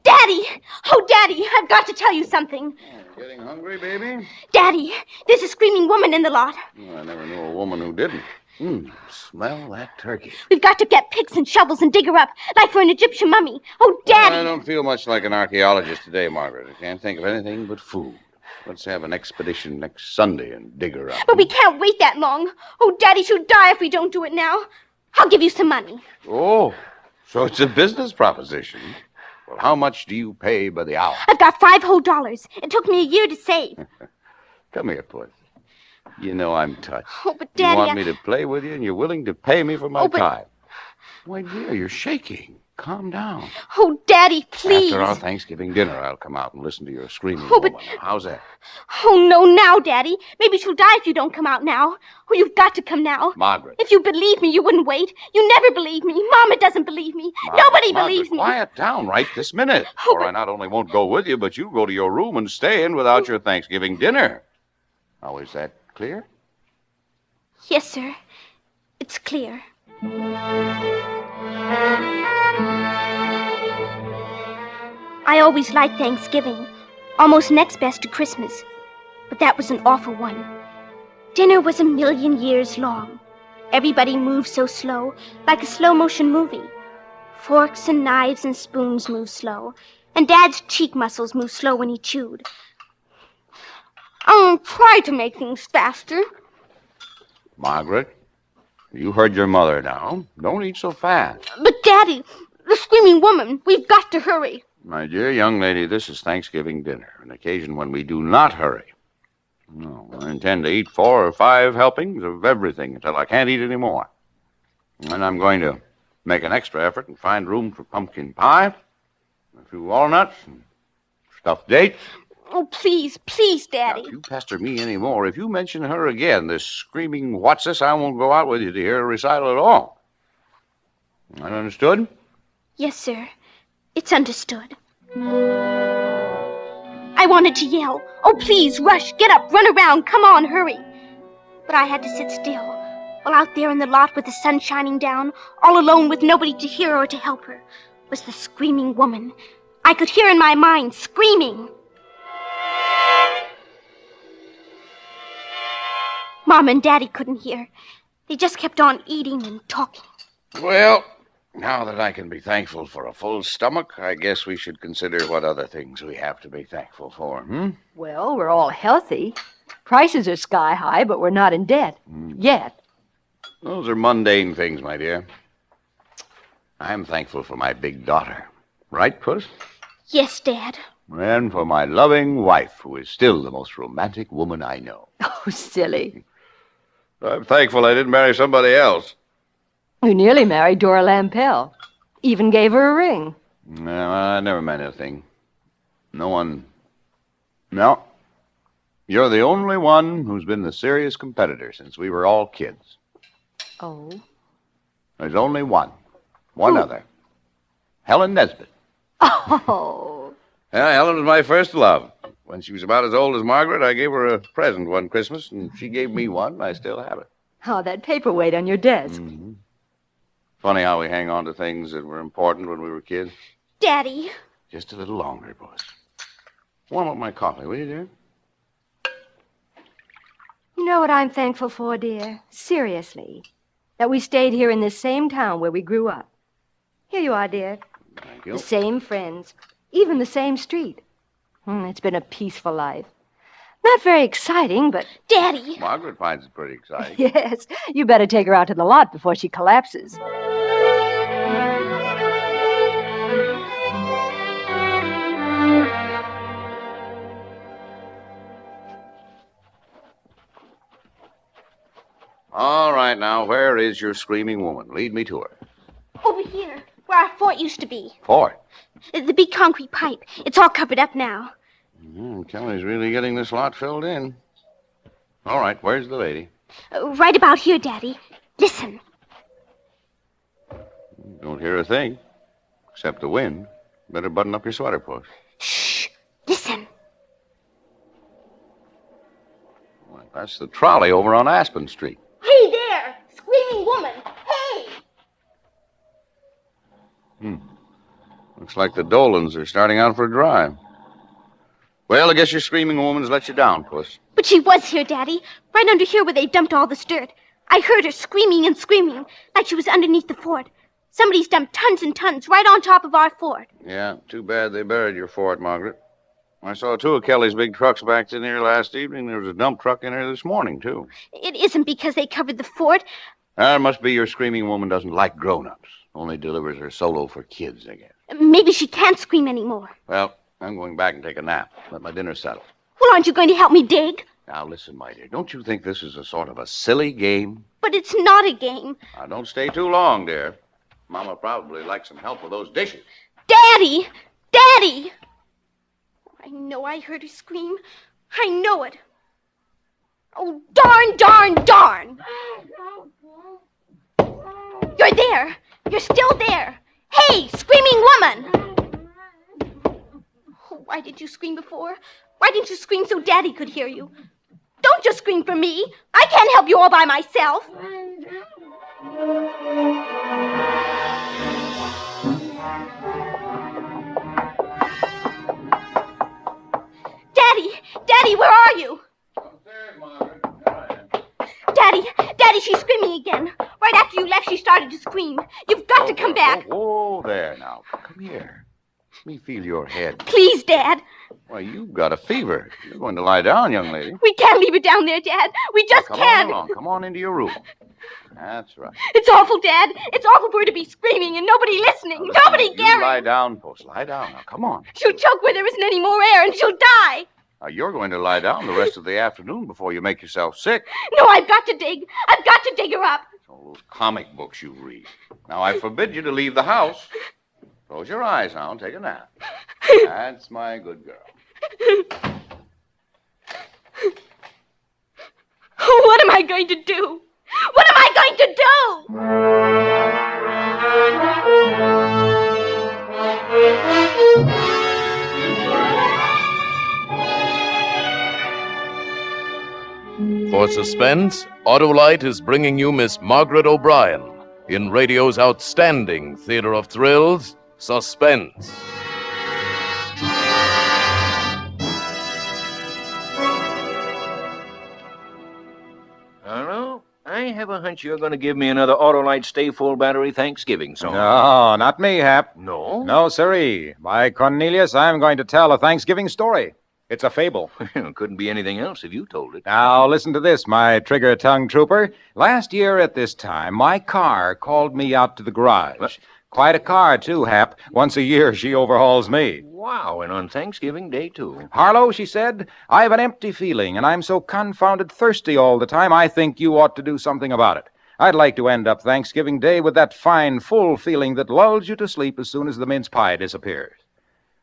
Daddy! Oh, Daddy, I've got to tell you something. Getting hungry, baby? Daddy, there's a screaming woman in the lot. Oh, I never knew a woman who didn't. Smell that turkey. We've got to get picks and shovels and dig her up, like for an Egyptian mummy. Oh, Daddy! I don't feel much like an archaeologist today, Margaret. I can't think of anything but food. Let's have an expedition next Sunday and dig her up. But we can't wait that long. Oh, Daddy she'll die if we don't do it now. I'll give you some money. Oh, so it's a business proposition. Well, how much do you pay by the hour? I've got $5 whole. It took me a year to save. Come here, Puss. You know I'm touched. Oh, but Daddy, you want me to play with you, and you're willing to pay me for my but... time. Why, dear, you're shaking. Calm down. Oh, Daddy, please. After our Thanksgiving dinner, I'll come out and listen to your screaming but... woman. How's that? Oh, no, now, Daddy. Maybe she'll die if you don't come out now. Oh, you've got to come now. Margaret. If you believe me, you wouldn't wait. You never believe me. Mama doesn't believe me. Nobody believes me. Quiet down right this minute. Or I not only won't go with you, but you'll go to your room and stay in without your Thanksgiving dinner. Now, is that clear? Yes, sir. It's clear. I always liked Thanksgiving, almost next best to Christmas. But that was an awful one. Dinner was a million years long. Everybody moved so slow, like a slow-motion movie. Forks and knives and spoons moved slow, and Dad's cheek muscles moved slow when he chewed. I'll try to make things faster. Margaret, you heard your mother now. Don't eat so fast. But, Daddy, the screaming woman, we've got to hurry. My dear young lady, this is Thanksgiving dinner, an occasion when we do not hurry. No, I intend to eat 4 or 5 helpings of everything until I can't eat any more. And I'm going to make an extra effort and find room for pumpkin pie, a few walnuts, and stuffed dates. Oh, please, please, Daddy. Now, if you pester me any more, if you mention her again, this screaming what's-this, I won't go out with you to hear a recital at all. That understood? Yes, sir. It's understood. I wanted to yell, oh, please, rush, get up, run around, come on, hurry. But I had to sit still, while out there in the lot with the sun shining down, all alone with nobody to hear or to help her, was the screaming woman. I could hear in my mind, screaming. Mom and Daddy couldn't hear. They just kept on eating and talking. Well, now that I can be thankful for a full stomach, I guess we should consider what other things we have to be thankful for, Well, we're all healthy. Prices are sky high, but we're not in debt. Yet. Those are mundane things, my dear. I'm thankful for my big daughter. Right, Puss? Yes, Dad. And for my loving wife, who is still the most romantic woman I know. Oh, silly. I'm thankful I didn't marry somebody else. You nearly married Dora Lampell. Even gave her a ring. No, I never meant anything. No one... No. You're the only one who's been the serious competitor since we were all kids. Oh? There's only one. One other. Helen Nesbitt. Oh. Yeah, Helen was my first love. When she was about as old as Margaret, I gave her a present one Christmas, and she gave me one, and I still have it. Oh, that paperweight on your desk. Mm-hmm. Funny how we hang on to things that were important when we were kids. Daddy. Just a little longer, boys. Warm up my coffee, will you, dear? You know what I'm thankful for, dear? Seriously. That we stayed here in this same town where we grew up. Here you are, dear. Thank you. The same friends. Even the same street. It's been a peaceful life. Not very exciting, but... Daddy! Margaret finds it pretty exciting. Yes. You better take her out to the lot before she collapses. All right, now, where is your screaming woman? Lead me to her. Over here, fort used to be. Fort? The big concrete pipe. It's all covered up now. Kelly's really getting this lot filled in. All right, where's the lady? Right about here, Daddy. Listen. Don't hear a thing, except the wind. Better button up your sweater, Puss. Shh. Listen. Well, that's the trolley over on Aspen Street. Hey there! Screaming woman! Hey! Looks like the Dolans are starting out for a drive. Well, I guess your screaming woman's let you down, Puss. But she was here, Daddy. Right under here where they dumped all this dirt. I heard her screaming and screaming, like she was underneath the fort. Somebody's dumped tons and tons right on top of our fort. Yeah, too bad they buried your fort, Margaret. I saw 2 of Kelly's big trucks backed in here last evening. There was a dump truck in here this morning, too. It isn't because they covered the fort. It must be your screaming woman doesn't like grown-ups. Only delivers her solo for kids, I guess. Maybe she can't scream anymore. Well, I'm going back and take a nap. Let my dinner settle. Well, aren't you going to help me dig? Now, listen, my dear. Don't you think this is a sort of a silly game? But it's not a game. Now, don't stay too long, dear. Mama probably likes some help with those dishes. Daddy! Daddy! I know I heard her scream. I know it. Oh, darn, darn, darn! You're there. You're still there. Hey, screaming woman! Oh, why did you scream before? Why didn't you scream so Daddy could hear you? Don't just scream for me. I can't help you all by myself. Daddy! Daddy, where are you? Upstairs, Margaret. Daddy, she's screaming again. Right after you left, she started to scream. You've got to come back. Oh, there now. Come here. Let me feel your head. Please, Dad. Why, you've got a fever. You're going to lie down, young lady. We can't leave it down there, Dad. We just can't. Come on into your room. That's right. It's awful, Dad. It's awful for her to be screaming and nobody listening. Nobody caring. You lie down, Puss. Lie down now. Come on. She'll choke where there isn't any more air and she'll die. Now, you're going to lie down the rest of the afternoon before you make yourself sick. No, I've got to dig. I've got to dig her up. It's all those comic books you read. Now, I forbid you to leave the house. Close your eyes now and take a nap. That's my good girl. What am I going to do? What am I going to do? For Suspense, Autolite is bringing you Miss Margaret O'Brien in radio's outstanding theater of thrills, Suspense. Hello? I have a hunch you're going to give me another Autolite Stay Full Battery Thanksgiving song. No, not me, Hap. No? No, sirree. By Cornelius, I'm going to tell a Thanksgiving story. It's a fable. Couldn't be anything else if you told it. Now, listen to this, my trigger-tongue trooper. Last year at this time, my car called me out to the garage. What? Quite a car, too, Hap. Once a year, she overhauls me. Wow, and on Thanksgiving Day, too. Harlow, she said, I have an empty feeling, and I'm so confounded thirsty all the time, I think you ought to do something about it. I'd like to end up Thanksgiving Day with that fine, full feeling that lulls you to sleep as soon as the mince pie disappears.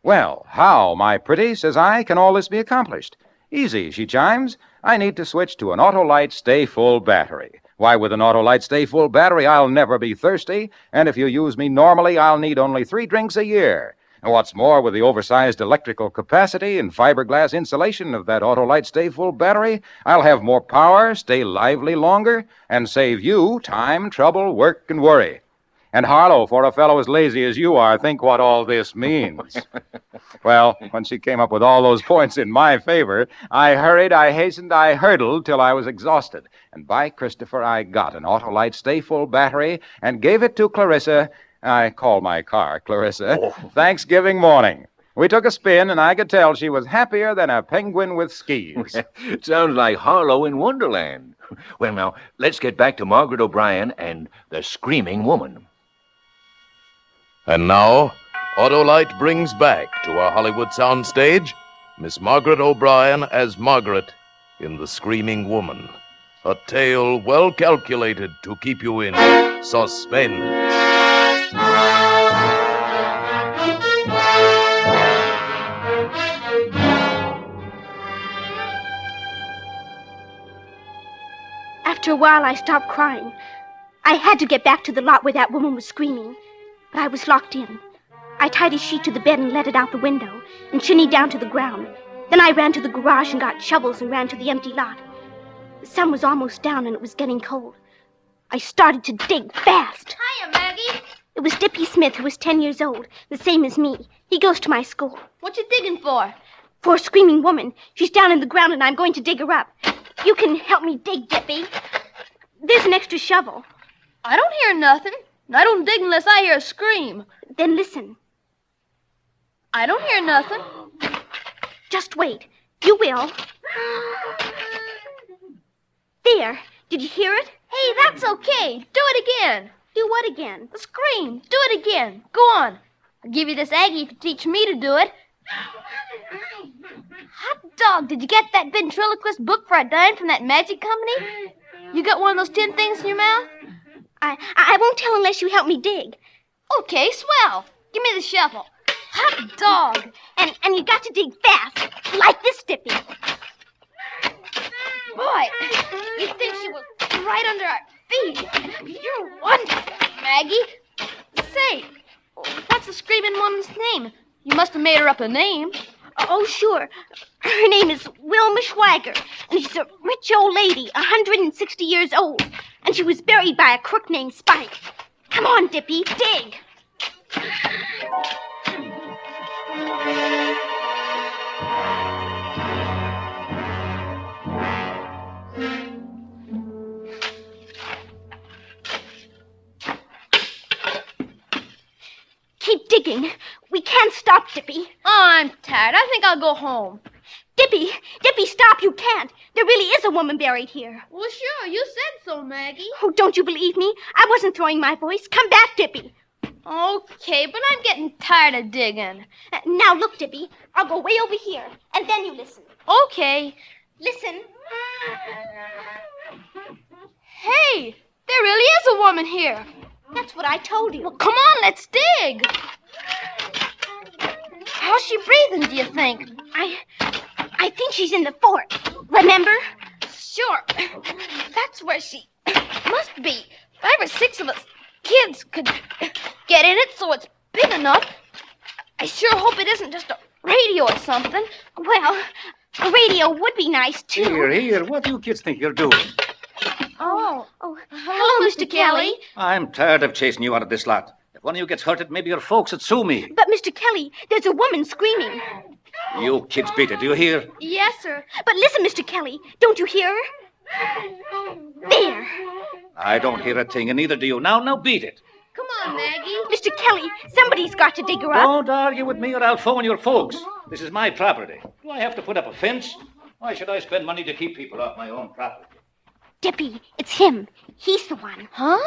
Well, how, my pretty, says I, can all this be accomplished? Easy, she chimes. I need to switch to an Autolite Stay Full battery. Why, with an Autolite Stay Full battery, I'll never be thirsty, and if you use me normally, I'll need only 3 drinks a year. And what's more, with the oversized electrical capacity and fiberglass insulation of that Autolite Stay Full battery, I'll have more power, stay lively longer, and save you time, trouble, work, and worry. And Harlow, for a fellow as lazy as you are, think what all this means. Well, when she came up with all those points in my favor, I hurried, I hastened, I hurtled till I was exhausted. And by Christopher, I got an Autolite Stay Full battery and gave it to Clarissa. I call my car Clarissa. Thanksgiving morning. We took a spin, and I could tell she was happier than a penguin with skis. It sounds like Harlow in Wonderland. Well, now, let's get back to Margaret O'Brien and the Screaming Woman. And now, Autolite brings back to our Hollywood soundstage Miss Margaret O'Brien as Margaret in The Screaming Woman. A tale well calculated to keep you in suspense. After a while, I stopped crying. I had to get back to the lot where that woman was screaming, but I was locked in. I tied a sheet to the bed and let it out the window, and shinnied down to the ground. Then I ran to the garage and got shovels and ran to the empty lot. The sun was almost down and it was getting cold. I started to dig fast. Hiya, Maggie. It was Dippy Smith, who was 10 years old, the same as me. He goes to my school. What you digging for? For a screaming woman. She's down in the ground and I'm going to dig her up. You can help me dig, Dippy. There's an extra shovel. I don't hear nothing. I don't dig unless I hear a scream. Then listen. I don't hear nothing. Just wait. You will. There. Did you hear it? Hey, that's okay. Do it again. Do what again? Scream. Do it again. Go on. I'll give you this Aggie if you teach me to do it. Hot dog, did you get that ventriloquist book for a dime from that magic company? You got one of those tin things in your mouth? I won't tell unless you help me dig. Okay, swell. Give me the shovel. Hot dog. And you got to dig fast. Like this, Dippy. Boy, you'd think she was right under our feet. You're wonderful, Maggie. Say, what's the screaming woman's name? You must have made her up a name. Oh, sure. Her name is Wilma Schwager, and she's a rich old lady, 160 years old. And she was buried by a crook named Spike. Come on, Dippy, dig. Keep digging. We can't stop, Dippy. Oh, I'm tired. I think I'll go home. Dippy, stop. You can't. There really is a woman buried here. Well, sure. You said so, Maggie. Oh, don't you believe me? I wasn't throwing my voice. Come back, Dippy. Okay, but I'm getting tired of digging. Now, look, Dippy. I'll go way over here, and then you listen. Okay. Listen. Hey, there really is a woman here. That's what I told you. Well, come on, let's dig. How's she breathing, do you think? I think she's in the fort. Remember? Sure. That's where she must be. 5 or 6 of us kids could get in it so it's big enough. I sure hope it isn't just a radio or something. Well, a radio would be nice, too. Here. What do you kids think you're doing? Oh, hello, Mr. Kelly. I'm tired of chasing you out of this lot. If one of you gets hurted, maybe your folks would sue me. But, Mr. Kelly, there's a woman screaming. You kids beat it, do you hear? Yes, sir. But listen, Mr. Kelly, don't you hear her? There. I don't hear a thing, and neither do you. Now beat it. Come on, Maggie. Mr. Kelly, somebody's got to dig her up. Don't argue with me or I'll phone your folks. This is my property. Do I have to put up a fence? Why should I spend money to keep people off my own property? Dippy, it's him. He's the one. Huh?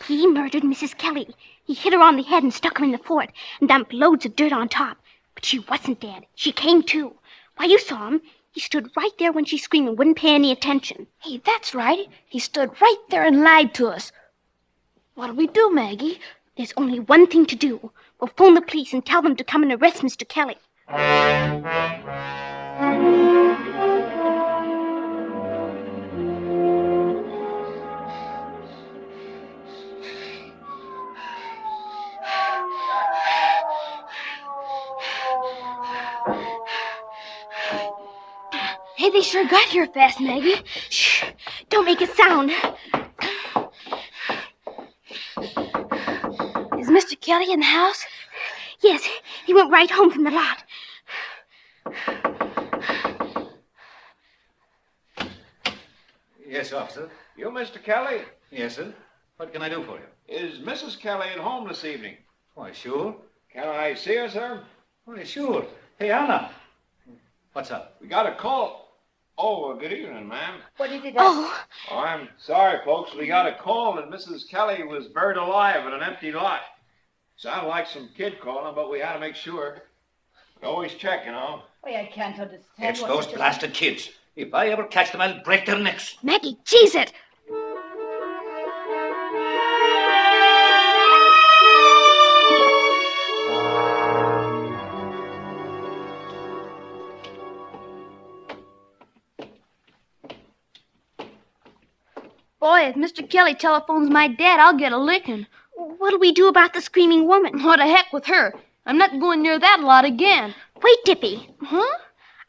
He murdered Mrs. Kelly. He hit her on the head and stuck her in the fort and dumped loads of dirt on top. But she wasn't dead. She came to. Why, you saw him. He stood right there when she screamed and wouldn't pay any attention. Hey, that's right. He stood right there and lied to us. What'll we do, Maggie? There's only one thing to do. We'll phone the police and tell them to come and arrest Mr. Kelly. Hey, they sure got here fast, Maggie. Shh! Don't make a sound. Is Mr. Kelly in the house? Yes, he went right home from the lot. Yes, officer. You, Mr. Kelly? Yes, sir. What can I do for you? Is Mrs. Kelly at home this evening? Why, sure. Can I see her, sir? Why, sure. Hey, Anna. What's up? We got a call. Oh, good evening, ma'am. What is it? Oh, I'm sorry, folks. We got a call that Mrs. Kelly was buried alive in an empty lot. Sounded like some kid calling, but we had to make sure. We always check, you know. Why, I can't understand. It's those blasted kids. If I ever catch them, I'll break their necks. Maggie, cheese it. if Mr. Kelly telephones my dad, I'll get a licking. What'll we do about the screaming woman? What the heck with her? I'm not going near that lot again. Wait, Dippy. Huh?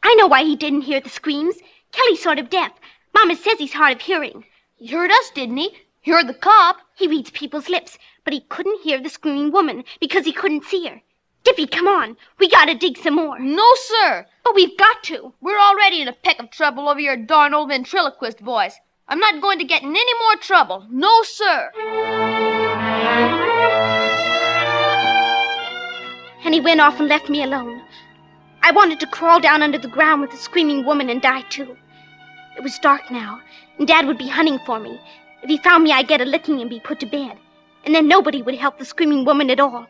I know why he didn't hear the screams. Kelly's sort of deaf. Mama says he's hard of hearing. He heard us, didn't he? He heard the cop. He reads people's lips, but he couldn't hear the screaming woman because he couldn't see her. Dippy, come on. We gotta dig some more. No, sir. But we've got to. We're already in a peck of trouble over your darn old ventriloquist voice. I'm not going to get in any more trouble. No, sir. And he went off and left me alone. I wanted to crawl down under the ground with the screaming woman and die, too. It was dark now, and Dad would be hunting for me. If he found me, I'd get a licking and be put to bed. And then nobody would help the screaming woman at all.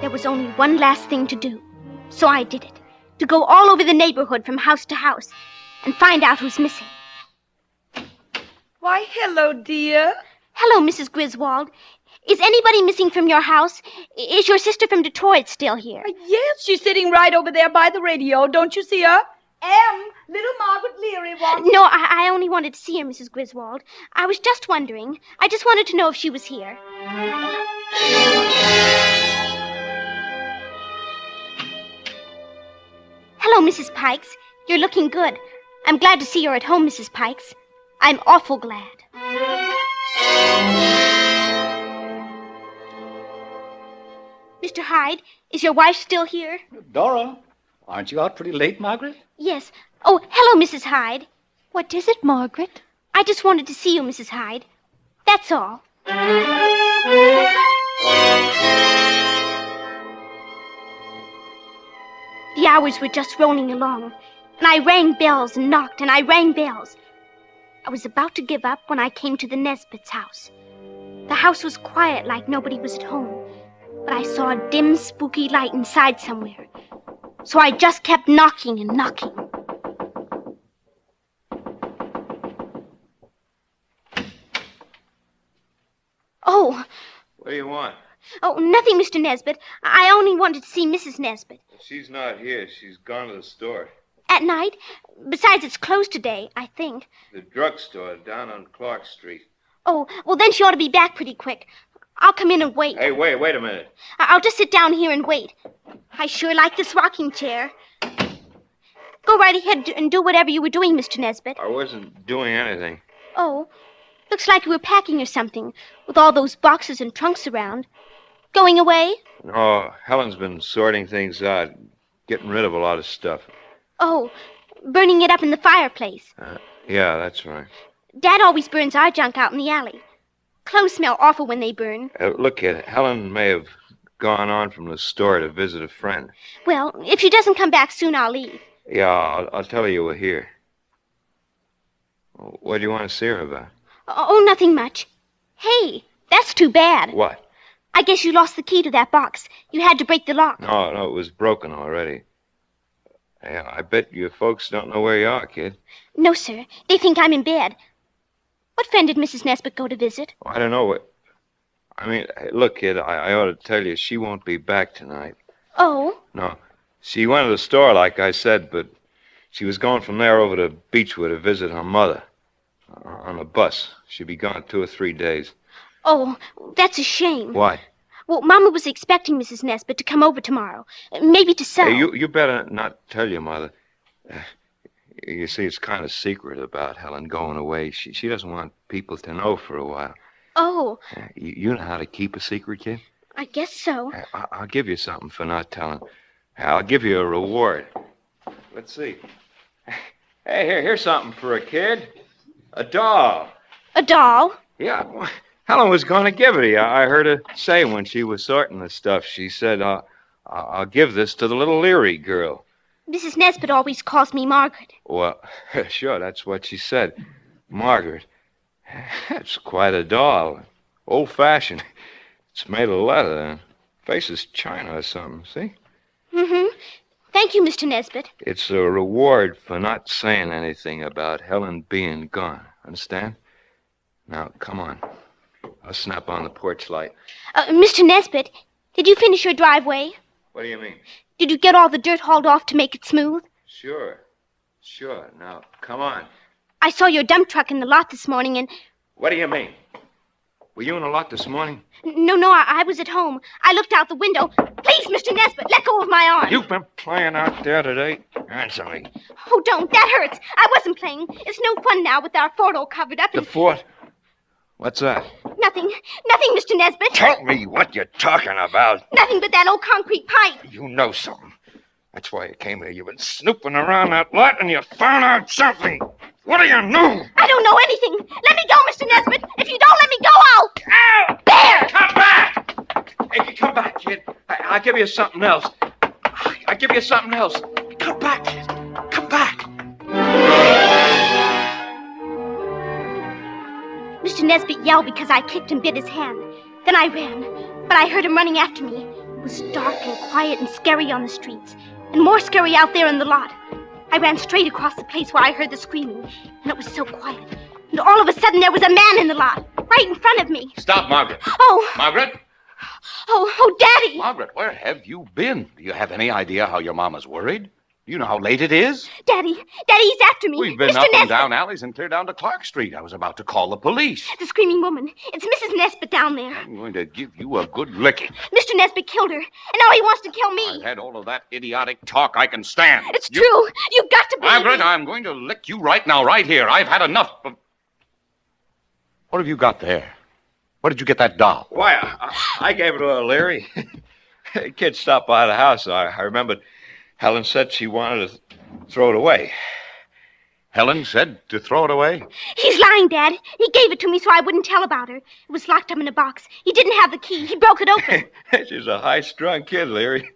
There was only one last thing to do. So I did it. To go all over the neighborhood from house to house and find out who's missing. Why, hello, dear. Hello, Mrs. Griswold. Is anybody missing from your house? Is your sister from Detroit still here? Yes, she's sitting right over there by the radio. Don't you see her? Little Margaret Leary wants... No, I only wanted to see her, Mrs. Griswold. I was just wondering. I just wanted to know if she was here. Hello, Mrs. Pikes. You're looking good. I'm glad to see you're at home, Mrs. Pikes. I'm awful glad. Mr. Hyde, is your wife still here? Dora, aren't you out pretty late, Margaret? Yes. Oh, hello, Mrs. Hyde. What is it, Margaret? I just wanted to see you, Mrs. Hyde. That's all. The hours were just rolling along, and I rang bells and knocked, and I rang bells. I was about to give up when I came to the Nesbit's house. The house was quiet, like nobody was at home, but I saw a dim, spooky light inside somewhere. So I just kept knocking and knocking. Oh. What do you want? Oh, nothing, Mr. Nesbit. I only wanted to see Mrs. Nesbit. She's not here. She's gone to the store. At night? Besides, it's closed today, I think. The drugstore down on Clark Street. Oh, well, then she ought to be back pretty quick. I'll come in and wait. Hey, wait a minute. I'll just sit down here and wait. I sure like this rocking chair. Go right ahead and do whatever you were doing, Mr. Nesbit. I wasn't doing anything. Oh, looks like you were packing or something, with all those boxes and trunks around. Going away? No, Helen's been sorting things out, getting rid of a lot of stuff. Oh, burning it up in the fireplace. Yeah, that's right. Dad always burns our junk out in the alley. Clothes smell awful when they burn. Look, kid, Helen may have gone on from the store to visit a friend. Well, if she doesn't come back soon, I'll leave. Yeah, I'll tell her you were here. What do you want to see her about? Oh, nothing much. Hey, that's too bad. What? I guess you lost the key to that box. You had to break the lock. No, it was broken already. Yeah, I bet your folks don't know where you are, kid. No, sir. They think I'm in bed. What friend did Mrs. Nesbit go to visit? Oh, I don't know what... I mean, look, kid, I ought to tell you, she won't be back tonight. Oh? No. She went to the store, like I said, but she was going from there over to Beechwood to visit her mother. On a bus. She'll be gone 2 or 3 days. Oh, that's a shame. Why? Well, Mama was expecting Mrs. Nesbit to come over tomorrow. Maybe to sell. Hey, you better not tell your mother. You see, it's kind of secret about Helen going away. She doesn't want people to know for a while. Oh. You know how to keep a secret, kid? I guess so. I'll give you something for not telling. I'll give you a reward. Let's see. Hey, here's something for a kid. A doll. A doll? Yeah. Helen was going to give it to you. I heard her say when she was sorting the stuff. She said, I'll give this to the little Leary girl. Mrs. Nesbit always calls me Margaret. Well, sure, that's what she said. Margaret. That's quite a doll. Old-fashioned. It's made of leather. Face is china or something, see? Mm-hmm. Thank you, Mr. Nesbit. It's a reward for not saying anything about Helen being gone. Understand? Now, come on. I'll snap on the porch light. Mr. Nesbit, did you finish your driveway? What do you mean? Did you get all the dirt hauled off to make it smooth? Sure. Now, come on. I saw your dump truck in the lot this morning, and, What do you mean? Were you in a lot this morning? No, I was at home. I looked out the window. Please, Mr. Nesbitt, let go of my arm. You've been playing out there today? Answer me. Oh, don't. That hurts. I wasn't playing. It's no fun now with our fort all covered up. The fort? What's that? Nothing, Mr. Nesbitt. Tell me what you're talking about. Nothing but that old concrete pipe. You know something. That's why you came here. You've been snooping around that lot and you found out something. What do you know? I don't know anything. Let me go, Mr. Nesbitt. If you don't let me go, I'll... Ow! There! Come back! Hey, come back, kid. I'll give you something else. I'll give you something else. Come back, kid. Come back. Mr. Nesbitt yelled because I kicked and bit his hand. Then I ran, but I heard him running after me. It was dark and quiet and scary on the streets, and more scary out there in the lot. I ran straight across the place where I heard the screaming, and it was so quiet. And all of a sudden, there was a man in the lot, right in front of me. Stop, Margaret. Oh. Margaret? Oh, Daddy. Margaret, where have you been? Do you have any idea how your mama's worried? Do you know how late it is? Daddy, he's after me. We've been Mr. up and Nesbitt. down alleys and clear down to Clark Street. I was about to call the police. The screaming woman. It's Mrs. Nesbitt down there. I'm going to give you a good licking. Mr. Nesbitt killed her, and now he wants to kill me. I've had all of that idiotic talk I can stand. It's true. You've got to believe Margaret, me. I'm going to lick you right now, right here. I've had enough of... What have you got there? Where did you get that doll? Why, I gave it to her, Leary. The kid stopped by the house. I remembered Helen said she wanted to throw it away. Helen said to throw it away? He's lying, Dad. He gave it to me so I wouldn't tell about her. It was locked up in a box. He didn't have the key. He broke it open. She's a high-strung kid, Leary.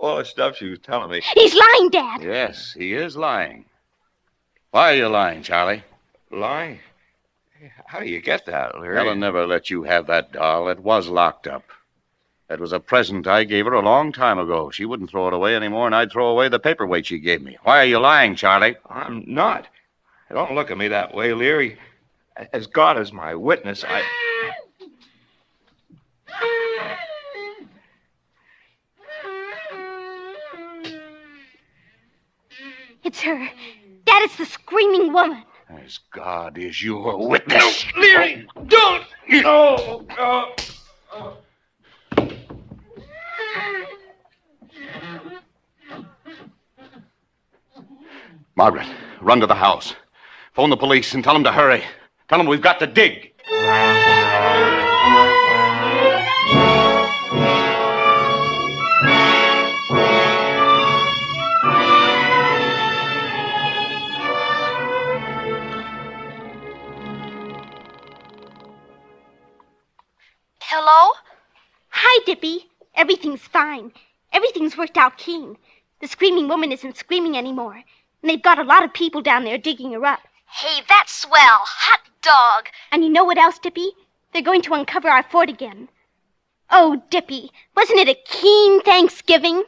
All the stuff she was telling me. He's lying, Dad. Yes, he is lying. Why are you lying, Charlie? Lying? How do you get that, Leary? Helen never let you have that doll. It was locked up. That was a present I gave her a long time ago. She wouldn't throw it away anymore, and I'd throw away the paperweight she gave me. Why are you lying, Charlie? I'm not. Don't look at me that way, Leary. As God is my witness, It's her. Dad, it's the screaming woman. As God is your witness. No, Leary, don't! No! Margaret, run to the house. Phone the police and tell them to hurry. Tell them we've got to dig. Hello? Hi, Dippy. Everything's fine. Everything's worked out keen. The screaming woman isn't screaming anymore. And they've got a lot of people down there digging her up. Hey, that's swell. Hot dog. And you know what else, Dippy? They're going to uncover our fort again. Oh, Dippy, wasn't it a keen Thanksgiving?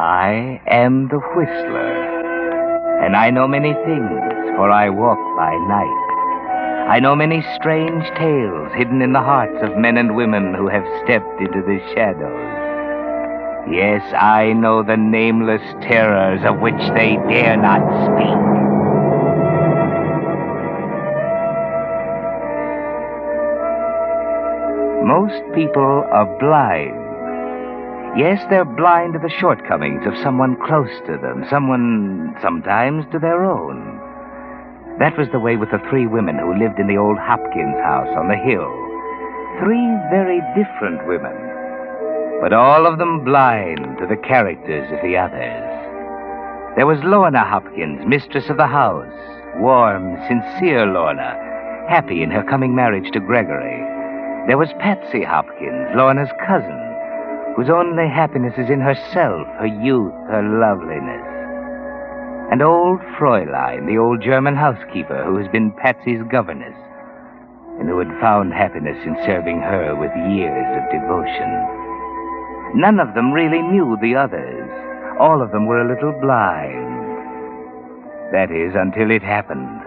I am the Whistler, and I know many things, for I walk by night. I know many strange tales hidden in the hearts of men and women who have stepped into the shadows. Yes, I know the nameless terrors of which they dare not speak. Most people are blind. Yes, they're blind to the shortcomings of someone close to them, someone, sometimes, to their own. That was the way with the three women who lived in the old Hopkins house on the hill. Three very different women, but all of them blind to the characters of the others. There was Lorna Hopkins, mistress of the house, warm, sincere Lorna, happy in her coming marriage to Gregory. There was Patsy Hopkins, Lorna's cousin, whose only happiness is in herself, her youth, her loveliness. And old Fräulein, the old German housekeeper who has been Patsy's governess, and who had found happiness in serving her with years of devotion. None of them really knew the others. All of them were a little blind. That is, until it happened.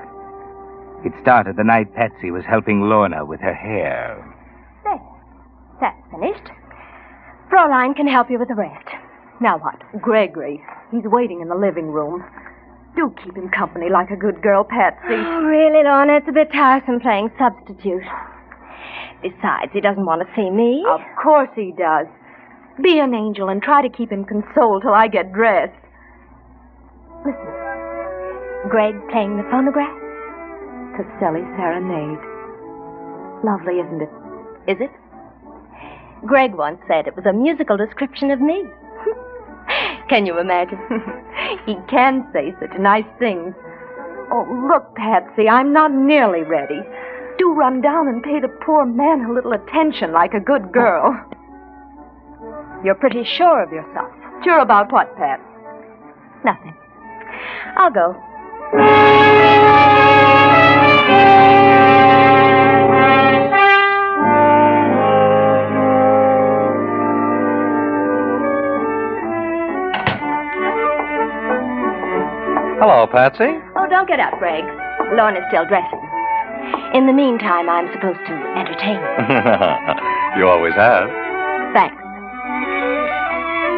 It started the night Patsy was helping Lorna with her hair. There. That's finished. Fräulein can help you with the rest. Now what? Gregory. He's waiting in the living room. Do keep him company like a good girl, Patsy. Oh, really, Lorna? It's a bit tiresome playing substitute. Besides, he doesn't want to see me. Of course he does. Be an angel and try to keep him consoled till I get dressed. Listen. Greg playing the phonograph? Caselli's Serenade. Lovely, isn't it? Is it? Greg once said it was a musical description of me. Can you imagine? He can say such nice things. Oh, look, Patsy, I'm not nearly ready. Do run down and pay the poor man a little attention like a good girl. You're pretty sure of yourself. Sure about what, Pat? Nothing. I'll go. Hello, Patsy. Oh, don't get up, Greg. Lorna's still dressing. In the meantime, I'm supposed to entertain you. You always have. Thanks.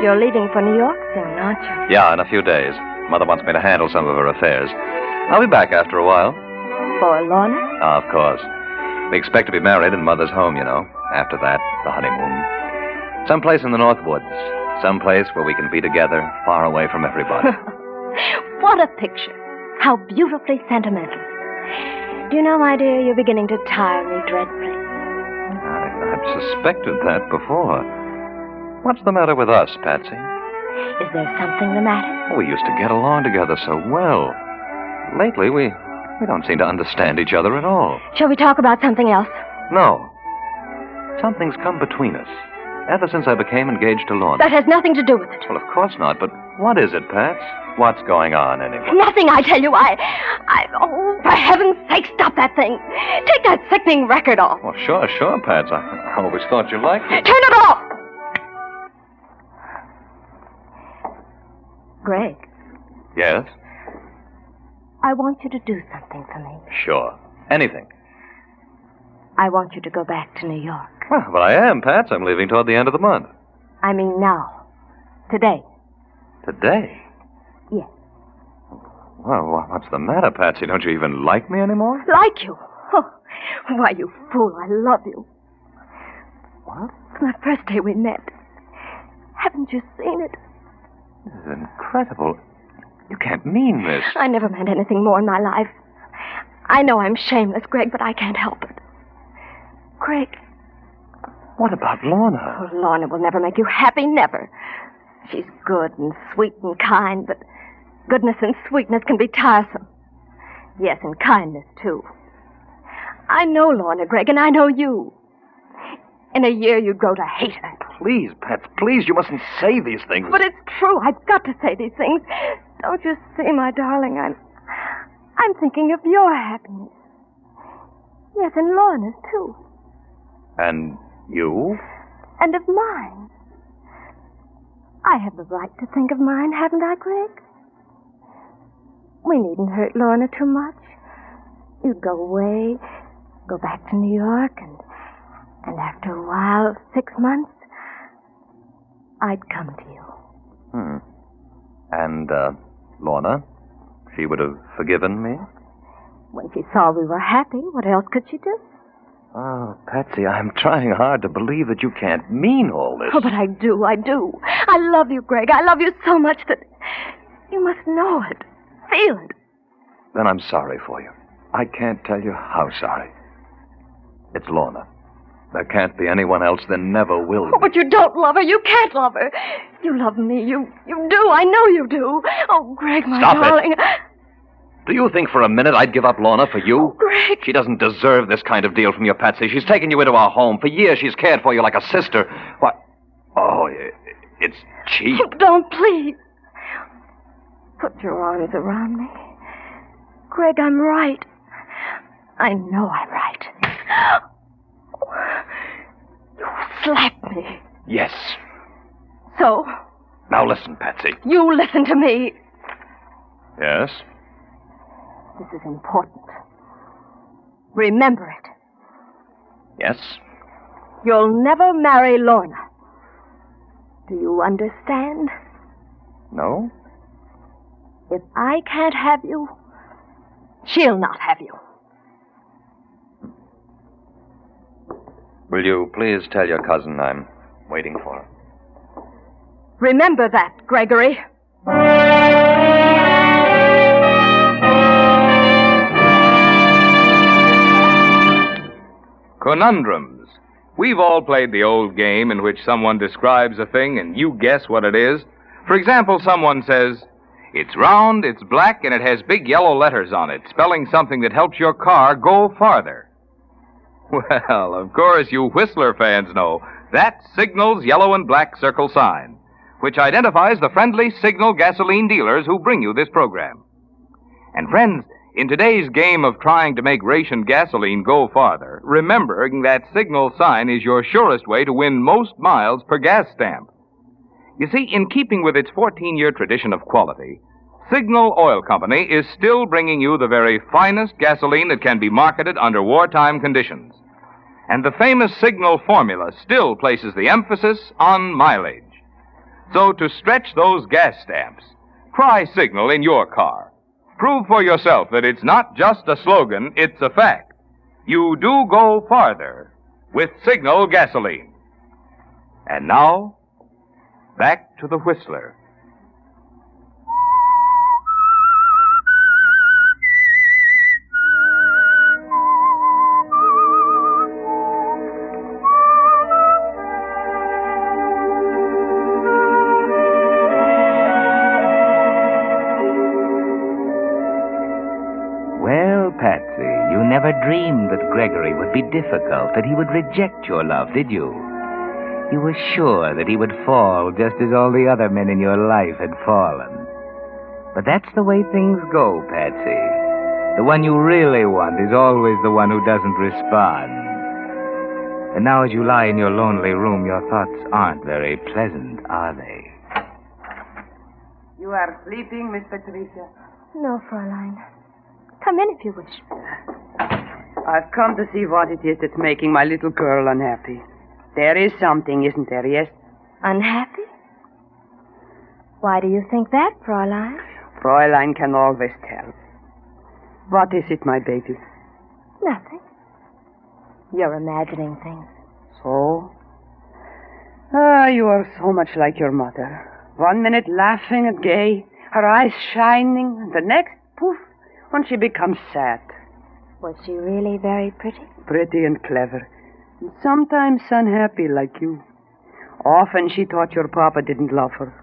You're leaving for New York soon, aren't you? Yeah, in a few days. Mother wants me to handle some of her affairs. I'll be back after a while. For Lorna? Of course. We expect to be married in Mother's home, you know. After that, the honeymoon. Someplace in the North Woods. Someplace where we can be together, far away from everybody. What a picture. How beautifully sentimental. Do you know, my dear, you're beginning to tire me dreadfully. I've suspected that before. What's the matter with us, Patsy? Is there something the matter? We used to get along together so well. Lately, we don't seem to understand each other at all. Shall we talk about something else? No. Something's come between us. Ever since I became engaged to Lorna. That has nothing to do with it. Well, of course not, but what is it, Pats? What's going on, anyway? Nothing, I tell you. Oh, for heaven's sake, stop that thing. Take that sickening record off. Well, sure, Pats. I always thought you liked it. Turn it off! Greg. Yes? I want you to do something for me. Sure. Anything. I want you to go back to New York. Well, but I am, Pats. I'm leaving toward the end of the month. I mean now. Today. Today? Yes. Well, what's the matter, Patsy? Don't you even like me anymore? Like you? Oh, why, you fool, I love you. What? From the first day we met. Haven't you seen it? This is incredible. You can't mean this. I never meant anything more in my life. I know I'm shameless, Greg, but I can't help it. Greg. What about Lorna? Oh, Lorna will never make you happy, never. She's good and sweet and kind, but goodness and sweetness can be tiresome. Yes, and kindness, too. I know Lorna, Greg, and I know you. In a year, you'd grow to hate her. Please, Pats, please, you mustn't say these things. But it's true. I've got to say these things. Don't you see, my darling, I'm thinking of your happiness. Yes, and Lorna's, too. And you? And of mine. I have the right to think of mine, haven't I, Greg? We needn't hurt Lorna too much. You'd go away, go back to New York, and after a while, 6 months, I'd come to you. And, Lorna? She would have forgiven me? When she saw we were happy, what else could she do? Oh, Patsy, I'm trying hard to believe that you can't mean all this. Oh, but I do. I love you, Greg. I love you so much that you must know it, feel it. Then I'm sorry for you. I can't tell you how sorry. It's Lorna. There can't be anyone else. There never will be. Oh, but you don't love her. You can't love her. You love me. You do. I know you do. Oh, Greg, my darling. Stop it. Do you think for a minute I'd give up Lorna for you? Oh, Greg. She doesn't deserve this kind of deal from you, Patsy. She's taken you into our home. For years she's cared for you like a sister. What? Oh, it's cheap. Oh, don't, please. Put your arms around me. Greg, I'm right. I know I'm right. You slapped me. Yes. So, Now listen, Patsy. you listen to me. Yes? This is important. Remember it. Yes? You'll never marry Lorna. Do you understand? No? If I can't have you, she'll not have you. Will you please tell your cousin I'm waiting for her? Remember that, Gregory. Conundrums. We've all played the old game in which someone describes a thing and you guess what it is. For example, someone says, "It's round, it's black, and it has big yellow letters on it, spelling something that helps your car go farther." Well, of course, you Whistler fans know that's Signal's yellow and black circle sign, which identifies the friendly Signal gasoline dealers who bring you this program. And friends, in today's game of trying to make ration gasoline go farther, remembering that Signal sign is your surest way to win most miles per gas stamp. You see, in keeping with its 14-year tradition of quality, Signal Oil Company is still bringing you the very finest gasoline that can be marketed under wartime conditions. And the famous Signal formula still places the emphasis on mileage. So to stretch those gas stamps, try Signal in your car. Prove for yourself that it's not just a slogan, it's a fact. You do go farther with Signal gasoline. And now, back to the Whistler. Well, Patsy, you never dreamed that Gregory would be difficult, that he would reject your love, did you? You were sure that he would fall just as all the other men in your life had fallen. But that's the way things go, Patsy. The one you really want is always the one who doesn't respond. And now as you lie in your lonely room, your thoughts aren't very pleasant, are they? You are sleeping, Miss Patricia? No, Fräulein. Come in if you wish. I've come to see what it is that's making my little girl unhappy. There is something, isn't there, yes? Unhappy? Why do you think that, Fräulein? Fräulein can always tell. What is it, my baby? Nothing. You're imagining things. So? Ah, you are so much like your mother. 1 minute laughing and gay, her eyes shining, and the next, poof, when she becomes sad. Was she really very pretty? Pretty and clever. And sometimes unhappy like you. Often she thought your papa didn't love her.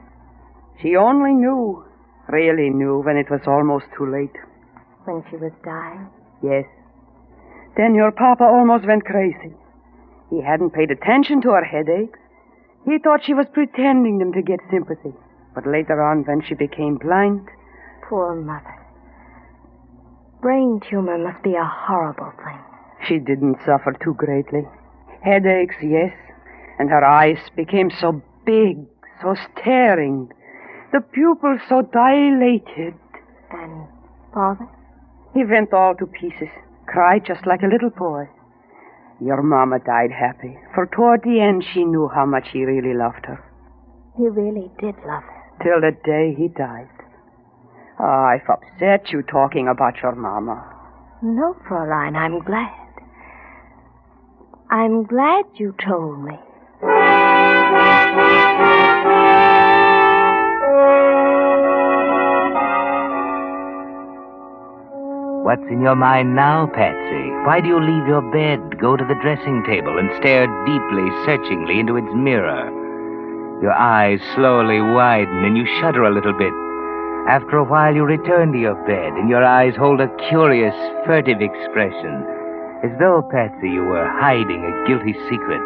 She only knew, really knew, when it was almost too late. When she was dying? Yes. Then your papa almost went crazy. He hadn't paid attention to her headaches. He thought she was pretending them to get sympathy. But later on, when she became blind... Poor mother. Brain tumor must be a horrible thing. She didn't suffer too greatly. Headaches, yes. And her eyes became so big, so staring. The pupils so dilated. And father? He went all to pieces. Cried just like a little boy. Your mama died happy, for toward the end she knew how much he really loved her. He really did love her. Till the day he died. Oh, I've upset you talking about your mama. No, Fräulein, I'm glad. I'm glad you told me. What's in your mind now, Patsy? Why do you leave your bed, go to the dressing table, and stare deeply, searchingly into its mirror? Your eyes slowly widen, and you shudder a little bit. After a while, you return to your bed, and your eyes hold a curious, furtive expression, as though, Patsy, you were hiding a guilty secret.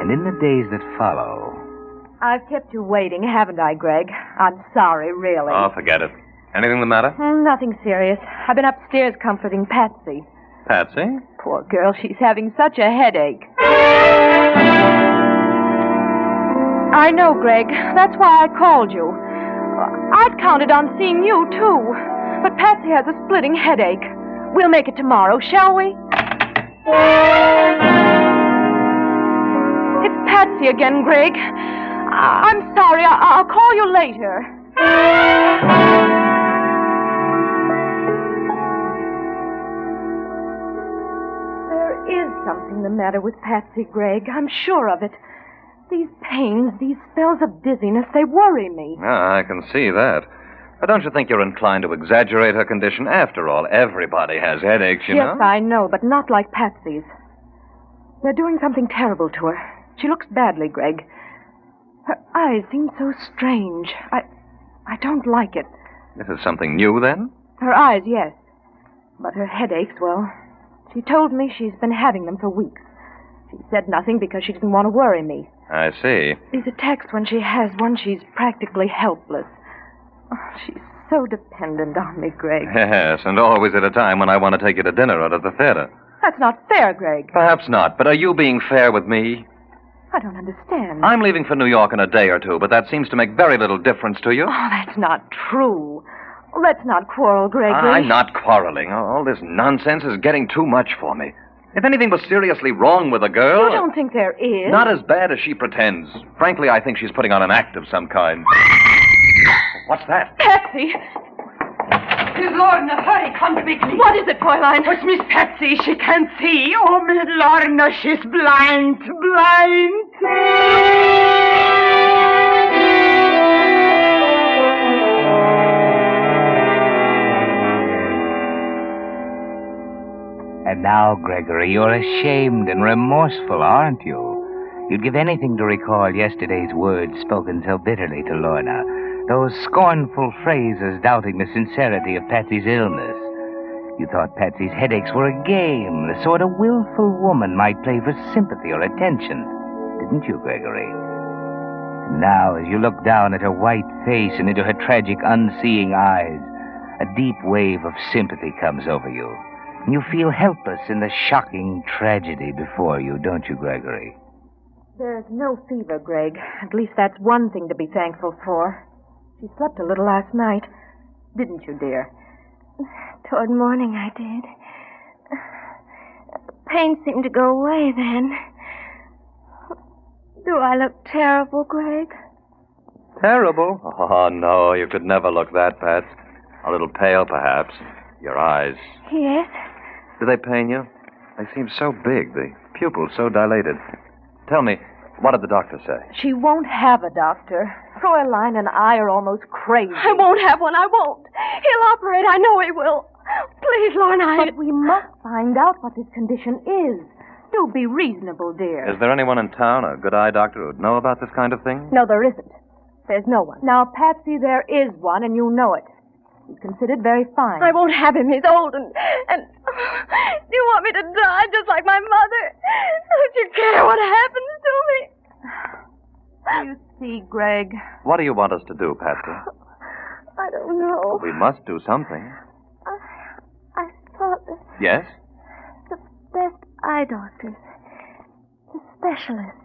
And in the days that follow, I've kept you waiting, haven't I, Greg? I'm sorry, really. Oh, forget it. Anything the matter? Nothing serious. I've been upstairs comforting Patsy. Patsy? Poor girl, she's having such a headache. I know, Greg. That's why I called you. I'd counted on seeing you, too. But Patsy has a splitting headache. We'll make it tomorrow, shall we? It's Patsy again, Greg. I'm sorry. I'll call you later. There is something the matter with Patsy, Greg. I'm sure of it. These pains, these spells of dizziness, they worry me. Ah, I can see that. But don't you think you're inclined to exaggerate her condition? After all, everybody has headaches, you know. Yes, I know, but not like Patsy's. They're doing something terrible to her. She looks badly, Greg. Her eyes seem so strange. I don't like it. This is something new, then? Her eyes, yes. But her headaches, well, she told me she's been having them for weeks. She said nothing because she didn't want to worry me. I see. These attacks, when she has one, she's practically helpless. Oh, she's so dependent on me, Greg. Yes, and always at a time when I want to take you to dinner or to the theater. That's not fair, Greg. Perhaps not, but are you being fair with me? I don't understand. I'm leaving for New York in a day or two, but that seems to make very little difference to you. Oh, that's not true. Let's not quarrel, Gregory. I'm not quarreling. All this nonsense is getting too much for me. If anything was seriously wrong with a girl... You don't think there is? Not as bad as she pretends. Frankly, I think she's putting on an act of some kind. What's that? Patsy! Miss Lorna, hurry, come quickly. What is it, Fräulein? It's Miss Patsy. She can't see. Oh, Miss Lorna, she's blind. And now, Gregory, you're ashamed and remorseful, aren't you? You'd give anything to recall yesterday's words spoken so bitterly to Lorna. Those scornful phrases doubting the sincerity of Patsy's illness. You thought Patsy's headaches were a game, the sort a willful woman might play for sympathy or attention. Didn't you, Gregory? Now, as you look down at her white face and into her tragic, unseeing eyes, a deep wave of sympathy comes over you. You feel helpless in the shocking tragedy before you, don't you, Gregory? There's no fever, Greg. At least that's one thing to be thankful for. She slept a little last night. Didn't you, dear? Toward morning, I did. The pain seemed to go away then. Do I look terrible, Greg? Terrible? Oh, no, you could never look that, Pat. A little pale, perhaps. Your eyes. Yes? Do they pain you? They seem so big, the pupils so dilated. Tell me, what did the doctor say? She won't have a doctor. Fräulein and I are almost crazy. I won't have one, I won't. He'll operate, I know he will. Please, Lorna, But we must find out what this condition is. Do be reasonable, dear. Is there anyone in town, a good eye doctor, who'd know about this kind of thing? No, there isn't. There's no one. Now, Patsy, there is one, and you know it. He's considered very fine. I won't have him. He's old and do you want me to die just like my mother? Don't you care what happens to me? You see, Greg. What do you want us to do, Patsy? I don't know. We must do something. I thought that Yes? the best eye doctors, the specialists,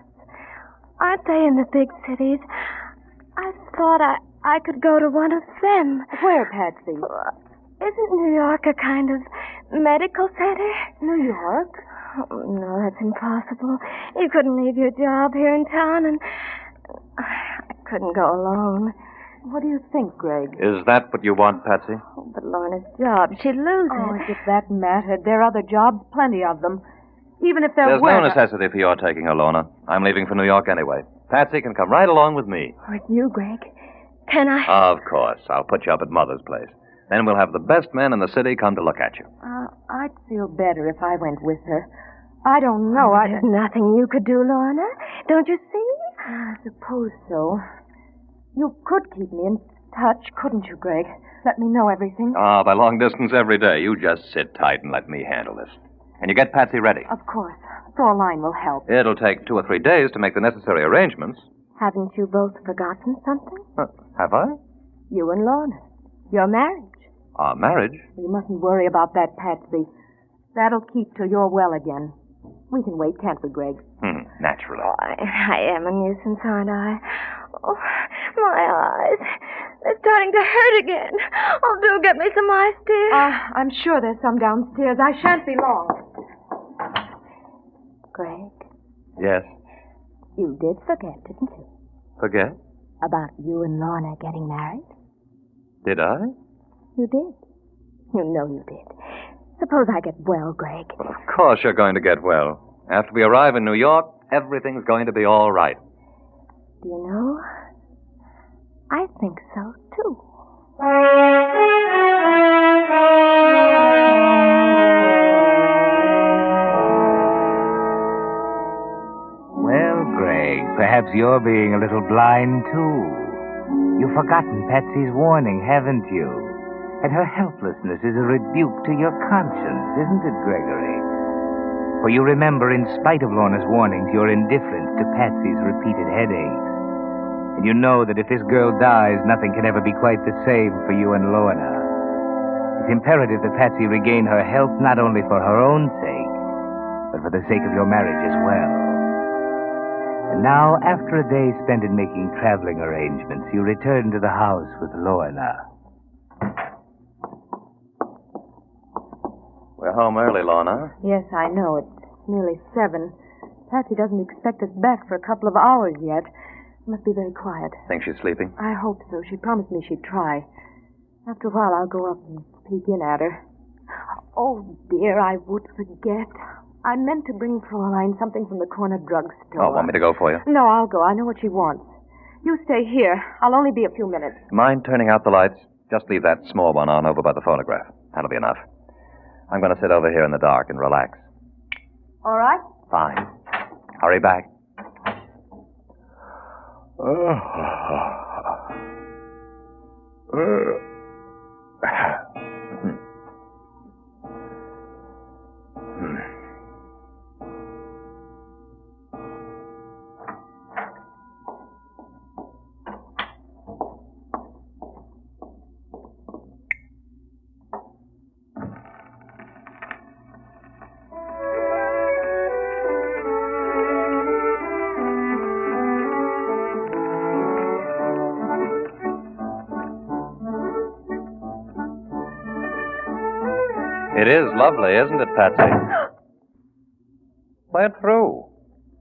aren't they in the big cities? I thought I could go to one of them. Where, Patsy? Isn't New York a kind of medical center? New York? Oh, no, that's impossible. You couldn't leave your job here in town, and I couldn't go alone. What do you think, Greg? Is that what you want, Patsy? Oh, but Lorna's job, she'd lose Oh, it. as if that mattered. There are other jobs, plenty of them. Even if there There's were... no necessity for your taking her, Lorna. I'm leaving for New York anyway. Patsy can come right along with me. With you, Greg. Can I? Of course. I'll put you up at Mother's place. Then we'll have the best men in the city come to look at you. I'd feel better if I went with her. I don't know. There's nothing you could do, Lorna. Don't you see? I suppose so. You could keep me in touch, couldn't you, Greg? Let me know everything. By long distance every day. You just sit tight and let me handle this. And you get Patsy ready. Of course. Fräulein will help. It'll take 2 or 3 days to make the necessary arrangements. Haven't you both forgotten something? Have I? You and Lorna. Your marriage. Our marriage? You mustn't worry about that, Patsy. That'll keep till you're well again. We can wait, can't we, Greg? Naturally. I am a nuisance, aren't I? Oh, my eyes. They're starting to hurt again. Oh, do get me some ice, dear. I'm sure there's some downstairs. I shan't be long. Greg, Yes. you did forget, didn't you? Forget? About you and Lorna getting married? Did I? You did. You know you did. Suppose I get well, Greg. Well, of course you're going to get well. After we arrive in New York, everything's going to be all right. Do you know? I think so, too. Well, Greg, perhaps you're being a little blind, too. You've forgotten Patsy's warning, haven't you? And her helplessness is a rebuke to your conscience, isn't it, Gregory? For you remember, in spite of Lorna's warnings, your indifference to Patsy's repeated headaches. And you know that if this girl dies, nothing can ever be quite the same for you and Lorna. It's imperative that Patsy regain her health not only for her own sake, but for the sake of your marriage as well. And now, after a day spent in making traveling arrangements, you return to the house with Lorna. We're home early, Lorna. Yes, I know. It's nearly 7. Patsy doesn't expect us back for a couple of hours yet. Must be very quiet. Think she's sleeping? I hope so. She promised me she'd try. After a while, I'll go up and peek in at her. Oh, dear, I would forget. I meant to bring Fraulein something from the corner drugstore. Oh, want me to go for you? No, I'll go. I know what she wants. You stay here. I'll only be a few minutes. Mind turning out the lights? Just leave that small one on over by the phonograph. That'll be enough. I'm going to sit over here in the dark and relax. All right? Fine. Hurry back. It is lovely, isn't it, Patsy? Play it through.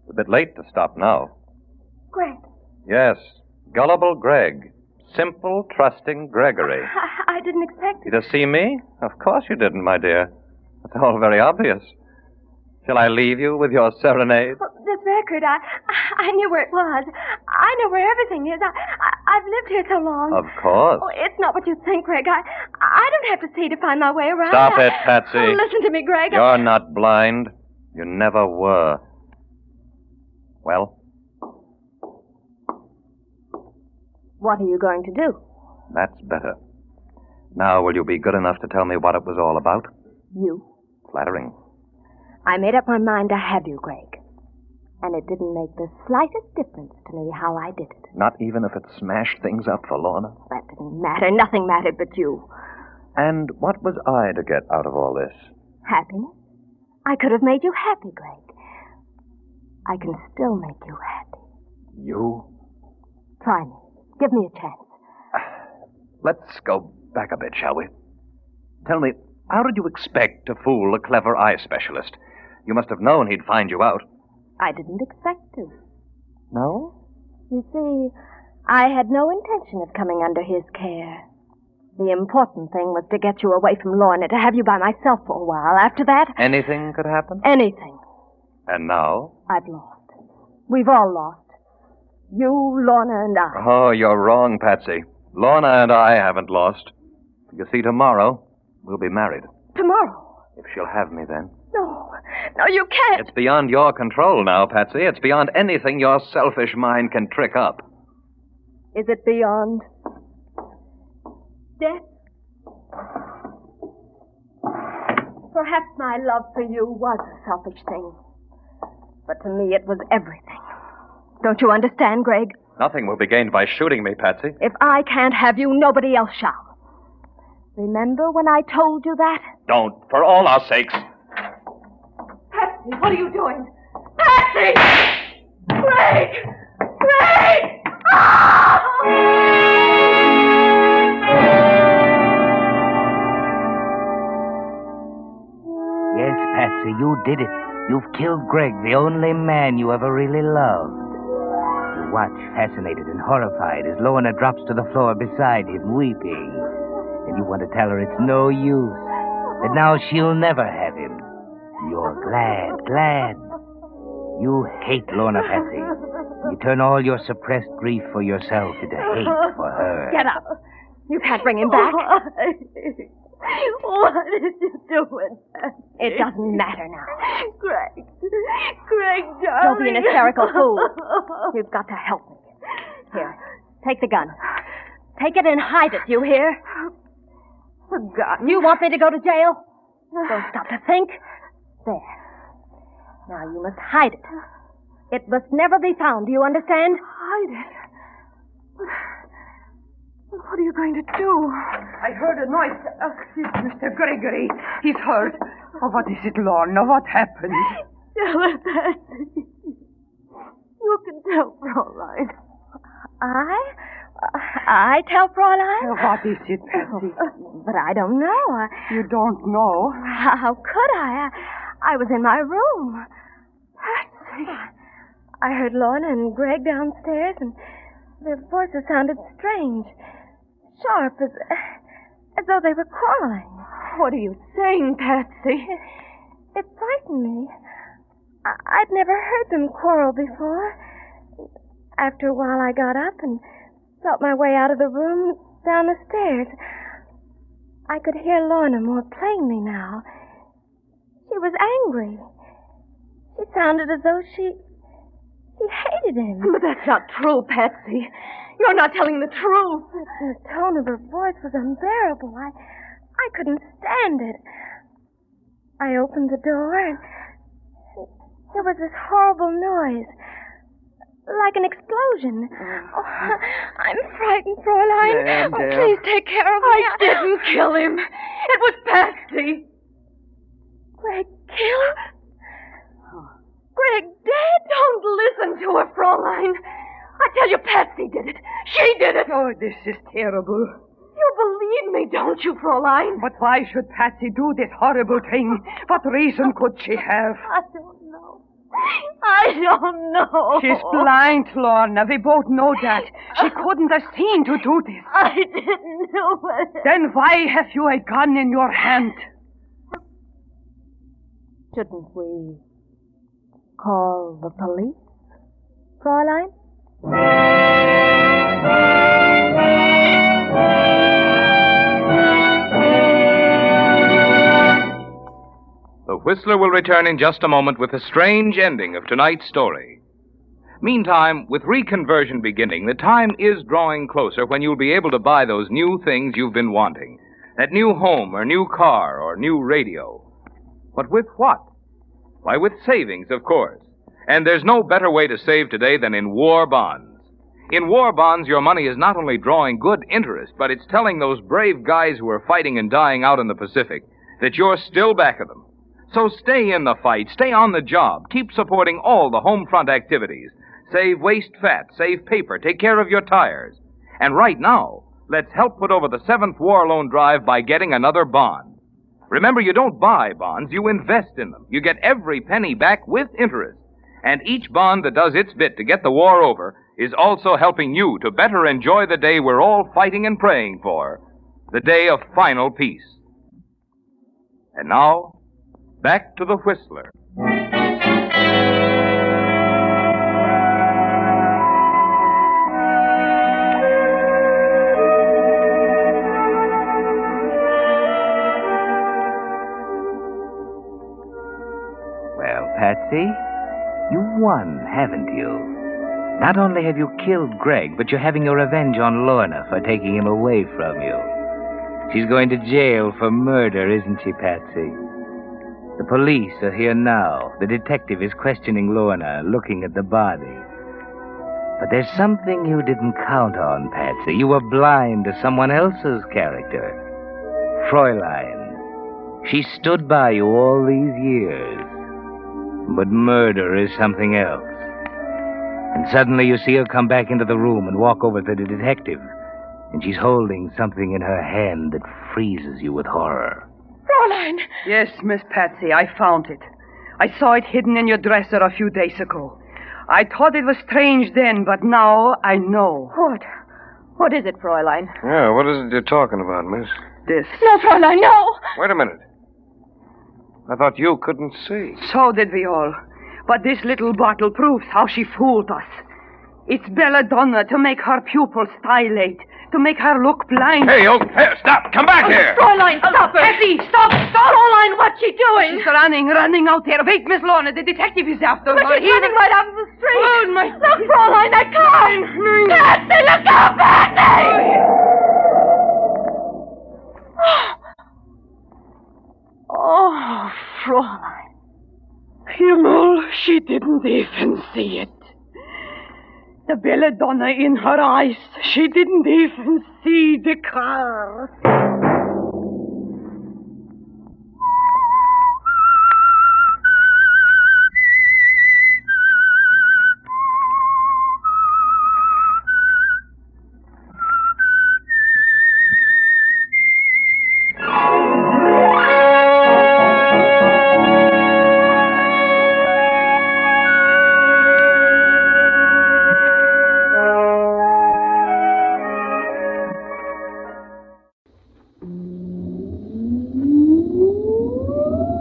It's a bit late to stop now. Greg, Yes, gullible Greg. Simple, trusting Gregory. I didn't expect You to see me? Of course you didn't, my dear. It's all very obvious. Shall I leave you with your serenade? Well, this record, I knew where it was. I know where everything is. I've lived here so long. Of course. Oh, it's not what you think, Greg. I don't have to see to find my way around. Stop it, Patsy. Oh, listen to me, Greg. You're not blind. You never were. Well, What are you going to do? that's better. Now, will you be good enough to tell me what it was all about? You. Flattering. I made up my mind to have you, Greg. And it didn't make the slightest difference to me how I did it. Not even if it smashed things up for Lorna? That didn't matter. Nothing mattered but you. And what was I to get out of all this? Happiness? I could have made you happy, Greg. I can still make you happy. You? Try me. Give me a chance. Let's go back a bit, shall we? Tell me, how did you expect to fool a clever eye specialist? You must have known he'd find you out. I didn't expect to. No? You see, I had no intention of coming under his care. The important thing was to get you away from Lorna, to have you by myself for a while. After that... Anything could happen? Anything. And now? I've lost. We've all lost. You, Lorna, and I. Oh, you're wrong, Patsy. Lorna and I haven't lost. You see, tomorrow, we'll be married. Tomorrow? If she'll have me then. No. No, you can't. It's beyond your control now, Patsy. It's beyond anything your selfish mind can trick up. Is it beyond death? Perhaps my love for you was a selfish thing. But to me, it was everything. Don't you understand, Greg? Nothing will be gained by shooting me, Patsy. If I can't have you, nobody else shall. Remember when I told you that? Don't, for all our sakes. Patsy, what are you doing? Patsy! Greg! Greg! Ah! Yes, Patsy, you did it. You've killed Greg, the only man you ever really loved. You watch, fascinated and horrified, as Lorna drops to the floor beside him, weeping. And you want to tell her it's no use, that now she'll never have him. You're glad. You hate Lorna, Patsy. You turn all your suppressed grief for yourself into hate for her. Get up. You can't bring him back. What did you do with that? It doesn't matter now. Greg, darling. Don't be an hysterical fool. You've got to help me. Here, take the gun. Take it and hide it, you hear? The gun? You want me to go to jail? Don't stop to think. There. Now you must hide it. It must never be found, do you understand? Hide it? What are you going to do? I heard a noise. It's Mr. Gregory. He's hurt. Oh, what is it, Lorna? What happened? Tell her, Patsy. You can tell Fraulein. I tell Fraulein? What is it, Patsy? But I don't know. You don't know? How could I? I was in my room. Patsy. I heard Lorna and Greg downstairs, and their voices sounded strange. Sharp, as though they were quarreling. What are you saying, Patsy? It frightened me. I'd never heard them quarrel before. After a while, I got up and felt my way out of the room down the stairs. I could hear Lorna more plainly now. She was angry. She sounded as though she hated him. But that's not true, Patsy. You're not telling the truth. The tone of her voice was unbearable. I couldn't stand it. I opened the door, and there was this horrible noise, like an explosion. Oh, I'm frightened, Fraulein. Oh, please take care of me. I didn't kill him. It was Patsy. Greg killed? Greg dead? Don't listen to her, Fraulein. I tell you, Patsy did it. She did it. Oh, this is terrible. You believe me, don't you, Fraulein? But why should Patsy do this horrible thing? What reason could she have? I don't know. She's blind, Lorna. We both know that. She couldn't have seen to do this. I didn't do it. Then why have you a gun in your hand? Shouldn't we call the police, Fraulein? The Whistler will return in just a moment with the strange ending of tonight's story. Meantime, with reconversion beginning, the time is drawing closer when you'll be able to buy those new things you've been wanting. That new home or new car or new radio. But with what? Why, with savings, of course. And there's no better way to save today than in war bonds. In war bonds, your money is not only drawing good interest, but it's telling those brave guys who are fighting and dying out in the Pacific that you're still back of them. So stay in the fight, stay on the job, keep supporting all the home front activities. Save waste fat, save paper, take care of your tires. And right now, let's help put over the 7th War Loan Drive by getting another bond. Remember, you don't buy bonds, you invest in them. You get every penny back with interest. And each bond that does its bit to get the war over is also helping you to better enjoy the day we're all fighting and praying for, the day of final peace. And now, back to the Whistler. Well, Patsy, you won, haven't you? Not only have you killed Greg, but you're having your revenge on Lorna for taking him away from you. She's going to jail for murder, isn't she, Patsy? The police are here now. The detective is questioning Lorna, looking at the body. But there's something you didn't count on, Patsy. You were blind to someone else's character. Fräulein. She stood by you all these years. But murder is something else. And suddenly you see her come back into the room and walk over to the detective. And she's holding something in her hand that freezes you with horror. Fräulein! Yes, Miss Patsy, I found it. I saw it hidden in your dresser a few days ago. I thought it was strange then, but now I know. What is it, Fräulein? Yeah, what is it you're talking about, miss? This. No, Fräulein, no! Wait a minute. I thought you couldn't see. So did we all. But this little bottle proves how she fooled us. It's belladonna to make her pupils dilate, to make her look blind. Hey, stop! Come back here! Fräulein, stop her! Effie, stop! Fräulein, what's she doing? She's running out there. Wait, Miss Lorna, the detective is after her. But she's running right out of the street. Oh, my... Look, Fräulein, that car! Patsy, look out, Patsy! Oh, Fräulein. Himmel, she didn't even see it. The belladonna in her eyes. She didn't even see the car.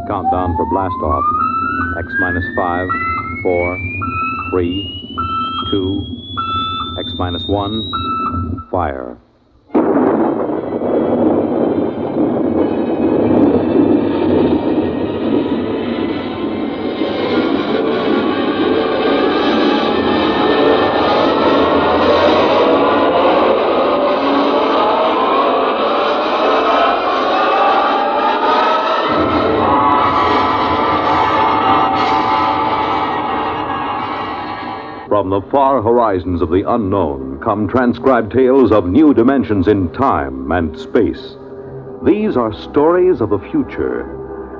Countdown for blast off. X minus 5, 4, 3, 2, X minus 1, fire. From the far horizons of the unknown come transcribed tales of new dimensions in time and space. These are stories of the future,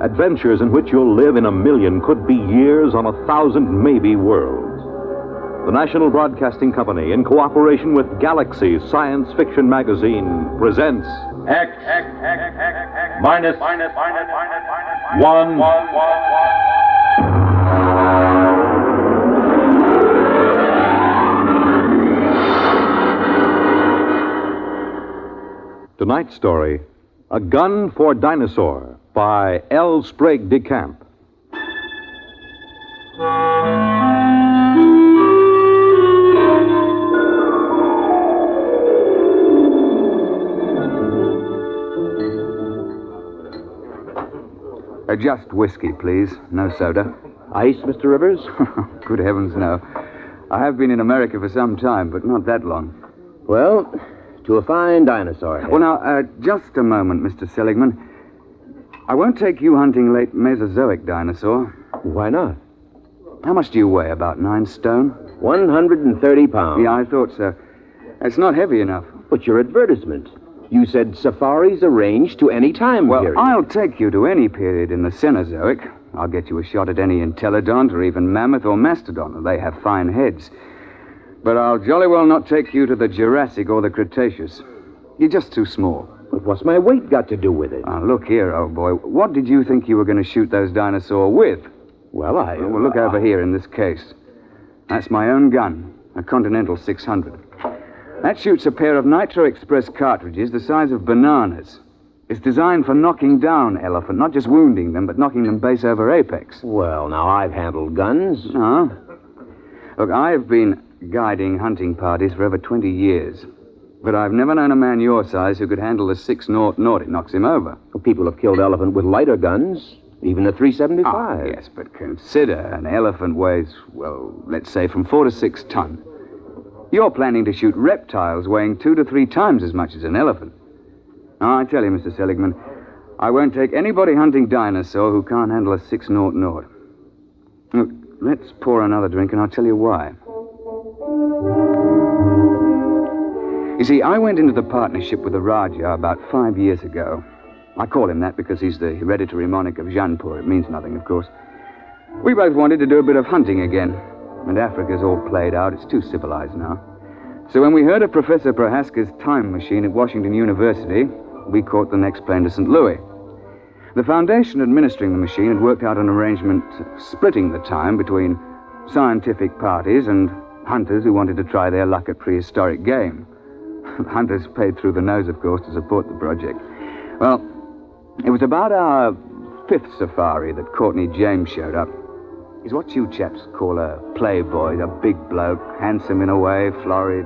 adventures in which you'll live in a million, could be years, on 1,000 maybe worlds. The National Broadcasting Company, in cooperation with Galaxy Science Fiction Magazine, presents X minus 1. Tonight's story, A Gun for Dinosaur, by L. Sprague de Camp. Just whiskey, please. No soda. Ice, Mr. Rivers? Good heavens, no. I have been in America for some time, but not that long. Well, to a fine dinosaur. Well, now, just a moment, Mr. Seligman. I won't take you hunting late Mesozoic dinosaur. Why not? How much do you weigh? About 9 stone? 130 pounds. Yeah, I thought so. It's not heavy enough. But your advertisement. You said safaris arranged to any time period. Well, I'll take you to any period in the Cenozoic. I'll get you a shot at any entelodont or even mammoth or mastodon. They have fine heads. But I'll jolly well not take you to the Jurassic or the Cretaceous. You're just too small. But what's my weight got to do with it? Look here, old boy. What did you think you were going to shoot those dinosaurs with? Well, Well, look over here in this case. That's my own gun, a Continental 600. That shoots a pair of Nitro Express cartridges the size of bananas. It's designed for knocking down elephant, not just wounding them, but knocking them base over apex. Well, now, I've handled guns. Oh? Look, I've been guiding hunting parties for over 20 years. But I've never known a man your size who could handle the 6-0. It knocks him over. Well, people have killed elephant with lighter guns, even the 375. Yes, but consider an elephant weighs, well, let's say from 4 to 6 ton. You're planning to shoot reptiles weighing 2 to 3 times as much as an elephant. Now, I tell you, Mr. Seligman, I won't take anybody hunting dinosaur who can't handle a 6-0. Look, let's pour another drink and I'll tell you why. You see, I went into the partnership with the Rajah about 5 years ago. I call him that because he's the hereditary monarch of Jaipur. It means nothing, of course. We both wanted to do a bit of hunting again. And Africa's all played out. It's too civilized now. So when we heard of Professor Prohaska's time machine at Washington University, we caught the next plane to St. Louis. The foundation administering the machine had worked out an arrangement splitting the time between scientific parties and hunters who wanted to try their luck at prehistoric game. Hunters paid through the nose, of course, to support the project. Well, it was about our 5th safari that Courtney James showed up. He's what you chaps call a playboy, a big bloke, handsome in a way, florid,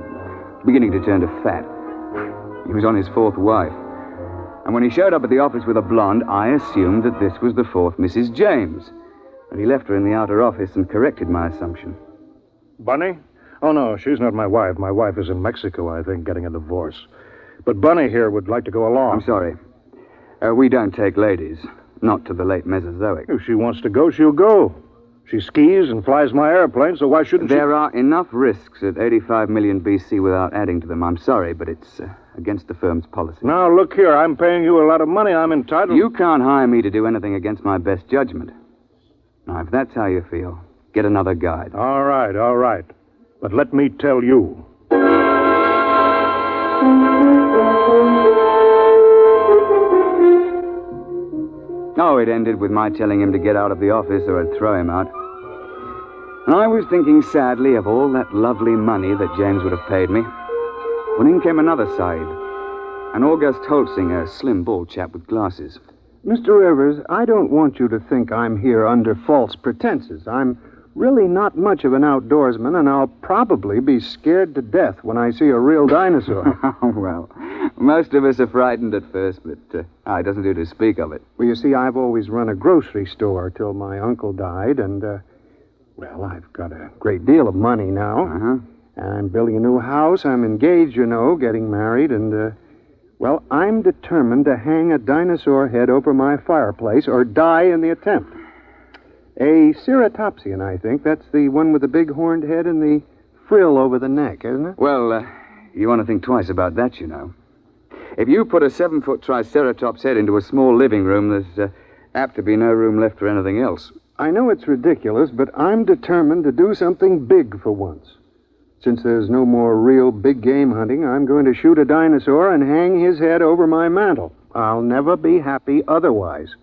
beginning to turn to fat. He was on his 4th wife. And when he showed up at the office with a blonde, I assumed that this was the 4th Mrs. James. And he left her in the outer office and corrected my assumption. Bunny? Oh, no, she's not my wife. My wife is in Mexico, I think, getting a divorce. But Bunny here would like to go along. I'm sorry. We don't take ladies. Not to the late Mesozoic. If she wants to go, she'll go. She skis and flies my airplane, so why shouldn't she? There are enough risks at 85 million BC without adding to them. I'm sorry, but it's against the firm's policy. Now, look here. I'm paying you a lot of money. I'm entitled... You can't hire me to do anything against my best judgment. Now, if that's how you feel, get another guide. All right, all right. But let me tell you. Oh, it ended with my telling him to get out of the office or I'd throw him out. And I was thinking sadly of all that lovely money that James would have paid me. When in came another side. An August Holtzinger, a slim, bald chap with glasses. Mr. Rivers, I don't want you to think I'm here under false pretenses. I'm really not much of an outdoorsman, and I'll probably be scared to death when I see a real dinosaur. Well, most of us are frightened at first, but it doesn't do to speak of it. Well, you see, I've always run a grocery store till my uncle died, and, well, I've got a great deal of money now. Uh-huh. I'm building a new house. I'm engaged, you know, getting married, and, well, I'm determined to hang a dinosaur head over my fireplace or die in the attempt. A ceratopsian, I think. That's the one with the big horned head and the frill over the neck, isn't it? Well, you want to think twice about that, you know. If you put a 7-foot Triceratops head into a small living room, there's apt to be no room left for anything else. I know it's ridiculous, but I'm determined to do something big for once. Since there's no more real big game hunting, I'm going to shoot a dinosaur and hang his head over my mantel. I'll never be happy otherwise.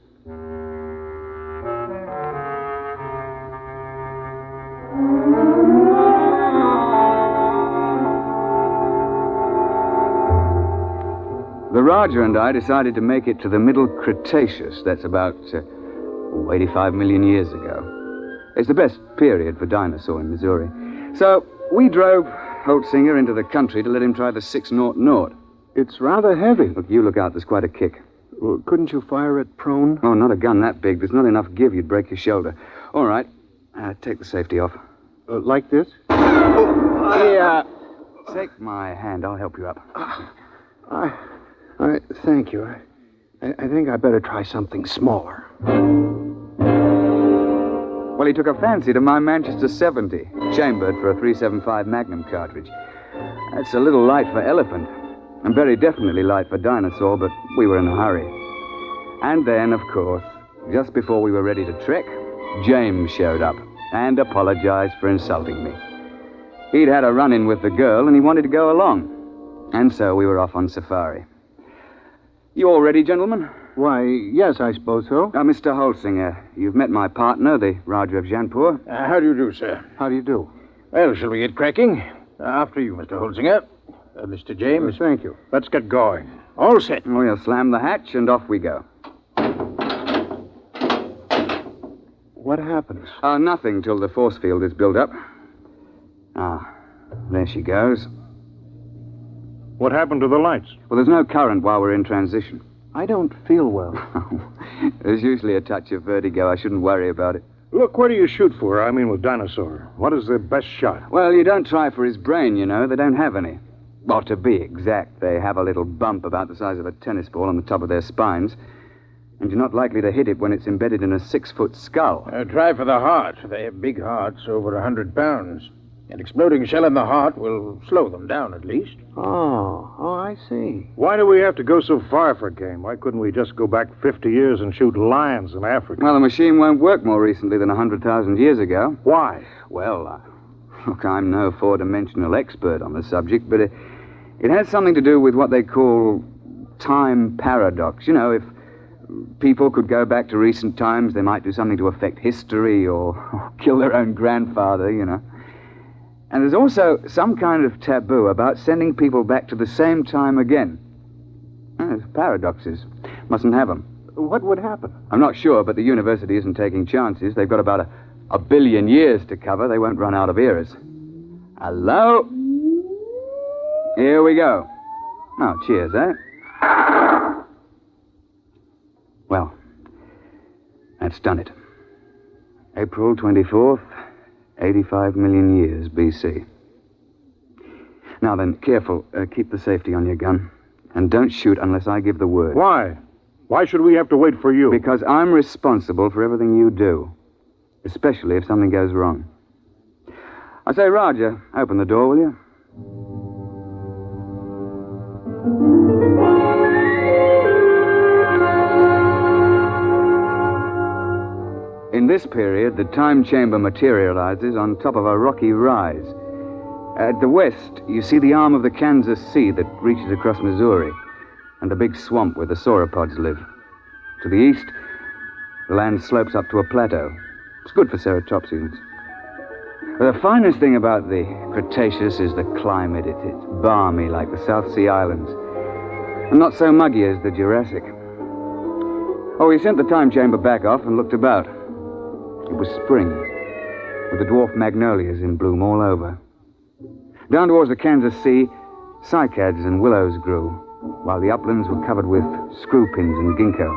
The Rajah and I decided to make it to the Middle Cretaceous. That's about 85 million years ago. It's the best period for dinosaur in Missouri. So we drove Holtzinger into the country to let him try the 6-0. It's rather heavy. Look, you look out. There's quite a kick. Well, couldn't you fire it prone? Oh, not a gun that big. There's not enough give. You'd break your shoulder. All right. Take the safety off. Like this? Yeah. Take my hand. I'll help you up. Thank you. I think I better try something smaller. Well, he took a fancy to my Manchester 70, chambered for a .375 Magnum cartridge. That's a little light for elephant, and very definitely light for dinosaur, but we were in a hurry. And then, of course, just before we were ready to trek, James showed up and apologized for insulting me. He'd had a run-in with the girl, and he wanted to go along. And so we were off on safari. You all ready, gentlemen? Why, yes, I suppose so. Mr. Holtzinger, you've met my partner, the Rajah of Jaipur. How do you do, sir? How do you do? Well, shall we get cracking? After you, Mr. Holtzinger. Mr. James. Thank you. Let's get going. All set. We'll slam the hatch and off we go. What happens? Nothing till the force field is built up. There she goes. What happened to the lights? Well, there's no current while we're in transition. I don't feel well. There's usually a touch of vertigo. I shouldn't worry about it. Look, where do you shoot for? I mean, with Dinosaur. What is the best shot? Well, you don't try for his brain, you know. They don't have any. Well, to be exact, they have a little bump about the size of a tennis ball on the top of their spines. And you're not likely to hit it when it's embedded in a 6-foot skull. Try for the heart. They have big hearts, over 100 pounds. An exploding shell in the heart will slow them down, at least. Oh, I see. Why do we have to go so far for a game? Why couldn't we just go back 50 years and shoot lions in Africa? Well, the machine won't work more recently than 100,000 years ago. Why? Well, look, I'm no four-dimensional expert on the subject, but it has something to do with what they call time paradox. You know, if people could go back to recent times, they might do something to affect history or kill their own grandfather, you know. And there's also some kind of taboo about sending people back to the same time again. There's paradoxes. Mustn't have them. What would happen? I'm not sure, but the university isn't taking chances. They've got about a billion years to cover. They won't run out of eras. Hello? Here we go. Oh, cheers, eh? Well, that's done it. April 24th, 85 million years BC. Now then, careful. Keep the safety on your gun. And don't shoot unless I give the word. Why? Why should we have to wait for you? Because I'm responsible for everything you do. Especially if something goes wrong. I say, Roger, open the door, will you? In this period, the time chamber materializes on top of a rocky rise. At the west, you see the arm of the Kansas Sea that reaches across Missouri, and the big swamp where the sauropods live. To the east, the land slopes up to a plateau. It's good for ceratopsians. The finest thing about the Cretaceous is the climate. It's balmy like the South Sea Islands, and not so muggy as the Jurassic. Oh, we sent the time chamber back off and looked about. It was spring, with the dwarf magnolias in bloom all over. Down towards the Kansas Sea, cycads and willows grew, while the uplands were covered with screw pins and ginkgo.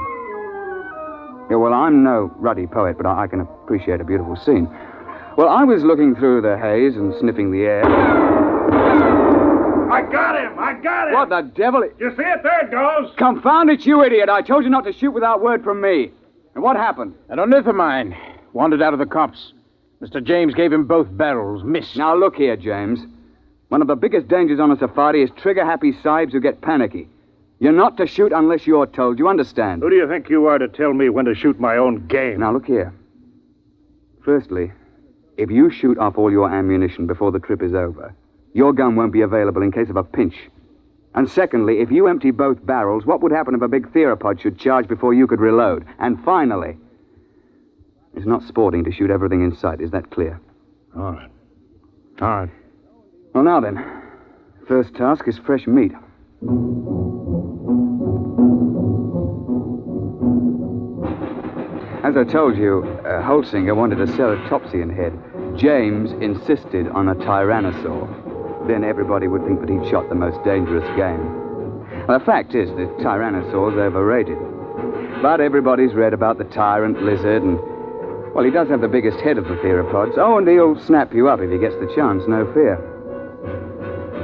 Yeah, well, I'm no ruddy poet, but I can appreciate a beautiful scene. Well, I was looking through the haze and sniffing the air. I got him! I got him! What the devil? You see it? There it goes! Confound it, you idiot! I told you not to shoot without word from me. And what happened? An ornithomine wandered out of the copse. Mr. James gave him both barrels. Missed. Now, look here, James. One of the biggest dangers on a safari is trigger-happy sahibs who get panicky. You're not to shoot unless you're told. You understand? Who do you think you are to tell me when to shoot my own game? Now, look here. Firstly, if you shoot off all your ammunition before the trip is over, your gun won't be available in case of a pinch. And secondly, if you empty both barrels, what would happen if a big theropod should charge before you could reload? And finally, it's not sporting to shoot everything in sight. Is that clear? All right. All right. Well, now then. First task is fresh meat. As I told you, Holsinger wanted a ceratopsian head. James insisted on a tyrannosaur. Then everybody would think that he'd shot the most dangerous game. Well, the fact is that tyrannosaur's overrated. But everybody's read about the tyrant lizard, and, well, he does have the biggest head of the theropods. Oh, and he'll snap you up if he gets the chance, no fear.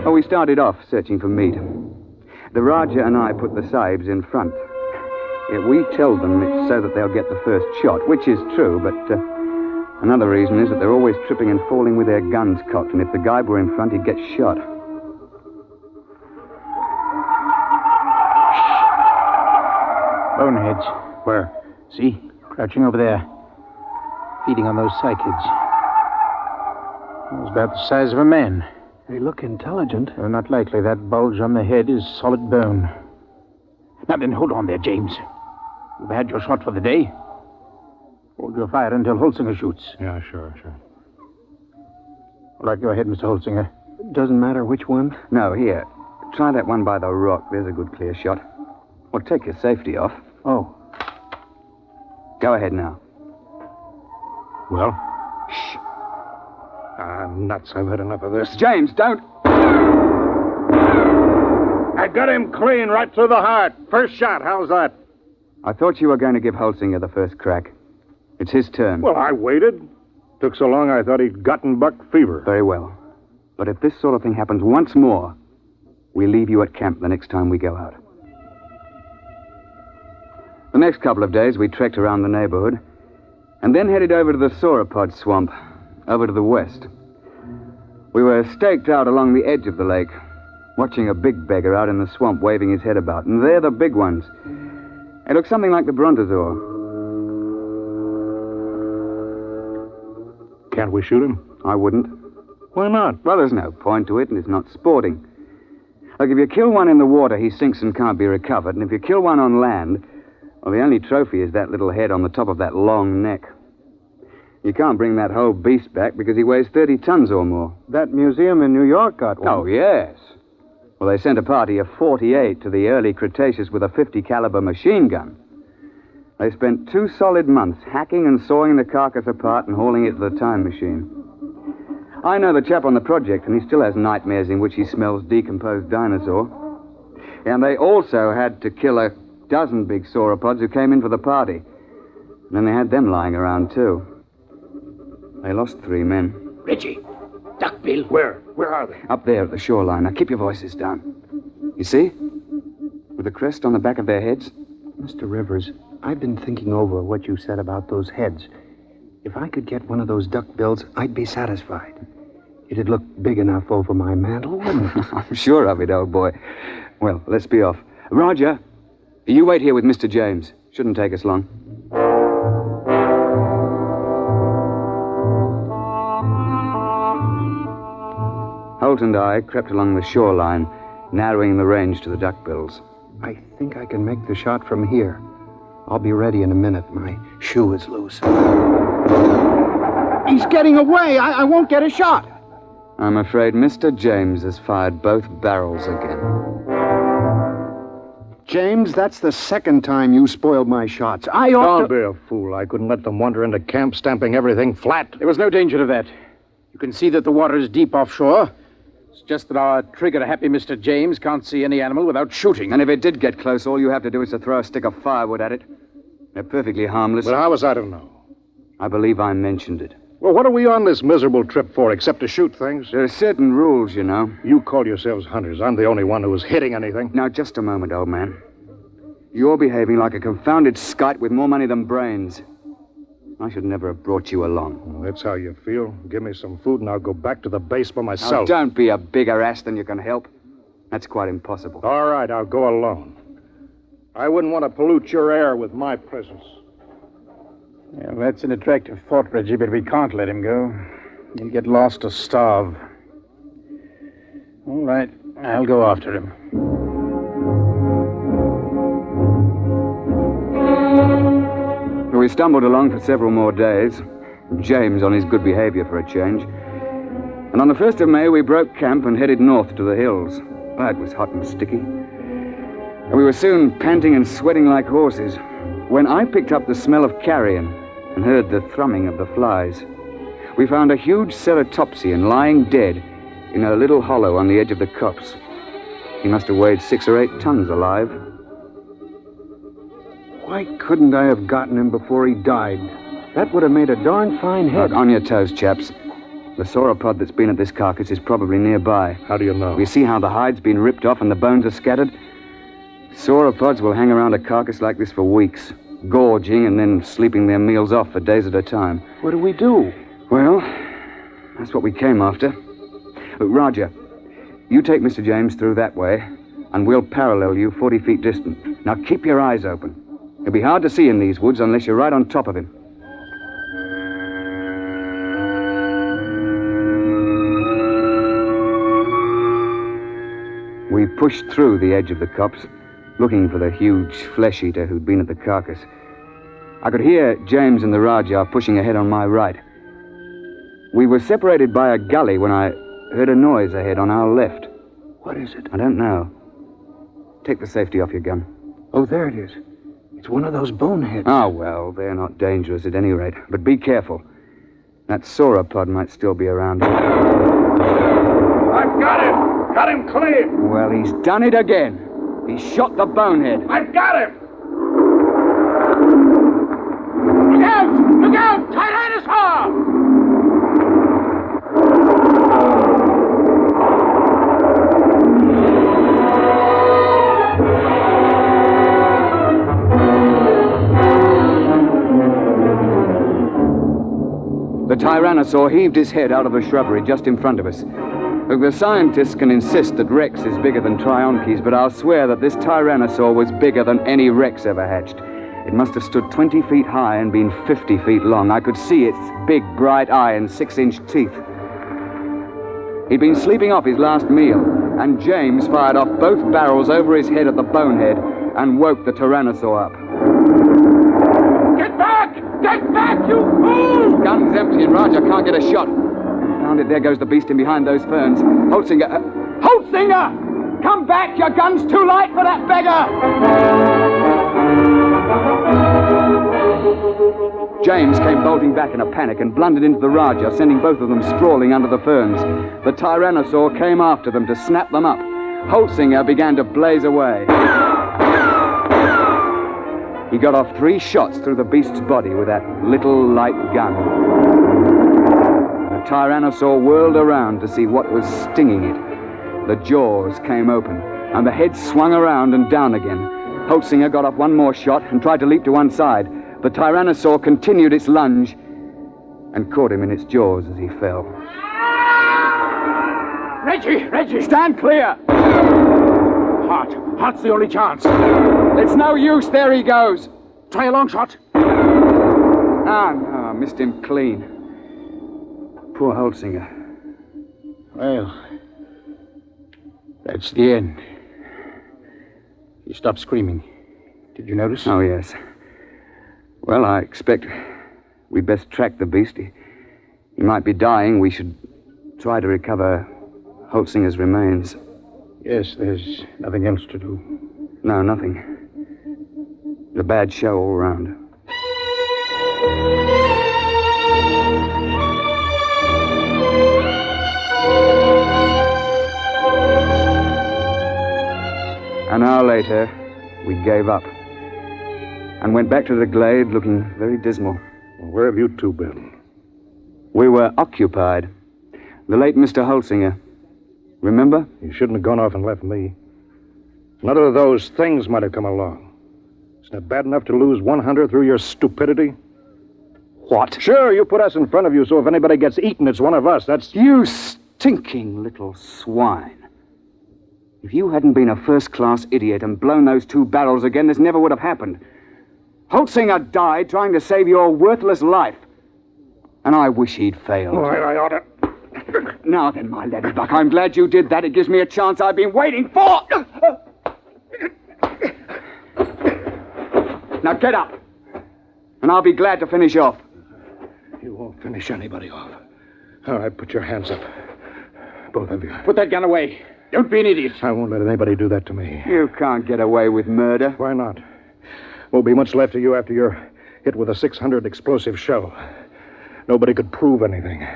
Oh, we started off searching for meat. The Raja and I put the sahibs in front. We tell them it's so that they'll get the first shot, which is true, but another reason is that they're always tripping and falling with their guns cocked, and if the guy were in front, he'd get shot. Boneheads. Where? See? Crouching over there. Feeding on those cycads. It's about the size of a man. They look intelligent. Not likely. That bulge on the head is solid bone. Now then, hold on there, James. You've had your shot for the day. Hold your fire until Holsinger shoots. Yeah, sure. All right, go ahead, Mr. Holsinger. Doesn't matter which one? No, here. Try that one by the rock. There's a good clear shot. Well, take your safety off. Oh. Go ahead now. Well? Shh. Nuts. I've had enough of this. James, don't... I got him clean right through the heart. First shot. How's that? I thought you were going to give Holsinger the first crack. It's his turn. Well, I waited. Took so long I thought he'd gotten buck fever. Very well. But if this sort of thing happens once more, we leave you at camp the next time we go out. The next couple of days, we trekked around the neighborhood and then headed over to the sauropod swamp, over to the west. We were staked out along the edge of the lake, watching a big beggar out in the swamp waving his head about. And they're the big ones. They look something like the brontosaur. Can't we shoot him? I wouldn't. Why not? Well, there's no point to it, and it's not sporting. Like, if you kill one in the water, he sinks and can't be recovered. And if you kill one on land, well, the only trophy is that little head on the top of that long neck. You can't bring that whole beast back because he weighs 30 tons or more. That museum in New York got one. Oh, yes. Well, they sent a party of 48 to the early Cretaceous with a 50 caliber machine gun. They spent 2 solid months hacking and sawing the carcass apart and hauling it to the time machine. I know the chap on the project, and he still has nightmares in which he smells decomposed dinosaur. And they also had to kill a dozen big sauropods who came in for the party. And then they had them lying around, too. They lost 3 men. Reggie, Duckbill. Where are they? Up there at the shoreline. Now, keep your voices down. You see? With the crest on the back of their heads. Mr. Rivers, I've been thinking over what you said about those heads. If I could get one of those duckbills, I'd be satisfied. It'd look big enough over my mantle, wouldn't it? I'm sure of it, old boy. Well, let's be off. Roger, you wait here with Mr. James. Shouldn't take us long. Holt and I crept along the shoreline, narrowing the range to the duckbills. I think I can make the shot from here. I'll be ready in a minute. My shoe is loose. He's getting away. I won't get a shot. I'm afraid Mr. James has fired both barrels again. James, that's the second time you spoiled my shots. I ought Don't be a fool. I couldn't let them wander into camp, stamping everything flat. There was no danger of that. You can see that the water is deep offshore. It's just that our trigger-happy Mr. James can't see any animal without shooting. And if it did get close, all you have to do is to throw a stick of firewood at it. They're perfectly harmless. But how was I to know? I believe I mentioned it. Well, what are we on this miserable trip for, except to shoot things? There are certain rules, you know. You call yourselves hunters. I'm the only one who was hitting anything. Now, just a moment, old man. You're behaving like a confounded skite with more money than brains. I should never have brought you along. Well, that's how you feel. Give me some food and I'll go back to the base by myself. Now, don't be a bigger ass than you can help. That's quite impossible. All right, I'll go alone. I wouldn't want to pollute your air with my presence. Yeah, that's an attractive thought, Reggie, but we can't let him go. He'll get lost or starve. All right, I'll go after him. We stumbled along for several more days, James on his good behavior for a change. And on the 1st of May, we broke camp and headed north to the hills. But it was hot and sticky. And we were soon panting and sweating like horses when I picked up the smell of carrion and heard the thrumming of the flies. We found a huge ceratopsian lying dead in a little hollow on the edge of the copse. He must have weighed 6 or 8 tons alive. Why couldn't I have gotten him before he died? That would have made a darn fine head. Look, on your toes, chaps. The sauropod that's been at this carcass is probably nearby. How do you know? You see how the hide's been ripped off and the bones are scattered? Sauropods will hang around a carcass like this for weeks, gorging and then sleeping their meals off for days at a time. What do we do? Well, that's what we came after. Look, Roger, you take Mr. James through that way, and we'll parallel you 40 feet distant. Now keep your eyes open. It'll be hard to see in these woods unless you're right on top of him. We pushed through the edge of the copse, looking for the huge flesh-eater who'd been at the carcass. I could hear James and the Rajah pushing ahead on my right. We were separated by a gully when I heard a noise ahead on our left. What is it? I don't know. Take the safety off your gun. Oh, there it is. It's one of those boneheads. Oh, well, they're not dangerous at any rate. But be careful. That sauropod might still be around here. I've got him! Got him clean! Well, he's done it again. He shot the bonehead. I've got him! Look out! Look out! Dinosaur! The Tyrannosaur heaved his head out of the shrubbery just in front of us. Look, the scientists can insist that Rex is bigger than Trionkeys, but I'll swear that this Tyrannosaur was bigger than any Rex ever hatched. It must have stood 20 feet high and been 50 feet long. I could see its big, bright eye and 6-inch teeth. He'd been sleeping off his last meal, and James fired off both barrels over his head at the bonehead and woke the Tyrannosaur up. Get back! Get back, you fool! Gun's empty and Roger can't get a shot. Found it, there goes the beast in behind those ferns. Holtzinger! Holtzinger! Come back! Your gun's too light for that beggar! James came bolting back in a panic and blundered into the Raja, sending both of them sprawling under the ferns. The Tyrannosaur came after them to snap them up. Holtzinger began to blaze away. He got off 3 shots through the beast's body with that little light gun. The Tyrannosaur whirled around to see what was stinging it. The jaws came open, and the head swung around and down again. Holtzinger got off 1 more shot and tried to leap to one side. The Tyrannosaur continued its lunge and caught him in its jaws as he fell. Reggie! Stand clear! Heart's the only chance. It's no use. There he goes. Try a long shot. Ah, no, I missed him clean. Poor Holtzinger. Well, that's the end. He stopped screaming. Did you notice? Oh, yes. Well, I expect we'd best track the beast. He might be dying. We should try to recover Holtzinger's remains. Yes, there's nothing else to do. No, nothing. It's a bad show all around. An hour later, we gave up and went back to the glade looking very dismal. Well, where have you two been? We were occupied. The late Mr. Holtzinger. Remember? You shouldn't have gone off and left me. None of those things might have come along. Isn't it bad enough to lose 100 through your stupidity? What? Sure, you put us in front of you, so if anybody gets eaten, it's one of us. That's... You stinking little swine. If you hadn't been a first-class idiot and blown those 2 barrels again, this never would have happened. Holtzinger died trying to save your worthless life. And I wish he'd failed. All right, I ought to... Now then, my laddybuck, I'm glad you did that. It gives me a chance I've been waiting for. Now get up. And I'll be glad to finish off. You won't finish anybody off. All right, put your hands up. Both of you. Put that gun away. Don't be an idiot. I won't let anybody do that to me. You can't get away with murder. Why not? Won't be much left of you after you're hit with a 600 explosive shell. Nobody could prove anything.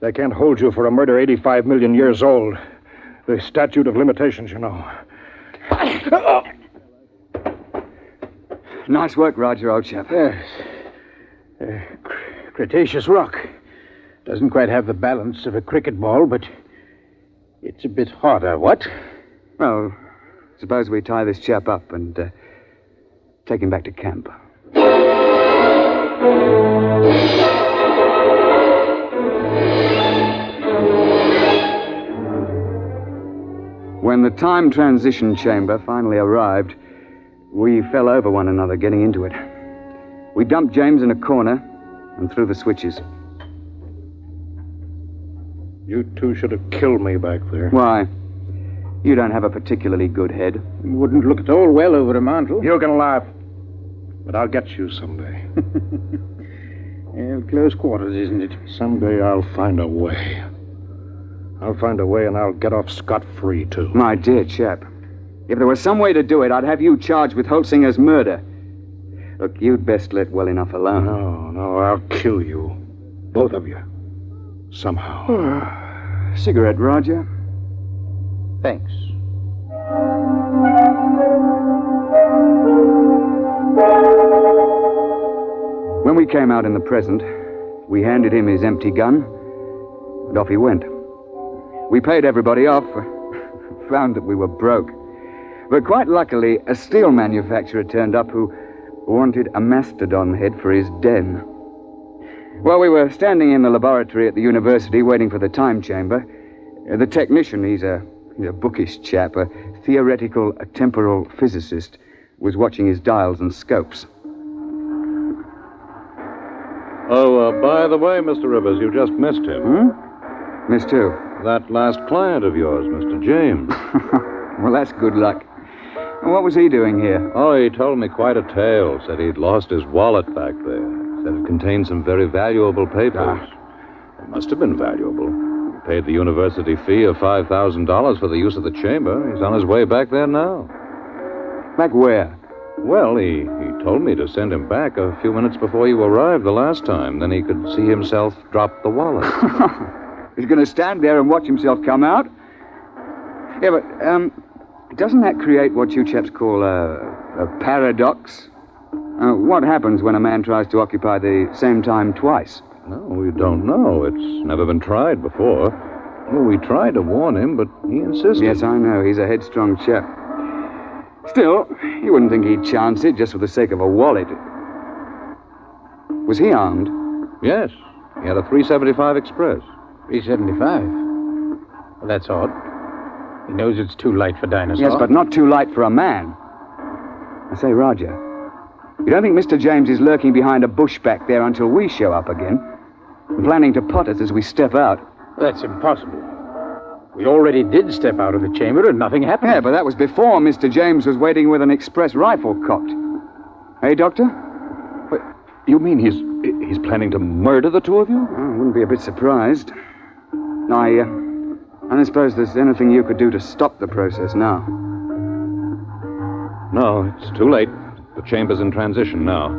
They can't hold you for a murder 85 million years old. The statute of limitations, you know. Nice work, Roger, old chap. Yes. Cretaceous rock. Doesn't quite have the balance of a cricket ball, but it's a bit harder, what? Well, suppose we tie this chap up and take him back to camp. When the time transition chamber finally arrived, we fell over one another getting into it. We dumped James in a corner and threw the switches. You two should have killed me back there. Why? You don't have a particularly good head. You wouldn't look at all well over a mantle. You can laugh. But I'll get you someday. Yeah, close quarters, isn't it? Someday I'll find a way. I'll find a way and I'll get off scot-free, too. My dear chap, if there was some way to do it, I'd have you charged with Holtzinger's murder. Look, you'd best let well enough alone. No, I'll kill you. Both of you. Somehow. Cigarette, Roger? Thanks. When we came out in the present, we handed him his empty gun, and off he went. We paid everybody off, found that we were broke. But quite luckily, a steel manufacturer turned up who wanted a mastodon head for his den. Well, we were standing in the laboratory at the university waiting for the time chamber. The technician, he's a bookish chap, a theoretical temporal physicist, was watching his dials and scopes. Oh, by the way, Mr. Rivers, you just missed him. Missed who? That last client of yours, Mr. James. Well, that's good luck. And what was he doing here? Oh, he told me quite a tale. Said he'd lost his wallet back there. Said it contained some very valuable papers. It must have been valuable. He paid the university fee of $5,000 for the use of the chamber. He's on his way back there now. Back where? Well, he told me to send him back a few minutes before you arrived the last time. Then he could see himself drop the wallet. He's going to stand there and watch himself come out? Yeah, but, doesn't that create what you chaps call a paradox? What happens when a man tries to occupy the same time twice? No, we don't know. It's never been tried before. Well, we tried to warn him, but he insisted. Yes, I know. He's a headstrong chap. Still, you wouldn't think he'd chance it just for the sake of a wallet. Was he armed? Yes. He had a 375 Express. 375? Well, that's odd. He knows it's too light for Dinosaur. Yes, but not too light for a man. I say, Roger, you don't think Mr. James is lurking behind a bush back there until we show up again? Planning to pot us as we step out? That's impossible. We already did step out of the chamber and nothing happened. Yeah, but that was before Mr. James was waiting with an express rifle cocked. Hey, Doctor? What, you mean he's planning to murder the two of you? Oh, I wouldn't be a bit surprised. I don't suppose there's anything you could do to stop the process now. No, it's too late. The chamber's in transition now.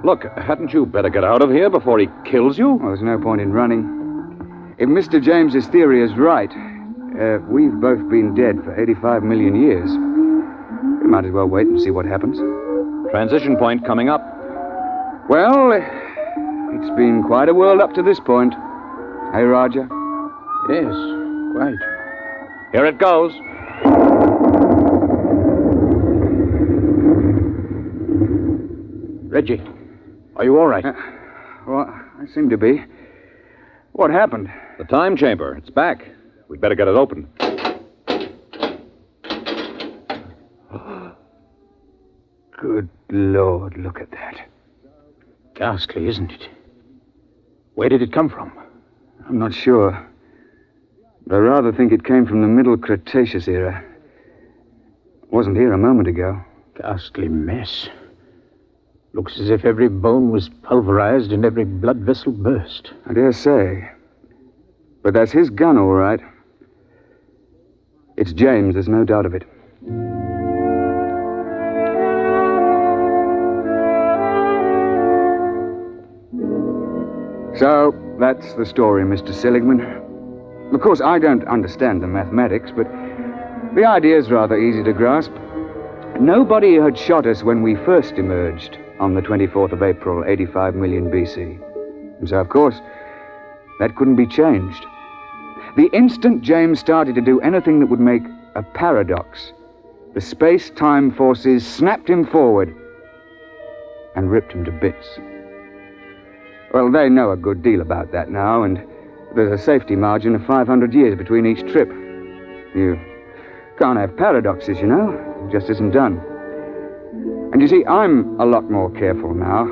Look, hadn't you better get out of here before he kills you? Well, there's no point in running. If Mr. James's theory is right, we've both been dead for 85 million years. We might as well wait and see what happens. Transition point coming up. Well, it's been quite a world up to this point. Hey, Roger? Yes, quite. Here it goes. Reggie, are you all right? Well, I seem to be. What happened? The time chamber. It's back. We'd better get it open. Good Lord, look at that. Ghastly, isn't it? Where did it come from? I'm not sure. But I rather think it came from the Middle Cretaceous era. It wasn't here a moment ago. Ghastly mess. Looks as if every bone was pulverized and every blood vessel burst. I dare say. But that's his gun, all right. It's James, there's no doubt of it. So, that's the story, Mr. Seligman. Of course, I don't understand the mathematics, but the idea's rather easy to grasp. Nobody had shot us when we first emerged on the 24th of April, 85 million BC. And so, of course, that couldn't be changed. The instant James started to do anything that would make a paradox, the space-time forces snapped him forward and ripped him to bits. Well, they know a good deal about that now, and there's a safety margin of 500 years between each trip. You can't have paradoxes, you know. It just isn't done. And you see, I'm a lot more careful now.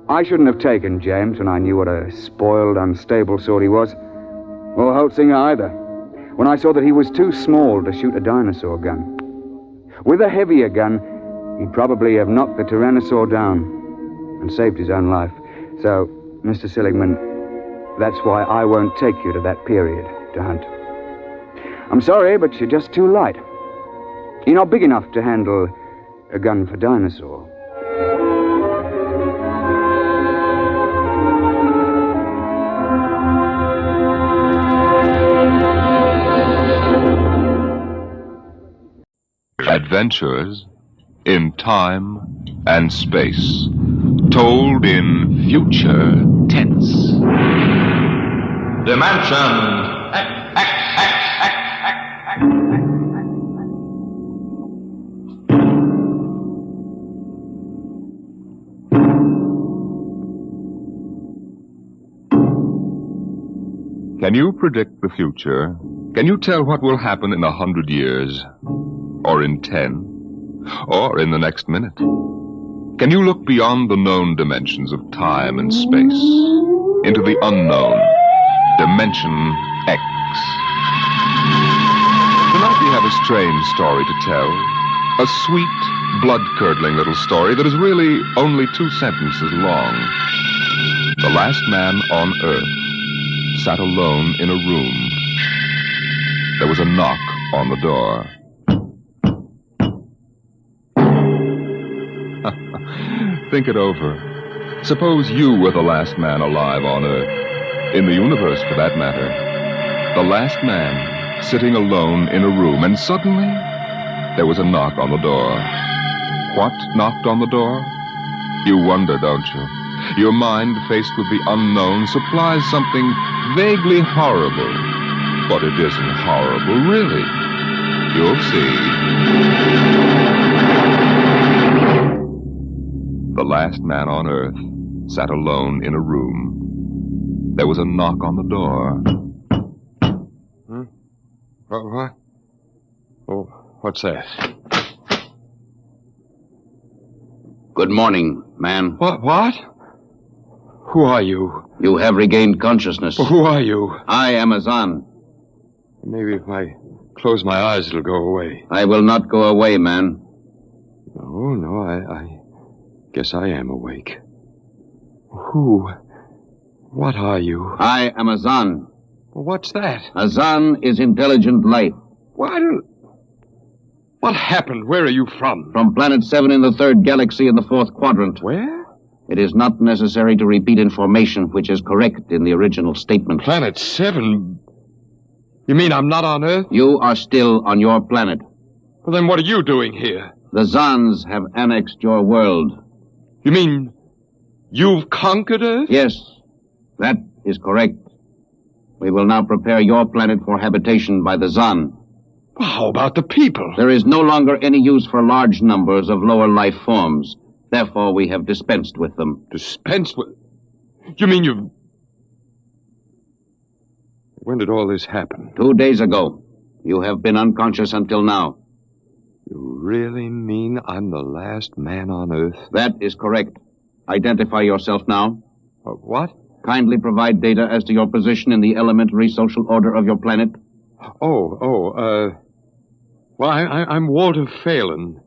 I shouldn't have taken James when I knew what a spoiled, unstable sort he was. Or Holtzinger either, when I saw that he was too small to shoot a dinosaur gun. With a heavier gun, he'd probably have knocked the Tyrannosaur down and saved his own life. So, Mr. Seligman, that's why I won't take you to that period to hunt. I'm sorry, but you're just too light. You're not big enough to handle a gun for Dinosaur. Adventures in time and space, told in future tense. Dimension Can you predict the future? Can you tell what will happen in 100 years? Or in 10? Or in the next minute? Can you look beyond the known dimensions of time and space into the unknown, Dimension X? Tonight we have a strange story to tell. A sweet, blood-curdling little story that is really only 2 sentences long. The last man on Earth sat alone in a room. There was a knock on the door. Think it over. Suppose you were the last man alive on Earth, in the universe for that matter. The last man sitting alone in a room, and suddenly there was a knock on the door. What knocked on the door? You wonder, don't you? Your mind, faced with the unknown, supplies something vaguely horrible. But it isn't horrible, really. You'll see. The last man on Earth sat alone in a room. There was a knock on the door. What? Oh, what's that? Good morning, man. What? Who are you? You have regained consciousness. Who are you? I am Azan. Maybe if I close my eyes, it'll go away. I will not go away, man. No, I guess I am awake. Who? What are you? I am Azan. What's that? Azan is intelligent life. What happened? Where are you from? From Planet 7 in the 3rd galaxy in the 4th quadrant. Where? It is not necessary to repeat information which is correct in the original statement. Planet 7? You mean I'm not on Earth? You are still on your planet. Well, then what are you doing here? The Zans have annexed your world. You mean you've conquered Earth? Yes, that is correct. We will now prepare your planet for habitation by the Zan. How about the people? There is no longer any use for large numbers of lower life forms. Therefore, we have dispensed with them. Dispensed with? You mean you've... When did all this happen? 2 days ago. You have been unconscious until now. You really mean I'm the last man on Earth? That is correct. Identify yourself now. What? Kindly provide data as to your position in the elementary social order of your planet. Well, I'm Walter Phelan,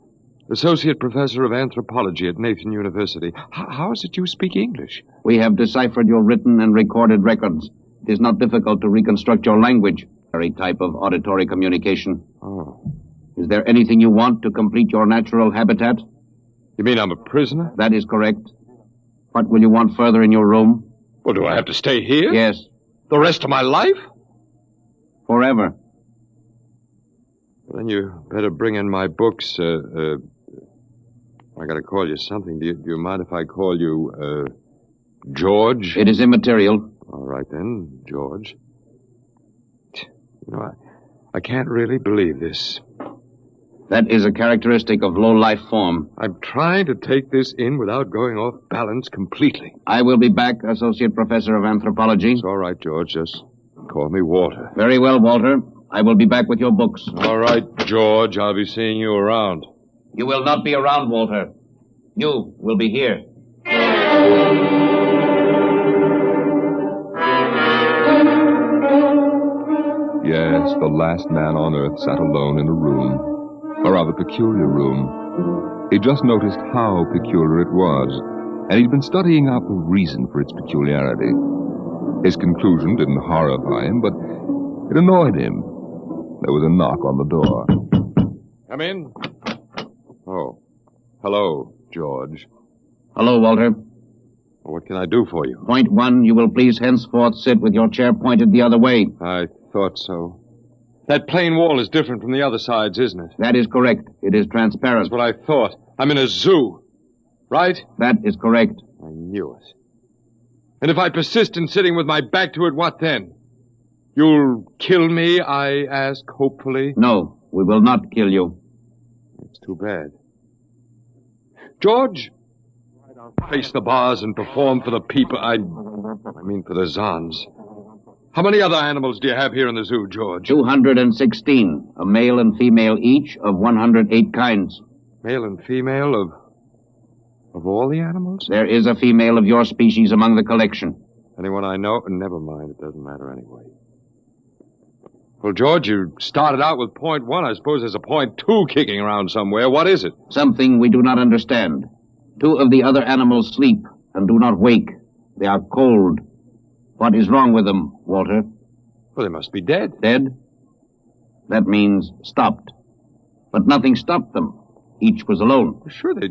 Associate Professor of Anthropology at Nathan University. How is it you speak English? We have deciphered your written and recorded records. It is not difficult to reconstruct your language, very type of auditory communication. Oh. Is there anything you want to complete your natural habitat? You mean I'm a prisoner? That is correct. What will you want further in your room? Well, do I have to stay here? Yes. The rest of my life? Forever. Then you better bring in my books. I gotta call you something. Do you mind if I call you, George? It is immaterial. All right, then, George. You know, I can't really believe this. That is a characteristic of low-life form. I'm trying to take this in without going off balance completely. I will be back, Associate Professor of Anthropology. It's all right, George. Just call me Walter. Very well, Walter. I will be back with your books. All right, George. I'll be seeing you around. You will not be around, Walter. You will be here. Yes, the last man on Earth sat alone in a room. A rather peculiar room. He just noticed how peculiar it was, and he'd been studying out the reason for its peculiarity. His conclusion didn't horrify him, but it annoyed him. There was a knock on the door. Come in. Oh. Hello, George. Hello, Walter. What can I do for you? Point 1, you will please henceforth sit with your chair pointed the other way. I thought so. That plain wall is different from the other sides, isn't it? That is correct. It is transparent. That's what I thought. I'm in a zoo. Right? That is correct. I knew it. And if I persist in sitting with my back to it, what then? You'll kill me, I ask, hopefully? No, we will not kill you. It's too bad. George, I'll face the bars and perform for the people. I mean for the Zans. How many other animals do you have here in the zoo, George? 216, a male and female each of 108 kinds. Male and female of all the animals? There is a female of your species among the collection. Anyone I know? Never mind, it doesn't matter anyway. Well, George, you started out with point 1. I suppose there's a point 2 kicking around somewhere. What is it? Something we do not understand. 2 of the other animals sleep and do not wake. They are cold. What is wrong with them, Walter? Well, they must be dead. Dead? That means stopped. But nothing stopped them. Each was alone. Sure, they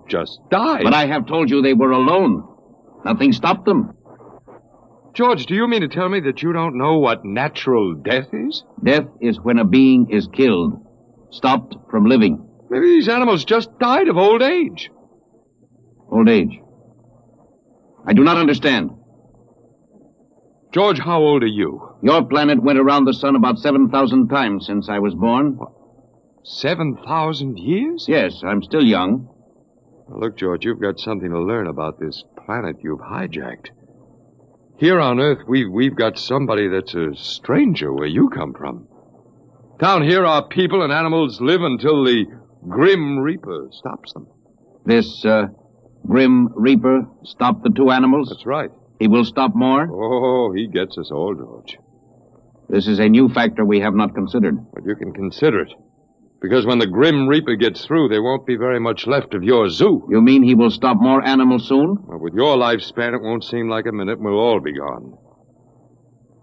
just died. But I have told you they were alone. Nothing stopped them. George, do you mean to tell me that you don't know what natural death is? Death is when a being is killed, stopped from living. Maybe these animals just died of old age. Old age? I do not understand. George, how old are you? Your planet went around the sun about 7,000 times since I was born. What? 7,000 years? Yes, I'm still young. Well, look, George, you've got something to learn about this planet you've hijacked. Here on Earth, we've got somebody that's a stranger where you come from. Down here, our people and animals live until the Grim Reaper stops them. This, Grim Reaper stopped the 2 animals? That's right. He will stop more? Oh, he gets us all, George. This is a new factor we have not considered. But you can consider it. Because when the Grim Reaper gets through, there won't be very much left of your zoo. You mean he will stop more animals soon? Well, with your lifespan, it won't seem like a minute and we'll all be gone.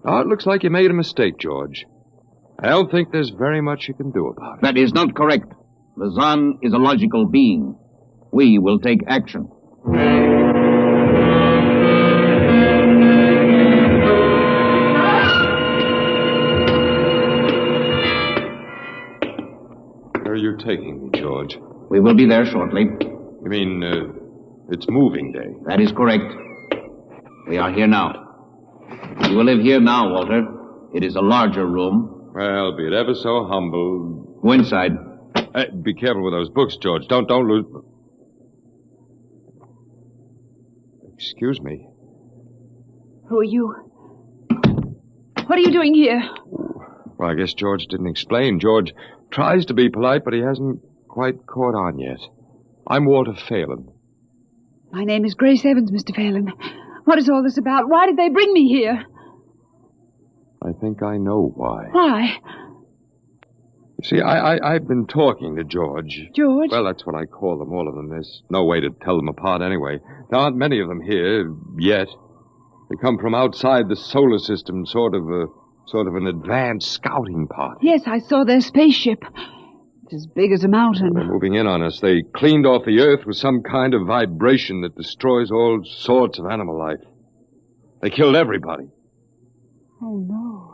Oh, it looks like you made a mistake, George. I don't think there's very much you can do about it. That is not correct. The Zan is a logical being. We will take action. Where are you taking me, George? We will be there shortly. You mean, it's moving day? That is correct. We are here now. You will live here now, Walter. It is a larger room. Well, be it ever so humble. Go inside. Be careful with those books, George. Don't lose... Excuse me. Who are you? What are you doing here? Well, I guess George didn't explain. George tries to be polite, but he hasn't quite caught on yet. I'm Walter Phelan. My name is Grace Evans, Mr. Phelan. What is all this about? Why did they bring me here? I think I know why. Why? You see, I've been talking to George. George? Well, that's what I call them, all of them. There's no way to tell them apart anyway. There aren't many of them here, yet. They come from outside the solar system, sort of an advanced scouting party. Yes, I saw their spaceship. It's as big as a mountain. They're moving in on us. They cleaned off the Earth with some kind of vibration that destroys all sorts of animal life. They killed everybody. Oh, no.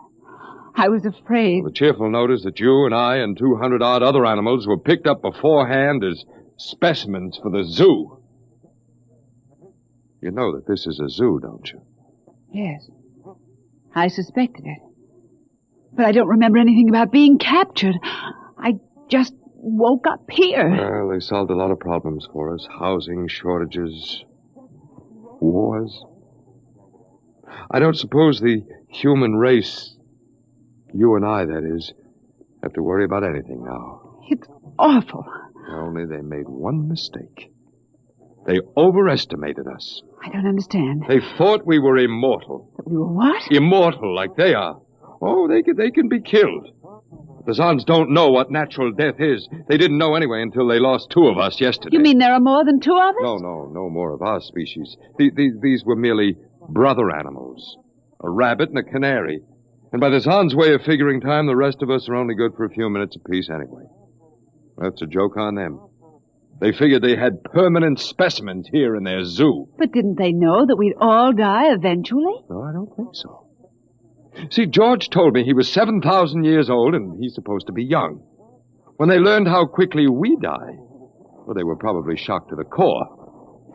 I was afraid. Well, the cheerful note is that you and I and 200-odd other animals were picked up beforehand as specimens for the zoo. You know that this is a zoo, don't you? Yes. I suspected it. But I don't remember anything about being captured. I just woke up here. Well, they solved a lot of problems for us. Housing, shortages, wars. I don't suppose the human race, you and I, that is, have to worry about anything now. It's awful. Only they made one mistake. They overestimated us. I don't understand. They thought we were immortal. That we were what? Immortal, like they are. Oh, they can be killed. The Zans don't know what natural death is. They didn't know anyway until they lost 2 of us yesterday. You mean there are more than 2 of us? No more of our species. These were merely brother animals. A rabbit and a canary. And by the Zans' way of figuring time, the rest of us are only good for a few minutes apiece anyway. That's a joke on them. They figured they had permanent specimens here in their zoo. But didn't they know that we'd all die eventually? No, I don't think so. See, George told me he was 7,000 years old and he's supposed to be young. When they learned how quickly we die, well, they were probably shocked to the core.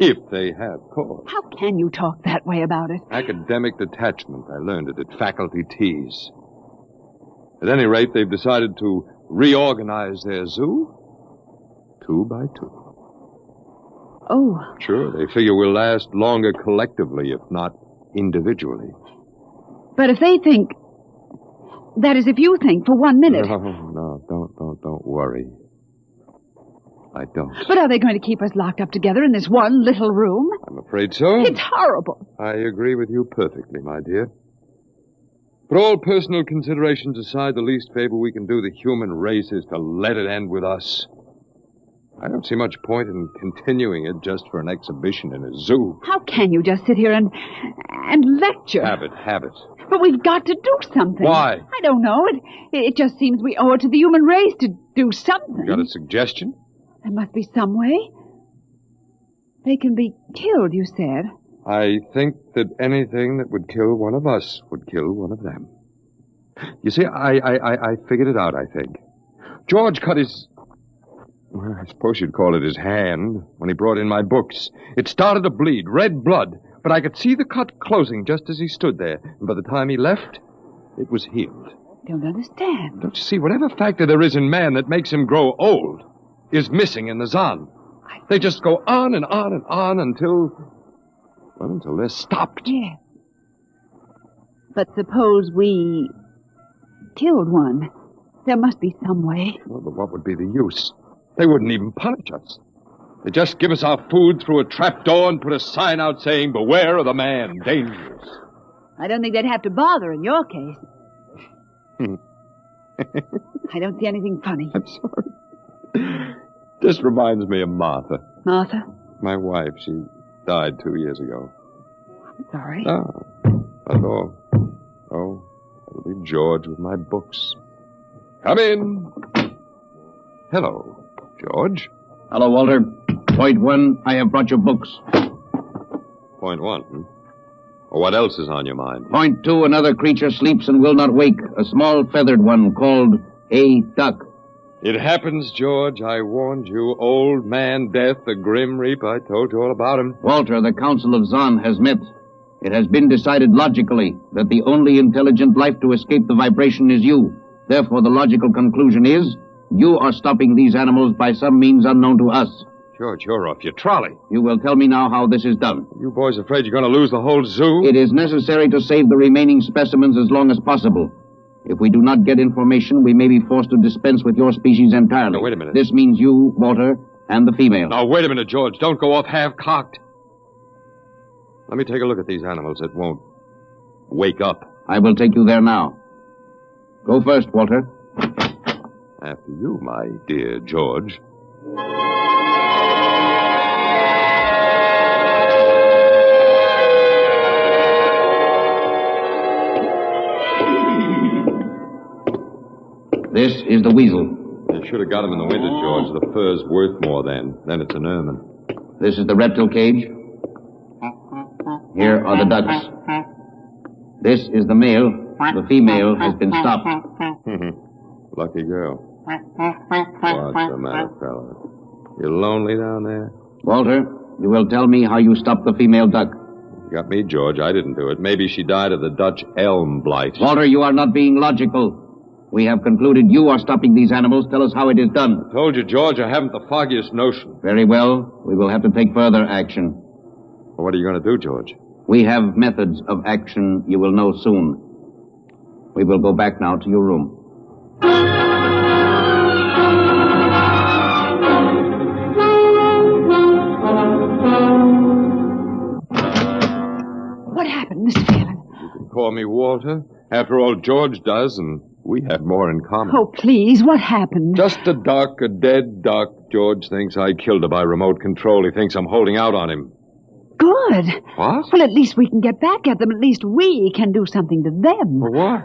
If they have core. How can you talk that way about it? Academic detachment. I learned it at faculty teas. At any rate, they've decided to reorganize their zoo 2 by 2. Oh. Sure, they figure we'll last longer collectively, if not individually. But if they think... That is, if you think for 1 minute... No, don't worry. I don't. But are they going to keep us locked up together in this one little room? I'm afraid so. It's horrible. I agree with you perfectly, my dear. But all personal considerations aside, the least favor we can do the human race is to let it end with us. I don't see much point in continuing it just for an exhibition in a zoo. How can you just sit here and lecture? Have it. But we've got to do something. Why? I don't know. It just seems we owe it to the human race to do something. You got a suggestion? There must be some way. They can be killed, you said. I think that anything that would kill one of us would kill one of them. You see, I figured it out, I think. George cut his... Well, I suppose you'd call it his hand when he brought in my books. It started to bleed, red blood, but I could see the cut closing just as he stood there. And by the time he left, it was healed. Don't understand. Don't you see, whatever factor there is in man that makes him grow old is missing in the Zan. They just go on and on and on until they're stopped. Yes. But suppose we killed one. There must be some way. Well, but what would be the use? They wouldn't even punish us. They'd just give us our food through a trap door and put a sign out saying, "Beware of the man, dangerous." I don't think they'd have to bother in your case. I don't see anything funny. I'm sorry. This reminds me of Martha. Martha? My wife. She died 2 years ago. I'm sorry. No, not at all. Oh, it'll be George with my books. Come in. Hello, George. Hello, Walter. Point 1, I have brought your books. Point 1, Well, what else is on your mind? Point 2, another creature sleeps and will not wake. A small feathered one called a duck. It happens, George. I warned you. Old Man Death, the Grim Reaper. I told you all about him. Walter, the Council of Zan has met. It has been decided logically that the only intelligent life to escape the vibration is you. Therefore, the logical conclusion is you are stopping these animals by some means unknown to us. George, you're off your trolley. You will tell me now how this is done. You boys afraid you're going to lose the whole zoo? It is necessary to save the remaining specimens as long as possible. If we do not get information, we may be forced to dispense with your species entirely. Now, wait a minute. This means you, Walter, and the female. Now, wait a minute, George. Don't go off half-cocked. Let me take a look at these animals that won't wake up. I will take you there now. Go first, Walter. After you, my dear George. This is the weasel. You should have got him in the winter, George. The fur's worth more then. Then it's an ermine. This is the reptile cage. Here are the ducks. This is the male. The female has been stopped. Lucky girl. What's the matter, fella? You lonely down there? Walter, you will tell me how you stopped the female duck. You got me, George. I didn't do it. Maybe she died of the Dutch elm blight. Walter, you are not being logical. We have concluded you are stopping these animals. Tell us how it is done. I told you, George, I haven't the foggiest notion. Very well. We will have to take further action. Well, what are you going to do, George? We have methods of action you will know soon. We will go back now to your room. What happened, Mr. Phelan? You can call me Walter. After all, George does, and we have more in common. Oh, please, what happened? Just a duck, a dead duck. George thinks I killed her by remote control. He thinks I'm holding out on him. Good. What? Well, at least we can get back at them. At least we can do something to them. Well, why?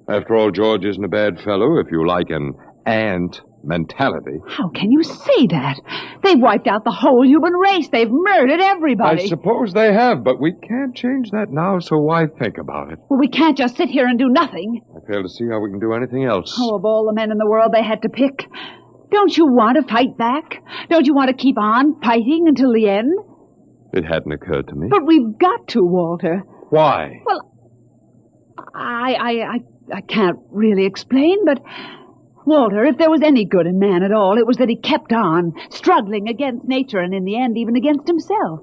After all, George isn't a bad fellow, if you like an ant mentality. How can you say that? They've wiped out the whole human race. They've murdered everybody. I suppose they have, but we can't change that now, so why think about it? Well, we can't just sit here and do nothing. I fail to see how we can do anything else. Oh, of all the men in the world they had to pick. Don't you want to fight back? Don't you want to keep on fighting until the end? It hadn't occurred to me. But we've got to, Walter. Why? Well, I can't really explain, but... Walter, if there was any good in man at all, it was that he kept on, struggling against nature and in the end even against himself.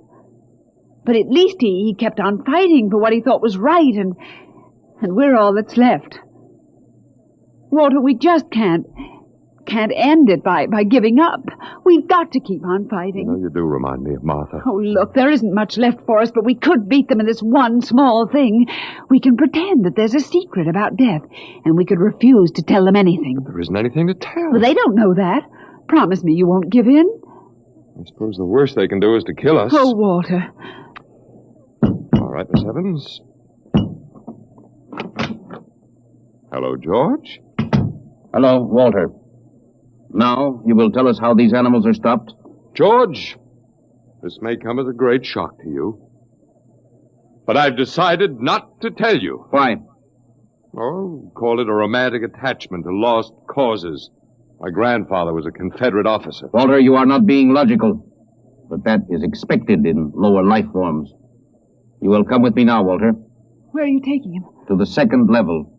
But at least he kept on fighting for what he thought was right, and And we're all that's left. Walter, we just can't end it by giving up. We've got to keep on fighting. You do remind me of Martha. Oh, look, there isn't much left for us, but we could beat them in this one small thing. We can pretend that there's a secret about death, and we could refuse to tell them anything. There isn't anything to tell. Well, they don't know that. Promise me you won't give in. I suppose the worst they can do is to kill us. Oh, Walter. All right, Miss Evans. Hello, George. Hello, Walter. Now, you will tell us how these animals are stopped? George, this may come as a great shock to you, but I've decided not to tell you. Why? Oh, call it a romantic attachment to lost causes. My grandfather was a Confederate officer. Walter, you are not being logical, but that is expected in lower life forms. You will come with me now, Walter. Where are you taking him? To the second level.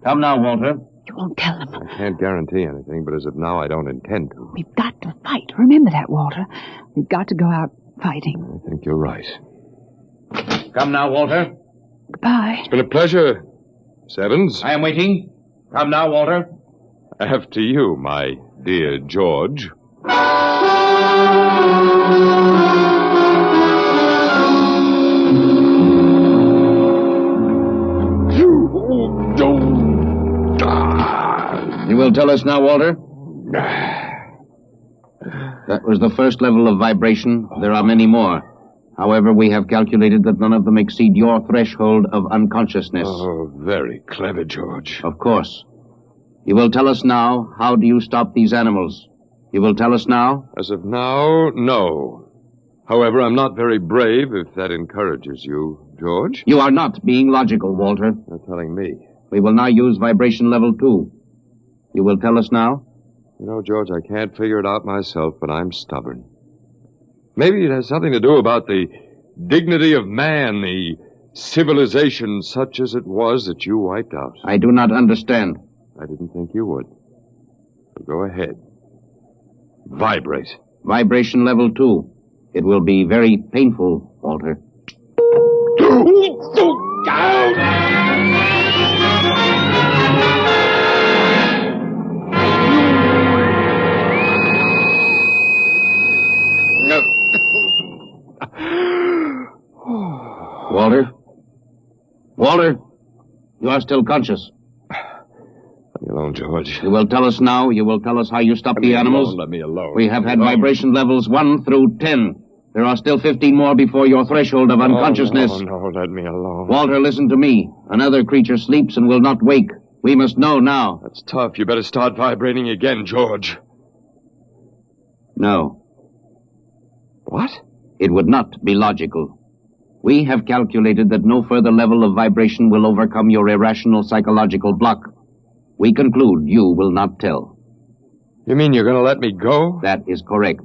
Come now, Walter. You won't tell them. I can't guarantee anything, but as of now, I don't intend to. We've got to fight. Remember that, Walter. We've got to go out fighting. I think you're right. Come now, Walter. Goodbye. It's been a pleasure, Miss Evans. I am waiting. Come now, Walter. After you, my dear George. You will tell us now, Walter? That was the first level of vibration. There are many more. However, we have calculated that none of them exceed your threshold of unconsciousness. Oh, very clever, George. Of course. You will tell us now, how do you stop these animals? You will tell us now? As of now, no. However, I'm not very brave, if that encourages you, George. You are not being logical, Walter. You're telling me. We will now use vibration level 2. You will tell us now? You know, George, I can't figure it out myself, but I'm stubborn. Maybe it has something to do about the dignity of man, the civilization such as it was that you wiped out. I do not understand. I didn't think you would. So go ahead. Vibrate. Vibration level 2. It will be very painful, Walter. Walter? Walter? You are still conscious. Let me alone, George. You will tell us now. You will tell us how you stop the animals. Let me alone. We have had vibration levels 1 through 10. There are still 15 more before your threshold of unconsciousness. No, let me alone. Walter, listen to me. Another creature sleeps and will not wake. We must know now. That's tough. You better start vibrating again, George. No. What? It would not be logical. We have calculated that no further level of vibration will overcome your irrational psychological block. We conclude you will not tell. You mean you're going to let me go? That is correct.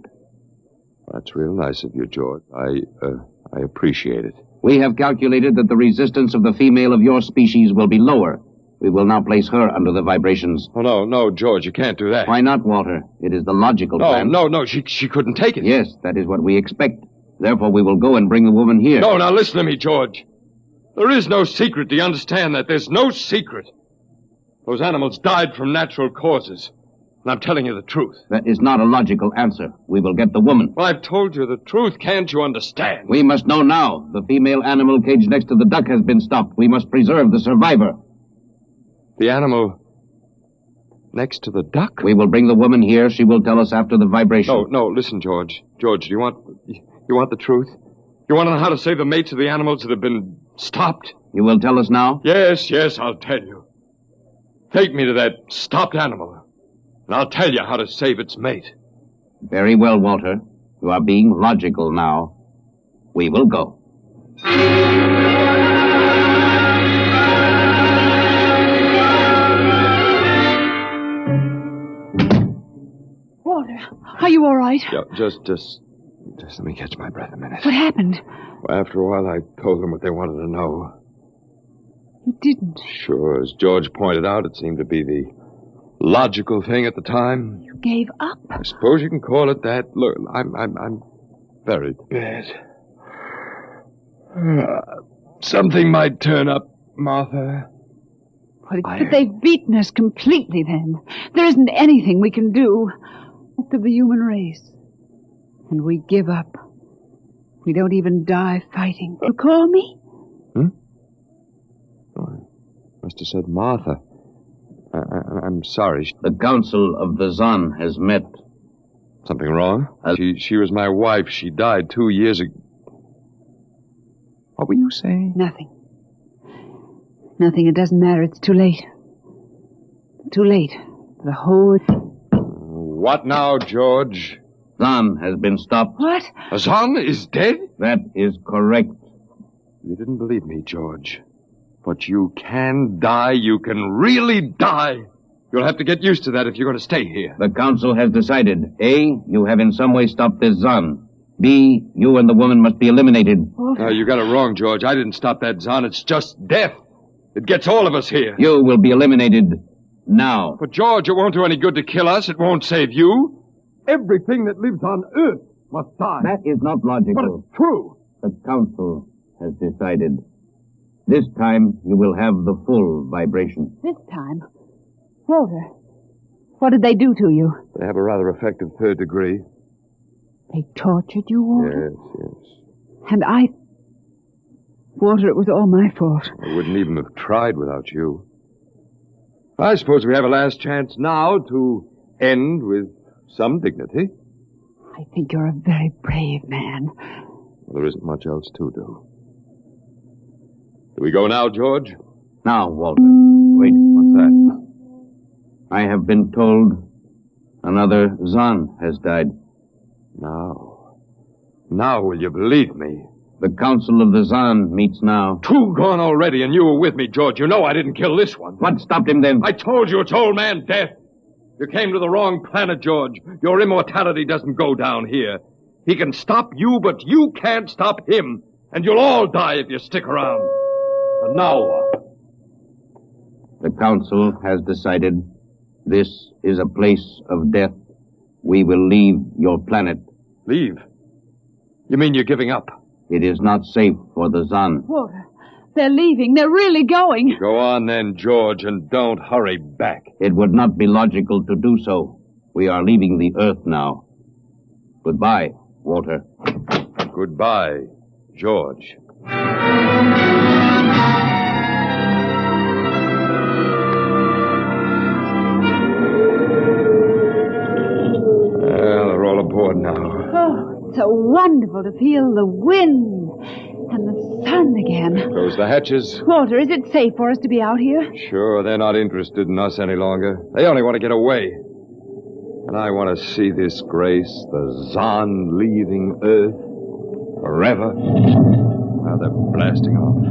That's real nice of you, George. I appreciate it. We have calculated that the resistance of the female of your species will be lower. We will now place her under the vibrations. Oh, no, George, you can't do that. Why not, Walter? It is the logical plan. No, she couldn't take it. Yes, that is what we expect. Therefore, we will go and bring the woman here. No, now listen to me, George. There is no secret. Do you understand that? There's no secret. Those animals died from natural causes. And I'm telling you the truth. That is not a logical answer. We will get the woman. Well, I've told you the truth. Can't you understand? We must know now. The female animal caged next to the duck has been stopped. We must preserve the survivor. The animal next to the duck? We will bring the woman here. She will tell us after the vibration. No, listen, George. George, do you want the truth? You want to know how to save the mates of the animals that have been stopped? You will tell us now? Yes, I'll tell you. Take me to that stopped animal, and I'll tell you how to save its mate. Very well, Walter. You are being logical now. We will go. Walter, are you all right? Yeah, just let me catch my breath a minute. What happened? Well, after a while, I told them what they wanted to know. You didn't. Sure, as George pointed out, it seemed to be the logical thing at the time. You gave up? I suppose you can call it that. Look, I'm very bad. Something might turn up Martha. But they've beaten us completely then. There isn't anything we can do left of the human race. And we give up. We don't even die fighting. You call me? Oh, I must have said Martha. I'm sorry. The Council of the Zan has met. Something wrong? She was my wife. She died 2 years ago. What were you saying? Nothing. Nothing. It doesn't matter. It's too late. Too late. The whole... What now, George? Zan has been stopped. What? Zan is dead? That is correct. You didn't believe me, George. But you can die. You can really die. You'll have to get used to that if you're going to stay here. The Council has decided. A, you have in some way stopped this Zan. B, you and the woman must be eliminated. No, you got it wrong, George. I didn't stop that Zan. It's just death. It gets all of us here. You will be eliminated now. But, George, it won't do any good to kill us. It won't save you. Everything that lives on Earth must die. That is not logical. But it's true. The Council has decided. This time, you will have the full vibration. This time? Walter, what did they do to you? They have a rather effective third degree. They tortured you, Walter? Yes. And Walter, it was all my fault. I wouldn't even have tried without you. I suppose we have a last chance now to end with some dignity. I think you're a very brave man. Well, there isn't much else to do. Do we go now, George? Now, Walter. Wait, what's that? I have been told another Zan has died. Now will you believe me? The Council of the Zan meets now. 2 gone already, and you were with me, George. You know I didn't kill this one. What stopped him then? I told you it's old man death. You came to the wrong planet, George. Your immortality doesn't go down here. He can stop you, but you can't stop him. And you'll all die if you stick around. And now what? The Council has decided this is a place of death. We will leave your planet. Leave? You mean you're giving up? It is not safe for the Zan. Walter, they're leaving. They're really going. Go on then, George, and don't hurry back. It would not be logical to do so. We are leaving the Earth now. Goodbye, Walter. Goodbye, George. Well, they're all aboard now. Oh, it's so wonderful to feel the wind and the sun again. Close the hatches. Walter, is it safe for us to be out here? Sure, they're not interested in us any longer. They only want to get away. And I want to see this grace, the Zan leaving Earth forever. Now they're blasting off.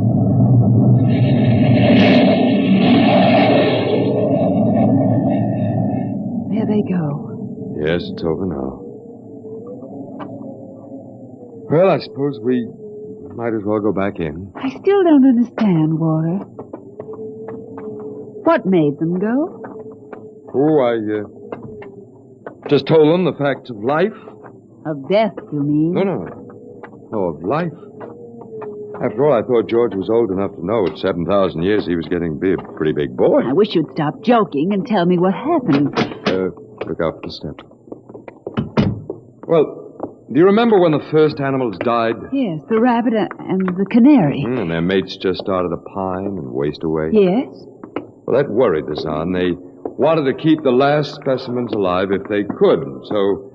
There they go. Yes, it's over now. Well, I suppose we might as well go back in. I still don't understand, Walter. What made them go? Oh, I just told them the facts of life. Of death, you mean? No, of life. After all, I thought George was old enough to know at 7,000 years he was getting to be a pretty big boy. I wish you'd stop joking and tell me what happened. Look out for the steps. Well, do you remember when the first animals died? Yes, the rabbit and the canary. And their mates just started to pine and waste away? Yes. Well, that worried the Zan. They wanted to keep the last specimens alive if they could. So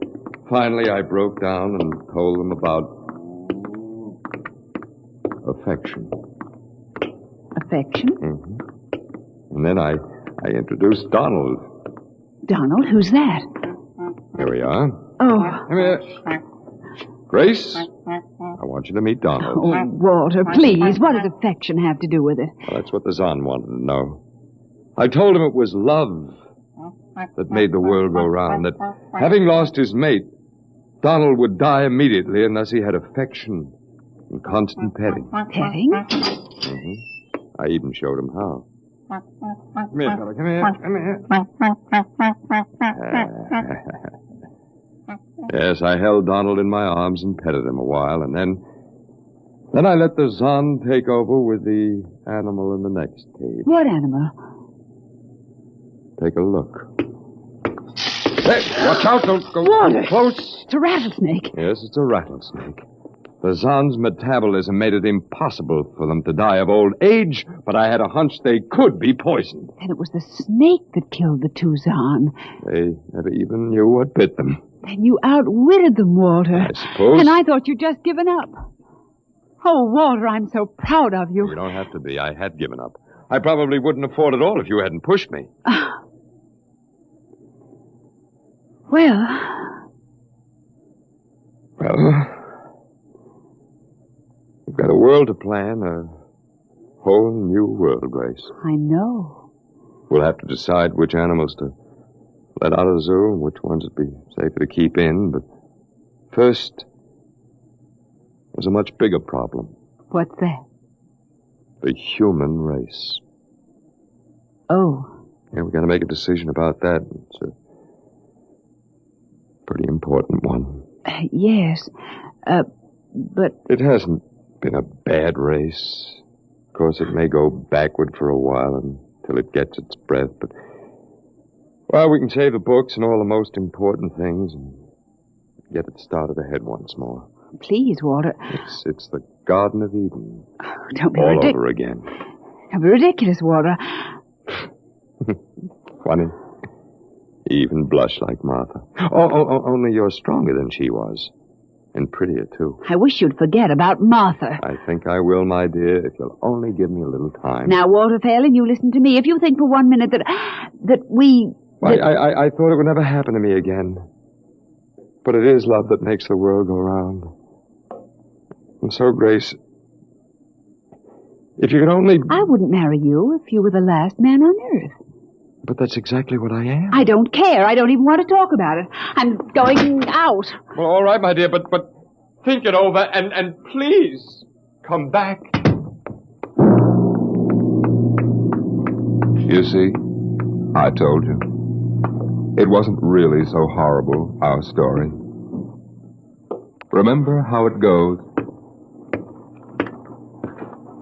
finally I broke down and told them about affection. Affection? Mm-hmm. And then I introduced Donald. Donald? Who's that? Here we are. Oh. Come here. Grace, I want you to meet Donald. Oh, Walter, please. What does affection have to do with it? Well, that's what the Zan wanted to know. I told him it was love that made the world go round, that having lost his mate, Donald would die immediately unless he had affection and constant petting. Petting? Mm-hmm. I even showed him how. Come here, fella. Come here. Yes, I held Donald in my arms and petted him a while, and then... Then I let the Zon take over with the animal in the next cage. What animal? Take a look. Hey, watch out. Don't go Water. too close. It's a rattlesnake. Yes, it's a rattlesnake. The Zon's metabolism made it impossible for them to die of old age, but I had a hunch they could be poisoned. Then it was the snake that killed the two Zon. They never even knew what bit them. Then you outwitted them, Walter. I suppose. And I thought you'd just given up. Oh, Walter, I'm so proud of you. You don't have to be. I had given up. I probably wouldn't have fought at all if you hadn't pushed me. Well, we've got a world to plan, a whole new world, Grace. I know. We'll have to decide which animals to let out of the zoo and which ones would be safer to keep in, but first, there's a much bigger problem. What's that? The human race. Oh. Yeah, we've got to make a decision about that. It's a pretty important one. Yes, but... It hasn't been a bad race. Of course, it may go backward for a while until it gets its breath, but... Well, we can save the books and all the most important things and get it started ahead once more. Please, Walter. It's the Garden of Eden. Don't be all over again. Don't be ridiculous, Walter. Funny. You even blush like Martha. Only you're stronger than she was. And prettier, too. I wish you'd forget about Martha. I think I will, my dear, if you'll only give me a little time. Now, Walter Phelan, you listen to me. If you think for 1 minute that we... I thought it would never happen to me again. But it is love that makes the world go round. And so, Grace, if you could only... I wouldn't marry you if you were the last man on earth. But that's exactly what I am. I don't care. I don't even want to talk about it. I'm going out. Well, all right, my dear, but think it over and please come back. You see, I told you. It wasn't really so horrible, our story. Remember how it goes.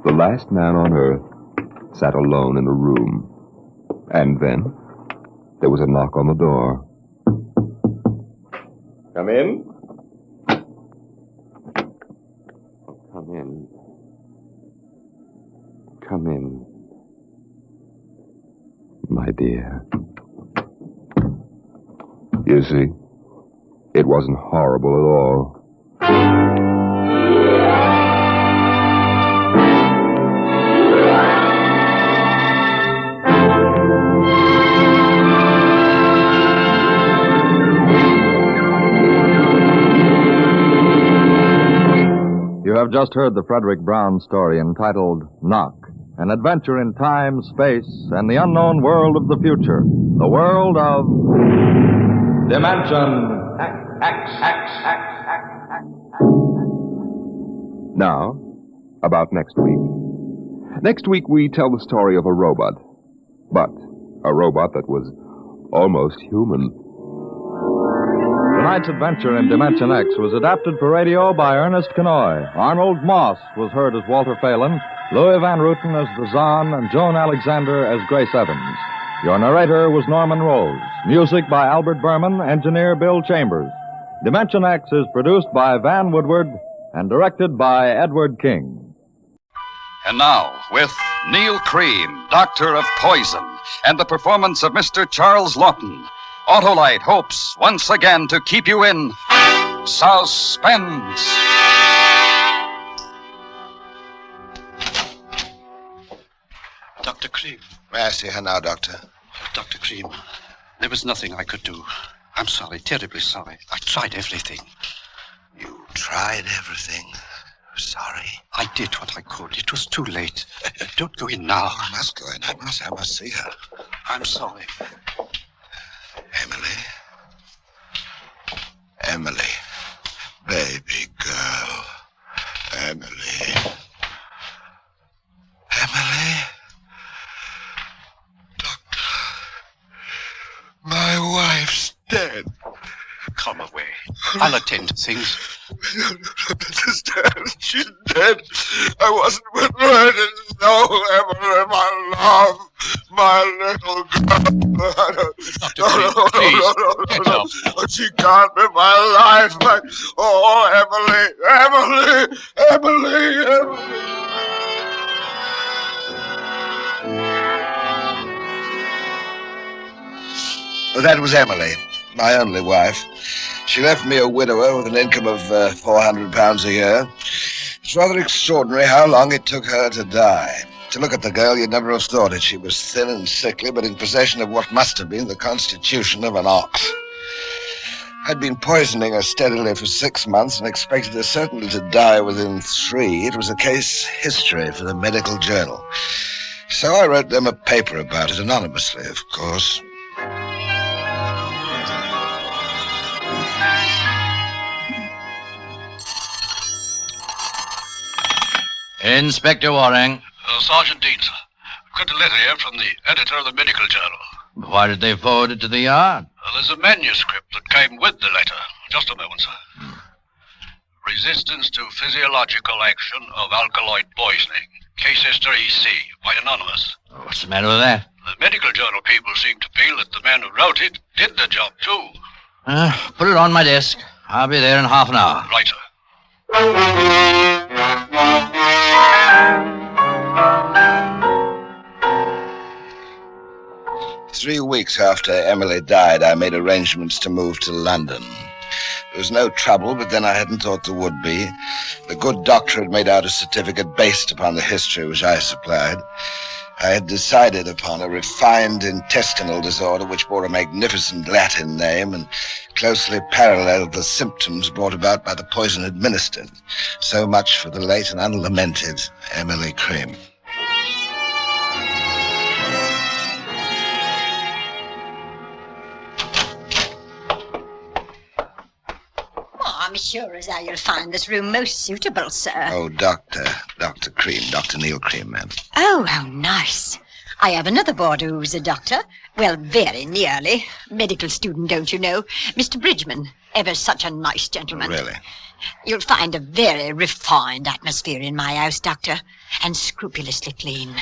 The last man on earth sat alone in a room. And then there was a knock on the door. Come in. Come in. Come in. My dear. You see, it wasn't horrible at all. You have just heard the Frederick Brown story entitled Knock, an adventure in time, space, and the unknown world of the future. The world of Dimension X. Now, about next week. Next week we tell the story of a robot. But a robot that was almost human. Tonight's adventure in Dimension X was adapted for radio by Ernest Kenoy. Arnold Moss was heard as Walter Phelan, Louis Van Ruten as the Zon, and Joan Alexander as Grace Evans. Your narrator was Norman Rose. Music by Albert Berman, engineer Bill Chambers. Dimension X is produced by Van Woodward and directed by Edward King. And now, with Neal Cream, Doctor of Poison, and the performance of Mr. Charles Lawton, Autolite hopes once again to keep you in suspense. Dr. Cream. May I see her now, Doctor? Dr. Cream, there was nothing I could do. I'm sorry, terribly sorry. I tried everything. You tried everything? Sorry. I did what I could. It was too late. Don't go in now. Oh, I must go in. I must see her. I'm sorry. Emily, baby girl. Emily. Doctor, my wife's dead. Come away. I'll attend to things. understand. She's dead. I wasn't with her. I didn't know, Emily, my love. My little girl. Dr. Creed, please, get up. She can't be my life. Emily. That was Emily, my only wife. She left me a widower with an income of £400 a year. It's rather extraordinary how long it took her to die. To look at the girl, you'd never have thought it. She was thin and sickly, but in possession of what must have been the constitution of an ox. I'd been poisoning her steadily for 6 months and expected her certainly to die within 3. It was a case history for the medical journal. So I wrote them a paper about it, anonymously, of course. Inspector Waring. Sergeant Dean, sir. I've got a letter here from the editor of the medical journal. Why did they forward it to the yard? There's a manuscript that came with the letter. Just a moment, sir. Resistance to physiological action of alkaloid poisoning. Case history EC, quite anonymous. What's the matter with that? The medical journal people seem to feel that the man who wrote it did the job, too. Put it on my desk. I'll be there in half an hour. Right, sir. 3 weeks after Emily died, I made arrangements to move to London. There was no trouble, but then I hadn't thought there would be. The good doctor had made out a certificate based upon the history which I supplied. I had decided upon a refined intestinal disorder which bore a magnificent Latin name and closely paralleled the symptoms brought about by the poison administered. So much for the late and unlamented Emily Cream. I'm sure as how you'll find this room most suitable, sir. Oh, Dr. Cream, Dr. Neal Cream, ma'am. Oh, how nice. I have another boarder who's a doctor. Well, very nearly. Medical student, don't you know? Mr. Bridgman. Ever such a nice gentleman. Really? You'll find a very refined atmosphere in my house, Doctor. And scrupulously clean.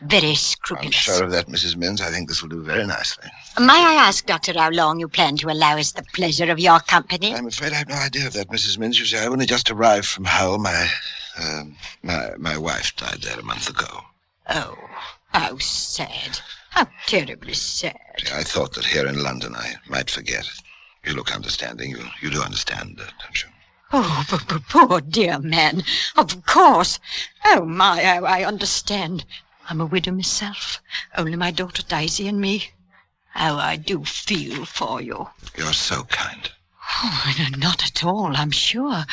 Very scrupulous. I'm sure of that, Mrs. Minns. I think this will do very nicely. May I ask, Doctor, how long you plan to allow us the pleasure of your company? I'm afraid I have no idea of that, Mrs. Minns. You see, I only just arrived from home. My wife died there a month ago. Oh, how sad. How terribly sad. See, I thought that here in London I might forget. You look understanding. You do understand, don't you? Oh, but poor dear man. Of course. Oh, my, how I understand. I'm a widow myself. Only my daughter Daisy and me. How I do feel for you. You're so kind. Oh, not at all, I'm sure.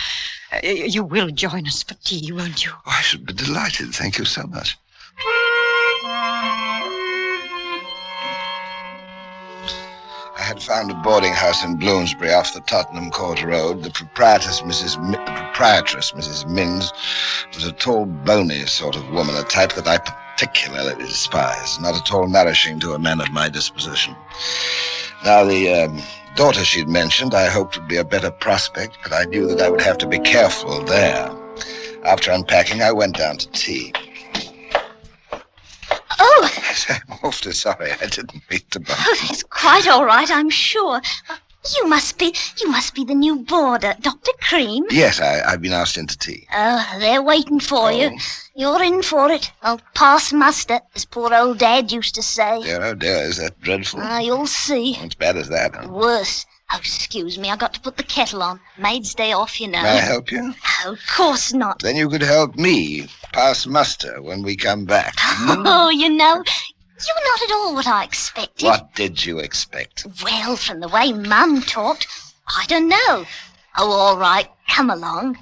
You will join us for tea, won't you? Oh, I should be delighted. Thank you so much. I had found a boarding house in Bloomsbury off the Tottenham Court Road. The proprietress, Mrs. Minns, was a tall, bony sort of woman, a type that I particularly despise, not at all nourishing to a man of my disposition. Now, the daughter she'd mentioned I hoped would be a better prospect, but I knew that I would have to be careful there. After unpacking, I went down to tea. Oh! I'm awfully sorry. I didn't mean to bump. Oh, it's quite all right, I'm sure. You must be the new boarder, Dr. Cream. Yes, I've been asked into tea. Oh, they're waiting for you. You're in for it. I'll pass muster, as poor old Dad used to say. Dear, oh dear, is that dreadful? You'll see. As bad as that, huh? Worse. Oh, excuse me, I got to put the kettle on. Maid's day off, you know. May I help you? Oh, of course not. Then you could help me pass muster when we come back. Oh, you know, you're not at all what I expected. What did you expect? Well, from the way Mum talked, I don't know. Oh, all right, come along.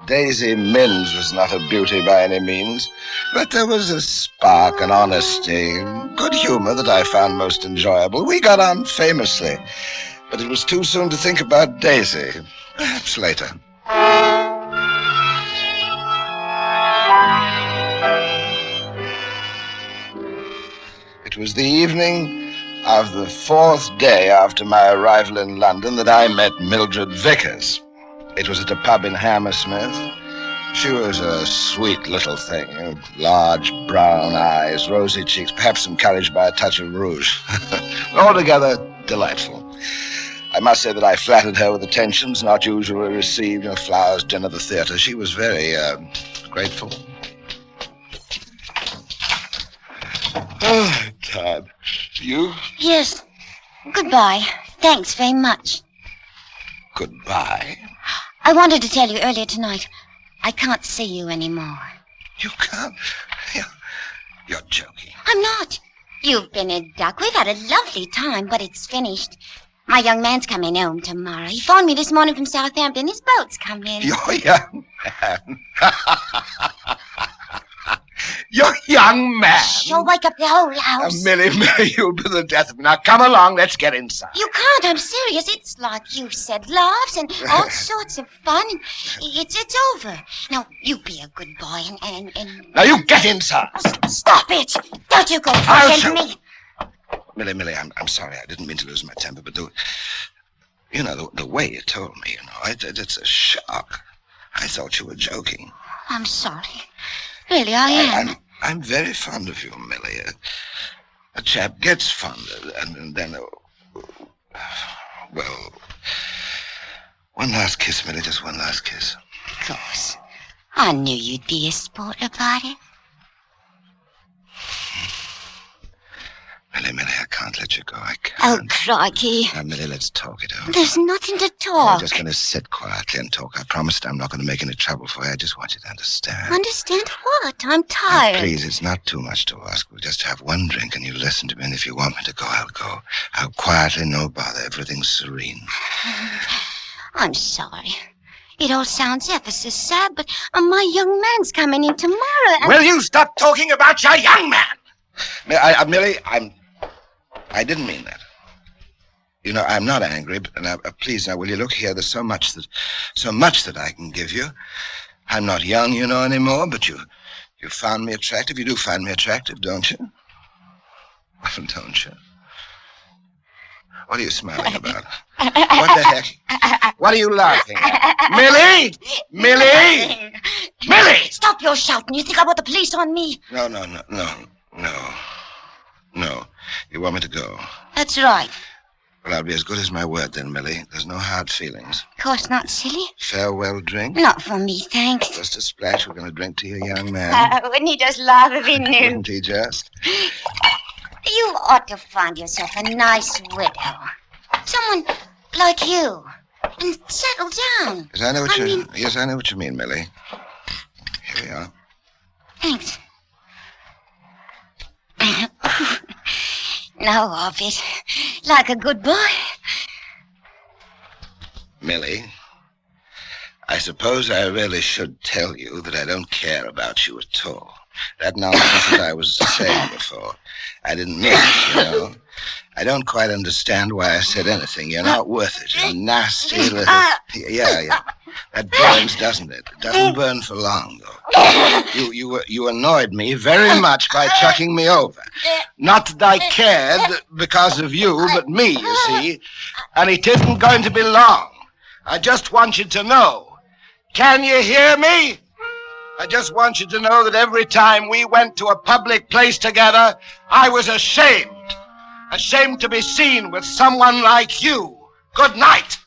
Daisy Minns was not a beauty by any means, but there was a spark, an honesty, good humor that I found most enjoyable. We got on famously, but it was too soon to think about Daisy. Perhaps later. It was the evening of the 4th day after my arrival in London that I met Mildred Vickers. It was at a pub in Hammersmith. She was a sweet little thing, large brown eyes, rosy cheeks, perhaps encouraged by a touch of rouge. Altogether delightful. I must say that I flattered her with attentions not usually received, flowers, dinner, the theater. She was very grateful. Oh, I'm tired. You? Yes. Goodbye. Thanks very much. Goodbye? I wanted to tell you earlier tonight. I can't see you anymore. You can't? You're joking. I'm not. You've been a duck. We've had a lovely time, but it's finished. My young man's coming home tomorrow. He phoned me this morning from Southampton. His boat's come in. Your young man? Your young man? You'll wake up the whole house. Millie, you'll be the death of me. Now, come along. Let's get inside. You can't. I'm serious. It's like you said, laughs and all sorts of fun. It's over. Now, you be a good boy and... Now, you get inside. Stop it. Don't you go pushing me. Millie, I'm sorry. I didn't mean to lose my temper, but the way you told me, it's a shock. I thought you were joking. I'm sorry. Really, I am. I'm very fond of you, Millie. A chap gets fonder, and then... well... One last kiss, Millie, just one last kiss. Of course. I knew you'd be a sport about it. Millie, I can't let you go. I can't. Oh, crikey. Now, Millie, let's talk it over. There's nothing to I'm talk. just going to sit quietly and talk. I promised I'm not going to make any trouble for you. I just want you to understand. Understand what? I'm tired. Now, please, it's not too much to ask. We'll just have one drink and you listen to me. And if you want me to go, I'll go. I'll quietly, no bother. Everything's serene. I'm sorry. It all sounds ever so sad, but my young man's coming in tomorrow. And... Will you stop talking about your young man? Millie, I didn't mean that. I'm not angry, but please, now, will you look here? There's so much that I can give you. I'm not young, anymore, but you found me attractive. You do find me attractive, don't you? Don't you? What are you smiling about? What the heck? What are you laughing at? Millie! Millie! Millie! Stop your shouting. You think I want the police on me? No. You want me to go? That's right. Well, I'll be as good as my word then, Millie. There's no hard feelings. Of course not, silly. Farewell drink? Not for me, thanks. Just a splash. We're going to drink to your young man. Wouldn't he just laugh if he knew? Wouldn't he just? You ought to find yourself a nice widow. Someone like you. And settle down. Yes, I know what you mean, Millie. Here we are. Thanks. No of it. Like a good boy. Millie, I suppose I really should tell you that I don't care about you at all. That nonsense that I was saying before. I didn't mean it, I don't quite understand why I said anything. You're not worth it. You're nasty little... Yeah. That burns, doesn't it? It doesn't burn for long, though. You annoyed me very much by chucking me over. Not that I cared because of you, but me, you see. And it isn't going to be long. I just want you to know. Can you hear me? I just want you to know that every time we went to a public place together, I was ashamed. Ashamed to be seen with someone like you. Good night.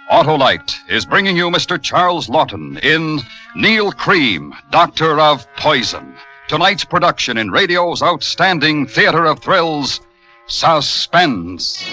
Autolite is bringing you Mr. Charles Lawton in Neal Cream, Doctor of Poison. Tonight's production in radio's outstanding theater of thrills, Suspense.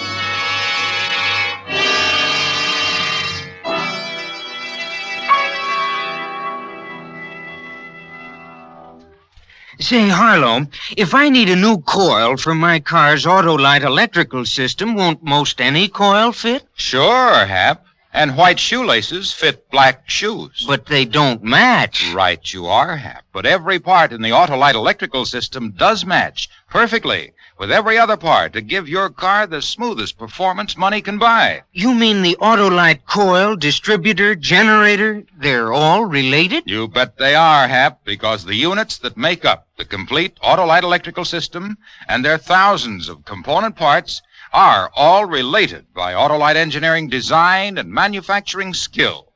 Say, Harlow, if I need a new coil for my car's Autolite electrical system, won't most any coil fit? Sure, Hap. And white shoelaces fit black shoes. But they don't match. Right you are, Hap. But every part in the Autolite electrical system does match perfectly with every other part to give your car the smoothest performance money can buy. You mean the Autolite coil, distributor, generator, they're all related? You bet they are, Hap, because the units that make up the complete Autolite electrical system and their thousands of component parts are all related by Autolite engineering design and manufacturing skill,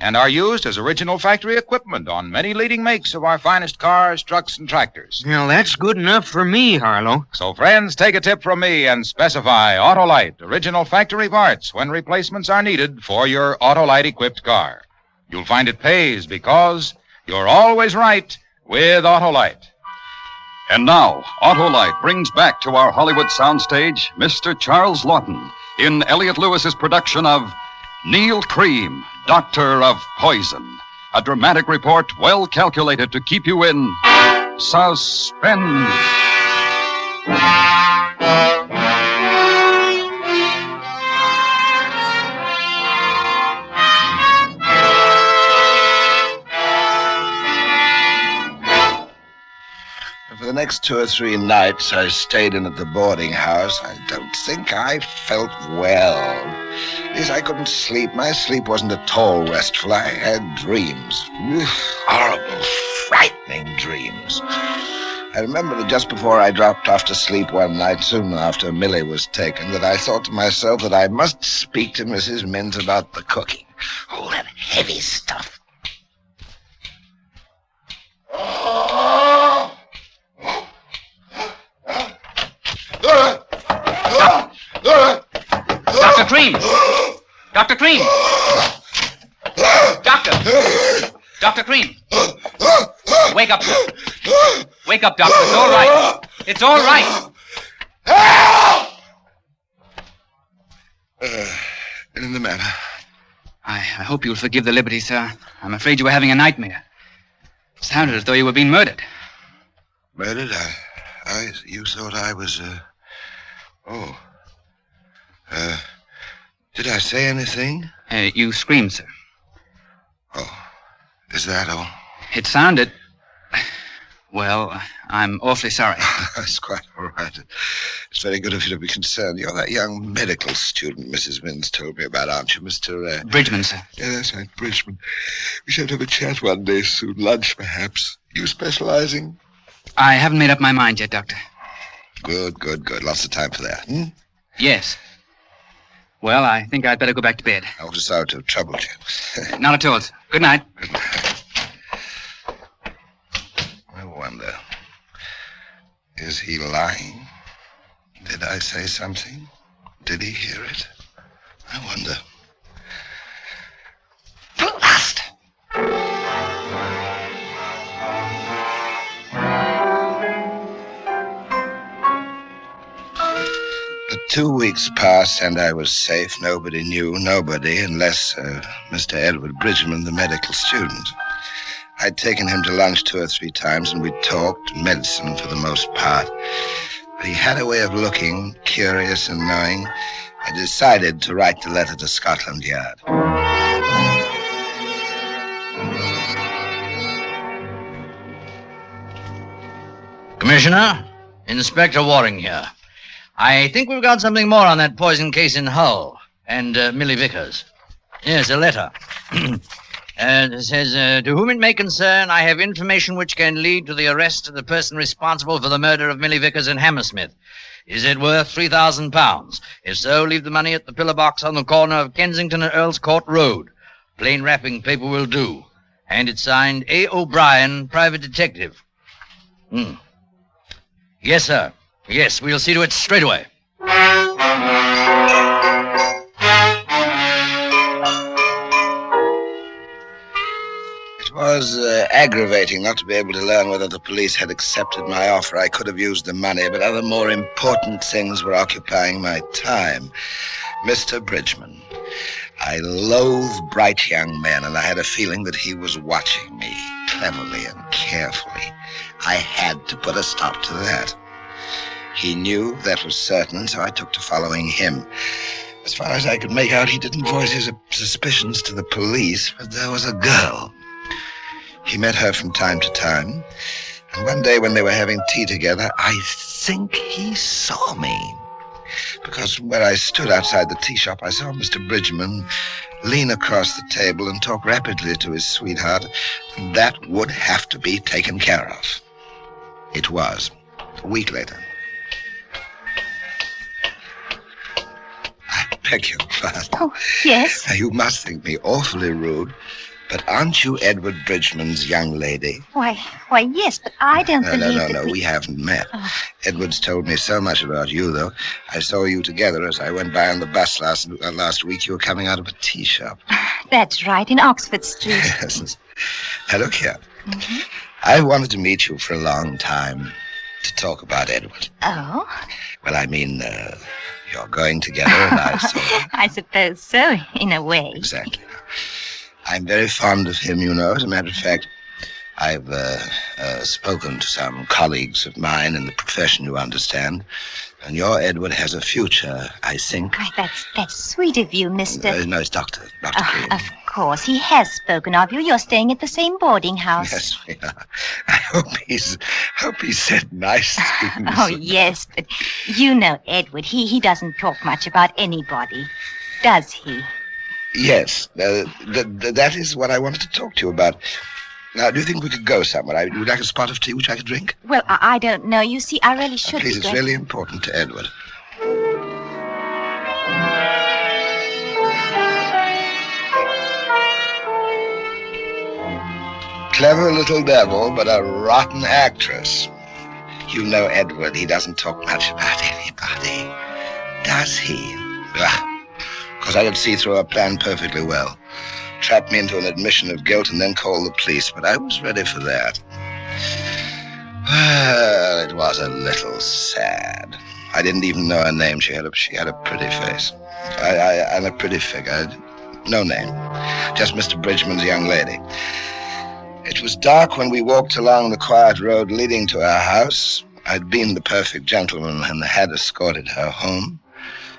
and are used as original factory equipment on many leading makes of our finest cars, trucks, and tractors. Well, that's good enough for me, Harlow. So, friends, take a tip from me and specify Autolite original factory parts when replacements are needed for your Autolite-equipped car. You'll find it pays because you're always right with Autolite. And now, Autolite brings back to our Hollywood soundstage Mr. Charles Lawton in Elliot Lewis's production of Neal Cream, Doctor of Poison. A dramatic report well calculated to keep you in suspense. For the next 2 or 3 nights I stayed in at the boarding house, I don't think I felt well. At least I couldn't sleep. My sleep wasn't at all restful. I had dreams. Horrible, frightening dreams. I remember that just before I dropped off to sleep one night, soon after Millie was taken, that I thought to myself that I must speak to Mrs. Mintz about the cooking. Oh, that heavy stuff. Dr. Cream! Dr. Cream! Dr. Cream! Wake up, sir. Wake up, Doctor. It's all right. It's all right. Anything the matter? I hope you'll forgive the liberty, sir. I'm afraid you were having a nightmare. It sounded as though you were being murdered. Murdered? You thought I was, did I say anything? You screamed, sir. Oh, is that all? It sounded... Well, I'm awfully sorry. That's quite all right. It's very good of you to be concerned. You're that young medical student Mrs. Mintz told me about, aren't you, Mr. Bridgman, sir. Yeah, that's right, Bridgman. We should have a chat one day soon. Lunch, perhaps. You specializing? I haven't made up my mind yet, Doctor. Good. Lots of time for that, Yes. Well, I think I'd better go back to bed. I was sorry to have troubled you. Not at all, sir. Good night. Good night. I wonder, is he lying? Did I say something? Did he hear it? I wonder. Blast! But 2 weeks passed and I was safe. Nobody knew, nobody, unless Mr. Edward Bridgman, the medical student. I'd taken him to lunch 2 or 3 times, and we talked medicine for the most part. But he had a way of looking curious and knowing. I decided to write the letter to Scotland Yard. Commissioner, Inspector Waring here. I think we've got something more on that poison case in Hull and Millie Vickers. Yes, a letter. It says, to whom it may concern, I have information which can lead to the arrest of the person responsible for the murder of Millie Vickers in Hammersmith. Is it worth £3,000? If so, leave the money at the pillar box on the corner of Kensington and Earl's Court Road. Plain wrapping paper will do. And it's signed A. O'Brien, Private Detective. Yes, sir. Yes, we'll see to it straight away. It was aggravating not to be able to learn whether the police had accepted my offer. I could have used the money, but other more important things were occupying my time. Mr. Bridgman. I loathe bright young men, and I had a feeling that he was watching me cleverly and carefully. I had to put a stop to that. He knew that was certain, so I took to following him. As far as I could make out, he didn't voice his suspicions to the police, but there was a girl. He met her from time to time, and one day when they were having tea together, I think he saw me. Because where I stood outside the tea shop, I saw Mr. Bridgman lean across the table and talk rapidly to his sweetheart, and that would have to be taken care of. It was. A week later. I beg your pardon. Oh, yes? Now, you must think me awfully rude, but aren't you Edward Bridgman's young lady? Why, yes, but I don't believe No, we haven't met. Oh. Edward's told me so much about you, though. I saw you together as I went by on the bus last week. You were coming out of a tea shop. That's right, in Oxford Street. Yes. Now, look here. Mm-hmm. I wanted to meet you for a long time to talk about Edward. Oh? Well, I mean, you're going together, and I saw... I suppose so, in a way. Exactly. I'm very fond of him, you know. As a matter of fact, I've spoken to some colleagues of mine in the profession, you understand. And your Edward has a future, I think. Why, that's sweet of you, Mr. No, it's Dr. Cream. Of course, he has spoken of you. You're staying at the same boarding house. Yes, we are. I hope he said nice things. Oh, yes, but you know Edward. He doesn't talk much about anybody, does he? Yes, that is what I wanted to talk to you about. Now, do you think we could go somewhere? Would you like a spot of tea which I could drink? Well, I don't know. You see, I really should please, it's really important to Edward. Clever little devil, but a rotten actress. You know Edward, he doesn't talk much about anybody, does he? Because I could see through our plan perfectly well. Trap me into an admission of guilt and then call the police, but I was ready for that. Well, it was a little sad. I didn't even know her name. She had a pretty face. And a pretty figure. No name. Just Mr. Bridgman's young lady. It was dark when we walked along the quiet road leading to our house. I'd been the perfect gentleman and had escorted her home.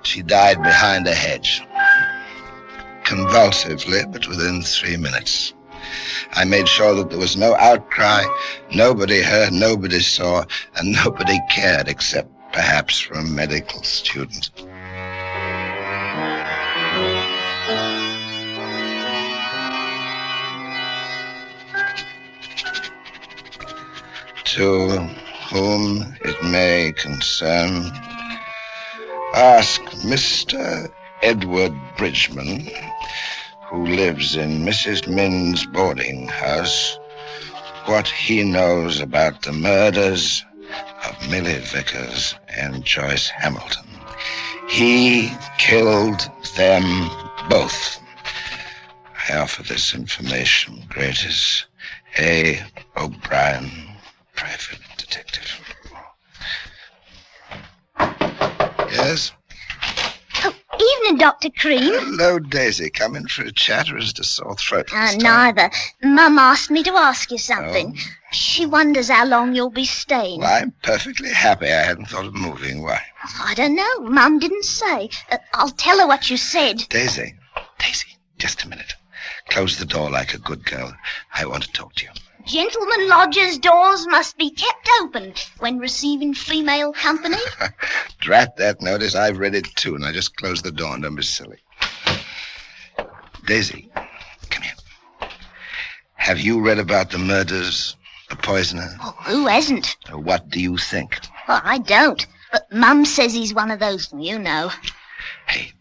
She died behind a hedge. Convulsively, but within 3 minutes. I made sure that there was no outcry, nobody heard, nobody saw, and nobody cared except perhaps for a medical student. To whom it may concern, ask Mr. Edward Bridgman, who lives in Mrs. Min's boarding house, what he knows about the murders of Millie Vickers and Joyce Hamilton. He killed them both. I offer this information, greatest A. O'Brien, private detective. Yes? Evening, Dr. Cream. Hello, Daisy. Come in for a chat, or is it a sore throat? Neither. Mum asked me to ask you something. Oh. She wonders how long you'll be staying. Well, I'm perfectly happy. I hadn't thought of moving. Why? I don't know. Mum didn't say. I'll tell her what you said. Daisy, just a minute. Close the door like a good girl. I want to talk to you. Gentlemen lodgers' doors must be kept open when receiving female company. Drat that notice. I've read it too, and I just closed the door and don't be silly. Daisy, come here. Have you read about the murders, the poisoner? Oh, who hasn't? What do you think? Well, I don't. But Mum says he's one of those, you know. Hey,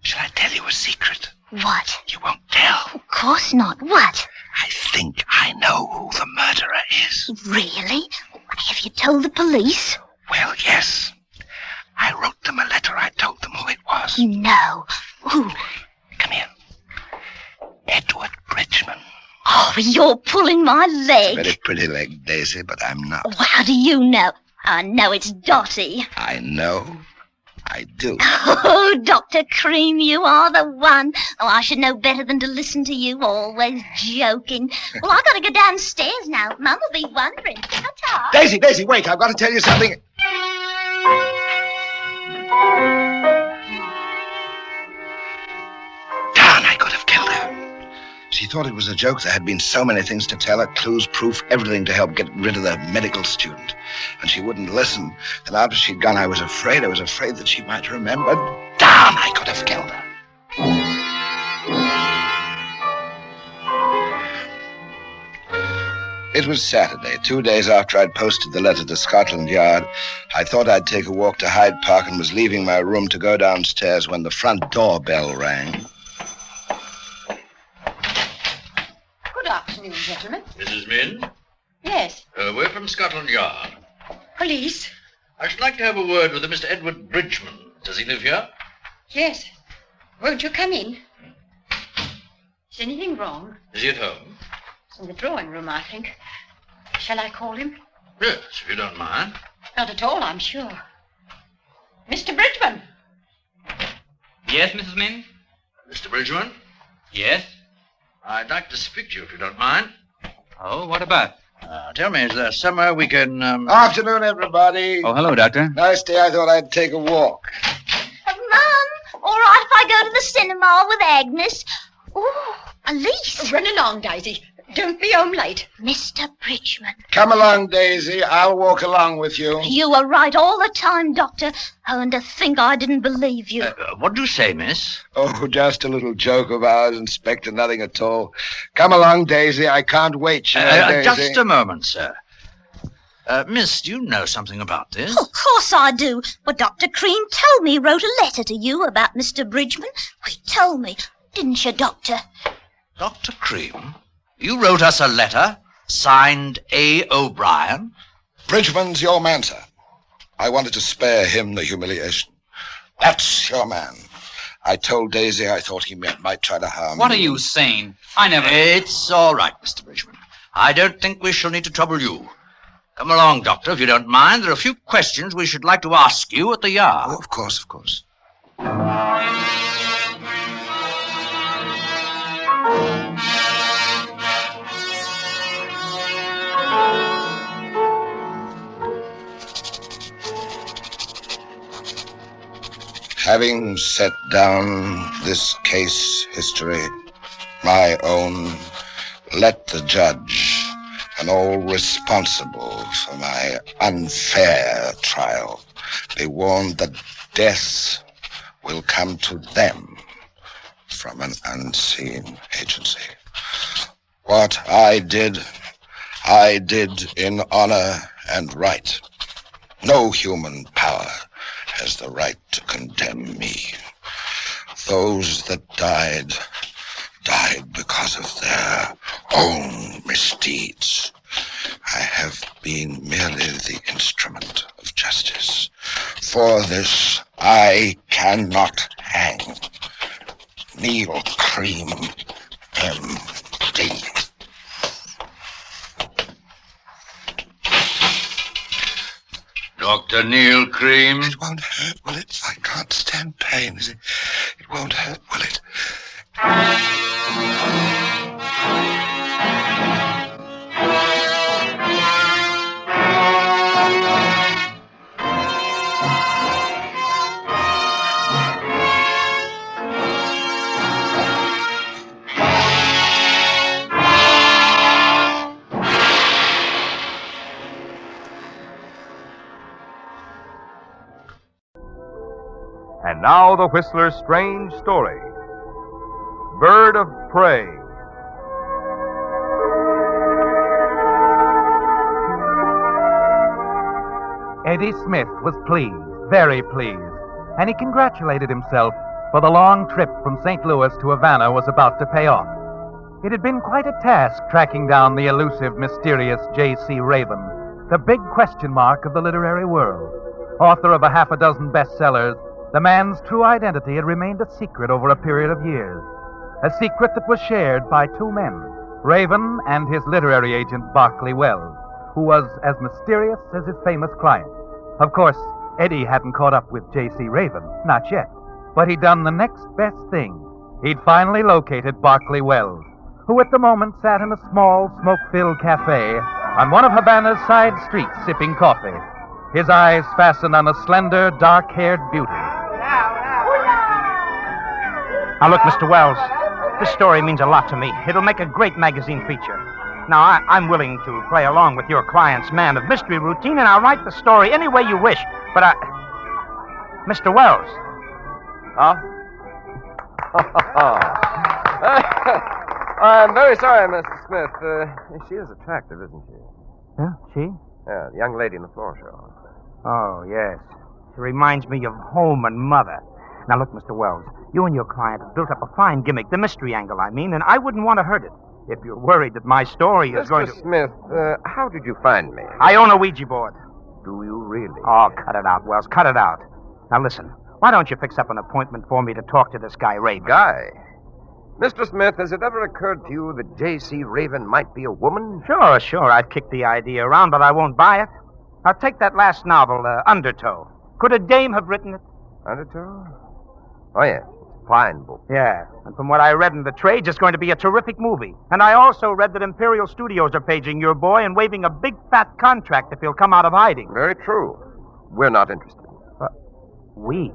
shall I tell you a secret? What? You won't tell. Of course not. What? I think I know who the murderer is. Really? Have you told the police? Well, yes. I wrote them a letter. I told them who it was. No. Who? Come here. Edward Bridgman. Oh, you're pulling my leg. It's a very pretty leg, Daisy, but I'm not. Oh, how do you know? I know it's Dottie. I know. I do. Oh, Dr. Cream, you are the one. Oh, I should know better than to listen to you, always joking. Well, I gotta go downstairs now. Mum will be wondering. Ta-ta. Daisy, wait. I've got to tell you something. Darn, I could have killed her. She thought it was a joke. There had been so many things to tell her, clues, proof, everything to help get rid of the medical student. And she wouldn't listen. And after she'd gone, I was afraid that she might remember. Damn, I could have killed her. It was Saturday, 2 days after I'd posted the letter to Scotland Yard. I thought I'd take a walk to Hyde Park and was leaving my room to go downstairs when the front door bell rang. Good afternoon, gentlemen. Mrs. Min? Yes. We're from Scotland Yard. Police? I should like to have a word with a Mr. Edward Bridgman. Does he live here? Yes. Won't you come in? Is anything wrong? Is he at home? It's in the drawing room, I think. Shall I call him? Yes, if you don't mind. Not at all, I'm sure. Mr. Bridgman! Yes, Mrs. Min? Mr. Bridgman? Yes? I'd like to speak to you, if you don't mind. Oh, what about? Tell me, is there somewhere we can, Afternoon, everybody. Oh, hello, Doctor. Nice day. I thought I'd take a walk. Mum, all right if I go to the cinema with Agnes? Oh, Elise. Run along, Daisy. Don't be home late. Mr. Bridgman. Come along, Daisy. I'll walk along with you. You were right all the time, Doctor. Oh, and to think I didn't believe you. What do you say, miss? Oh, just a little joke of ours, Inspector, nothing at all. Come along, Daisy. I can't wait, you know, Daisy. Just a moment, sir. Miss, do you know something about this? Oh, of course I do. But Dr. Cream told me he wrote a letter to you about Mr. Bridgman. He told me. Didn't you, Doctor? Dr. Cream? You wrote us a letter, signed A. O'Brien? Bridgman's your man, sir. I wanted to spare him the humiliation. That's your man. I told Daisy I thought he might try to harm What are you saying? I never... It's all right, Mr. Bridgman. I don't think we shall need to trouble you. Come along, Doctor, if you don't mind. There are a few questions we should like to ask you at the Yard. Oh, of course, of course. Having set down this case history, my own, let the judge and all responsible for my unfair trial be warned that death will come to them from an unseen agency. What I did in honor and right. No human power has the right to condemn me. Those that died because of their own misdeeds. I have been merely the instrument of justice. For this, I cannot hang. Neal Cream, M.D. Dr. Neal Cream. It won't hurt, will it? I can't stand pain. It won't hurt, will it? And now the Whistler's strange story. Bird of Prey. Eddie Smith was pleased, very pleased, and he congratulated himself, for the long trip from St. Louis to Havana was about to pay off. It had been quite a task tracking down the elusive, mysterious J.C. Raven, the big question mark of the literary world. Author of a half a dozen bestsellers, the man's true identity had remained a secret over a period of years. A secret that was shared by two men, Raven and his literary agent, Barclay Wells, who was as mysterious as his famous client. Of course, Eddie hadn't caught up with J.C. Raven, not yet. But he'd done the next best thing. He'd finally located Barclay Wells, who at the moment sat in a small, smoke-filled cafe on one of Havana's side streets sipping coffee, his eyes fastened on a slender, dark-haired beauty. Now, look, Mr. Wells, This story means a lot to me. It'll make a great magazine feature. Now, I'm willing to play along with your client's man of mystery routine, and I'll write the story any way you wish. But Mr. Wells. Huh? I'm very sorry, Mr. Smith. She is attractive, isn't she? Yeah, she? Yeah, the young lady in the floor show. Oh, yes. She reminds me of home and mother. Now, look, Mr. Wells, you and your client have built up a fine gimmick, the mystery angle, I mean, and I wouldn't want to hurt it. If you're worried that my story is going to... Mr. Smith, how did you find me? I own a Ouija board. Do you really? Oh, cut it out, Wells, cut it out. Now, listen, why don't you fix up an appointment for me to talk to this guy, Raven? Guy? Mr. Smith, has it ever occurred to you that J.C. Raven might be a woman? Sure, I'd kick the idea around, but I won't buy it. Now, take that last novel, Undertow. Could a dame have written it? Undertow? Oh, yes. Fine book. Yeah, and from what I read in the trades, it's going to be a terrific movie. And I also read that Imperial Studios are paging your boy and waving a big fat contract if he'll come out of hiding. Very true. We're not interested. We?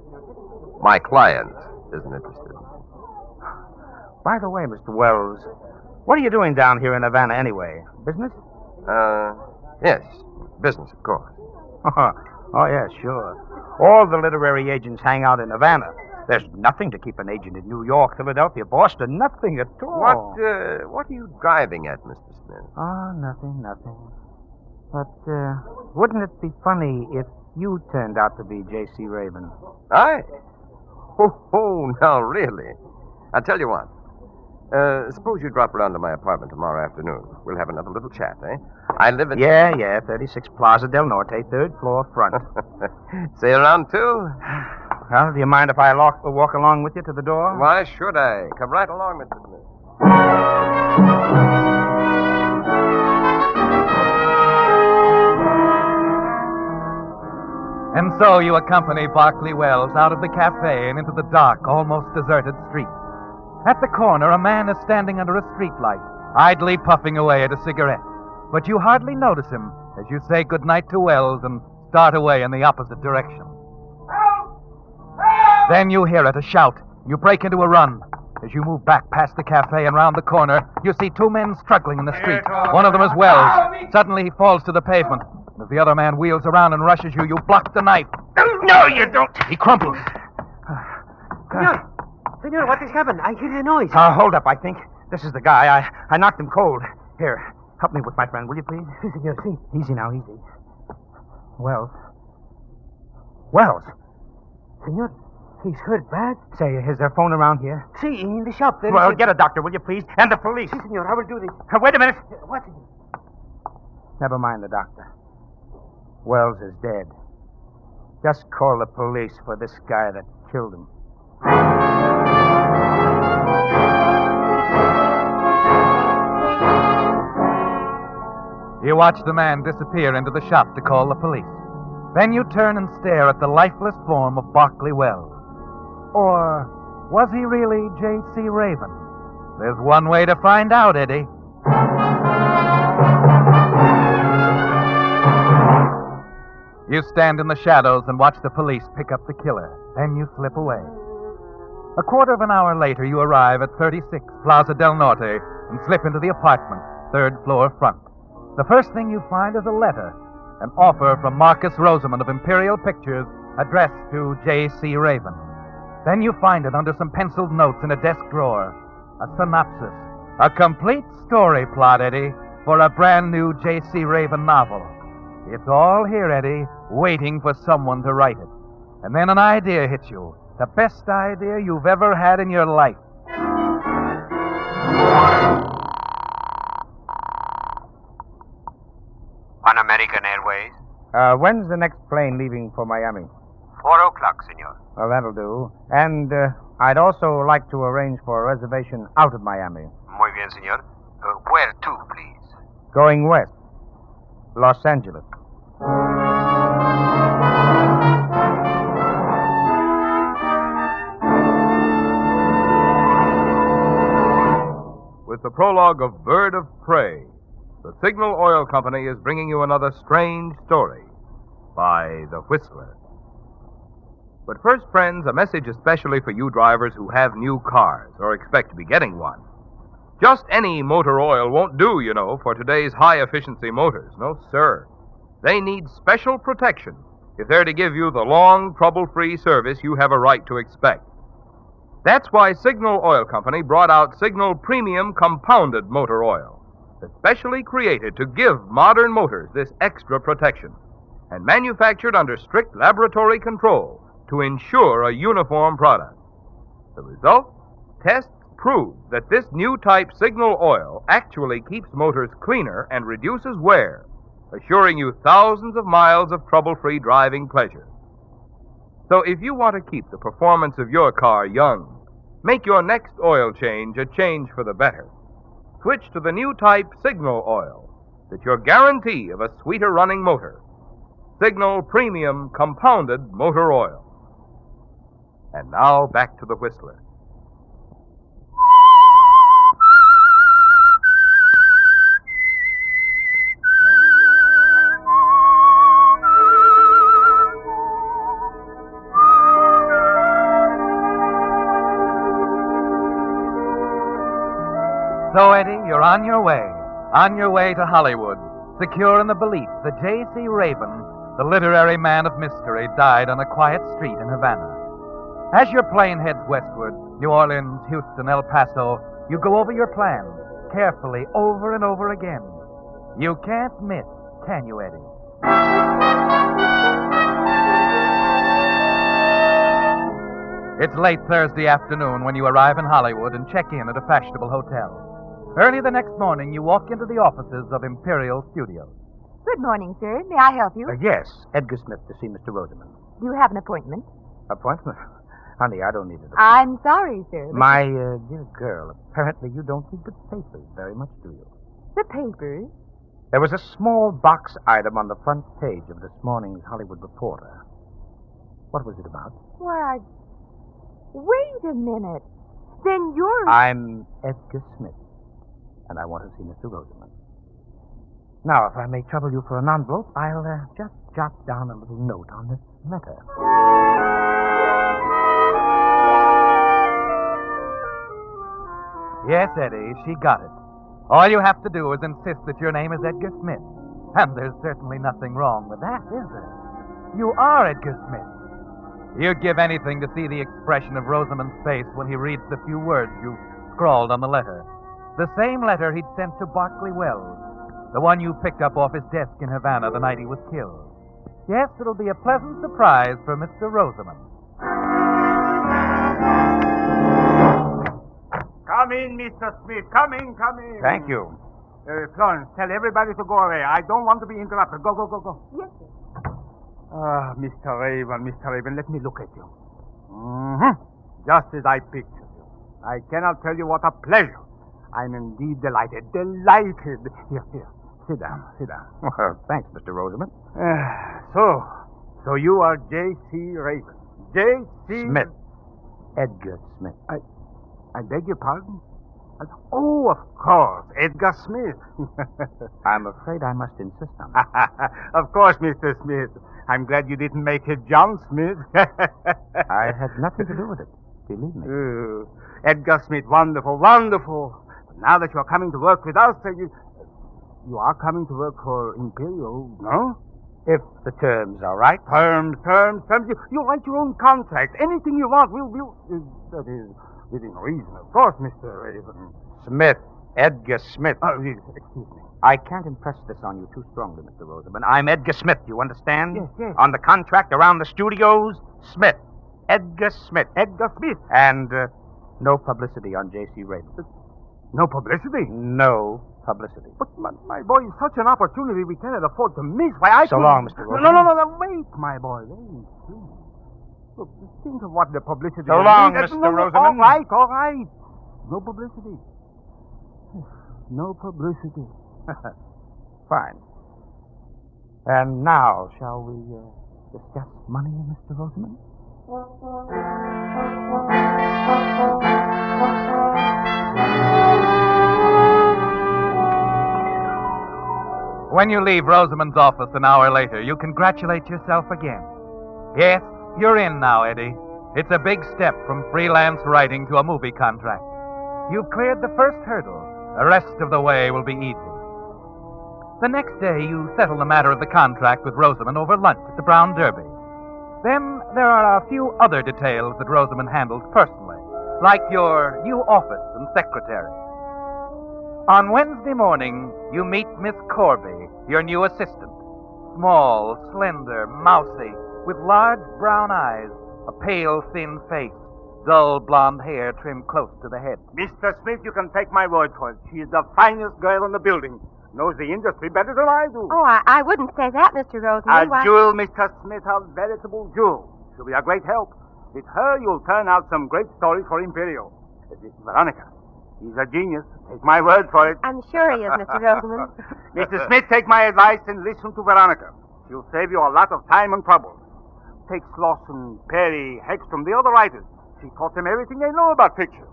My client isn't interested. By the way, Mr. Wells, what are you doing down here in Havana anyway? Business? Yes. Business, of course. Oh, yeah, sure. All the literary agents hang out in Havana. There's nothing to keep an agent in New York, Philadelphia, Boston. Nothing at all. What are you driving at, Mr. Smith? Oh, nothing. But, wouldn't it be funny if you turned out to be J.C. Raven? I? Oh, no, really? I'll tell you what. Suppose you drop around to my apartment tomorrow afternoon. We'll have another little chat, eh? I live at... Yeah, 36 Plaza del Norte, 3rd floor front. Say around, too? Well, do you mind if I walk along with you to the door? Why should I? Come right along, Mr. Smith. And so you accompany Barclay Wells out of the cafe and into the dark, almost deserted street. At the corner, a man is standing under a streetlight, idly puffing away at a cigarette. But you hardly notice him as you say goodnight to Wells and start away in the opposite direction. Then you hear it, a shout. You break into a run. As you move back past the cafe and round the corner, you see two men struggling in the street. One of them is Wells. Suddenly he falls to the pavement. As the other man wheels around and rushes you, you block the knife. No, you don't. He crumples. Senor, what has happened? I hear a noise. Hold up, I think. This is the guy. I knocked him cold. Here, help me with my friend, will you please? Si, senor, si. Easy now, easy. Wells. Senor, he's hurt bad. Say, is there a phone around here? Si, in the shop. There Well, get a doctor, will you please? And the police. Si, senor, I will do this. Wait a minute. What? Never mind the doctor. Wells is dead. Just call the police for this guy that killed him. You watch the man disappear into the shop to call the police. Then you turn and stare at the lifeless form of Barclay Wells. Or was he really J.C. Raven? There's one way to find out, Eddie. You stand in the shadows and watch the police pick up the killer. Then you slip away. A quarter of an hour later, you arrive at 36 Plaza del Norte and slip into the apartment, 3rd floor front. The first thing you find is a letter, an offer from Marcus Rosamond of Imperial Pictures addressed to J.C. Raven. Then you find it under some penciled notes in a desk drawer. A synopsis, a complete story plot, Eddie, for a brand new J.C. Raven novel. It's all here, Eddie, waiting for someone to write it. And then an idea hits you. The best idea you've ever had in your life. On American Airways? When's the next plane leaving for Miami? 4 o'clock, senor. Well, that'll do. And I'd also like to arrange for a reservation out of Miami. Muy bien, senor. Where to, please? Going west. Los Angeles. With the prologue of Bird of Prey, the Signal Oil Company is bringing you another strange story by The Whistler. But first, friends, a message especially for you drivers who have new cars or expect to be getting one. Just any motor oil won't do, you know, for today's high-efficiency motors. No, sir. They need special protection if they're to give you the long, trouble-free service you have a right to expect. That's why Signal Oil Company brought out Signal Premium Compounded Motor Oil, especially created to give modern motors this extra protection, and manufactured under strict laboratory control to ensure a uniform product. The result? Tests prove that this new type Signal Oil actually keeps motors cleaner and reduces wear, assuring you thousands of miles of trouble-free driving pleasure. So if you want to keep the performance of your car young, make your next oil change a change for the better. Switch to the new type Signal Oil. That's your guarantee of a sweeter running motor. Signal Premium Compounded Motor Oil. And now back to the Whistler. So, Eddie, you're on your way to Hollywood, secure in the belief that J.C. Raven, the literary man of mystery, died on a quiet street in Havana. As your plane heads westward, New Orleans, Houston, El Paso, you go over your plans, carefully, over and over again. You can't miss, can you, Eddie? It's late Thursday afternoon when you arrive in Hollywood and check in at a fashionable hotel. Early the next morning, you walk into the offices of Imperial Studios. Good morning, sir. May I help you? Yes, Edgar Smith to see Mr. Rosamond. Do you have an appointment? Appointment? Honey, I don't need it. I'm sorry, sir. My dear girl, apparently you don't read the papers very much, do you? The papers? There was a small box item on the front page of this morning's Hollywood Reporter. What was it about? Why, wait a minute. Then you're... I'm Edgar Smith, and I want to see Mr. Rosamond. Now, if I may trouble you for an envelope, I'll just jot down a little note on this letter. Yes, Eddie, she got it. All you have to do is insist that your name is Edgar Smith. And there's certainly nothing wrong with that, is there? You are Edgar Smith. You'd give anything to see the expression of Rosamond's face when he reads the few words you scrawled on the letter. The same letter he'd sent to Barclay Wells, the one you picked up off his desk in Havana the night he was killed. Yes, it'll be a pleasant surprise for Mr. Rosamond. Come in, Mr. Smith. Come in, come in. Thank you. Florence, tell everybody to go away. I don't want to be interrupted. Go, go, go, go. Yes, sir. Ah, Mr. Raven, let me look at you. Mm-hmm. Just as I pictured you. I cannot tell you what a pleasure. I'm indeed delighted. Delighted. Here, here. Sit down, sit down. Well, thanks, Mr. Rosamond. So you are J.C. Raven. J.C. Smith. Edgar Smith. I beg your pardon? Oh, of course, Edgar Smith. I'm afraid I must insist on it. Of course, Mr. Smith. I'm glad you didn't make it John Smith. I had nothing to do with it, believe me. Edgar Smith, wonderful, wonderful. Now that you're coming to work with us, you are coming to work for Imperial, no? If the terms are right. Terms. You write your own contract. Anything you want, we'll that is, within reason, of course, Mr. Raven. Smith. Edgar Smith. Excuse me. I can't impress this on you too strongly, Mr. Rosamond. I'm Edgar Smith, you understand? Yes. On the contract around the studios, Smith. Edgar Smith. Edgar Smith. And no publicity on J.C. Raven. No publicity? No publicity. But, my boy, such an opportunity we cannot afford to miss. Why, So long, Mr. Rosamond. No, wait, my boy. Wait, please. Look, think of what the publicity... So long, Mr. Rosamond. All right. No publicity. No publicity. Fine. And now, shall we discuss money, Mr. Rosamond? When you leave Rosamond's office an hour later, you congratulate yourself again. Yes, You're in now, Eddie. It's a big step from freelance writing to a movie contract. You've cleared the first hurdle. The rest of the way will be easy. The next day, you settle the matter of the contract with Rosamond over lunch at the Brown Derby. Then there are a few other details that Rosamond handles personally, like your new office and secretary. On Wednesday morning, you meet Miss Corby, your new assistant. Small, slender, mousy, with large brown eyes, a pale, thin face, dull blonde hair trimmed close to the head. Mr. Smith, you can take my word for it. She is the finest girl in the building. Knows the industry better than I do. Oh, I wouldn't say that, Mr. Rosemond. A jewel, Mr. Smith, a veritable jewel. She'll be a great help. With her, you'll turn out some great stories for Imperial. This Veronica. He's a genius. Take my word for it. I'm sure he is, Mr. Rosemond. Mr. Smith, take my advice and listen to Veronica. She'll save you a lot of time and trouble. Take Slauson, Perry, Hegstrom, the other writers. She taught them everything they know about pictures.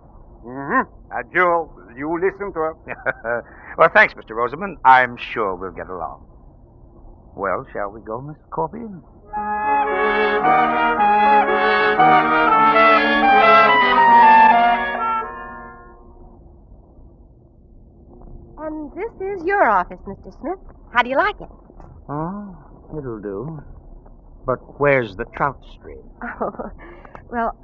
A jewel. You listen to her. Well, thanks, Mr. Rosamond. I'm sure we'll get along. Well, shall we go, Miss Corby? And this is your office, Mr. Smith. How do you like it? Oh, it'll do. But where's the trout stream? Oh, well,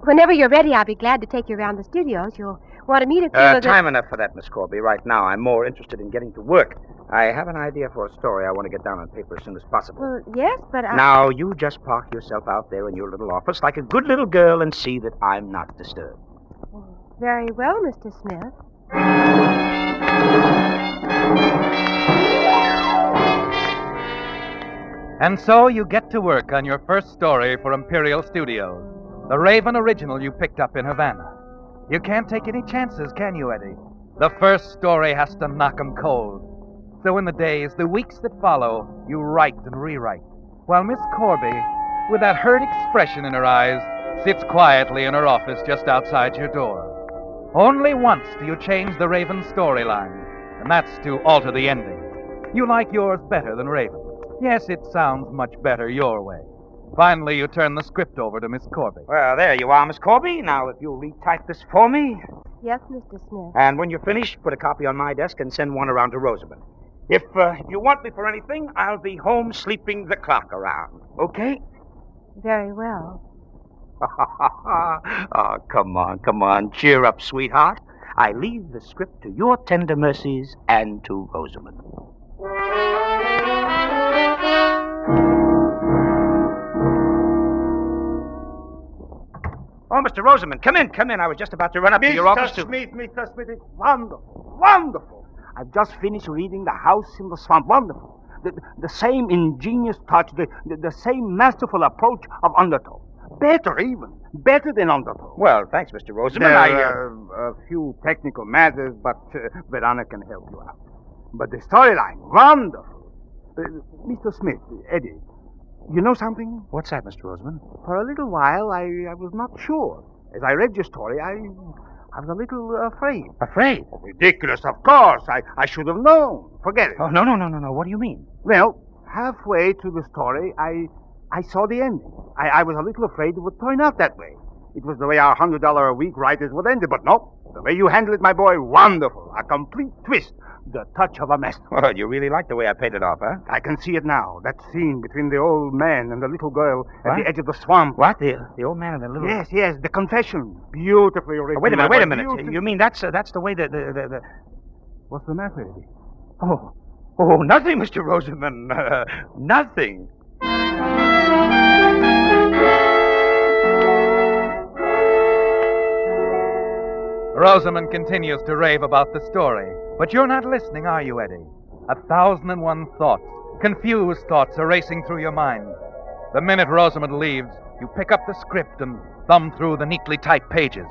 whenever you're ready, I'll be glad to take you around the studios. You'll want to meet a few of the... Time enough for that, Miss Corby. Right now, I'm more interested in getting to work. I have an idea for a story I want to get down on paper as soon as possible. Well, yes, but Now, you just park yourself out there in your little office like a good little girl and see that I'm not disturbed. Very well, Mr. Smith. And so you get to work on your first story for Imperial Studios, the Raven original you picked up in Havana. You can't take any chances, can you, Eddie? The first story has to knock 'em cold. So in the days, the weeks that follow, you write and rewrite, while Miss Corby, with that hurt expression in her eyes, sits quietly in her office just outside your door. Only once do you change the Raven storyline, and that's to alter the ending. You like yours better than Raven. Yes, it sounds much better your way. Finally, you turn the script over to Miss Corby. Well, there you are, Miss Corby. Now, if you'll retype this for me. Yes, Mr. Smith. And when you're finished, put a copy on my desk and send one around to Rosamond. If you want me for anything, I'll be home sleeping the clock around. Okay? Very well. Oh, come on. Cheer up, sweetheart. I leave the script to your tender mercies and to Rosamond. Oh, Mr. Rosamond, come in. I was just about to run up to your office to... Mr. Smith, it's wonderful. I've just finished reading The House in the Swamp. Wonderful. The same ingenious touch, the same masterful approach of Undertow. Better than Undertow. Well, thanks, Mr. Rosamond. There are a few technical matters, but Veronica can help you out. But the storyline, wonderful. Mr. Smith, Eddie, you know something? What's that, Mr. Rosamond? For a little while, I was not sure. As I read your story, I was a little afraid. Afraid? Ridiculous, of course. I should have known. Forget it. Oh, no. What do you mean? Well, halfway through the story, I saw the ending. I was a little afraid it would turn out that way. It was the way our $100 a week writers would end it, but no. The way you handled it, my boy, wonderful. A complete twist. The touch of a master. Well, you really like the way I paid it off, huh? I can see it now. That scene between the old man and the little girl at the edge of the swamp. What? The old man and the little... Yes. The confession. Beautifully written. Wait a minute. You mean that's the way the... What's the matter, Eddie? Oh, nothing, Mr. Rosamond. Nothing. Rosamond continues to rave about the story, but you're not listening, are you, Eddie? 1,001 thoughts, confused thoughts are racing through your mind. The minute Rosamond leaves, you pick up the script and thumb through the neatly typed pages.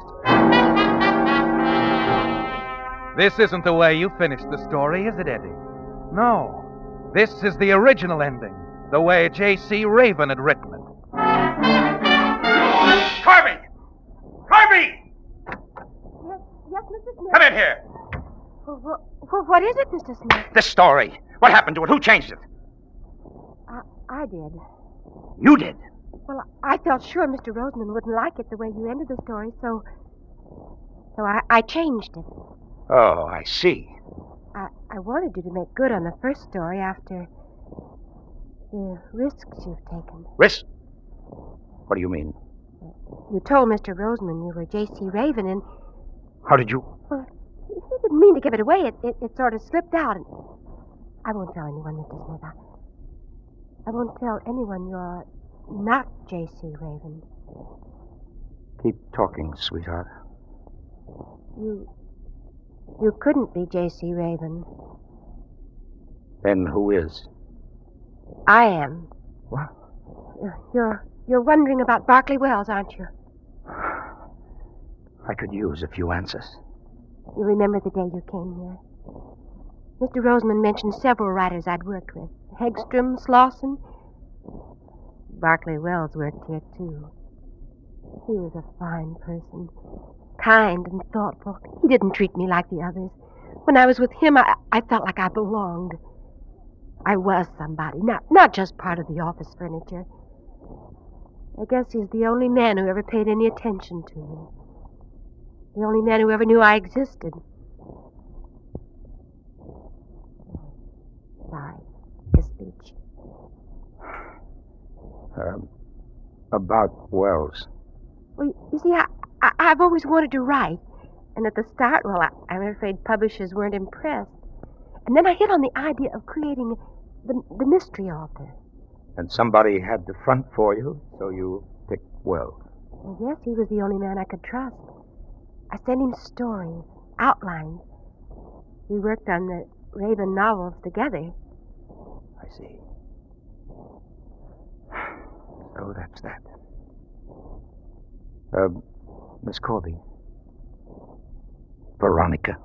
This isn't the way you finished the story, is it, Eddie? No. This is the original ending, the way J.C. Raven had written it. Corby! Yes, Mr. Smith. Come in here. Well, what is it, Mr. Smith? This story. What happened to it? Who changed it? I did. You did? Well, I felt sure Mr. Roseman wouldn't like it the way you ended the story, so I changed it. Oh, I see. I wanted you to make good on the first story after the risks you've taken. Risk? What do you mean? You told Mr. Roseman you were J.C. Raven, and... How did you... Well, he didn't mean to give it away. It sort of slipped out. And I won't tell anyone, Mr. Smith. I won't tell anyone you're not J.C. Raven. Keep talking, sweetheart. You couldn't be J.C. Raven. Then who is? I am. What? You're wondering about Berkeley Wells, aren't you? I could use a few answers. You remember the day you came here? Mr. Roseman mentioned several writers I'd worked with. Hegstrom, Slauson. Berkeley Wells worked here, too. He was a fine person. Kind and thoughtful. He didn't treat me like the others. When I was with him, I felt like I belonged. I was somebody, not just part of the office furniture. I guess he's the only man who ever paid any attention to me. The only man who ever knew I existed. Sorry. Your speech. About Wells. Well, you see, I've always wanted to write. And at the start, well, I'm afraid publishers weren't impressed. And then I hit on the idea of creating the mystery author. And somebody had the front for you, so you picked Wells. Well, yes, he was the only man I could trust. I sent him stories, outlines. We worked on the Raven novels together. I see. So that's that. Miss Corby. Veronica.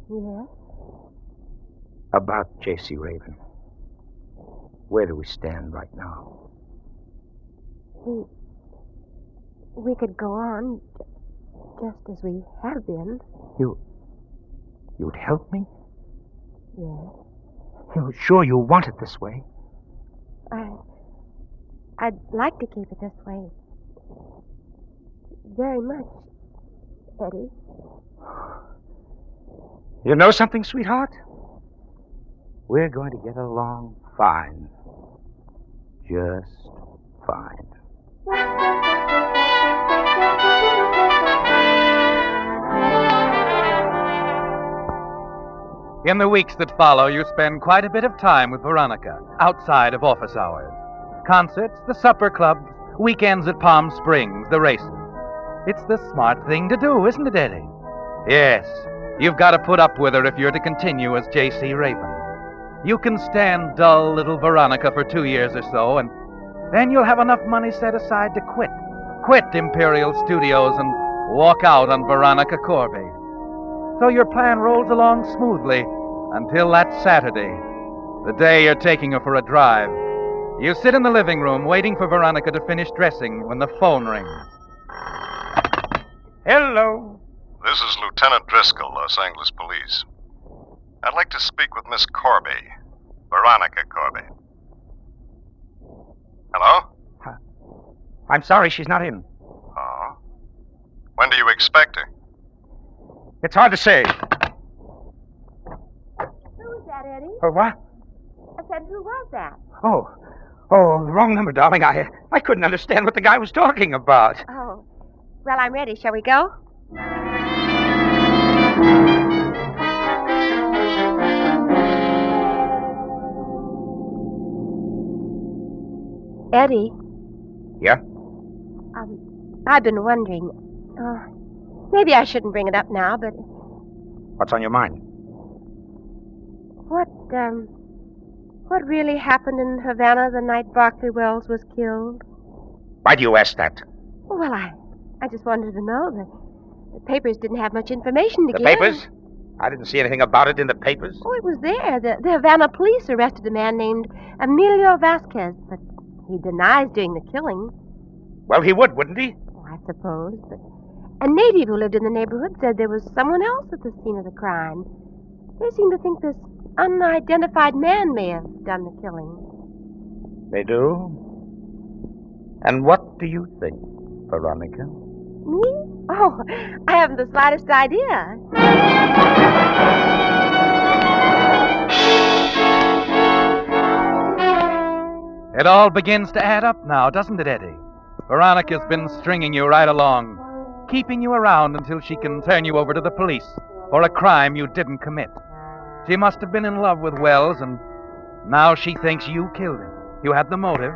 Yes? About J.C. Raven. Where do we stand right now? We could go on just as we have been. You'd help me? Yes. You're sure you want it this way? I'd like to keep it this way. Very much, Eddie. You know something, sweetheart? We're going to get along fine. Just fine. In the weeks that follow, you spend quite a bit of time with Veronica, outside of office hours. Concerts, the supper clubs, weekends at Palm Springs, the races. It's the smart thing to do, isn't it, Eddie? Yes, you've got to put up with her if you're to continue as J.C. Raven. You can stand dull little Veronica for 2 years or so, and then you'll have enough money set aside to quit. Quit Imperial Studios and walk out on Veronica Corby. So your plan rolls along smoothly until that Saturday, the day you're taking her for a drive. You sit in the living room waiting for Veronica to finish dressing when the phone rings. Hello. This is Lieutenant Driscoll, Los Angeles Police. I'd like to speak with Miss Corby, Veronica Corby. Hello? I'm sorry she's not in. Oh? When do you expect her? It's hard to say. Who was that, Eddie? What? I said, who was that? Oh, the wrong number, darling. I couldn't understand what the guy was talking about. Oh. Well, I'm ready. Shall we go? Eddie. Yeah? I've been wondering. Maybe I shouldn't bring it up now, but... What's on your mind? What really happened in Havana the night Berkeley Wells was killed? Why do you ask that? Well, I just wanted to know. The papers didn't have much information to give. The papers? I didn't see anything about it in the papers. Oh, it was there. The Havana police arrested a man named Emilio Vasquez, but he denies doing the killing. Well, he would, wouldn't he? Oh, I suppose, but a native who lived in the neighborhood said there was someone else at the scene of the crime. They seem to think this unidentified man may have done the killing. They do? And what do you think, Veronica? Me? Oh, I haven't the slightest idea. It all begins to add up now, doesn't it, Eddie? Veronica's been stringing you right along, keeping you around until she can turn you over to the police for a crime you didn't commit. She must have been in love with Wells, and now she thinks you killed him. You had the motive.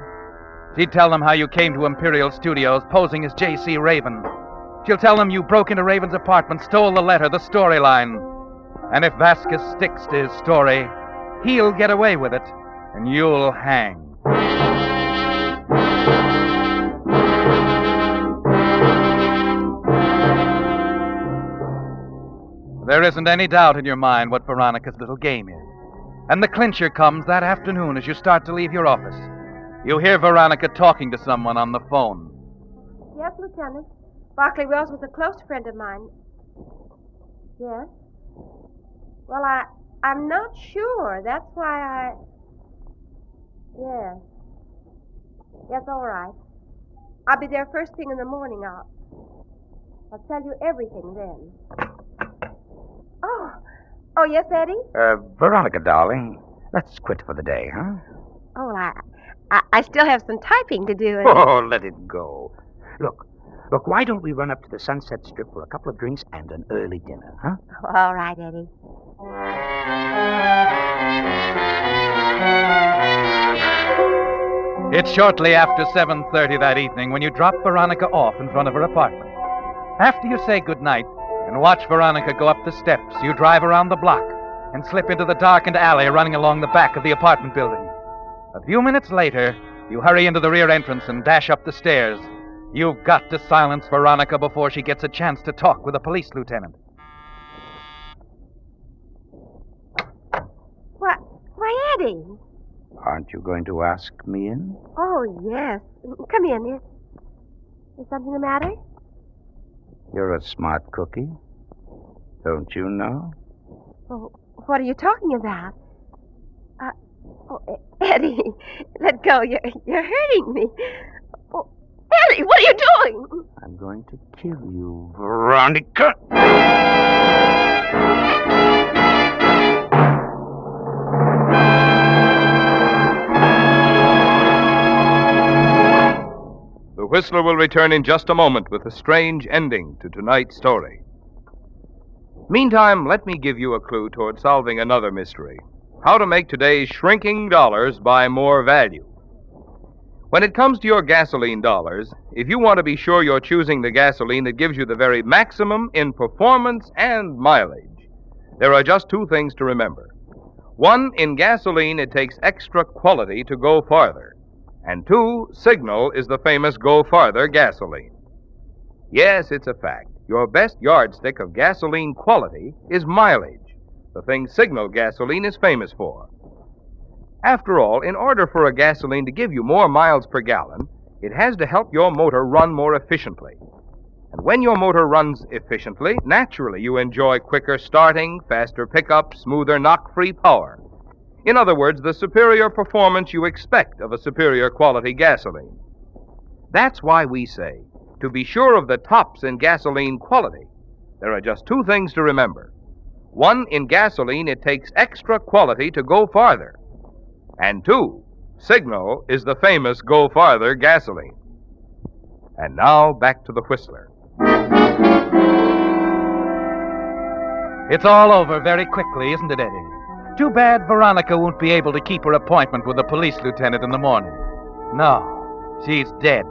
She'd tell them how you came to Imperial Studios posing as J.C. Raven. She'll tell them you broke into Raven's apartment, stole the letter, the storyline. And if Vasquez sticks to his story, he'll get away with it, and you'll hang. There isn't any doubt in your mind what Veronica's little game is. And the clincher comes that afternoon as you start to leave your office. You hear Veronica talking to someone on the phone. Yes, Lieutenant. Barclay Wells was a close friend of mine. Yes? Well, I'm not sure. That's why Yes. Yes, all right. I'll be there first thing in the morning. I'll tell you everything then. Oh, yes, Eddie? Veronica, darling, let's quit for the day, huh? Oh, well, I still have some typing to do. Oh, let it go. Look, why don't we run up to the Sunset Strip for a couple of drinks and an early dinner, huh? All right, Eddie. It's shortly after 7:30 that evening when you drop Veronica off in front of her apartment. After you say goodnight and watch Veronica go up the steps, you drive around the block and slip into the darkened alley running along the back of the apartment building. A few minutes later, you hurry into the rear entrance and dash up the stairs. You've got to silence Veronica before she gets a chance to talk with a police lieutenant. Why, Eddie? Aren't you going to ask me in? Oh, yes. Come in. Is something the matter? You're a smart cookie. Don't you know? Oh, what are you talking about? Eddie, let go. You're hurting me. Oh, Eddie, what are you doing? I'm going to kill you, Veronica. The Whistler will return in just a moment with a strange ending to tonight's story. Meantime, let me give you a clue toward solving another mystery. How to make today's shrinking dollars buy more value. When it comes to your gasoline dollars, if you want to be sure you're choosing the gasoline that gives you the very maximum in performance and mileage, there are just two things to remember. One, in gasoline, it takes extra quality to go farther. And two, Signal is the famous Go Farther gasoline. Yes, it's a fact. Your best yardstick of gasoline quality is mileage, the thing Signal gasoline is famous for. After all, in order for a gasoline to give you more miles per gallon, it has to help your motor run more efficiently. And when your motor runs efficiently, naturally you enjoy quicker starting, faster pickup, smoother knock-free power. In other words, the superior performance you expect of a superior quality gasoline. That's why we say, to be sure of the tops in gasoline quality, there are just two things to remember. One, in gasoline, it takes extra quality to go farther. And two, Signal is the famous Go Farther gasoline. And now, back to the Whistler. It's all over very quickly, isn't it, Eddie? Too bad Veronica won't be able to keep her appointment with the police lieutenant in the morning. No, she's dead.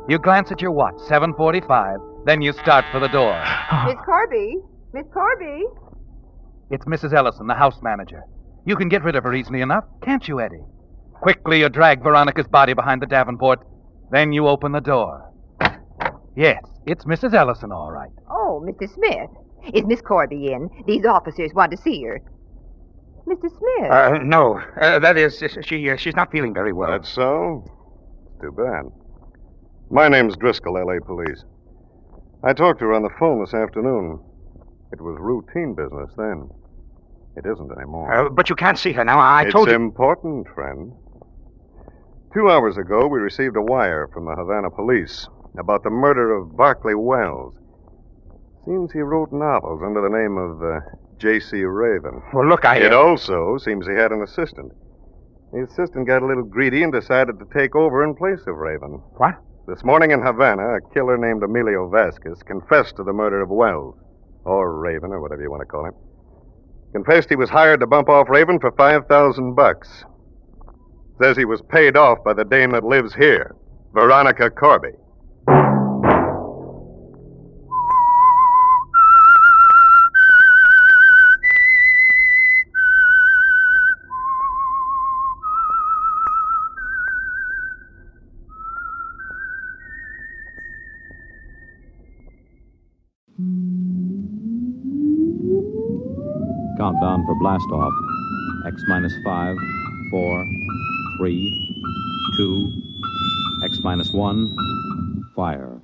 You glance at your watch, 7:45, then you start for the door. Miss Corby? Miss Corby? It's Mrs. Ellison, the house manager. You can get rid of her easily enough, can't you, Eddie? Quickly, you drag Veronica's body behind the Davenport, then you open the door. Yes, it's Mrs. Ellison, all right. Oh, Mr. Smith. Is Miss Corby in? These officers want to see her. Mr. Smith? No. That is, she's not feeling very well. That's so? Too bad. My name's Driscoll, L.A. Police. I talked to her on the phone this afternoon. It was routine business then. It isn't anymore. But you can't see her now. I told you. It's important, friend. 2 hours ago, we received a wire from the Havana police about the murder of Barclay Wells. Seems he wrote novels under the name of J.C. Raven. Well, look, It also seems he had an assistant. The assistant got a little greedy and decided to take over in place of Raven. What? This morning in Havana, a killer named Emilio Vasquez confessed to the murder of Wells, or Raven, or whatever you want to call him. Confessed he was hired to bump off Raven for $5,000. Says he was paid off by the dame that lives here, Veronica Corby. Countdown for blast off. X minus 5, 4, 3, 2, X minus 1, fire.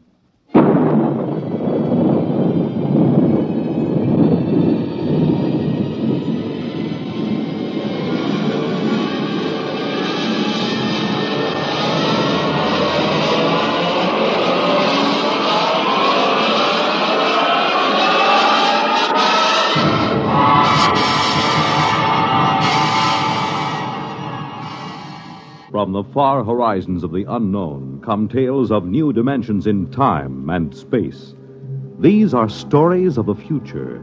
From the far horizons of the unknown come tales of new dimensions in time and space. These are stories of the future,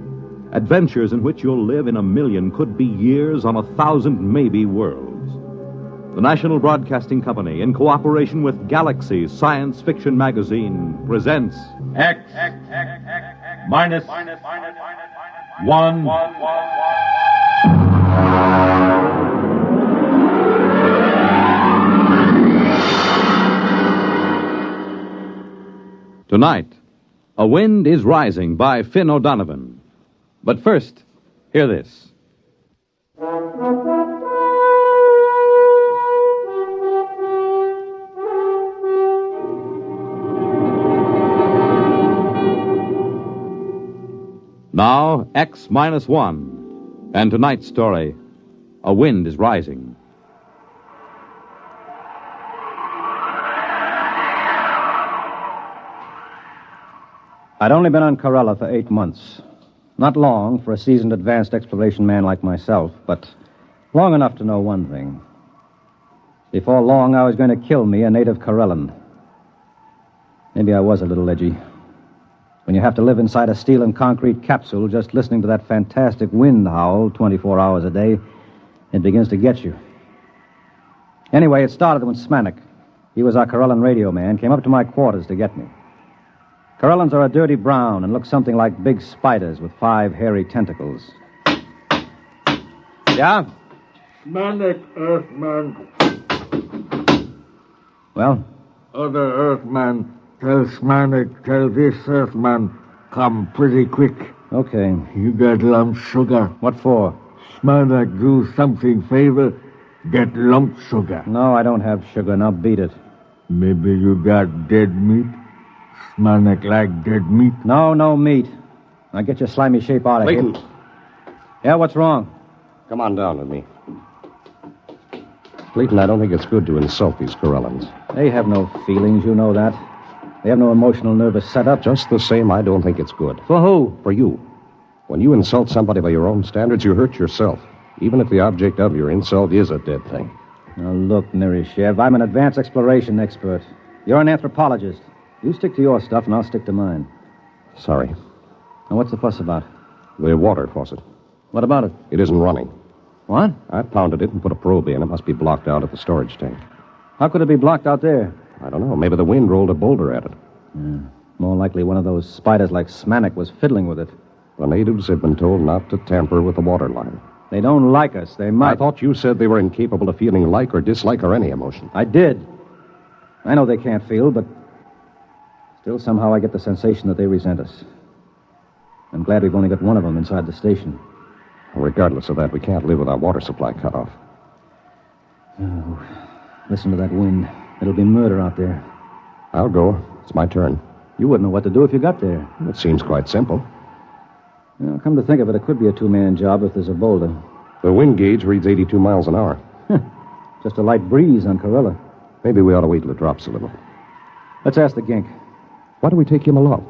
adventures in which you'll live in 1,000,000 could-be years on 1,000 maybe worlds. The National Broadcasting Company, in cooperation with Galaxy Science Fiction Magazine, presents X minus 1. Tonight, A Wind is Rising by Finn O'Donovan. But first, hear this. Now, X minus 1. And tonight's story, A Wind is Rising. I'd only been on Corella for 8 months. Not long for a seasoned advanced exploration man like myself, but long enough to know one thing. Before long, I was going to kill me a native Corellan. Maybe I was a little edgy. When you have to live inside a steel and concrete capsule just listening to that fantastic wind howl 24 hours a day, it begins to get you. Anyway, it started when Smanik, he was our Corellan radio man, came up to my quarters to get me. Corellans are a dirty brown and look something like big spiders with 5 hairy tentacles. Yeah? Smanik, Earthman. Well? Other Earthman, tell Smanik, tell this Earthman, come pretty quick. Okay. You got lump sugar. What for? Smanik, do something favor. Get lump sugar. No, I don't have sugar. Now beat it. Maybe you got dead meat? Smanik like dead meat? No meat. Now get your slimy shape out of here. Leighton. Yeah, what's wrong? Come on down with me. Leighton, I don't think it's good to insult these Corellans. They have no feelings, you know that. They have no emotional nervous setup. Just the same, I don't think it's good. For who? For you. When you insult somebody by your own standards, you hurt yourself. Even if the object of your insult is a dead thing. Now look, Nerishev, I'm an advanced exploration expert. You're an anthropologist. You stick to your stuff, and I'll stick to mine. Sorry. Now, what's the fuss about? The water faucet. What about it? It isn't running. What? I pounded it and put a probe in. It must be blocked out at the storage tank. How could it be blocked out there? I don't know. Maybe the wind rolled a boulder at it. More likely one of those spiders like Smanik was fiddling with it. The natives have been told not to tamper with the water line. They don't like us. They might. I thought you said they were incapable of feeling like or dislike or any emotion. I did. I know they can't feel, but still somehow I get the sensation that they resent us. I'm glad we've only got one of them inside the station. Regardless of that, we can't live with our water supply cut off. Oh, listen to that wind. It'll be murder out there. I'll go. It's my turn. You wouldn't know what to do if you got there. It seems quite simple. Well, come to think of it, it could be a 2-man job if there's a boulder. The wind gauge reads 82 miles an hour. Just a light breeze on Corella. Maybe we ought to wait till it drops a little. Let's ask the gink. Why do we take him along?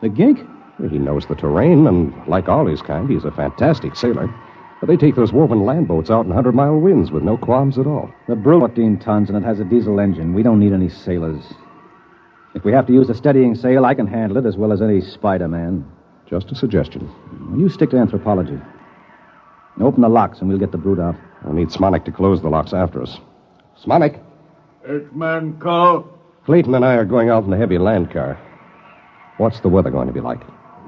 The gink? Well, he knows the terrain, and like all his kind, he's a fantastic sailor. But they take those woven land boats out in 100-mile winds with no qualms at all. The Brute, 14 tons, and it has a diesel engine. We don't need any sailors. If we have to use a steadying sail, I can handle it as well as any Spider-Man. Just a suggestion. You stick to anthropology. Open the locks, and we'll get the Brute out. I'll need Smonik to close the locks after us. Smonik? X-Man call. Clayton and I are going out in the heavy land car. What's the weather going to be like?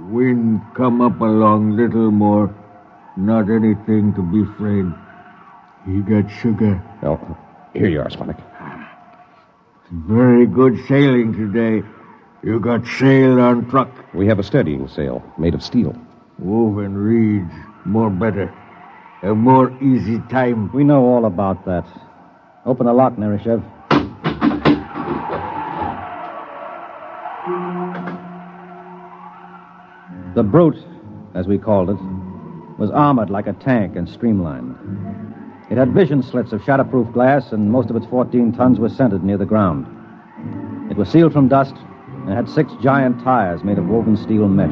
Wind come up along little more. Not anything to be afraid. He got sugar. Oh, here you are, Smonik. Very good sailing today. You got sail on truck. We have a steadying sail made of steel. Woven reeds. More better. A more easy time. We know all about that. Open the lock, Nerishev. The Brute, as we called it, was armored like a tank and streamlined. It had vision slits of shatterproof glass, and most of its 14 tons were centered near the ground. It was sealed from dust and had 6 giant tires made of woven steel mesh.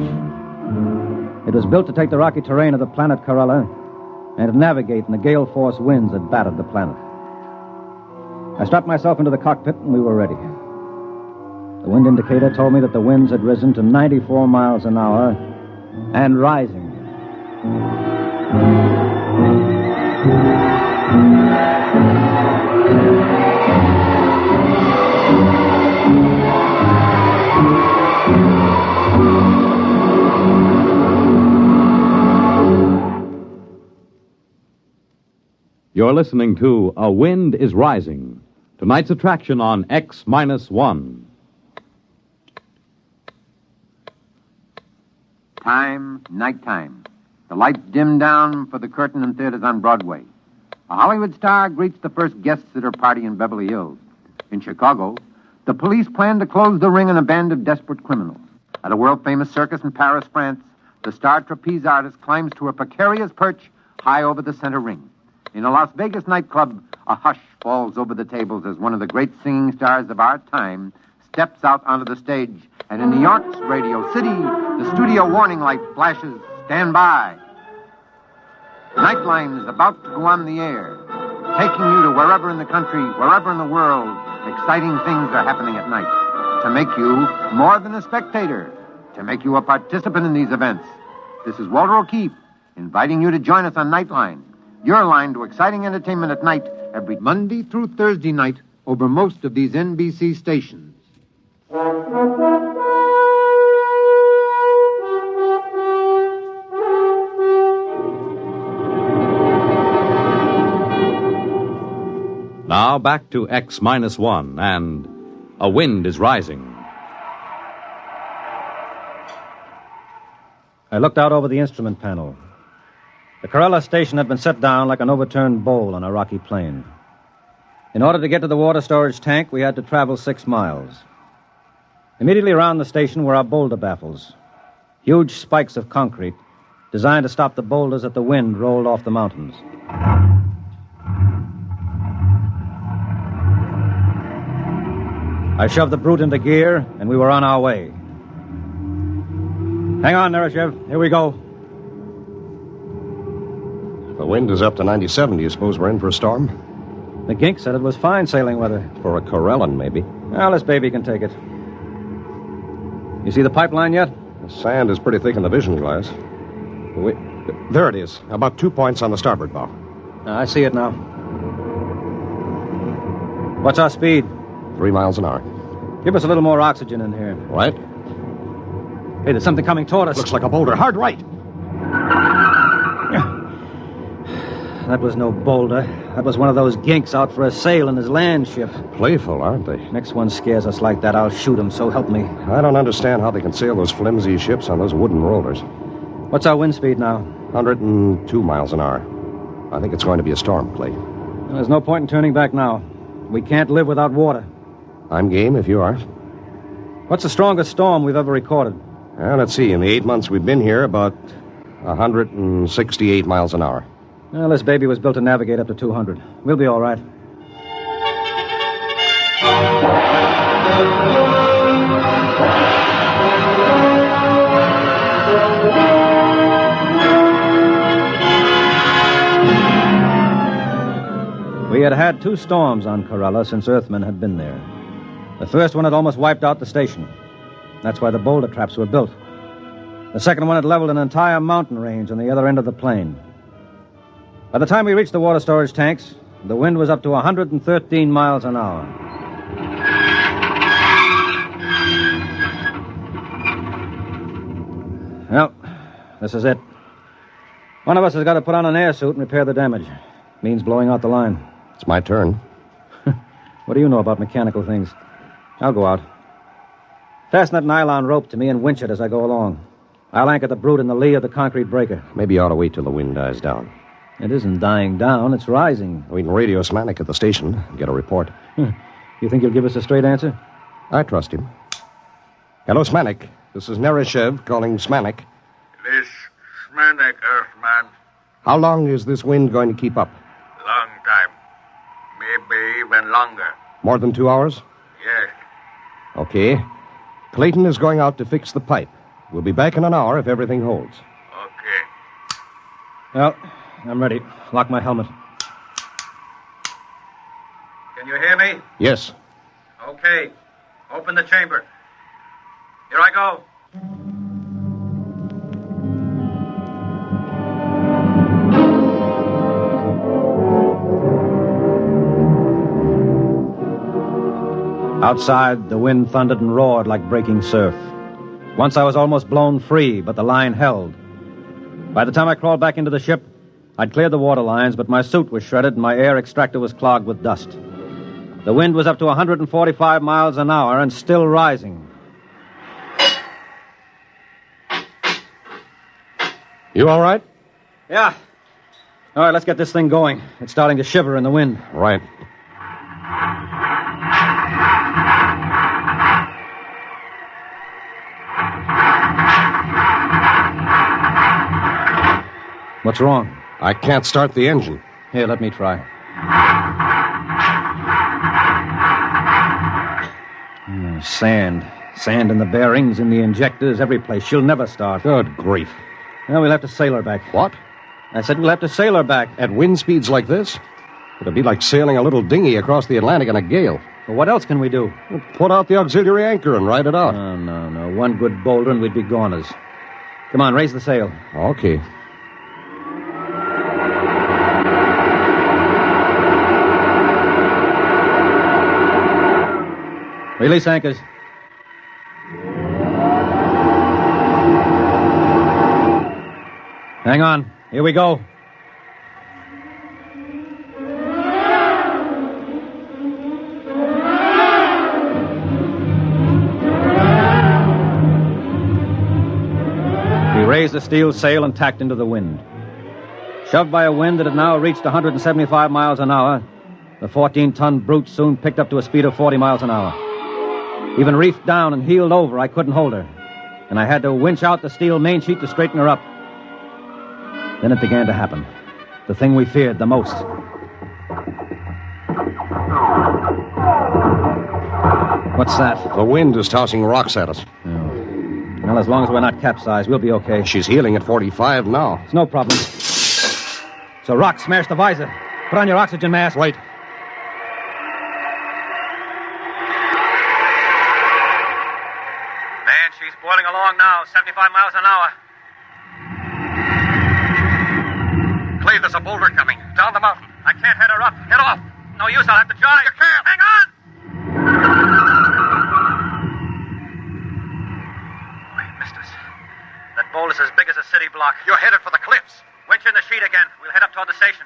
It was built to take the rocky terrain of the planet Corella and to navigate in the gale-force winds that battered the planet. I strapped myself into the cockpit, and we were ready. The wind indicator told me that the winds had risen to 94 miles an hour and rising. You're listening to A Wind is Rising, tonight's attraction on X-1. Time, nighttime. The lights dim down for the curtain in theaters on Broadway. A Hollywood star greets the first guests at her party in Beverly Hills. In Chicago, the police plan to close the ring on a band of desperate criminals. At a world-famous circus in Paris, France, the star trapeze artist climbs to a precarious perch high over the center ring. In a Las Vegas nightclub, a hush falls over the tables as one of the great singing stars of our time steps out onto the stage. And in New York's Radio City, the studio warning light flashes, "Stand by." Nightline is about to go on the air, taking you to wherever in the country, wherever in the world, exciting things are happening at night. To make you more than a spectator, to make you a participant in these events. This is Walter O'Keefe, inviting you to join us on Nightline, your line to exciting entertainment at night, every Monday through Thursday night over most of these NBC stations. Now back to X-1 and A Wind is Rising. I looked out over the instrument panel. The Corella station had been set down like an overturned bowl on a rocky plain. In order to get to the water storage tank, we had to travel 6 miles. Immediately around the station were our boulder baffles, huge spikes of concrete designed to stop the boulders that the wind rolled off the mountains. I shoved the Brute into gear, and we were on our way. Hang on, Nerishev. Here we go. The wind is up to 97. Do you suppose we're in for a storm? The gink said it was fine sailing weather. For a Corellan, maybe. Well, this baby can take it. You see the pipeline yet? The sand is pretty thick in the vision glass. There it is. About 2 points on the starboard bow. I see it now. What's our speed? 3 miles an hour. Give us a little more oxygen in here. Right. Hey, there's something coming toward us. Looks like a boulder. Hard right. That was no boulder. That was one of those ginks out for a sail in his land ship. Playful, aren't they? Next one scares us like that, I'll shoot him, so help me. I don't understand how they can sail those flimsy ships on those wooden rollers. What's our wind speed now? 102 miles an hour. I think it's going to be a storm, Clay. Well, there's no point in turning back now. We can't live without water. I'm game if you are. What's the strongest storm we've ever recorded? Well, let's see. In the 8 months we've been here, about 168 miles an hour. Well, this baby was built to navigate up to 200. We'll be all right. We had had 2 storms on Corella since Earthmen had been there. The first one had almost wiped out the station. That's why the boulder traps were built. The second one had leveled an entire mountain range on the other end of the plain. By the time we reached the water storage tanks, the wind was up to 113 miles an hour. Well, this is it. One of us has got to put on an air suit and repair the damage. Means blowing out the line. It's my turn. What do you know about mechanical things? I'll go out. Fasten that nylon rope to me and winch it as I go along. I'll anchor the brute in the lee of the concrete breaker. Maybe you ought to wait till the wind dies down. It isn't dying down, it's rising. We can radio Smanik at the station and get a report. You think he'll give us a straight answer? I trust him. Hello, Smanik. This is Nereshev calling Smanik. This Smanik, Earthman. How long is this wind going to keep up? Long time. Maybe even longer. More than 2 hours? Yes. Okay. Clayton is going out to fix the pipe. We'll be back in an hour if everything holds. Okay. Well, I'm ready. Lock my helmet. Can you hear me? Yes. Okay. Open the chamber. Here I go. Outside, the wind thundered and roared like breaking surf. Once I was almost blown free, but the line held. By the time I crawled back into the ship, I'd cleared the water lines, but my suit was shredded and my air extractor was clogged with dust. The wind was up to 145 miles an hour and still rising. You all right? Yeah. All right, let's get this thing going. It's starting to shiver in the wind. Right. What's wrong? I can't start the engine. Here, let me try. Sand. Sand in the bearings, in the injectors, every place. She'll never start. Good grief. Well, we'll have to sail her back. What? I said we'll have to sail her back. At wind speeds like this? It'll be like sailing a little dinghy across the Atlantic in a gale. Well, what else can we do? Put out the auxiliary anchor and ride it out. Oh, no. One good boulder and we'd be goners. Come on, raise the sail. Okay. Release anchors. Hang on. Here we go. We raised the steel sail and tacked into the wind. Shoved by a wind that had now reached 175 miles an hour, the 14-ton brute soon picked up to a speed of 40 miles an hour. Even reefed down and heeled over, I couldn't hold her. And I had to winch out the steel main sheet to straighten her up. Then it began to happen. The thing we feared the most. What's that? The wind is tossing rocks at us. Oh. Well, as long as we're not capsized, we'll be okay. She's heeling at 45 now. It's no problem. So rock smashed the visor. Put on your oxygen mask. Wait. Man, she's boiling along now, 75 miles an hour. Clay, there's a boulder coming. Down the mountain. I can't head her up. Head off. No use, I'll have to jive. You can't. Hang on! Oh, he missed us. That boulder's as big as a city block. You're headed for the cliffs. Winch in the sheet again. We'll head up toward the station.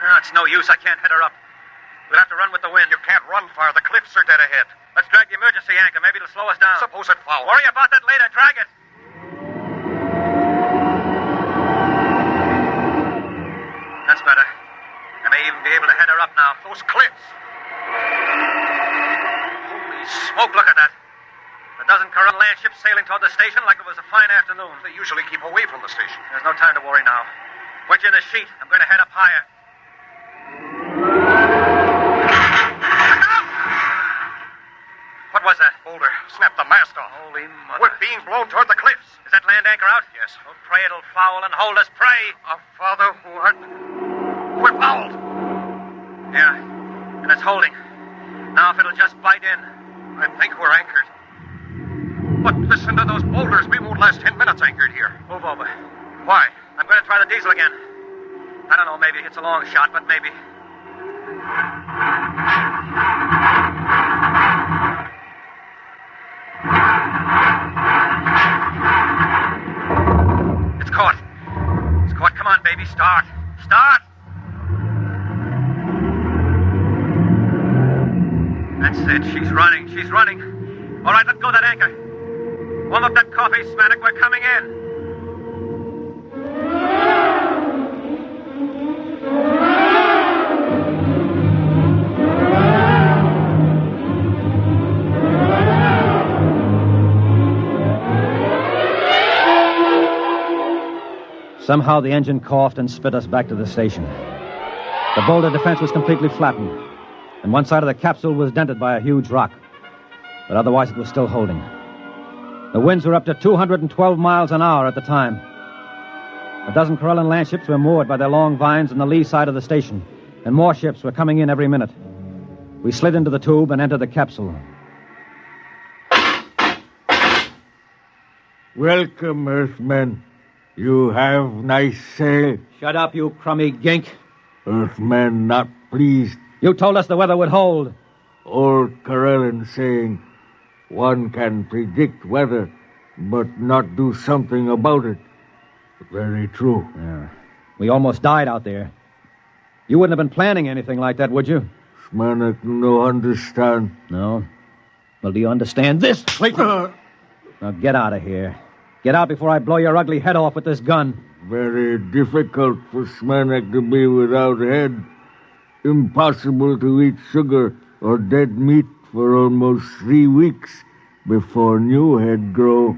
No, it's no use. I can't head her up. We'll have to run with the wind. You can't run far. The cliffs are dead ahead. Let's drag the emergency anchor. Maybe it'll slow us down. Suppose it foul. Worry about that later. Drag it. That's better. I may even be able to head her up now. Those cliffs. Holy smoke, look at that. A dozen Corella land ships sailing toward the station like it was a fine afternoon. They usually keep away from the station. There's no time to worry now. Winch in the sheet. I'm going to head up higher. What was that? Boulder. Snapped the mast off. Holy mother. We're being blown toward the cliffs. Is that land anchor out? Yes. Oh, pray it'll foul and hold us. Pray. Father, what? We're fouled. Yeah, and it's holding. Now if it'll just bite in. I think we're anchored. But listen to those boulders. We won't last 10 minutes anchored here. Move over. Why? I'm going to try the diesel again. I don't know, maybe it's a long shot, but maybe. It's caught. It's caught. Come on, baby. Start. Start! That's it. She's running. She's running. All right, let go of that anchor. Warm up that coffee, Smanik. We're coming in. Somehow the engine coughed and spit us back to the station. The boulder defense was completely flattened, and one side of the capsule was dented by a huge rock. But otherwise it was still holding. The winds were up to 212 miles an hour at the time. A dozen Corellan land ships were moored by their long vines on the lee side of the station, and more ships were coming in every minute. We slid into the tube and entered the capsule. Welcome, Earthmen. You have nice sail. Shut up, you crummy gink. Earthmen not pleased. You told us the weather would hold. Old Corellan saying, one can predict weather, but not do something about it. Very true. Yeah. We almost died out there. You wouldn't have been planning anything like that, would you? Smanik no understand. No? Well, do you understand this? Wait. Now get out of here. Get out before I blow your ugly head off with this gun. Very difficult for Smanik to be without head. Impossible to eat sugar or dead meat for almost 3 weeks before new head grow.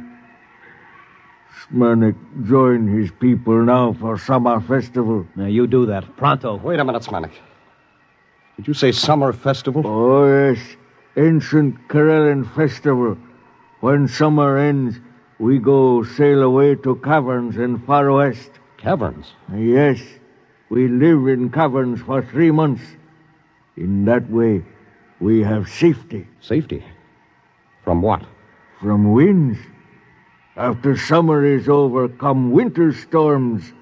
Smanik join his people now for summer festival. Now you do that. Pronto. Wait a minute, Smanik. Did you say summer festival? Oh, yes. Ancient Corellan festival. When summer ends, we go sail away to caverns in far west. Caverns? Yes. We live in caverns for 3 months. In that way, we have safety. Safety? From what? From winds. After summer is over, come winter storms.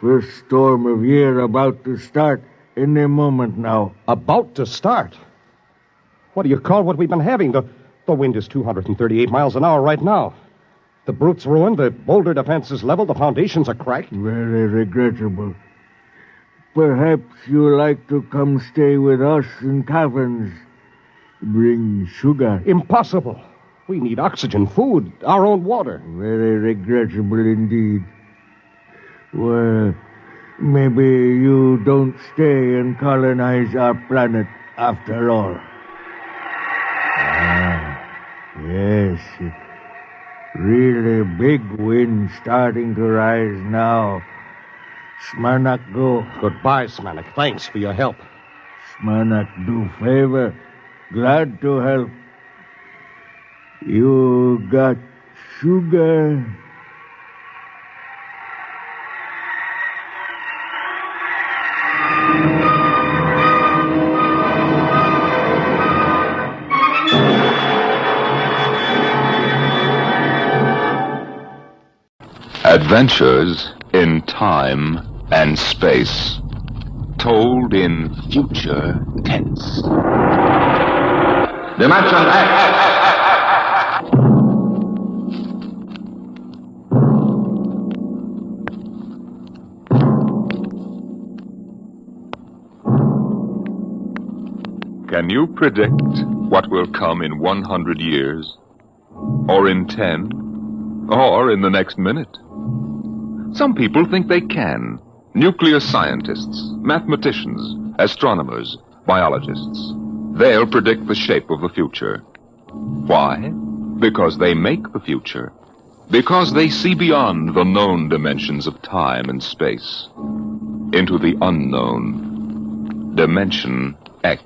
First storm of year about to start any moment now. About to start? What do you call what we've been having? The wind is 238 miles an hour right now. The brute's ruined, the boulder defense is leveled, the foundations are cracked. Very regrettable. Perhaps you like to come stay with us in caverns. Bring sugar. Impossible. We need oxygen, food, our own water. Very regrettable indeed. Well, maybe you don't stay and colonize our planet after all. Yes. Really big wind starting to rise now. Smanik go. Goodbye, Smanik. Thanks for your help. Smanik do favor. Glad to help. You got sugar? Adventures in time and space, told in future tense. Dimension X! Can you predict what will come in 100 years? Or in 10? Or in the next minute? Some people think they can. Nuclear scientists, mathematicians, astronomers, biologists. They'll predict the shape of the future. Why? Because they make the future. Because they see beyond the known dimensions of time and space. Into the unknown. Dimension X.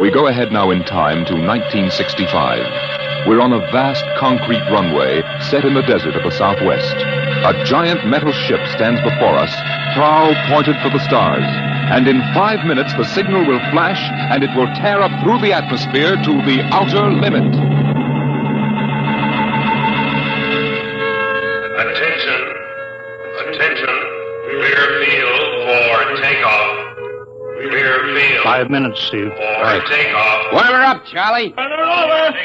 We go ahead now in time to 1965. We're on a vast concrete runway set in the desert of the Southwest. A giant metal ship stands before us, prow pointed for the stars. And in 5 minutes, the signal will flash, and it will tear up through the atmosphere to the outer limit. Attention. Clear field for takeoff. Clear field. 5 minutes, Steve. For takeoff. Warm her up, Charlie. Turn her over.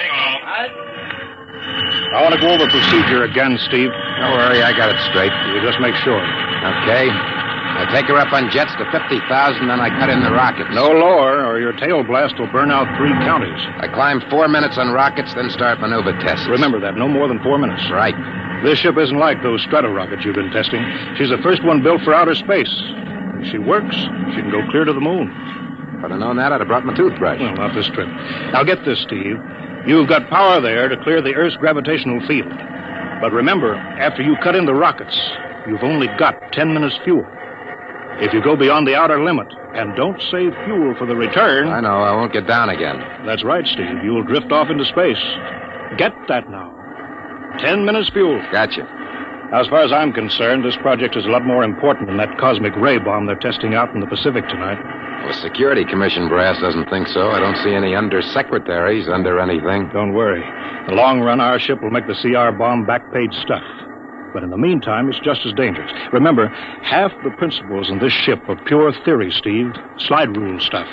I want to go over procedure again, Steve. Don't worry, I got it straight. You just make sure. Okay. I take her up on jets to 50,000, then I cut in the rocket. No lower, or your tail blast will burn out 3 counties. I climb 4 minutes on rockets, then start maneuver tests. Remember that, no more than 4 minutes. Right. This ship isn't like those strato-rockets you've been testing. She's the first one built for outer space. If she works, she can go clear to the moon. If I'd have known that, I'd have brought my toothbrush. Well, not this trip. Now get this, Steve. You've got power there to clear the Earth's gravitational field. But remember, after you cut in the rockets, you've only got 10 minutes fuel. If you go beyond the outer limit and don't save fuel for the return... I know, I won't get down again. That's right, Steve. You'll drift off into space. Get that now. 10 minutes fuel. Gotcha. Now, as far as I'm concerned, this project is a lot more important than that cosmic ray bomb they're testing out in the Pacific tonight. Well, the Security Commission brass doesn't think so. I don't see any undersecretaries under anything. Don't worry. In the long run, our ship will make the CR bomb back-page stuff. But in the meantime, it's just as dangerous. Remember, half the principles in this ship are pure theory, Steve. Slide rule stuff.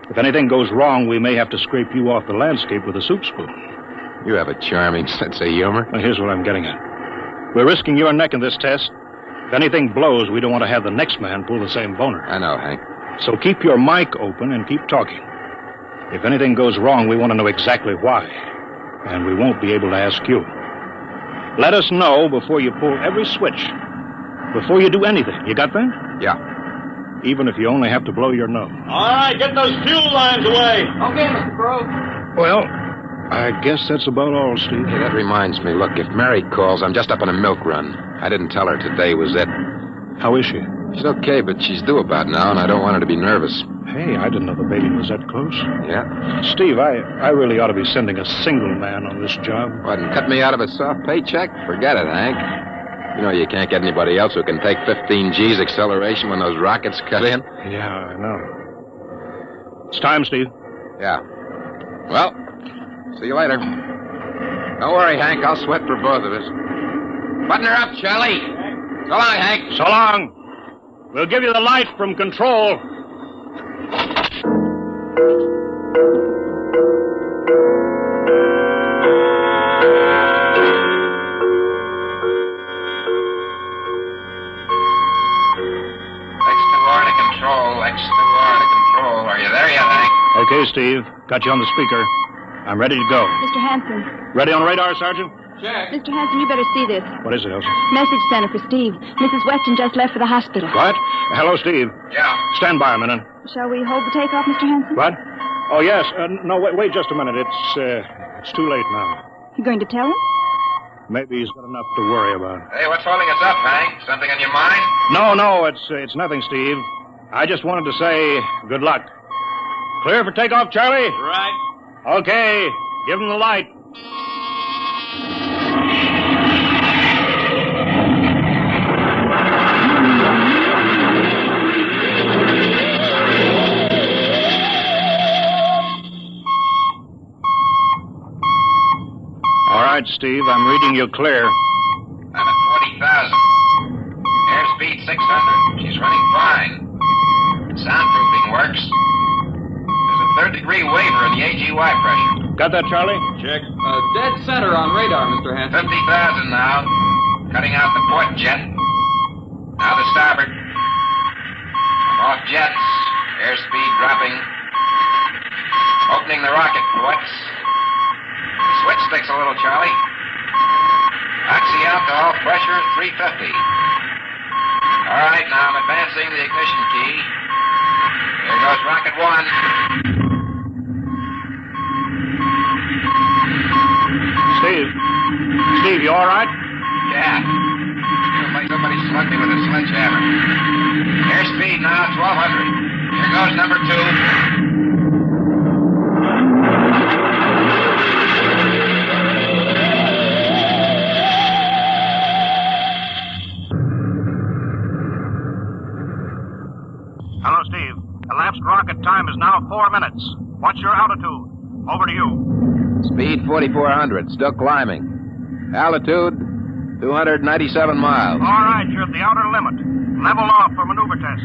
If anything goes wrong, we may have to scrape you off the landscape with a soup spoon. You have a charming sense of humor. Well, here's what I'm getting at. We're risking your neck in this test. If anything blows, we don't want to have the next man pull the same boner. I know, Hank. So keep your mic open and keep talking. If anything goes wrong, we want to know exactly why. And we won't be able to ask you. Let us know before you pull every switch. Before you do anything. You got that? Yeah. Even if you only have to blow your nose. All right, get those fuel lines away. Okay, Mr. Crow. Well, I guess that's about all, Steve. Hey, that reminds me. Look, if Mary calls, I'm just up on a milk run. I didn't tell her today was it. How is she? She's okay, but she's due about now, and I don't want her to be nervous. Hey, I didn't know the baby was that close. Yeah? Steve, I really ought to be sending a single man on this job. What, and cut me out of a soft paycheck? Forget it, Hank. You know you can't get anybody else who can take 15 G's acceleration when those rockets cut in. Yeah, I know. It's time, Steve. Yeah. Well, see you later. Don't worry, Hank. I'll sweat for both of us. Button her up, Charlie. So long, Hank. So long. We'll give you the light from control. X2R to control. X2R to control. Are you there yet, Hank? Okay, Steve. Got you on the speaker. I'm ready to go. Mr. Hanson. Ready on radar, Sergeant? Check. Mr. Hanson, you better see this. What is it, Elsa? Message center for Steve. Mrs. Weston just left for the hospital. What? Hello, Steve. Yeah. Stand by a minute. Shall we hold the takeoff, Mr. Hanson? What? Oh, yes. No, wait just a minute. It's too late now. You going to tell him? Maybe he's got enough to worry about. Hey, what's holding us up, Hank? Something on your mind? No, it's nothing, Steve. I just wanted to say good luck. Clear for takeoff, Charlie? Right. Okay. Give him the light. All right, Steve, I'm reading you clear. I'm at 40,000. Airspeed 600. She's running fine. Soundproofing works. There's a third-degree waiver in the AGY pressure. Got that, Charlie? Check. Dead center on radar, Mr. Hanson. 50,000 now. Cutting out the port jet. Now the starboard. Off jets. Airspeed dropping. Opening the rocket ports. The switch sticks a little, Charlie. Oxy alcohol pressure 350. All right, now I'm advancing the ignition key. Here goes rocket one. Steve, you all right? Yeah. Feels like somebody slugged me with a sledgehammer. Airspeed now 1,200. Here goes number 2. time is now 4 minutes. What's your altitude? Over to you. Speed 4,400. Still climbing. Altitude 297 miles. All right, you're at the outer limit. Level off for maneuver test.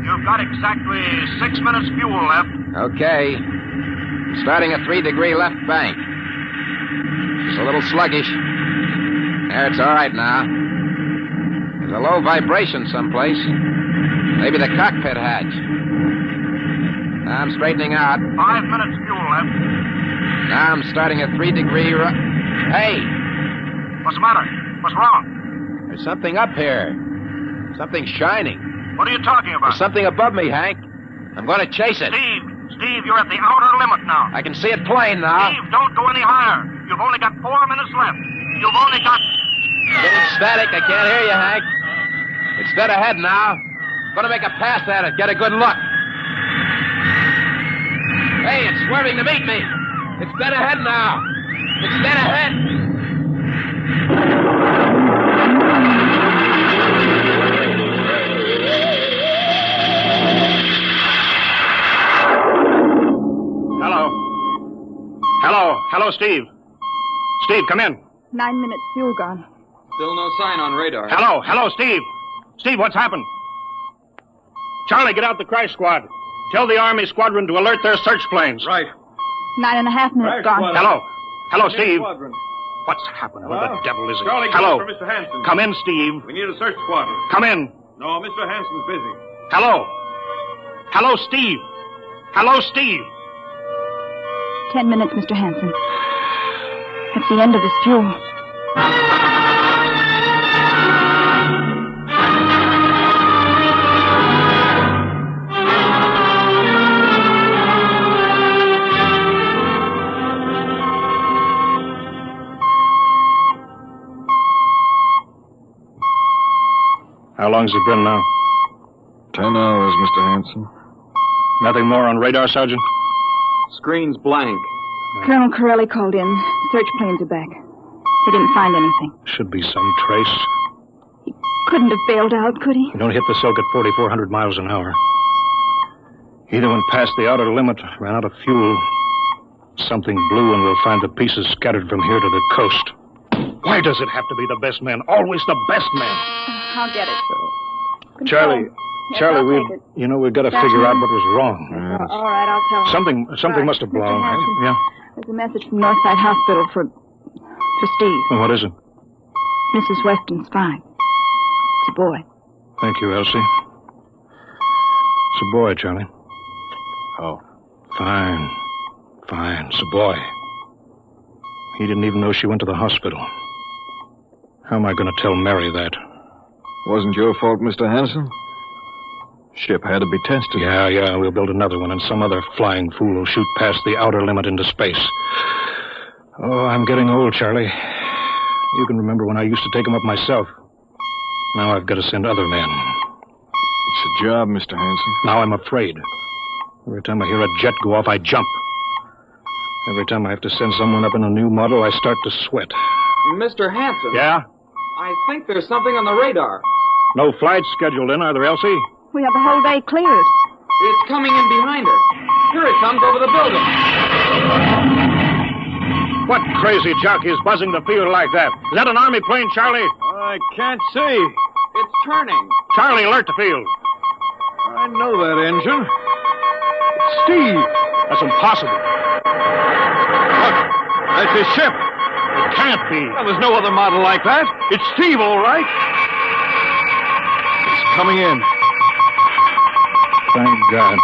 You've got exactly 6 minutes fuel left. Okay. Starting a 3-degree left bank. It's a little sluggish. There, it's all right now. There's a low vibration someplace. Maybe the cockpit hatch. I'm straightening out. 5 minutes fuel left. Now I'm starting a 3-degree Hey! What's the matter? What's wrong? There's something up here. Something shining. What are you talking about? There's something above me, Hank. I'm going to chase it. Steve, you're at the outer limit now. I can see it plain now. Steve, don't go any higher. You've only got 4 minutes left. You've only got... Getting static. I can't hear you, Hank. It's dead ahead now. Going to make a pass at it. Get a good look. Hey, it's swerving to meet me. It's dead ahead now. It's dead ahead. Hello, Steve. Steve, come in. 9 minutes fuel gone. Still no sign on radar. Hello, Steve. Steve, what's happened? Charlie, get out the crash squad. Tell the Army squadron to alert their search planes. Right. 9.5 minutes gone. Hello, Steve. What's happened? What the devil is it? Charlie, Hello. for Mr. Hanson. Come in, Steve. We need a search squadron. Come in. No, Mr. Hanson's busy. Hello, Steve. Hello, Steve. 10 minutes, Mr. Hanson. That's the end of this fuel. How long's it been now? 10 hours, Mr. Hanson. Nothing more on radar, Sergeant? Screen's blank. Colonel Corelli called in. Search planes are back. They didn't find anything. Should be some trace. Couldn't have bailed out, could he? You don't hit the silk at 4,400 miles an hour. Either went past the outer limit, ran out of fuel. Something blew, and we'll find the pieces scattered from here to the coast. Why does it have to be the best man? Always the best man. I'll get it. Charlie, Yes, I'll we've take it. got to figure out what was wrong. All right, I'll tell him. Something must have blown. Mr. Hanson, Yeah. There's a message from Northside Hospital for Steve. Well, what is it? Mrs. Weston's fine. It's a boy. Thank you, Elsie. It's a boy, Charlie. Oh. Fine. It's a boy. He didn't even know she went to the hospital. How am I going to tell Mary that? Wasn't your fault, Mr. Hanson. Ship had to be tested. Yeah, we'll build another one, and some other flying fool will shoot past the outer limit into space. Oh, I'm getting old, Charlie. You can remember when I used to take them up myself. Now I've got to send other men. It's a job, Mr. Hanson. Now I'm afraid. Every time I hear a jet go off, I jump. Every time I have to send someone up in a new model, I start to sweat. Mr. Hanson. Yeah? I think there's something on the radar. No flights scheduled in, are there, Elsie? We have the whole day cleared. It's coming in behind her. Here it comes over the building. What crazy jockey is buzzing the field like that? Is that an Army plane, Charlie? I can't see. It's turning. Charlie, alert the field. I know that engine. Steve! That's impossible. Look, that's his ship. It can't be. Well, there's no other model like that. It's Steve, all right. It's coming in. Thank God.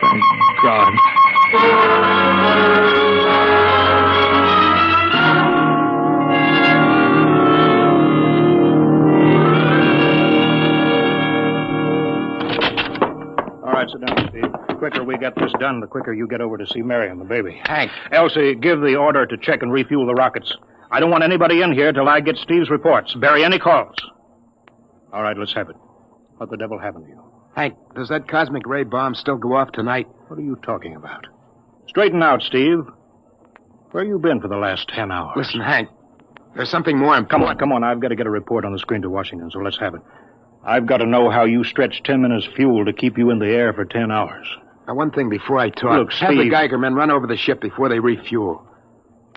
Thank God. All right, sit down, Steve. The quicker we get this done, the quicker you get over to see Mary and the baby. Hank. Elsie, give the order to check and refuel the rockets. I don't want anybody in here till I get Steve's reports. Bury any calls. All right, let's have it. What the devil happened to you? Hank, does that cosmic ray bomb still go off tonight? What are you talking about? Straighten out, Steve. Where you been for the last 10 hours? Listen, Hank, there's something more important. Come on. I've got to get a report on the screen to Washington, so let's have it. I've got to know how you stretched 10 minutes fuel to keep you in the air for 10 hours. Now, one thing before I talk. Look, have the Steve. Geiger men run over the ship before they refuel.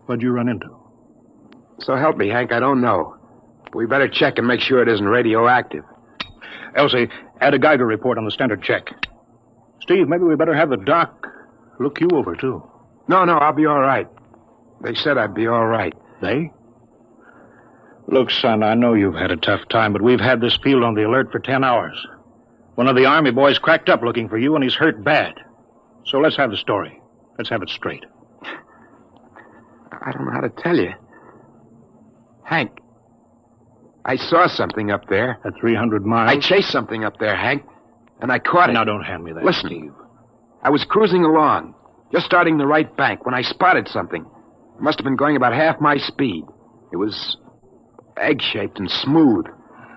What'd you run into? So help me, Hank, I don't know. We better check and make sure it isn't radioactive. Elsie, add a Geiger report on the standard check. Steve, maybe we better have the doc look you over, too. No, I'll be all right. They said I'd be all right. They? Look, son, I know you've had a tough time, but we've had this field on the alert for 10 hours. One of the Army boys cracked up looking for you, and he's hurt bad. So let's have the story. Let's have it straight. I don't know how to tell you. Hank, I saw something up there. At 300 miles? I chased something up there, Hank, and I caught it. Now, don't hand me that, Listen, Steve. I was cruising along, just starting the right bank, when I spotted something. It must have been going about half my speed. It was egg-shaped and smooth.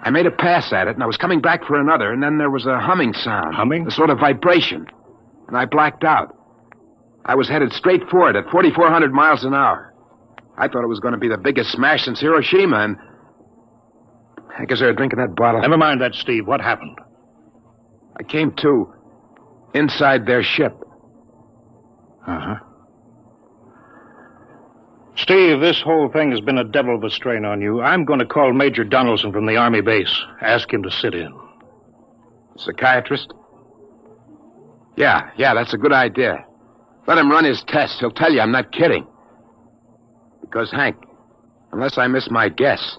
I made a pass at it, and I was coming back for another, and then there was a humming sound. Humming? A sort of vibration. And I blacked out. I was headed straight for it at 4,400 miles an hour. I thought it was going to be the biggest smash since Hiroshima, and I guess they were drinking that bottle. Never mind that, Steve. What happened? I came to inside their ship. Uh-huh. Steve, this whole thing has been a devil of a strain on you. I'm going to call Major Donaldson from the Army base. Ask him to sit in. Psychiatrist? Yeah, that's a good idea. Let him run his tests. He'll tell you I'm not kidding. Because, Hank, unless I miss my guess,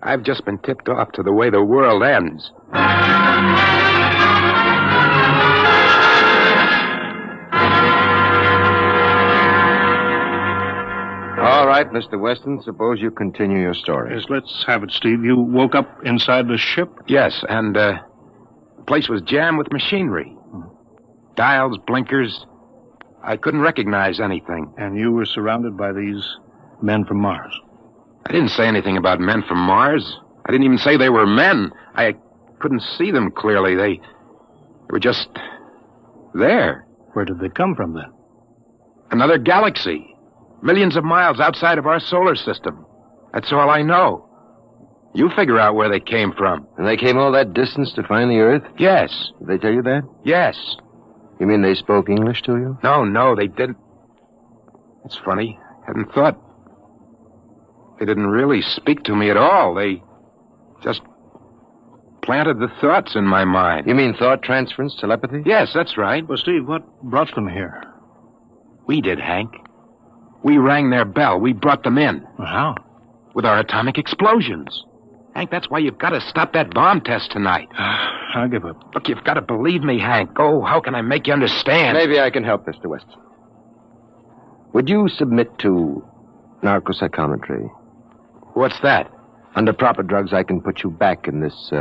I've just been tipped off to the way the world ends. All right, Mr. Weston, suppose you continue your story. Yes, let's have it, Steve. You woke up inside the ship? Yes, and the place was jammed with machinery. Dials, blinkers. I couldn't recognize anything. And you were surrounded by these men from Mars? I didn't say anything about men from Mars. I didn't even say they were men. I couldn't see them clearly. They were just there. Where did they come from, then? Another galaxy. Millions of miles outside of our solar system. That's all I know. You figure out where they came from. And they came all that distance to find the Earth? Yes. Did they tell you that? Yes. You mean they spoke English to you? No, they didn't. It's funny. I hadn't thought. They didn't really speak to me at all. They just planted the thoughts in my mind. You mean thought transference, telepathy? Yes, that's right. Well, Steve, what brought them here? We did, Hank. We rang their bell. We brought them in. Well, how? With our atomic explosions. Hank, that's why you've got to stop that bomb test tonight. I'll give up. Look, you've got to believe me, Hank. Oh, how can I make you understand? Maybe I can help, Mr. Weston. Would you submit to narcopsychometry? What's that? Under proper drugs, I can put you back in this,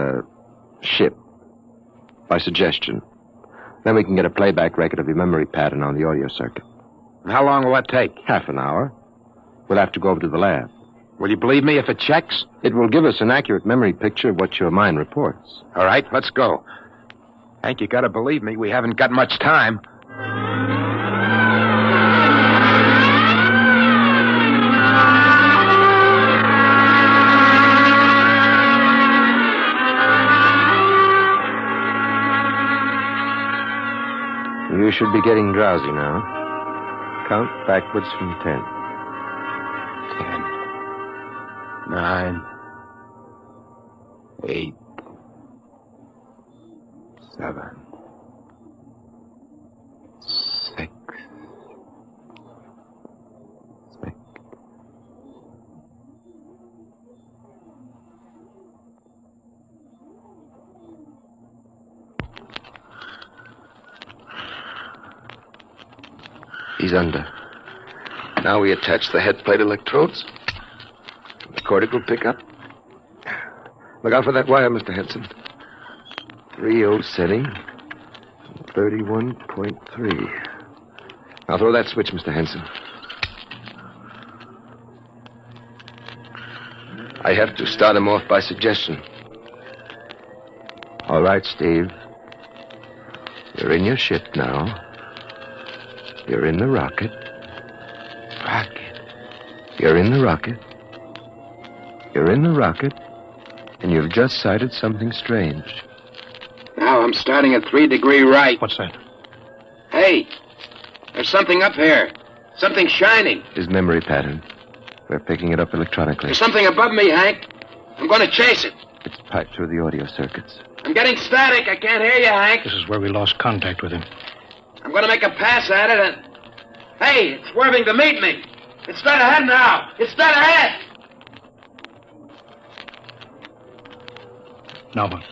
ship. By suggestion. Then we can get a playback record of your memory pattern on the audio circuit. And how long will that take? Half an hour. We'll have to go over to the lab. Will you believe me if it checks? It will give us an accurate memory picture of what your mind reports. All right, let's go. Hank, you gotta believe me. We haven't got much time. You should be getting drowsy now. Count backwards from 10. 10, 9, 8, 7, 6. He's under. Now we attach the head plate electrodes. The cortical pick up. Look out for that wire, Mr. Henson. 3.0 setting. 31.3. Now throw that switch, Mr. Henson. I have to start him off by suggestion. All right, Steve. You're in your ship now. You're in the rocket. Rocket. You're in the rocket. You're in the rocket. And you've just sighted something strange. Now I'm starting at 3 degree right. What's that? Hey, there's something up here. Something shining. His memory pattern. We're picking it up electronically. There's something above me, Hank. I'm going to chase it. It's piped through the audio circuits. I'm getting static. I can't hear you, Hank. This is where we lost contact with him. I'm going to make a pass at it and... Hey, it's swerving to meet me. It's dead ahead now. It's dead ahead. Now what?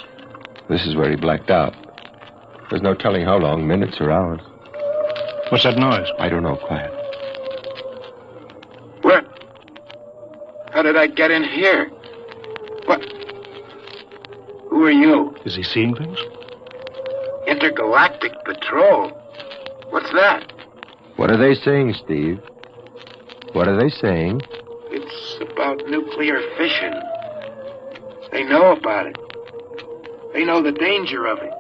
This is where he blacked out. There's no telling how long, minutes or hours. What's that noise? I don't know. Quiet. Where? How did I get in here? What? Who are you? Is he seeing things? Intergalactic Patrol. What's that? What are they saying, Steve? What are they saying? It's about nuclear fission. They know about it. They know the danger of it.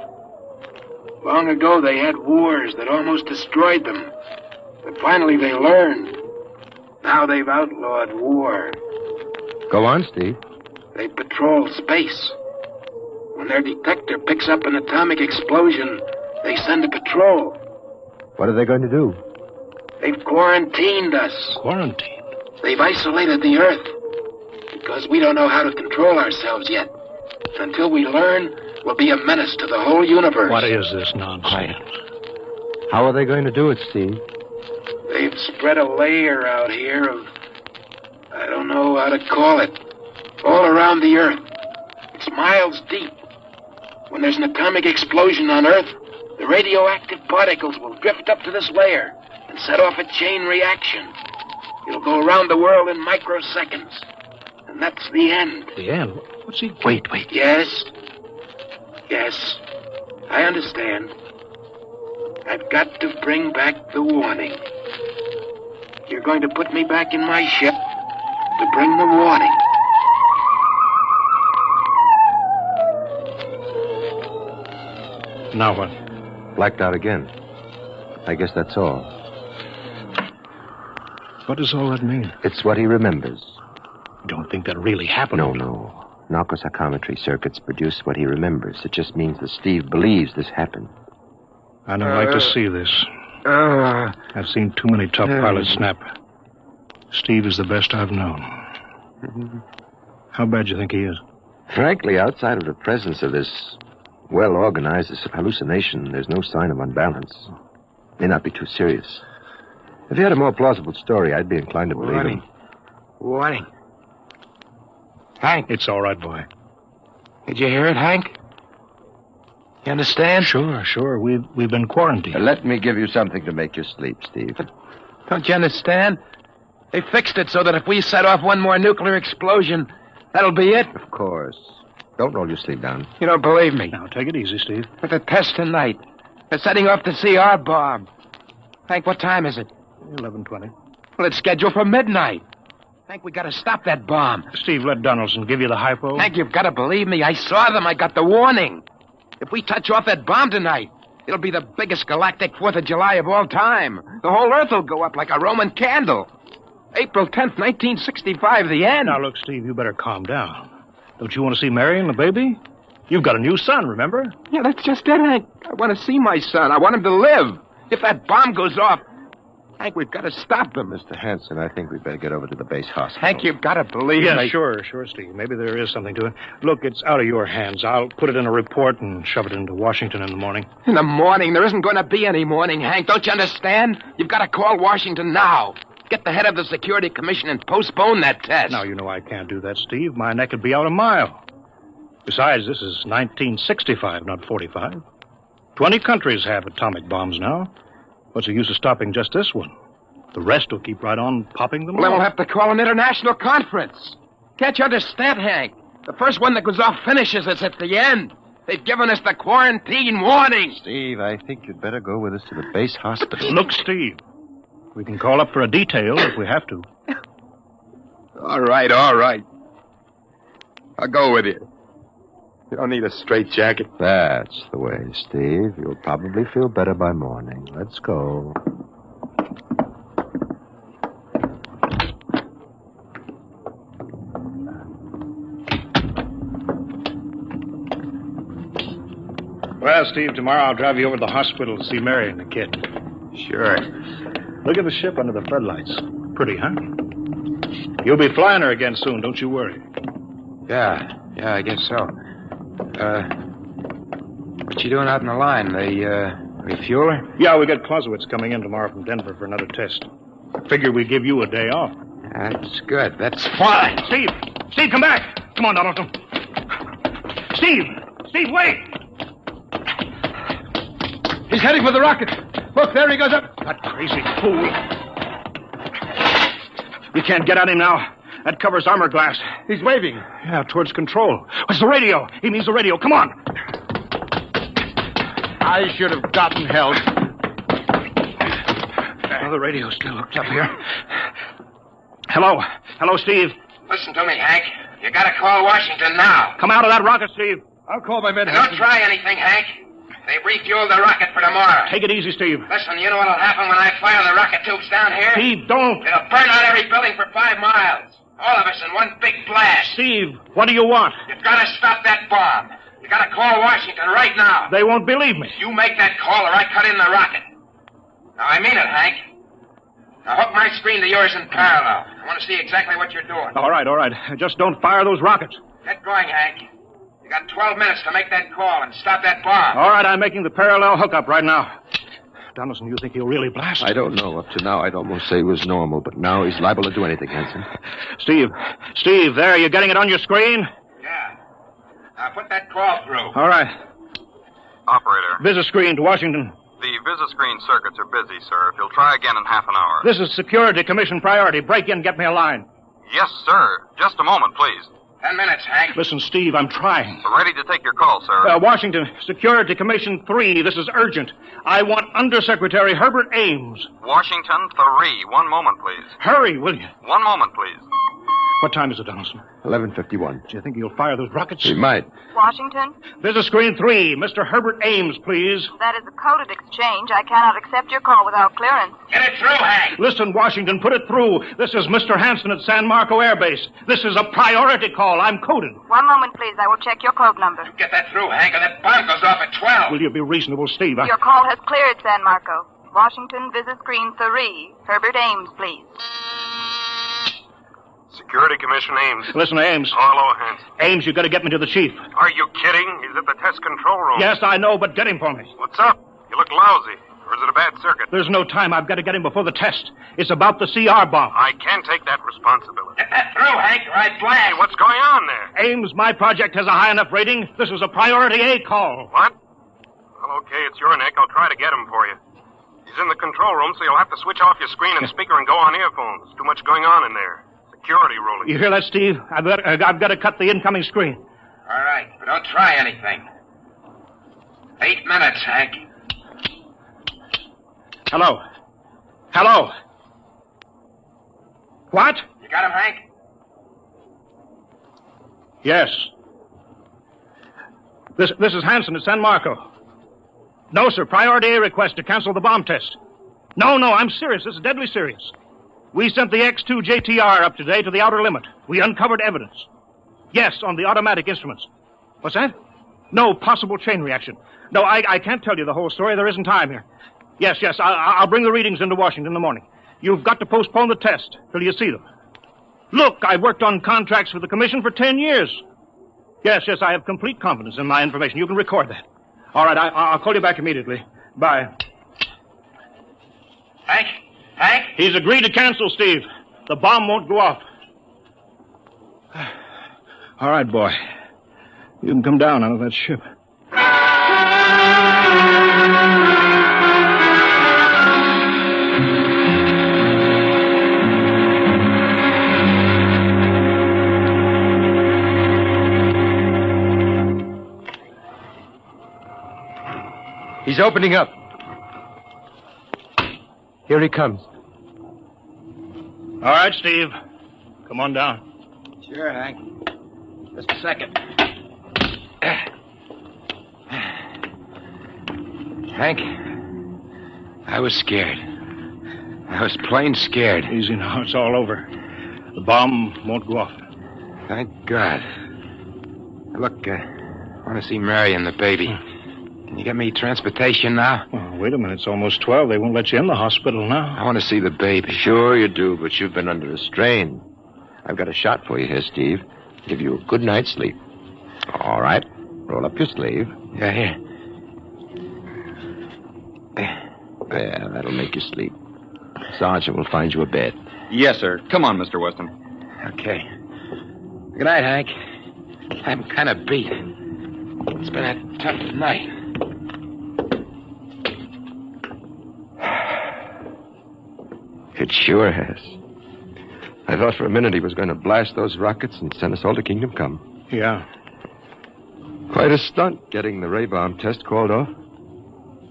Long ago, they had wars that almost destroyed them. But finally, they learned. Now they've outlawed war. Go on, Steve. They patrol space. When their detector picks up an atomic explosion, they send a patrol. What are they going to do? They've quarantined us. Quarantined? They've isolated the Earth. Because we don't know how to control ourselves yet. Until we learn, we'll be a menace to the whole universe. What is this nonsense? How are they going to do it, Steve? They've spread a layer out here of... I don't know how to call it. All around the Earth. It's miles deep. When there's an atomic explosion on Earth, the radioactive particles will drift up to this layer and set off a chain reaction. It'll go around the world in microseconds. And that's the end. The end? What's he... Wait. Yes. I understand. I've got to bring back the warning. You're going to put me back in my ship to bring the warning. Now what? Blacked out again. I guess that's all. What does all that mean? It's what he remembers. Don't think that really happened. No. Narcopsychometry circuits produce what he remembers. It just means that Steve believes this happened. I don't like to see this. I've seen too many tough pilots snap. Steve is the best I've known. How bad do you think he is? Frankly, outside of the presence of this well-organized hallucination, there's no sign of unbalance. May not be too serious. If he had a more plausible story, I'd be inclined to believe him. Warning. Hank. It's all right, boy. Did you hear it, Hank? You understand? Sure. We've been quarantined. Let me give you something to make you sleep, Steve. But don't you understand? They fixed it so that if we set off one more nuclear explosion, that'll be it. Of course. Don't roll your sleeve down. You don't believe me. Now, take it easy, Steve. But the test tonight. They're setting off the CR bomb. Hank, what time is it? 11:20. Well, it's scheduled for midnight. Hank, we gotta stop that bomb. Steve, let Donaldson give you the hypo. Hank, you've gotta believe me. I saw them. I got the warning. If we touch off that bomb tonight, it'll be the biggest galactic 4th of July of all time. The whole Earth will go up like a Roman candle. April 10th, 1965, the end. Now, look, Steve, you better calm down. Don't you want to see Mary and the baby? You've got a new son, remember? Yeah, that's just it, Hank. I want to see my son. I want him to live. If that bomb goes off, Hank, we've got to stop them. Mr. Hanson, I think we'd better get over to the base hospital. Hank, you've got to believe me. me. Sure, Steve. Maybe there is something to it. Look, it's out of your hands. I'll put it in a report and shove it into Washington in the morning. In the morning? There isn't going to be any morning, Hank. Don't you understand? You've got to call Washington now. Get the head of the Security Commission and postpone that test. Now, you know I can't do that, Steve. My neck would be out a mile. Besides, this is 1965, not 45. 20 countries have atomic bombs now. What's the use of stopping just this one? The rest will keep right on popping them Well, then off. we'll have to call an international conference. Can't you understand, Hank? The first one that goes off finishes us at the end. They've given us the quarantine warning. Steve, I think you'd better go with us to the base hospital. Look, Steve, we can call up for a detail if we have to. All right. I'll go with you. You don't need a straitjacket. That's the way, Steve. You'll probably feel better by morning. Let's go. Well, Steve, tomorrow I'll drive you over to the hospital to see Mary and the kid. Sure. Look at the ship under the floodlights. Pretty, huh? You'll be flying her again soon, don't you worry. Yeah, I guess so. What you doing out in the line? They refuel her? Yeah, we got Clausewitz coming in tomorrow from Denver for another test. Figured we'd give you a day off. That's good. That's Why? Steve! Steve, come back! Come on, Donaldson. Steve! Steve, wait! He's heading for the rocket. Look, there he goes up. That crazy fool. We can't get at him now. That covers armor glass. He's waving. Yeah, towards control. What's the radio? He means the radio. Come on. I should have gotten help. The radio's still hooked up here. Hello. Hello, Steve. Listen to me, Hank. You gotta call Washington now. Come out of that rocket, Steve. I'll call my men. And don't try anything, Hank. They've refueled the rocket for tomorrow. Take it easy, Steve. Listen, you know what'll happen when I fire the rocket tubes down here? Steve, don't. It'll burn out every building for 5 miles. All of us in one big blast. Steve, what do you want? You've got to stop that bomb. You got to call Washington right now. They won't believe me. You make that call or I cut in the rocket. Now, I mean it, Hank. Now, hook my screen to yours in parallel. I want to see exactly what you're doing. All right. Just don't fire those rockets. Get going, Hank. You got 12 minutes to make that call and stop that bomb. All right, I'm making the parallel hookup right now. Donaldson, you think he'll really blast? I don't know. Up to now, I'd almost say he was normal, but now he's liable to do anything, Hanson. Steve, there, you getting it on your screen? Yeah. Now, put that call through. All right. Operator. Visit screen to Washington. The visit screen circuits are busy, sir. If you'll try again in half an hour. This is Security Commission priority. Break in, get me a line. Yes, sir. Just a moment, please. 10 minutes, Hank. Listen, Steve, I'm trying. Ready to take your call, sir. Washington, Security Commission 3. This is urgent. I want Undersecretary Herbert Ames. Washington 3. 1 moment, please. Hurry, will you? 1 moment, please. What time is it, Donaldson? 11:51. Do you think he'll fire those rockets? He might. Washington? Visit screen 3. Mr. Herbert Ames, please. That is a coded exchange. I cannot accept your call without clearance. Get it through, Hank. Listen, Washington, put it through. This is Mr. Hanson at San Marco Air Base. This is a priority call. I'm coded. 1 moment, please. I will check your code number. Get that through, Hank, or that bomb goes off at 12. Will you be reasonable, Steve? Your call has cleared, San Marco. Washington, visit screen 3. Herbert Ames, please. Security Commission Ames. Listen, Ames. Hello, Hanson. Ames, you got to get me to the chief. Are you kidding? He's at the test control room. Yes, I know, but get him for me. What's up? You look lousy. Or is it a bad circuit? There's no time. I've got to get him before the test. It's about the CR bomb. I can't take that responsibility. Get that through, Hank, or I blast. Hey, what's going on there? Ames, my project has a high enough rating. This is a priority A call. What? Well, okay, it's your neck. I'll try to get him for you. He's in the control room, so you'll have to switch off your screen and speaker and go on earphones. There's too much going on in there. Security ruling. You hear that, Steve? I've got to cut the incoming screen. All right, but don't try anything. 8 minutes, Hank. Hello. What? You got him, Hank? Yes. This is Hanson at San Marco. No, sir. Priority A request to cancel the bomb test. No, I'm serious. This is deadly serious. We sent the X2 JTR up today to the outer limit. We uncovered evidence. Yes, on the automatic instruments. What's that? No, possible chain reaction. No, I can't tell you the whole story. There isn't time here. Yes, I'll bring the readings into Washington in the morning. You've got to postpone the test till you see them. Look, I've worked on contracts for the Commission for 10 years. Yes, I have complete confidence in my information. You can record that. All right, I'll call you back immediately. Bye. Hank? He's agreed to cancel, Steve. The bomb won't go off. All right, boy. You can come down out of that ship. He's opening up. Here he comes. All right, Steve. Come on down. Sure, Hank. Just a second. Hank, I was scared. I was plain scared. Easy now. It's all over. The bomb won't go off. Thank God. Look, I want to see Mary and the baby. Can you get me transportation now? Well, wait a minute. It's almost 12. They won't let you in the hospital now. I want to see the baby. Sure you do, but you've been under a strain. I've got a shot for you here, Steve. Give you a good night's sleep. All right. Roll up your sleeve. Yeah, here. There, that'll make you sleep. Sergeant will find you a bed. Yes, sir. Come on, Mr. Weston. Okay. Good night, Hank. I'm kind of beat. It's been a tough night. It sure has. I thought for a minute he was going to blast those rockets and send us all to Kingdom Come. Yeah. Quite a stunt getting the Rebound test called off.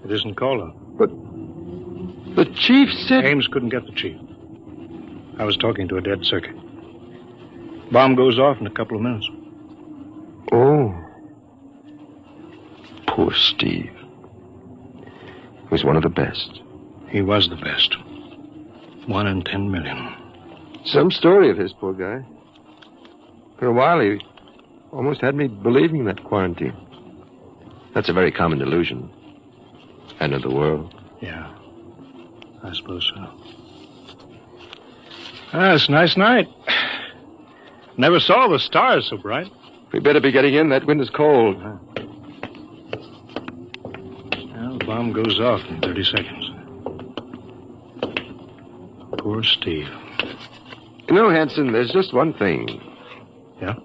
It isn't called off. But the chief said... Ames couldn't get the chief. I was talking to a dead circuit. Bomb goes off in a couple of minutes. Oh. Poor Steve. He was one of the best. He was the best. 1 in 10 million. Some story of his, poor guy. For a while, he almost had me believing that quarantine. That's a very common delusion. End of the world. Yeah, I suppose so. It's a nice night. Never saw the stars so bright. We better be getting in. That wind is cold. Well, the bomb goes off in 30 seconds. Poor Steve. You know, Hanson, there's just one thing. Yeah?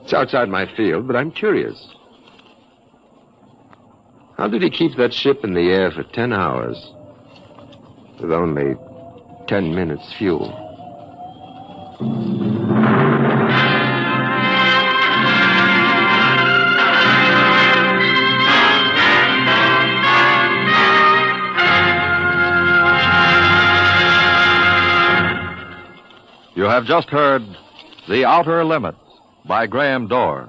It's outside my field, but I'm curious. How did he keep that ship in the air for 10 hours with only 10 minutes fuel? You have just heard The Outer Limits by Graham Dorr,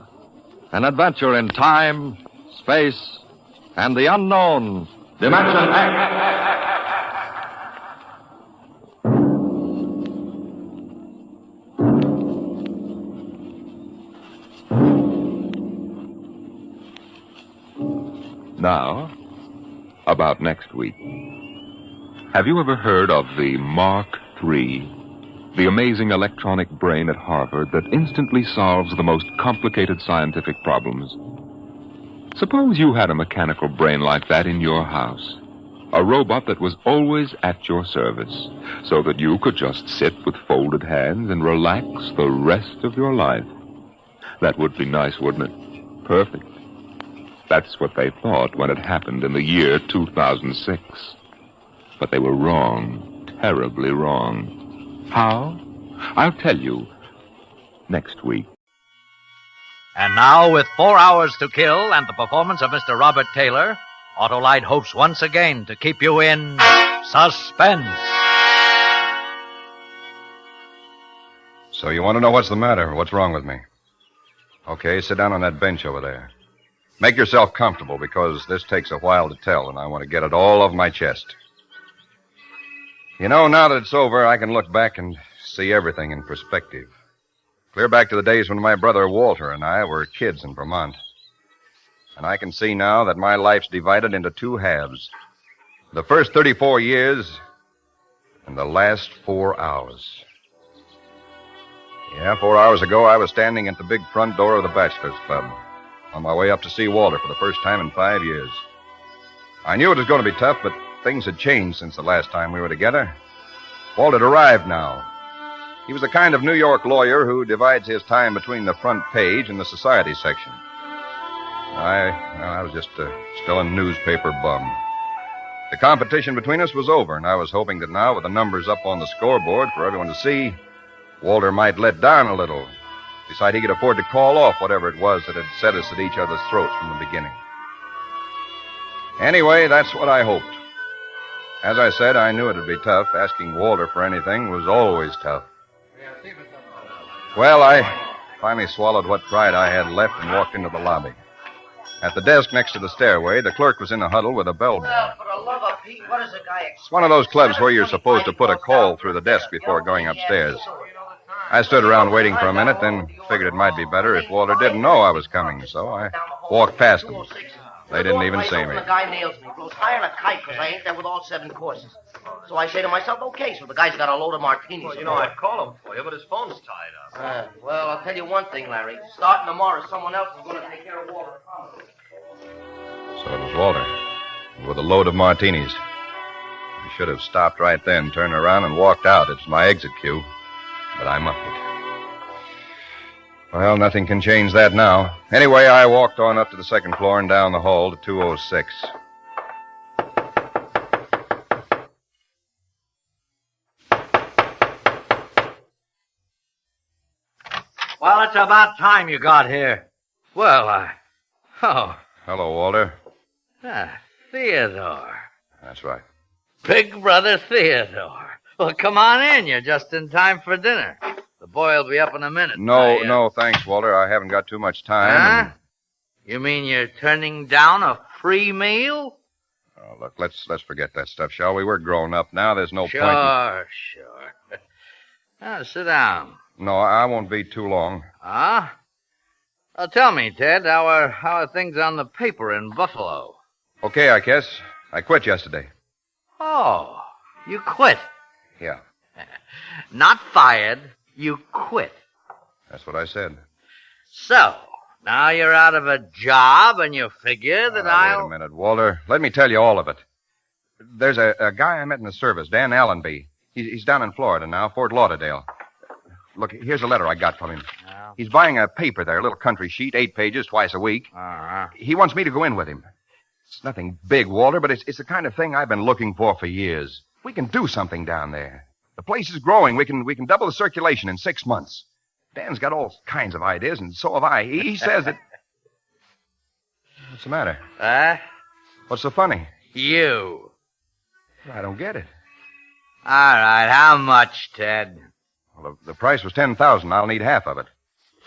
an adventure in time, space, and the unknown Dimension X. Now, about next week. Have you ever heard of the Mark III? The amazing electronic brain at Harvard that instantly solves the most complicated scientific problems. Suppose you had a mechanical brain like that in your house. A robot that was always at your service, so that you could just sit with folded hands and relax the rest of your life. That would be nice, wouldn't it? Perfect. That's what they thought when it happened in the year 2006. But they were wrong, terribly wrong. How? I'll tell you next week. And now, with 4 hours to kill and the performance of Mr. Robert Taylor, Autolite hopes once again to keep you in suspense. So you want to know what's the matter? What's wrong with me? Okay, sit down on that bench over there. Make yourself comfortable, because this takes a while to tell, and I want to get it all off my chest. You know, now that it's over, I can look back and see everything in perspective. Clear back to the days when my brother Walter and I were kids in Vermont. And I can see now that my life's divided into 2 halves. The first 34 years and the last 4 hours. Yeah, 4 hours ago, I was standing at the big front door of the Bachelors Club, on my way up to see Walter for the first time in 5 years. I knew it was going to be tough, but things had changed since the last time we were together. Walt had arrived now. He was the kind of New York lawyer who divides his time between the front page and the society section. I was just still a newspaper bum. The competition between us was over, and I was hoping that now, with the numbers up on the scoreboard for everyone to see, Walter might let down a little, decide he could afford to call off whatever it was that had set us at each other's throats from the beginning. Anyway, that's what I hoped. As I said, I knew it'd be tough. Asking Walter for anything was always tough. Well, I finally swallowed what pride I had left and walked into the lobby. At the desk next to the stairway, the clerk was in a huddle with a bellboy. Well, for the love of Pete, what does a guy expect? It's one of those clubs where you're supposed to put a call through the desk before going upstairs. I stood around waiting for a minute, then figured it might be better if Walter didn't know I was coming, so I walked past him. They didn't even see me. The guy nails me. Blows higher than a kite because I ain't there with all 7 courses. So I say to myself, okay, so the guy's got a load of martinis. Well, you know, I'd call him for you, but his phone's tied up. Well, I'll tell you one thing, Larry. Starting tomorrow, someone else is going to take care of Walter. So it was Walter, with a load of martinis. I should have stopped right then, turned around, and walked out. It's my exit cue. But I muffed it. Well, nothing can change that now. Anyway, I walked on up to the 2nd floor and down the hall to 206. Well, it's about time you got here. Well, Oh. Hello, Walter. Theodore. That's right. Big brother Theodore. Well, come on in. You're just in time for dinner. The boy will be up in a minute. No, thanks, Walter. I haven't got too much time. Huh? You mean you're turning down a free meal? Oh, look, let's forget that stuff, shall we? We're grown up now. There's no point. Sure. Now, sit down. No, I won't be too long. Huh? Well, tell me, Ted, how are things on the paper in Buffalo? Okay, I guess. I quit yesterday. Oh, you quit? Yeah. Not fired. You quit. That's what I said. So, now you're out of a job, and you figure that Wait a minute, Walter. Let me tell you all of it. There's a guy I met in the service, Dan Allenby. He's down in Florida now, Fort Lauderdale. Look, here's a letter I got from him. He's buying a paper there, a little country sheet, 8 pages, twice a week. He wants me to go in with him. It's nothing big, Walter, but it's the kind of thing I've been looking for years. We can do something down there. The place is growing. We can double the circulation in 6 months. Dan's got all kinds of ideas, and so have I. He says that... What's the matter? What's so funny? You. I don't get it. All right, how much, Ted? Well, the price was $10,000. I'll need half of it.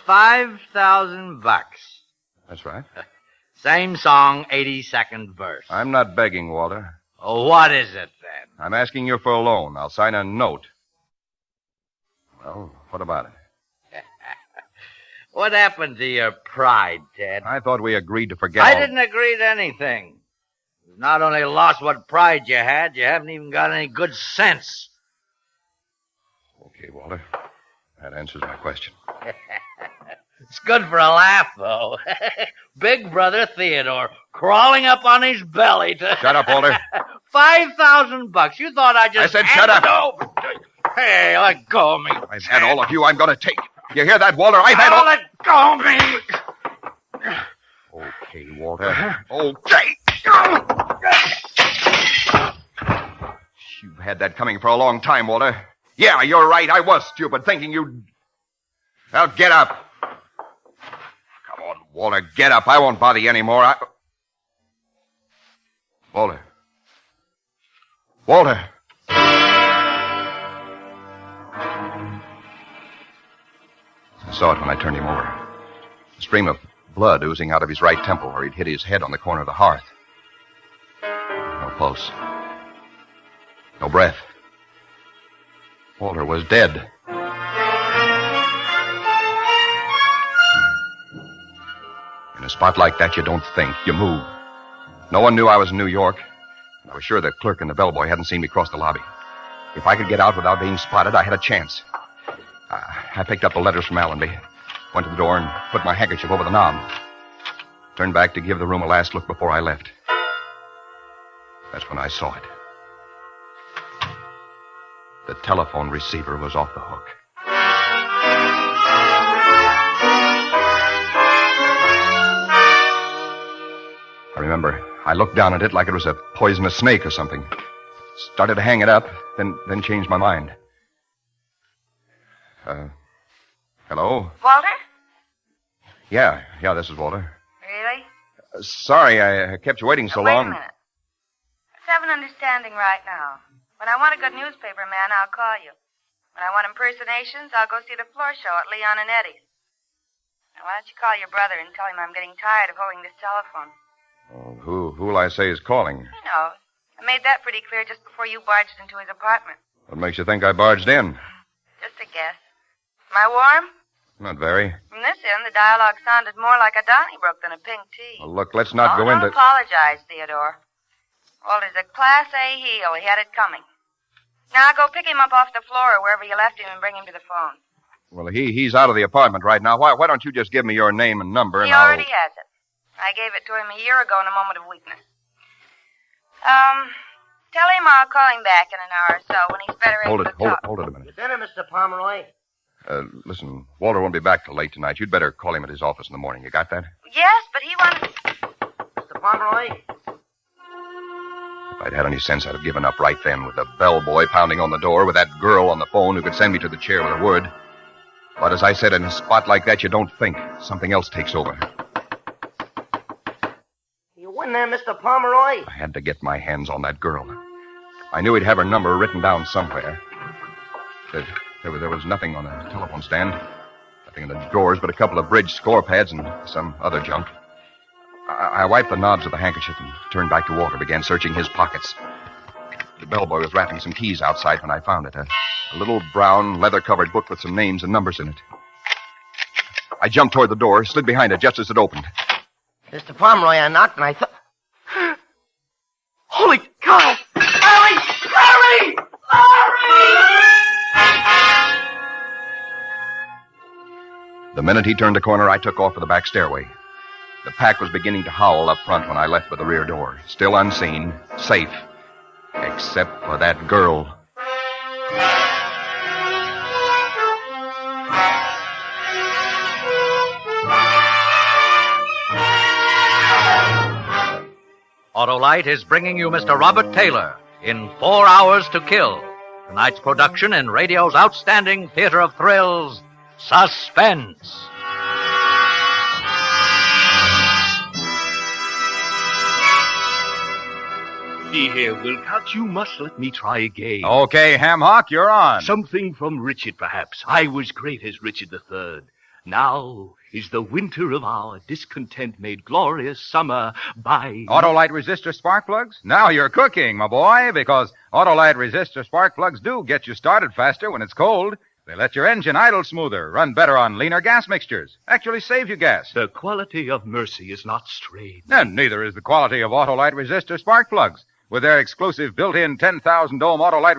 $5,000. That's right. Same song, 82nd verse. I'm not begging, Walter. Oh, what is it, then? I'm asking you for a loan. I'll sign a note. Well, what about it? What happened to your pride, Ted? I thought we agreed to forget I didn't agree to anything. You've not only lost what pride you had, you haven't even got any good sense. Okay, Walter. That answers my question. It's good for a laugh, though. Big brother Theodore crawling up on his belly to... Shut up, Walter. $5,000. You thought I just... I said shut up. Over. Hey, let go of me. I've had all of you I'm going to take. You hear that, Walter? I've had all... Let go of me. Okay, Walter. Okay. You've had that coming for a long time, Walter. Yeah, you're right. I was stupid, thinking you'd... Well, get up. Come on, Walter, get up. I won't bother you anymore. Walter. Walter. I saw it when I turned him over. A stream of blood oozing out of his right temple where he'd hit his head on the corner of the hearth. No pulse. No breath. Walter was dead. In a spot like that, you don't think. You move. No one knew I was in New York. And I was sure the clerk and the bellboy hadn't seen me cross the lobby. If I could get out without being spotted, I had a chance. I picked up the letters from Allenby, went to the door and put my handkerchief over the knob. Turned back to give the room a last look before I left. That's when I saw it. The telephone receiver was off the hook. I remember I looked down at it like it was a poisonous snake or something. Started to hang it up, then changed my mind. Hello? Walter? Yeah, this is Walter. Really? Sorry, I kept you waiting so long. Wait a minute. Let's have an understanding right now. When I want a good newspaper man, I'll call you. When I want impersonations, I'll go see the floor show at Leon and Eddie's. Now, why don't you call your brother and tell him I'm getting tired of holding this telephone? Oh, who'll I say is calling? He knows. I made that pretty clear just before you barged into his apartment. What makes you think I barged in? Just a guess. Am I warm? Not very. From this end, the dialogue sounded more like a Donnybrook than a pink tea. Well, look, let's not go don't into... apologize, Theodore. Walter's a Class A heel. He had it coming. Now go pick him up off the floor or wherever you left him and bring him to the phone. Well, he's out of the apartment right now. Why don't you just give me your name and number and He already has it. I gave it to him a year ago in a moment of weakness. Tell him I'll call him back in an hour or so when he's better able to talk. Hold it a minute. Your dinner, Mr. Pomeroy. Listen, Walter won't be back till late tonight. You'd better call him at his office in the morning. You got that? Yes, but he wants... Mr. Pomeroy? If I'd had any sense, I'd have given up right then with the bellboy pounding on the door, with that girl on the phone who could send me to the chair with a word. But as I said, in a spot like that, you don't think. Something else takes over. You in there, Mr. Pomeroy? I had to get my hands on that girl. I knew he'd have her number written down somewhere. There was nothing on the telephone stand. Nothing in the drawers but a couple of bridge score pads and some other junk. I wiped the knobs of the handkerchief and turned back to Walter, began searching his pockets. The bellboy was wrapping some keys outside when I found it. A little brown, leather-covered book with some names and numbers in it. I jumped toward the door, slid behind it just as it opened. Mr. Pomeroy, I knocked and I thought... Holy cow! Larry! Larry! Larry! The minute he turned the corner, I took off for the back stairway. The pack was beginning to howl up front when I left for the rear door. Still unseen, safe, except for that girl. Autolite is bringing you Mr. Robert Taylor in 4 Hours to Kill. Tonight's production in radio's outstanding theater of thrills, Suspense. See here, Wilcox, you must let me try again. Okay, Hamhock, you're on. Something from Richard, perhaps. I was great as Richard III. Now is the winter of our discontent made glorious summer by... Autolite resistor spark plugs? Now you're cooking, my boy, because Autolite resistor spark plugs do get you started faster when it's cold. They let your engine idle smoother, run better on leaner gas mixtures, actually save you gas. The quality of mercy is not strained. And neither is the quality of Autolite resistor spark plugs. With their exclusive built-in 10,000 ohm Autolite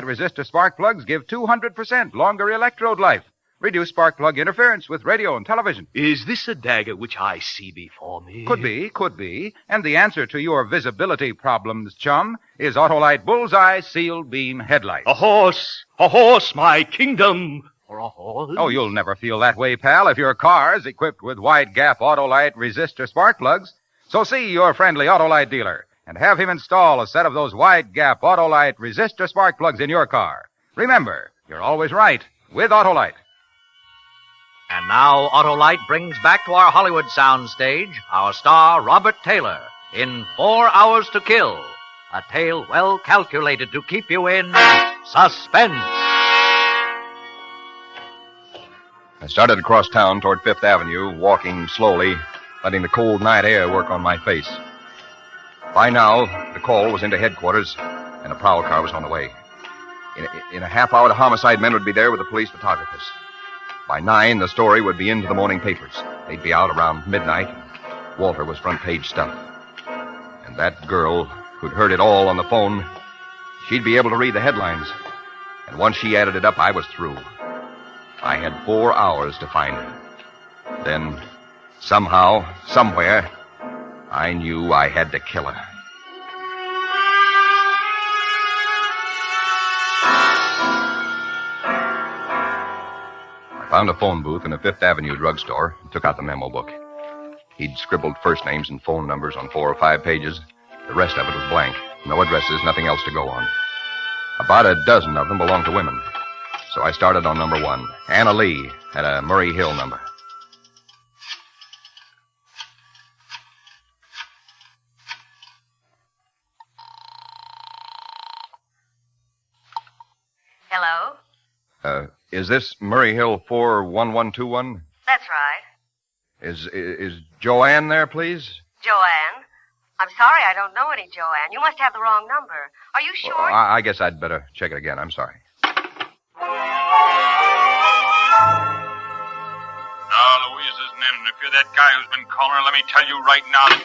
resistor spark plugs give 200% longer electrode life. Reduce spark plug interference with radio and television. Is this a dagger which I see before me? Could be. And the answer to your visibility problems, chum, is Autolite Bullseye Sealed Beam Headlights. A horse, my kingdom for a horse. Oh, you'll never feel that way, pal, if your car's equipped with wide-gap Autolite resistor spark plugs. So see your friendly Autolite dealer and have him install a set of those wide-gap Autolite resistor spark plugs in your car. Remember, you're always right with Autolite. And now Autolite brings back to our Hollywood soundstage our star, Robert Taylor, in 4 Hours to Kill, a tale well calculated to keep you in suspense. I started across town toward Fifth Avenue, walking slowly, letting the cold night air work on my face. By now, the call was into headquarters, and a prowl car was on the way. In a half hour, the homicide men would be there with the police photographers. By 9, the story would be into the morning papers. They'd be out around midnight. Walter was front page stuff. And that girl who'd heard it all on the phone, she'd be able to read the headlines. And once she added it up, I was through. I had 4 hours to find her. Then, somehow, somewhere, I knew I had to kill her. Found a phone booth in a Fifth Avenue drugstore and took out the memo book. He'd scribbled first names and phone numbers on 4 or 5 pages. The rest of it was blank. No addresses, nothing else to go on. About a dozen of them belonged to women. So I started on number 1. Anna Lee had a Murray Hill number. Hello? Is this Murray Hill 41121? That's right. Is Joanne there, please? Joanne? I'm sorry, I don't know any Joanne. You must have the wrong number. Are you sure? Well, I guess I'd better check it again. I'm sorry. No, Louise isn't in. If you're that guy who's been calling her, let me tell you right now that...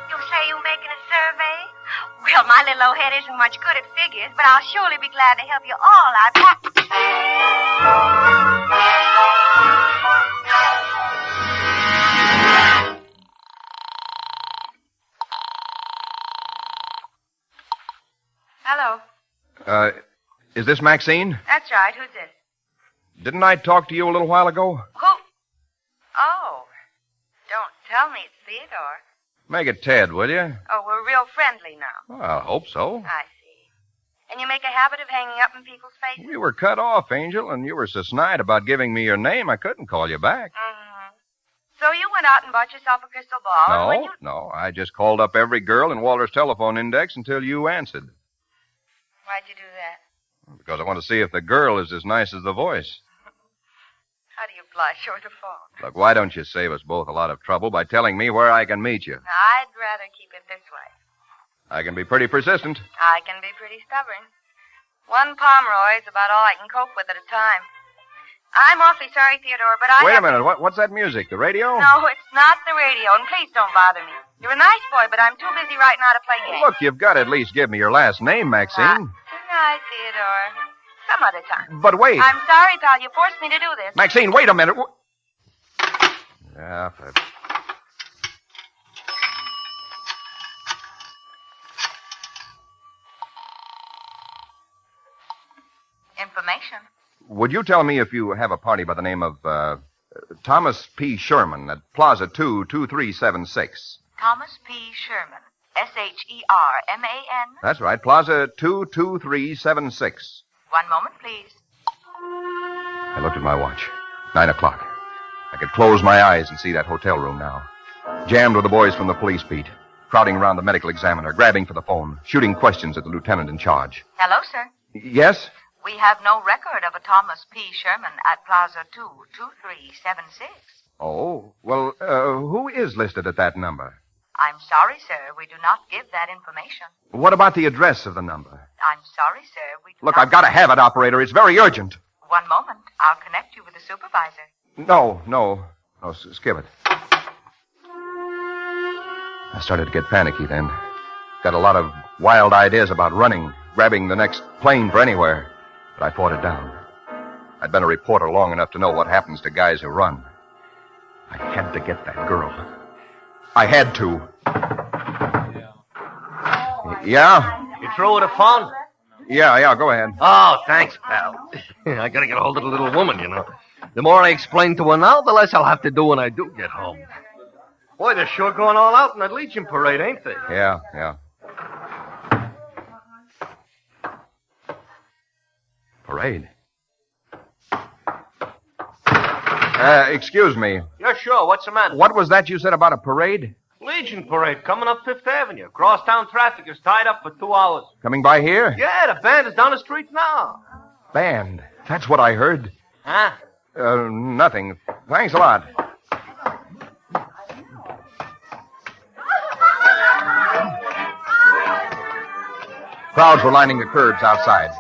You say you're making a survey? Well, my little old head isn't much good at figures, but I'll surely be glad to help you all out. Hello. Is this Maxine? That's right. Who's this? Didn't I talk to you a little while ago? Who? Oh. Don't tell me it's Theodore. Make it Ted, will you? Oh, we're real friendly now. Well, I hope so. I see. And you make a habit of hanging up in people's faces? We were cut off, Angel, and you were so snide about giving me your name, I couldn't call you back. Mm-hmm. So you went out and bought yourself a crystal ball? No, and when you... no. I just called up every girl in Walter's telephone index until you answered. Why'd you do that? Because I want to see if the girl is as nice as the voice. How do you blush over the phone? Look, why don't you save us both a lot of trouble by telling me where I can meet you? I'd rather keep it this way. I can be pretty persistent. I can be pretty stubborn. One Pomeroy's about all I can cope with at a time. I'm awfully sorry, Theodore, but Wait a minute. What's that music? The radio? No, it's not the radio, and please don't bother me. You're a nice boy, but I'm too busy right now to play games. Look, you've got to at least give me your last name, Maxine. Good night, Theodore. Some other time. But wait. I'm sorry, pal. You forced me to do this. Maxine, wait a minute. Yeah, Information. Would you tell me if you have a party by the name of Thomas P. Sherman at Plaza 22376? Thomas P. Sherman. Sherman. That's right, Plaza 22376. One moment, please. I looked at my watch. 9 o'clock. I could close my eyes and see that hotel room now. Jammed with the boys from the police beat, crowding around the medical examiner, grabbing for the phone, shooting questions at the lieutenant in charge. Hello, sir. Yes? We have no record of a Thomas P. Sherman at Plaza 22376. Oh, well, who is listed at that number? I'm sorry, sir. We do not give that information. What about the address of the number? I'm sorry, sir. We do Look, not... I've got to have it, operator. It's very urgent. One moment. I'll connect you with the supervisor. No, skip it. I started to get panicky then. Got a lot of wild ideas about running, grabbing the next plane for anywhere. But I fought it down. I'd been a reporter long enough to know what happens to guys who run. I had to get that girl. I had to. Yeah? You through with the phone? Yeah, go ahead. Oh, thanks, pal. I gotta get a hold of the little woman, you know. The more I explain to her now, the less I'll have to do when I do get home. Boy, they're sure going all out in that Legion parade, ain't they? Yeah. Parade? Excuse me. Yeah, sure. What's the matter? What was that you said about a parade? Legion parade coming up Fifth Avenue. Crosstown traffic is tied up for 2 hours. Coming by here? Yeah, the band is down the street now. Band? That's what I heard. Huh? Nothing. Thanks a lot. Crowds were lining the curbs outside.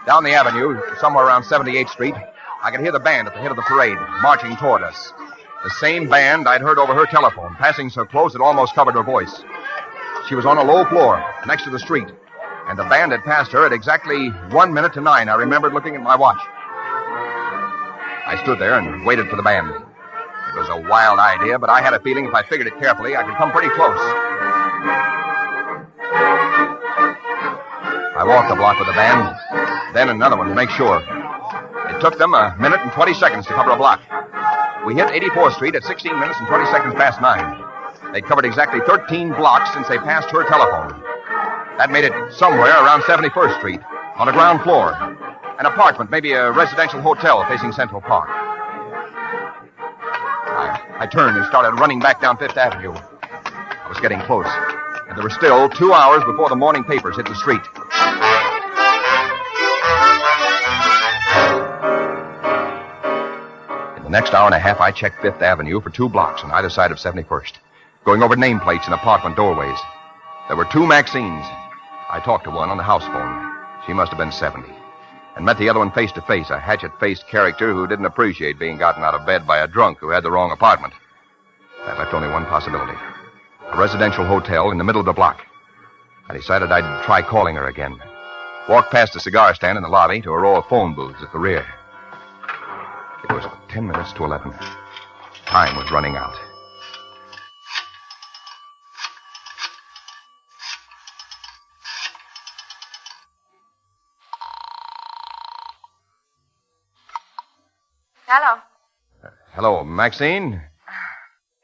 Down the avenue, somewhere around 78th Street, I could hear the band at the head of the parade, marching toward us. The same band I'd heard over her telephone, passing so close it almost covered her voice. She was on a low floor, next to the street, and the band had passed her at exactly 1 minute to 9. I remembered looking at my watch. I stood there and waited for the band. It was a wild idea, but I had a feeling if I figured it carefully, I could come pretty close. I walked the block with the band, then another one to make sure. It took them 1 minute and 20 seconds to cover a block. We hit 84th Street at 16 minutes and 20 seconds past 9. They'd covered exactly 13 blocks since they passed her telephone. That made it somewhere around 71st Street, on the ground floor. An apartment, maybe a residential hotel facing Central Park. I turned and started running back down Fifth Avenue. I was getting close, and there were still 2 hours before the morning papers hit the street. In the next hour and a half, I checked Fifth Avenue for 2 blocks on either side of 71st, going over nameplates and apartment doorways. There were 2 Maxines. I talked to one on the house phone. She must have been 70. and met the other one face to face, a hatchet-faced character who didn't appreciate being gotten out of bed by a drunk who had the wrong apartment. That left only one possibility. A residential hotel in the middle of the block. I decided I'd try calling her again. Walked past the cigar stand in the lobby to a row of phone booths at the rear. It was 10 minutes to 11. Time was running out. Hello. Hello, Maxine?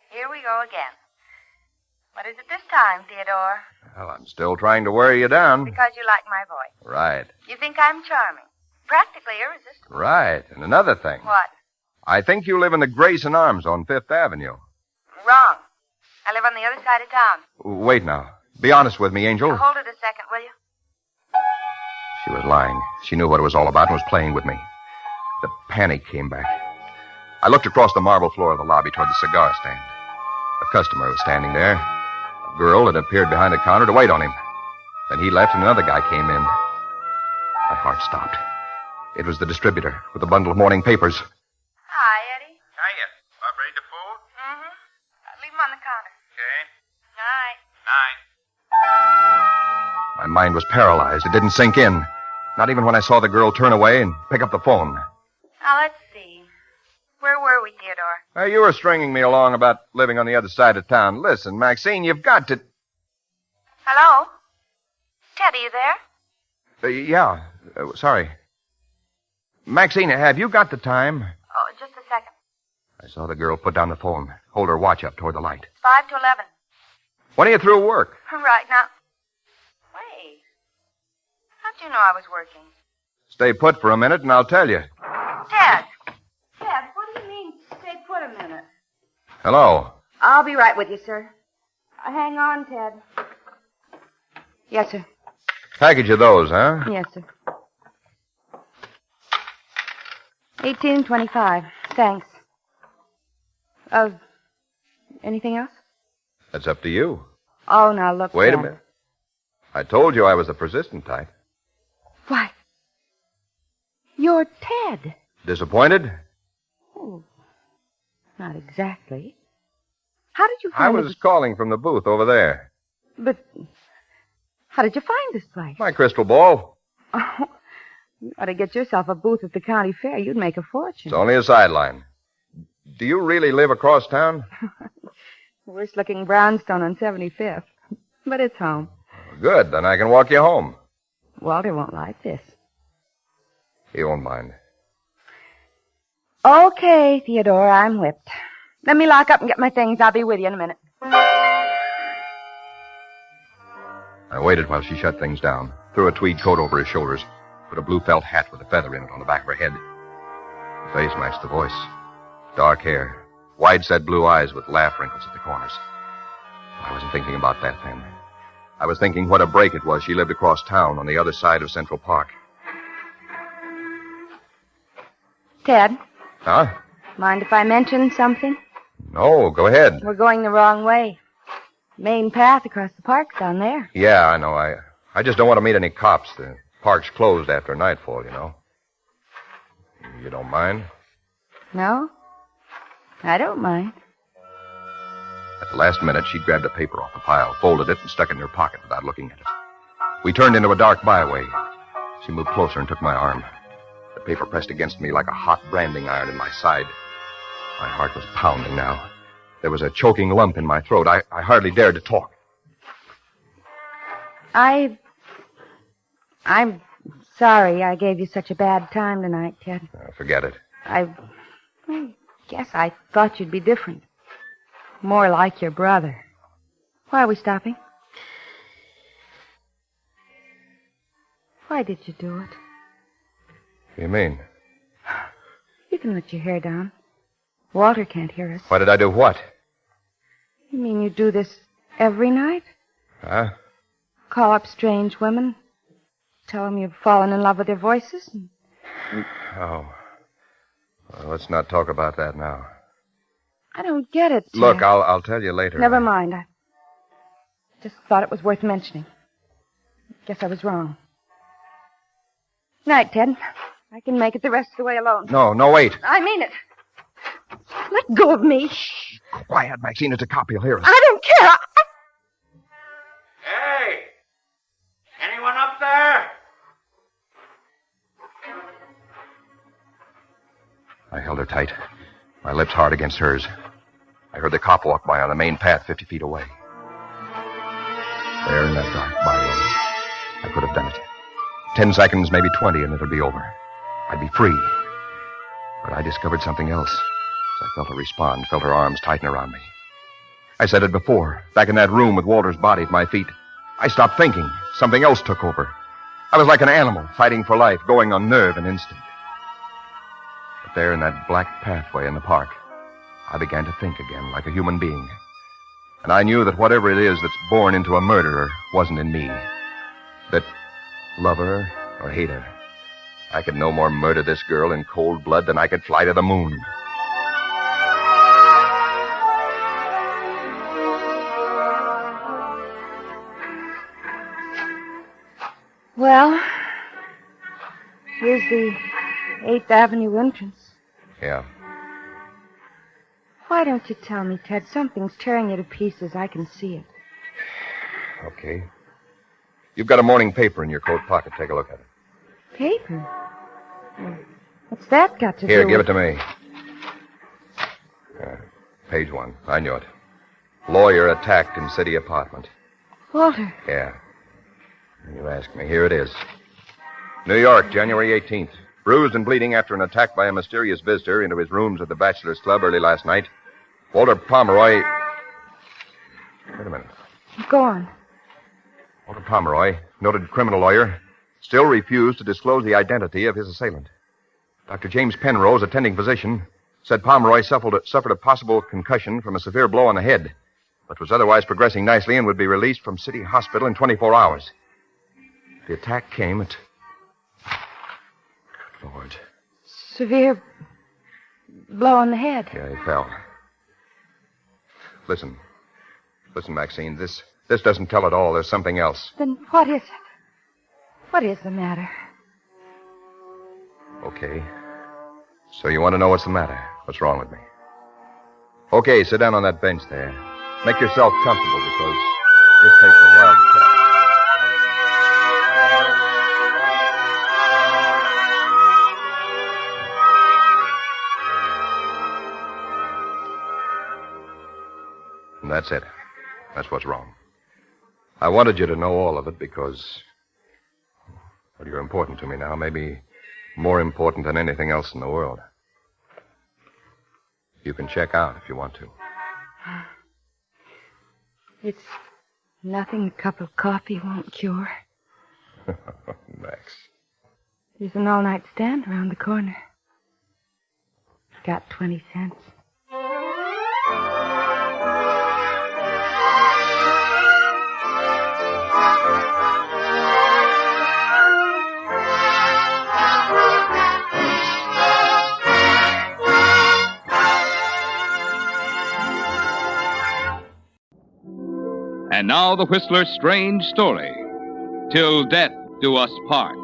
Here we go again. What is it this time, Theodore? Well, I'm still trying to wear you down. Because you like my voice. Right. You think I'm charming. Practically irresistible. Right. And another thing. What? I think you live in the Grayson Arms on Fifth Avenue. Wrong. I live on the other side of town. Wait now. Be honest with me, Angel. Now, hold it a second, will you? She was lying. She knew what it was all about and was playing with me. The panic came back. I looked across the marble floor of the lobby toward the cigar stand. A customer was standing there. A girl had appeared behind the counter to wait on him. Then he left and another guy came in. My heart stopped. It was the distributor with a bundle of morning papers. Hi, Eddie. Hiya. Bob ready to fold? Mm-hmm. Leave him on the counter. Okay. Night. Night. My mind was paralyzed. It didn't sink in. Not even when I saw the girl turn away and pick up the phone. Now, let's see. Where were we, Theodore? You were stringing me along about living on the other side of town. Listen, Maxine, you've got to... Hello? Ted, are you there? Yeah. Sorry. Maxine, have you got the time? Oh, just a second. I saw the girl put down the phone, hold her watch up toward the light. 5 to 11. When are you through work? Right now. Wait. How'd you know I was working? Stay put for a minute and I'll tell you. Ted. Ted, what do you mean, stay put a minute? Hello. I'll be right with you, sir. Hang on, Ted. Yes, sir. Package of those, huh? Yes, sir. 18.25. Thanks. Anything else? That's up to you. Oh, now look. Wait Ted. a minute. I told you I was the persistent type. What? You're Ted. Disappointed? Oh, not exactly. How did you find I was calling from the booth over there. But how did you find this place? My crystal ball. Oh, you ought to get yourself a booth at the county fair. You'd make a fortune. It's only a sideline. Do you really live across town? Worst-looking brownstone on 75th. But it's home. Good, then I can walk you home. Walter won't like this. He won't mind. Okay, Theodore, I'm whipped. Let me lock up and get my things. I'll be with you in a minute. I waited while she shut things down, threw a tweed coat over her shoulders, put a blue felt hat with a feather in it on the back of her head. The face matched the voice. Dark hair, wide-set blue eyes with laugh wrinkles at the corners. I wasn't thinking about that then. I was thinking what a break it was she lived across town on the other side of Central Park. Ted, Huh? mind if I mention something? No, go ahead. We're going the wrong way. Main path across the park's down there. Yeah, I know. I just don't want to meet any cops. The park's closed after nightfall, you know. You don't mind? No? I don't mind. At the last minute, she grabbed a paper off the pile, folded it, and stuck it in her pocket without looking at it. We turned into a dark byway. She moved closer and took my arm. The paper pressed against me like a hot branding iron in my side. My heart was pounding now. There was a choking lump in my throat. I hardly dared to talk. I'm sorry I gave you such a bad time tonight, Ted. Forget it. I guess I thought you'd be different. More like your brother. Why are we stopping? Why did you do it? What do you mean? You can let your hair down. Walter can't hear us. Why did I do what? You mean you do this every night? Huh? Call up strange women, tell them you've fallen in love with their voices? Oh. Well, let's not talk about that now. I don't get it, Ted. Look, I'll tell you later. Never mind. I just thought it was worth mentioning. Guess I was wrong. Night, Ted. I can make it the rest of the way alone. No, wait. I mean it. Let go of me. Quiet, Maxine. It's a cop. He'll hear us. I don't care. Hey! Anyone up there? I held her tight, my lips hard against hers. I heard the cop walk by on the main path 50 feet away. There in that dark byway, I could have done it. 10 seconds, maybe 20, and it'll be over. I'd be free. But I discovered something else. As I felt her respond, felt her arms tighten around me. I said it before, back in that room with Walter's body at my feet. I stopped thinking. Something else took over. I was like an animal, fighting for life, going on nerve and instinct. But there in that black pathway in the park, I began to think again, like a human being. And I knew that whatever it is that's born into a murderer wasn't in me. That, lover or hater, I could no more murder this girl in cold blood than I could fly to the moon. Well, here's the 8th Avenue entrance. Yeah. Why don't you tell me, Ted? Something's tearing you to pieces. I can see it. Okay. You've got a morning paper in your coat pocket. Take a look at it. Paper? Well, what's that got to do Here, with... give it to me. Page 1. I knew it. Lawyer attacked in city apartment. Walter. Yeah. You ask me. Here it is. New York, January 18th. Bruised and bleeding after an attack by a mysterious visitor into his rooms at the Bachelor's Club early last night. Walter Pomeroy... Wait a minute. Go on. Walter Pomeroy, noted criminal lawyer, still refused to disclose the identity of his assailant. Dr. James Penrose, attending physician, said Pomeroy suffered a possible concussion from a severe blow on the head, but was otherwise progressing nicely and would be released from City Hospital in 24 hours. The attack came at... Good Lord. Severe blow on the head. Yeah, he fell. Listen, Maxine, this doesn't tell it all. There's something else. Then what is it? What is the matter? Okay. So you want to know what's the matter? What's wrong with me? Okay, sit down on that bench there. Make yourself comfortable because this takes a while to tell. And that's it. That's what's wrong. I wanted you to know all of it because... Well, you're important to me now. Maybe more important than anything else in the world. You can check out if you want to. It's nothing a cup of coffee won't cure. Max. There's an all-night stand around the corner. Got 20 cents. And now the Whistler's strange story. Till death do us part.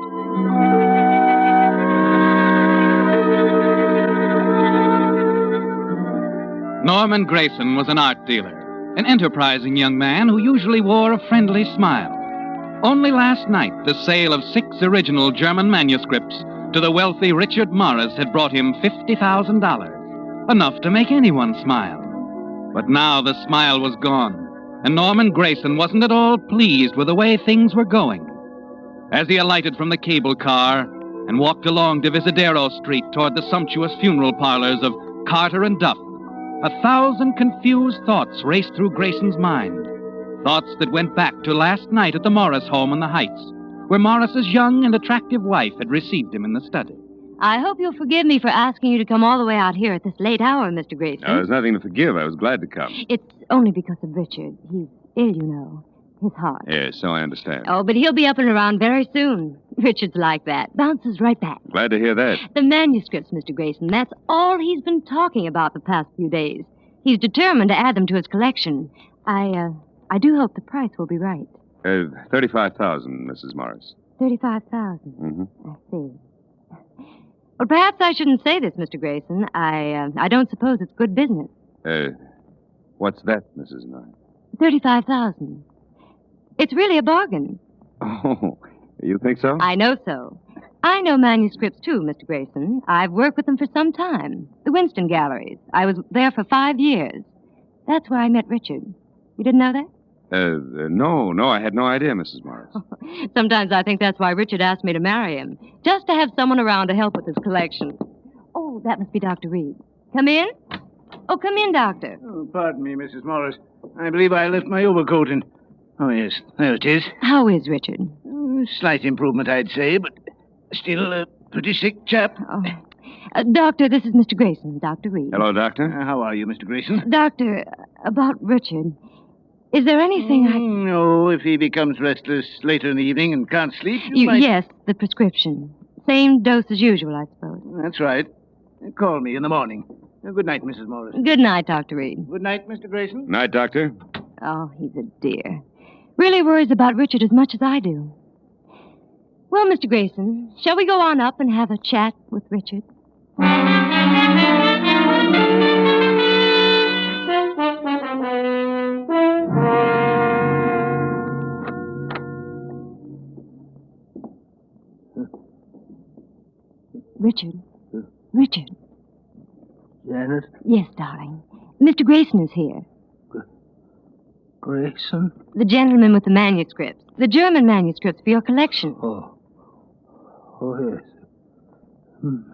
Norman Grayson was an art dealer, an enterprising young man who usually wore a friendly smile. Only last night, the sale of 6 original German manuscripts to the wealthy Richard Morris had brought him $50,000, enough to make anyone smile. But now the smile was gone, and Norman Grayson wasn't at all pleased with the way things were going. As he alighted from the cable car and walked along Divisadero Street toward the sumptuous funeral parlors of Carter and Duff, 1,000 confused thoughts raced through Grayson's mind. Thoughts that went back to last night at the Morris home in the Heights, where Morris's young and attractive wife had received him in the study. I hope you'll forgive me for asking you to come all the way out here at this late hour, Mr. Grayson. No, there's nothing to forgive. I was glad to come. It's only because of Richard. He's ill, you know. His heart. Yes, so I understand. Oh, but he'll be up and around very soon. Richard's like that. Bounces right back. Glad to hear that. The manuscripts, Mr. Grayson, that's all he's been talking about the past few days. He's determined to add them to his collection. I do hope the price will be right. 35,000, Mrs. Morris. 35,000. Mm-hmm. I see. Well, perhaps I shouldn't say this, Mr. Grayson. I don't suppose it's good business. What's that, Mrs. Knight? $35,000. It's really a bargain. Oh, you think so? I know so. I know manuscripts, too, Mr. Grayson. I've worked with them for some time. The Winston Galleries. I was there for 5 years. That's where I met Richard. You didn't know that? No, I had no idea, Mrs. Morris. Sometimes I think that's why Richard asked me to marry him. Just to have someone around to help with his collection. Oh, that must be Dr. Reed. Come in? Oh, come in, Doctor. Oh, pardon me, Mrs. Morris. I believe I left my overcoat in... Oh, yes, there it is. How is Richard? Slight improvement, I'd say, but still a pretty sick chap. Oh. Doctor, this is Mr. Grayson, Dr. Reed. Hello, Doctor. How are you, Mr. Grayson? Doctor, about Richard... Is there anything No, if he becomes restless later in the evening and can't sleep, you might... Yes, the prescription. Same dose as usual, I suppose. That's right. Call me in the morning. Good night, Mrs. Morris. Good night, Dr. Reed. Good night, Mr. Grayson. Night, Doctor. Oh, he's a dear. Really worries about Richard as much as I do. Well, Mr. Grayson, shall we go on up and have a chat with Richard? Richard. Janet? Yes, darling. Mr. Grayson is here. Grayson? The gentleman with the manuscripts. The German manuscripts for your collection. Oh, yes.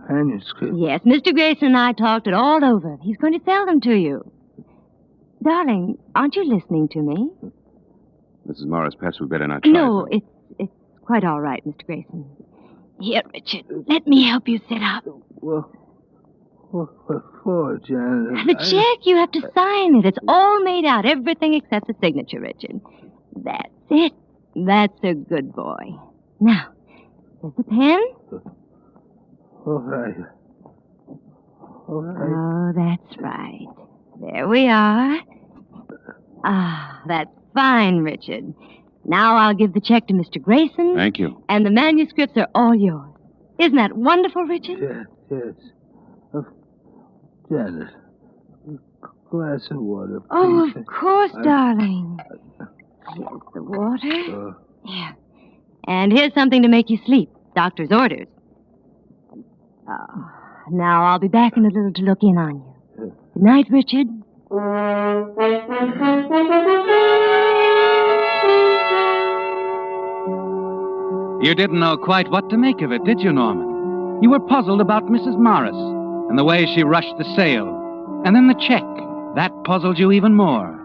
Manuscript? Yes, Mr. Grayson and I talked it all over. He's going to sell them to you. Darling, aren't you listening to me? Mrs. Morris, perhaps we'd better not try. No, it's quite all right, Mr. Grayson. Here, Richard, let me help you sit up. Well, what for, Janet? The check, you have to sign it. It's all made out, everything except the signature, Richard. That's it. That's a good boy. Now, here's the pen. All right. Oh, that's right. There we are. Ah, that's fine, Richard. Now I'll give the check to Mr. Grayson. Thank you. And the manuscripts are all yours. Isn't that wonderful, Richard? Yes. Janet, a glass of water, please. Oh, of course, darling. Here's the water. Here. And here's something to make you sleep. Doctor's orders. Oh, now I'll be back in a little to look in on you. Good night, Richard. You didn't know quite what to make of it, did you, Norman? You were puzzled about Mrs. Morris and the way she rushed the sale. And then the check. That puzzled you even more.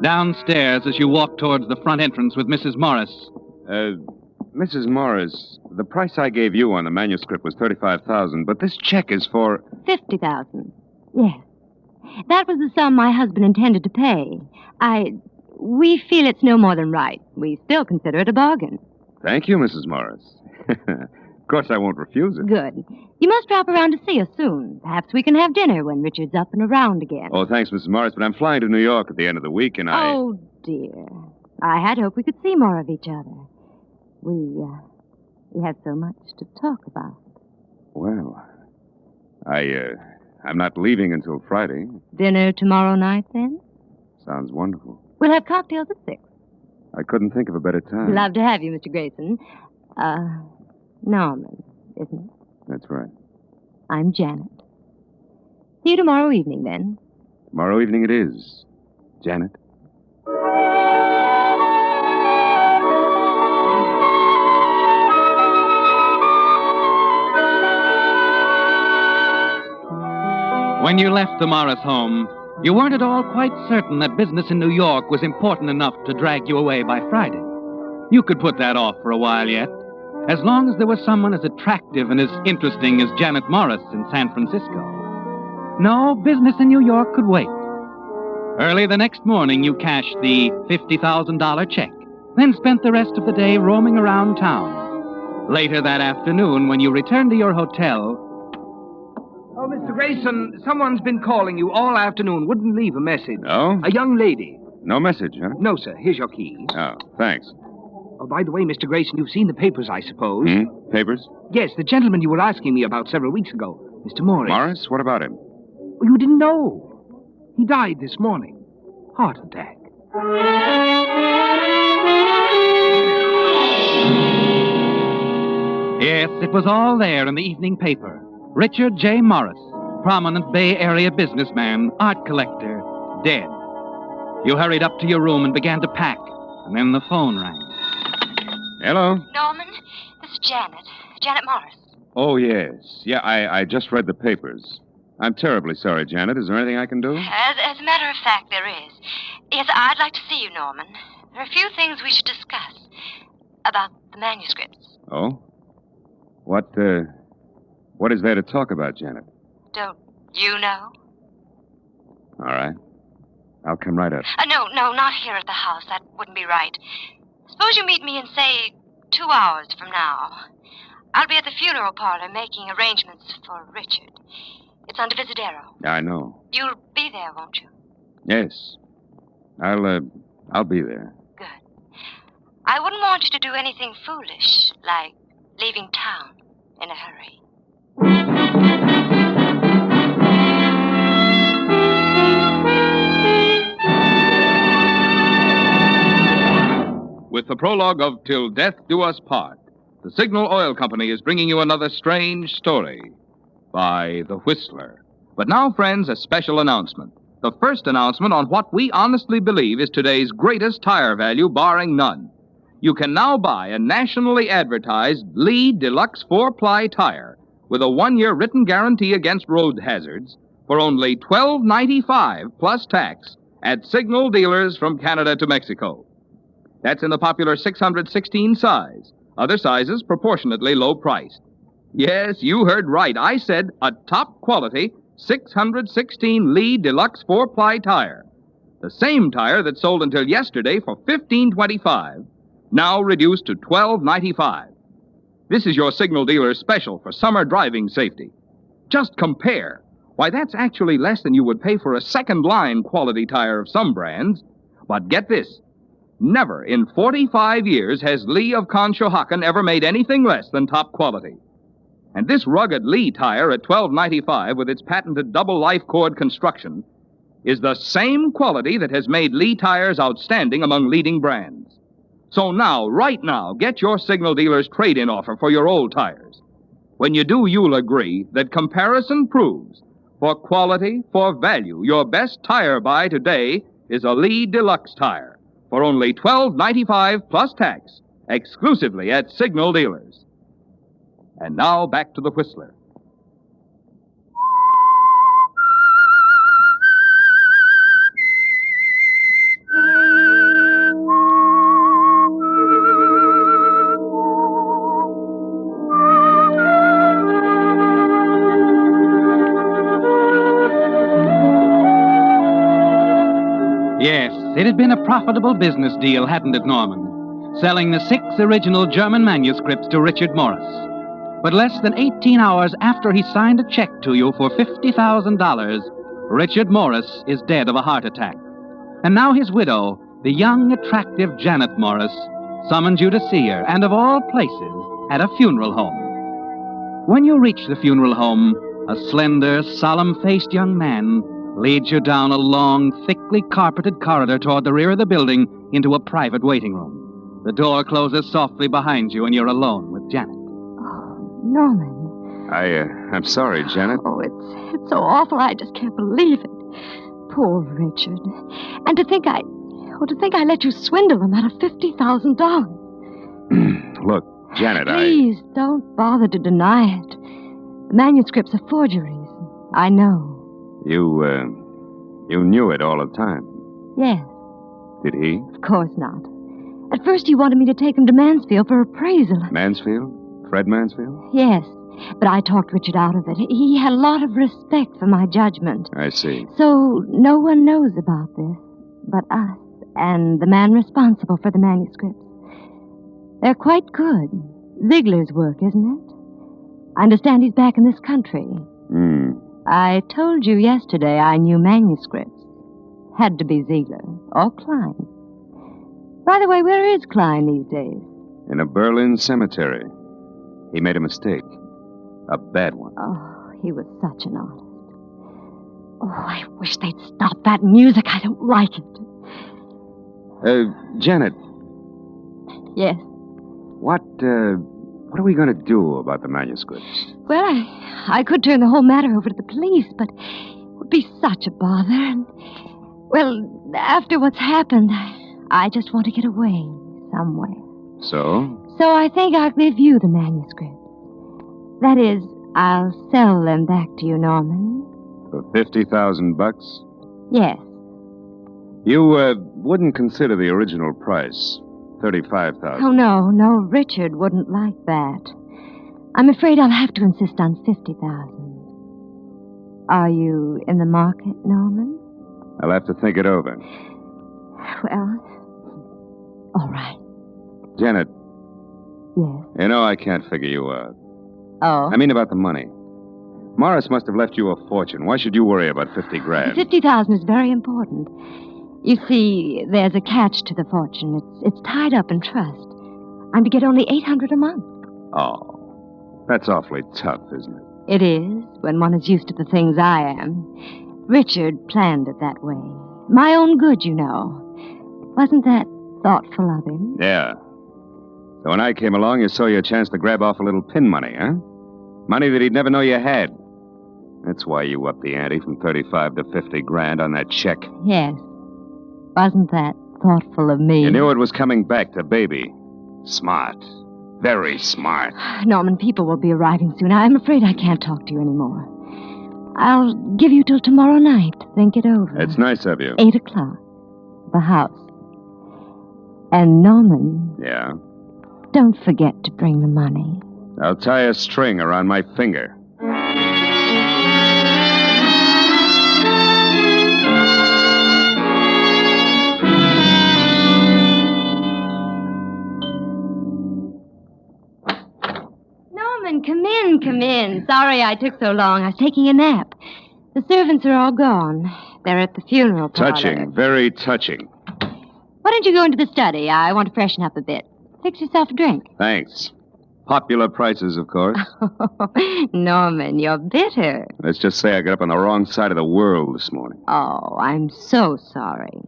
Downstairs, as you walked towards the front entrance with Mrs. Morris. Mrs. Morris, the price I gave you on the manuscript was $35,000, but this check is for... $50,000. Yes. That was the sum my husband intended to pay. We feel it's no more than right. We still consider it a bargain. Thank you, Mrs. Morris. Of course, I won't refuse it. Good. You must drop around to see us soon. Perhaps we can have dinner when Richard's up and around again. Oh, thanks, Mrs. Morris, but I'm flying to New York at the end of the week, and Oh, dear. I had hoped we could see more of each other. We have so much to talk about. Well, I'm not leaving until Friday. Dinner tomorrow night, then? Sounds wonderful. We'll have cocktails at 6. I couldn't think of a better time. Love to have you, Mr. Grayson. Norman, isn't it? That's right. I'm Janet. See you tomorrow evening, then. Tomorrow evening it is, Janet. When you left the Morris home, you weren't at all quite certain that business in New York was important enough to drag you away by Friday. You could put that off for a while yet, as long as there was someone as attractive and as interesting as Janet Morris in San Francisco. No, business in New York could wait. Early the next morning, you cashed the $50,000 check, then spent the rest of the day roaming around town. Later that afternoon, when you returned to your hotel... Oh, Mr. Grayson, someone's been calling you all afternoon. Wouldn't leave a message. Oh? A young lady. No message, huh? No, sir. Here's your key. Oh, thanks. Oh, by the way, Mr. Grayson, you've seen the papers, I suppose. Papers? Yes, the gentleman you were asking me about several weeks ago, Mr. Morris. Morris? What about him? Oh, you didn't know. He died this morning. Heart attack. Yes, it was all there in the evening paper. Richard J. Morris, prominent Bay Area businessman, art collector, dead. You hurried up to your room and began to pack, and then the phone rang. Hello? Norman, this is Janet. Janet Morris. Oh, yes. Yeah, I just read the papers. I'm terribly sorry, Janet. Is there anything I can do? As a matter of fact, there is. Yes, I'd like to see you, Norman. There are a few things we should discuss. About the manuscripts. Oh? What is there to talk about, Janet? Don't you know? All right. I'll come right up. No, not here at the house. That wouldn't be right. Suppose you meet me in, say, 2 hours from now. I'll be at the funeral parlor making arrangements for Richard. It's on Divisadero. I know. You'll be there, won't you? Yes. I'll be there. I wouldn't want you to do anything foolish, like leaving town in a hurry. With the prologue of Till Death Do Us Part, the Signal Oil Company is bringing you another strange story by The Whistler. But now, friends, a special announcement. The first announcement on what we honestly believe is today's greatest tire value, barring none. You can now buy a nationally advertised Lee Deluxe 4-ply tire with a 1-year written guarantee against road hazards for only $12.95 plus tax at Signal dealers from Canada to Mexico. That's in the popular 616 size. Other sizes proportionately low priced. Yes, you heard right. I said a top quality 616 Lee Deluxe 4-ply tire. The same tire that sold until yesterday for $15.25, now reduced to $12.95. This is your Signal dealer's special for summer driving safety. Just compare. Why, that's actually less than you would pay for a second-line quality tire of some brands. But get this. Never in 45 years has Lee of Conshohocken ever made anything less than top quality. And this rugged Lee tire at $12.95 with its patented double life cord construction is the same quality that has made Lee tires outstanding among leading brands. So now, right now, get your Signal dealer's trade-in offer for your old tires. When you do, you'll agree that comparison proves for quality, for value, your best tire buy today is a Lee Deluxe tire for only $12.95 plus tax, exclusively at Signal dealers. And now back to the Whistler. Yes, it had been a profitable business deal, hadn't it, Norman? Selling the 6 original German manuscripts to Richard Morris. But less than 18 hours after he signed a check to you for $50,000, Richard Morris is dead of a heart attack. And now his widow, the young, attractive Janet Morris, summoned you to see her, and of all places, at a funeral home. When you reach the funeral home, a slender, solemn-faced young man leads you down a long, thickly carpeted corridor toward the rear of the building into a private waiting room. The door closes softly behind you, and you're alone with Janet. Norman. I'm sorry, Janet. Oh, it's so awful. I just can't believe it. Poor Richard. And to think I let you swindle him out of $50,000. Look, Janet, Please don't bother to deny it. The manuscripts are forgeries. I know. You knew it all the time. Yes. Did he? Of course not. At first he wanted me to take them to Mansfield for appraisal. Mansfield? Fred Mansfield? Yes, but I talked Richard out of it. He had a lot of respect for my judgment. I see. So no one knows about this but us and the man responsible for the manuscripts. They're quite good. Ziegler's work, isn't it? I understand he's back in this country. I told you yesterday I knew manuscripts. Had to be Ziegler or Klein. By the way, where is Klein these days? In a Berlin cemetery. He made a mistake. A bad one. Oh, he was such an artist. Oh, I wish they'd stop that music. I don't like it. Janet. Yes? What are we going to do about the manuscripts? Well, I could turn the whole matter over to the police, but it would be such a bother. And, well, after what's happened, I just want to get away somewhere. So? So I think I'll give you the manuscript. That is, I'll sell them back to you, Norman. For $50,000? Yes. You wouldn't consider the original price, $35,000. Oh, no, Richard wouldn't like that. I'm afraid I'll have to insist on $50,000. Are you in the market, Norman? I'll have to think it over. Well, all right. Janet. Yes? You know I can't figure you out. Oh? I mean about the money. Morris must have left you a fortune. Why should you worry about $50,000? $50,000 is very important. You see, there's a catch to the fortune. It's tied up in trust. I'm to get only $800 a month. Oh, that's awfully tough, isn't it? It is, when one is used to the things I am. Richard planned it that way. My own good, you know. Wasn't that thoughtful of him? Yeah. So when I came along, you saw your chance to grab off a little pin money, huh? Money that he'd never know you had. That's why you upped the ante from $35,000 to $50,000 on that check. Yes. Wasn't that thoughtful of me? You knew it was coming back to Baby. Smart. Very smart. Norman, people will be arriving soon. I'm afraid I can't talk to you anymore. I'll give you till tomorrow night to think it over. It's nice of you. 8 o'clock. The house. And Norman... Yeah? Don't forget to bring the money. I'll tie a string around my finger. Norman, come in. Sorry I took so long. I was taking a nap. The servants are all gone. They're at the funeral parlor. Touching. Very touching. Why don't you go into the study? I want to freshen up a bit. Fix yourself a drink. Thanks. Popular prices, of course. Norman, you're bitter. Let's just say I got up on the wrong side of the world this morning. Oh, I'm so sorry.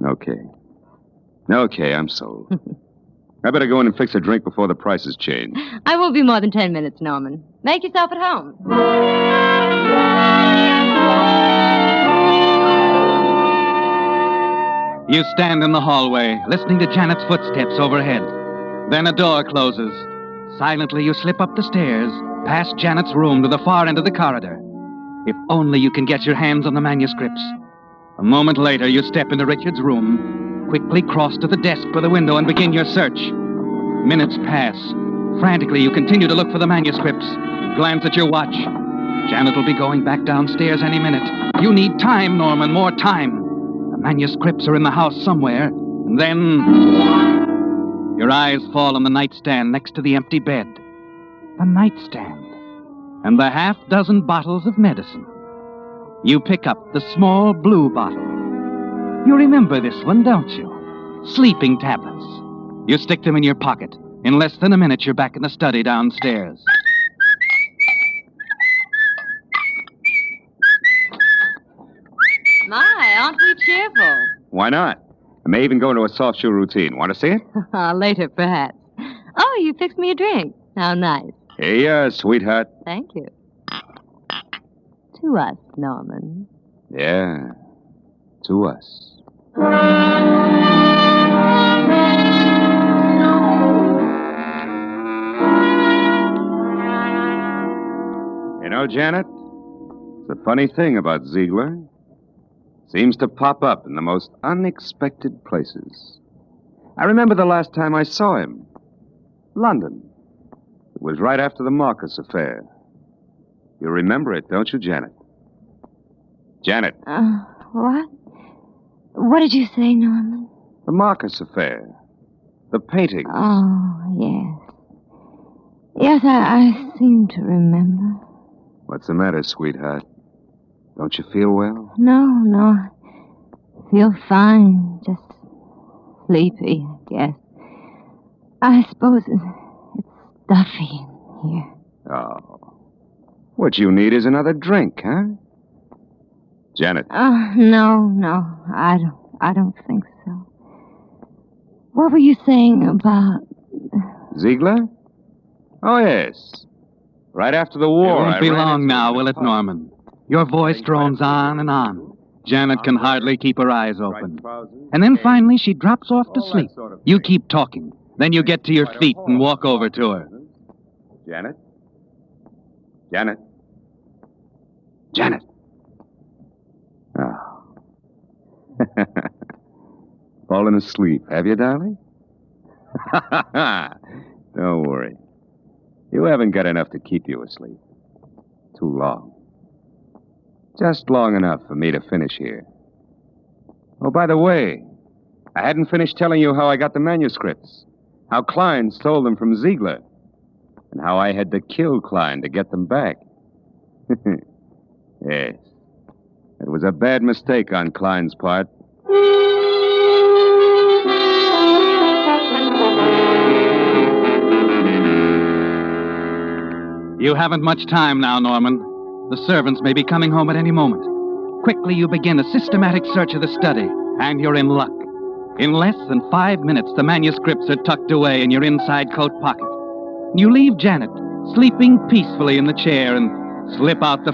Okay, I'm sold. I better go in and fix a drink before the prices change. I won't be more than 10 minutes, Norman. Make yourself at home. You stand in the hallway, listening to Janet's footsteps overhead. Then a door closes. Silently, you slip up the stairs, past Janet's room to the far end of the corridor. If only you can get your hands on the manuscripts. A moment later, you step into Richard's room, quickly cross to the desk by the window and begin your search. Minutes pass. Frantically, you continue to look for the manuscripts. Glance at your watch. Janet will be going back downstairs any minute. You need time, Norman, more time. The manuscripts are in the house somewhere. And then... Your eyes fall on the nightstand next to the empty bed. The nightstand. And the half-dozen bottles of medicine. You pick up the small blue bottle. You remember this one, don't you? Sleeping tablets. You stick them in your pocket. In less than a minute, you're back in the study downstairs. My, aren't we cheerful? Why not? I may even go into a soft shoe routine. Want to see it? Later, perhaps. Oh, you fixed me a drink. How nice. Here you are, sweetheart. Thank you. To us, Norman. Yeah, to us. You know, Janet, it's a funny thing about Ziegler. Seems to pop up in the most unexpected places. I remember the last time I saw him. London. It was right after the Marcus affair. You remember it, don't you, Janet? Janet. What? What did you say, Norman? The Marcus affair. The paintings. Oh, yes. Yes, I seem to remember. What's the matter, sweetheart? Don't you feel well? No. I feel fine. Just sleepy, I guess. I suppose it's stuffy in here. Oh. What you need is another drink, huh? Janet. No. I don't think so. What were you saying about... Ziegler? Oh, yes. Right after the war, It won't be I ran long into now, him in will a it, pub. Norman? Your voice drones on and on. Janet can hardly keep her eyes open. And then finally she drops off to sleep. You keep talking. Then you get to your feet and walk over to her. Janet? Janet? Janet! Oh. Fallen asleep, have you, darling? Don't worry. You haven't got enough to keep you asleep. Too long. Just long enough for me to finish here. Oh, by the way, I hadn't finished telling you how I got the manuscripts. How Klein stole them from Ziegler. And how I had to kill Klein to get them back. Yes. It was a bad mistake on Klein's part. You haven't much time now, Norman. The servants may be coming home at any moment. Quickly, you begin a systematic search of the study, and you're in luck. In less than 5 minutes, the manuscripts are tucked away in your inside coat pocket. You leave Janet sleeping peacefully in the chair and slip out the